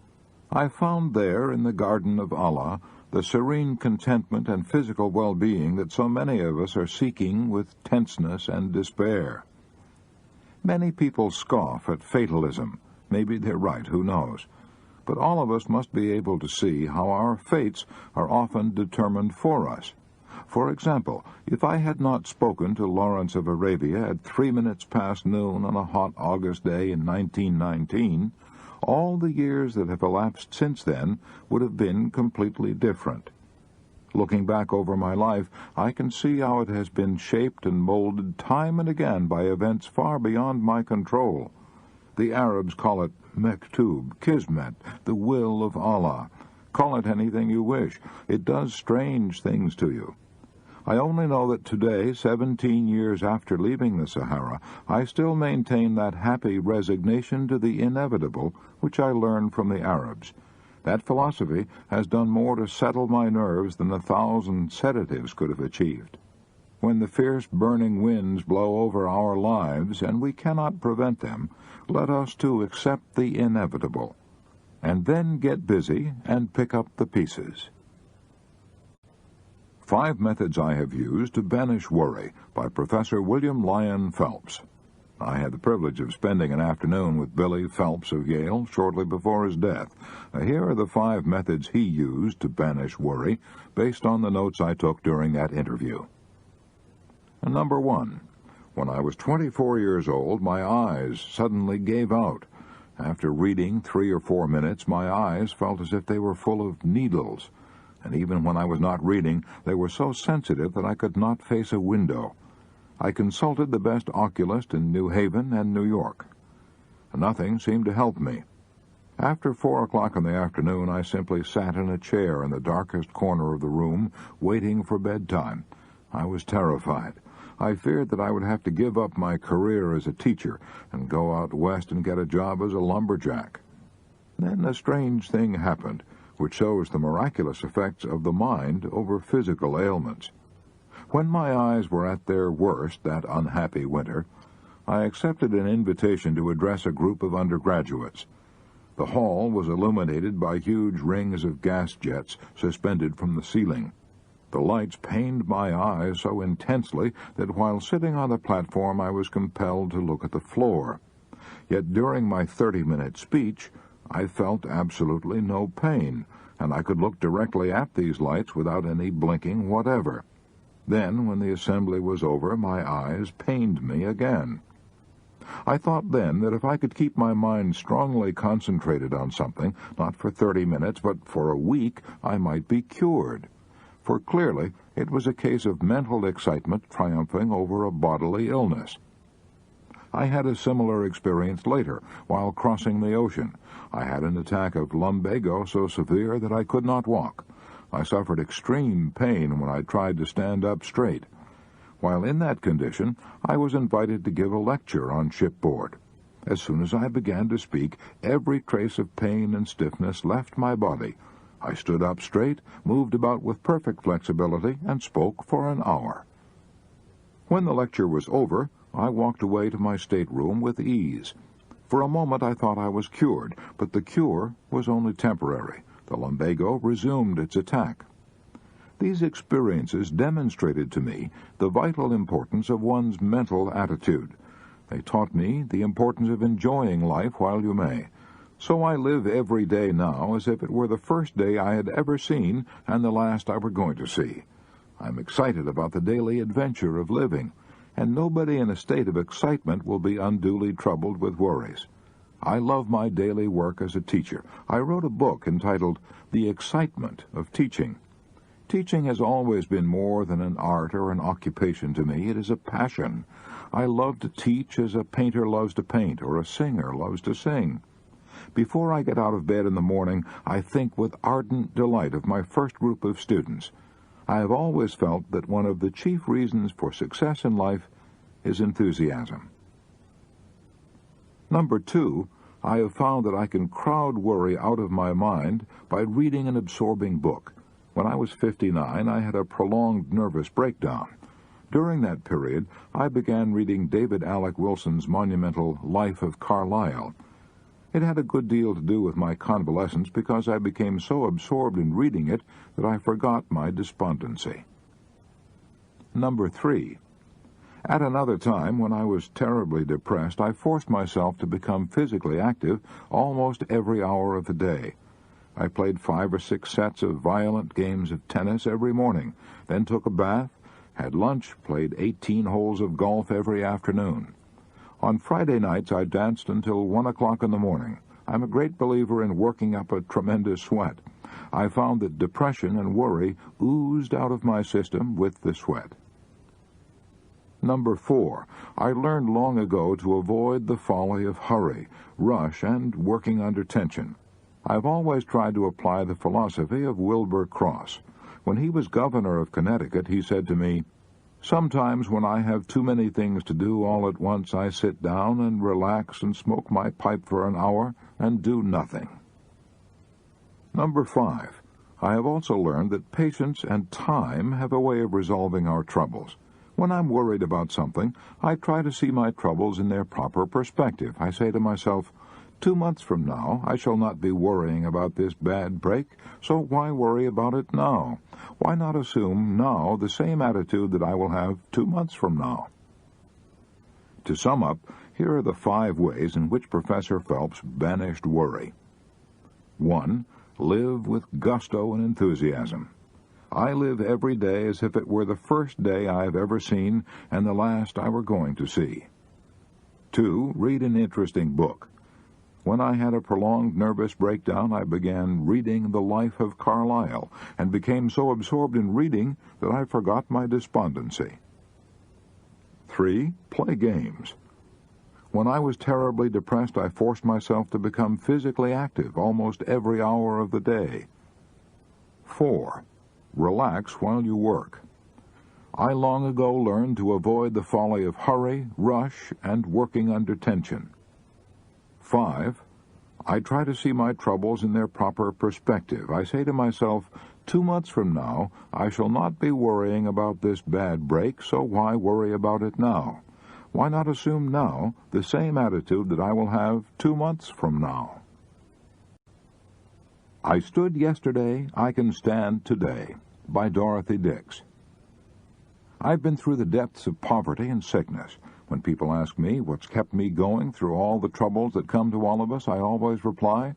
I found there, in the garden of Allah, the serene contentment and physical well-being that so many of us are seeking with tenseness and despair. Many people scoff at fatalism. Maybe they're right, who knows? But all of us must be able to see how our fates are often determined for us. For example, if I had not spoken to Lawrence of Arabia at 3 minutes past noon on a hot August day in 1919, all the years that have elapsed since then would have been completely different. Looking back over my life, I can see how it has been shaped and molded time and again by events far beyond my control. The Arabs call it Mektub, Kismet, the will of Allah. Call it anything you wish. It does strange things to you. I only know that today, 17 years after leaving the Sahara, I still maintain that happy resignation to the inevitable which I learned from the Arabs. That philosophy has done more to settle my nerves than 1,000 sedatives could have achieved. When the fierce burning winds blow over our lives, and we cannot prevent them, let us too accept the inevitable, and then get busy and pick up the pieces. 5 Methods I Have Used to Banish Worry by Professor William Lyon Phelps. I had the privilege of spending an afternoon with Billy Phelps of Yale shortly before his death. Here are the 5 methods he used to banish worry, based on the notes I took during that interview. Number 1. When I was 24 years old, my eyes suddenly gave out. After reading 3 or 4 minutes, my eyes felt as if they were full of needles. And even when I was not reading, they were so sensitive that I could not face a window. I consulted the best oculist in New Haven and New York. Nothing seemed to help me. After 4 o'clock in the afternoon, I simply sat in a chair in the darkest corner of the room, waiting for bedtime. I was terrified. I feared that I would have to give up my career as a teacher and go out west and get a job as a lumberjack. Then a strange thing happened, which shows the miraculous effects of the mind over physical ailments. When my eyes were at their worst that unhappy winter, I accepted an invitation to address a group of undergraduates. The hall was illuminated by huge rings of gas jets suspended from the ceiling. The lights pained my eyes so intensely that while sitting on the platform I was compelled to look at the floor. Yet during my 30-minute speech, I felt absolutely no pain, and I could look directly at these lights without any blinking whatever. Then, when the assembly was over, my eyes pained me again. I thought then that if I could keep my mind strongly concentrated on something, not for 30 minutes, but for a week, I might be cured. For clearly, it was a case of mental excitement triumphing over a bodily illness. I had a similar experience later, while crossing the ocean. I had an attack of lumbago so severe that I could not walk. I suffered extreme pain when I tried to stand up straight. While in that condition, I was invited to give a lecture on shipboard. As soon as I began to speak, every trace of pain and stiffness left my body. I stood up straight, moved about with perfect flexibility, and spoke for an hour. When the lecture was over, I walked away to my stateroom with ease. For a moment I thought I was cured, but the cure was only temporary. The lumbago resumed its attack. These experiences demonstrated to me the vital importance of one's mental attitude. They taught me the importance of enjoying life while you may. So I live every day now as if it were the first day I had ever seen and the last I were going to see. I'm excited about the daily adventure of living, and nobody in a state of excitement will be unduly troubled with worries. I love my daily work as a teacher. I wrote a book entitled The Excitement of Teaching. Teaching has always been more than an art or an occupation to me. It is a passion. I love to teach as a painter loves to paint or a singer loves to sing. Before I get out of bed in the morning, I think with ardent delight of my first group of students. I have always felt that one of the chief reasons for success in life is enthusiasm. Number 2, I have found that I can crowd worry out of my mind by reading an absorbing book. When I was 59, I had a prolonged nervous breakdown. During that period, I began reading David Alec Wilson's monumental Life of Carlyle. It had a good deal to do with my convalescence because I became so absorbed in reading it that I forgot my despondency. Number 3. At another time, when I was terribly depressed, I forced myself to become physically active almost every hour of the day. I played 5 or 6 sets of violent games of tennis every morning, then took a bath, had lunch, played 18 holes of golf every afternoon. On Friday nights, I danced until 1 o'clock in the morning. I'm a great believer in working up a tremendous sweat. I found that depression and worry oozed out of my system with the sweat. Number 4, I learned long ago to avoid the folly of hurry, rush, and working under tension. I've always tried to apply the philosophy of Wilbur Cross. When he was governor of Connecticut, he said to me, "Sometimes when I have too many things to do all at once, I sit down and relax and smoke my pipe for an hour and do nothing." Number 5, I have also learned that patience and time have a way of resolving our troubles. When I'm worried about something, I try to see my troubles in their proper perspective. I say to myself, 2 months from now, I shall not be worrying about this bad break, so why worry about it now? Why not assume now the same attitude that I will have 2 months from now? To sum up, here are the 5 ways in which Professor Phelps banished worry. 1. Live with gusto and enthusiasm. I live every day as if it were the first day I have ever seen and the last I were going to see. 2. Read an interesting book. When I had a prolonged nervous breakdown, I began reading The Life of Carlyle and became so absorbed in reading that I forgot my despondency. 3. Play games. When I was terribly depressed, I forced myself to become physically active almost every hour of the day. 4. Relax while you work. I long ago learned to avoid the folly of hurry, rush, and working under tension. 5. I try to see my troubles in their proper perspective. I say to myself, 2 months from now, I shall not be worrying about this bad break, so why worry about it now? Why not assume now the same attitude that I will have 2 months from now? I Stood Yesterday, I Can Stand Today, by Dorothy Dix. I've been through the depths of poverty and sickness. When people ask me what's kept me going through all the troubles that come to all of us, I always reply,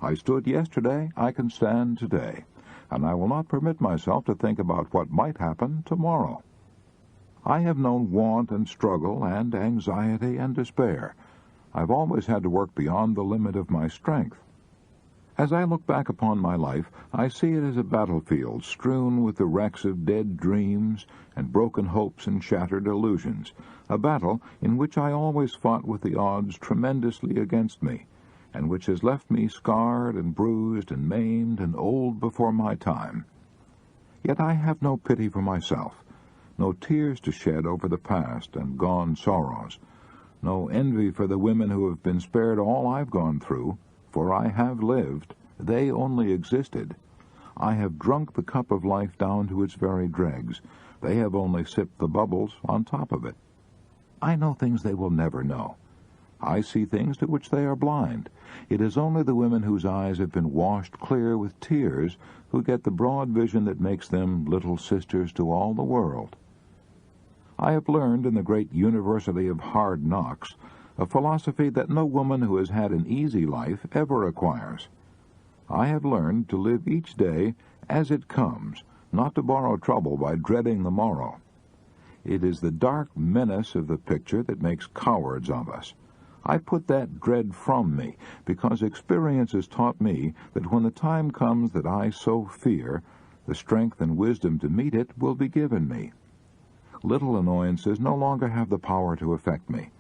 I stood yesterday, I can stand today, and I will not permit myself to think about what might happen tomorrow. I have known want and struggle and anxiety and despair. I've always had to work beyond the limit of my strength. As I look back upon my life, I see it as a battlefield strewn with the wrecks of dead dreams and broken hopes and shattered illusions, a battle in which I always fought with the odds tremendously against me, and which has left me scarred and bruised and maimed and old before my time. Yet I have no pity for myself, no tears to shed over the past and gone sorrows, no envy for the women who have been spared all I've gone through, for I have lived, they only existed. I have drunk the cup of life down to its very dregs. They have only sipped the bubbles on top of it. I know things they will never know. I see things to which they are blind. It is only the women whose eyes have been washed clear with tears who get the broad vision that makes them little sisters to all the world. I have learned in the great University of Hard Knocks a philosophy that no woman who has had an easy life ever acquires. I have learned to live each day as it comes, not to borrow trouble by dreading the morrow. It is the dark menace of the picture that makes cowards of us. I put that dread from me, because experience has taught me that when the time comes that I so fear, the strength and wisdom to meet it will be given me. Little annoyances no longer have the power to affect me.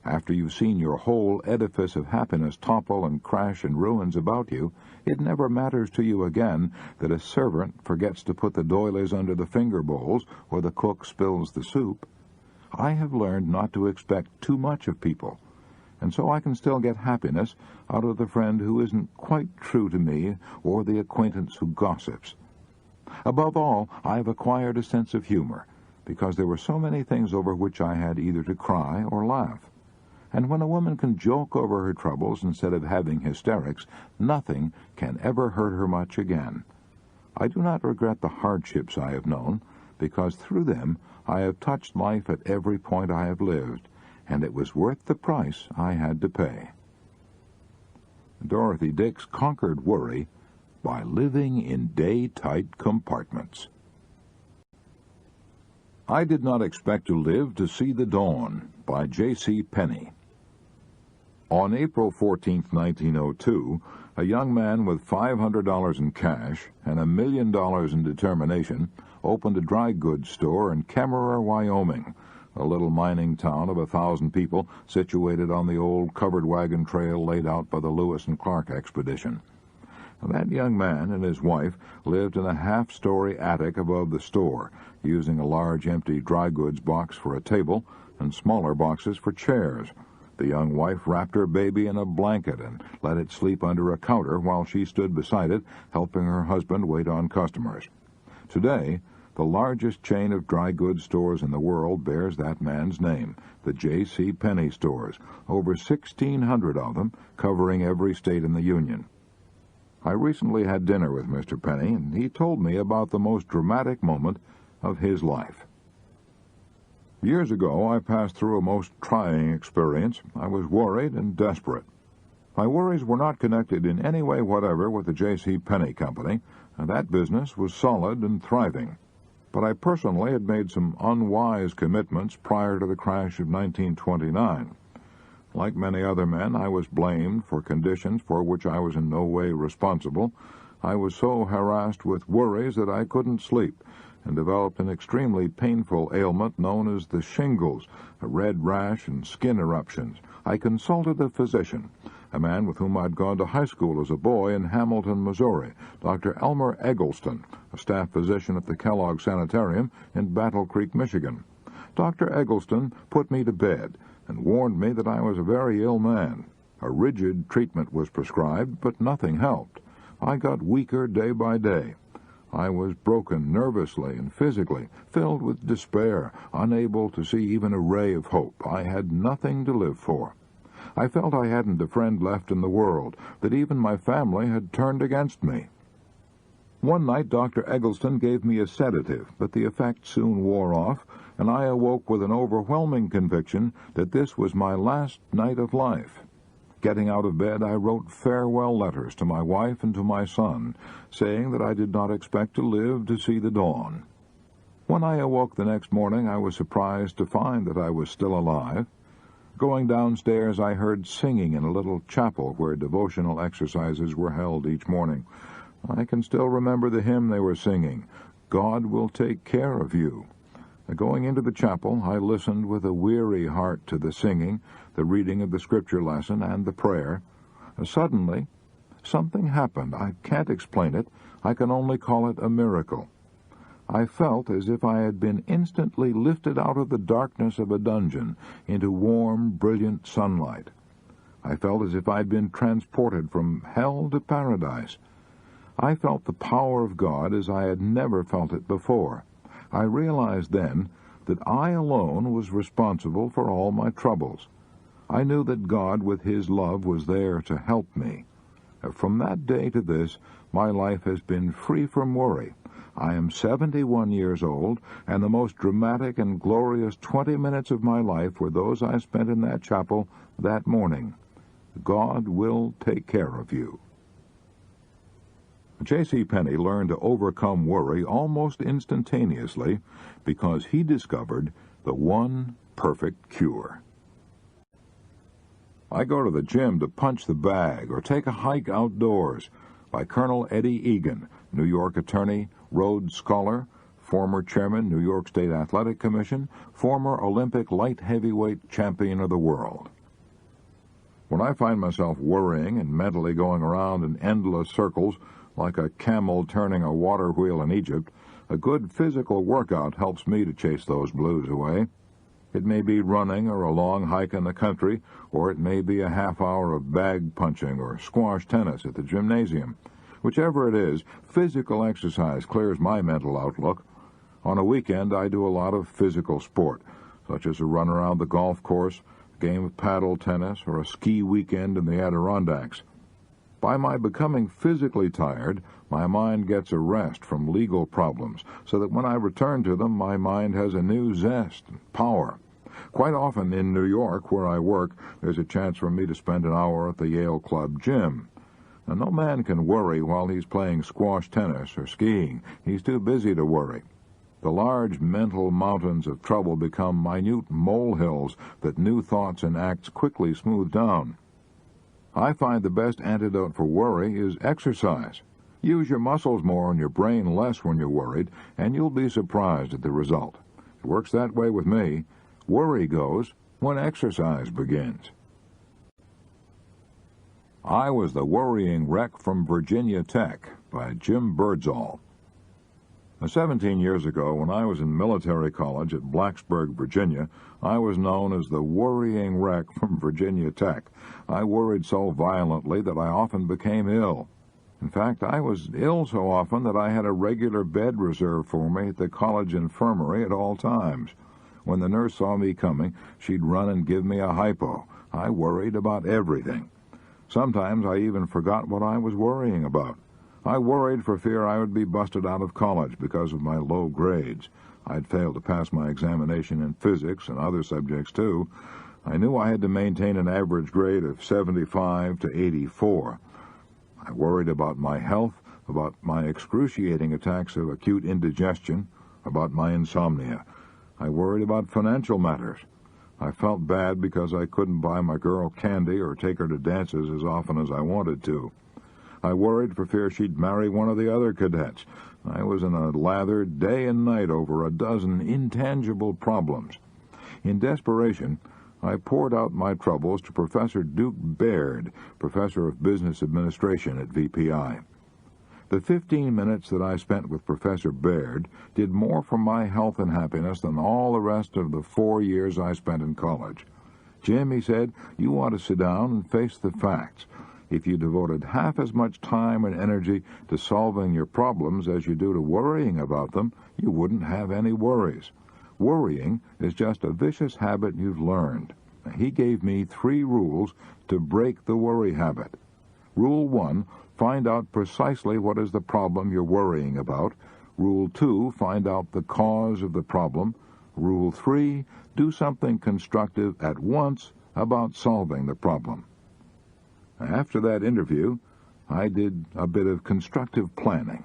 After you've seen your whole edifice of happiness topple and crash in ruins about you, it never matters to you again that a servant forgets to put the doilies under the finger bowls or the cook spills the soup. I have learned not to expect too much of people, and so I can still get happiness out of the friend who isn't quite true to me or the acquaintance who gossips. Above all, I have acquired a sense of humor, because there were so many things over which I had either to cry or laugh. And when a woman can joke over her troubles instead of having hysterics, nothing can ever hurt her much again. I do not regret the hardships I have known, because through them I have touched life at every point I have lived, and it was worth the price I had to pay. Dorothy Dix conquered worry by living in day-tight compartments. I Did Not Expect to Live to See the Dawn by J.C. Penney. On April 14, 1902, a young man with $500 in cash and $1 million in determination opened a dry goods store in Kemmerer, Wyoming, a little mining town of 1,000 people situated on the old covered wagon trail laid out by the Lewis and Clark expedition. That young man and his wife lived in a half-story attic above the store, using a large empty dry goods box for a table and smaller boxes for chairs. The young wife wrapped her baby in a blanket and let it sleep under a counter while she stood beside it, helping her husband wait on customers. Today, the largest chain of dry goods stores in the world bears that man's name, the J.C. Penney stores, over 1,600 of them, covering every state in the Union. I recently had dinner with Mr. Penney, and he told me about the most dramatic moment of his life. Years ago, I passed through a most trying experience. I was worried and desperate. My worries were not connected in any way whatever with the J.C. Penney Company, and that business was solid and thriving. But I personally had made some unwise commitments prior to the crash of 1929. Like many other men, I was blamed for conditions for which I was in no way responsible. I was so harassed with worries that I couldn't sleep, and developed an extremely painful ailment known as the shingles, a red rash and skin eruptions. I consulted a physician, a man with whom I'd gone to high school as a boy in Hamilton, Missouri, Dr. Elmer Eggleston, a staff physician at the Kellogg Sanitarium in Battle Creek, Michigan. Dr. Eggleston put me to bed and warned me that I was a very ill man. A rigid treatment was prescribed, but nothing helped. I got weaker day by day. I was broken nervously and physically, filled with despair, unable to see even a ray of hope. I had nothing to live for. I felt I hadn't a friend left in the world, that even my family had turned against me. One night Dr. Eggleston gave me a sedative, but the effect soon wore off, and I awoke with an overwhelming conviction that this was my last night of life. Getting out of bed, I wrote farewell letters to my wife and to my son, saying that I did not expect to live to see the dawn. When I awoke the next morning, I was surprised to find that I was still alive. Going downstairs, I heard singing in a little chapel where devotional exercises were held each morning. I can still remember the hymn they were singing, "God Will Take Care of You." Going into the chapel, I listened with a weary heart to the singing, the reading of the scripture lesson, and the prayer. Suddenly, something happened. I can't explain it. I can only call it a miracle. I felt as if I had been instantly lifted out of the darkness of a dungeon into warm, brilliant sunlight. I felt as if I'd been transported from hell to paradise. I felt the power of God as I had never felt it before. I realized then that I alone was responsible for all my troubles. I knew that God, with His love, was there to help me. From that day to this, my life has been free from worry. I am 71 years old, and the most dramatic and glorious 20 minutes of my life were those I spent in that chapel that morning. God will take care of you. J.C. Penney learned to overcome worry almost instantaneously because he discovered the one perfect cure. I go to the gym to punch the bag or take a hike outdoors. By Colonel Eddie Egan, New York attorney, Rhodes Scholar, former chairman, New York State Athletic Commission, former Olympic light heavyweight champion of the world. When I find myself worrying and mentally going around in endless circles like a camel turning a water wheel in Egypt, a good physical workout helps me to chase those blues away. It may be running or a long hike in the country, or it may be a half hour of bag punching or squash tennis at the gymnasium. Whichever it is, physical exercise clears my mental outlook. On a weekend, I do a lot of physical sport, such as a run around the golf course, a game of paddle tennis, or a ski weekend in the Adirondacks. By my becoming physically tired, my mind gets a rest from legal problems, so that when I return to them, my mind has a new zest and power. Quite often in New York, where I work, there's a chance for me to spend an hour at the Yale Club gym. Now, no man can worry while he's playing squash tennis or skiing. He's too busy to worry. The large mental mountains of trouble become minute molehills that new thoughts and acts quickly smooth down. I find the best antidote for worry is exercise. Use your muscles more and your brain less when you're worried, and you'll be surprised at the result. It works that way with me. Worry goes when exercise begins. I Was the Worrying Wreck from Virginia Tech by Jim Birdsall. 17 years ago, when I was in military college at Blacksburg, Virginia, I was known as the worrying wreck from Virginia Tech. I worried so violently that I often became ill. In fact, I was ill so often that I had a regular bed reserved for me at the college infirmary at all times. When the nurse saw me coming, she'd run and give me a hypo. I worried about everything. Sometimes I even forgot what I was worrying about. I worried for fear I would be busted out of college because of my low grades. I'd failed to pass my examination in physics and other subjects, too. I knew I had to maintain an average grade of 75 to 84. I worried about my health, about my excruciating attacks of acute indigestion, about my insomnia. I worried about financial matters. I felt bad because I couldn't buy my girl candy or take her to dances as often as I wanted to. I worried for fear she'd marry one of the other cadets. I was in a lather day and night over a dozen intangible problems. In desperation, I poured out my troubles to Professor Duke Baird, professor of business administration at VPI. The 15 minutes that I spent with Professor Baird did more for my health and happiness than all the rest of the 4 years I spent in college. "Jim," he said, "you ought to sit down and face the facts. If you devoted half as much time and energy to solving your problems as you do to worrying about them, you wouldn't have any worries. Worrying is just a vicious habit you've learned." He gave me 3 rules to break the worry habit. Rule 1, find out precisely what is the problem you're worrying about. Rule 2, find out the cause of the problem. Rule 3, do something constructive at once about solving the problem. After that interview, I did a bit of constructive planning.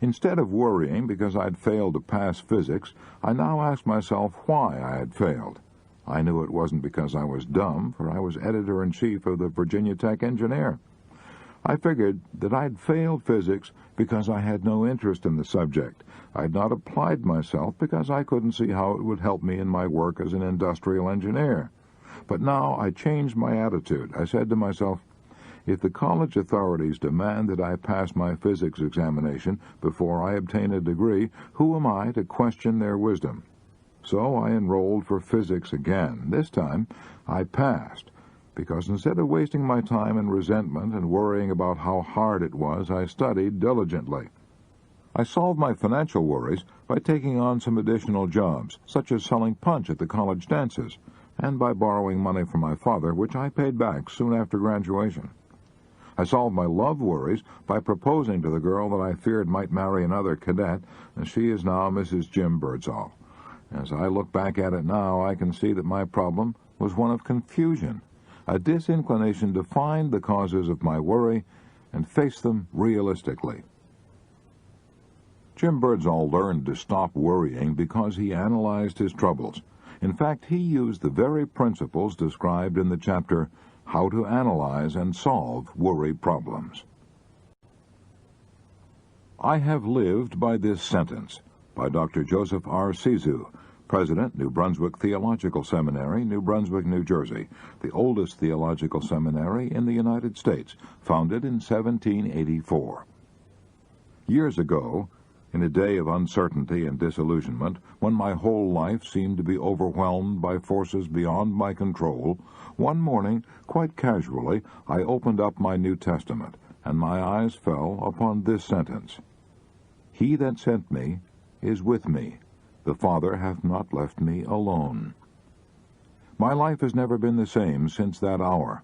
Instead of worrying because I'd failed to pass physics, I now asked myself why I had failed. I knew it wasn't because I was dumb, for I was editor-in-chief of the Virginia Tech Engineer. I figured that I'd failed physics because I had no interest in the subject. I'd not applied myself because I couldn't see how it would help me in my work as an industrial engineer. But now I changed my attitude. I said to myself, if the college authorities demand that I pass my physics examination before I obtain a degree, who am I to question their wisdom? So I enrolled for physics again. This time I passed, because instead of wasting my time in resentment and worrying about how hard it was, I studied diligently. I solved my financial worries by taking on some additional jobs, such as selling punch at the college dances, and by borrowing money from my father, which I paid back soon after graduation. I solved my love worries by proposing to the girl that I feared might marry another cadet, and she is now Mrs. Jim Birdsall. As I look back at it now, I can see that my problem was one of confusion, a disinclination to find the causes of my worry and face them realistically. Jim Birdsall learned to stop worrying because he analyzed his troubles. In fact, he used the very principles described in the chapter, How to Analyze and Solve Worry Problems. I have lived by this sentence, by Dr. Joseph R. Sizu, President, New Brunswick Theological Seminary, New Brunswick, New Jersey, the oldest theological seminary in the United States, founded in 1784. Years ago, in a day of uncertainty and disillusionment, when my whole life seemed to be overwhelmed by forces beyond my control, one morning, quite casually, I opened up my New Testament, and my eyes fell upon this sentence, He that sent me is with me. The Father hath not left me alone. My life has never been the same since that hour.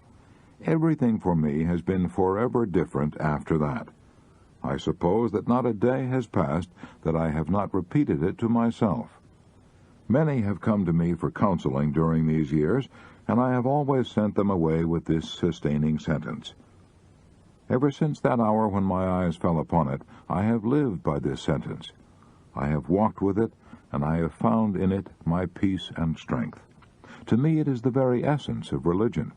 Everything for me has been forever different after that. I suppose that not a day has passed that I have not repeated it to myself. Many have come to me for counseling during these years, and I have always sent them away with this sustaining sentence. Ever since that hour when my eyes fell upon it, I have lived by this sentence. I have walked with it, and I have found in it my peace and strength. To me it is the very essence of religion.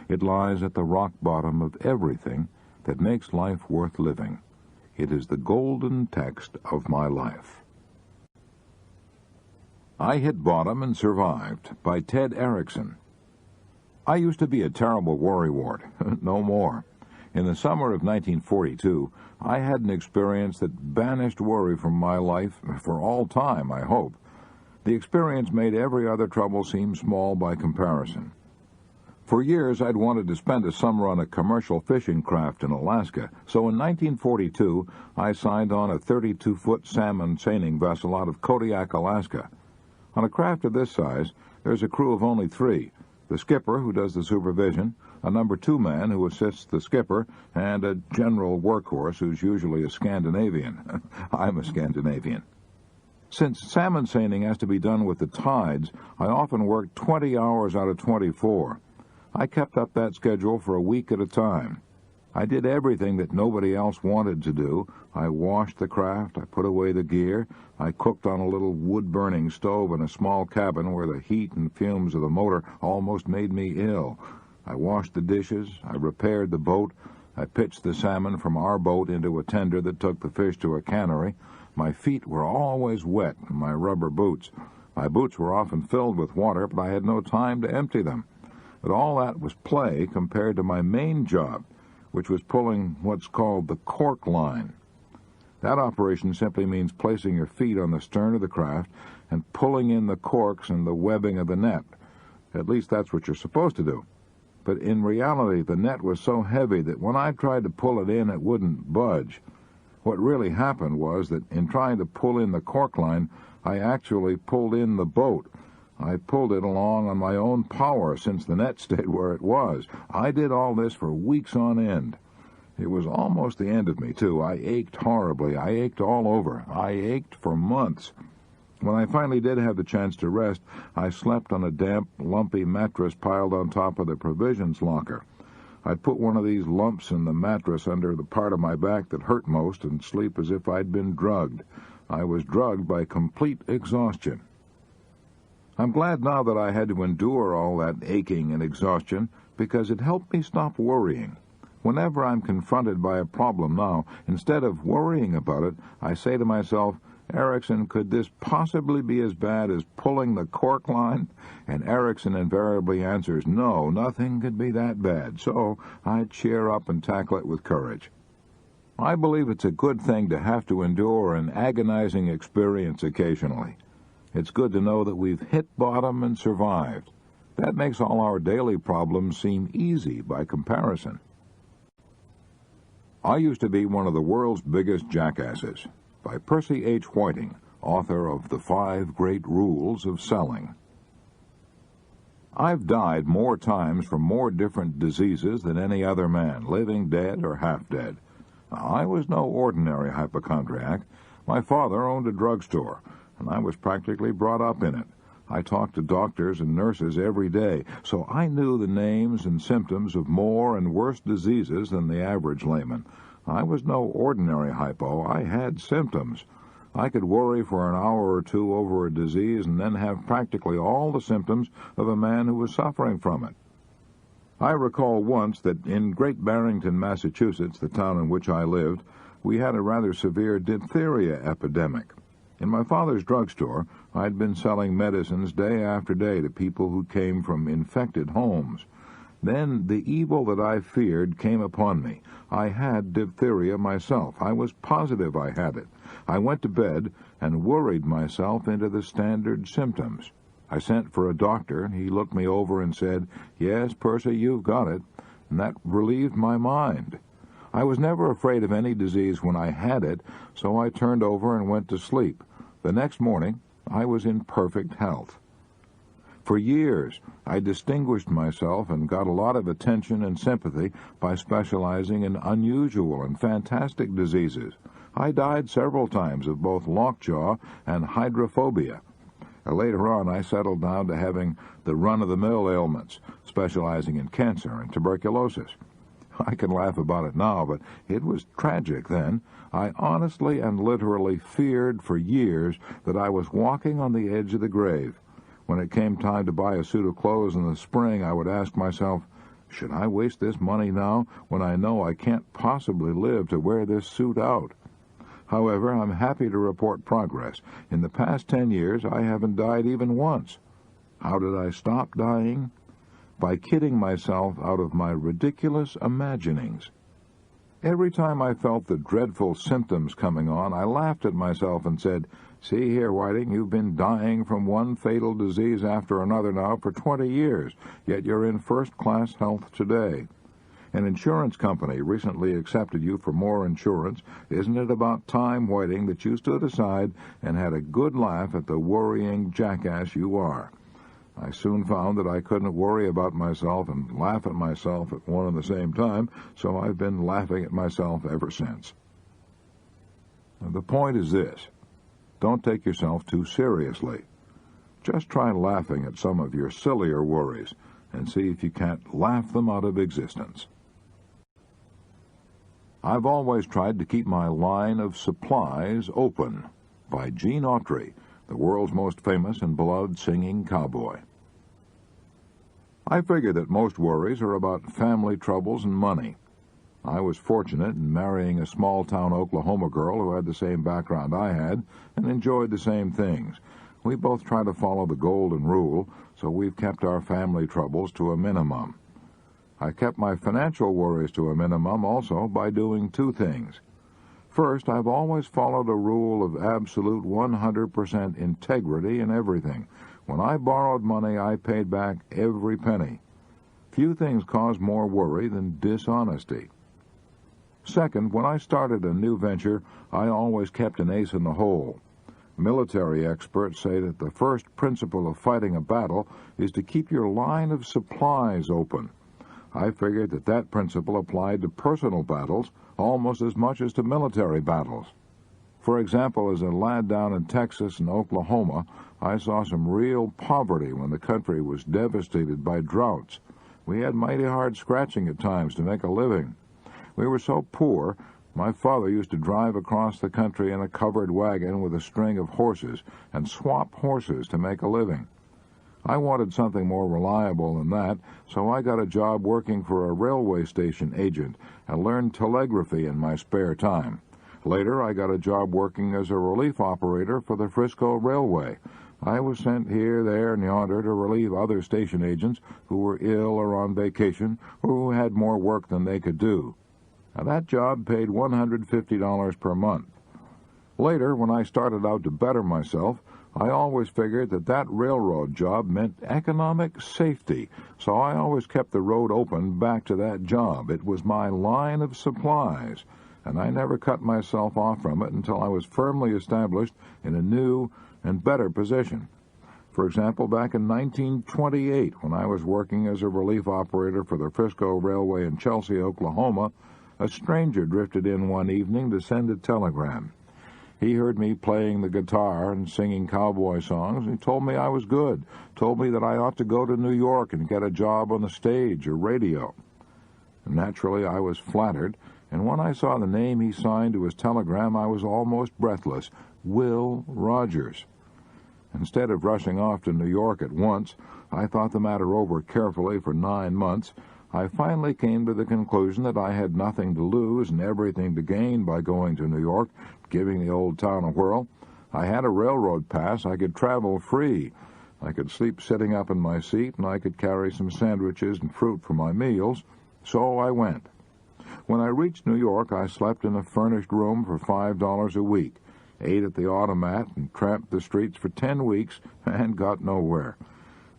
It lies at the rock bottom of everything that makes life worth living. It is the golden text of my life. I Hit Bottom and Survived by Ted Erickson. I used to be a terrible worrywart. No more. In the summer of 1942, I had an experience that banished worry from my life for all time, I hope. The experience made every other trouble seem small by comparison. For years, I'd wanted to spend a summer on a commercial fishing craft in Alaska, so in 1942, I signed on a 32-foot salmon seining vessel out of Kodiak, Alaska. On a craft of this size, there's a crew of only 3, the skipper, who does the supervision, a number 2 man who assists the skipper, and a general workhorse who's usually a Scandinavian. I'm a Scandinavian. Since salmon seining has to be done with the tides, I often worked 20 hours out of 24. I kept up that schedule for a week at a time. I did everything that nobody else wanted to do. I washed the craft, I put away the gear, I cooked on a little wood-burning stove in a small cabin where the heat and fumes of the motor almost made me ill. I washed the dishes, I repaired the boat, I pitched the salmon from our boat into a tender that took the fish to a cannery. My feet were always wet in my rubber boots. My boots were often filled with water, but I had no time to empty them. But all that was play compared to my main job, which was pulling what's called the cork line. That operation simply means placing your feet on the stern of the craft and pulling in the corks and the webbing of the net. At least that's what you're supposed to do. But in reality, the net was so heavy that when I tried to pull it in, it wouldn't budge. What really happened was that in trying to pull in the cork line, I actually pulled in the boat. I pulled it along on my own power since the net stayed where it was. I did all this for weeks on end. It was almost the end of me, too. I ached horribly. I ached all over. I ached for months. When I finally did have the chance to rest, I slept on a damp, lumpy mattress piled on top of the provisions locker. I'd put one of these lumps in the mattress under the part of my back that hurt most and sleep as if I'd been drugged. I was drugged by complete exhaustion. I'm glad now that I had to endure all that aching and exhaustion because it helped me stop worrying. Whenever I'm confronted by a problem now, instead of worrying about it, I say to myself, Erickson, could this possibly be as bad as pulling the cork line? And Erickson invariably answers, no, nothing could be that bad. So I cheer up and tackle it with courage. I believe it's a good thing to have to endure an agonizing experience occasionally. It's good to know that we've hit bottom and survived. That makes all our daily problems seem easy by comparison. I used to be one of the world's biggest jackasses. By Percy H. Whiting, author of The 5 Great Rules of Selling. I've died more times from more different diseases than any other man, living, dead, or half dead. I was no ordinary hypochondriac. My father owned a drugstore, and I was practically brought up in it. I talked to doctors and nurses every day, so I knew the names and symptoms of more and worse diseases than the average layman. I was no ordinary hypo. I had symptoms. I could worry for an hour or two over a disease and then have practically all the symptoms of a man who was suffering from it. I recall once that in Great Barrington, Massachusetts, the town in which I lived, we had a rather severe diphtheria epidemic. In my father's drugstore, I'd been selling medicines day after day to people who came from infected homes. Then the evil that I feared came upon me. I had diphtheria myself. I was positive I had it. I went to bed and worried myself into the standard symptoms. I sent for a doctor. He looked me over and said, "Yes, Percy, you've got it," and that relieved my mind. I was never afraid of any disease when I had it, so I turned over and went to sleep. The next morning, I was in perfect health. For years, I distinguished myself and got a lot of attention and sympathy by specializing in unusual and fantastic diseases. I died several times of both lockjaw and hydrophobia. Later on, I settled down to having the run-of-the-mill ailments, specializing in cancer and tuberculosis. I can laugh about it now, but it was tragic then. I honestly and literally feared for years that I was walking on the edge of the grave. When it came time to buy a suit of clothes in the spring, I would ask myself, should I waste this money now when I know I can't possibly live to wear this suit out? However, I'm happy to report progress. In the past 10 years, I haven't died even once. How did I stop dying? By kidding myself out of my ridiculous imaginings. Every time I felt the dreadful symptoms coming on, I laughed at myself and said, "See here, Whiting, you've been dying from one fatal disease after another now for 20 years, yet you're in first-class health today. An insurance company recently accepted you for more insurance. Isn't it about time, Whiting, that you stood aside and had a good laugh at the worrying jackass you are?" I soon found that I couldn't worry about myself and laugh at myself at one and the same time, so I've been laughing at myself ever since. The point is this: don't take yourself too seriously. Just try laughing at some of your sillier worries and see if you can't laugh them out of existence. I've always tried to keep my line of supplies open. By Gene Autry, the world's most famous and beloved singing cowboy. I figure that most worries are about family troubles and money. I was fortunate in marrying a small-town Oklahoma girl who had the same background I had and enjoyed the same things. We both try to follow the golden rule, so we've kept our family troubles to a minimum. I kept my financial worries to a minimum also by doing two things. First, I've always followed a rule of absolute 100% integrity in everything. When I borrowed money, I paid back every penny. Few things cause more worry than dishonesty. Second, when I started a new venture, I always kept an ace in the hole. Military experts say that the first principle of fighting a battle is to keep your line of supplies open. I figured that that principle applied to personal battles almost as much as to military battles. For example, as a lad down in Texas and Oklahoma, I saw some real poverty when the country was devastated by droughts. We had mighty hard scratching at times to make a living. We were so poor, my father used to drive across the country in a covered wagon with a string of horses and swap horses to make a living. I wanted something more reliable than that, so I got a job working for a railway station agent and learned telegraphy in my spare time. Later, I got a job working as a relief operator for the Frisco Railway. I was sent here, there, and yonder to relieve other station agents who were ill or on vacation or who had more work than they could do. Now, that job paid $150 per month. Later, when I started out to better myself, I always figured that railroad job meant economic safety, so I always kept the road open back to that job. It was my line of supplies, and I never cut myself off from it until I was firmly established in a new and better position. For example, back in 1928, when I was working as a relief operator for the Frisco Railway in Chelsea, Oklahoma, a stranger drifted in one evening to send a telegram. He heard me playing the guitar and singing cowboy songs, and he told me I was good, told me that I ought to go to New York and get a job on the stage or radio. Naturally, I was flattered, and when I saw the name he signed to his telegram, I was almost breathless. Will Rogers. Instead of rushing off to New York at once, I thought the matter over carefully for 9 months. I finally came to the conclusion that I had nothing to lose and everything to gain by going to New York, giving the old town a whirl. I had a railroad pass. I could travel free. I could sleep sitting up in my seat, and I could carry some sandwiches and fruit for my meals. So I went. When I reached New York, I slept in a furnished room for $5 a week, ate at the automat, and tramped the streets for 10 weeks and got nowhere.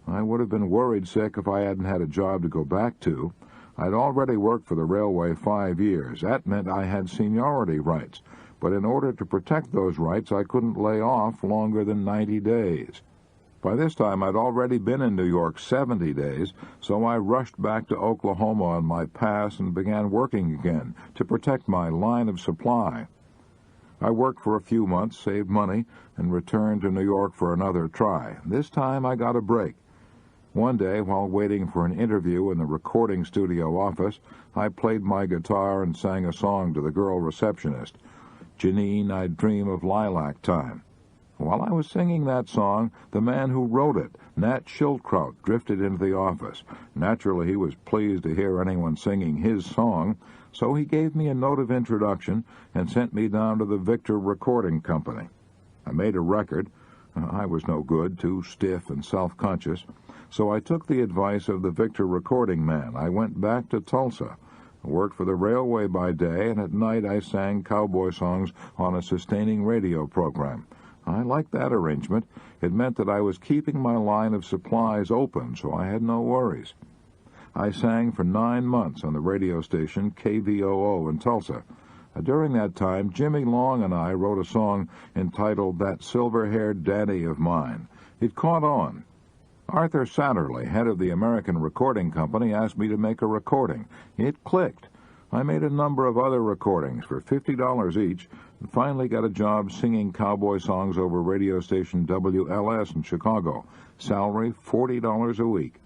I would have been worried sick if I hadn't had a job to go back to. I'd already worked for the railway 5 years. That meant I had seniority rights. But in order to protect those rights, I couldn't lay off longer than 90 days. By this time, I'd already been in New York 70 days, so I rushed back to Oklahoma on my pass and began working again to protect my line of supply. I worked for a few months, saved money, and returned to New York for another try. This time I got a break. One day, while waiting for an interview in the recording studio office, I played my guitar and sang a song to the girl receptionist. Janine, I dream of lilac time. While I was singing that song, the man who wrote it, Nat Schildkraut, drifted into the office. Naturally, he was pleased to hear anyone singing his song, so he gave me a note of introduction and sent me down to the Victor Recording Company. I made a record. I was no good, too stiff and self-conscious, so I took the advice of the Victor recording man. I went back to Tulsa. I worked for the railway by day, and at night I sang cowboy songs on a sustaining radio program. I liked that arrangement. It meant that I was keeping my line of supplies open, so I had no worries. I sang for 9 months on the radio station KVOO in Tulsa. During that time, Jimmy Long and I wrote a song entitled That Silver-Haired Daddy of Mine. It caught on. Arthur Satterley, head of the American Recording Company, asked me to make a recording. It clicked. I made a number of other recordings for $50 each and finally got a job singing cowboy songs over radio station WLS in Chicago. Salary, $40 a week.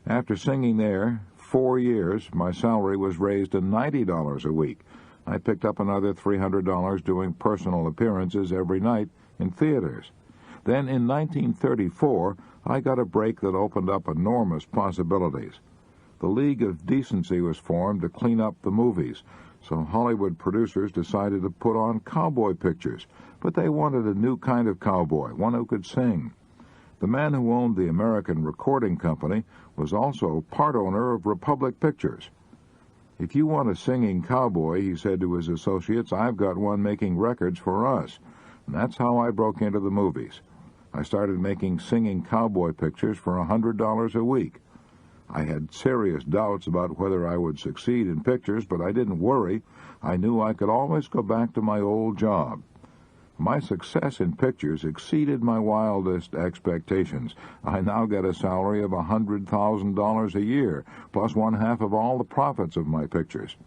After singing there 4 years, my salary was raised to $90 a week. I picked up another $300 doing personal appearances every night in theaters. Then in 1934, I got a break that opened up enormous possibilities. The League of Decency was formed to clean up the movies, so Hollywood producers decided to put on cowboy pictures, but they wanted a new kind of cowboy, one who could sing. The man who owned the American Recording Company was also part owner of Republic Pictures. If you want a singing cowboy, he said to his associates, I've got one making records for us. And that's how I broke into the movies. I started making singing cowboy pictures for $100 a week. I had serious doubts about whether I would succeed in pictures, but I didn't worry. I knew I could always go back to my old job. My success in pictures exceeded my wildest expectations. I now get a salary of $100,000 a year, plus 1/2 of all the profits of my pictures.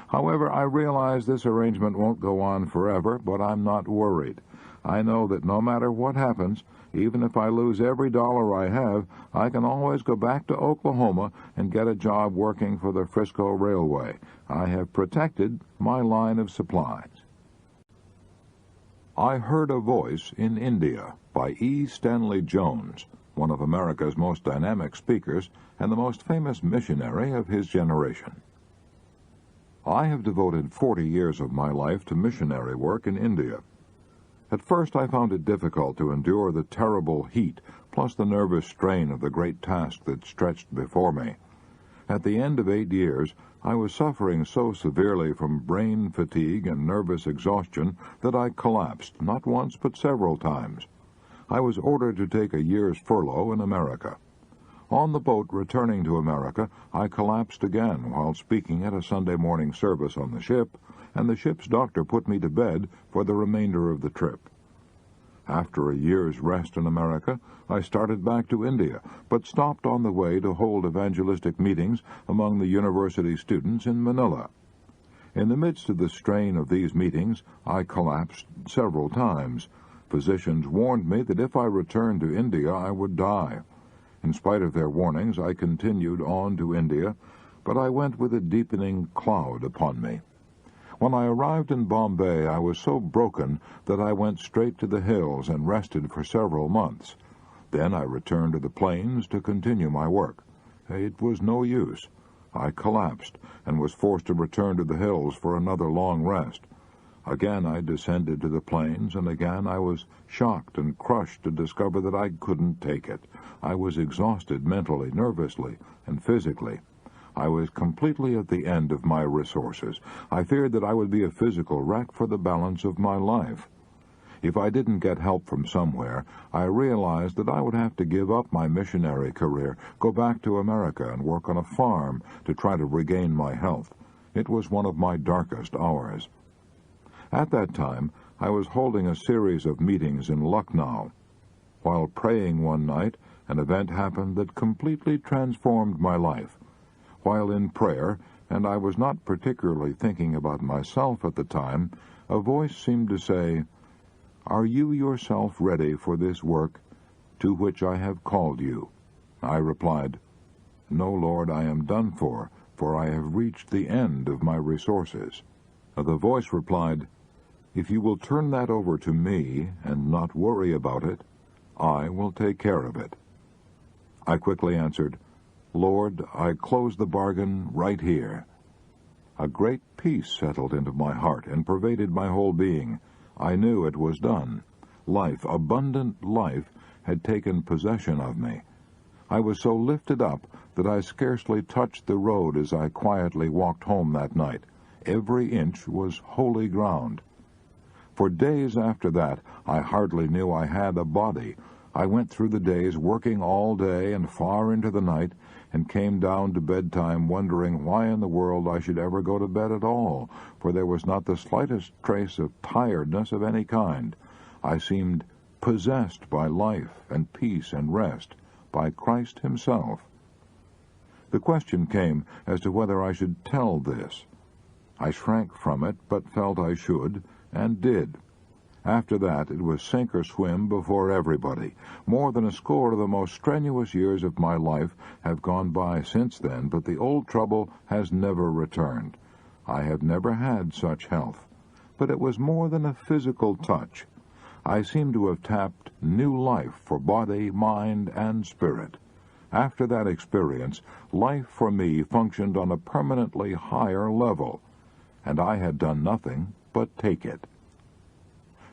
However, I realize this arrangement won't go on forever, but I'm not worried. I know that no matter what happens, Even if I lose every dollar I have, I can always go back to Oklahoma and get a job working for the Frisco Railway. I have protected my line of supplies. I Heard a Voice in India by E. Stanley Jones, one of America's most dynamic speakers and the most famous missionary of his generation. I have devoted 40 years of my life to missionary work in India. At first I found it difficult to endure the terrible heat, plus the nervous strain of the great task that stretched before me. At the end of 8 years, I was suffering so severely from brain fatigue and nervous exhaustion that I collapsed, not once but several times. I was ordered to take a year's furlough in America. On the boat returning to America, I collapsed again while speaking at a Sunday morning service on the ship, and the ship's doctor put me to bed for the remainder of the trip. After a year's rest in America, I started back to India, but stopped on the way to hold evangelistic meetings among the university students in Manila. In the midst of the strain of these meetings, I collapsed several times. Physicians warned me that if I returned to India, I would die. In spite of their warnings, I continued on to India, but I went with a deepening cloud upon me. When I arrived in Bombay, I was so broken that I went straight to the hills and rested for several months. Then I returned to the plains to continue my work. It was no use. I collapsed and was forced to return to the hills for another long rest. Again I descended to the plains, and again I was shocked and crushed to discover that I couldn't take it. I was exhausted mentally, nervously, and physically. I was completely at the end of my resources. I feared that I would be a physical wreck for the balance of my life. If I didn't get help from somewhere, I realized that I would have to give up my missionary career, go back to America and work on a farm to try to regain my health. It was one of my darkest hours. At that time, I was holding a series of meetings in Lucknow. While praying one night, an event happened that completely transformed my life. While in prayer, and I was not particularly thinking about myself at the time, a voice seemed to say, "Are you yourself ready for this work to which I have called you?" I replied, "No, Lord, I am done for I have reached the end of my resources." The voice replied, "If you will turn that over to me and not worry about it, I will take care of it." I quickly answered, "Lord, I close the bargain right here." A great peace settled into my heart and pervaded my whole being. I knew it was done. Life, abundant life, had taken possession of me. I was so lifted up that I scarcely touched the road as I quietly walked home that night. Every inch was holy ground. For days after that, I hardly knew I had a body. I went through the days working all day and far into the night, and came down to bedtime wondering why in the world I should ever go to bed at all, for there was not the slightest trace of tiredness of any kind. I seemed possessed by life and peace and rest, by Christ himself. The question came as to whether I should tell this. I shrank from it, but felt I should, and did. After that, it was sink or swim before everybody. More than a score of the most strenuous years of my life have gone by since then, but the old trouble has never returned. I have never had such health. But it was more than a physical touch. I seem to have tapped new life for body, mind, and spirit. After that experience, life for me functioned on a permanently higher level, and I had done nothing but take it.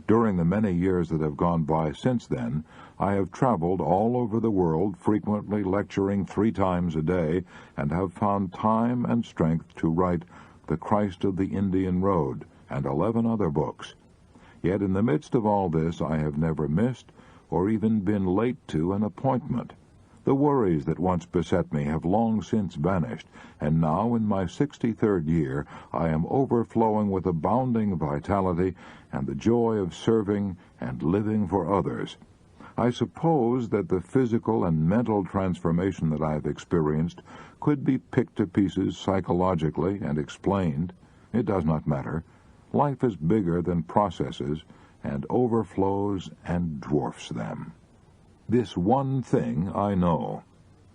During the many years that have gone by since then, I have traveled all over the world, frequently lecturing 3 times a day, and have found time and strength to write The Christ of the Indian Road and 11 other books. Yet in the midst of all this, I have never missed or even been late to an appointment. The worries that once beset me have long since vanished, and now in my 63rd year I am overflowing with abounding vitality and the joy of serving and living for others. I suppose that the physical and mental transformation that I have experienced could be picked to pieces psychologically and explained. It does not matter. Life is bigger than processes and overflows and dwarfs them. This one thing I know.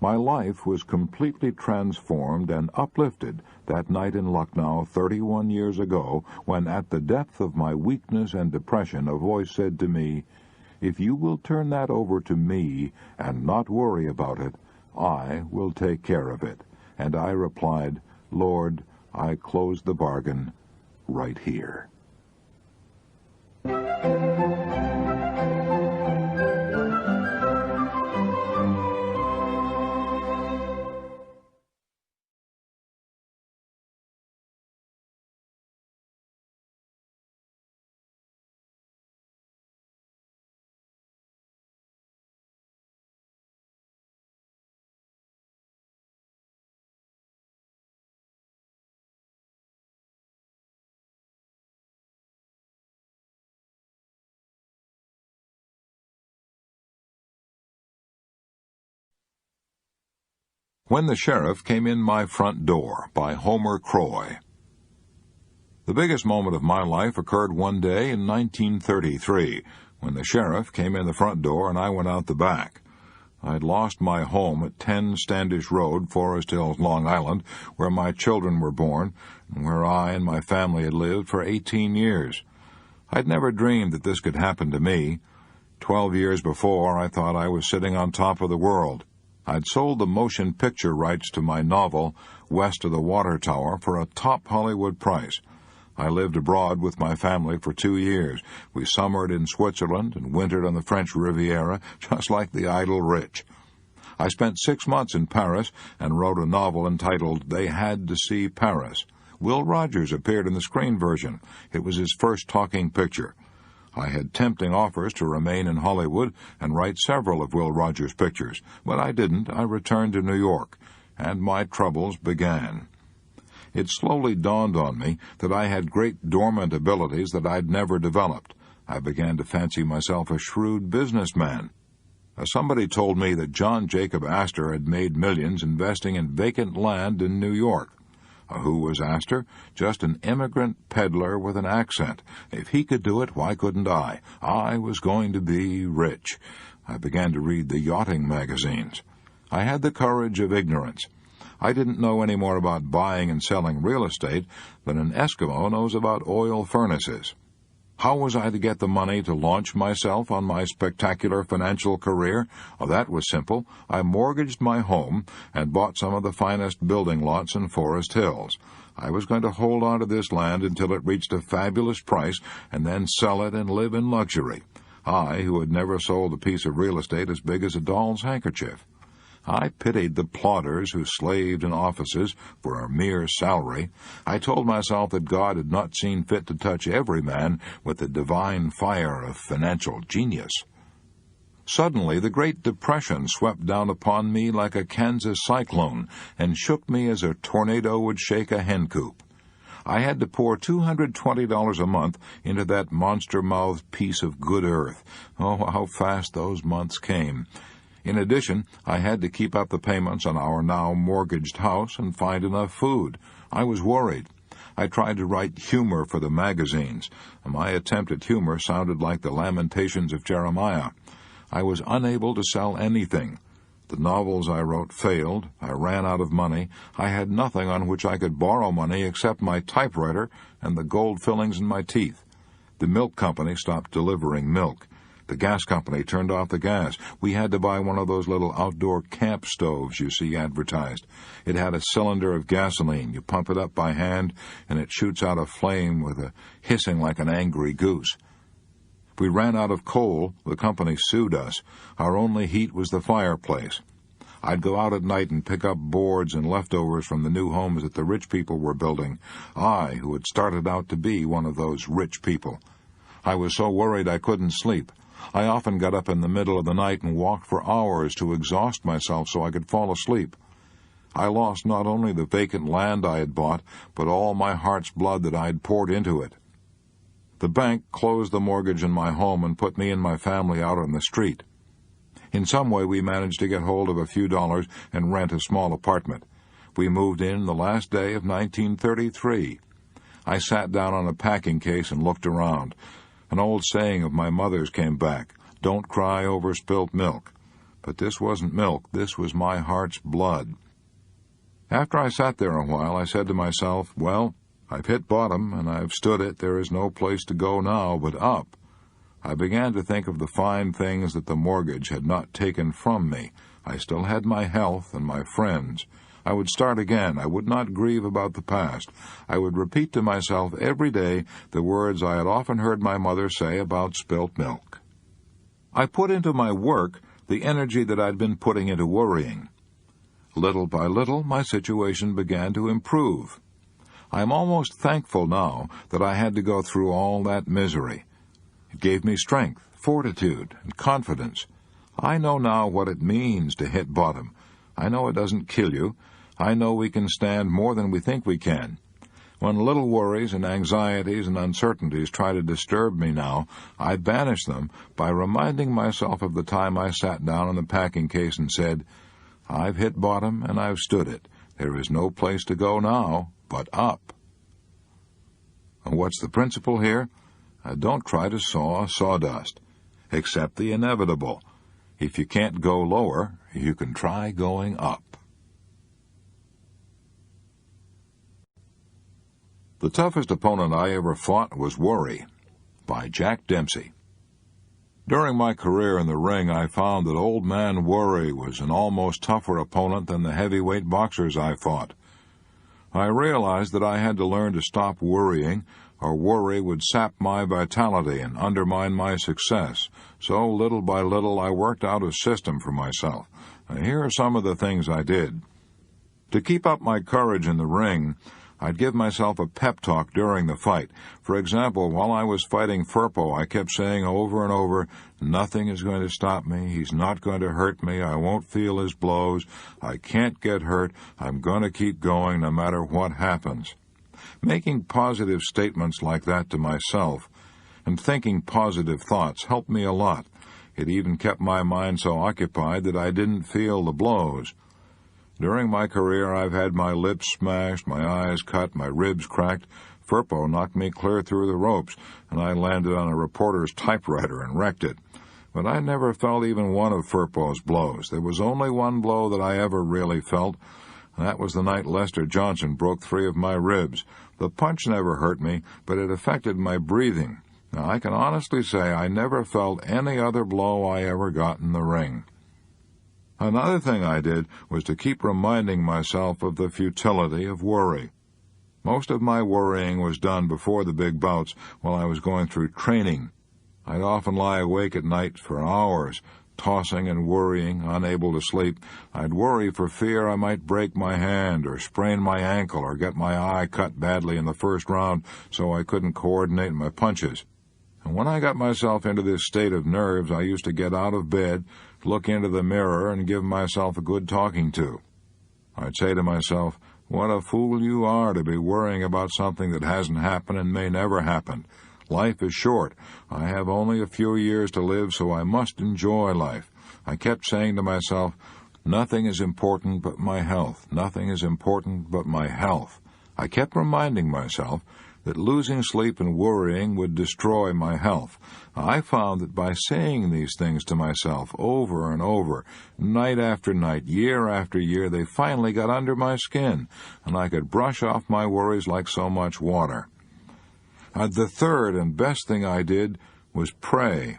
My life was completely transformed and uplifted that night in Lucknow 31 years ago, when at the depth of my weakness and depression a voice said to me, "If you will turn that over to me and not worry about it, I will take care of it." And I replied, "Lord, I close the bargain right here." When the Sheriff Came in My Front Door by Homer Croy. The biggest moment of my life occurred one day in 1933, when the sheriff came in the front door and I went out the back. I'd lost my home at 10 Standish Road, Forest Hills, Long Island, where my children were born, and where I and my family had lived for 18 years. I'd never dreamed that this could happen to me. 12 years before, I thought I was sitting on top of the world. I'd sold the motion picture rights to my novel, West of the Water Tower, for a top Hollywood price. I lived abroad with my family for 2 years. We summered in Switzerland and wintered on the French Riviera, just like the idle rich. I spent 6 months in Paris and wrote a novel entitled They Had to See Paris. Will Rogers appeared in the screen version. It was his first talking picture. I had tempting offers to remain in Hollywood and write several of Will Rogers' pictures, but I didn't. I returned to New York, and my troubles began. It slowly dawned on me that I had great dormant abilities that I'd never developed. I began to fancy myself a shrewd businessman. Somebody told me that John Jacob Astor had made millions investing in vacant land in New York. Who was Astor? Just an immigrant peddler with an accent. If he could do it, why couldn't I? I was going to be rich. I began to read the yachting magazines. I had the courage of ignorance. I didn't know any more about buying and selling real estate than an Eskimo knows about oil furnaces. How was I to get the money to launch myself on my spectacular financial career? That was simple. I mortgaged my home and bought some of the finest building lots in Forest Hills. I was going to hold on to this land until it reached a fabulous price and then sell it and live in luxury. I, who had never sold a piece of real estate as big as a doll's handkerchief. I pitied the plodders who slaved in offices for a mere salary. I told myself that God had not seen fit to touch every man with the divine fire of financial genius. Suddenly, the Great Depression swept down upon me like a Kansas cyclone and shook me as a tornado would shake a hen coop. I had to pour $220 a month into that monster-mouthed piece of good earth. Oh, how fast those months came. In addition, I had to keep up the payments on our now mortgaged house and find enough food. I was worried. I tried to write humor for the magazines. My attempt at humor sounded like the Lamentations of Jeremiah. I was unable to sell anything. The novels I wrote failed. I ran out of money. I had nothing on which I could borrow money except my typewriter and the gold fillings in my teeth. The milk company stopped delivering milk. The gas company turned off the gas. We had to buy one of those little outdoor camp stoves you see advertised. It had a cylinder of gasoline. You pump it up by hand, and it shoots out a flame with a hissing like an angry goose. We ran out of coal. The company sued us. Our only heat was the fireplace. I'd go out at night and pick up boards and leftovers from the new homes that the rich people were building. I, who had started out to be one of those rich people. I was so worried I couldn't sleep. I often got up in the middle of the night and walked for hours to exhaust myself so I could fall asleep. I lost not only the vacant land I had bought, but all my heart's blood that I had poured into it. The bank closed the mortgage on my home and put me and my family out on the street. In some way we managed to get hold of a few dollars and rent a small apartment. We moved in the last day of 1933. I sat down on a packing case and looked around. An old saying of my mother's came back, "Don't cry over spilt milk." But this wasn't milk. This was my heart's blood. After I sat there a while, I said to myself, well, I've hit bottom, and I've stood it. There is no place to go now but up. I began to think of the fine things that the mortgage had not taken from me. I still had my health and my friends. I would start again. I would not grieve about the past. I would repeat to myself every day the words I had often heard my mother say about spilt milk. I put into my work the energy that I'd been putting into worrying. Little by little, my situation began to improve. I am almost thankful now that I had to go through all that misery. It gave me strength, fortitude, and confidence. I know now what it means to hit bottom. I know it doesn't kill you. I know we can stand more than we think we can. When little worries and anxieties and uncertainties try to disturb me now, I banish them by reminding myself of the time I sat down in the packing case and said, I've hit bottom and I've stood it. There is no place to go now but up. And what's the principle here? Don't try to saw sawdust. Accept the inevitable. If you can't go lower, you can try going up. The toughest opponent I ever fought was worry, by Jack Dempsey. During my career in the ring, I found that old man worry was an almost tougher opponent than the heavyweight boxers I fought. I realized that I had to learn to stop worrying, or worry would sap my vitality and undermine my success. So, little by little, I worked out a system for myself. And here are some of the things I did. To keep up my courage in the ring, I'd give myself a pep talk during the fight. For example, while I was fighting Firpo, I kept saying over and over, nothing is going to stop me, he's not going to hurt me, I won't feel his blows, I can't get hurt, I'm going to keep going no matter what happens. Making positive statements like that to myself and thinking positive thoughts helped me a lot. It even kept my mind so occupied that I didn't feel the blows. During my career, I've had my lips smashed, my eyes cut, my ribs cracked. Firpo knocked me clear through the ropes, and I landed on a reporter's typewriter and wrecked it. But I never felt even one of Firpo's blows. There was only one blow that I ever really felt, and that was the night Lester Johnson broke 3 of my ribs. The punch never hurt me, but it affected my breathing. Now, I can honestly say I never felt any other blow I ever got in the ring. Another thing I did was to keep reminding myself of the futility of worry. Most of my worrying was done before the big bouts while I was going through training. I'd often lie awake at night for hours, tossing and worrying, unable to sleep. I'd worry for fear I might break my hand or sprain my ankle or get my eye cut badly in the first round so I couldn't coordinate my punches. And when I got myself into this state of nerves, I used to get out of bed, look into the mirror, and give myself a good talking to. I'd say to myself, what a fool you are to be worrying about something that hasn't happened and may never happen. Life is short. I have only a few years to live, so I must enjoy life. I kept saying to myself, nothing is important but my health. Nothing is important but my health. I kept reminding myself that losing sleep and worrying would destroy my health. I found that by saying these things to myself over and over, night after night, year after year, they finally got under my skin, and I could brush off my worries like so much water. The third and best thing I did was pray.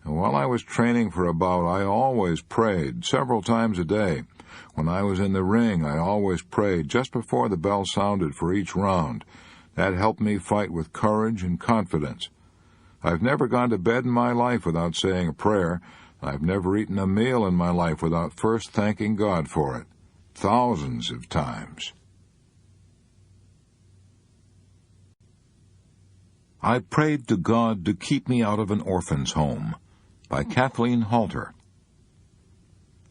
And while I was training for a bout, I always prayed, several times a day. When I was in the ring, I always prayed just before the bell sounded for each round. That helped me fight with courage and confidence. I've never gone to bed in my life without saying a prayer. I've never eaten a meal in my life without first thanking God for it. Thousands of times. I prayed to God to keep me out of an orphan's home, by Kathleen Halter.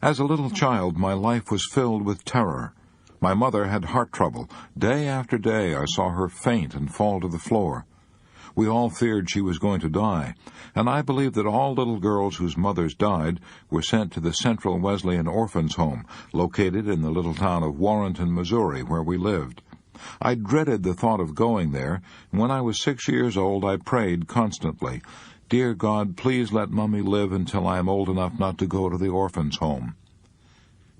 As a little child, my life was filled with terror. My mother had heart trouble. Day after day, I saw her faint and fall to the floor. We all feared she was going to die, and I believe that all little girls whose mothers died were sent to the Central Wesleyan Orphans' Home, located in the little town of Warrenton, Missouri, where we lived. I dreaded the thought of going there, and when I was 6 years old, I prayed constantly, "Dear God, please let Mummy live until I am old enough not to go to the orphans' home."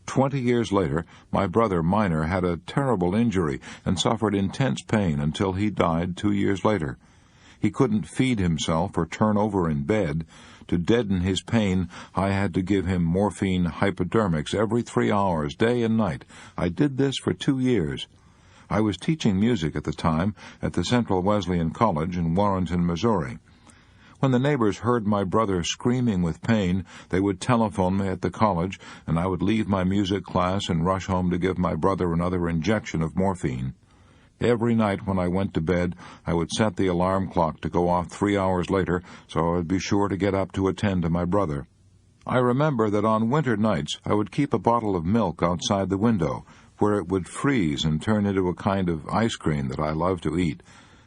20 years later, my brother Minor had a terrible injury and suffered intense pain until he died 2 years later. He couldn't feed himself or turn over in bed. To deaden his pain, I had to give him morphine hypodermics every 3 hours, day and night. I did this for 2 years. I was teaching music at the time at the Central Wesleyan College in Warrenton, Missouri. When the neighbors heard my brother screaming with pain, they would telephone me at the college, and I would leave my music class and rush home to give my brother another injection of morphine. Every night when I went to bed, I would set the alarm clock to go off 3 hours later, so I would be sure to get up to attend to my brother. I remember that on winter nights I would keep a bottle of milk outside the window, where it would freeze and turn into a kind of ice cream that I loved to eat.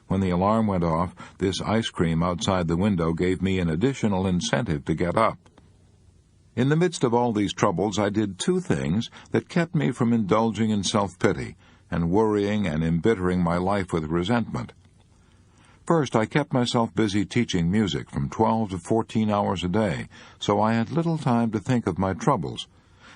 When the alarm went off, this ice cream outside the window gave me an additional incentive to get up. In the midst of all these troubles, I did 2 things that kept me from indulging in self-pity and worrying and embittering my life with resentment. First, I kept myself busy teaching music from 12 to 14 hours a day, so I had little time to think of my troubles.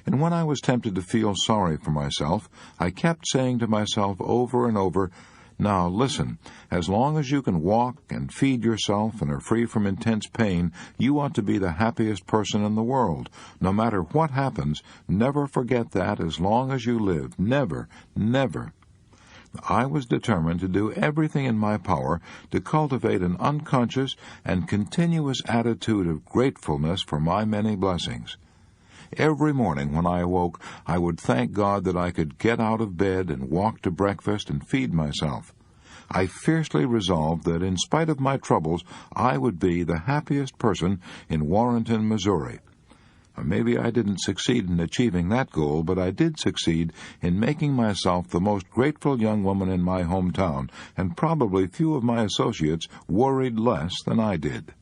And when I was tempted to feel sorry for myself, I kept saying to myself over and over, "Now listen, as long as you can walk and feed yourself and are free from intense pain, you ought to be the happiest person in the world. No matter what happens, never forget that as long as you live. Never, never." I was determined to do everything in my power to cultivate an unconscious and continuous attitude of gratefulness for my many blessings. Every morning when I awoke, I would thank God that I could get out of bed and walk to breakfast and feed myself. I fiercely resolved that in spite of my troubles, I would be the happiest person in Warrenton, Missouri. Maybe I didn't succeed in achieving that goal, but I did succeed in making myself the most grateful young woman in my hometown, and probably few of my associates worried less than I did.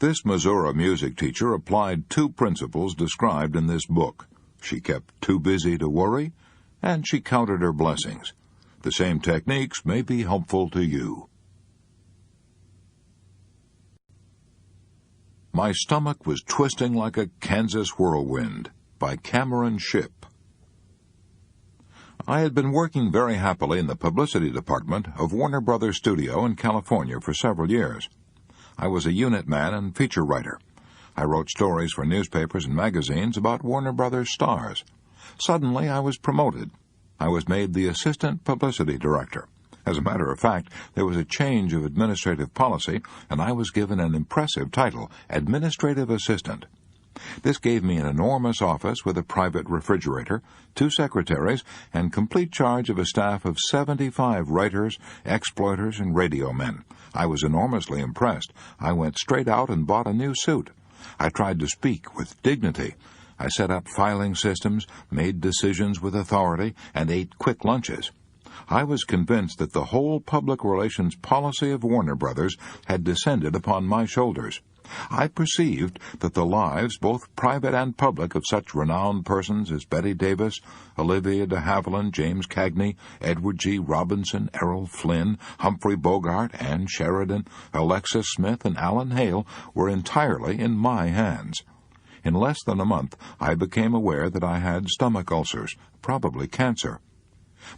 This Missouri music teacher applied 2 principles described in this book. She kept too busy to worry, and she counted her blessings. The same techniques may be helpful to you. My Stomach Was Twisting Like a Kansas Whirlwind by Cameron Shipp. I had been working very happily in the publicity department of Warner Brothers Studio in California for several years. I was a unit man and feature writer. I wrote stories for newspapers and magazines about Warner Brothers stars. Suddenly, I was promoted. I was made the assistant publicity director. As a matter of fact, there was a change of administrative policy, and I was given an impressive title, administrative assistant. This gave me an enormous office with a private refrigerator, 2 secretaries, and complete charge of a staff of 75 writers, exploiters, and radio men. I was enormously impressed. I went straight out and bought a new suit. I tried to speak with dignity. I set up filing systems, made decisions with authority, and ate quick lunches. I was convinced that the whole public relations policy of Warner Brothers had descended upon my shoulders. I perceived that the lives, both private and public, of such renowned persons as Betty Davis, Olivia de Havilland, James Cagney, Edward G. Robinson, Errol Flynn, Humphrey Bogart, Ann Sheridan, Alexis Smith, and Alan Hale were entirely in my hands. In less than a month, I became aware that I had stomach ulcers, probably cancer.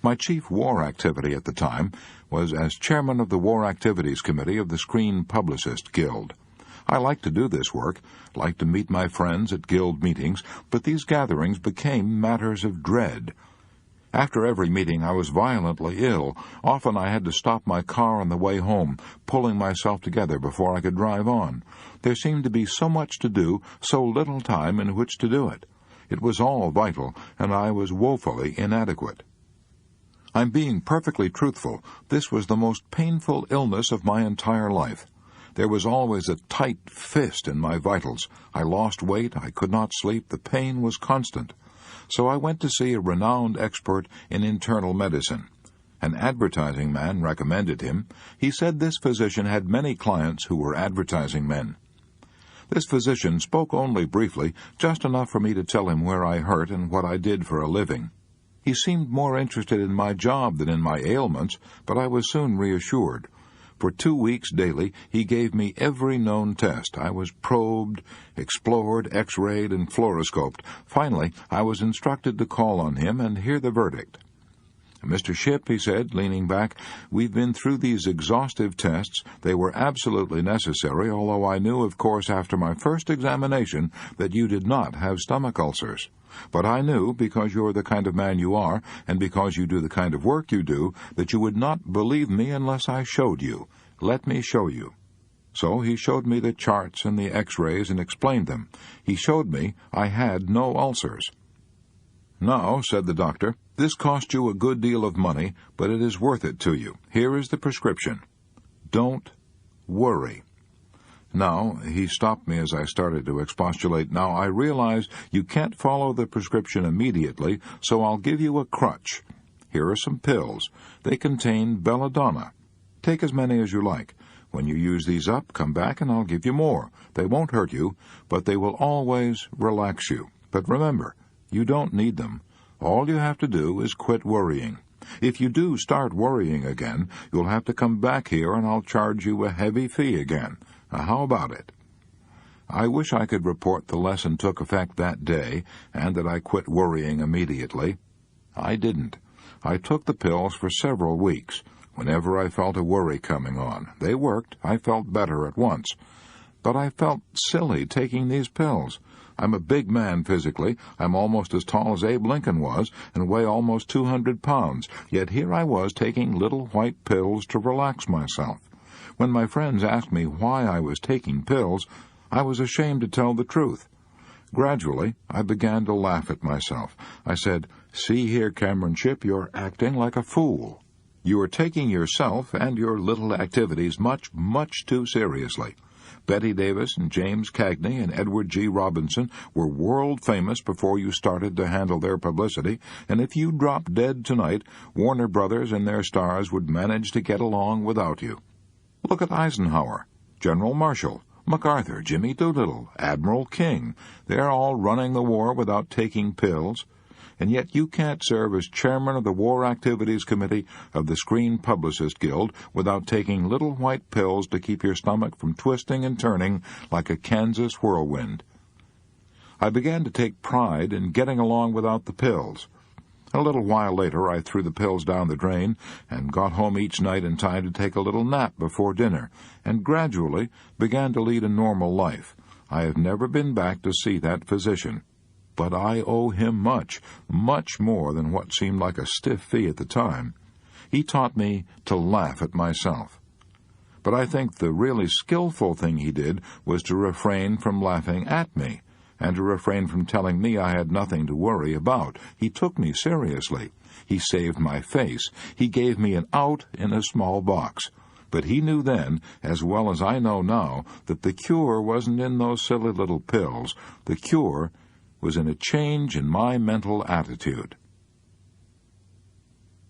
My chief war activity at the time was as chairman of the War Activities Committee of the Screen Publicist Guild. I liked to do this work, liked to meet my friends at guild meetings, but these gatherings became matters of dread. After every meeting, I was violently ill. Often I had to stop my car on the way home, pulling myself together before I could drive on. There seemed to be so much to do, so little time in which to do it. It was all vital, and I was woefully inadequate. I'm being perfectly truthful. This was the most painful illness of my entire life. There was always a tight fist in my vitals. I lost weight, I could not sleep, the pain was constant. So I went to see a renowned expert in internal medicine. An advertising man recommended him. He said this physician had many clients who were advertising men. This physician spoke only briefly, just enough for me to tell him where I hurt and what I did for a living. He seemed more interested in my job than in my ailments, but I was soon reassured. For 2 weeks daily, he gave me every known test. I was probed, explored, x-rayed, and fluoroscoped. Finally, I was instructed to call on him and hear the verdict. "Mr. Shipp," he said, leaning back, "we've been through these exhaustive tests. They were absolutely necessary, although I knew, of course, after my first examination that you did not have stomach ulcers. But I knew, because you're the kind of man you are, and because you do the kind of work you do, that you would not believe me unless I showed you. Let me show you." So he showed me the charts and the x-rays and explained them. He showed me I had no ulcers. "Now," said the doctor, "this cost you a good deal of money, but it is worth it to you. Here is the prescription. Don't worry." Now, he stopped me as I started to expostulate. "Now, I realize you can't follow the prescription immediately, so I'll give you a crutch. Here are some pills. They contain belladonna. Take as many as you like. When you use these up, come back and I'll give you more. They won't hurt you, but they will always relax you. But remember, you don't need them. All you have to do is quit worrying. If you do start worrying again, you'll have to come back here and I'll charge you a heavy fee again. How about it?" I wish I could report the lesson took effect that day and that I quit worrying immediately. I didn't. I took the pills for several weeks. Whenever I felt a worry coming on, they worked. I felt better at once. But I felt silly taking these pills. I'm a big man physically. I'm almost as tall as Abe Lincoln was and weigh almost 200 pounds. Yet here I was taking little white pills to relax myself. When my friends asked me why I was taking pills, I was ashamed to tell the truth. Gradually, I began to laugh at myself. I said, "See here, Cameron Shipp, you're acting like a fool. You are taking yourself and your little activities much, much too seriously. Betty Davis and James Cagney and Edward G. Robinson were world-famous before you started to handle their publicity, and if you dropped dead tonight, Warner Brothers and their stars would manage to get along without you. Look at Eisenhower, General Marshall, MacArthur, Jimmy Doolittle, Admiral King. They're all running the war without taking pills. And yet you can't serve as chairman of the War Activities Committee of the Screen Publicist Guild without taking little white pills to keep your stomach from twisting and turning like a Kansas whirlwind." I began to take pride in getting along without the pills. A little while later I threw the pills down the drain and got home each night in time to take a little nap before dinner, and gradually began to lead a normal life. I have never been back to see that physician. But I owe him much, much more than what seemed like a stiff fee at the time. He taught me to laugh at myself. But I think the really skillful thing he did was to refrain from laughing at me, and to refrain from telling me I had nothing to worry about. He took me seriously. He saved my face. He gave me an out in a small box. But he knew then, as well as I know now, that the cure wasn't in those silly little pills. The cure was in a change in my mental attitude.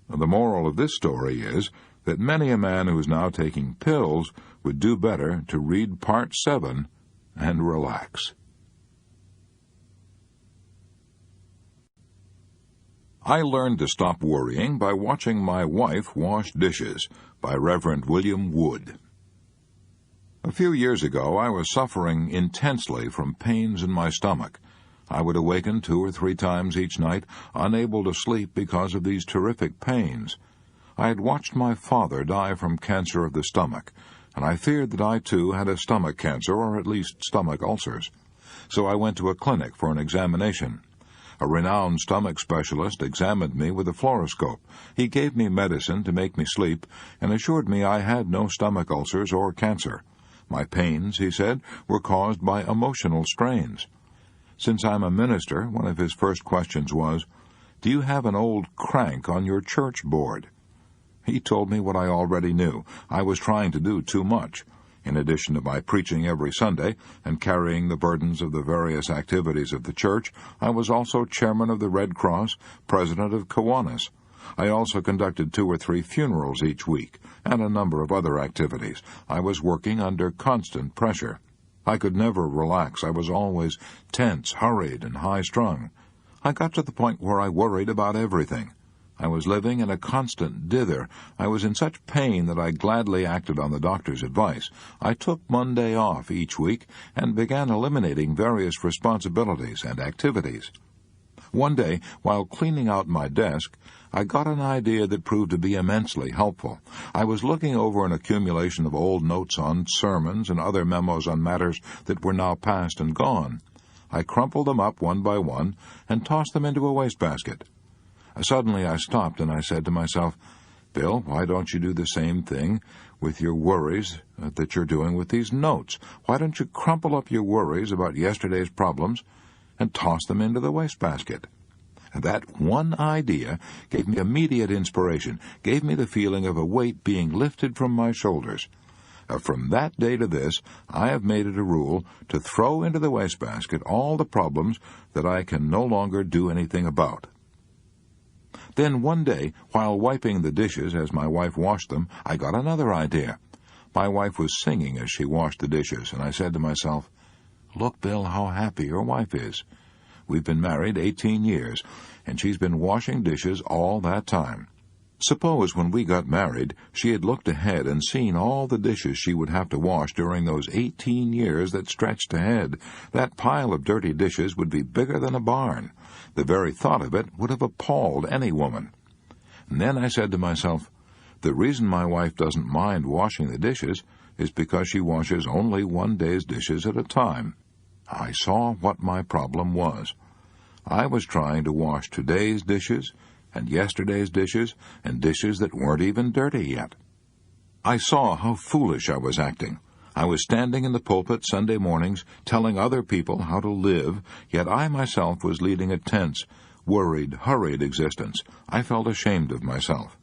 The moral of this story is that many a man who is now taking pills would do better to read Part 7 and relax. I Learned to Stop Worrying by Watching My Wife Wash Dishes by Reverend William Wood. A few years ago, I was suffering intensely from pains in my stomach. I would awaken 2 or 3 times each night, unable to sleep because of these terrific pains. I had watched my father die from cancer of the stomach, and I feared that I too had a stomach cancer, or at least stomach ulcers. So I went to a clinic for an examination. A renowned stomach specialist examined me with a fluoroscope. He gave me medicine to make me sleep, and assured me I had no stomach ulcers or cancer. My pains, he said, were caused by emotional strains. Since I'm a minister, one of his first questions was, "Do you have an old crank on your church board?" He told me what I already knew. I was trying to do too much. In addition to my preaching every Sunday and carrying the burdens of the various activities of the church, I was also chairman of the Red Cross, president of Kiwanis. I also conducted 2 or 3 funerals each week, and a number of other activities. I was working under constant pressure. I could never relax. I was always tense, hurried, and high-strung. I got to the point where I worried about everything. I was living in a constant dither. I was in such pain that I gladly acted on the doctor's advice. I took Monday off each week and began eliminating various responsibilities and activities. One day, while cleaning out my desk, I got an idea that proved to be immensely helpful. I was looking over an accumulation of old notes on sermons and other memos on matters that were now past and gone. I crumpled them up one by one and tossed them into a wastebasket. Suddenly I stopped and I said to myself, "Bill, why don't you do the same thing with your worries that you're doing with these notes? Why don't you crumple up your worries about yesterday's problems and toss them into the wastebasket?" And that one idea gave me immediate inspiration, gave me the feeling of a weight being lifted from my shoulders. From that day to this, I have made it a rule to throw into the wastebasket all the problems that I can no longer do anything about. Then one day, while wiping the dishes as my wife washed them, I got another idea. My wife was singing as she washed the dishes, and I said to myself, "Look, Bill, how happy your wife is. We've been married 18 years, and she's been washing dishes all that time. Suppose when we got married, she had looked ahead and seen all the dishes she would have to wash during those 18 years that stretched ahead. That pile of dirty dishes would be bigger than a barn. The very thought of it would have appalled any woman." And then I said to myself, the reason my wife doesn't mind washing the dishes is because she washes only one day's dishes at a time. I saw what my problem was. I was trying to wash today's dishes and yesterday's dishes and dishes that weren't even dirty yet. I saw how foolish I was acting. I was standing in the pulpit Sunday mornings telling other people how to live, yet I myself was leading a tense, worried, hurried existence. I felt ashamed of myself.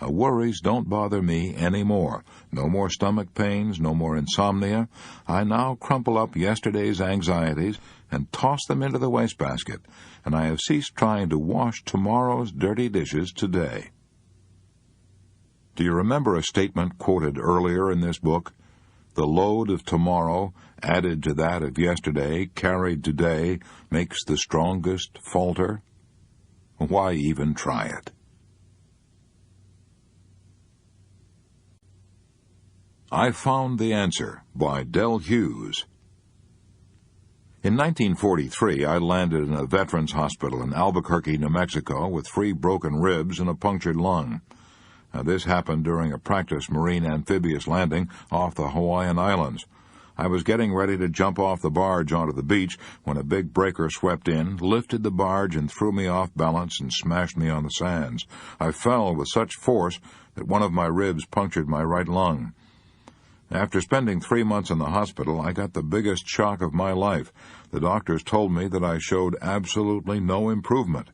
Worries don't bother me any more. No more stomach pains, no more insomnia. I now crumple up yesterday's anxieties and toss them into the wastebasket, and I have ceased trying to wash tomorrow's dirty dishes today. Do you remember a statement quoted earlier in this book? The load of tomorrow, added to that of yesterday, carried today, makes the strongest falter. Why even try it? I Found the Answer by Del Hughes. In 1943, I landed in a veterans hospital in Albuquerque, New Mexico, with 3 broken ribs and a punctured lung. This happened during a practice marine amphibious landing off the Hawaiian Islands. I was getting ready to jump off the barge onto the beach when a big breaker swept in, lifted the barge, and threw me off balance and smashed me on the sands. I fell with such force that one of my ribs punctured my right lung. After spending 3 months in the hospital, I got the biggest shock of my life. The doctors told me that I showed absolutely no improvement.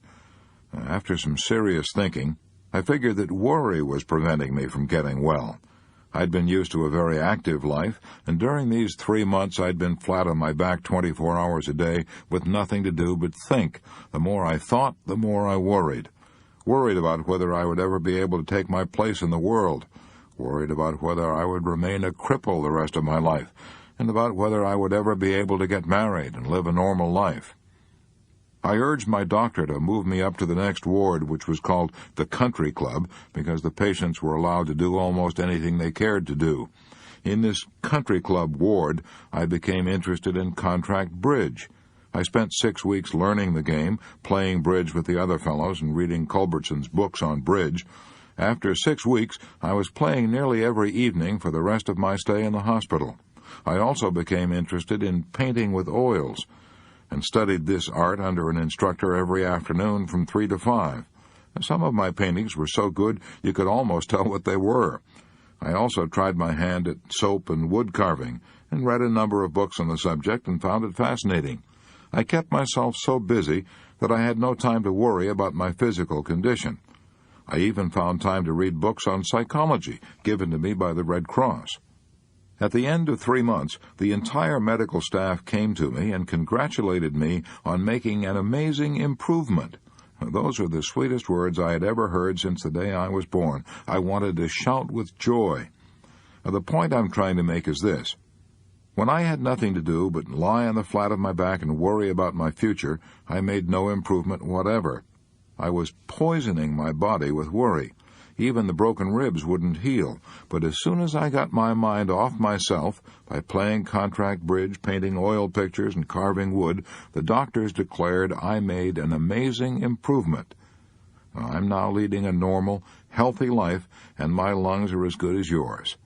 After some serious thinking, I figured that worry was preventing me from getting well. I'd been used to a very active life, and during these 3 months I'd been flat on my back 24 hours a day with nothing to do but think. The more I thought, the more I worried. Worried about whether I would ever be able to take my place in the world. Worried about whether I would remain a cripple the rest of my life, and about whether I would ever be able to get married and live a normal life. I urged my doctor to move me up to the next ward, which was called the Country Club, because the patients were allowed to do almost anything they cared to do. In this Country Club ward, I became interested in contract bridge. I spent 6 weeks learning the game, playing bridge with the other fellows, and reading Culbertson's books on bridge. After 6 weeks, I was playing nearly every evening for the rest of my stay in the hospital. I also became interested in painting with oils, and studied this art under an instructor every afternoon from 3 to 5. Some of my paintings were so good you could almost tell what they were. I also tried my hand at soap and wood carving, and read a number of books on the subject and found it fascinating. I kept myself so busy that I had no time to worry about my physical condition. I even found time to read books on psychology given to me by the Red Cross. At the end of 3 months, the entire medical staff came to me and congratulated me on making an amazing improvement. Those are the sweetest words I had ever heard since the day I was born. I wanted to shout with joy. The point I'm trying to make is this. When I had nothing to do but lie on the flat of my back and worry about my future, I made no improvement whatever. I was poisoning my body with worry. Even the broken ribs wouldn't heal, but as soon as I got my mind off myself by playing contract bridge, painting oil pictures, and carving wood, the doctors declared I made an amazing improvement. I'm now leading a normal, healthy life, and my lungs are as good as yours.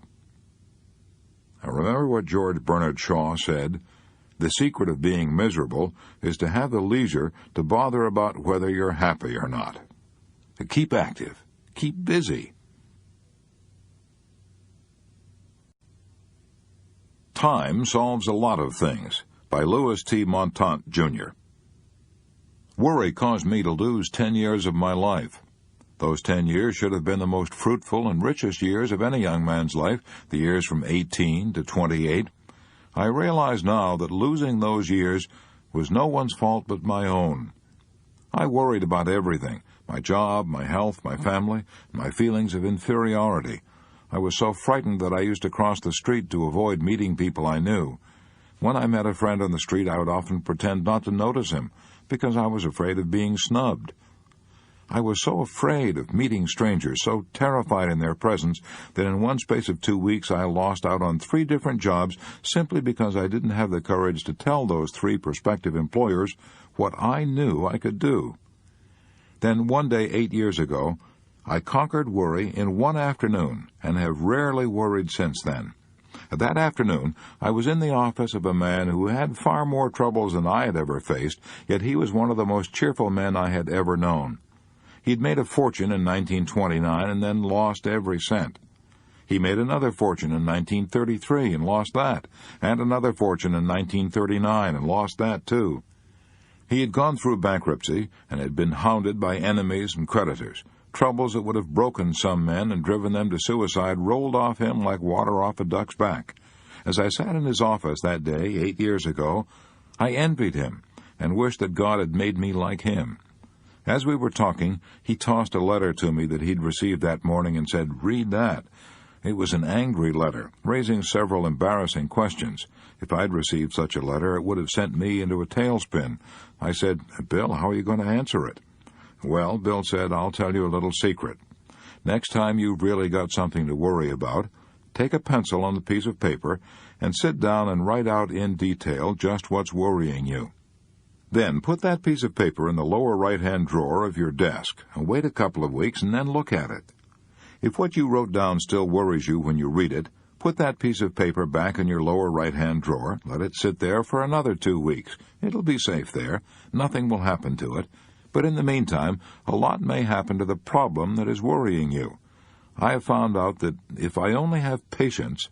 Now remember what George Bernard Shaw said, "The secret of being miserable is to have the leisure to bother about whether you're happy or not." Keep active. Keep busy. Time Solves a Lot of Things, by Louis T. Montant, Jr. Worry caused me to lose 10 years of my life. Those 10 years should have been the most fruitful and richest years of any young man's life, the years from 18 to 28. I realize now that losing those years was no one's fault but my own. I worried about everything: my job, my health, my family, and my feelings of inferiority. I was so frightened that I used to cross the street to avoid meeting people I knew. When I met a friend on the street, I would often pretend not to notice him, because I was afraid of being snubbed. I was so afraid of meeting strangers, so terrified in their presence, that in one space of 2 weeks I lost out on 3 different jobs simply because I didn't have the courage to tell those 3 prospective employers what I knew I could do. Then one day 8 years ago, I conquered worry in one afternoon and have rarely worried since then. That afternoon, I was in the office of a man who had far more troubles than I had ever faced, yet he was one of the most cheerful men I had ever known. He'd made a fortune in 1929 and then lost every cent. He made another fortune in 1933 and lost that, and another fortune in 1939 and lost that too. He had gone through bankruptcy and had been hounded by enemies and creditors. Troubles that would have broken some men and driven them to suicide rolled off him like water off a duck's back. As I sat in his office that day 8 years ago, I envied him and wished that God had made me like him. As we were talking, he tossed a letter to me that he'd received that morning and said, "Read that." It was an angry letter, raising several embarrassing questions. If I'd received such a letter, it would have sent me into a tailspin. I said, "Bill, how are you going to answer it?" "Well," Bill said, "I'll tell you a little secret. Next time you've really got something to worry about, take a pencil on a piece of paper and sit down and write out in detail just what's worrying you. Then put that piece of paper in the lower right-hand drawer of your desk and wait a couple of weeks and then look at it. If what you wrote down still worries you when you read it, put that piece of paper back in your lower right-hand drawer. Let it sit there for another 2 weeks. It'll be safe there. Nothing will happen to it. But in the meantime, a lot may happen to the problem that is worrying you. I have found out that if I only have patience,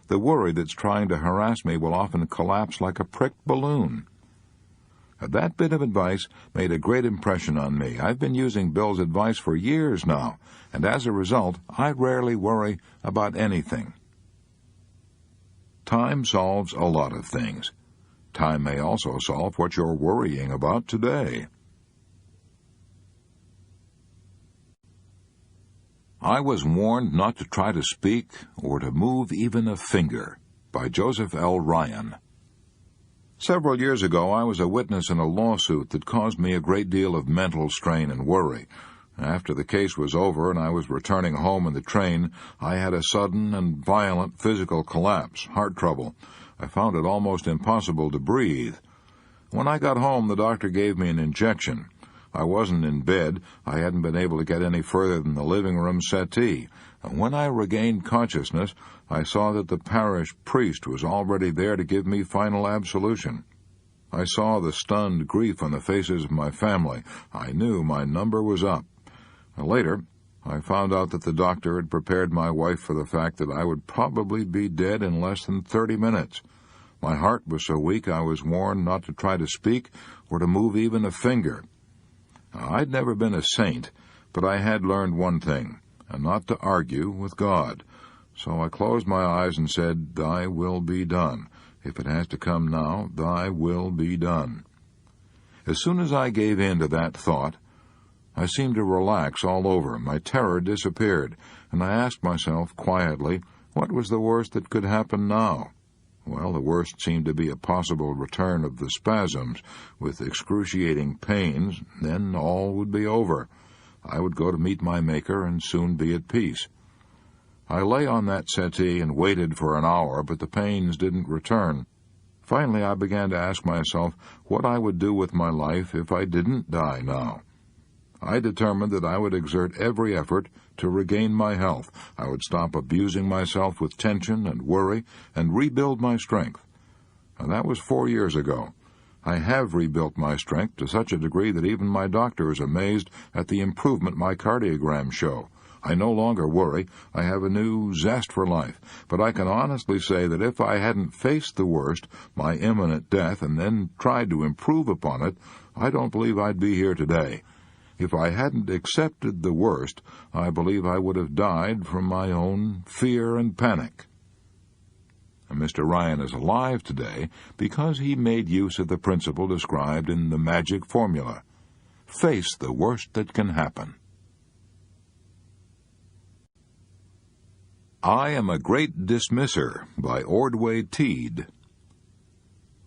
the worry that's trying to harass me will often collapse like a pricked balloon." That bit of advice made a great impression on me. I've been using Bill's advice for years now, and as a result, I rarely worry about anything. Time solves a lot of things. Time may also solve what you're worrying about today. I was warned not to try to speak or to move even a finger, by Joseph L. Ryan. Several years ago, I was a witness in a lawsuit that caused me a great deal of mental strain and worry. After the case was over and I was returning home in the train, I had a sudden and violent physical collapse, heart trouble. I found it almost impossible to breathe. When I got home, the doctor gave me an injection. I wasn't in bed. I hadn't been able to get any further than the living room settee. And when I regained consciousness, I saw that the parish priest was already there to give me final absolution. I saw the stunned grief on the faces of my family. I knew my number was up. Later, I found out that the doctor had prepared my wife for the fact that I would probably be dead in less than 30 minutes. My heart was so weak I was warned not to try to speak or to move even a finger. I'd never been a saint, but I had learned one thing, and not to argue with God. So I closed my eyes and said, "Thy will be done. If it has to come now, thy will be done." As soon as I gave in to that thought, I seemed to relax all over. My terror disappeared, and I asked myself quietly, what was the worst that could happen now? Well, the worst seemed to be a possible return of the spasms, with excruciating pains. Then all would be over. I would go to meet my Maker and soon be at peace. I lay on that settee and waited for an hour, but the pains didn't return. Finally, I began to ask myself what I would do with my life if I didn't die now. I determined that I would exert every effort to regain my health. I would stop abusing myself with tension and worry and rebuild my strength. And that was 4 years ago. I have rebuilt my strength to such a degree that even my doctor is amazed at the improvement my cardiograms show. I no longer worry. I have a new zest for life. But I can honestly say that if I hadn't faced the worst, my imminent death, and then tried to improve upon it, I don't believe I'd be here today. If I hadn't accepted the worst, I believe I would have died from my own fear and panic. And Mr. Ryan is alive today because he made use of the principle described in the magic formula. Face the worst that can happen. I Am a Great Dismisser by Ordway Teed.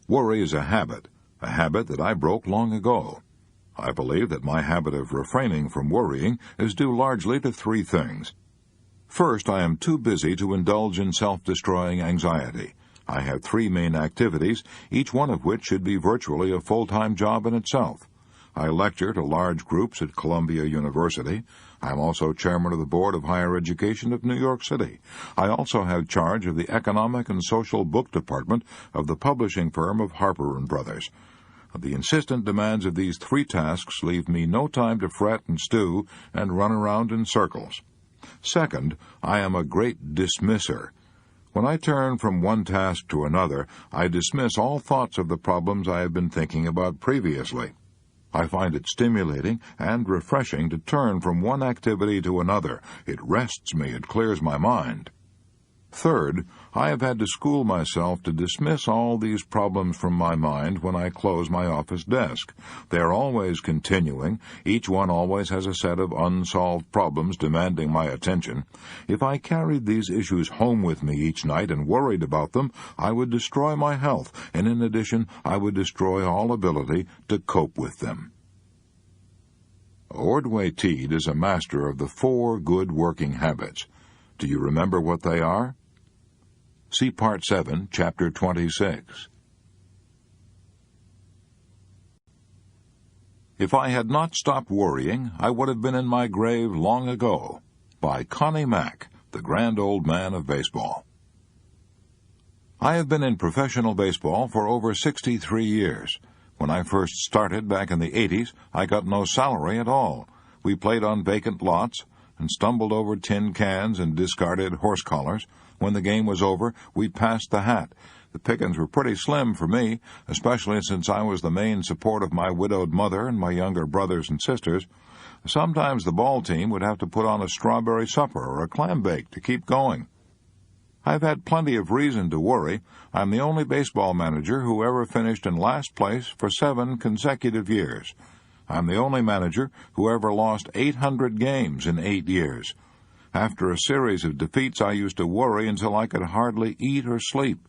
Worry is a habit that I broke long ago. I believe that my habit of refraining from worrying is due largely to 3 things. First, I am too busy to indulge in self-destroying anxiety. I have 3 main activities, each one of which should be virtually a full-time job in itself. I lecture to large groups at Columbia University. I am also chairman of the Board of Higher Education of New York City. I also have charge of the Economic and Social Book Department of the publishing firm of Harper & Brothers. The insistent demands of these 3 tasks leave me no time to fret and stew and run around in circles. Second, I am a great dismisser. When I turn from one task to another, I dismiss all thoughts of the problems I have been thinking about previously. I find it stimulating and refreshing to turn from one activity to another. It rests me, it clears my mind. Third, I have had to school myself to dismiss all these problems from my mind when I close my office desk. They are always continuing. Each one always has a set of unsolved problems demanding my attention. If I carried these issues home with me each night and worried about them, I would destroy my health, and in addition, I would destroy all ability to cope with them. Ordway Teed is a master of the 4 good working habits. Do you remember what they are? See Part 7, Chapter 26. If I had not stopped worrying, I would have been in my grave long ago. By Connie Mack, the grand old man of baseball. I have been in professional baseball for over 63 years. When I first started back in the 80s, I got no salary at all. We played on vacant lots and stumbled over tin cans and discarded horse collars. When the game was over, we passed the hat. The pickings were pretty slim for me, especially since I was the main support of my widowed mother and my younger brothers and sisters. Sometimes the ball team would have to put on a strawberry supper or a clam bake to keep going. I've had plenty of reason to worry. I'm the only baseball manager who ever finished in last place for 7 consecutive years. I'm the only manager who ever lost 800 games in 8 years. After a series of defeats, I used to worry until I could hardly eat or sleep.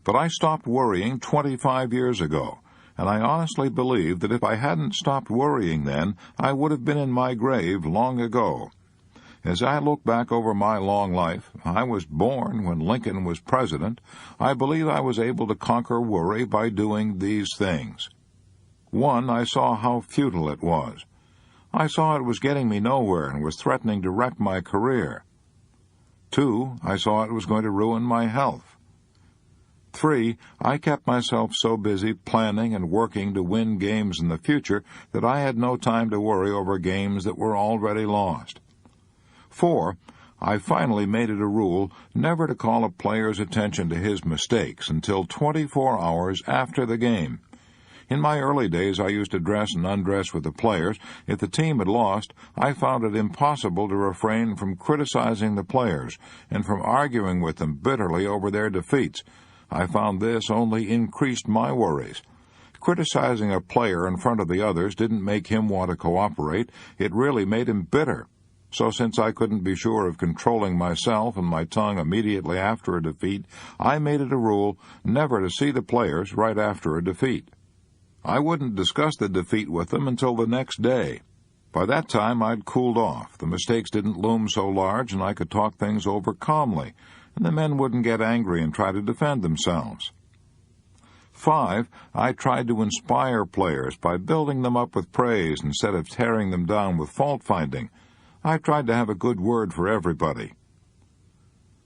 But I stopped worrying 25 years ago, and I honestly believe that if I hadn't stopped worrying then, I would have been in my grave long ago. As I look back over my long life, I was born when Lincoln was president. I believe I was able to conquer worry by doing these things. 1, I saw how futile it was. I saw it was getting me nowhere and was threatening to wreck my career. 2, I saw it was going to ruin my health. 3, I kept myself so busy planning and working to win games in the future that I had no time to worry over games that were already lost. 4, I finally made it a rule never to call a player's attention to his mistakes until 24 hours after the game. In my early days, I used to dress and undress with the players. If the team had lost, I found it impossible to refrain from criticizing the players and from arguing with them bitterly over their defeats. I found this only increased my worries. Criticizing a player in front of the others didn't make him want to cooperate. It really made him bitter. So since I couldn't be sure of controlling myself and my tongue immediately after a defeat, I made it a rule never to see the players right after a defeat. I wouldn't discuss the defeat with them until the next day. By that time, I'd cooled off. The mistakes didn't loom so large, and I could talk things over calmly, and the men wouldn't get angry and try to defend themselves. 5, I tried to inspire players by building them up with praise instead of tearing them down with fault-finding. I tried to have a good word for everybody.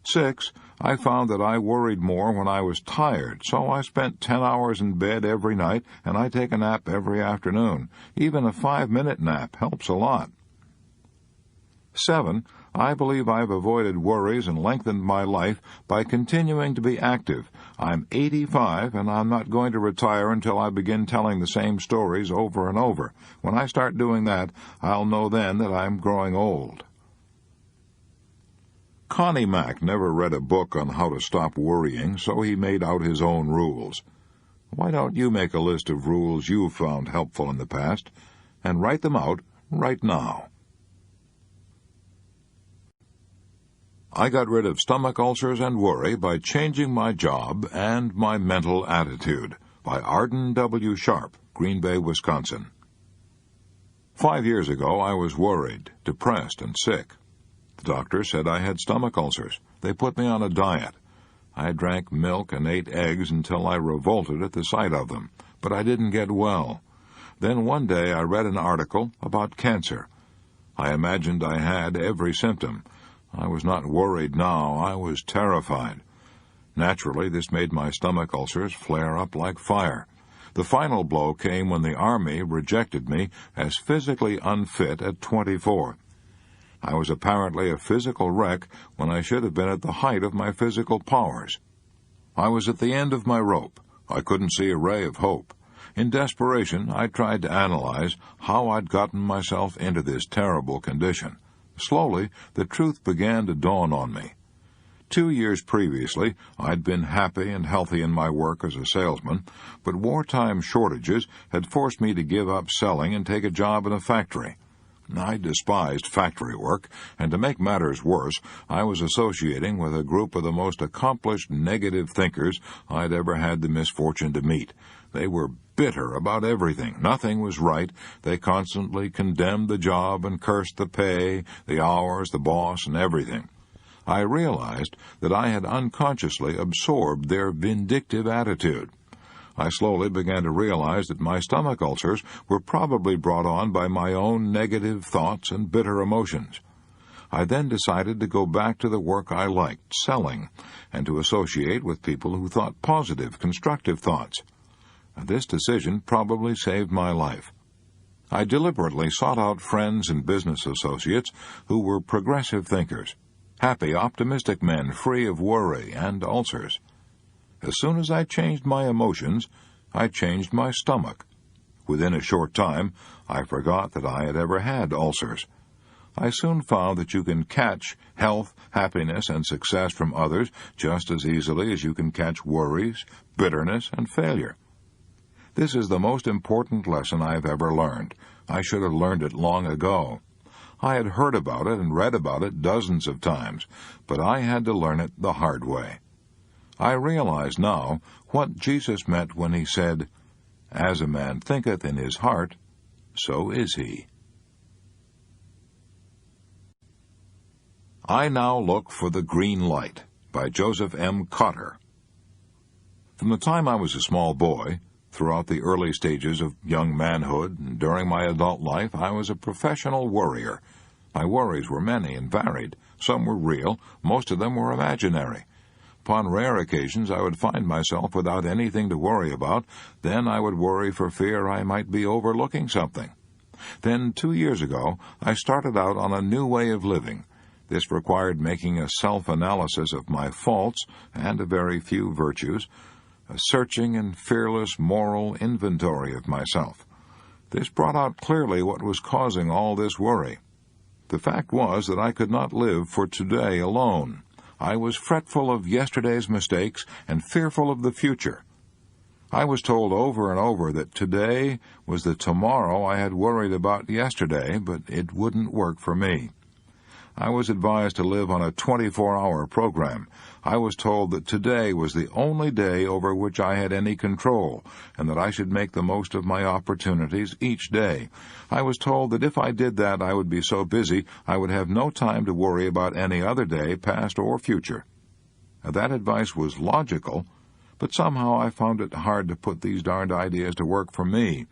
6, I found that I worried more when I was tired, so I spent 10 hours in bed every night, and I take a nap every afternoon. Even a 5-minute nap helps a lot. 7, I believe I've avoided worries and lengthened my life by continuing to be active. I'm 85, and I'm not going to retire until I begin telling the same stories over and over. When I start doing that, I'll know then that I'm growing old. Connie Mack never read a book on how to stop worrying, so he made out his own rules. Why don't you make a list of rules you've found helpful in the past, and write them out right now? I got rid of stomach ulcers and worry by changing my job and my mental attitude. By Arden W. Sharp, Green Bay, Wisconsin. 5 years ago, I was worried, depressed, and sick. The doctor said I had stomach ulcers. They put me on a diet. I drank milk and ate eggs until I revolted at the sight of them, but I didn't get well. Then one day I read an article about cancer. I imagined I had every symptom. I was not worried now. I was terrified. Naturally, this made my stomach ulcers flare up like fire. The final blow came when the Army rejected me as physically unfit at 24. I was apparently a physical wreck when I should have been at the height of my physical powers. I was at the end of my rope. I couldn't see a ray of hope. In desperation, I tried to analyze how I'd gotten myself into this terrible condition. Slowly, the truth began to dawn on me. 2 years previously, I'd been happy and healthy in my work as a salesman, but wartime shortages had forced me to give up selling and take a job in a factory. I despised factory work, and to make matters worse, I was associating with a group of the most accomplished negative thinkers I'd ever had the misfortune to meet. They were bitter about everything. Nothing was right. They constantly condemned the job and cursed the pay, the hours, the boss, and everything. I realized that I had unconsciously absorbed their vindictive attitude. I slowly began to realize that my stomach ulcers were probably brought on by my own negative thoughts and bitter emotions. I then decided to go back to the work I liked, selling, and to associate with people who thought positive, constructive thoughts. This decision probably saved my life. I deliberately sought out friends and business associates who were progressive thinkers, happy, optimistic men free of worry and ulcers. As soon as I changed my emotions, I changed my stomach. Within a short time, I forgot that I had ever had ulcers. I soon found that you can catch health, happiness, and success from others just as easily as you can catch worries, bitterness, and failure. This is the most important lesson I have ever learned. I should have learned it long ago. I had heard about it and read about it dozens of times, but I had to learn it the hard way. I realize now what Jesus meant when he said, "As a man thinketh in his heart, so is he." I Now Look for the Green Light by Joseph M. Cotter. From the time I was a small boy, throughout the early stages of young manhood, and during my adult life, I was a professional worrier. My worries were many and varied. Some were real, most of them were imaginary. Upon rare occasions, I would find myself without anything to worry about. Then I would worry for fear I might be overlooking something. Then, 2 years ago, I started out on a new way of living. This required making a self-analysis of my faults and a very few virtues, a searching and fearless moral inventory of myself. This brought out clearly what was causing all this worry. The fact was that I could not live for today alone. I was fretful of yesterday's mistakes and fearful of the future. I was told over and over that today was the tomorrow I had worried about yesterday, but it wouldn't work for me. I was advised to live on a 24-hour program. I was told that today was the only day over which I had any control, and that I should make the most of my opportunities each day. I was told that if I did that, I would be so busy I would have no time to worry about any other day, past or future. Now, that advice was logical, but somehow I found it hard to put these darned ideas to work for me.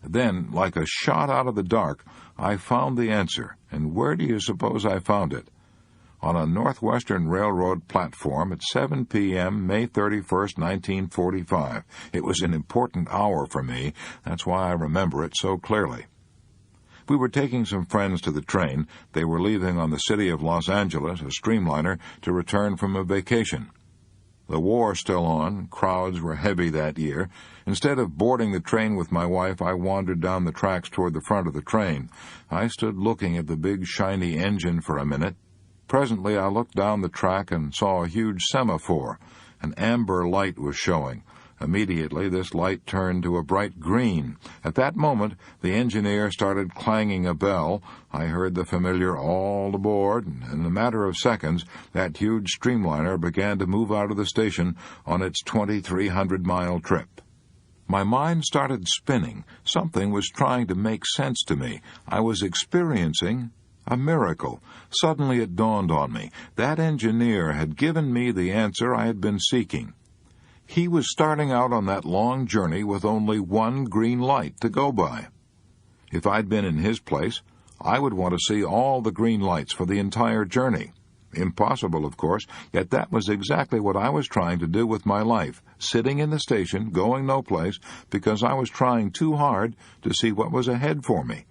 Then, like a shot out of the dark, I found the answer. And where do you suppose I found it? On a Northwestern Railroad platform at 7 p.m., May 31st, 1945. It was an important hour for me. That's why I remember it so clearly. We were taking some friends to the train. They were leaving on the City of Los Angeles, a streamliner, to return from a vacation. The war still on, crowds were heavy that year. Instead of boarding the train with my wife, I wandered down the tracks toward the front of the train. I stood looking at the big shiny engine for a minute. Presently I looked down the track and saw a huge semaphore. An amber light was showing. Immediately this light turned to a bright green. At that moment the engineer started clanging a bell. I heard the familiar "all aboard," and in a matter of seconds that huge streamliner began to move out of the station on its 2,300-mile trip. My mind started spinning. Something was trying to make sense to me. I was experiencing a miracle. Suddenly it dawned on me. That engineer had given me the answer I had been seeking. He was starting out on that long journey with only one green light to go by. If I'd been in his place, I would want to see all the green lights for the entire journey. Impossible, of course, yet that was exactly what I was trying to do with my life, sitting in the station, going no place, because I was trying too hard to see what was ahead for me.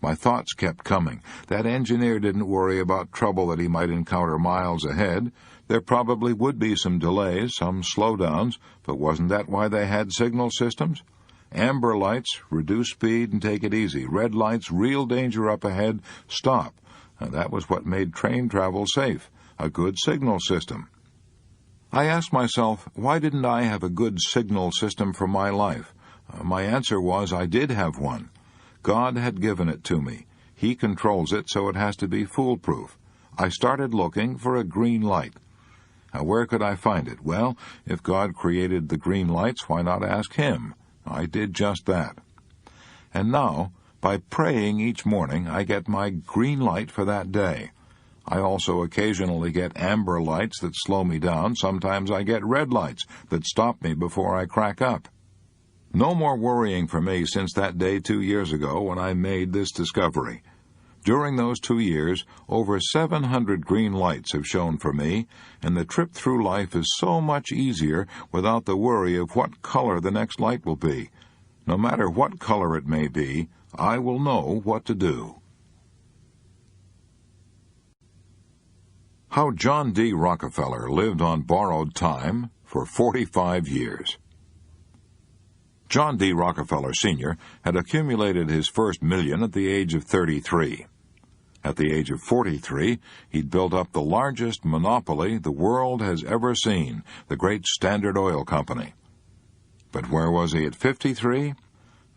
My thoughts kept coming. That engineer didn't worry about trouble that he might encounter miles ahead. There probably would be some delays, some slowdowns, but wasn't that why they had signal systems? Amber lights, reduce speed and take it easy. Red lights, real danger up ahead, stop. And that was what made train travel safe, a good signal system. I asked myself, why didn't I have a good signal system for my life? My answer was I did have one. God had given it to me. He controls it, so it has to be foolproof. I started looking for a green light. Now, where could I find it? Well, if God created the green lights, why not ask Him? I did just that. And now, by praying each morning, I get my green light for that day. I also occasionally get amber lights that slow me down. Sometimes I get red lights that stop me before I crack up. No more worrying for me since that day 2 years ago when I made this discovery. During those 2 years, over 700 green lights have shone for me, and the trip through life is so much easier without the worry of what color the next light will be. No matter what color it may be, I will know what to do. How John D. Rockefeller lived on borrowed time for 45 years. John D. Rockefeller Sr. had accumulated his first million at the age of 33. At the age of 43, he'd built up the largest monopoly the world has ever seen, the great Standard Oil Company. But where was he at 53?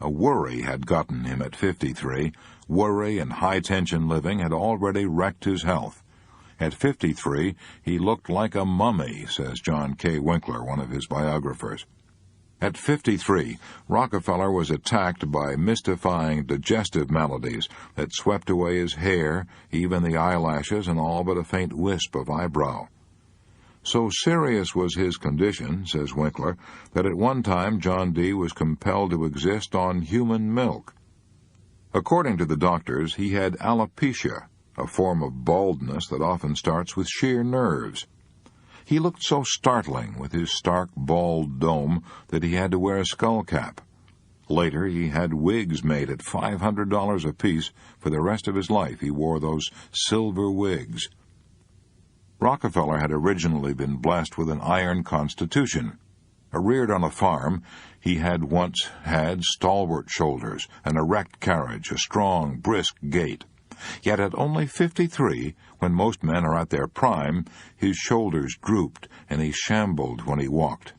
A worry had gotten him at 53. Worry and high-tension living had already wrecked his health. At 53, he looked like a mummy, says John K. Winkler, one of his biographers. At 53, Rockefeller was attacked by mystifying digestive maladies that swept away his hair, even the eyelashes, and all but a faint wisp of eyebrow. So serious was his condition, says Winkler, that at one time John D. was compelled to exist on human milk. According to the doctors, he had alopecia, a form of baldness that often starts with sheer nerves. He looked so startling with his stark, bald dome that he had to wear a skull cap. Later, he had wigs made at $500 apiece. For the rest of his life, he wore those silver wigs. Rockefeller had originally been blessed with an iron constitution. Reared on a farm, he had once had stalwart shoulders, an erect carriage, a strong, brisk gait. Yet at only 53, when most men are at their prime, his shoulders drooped and he shambled when he walked.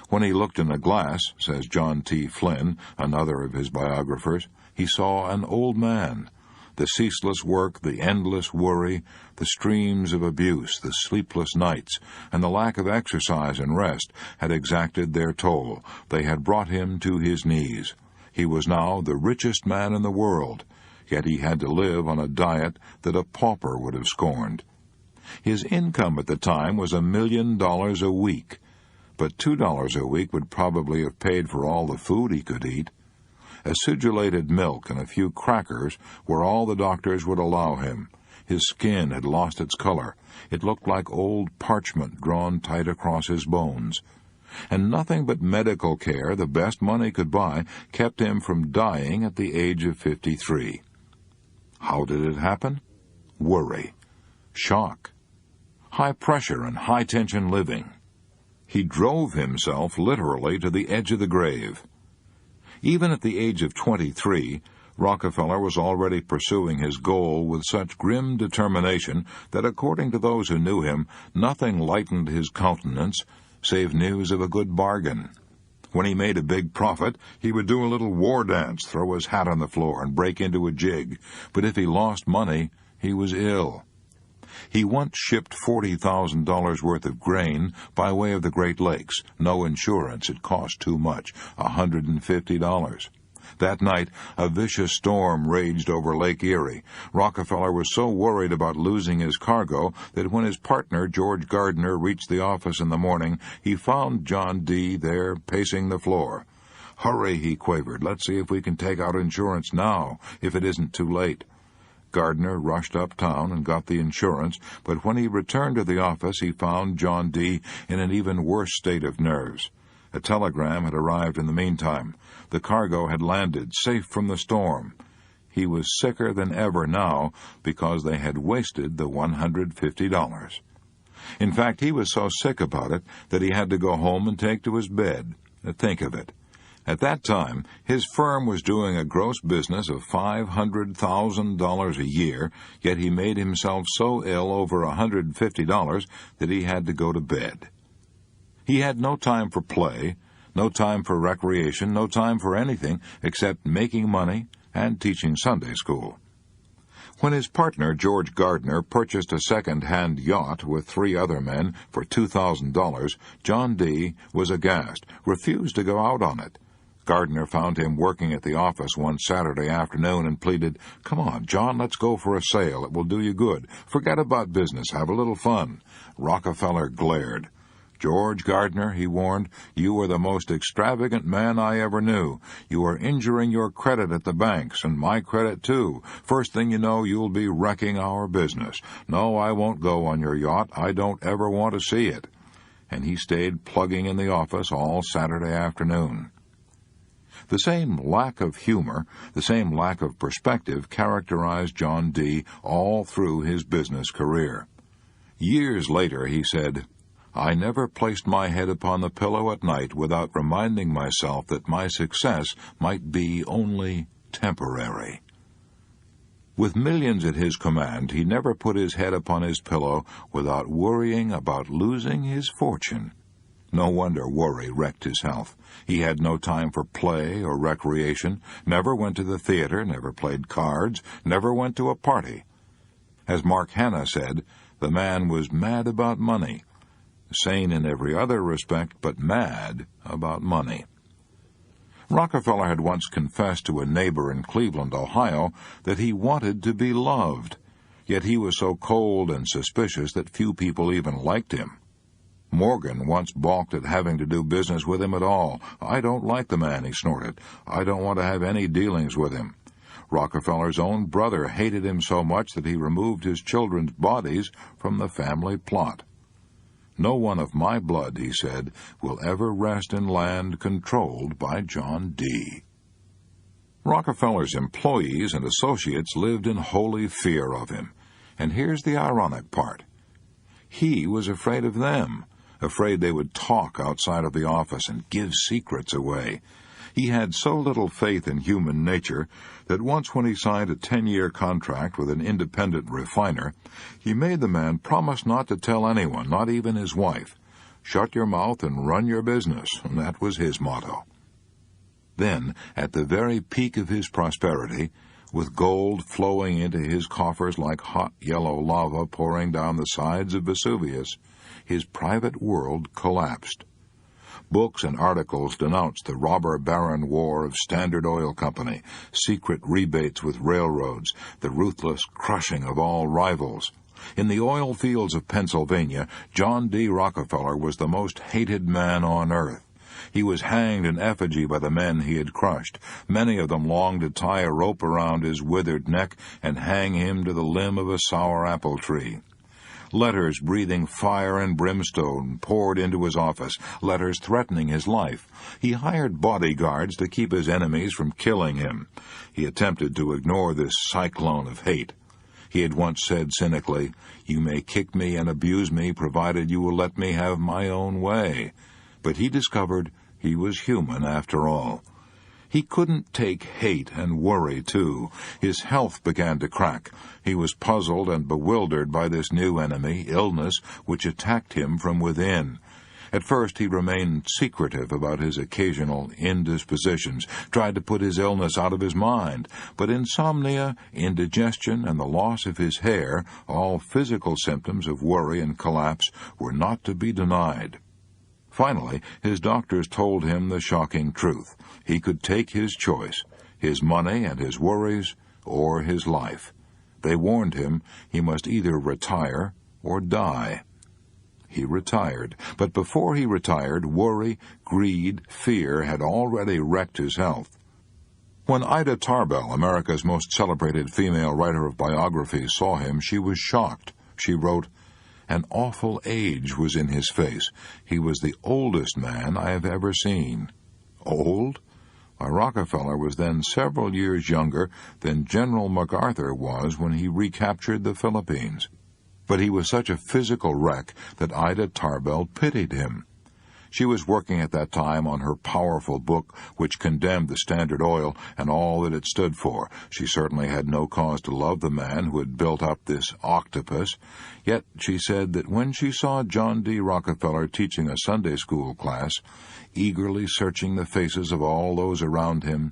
When he looked in a glass, says John T. Flynn, another of his biographers, he saw an old man. The ceaseless work, the endless worry, the streams of abuse, the sleepless nights, and the lack of exercise and rest had exacted their toll. They had brought him to his knees. He was now the richest man in the world, yet he had to live on a diet that a pauper would have scorned. His income at the time was $1 million a week, but $2 a week would probably have paid for all the food he could eat. Acidulated milk and a few crackers were all the doctors would allow him. His skin had lost its color. It looked like old parchment drawn tight across his bones. And nothing but medical care, the best money could buy, kept him from dying at the age of 53. How did it happen? Worry. Shock. High pressure and high-tension living. He drove himself literally to the edge of the grave. Even at the age of 23, Rockefeller was already pursuing his goal with such grim determination that, according to those who knew him, nothing lightened his countenance save news of a good bargain. When he made a big profit, he would do a little war dance, throw his hat on the floor, and break into a jig. But if he lost money, he was ill. He once shipped $40,000 worth of grain by way of the Great Lakes. No insurance, it cost too much, $150. That night, a vicious storm raged over Lake Erie. Rockefeller was so worried about losing his cargo that when his partner, George Gardner, reached the office in the morning, he found John D. there pacing the floor. "Hurry," he quavered. "Let's see if we can take out insurance now, if it isn't too late." Gardner rushed uptown and got the insurance, but when he returned to the office, he found John D. in an even worse state of nerves. A telegram had arrived in the meantime. The cargo had landed, safe from the storm. He was sicker than ever now because they had wasted the $150. In fact, he was so sick about it that he had to go home and take to his bed. Think of it. At that time, his firm was doing a gross business of $500,000 a year, yet he made himself so ill over $150 that he had to go to bed. He had no time for play, no time for recreation, no time for anything except making money and teaching Sunday school. When his partner, George Gardner, purchased a second-hand yacht with 3 other men for $2,000, John D. was aghast, refused to go out on it. Gardner found him working at the office one Saturday afternoon and pleaded, "Come on, John, let's go for a sail. It will do you good. Forget about business. Have a little fun." Rockefeller glared. "George Gardner," he warned, "you are the most extravagant man I ever knew. You are injuring your credit at the banks, and my credit too. First thing you know, you'll be wrecking our business. No, I won't go on your yacht. I don't ever want to see it." And he stayed plugging in the office all Saturday afternoon. The same lack of humor, the same lack of perspective characterized John D. all through his business career. Years later, he said, "I never placed my head upon the pillow at night without reminding myself that my success might be only temporary." With millions at his command, he never put his head upon his pillow without worrying about losing his fortune. No wonder worry wrecked his health. He had no time for play or recreation, never went to the theater, never played cards, never went to a party. As Mark Hanna said, the man was mad about money, sane in every other respect, but mad about money. Rockefeller had once confessed to a neighbor in Cleveland, Ohio, that he wanted to be loved, yet he was so cold and suspicious that few people even liked him. Morgan once balked at having to do business with him at all. "I don't like the man," he snorted. "I don't want to have any dealings with him." Rockefeller's own brother hated him so much that he removed his children's bodies from the family plot. "No one of my blood," he said, "will ever rest in land controlled by John D." Rockefeller's employees and associates lived in holy fear of him. And here's the ironic part. He was afraid of them, afraid they would talk outside of the office and give secrets away. He had so little faith in human nature that once when he signed a 10-year contract with an independent refiner, he made the man promise not to tell anyone, not even his wife. "Shut your mouth and run your business," and that was his motto. Then, at the very peak of his prosperity, with gold flowing into his coffers like hot yellow lava pouring down the sides of Vesuvius, his private world collapsed. Books and articles denounced the robber baron war of Standard Oil Company, secret rebates with railroads, the ruthless crushing of all rivals. In the oil fields of Pennsylvania, John D. Rockefeller was the most hated man on earth. He was hanged in effigy by the men he had crushed. Many of them longed to tie a rope around his withered neck and hang him to the limb of a sour apple tree. Letters breathing fire and brimstone poured into his office, letters threatening his life. He hired bodyguards to keep his enemies from killing him. He attempted to ignore this cyclone of hate. He had once said cynically, "You may kick me and abuse me, provided you will let me have my own way." But he discovered he was human after all. He couldn't take hate and worry, too. His health began to crack. He was puzzled and bewildered by this new enemy, illness, which attacked him from within. At first he remained secretive about his occasional indispositions, tried to put his illness out of his mind. But insomnia, indigestion, and the loss of his hair, all physical symptoms of worry and collapse, were not to be denied. Finally, his doctors told him the shocking truth. He could take his choice, his money and his worries, or his life. They warned him he must either retire or die. He retired, but before he retired, worry, greed, fear had already wrecked his health. When Ida Tarbell, America's most celebrated female writer of biographies, saw him, she was shocked. She wrote, "An awful age was in his face. He was the oldest man I have ever seen." Old? Why, Rockefeller was then several years younger than General MacArthur was when he recaptured the Philippines. But he was such a physical wreck that Ida Tarbell pitied him. She was working at that time on her powerful book which condemned the Standard Oil and all that it stood for. She certainly had no cause to love the man who had built up this octopus. Yet she said that when she saw John D. Rockefeller teaching a Sunday school class, eagerly searching the faces of all those around him,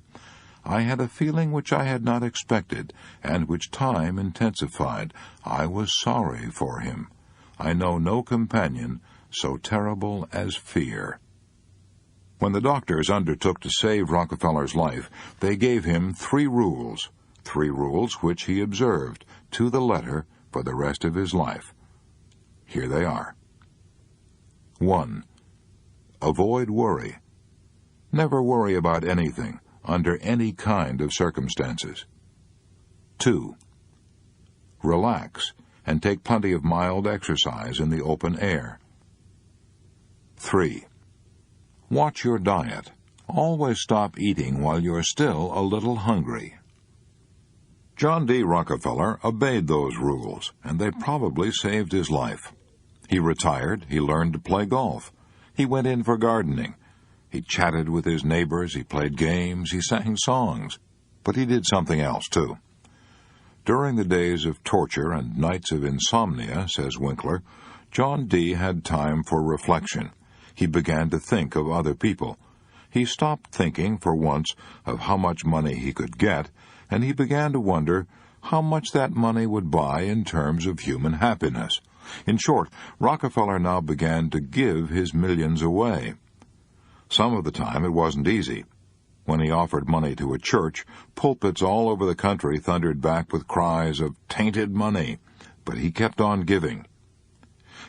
I had a feeling which I had not expected, and which time intensified. I was sorry for him. I know no companion so terrible as fear. When the doctors undertook to save Rockefeller's life, they gave him 3 rules which he observed to the letter for the rest of his life. Here they are. 1. Avoid worry. Never worry about anything, under any kind of circumstances. 2. Relax and take plenty of mild exercise in the open air. 3. Watch your diet. Always stop eating while you're still a little hungry. John D. Rockefeller obeyed those rules, and they probably saved his life. He retired, he learned to play golf. He went in for gardening. He chatted with his neighbors, he played games, he sang songs. But he did something else, too. During the days of torture and nights of insomnia, says Winkler, John D. had time for reflection. He began to think of other people. He stopped thinking, for once, of how much money he could get, and he began to wonder how much that money would buy in terms of human happiness. In short, Rockefeller now began to give his millions away. Some of the time it wasn't easy. When he offered money to a church, pulpits all over the country thundered back with cries of "tainted money," but he kept on giving.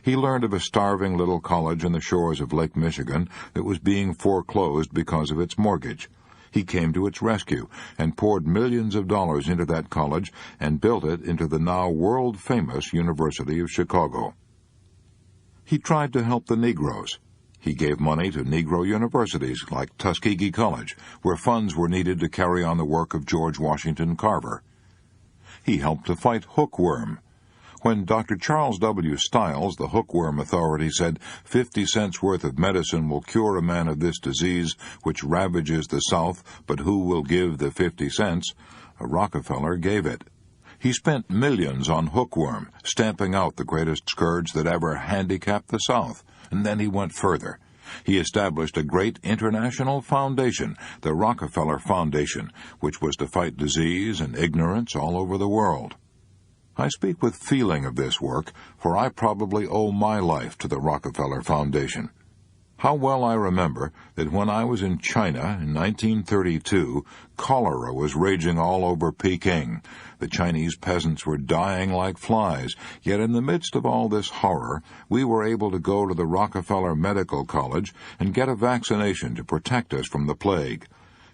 He learned of a starving little college on the shores of Lake Michigan that was being foreclosed because of its mortgage. He came to its rescue and poured millions of dollars into that college and built it into the now world-famous University of Chicago. He tried to help the Negroes. He gave money to Negro universities like Tuskegee College, where funds were needed to carry on the work of George Washington Carver. He helped to fight hookworm. When Dr. Charles W. Stiles, the Hookworm Authority, said 50 cents worth of medicine will cure a man of this disease which ravages the South, but who will give the 50 cents? Rockefeller gave it. He spent millions on hookworm, stamping out the greatest scourge that ever handicapped the South. And then he went further. He established a great international foundation, the Rockefeller Foundation, which was to fight disease and ignorance all over the world. I speak with feeling of this work, for I probably owe my life to the Rockefeller Foundation. How well I remember that when I was in China in 1932, cholera was raging all over Peking. The Chinese peasants were dying like flies, yet in the midst of all this horror, we were able to go to the Rockefeller Medical College and get a vaccination to protect us from the plague.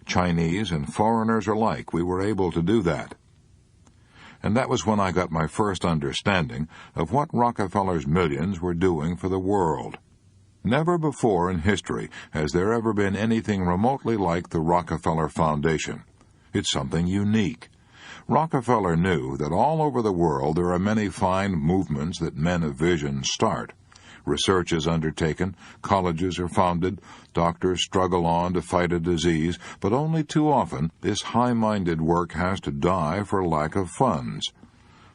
Chinese and foreigners alike, we were able to do that. And that was when I got my first understanding of what Rockefeller's millions were doing for the world. Never before in history has there ever been anything remotely like the Rockefeller Foundation. It's something unique. Rockefeller knew that all over the world there are many fine movements that men of vision start. Research is undertaken, colleges are founded, doctors struggle on to fight a disease, but only too often this high-minded work has to die for lack of funds.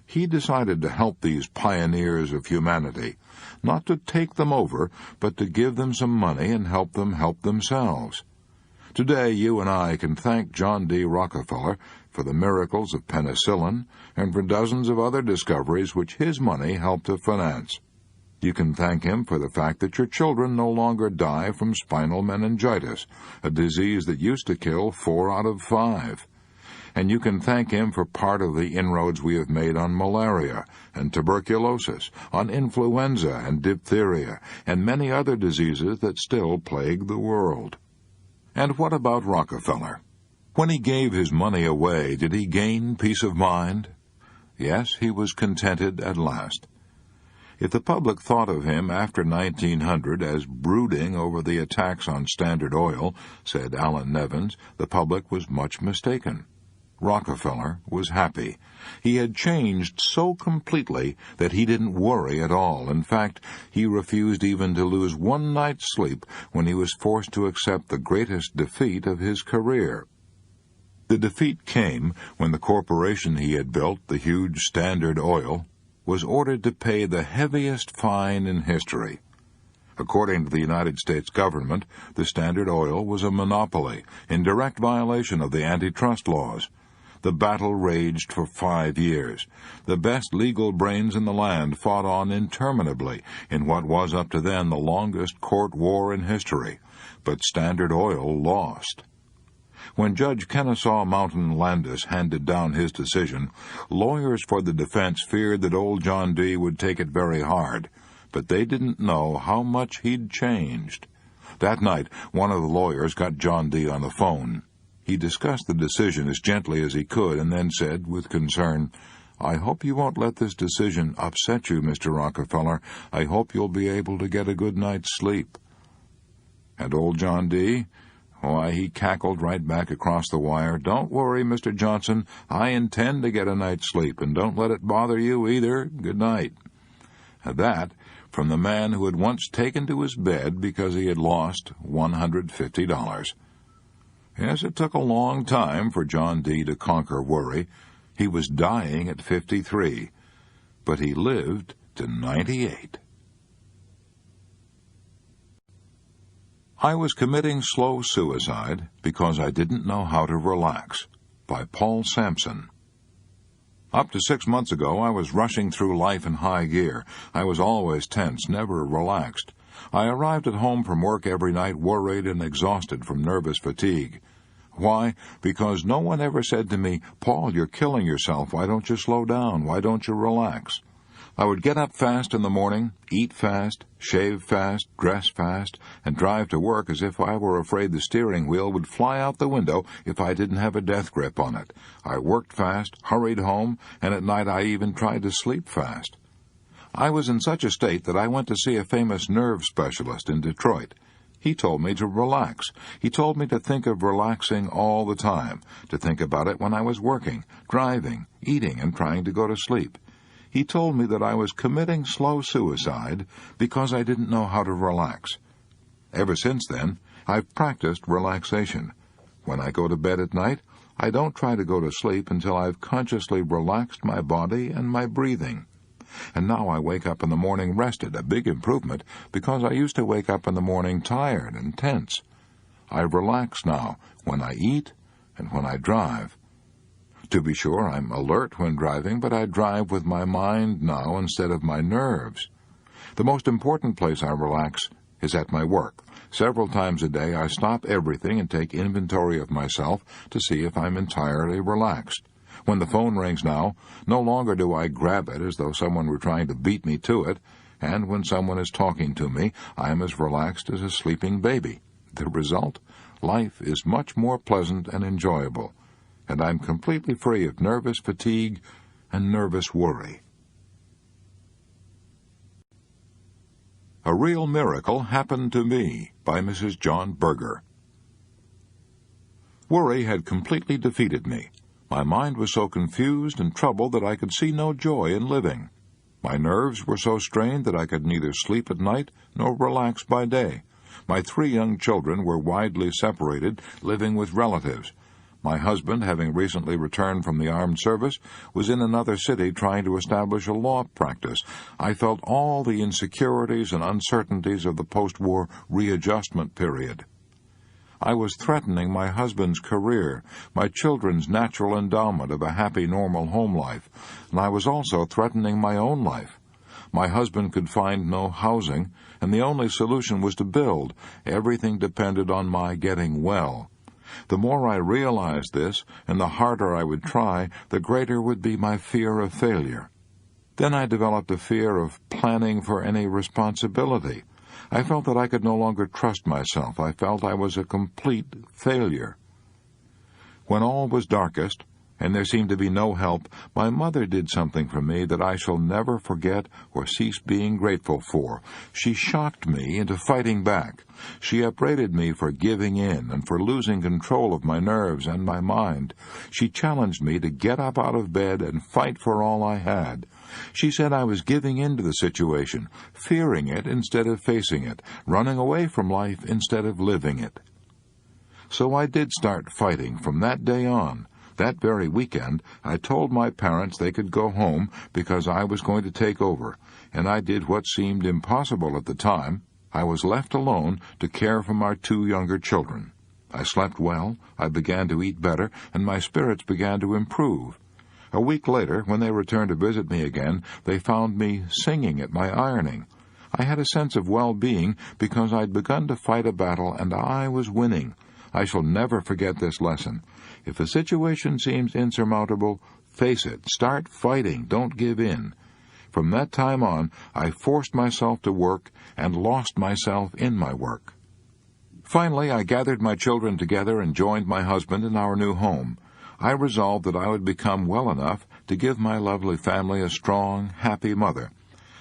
He decided to help these pioneers of humanity, not to take them over, but to give them some money and help them help themselves. Today you and I can thank John D. Rockefeller for the miracles of penicillin and for dozens of other discoveries which his money helped to finance. You can thank him for the fact that your children no longer die from spinal meningitis, a disease that used to kill 4 out of 5. And you can thank him for part of the inroads we have made on malaria and tuberculosis, on influenza and diphtheria, and many other diseases that still plague the world. And what about Rockefeller? When he gave his money away, did he gain peace of mind? Yes, he was contented at last. If the public thought of him after 1900 as brooding over the attacks on Standard Oil, said Alan Nevins, the public was much mistaken. Rockefeller was happy. He had changed so completely that he didn't worry at all. In fact, he refused even to lose one night's sleep when he was forced to accept the greatest defeat of his career. The defeat came when the corporation he had built, the huge Standard Oil, was ordered to pay the heaviest fine in history. According to the United States government, the Standard Oil was a monopoly, in direct violation of the antitrust laws. The battle raged for 5 years. The best legal brains in the land fought on interminably in what was up to then the longest court war in history. But Standard Oil lost. When Judge Kennesaw Mountain Landis handed down his decision, lawyers for the defense feared that old John D. would take it very hard, but they didn't know how much he'd changed. That night, one of the lawyers got John D. on the phone. He discussed the decision as gently as he could and then said, with concern, "I hope you won't let this decision upset you, Mr. Rockefeller. I hope you'll be able to get a good night's sleep." And old John D.? Why, he cackled right back across the wire, "Don't worry, Mr. Johnson. I intend to get a night's sleep, and don't let it bother you either. Good night." And that from the man who had once taken to his bed because he had lost $150. Yes, it took a long time for John D. to conquer worry. He was dying at 53, but he lived to 98. I was committing slow suicide because I didn't know how to relax, by Paul Sampson. Up to 6 months ago, I was rushing through life in high gear. I was always tense, never relaxed. I arrived at home from work every night worried and exhausted from nervous fatigue. Why? Because no one ever said to me, "Paul, you're killing yourself. Why don't you slow down? Why don't you relax?" I would get up fast in the morning, eat fast, shave fast, dress fast, and drive to work as if I were afraid the steering wheel would fly out the window if I didn't have a death grip on it. I worked fast, hurried home, and at night I even tried to sleep fast. I was in such a state that I went to see a famous nerve specialist in Detroit. He told me to relax. He told me to think of relaxing all the time, to think about it when I was working, driving, eating, and trying to go to sleep. He told me that I was committing slow suicide because I didn't know how to relax. Ever since then, I've practiced relaxation. When I go to bed at night, I don't try to go to sleep until I've consciously relaxed my body and my breathing. and now I wake up in the morning rested, a big improvement, because I used to wake up in the morning tired and tense. I relax now when I eat and when I drive. To be sure, I'm alert when driving, but I drive with my mind now instead of my nerves. The most important place I relax is at my work. Several times a day I stop everything and take inventory of myself to see if I'm entirely relaxed. When the phone rings now, no longer do I grab it as though someone were trying to beat me to it, and when someone is talking to me, I am as relaxed as a sleeping baby. The result? Life is much more pleasant and enjoyable, and I'm completely free of nervous fatigue and nervous worry. A Real Miracle Happened to Me by Mrs. John Berger. Worry had completely defeated me. My mind was so confused and troubled that I could see no joy in living. My nerves were so strained that I could neither sleep at night nor relax by day. My 3 young children were widely separated, living with relatives. My husband, having recently returned from the armed service, was in another city trying to establish a law practice. I felt all the insecurities and uncertainties of the post-war readjustment period. I was threatening my husband's career, my children's natural endowment of a happy, normal home life, and I was also threatening my own life. My husband could find no housing, and the only solution was to build. Everything depended on my getting well. The more I realized this, and the harder I would try, the greater would be my fear of failure. Then I developed a fear of planning for any responsibility. I felt that I could no longer trust myself. I felt I was a complete failure. When all was darkest, and there seemed to be no help, my mother did something for me that I shall never forget or cease being grateful for. She shocked me into fighting back. She upbraided me for giving in and for losing control of my nerves and my mind. She challenged me to get up out of bed and fight for all I had. She said I was giving in to the situation, fearing it instead of facing it, running away from life instead of living it. So I did start fighting from that day on. That very weekend, I told my parents they could go home because I was going to take over, and I did what seemed impossible at the time. I was left alone to care for my 2 younger children. I slept well, I began to eat better, and my spirits began to improve. A week later, when they returned to visit me again, they found me singing at my ironing. I had a sense of well-being because I'd begun to fight a battle, and I was winning. I shall never forget this lesson. If a situation seems insurmountable, face it. Start fighting. Don't give in. From that time on, I forced myself to work and lost myself in my work. Finally, I gathered my children together and joined my husband in our new home. I resolved that I would become well enough to give my lovely family a strong, happy mother.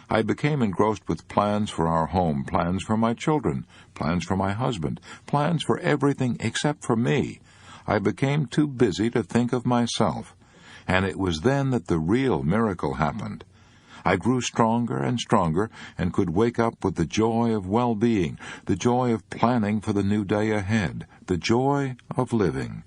I became engrossed with plans for our home, plans for my children, plans for my husband, plans for everything except for me. I became too busy to think of myself, and it was then that the real miracle happened. I grew stronger and stronger and could wake up with the joy of well-being, the joy of planning for the new day ahead, the joy of living.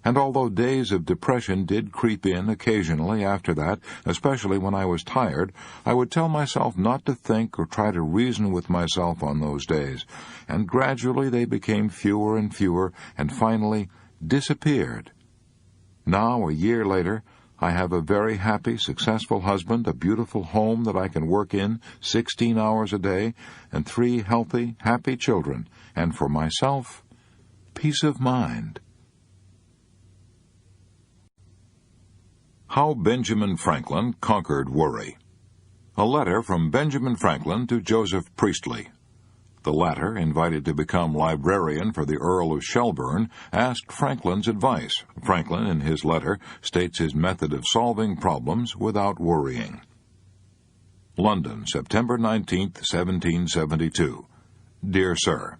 And although days of depression did creep in occasionally after that, especially when I was tired, I would tell myself not to think or try to reason with myself on those days, and gradually they became fewer and fewer, and finally disappeared. Now, a year later, I have a very happy, successful husband, a beautiful home that I can work in 16 hours a day, and 3 healthy, happy children, and for myself, peace of mind. How Benjamin Franklin Conquered Worry. A letter from Benjamin Franklin to Joseph Priestley. The latter, invited to become librarian for the Earl of Shelburne, asked Franklin's advice. Franklin, in his letter, states his method of solving problems without worrying. London, September 19, 1772. Dear Sir,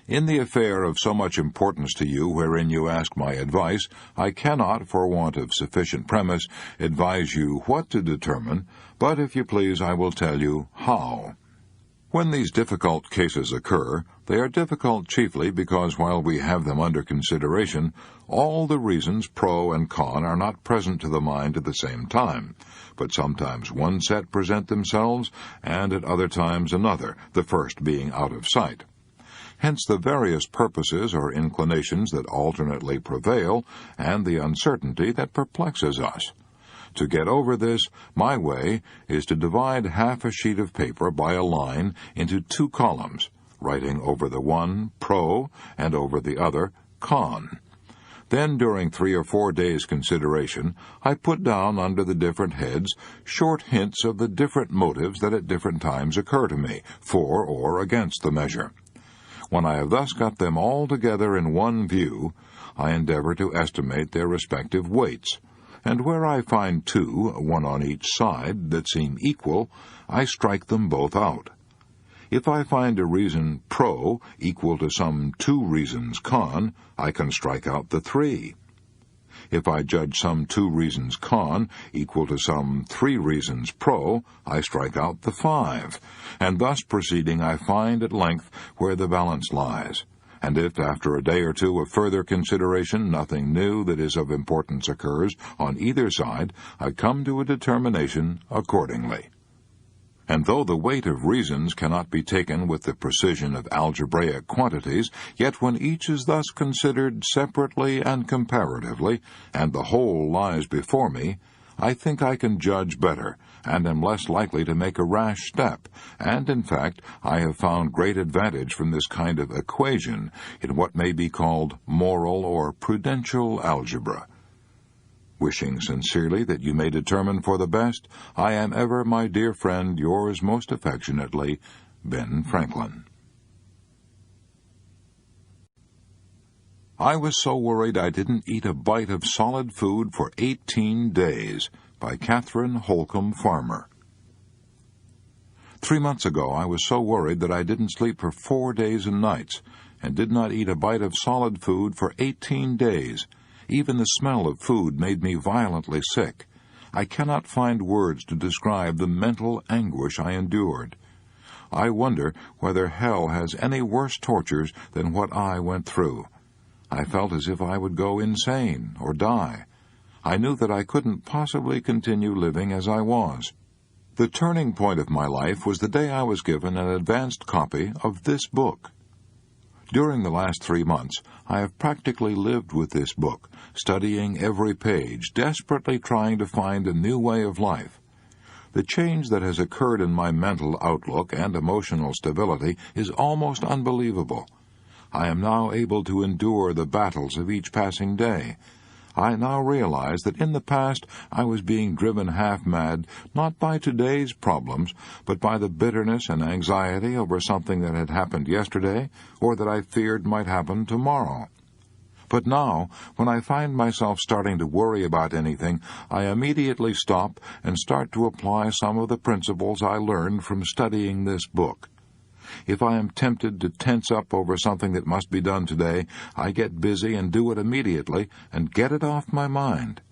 in the affair of so much importance to you wherein you ask my advice, I cannot, for want of sufficient premise, advise you what to determine, but if you please I will tell you how. When these difficult cases occur, they are difficult chiefly because while we have them under consideration, all the reasons pro and con are not present to the mind at the same time, but sometimes one set present themselves, and at other times another, the first being out of sight. Hence the various purposes or inclinations that alternately prevail, and the uncertainty that perplexes us. To get over this, my way is to divide half a sheet of paper by a line into 2 columns, writing over the one pro and over the other con. Then, during 3 or 4 days' consideration, I put down under the different heads short hints of the different motives that at different times occur to me, for or against the measure. When I have thus got them all together in one view, I endeavor to estimate their respective weights, and where I find 2, one on each side, that seem equal, I strike them both out. If I find a reason pro equal to some 2 reasons con, I can strike out the 3. If I judge some 2 reasons con equal to some 3 reasons pro, I strike out the 5, and thus proceeding I find at length where the balance lies. And if, after a day or 2 of further consideration, nothing new that is of importance occurs on either side, I come to a determination accordingly. And though the weight of reasons cannot be taken with the precision of algebraic quantities, yet when each is thus considered separately and comparatively, and the whole lies before me, I think I can judge better, and am less likely to make a rash step, and, in fact, I have found great advantage from this kind of equation in what may be called moral or prudential algebra. Wishing sincerely that you may determine for the best, I am ever, my dear friend, yours most affectionately, Ben Franklin. I was so worried I didn't eat a bite of solid food for 18 days, by Catherine Holcomb Farmer. 3 months ago I was so worried that I didn't sleep for 4 days and nights, and did not eat a bite of solid food for 18 days. Even the smell of food made me violently sick. I cannot find words to describe the mental anguish I endured. I wonder whether hell has any worse tortures than what I went through. I felt as if I would go insane or die. I knew that I couldn't possibly continue living as I was. The turning point of my life was the day I was given an advanced copy of this book. During the last 3 months, I have practically lived with this book, studying every page, desperately trying to find a new way of life. The change that has occurred in my mental outlook and emotional stability is almost unbelievable. I am now able to endure the battles of each passing day. I now realize that in the past I was being driven half-mad, not by today's problems, but by the bitterness and anxiety over something that had happened yesterday, or that I feared might happen tomorrow. But now, when I find myself starting to worry about anything, I immediately stop and start to apply some of the principles I learned from studying this book. If I am tempted to tense up over something that must be done today, I get busy and do it immediately and get it off my mind.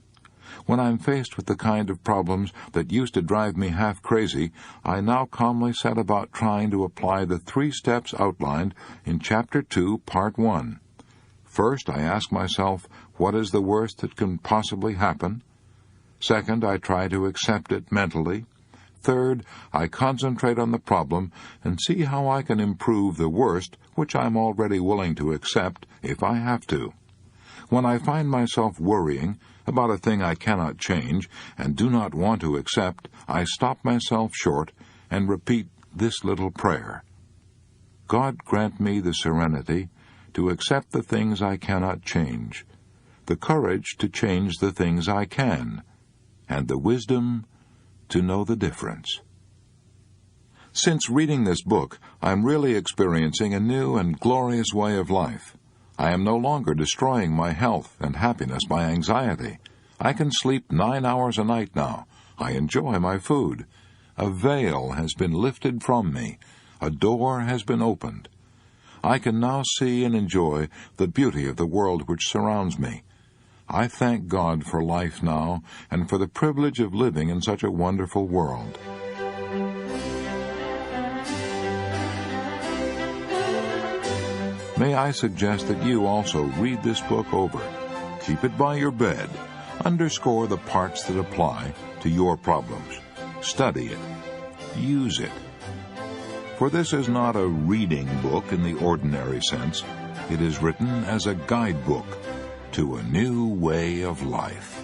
When I'm faced with the kind of problems that used to drive me half crazy, I now calmly set about trying to apply the 3 steps outlined in Chapter 2, Part 1. First, I ask myself, what is the worst that can possibly happen? Second, I try to accept it mentally. Third, I concentrate on the problem and see how I can improve the worst, which I'm already willing to accept if I have to. When I find myself worrying about a thing I cannot change and do not want to accept, I stop myself short and repeat this little prayer. God grant me the serenity to accept the things I cannot change, the courage to change the things I can, and the wisdom to know the difference. Since reading this book, I'm really experiencing a new and glorious way of life. I am no longer destroying my health and happiness by anxiety. I can sleep 9 hours a night now. I enjoy my food. A veil has been lifted from me. A door has been opened. I can now see and enjoy the beauty of the world which surrounds me. I thank God for life now and for the privilege of living in such a wonderful world. may I suggest that you also read this book over. Keep it by your bed. Underscore the parts that apply to your problems. Study it. Use it. For this is not a reading book in the ordinary sense. It is written as a guidebook to a new way of life.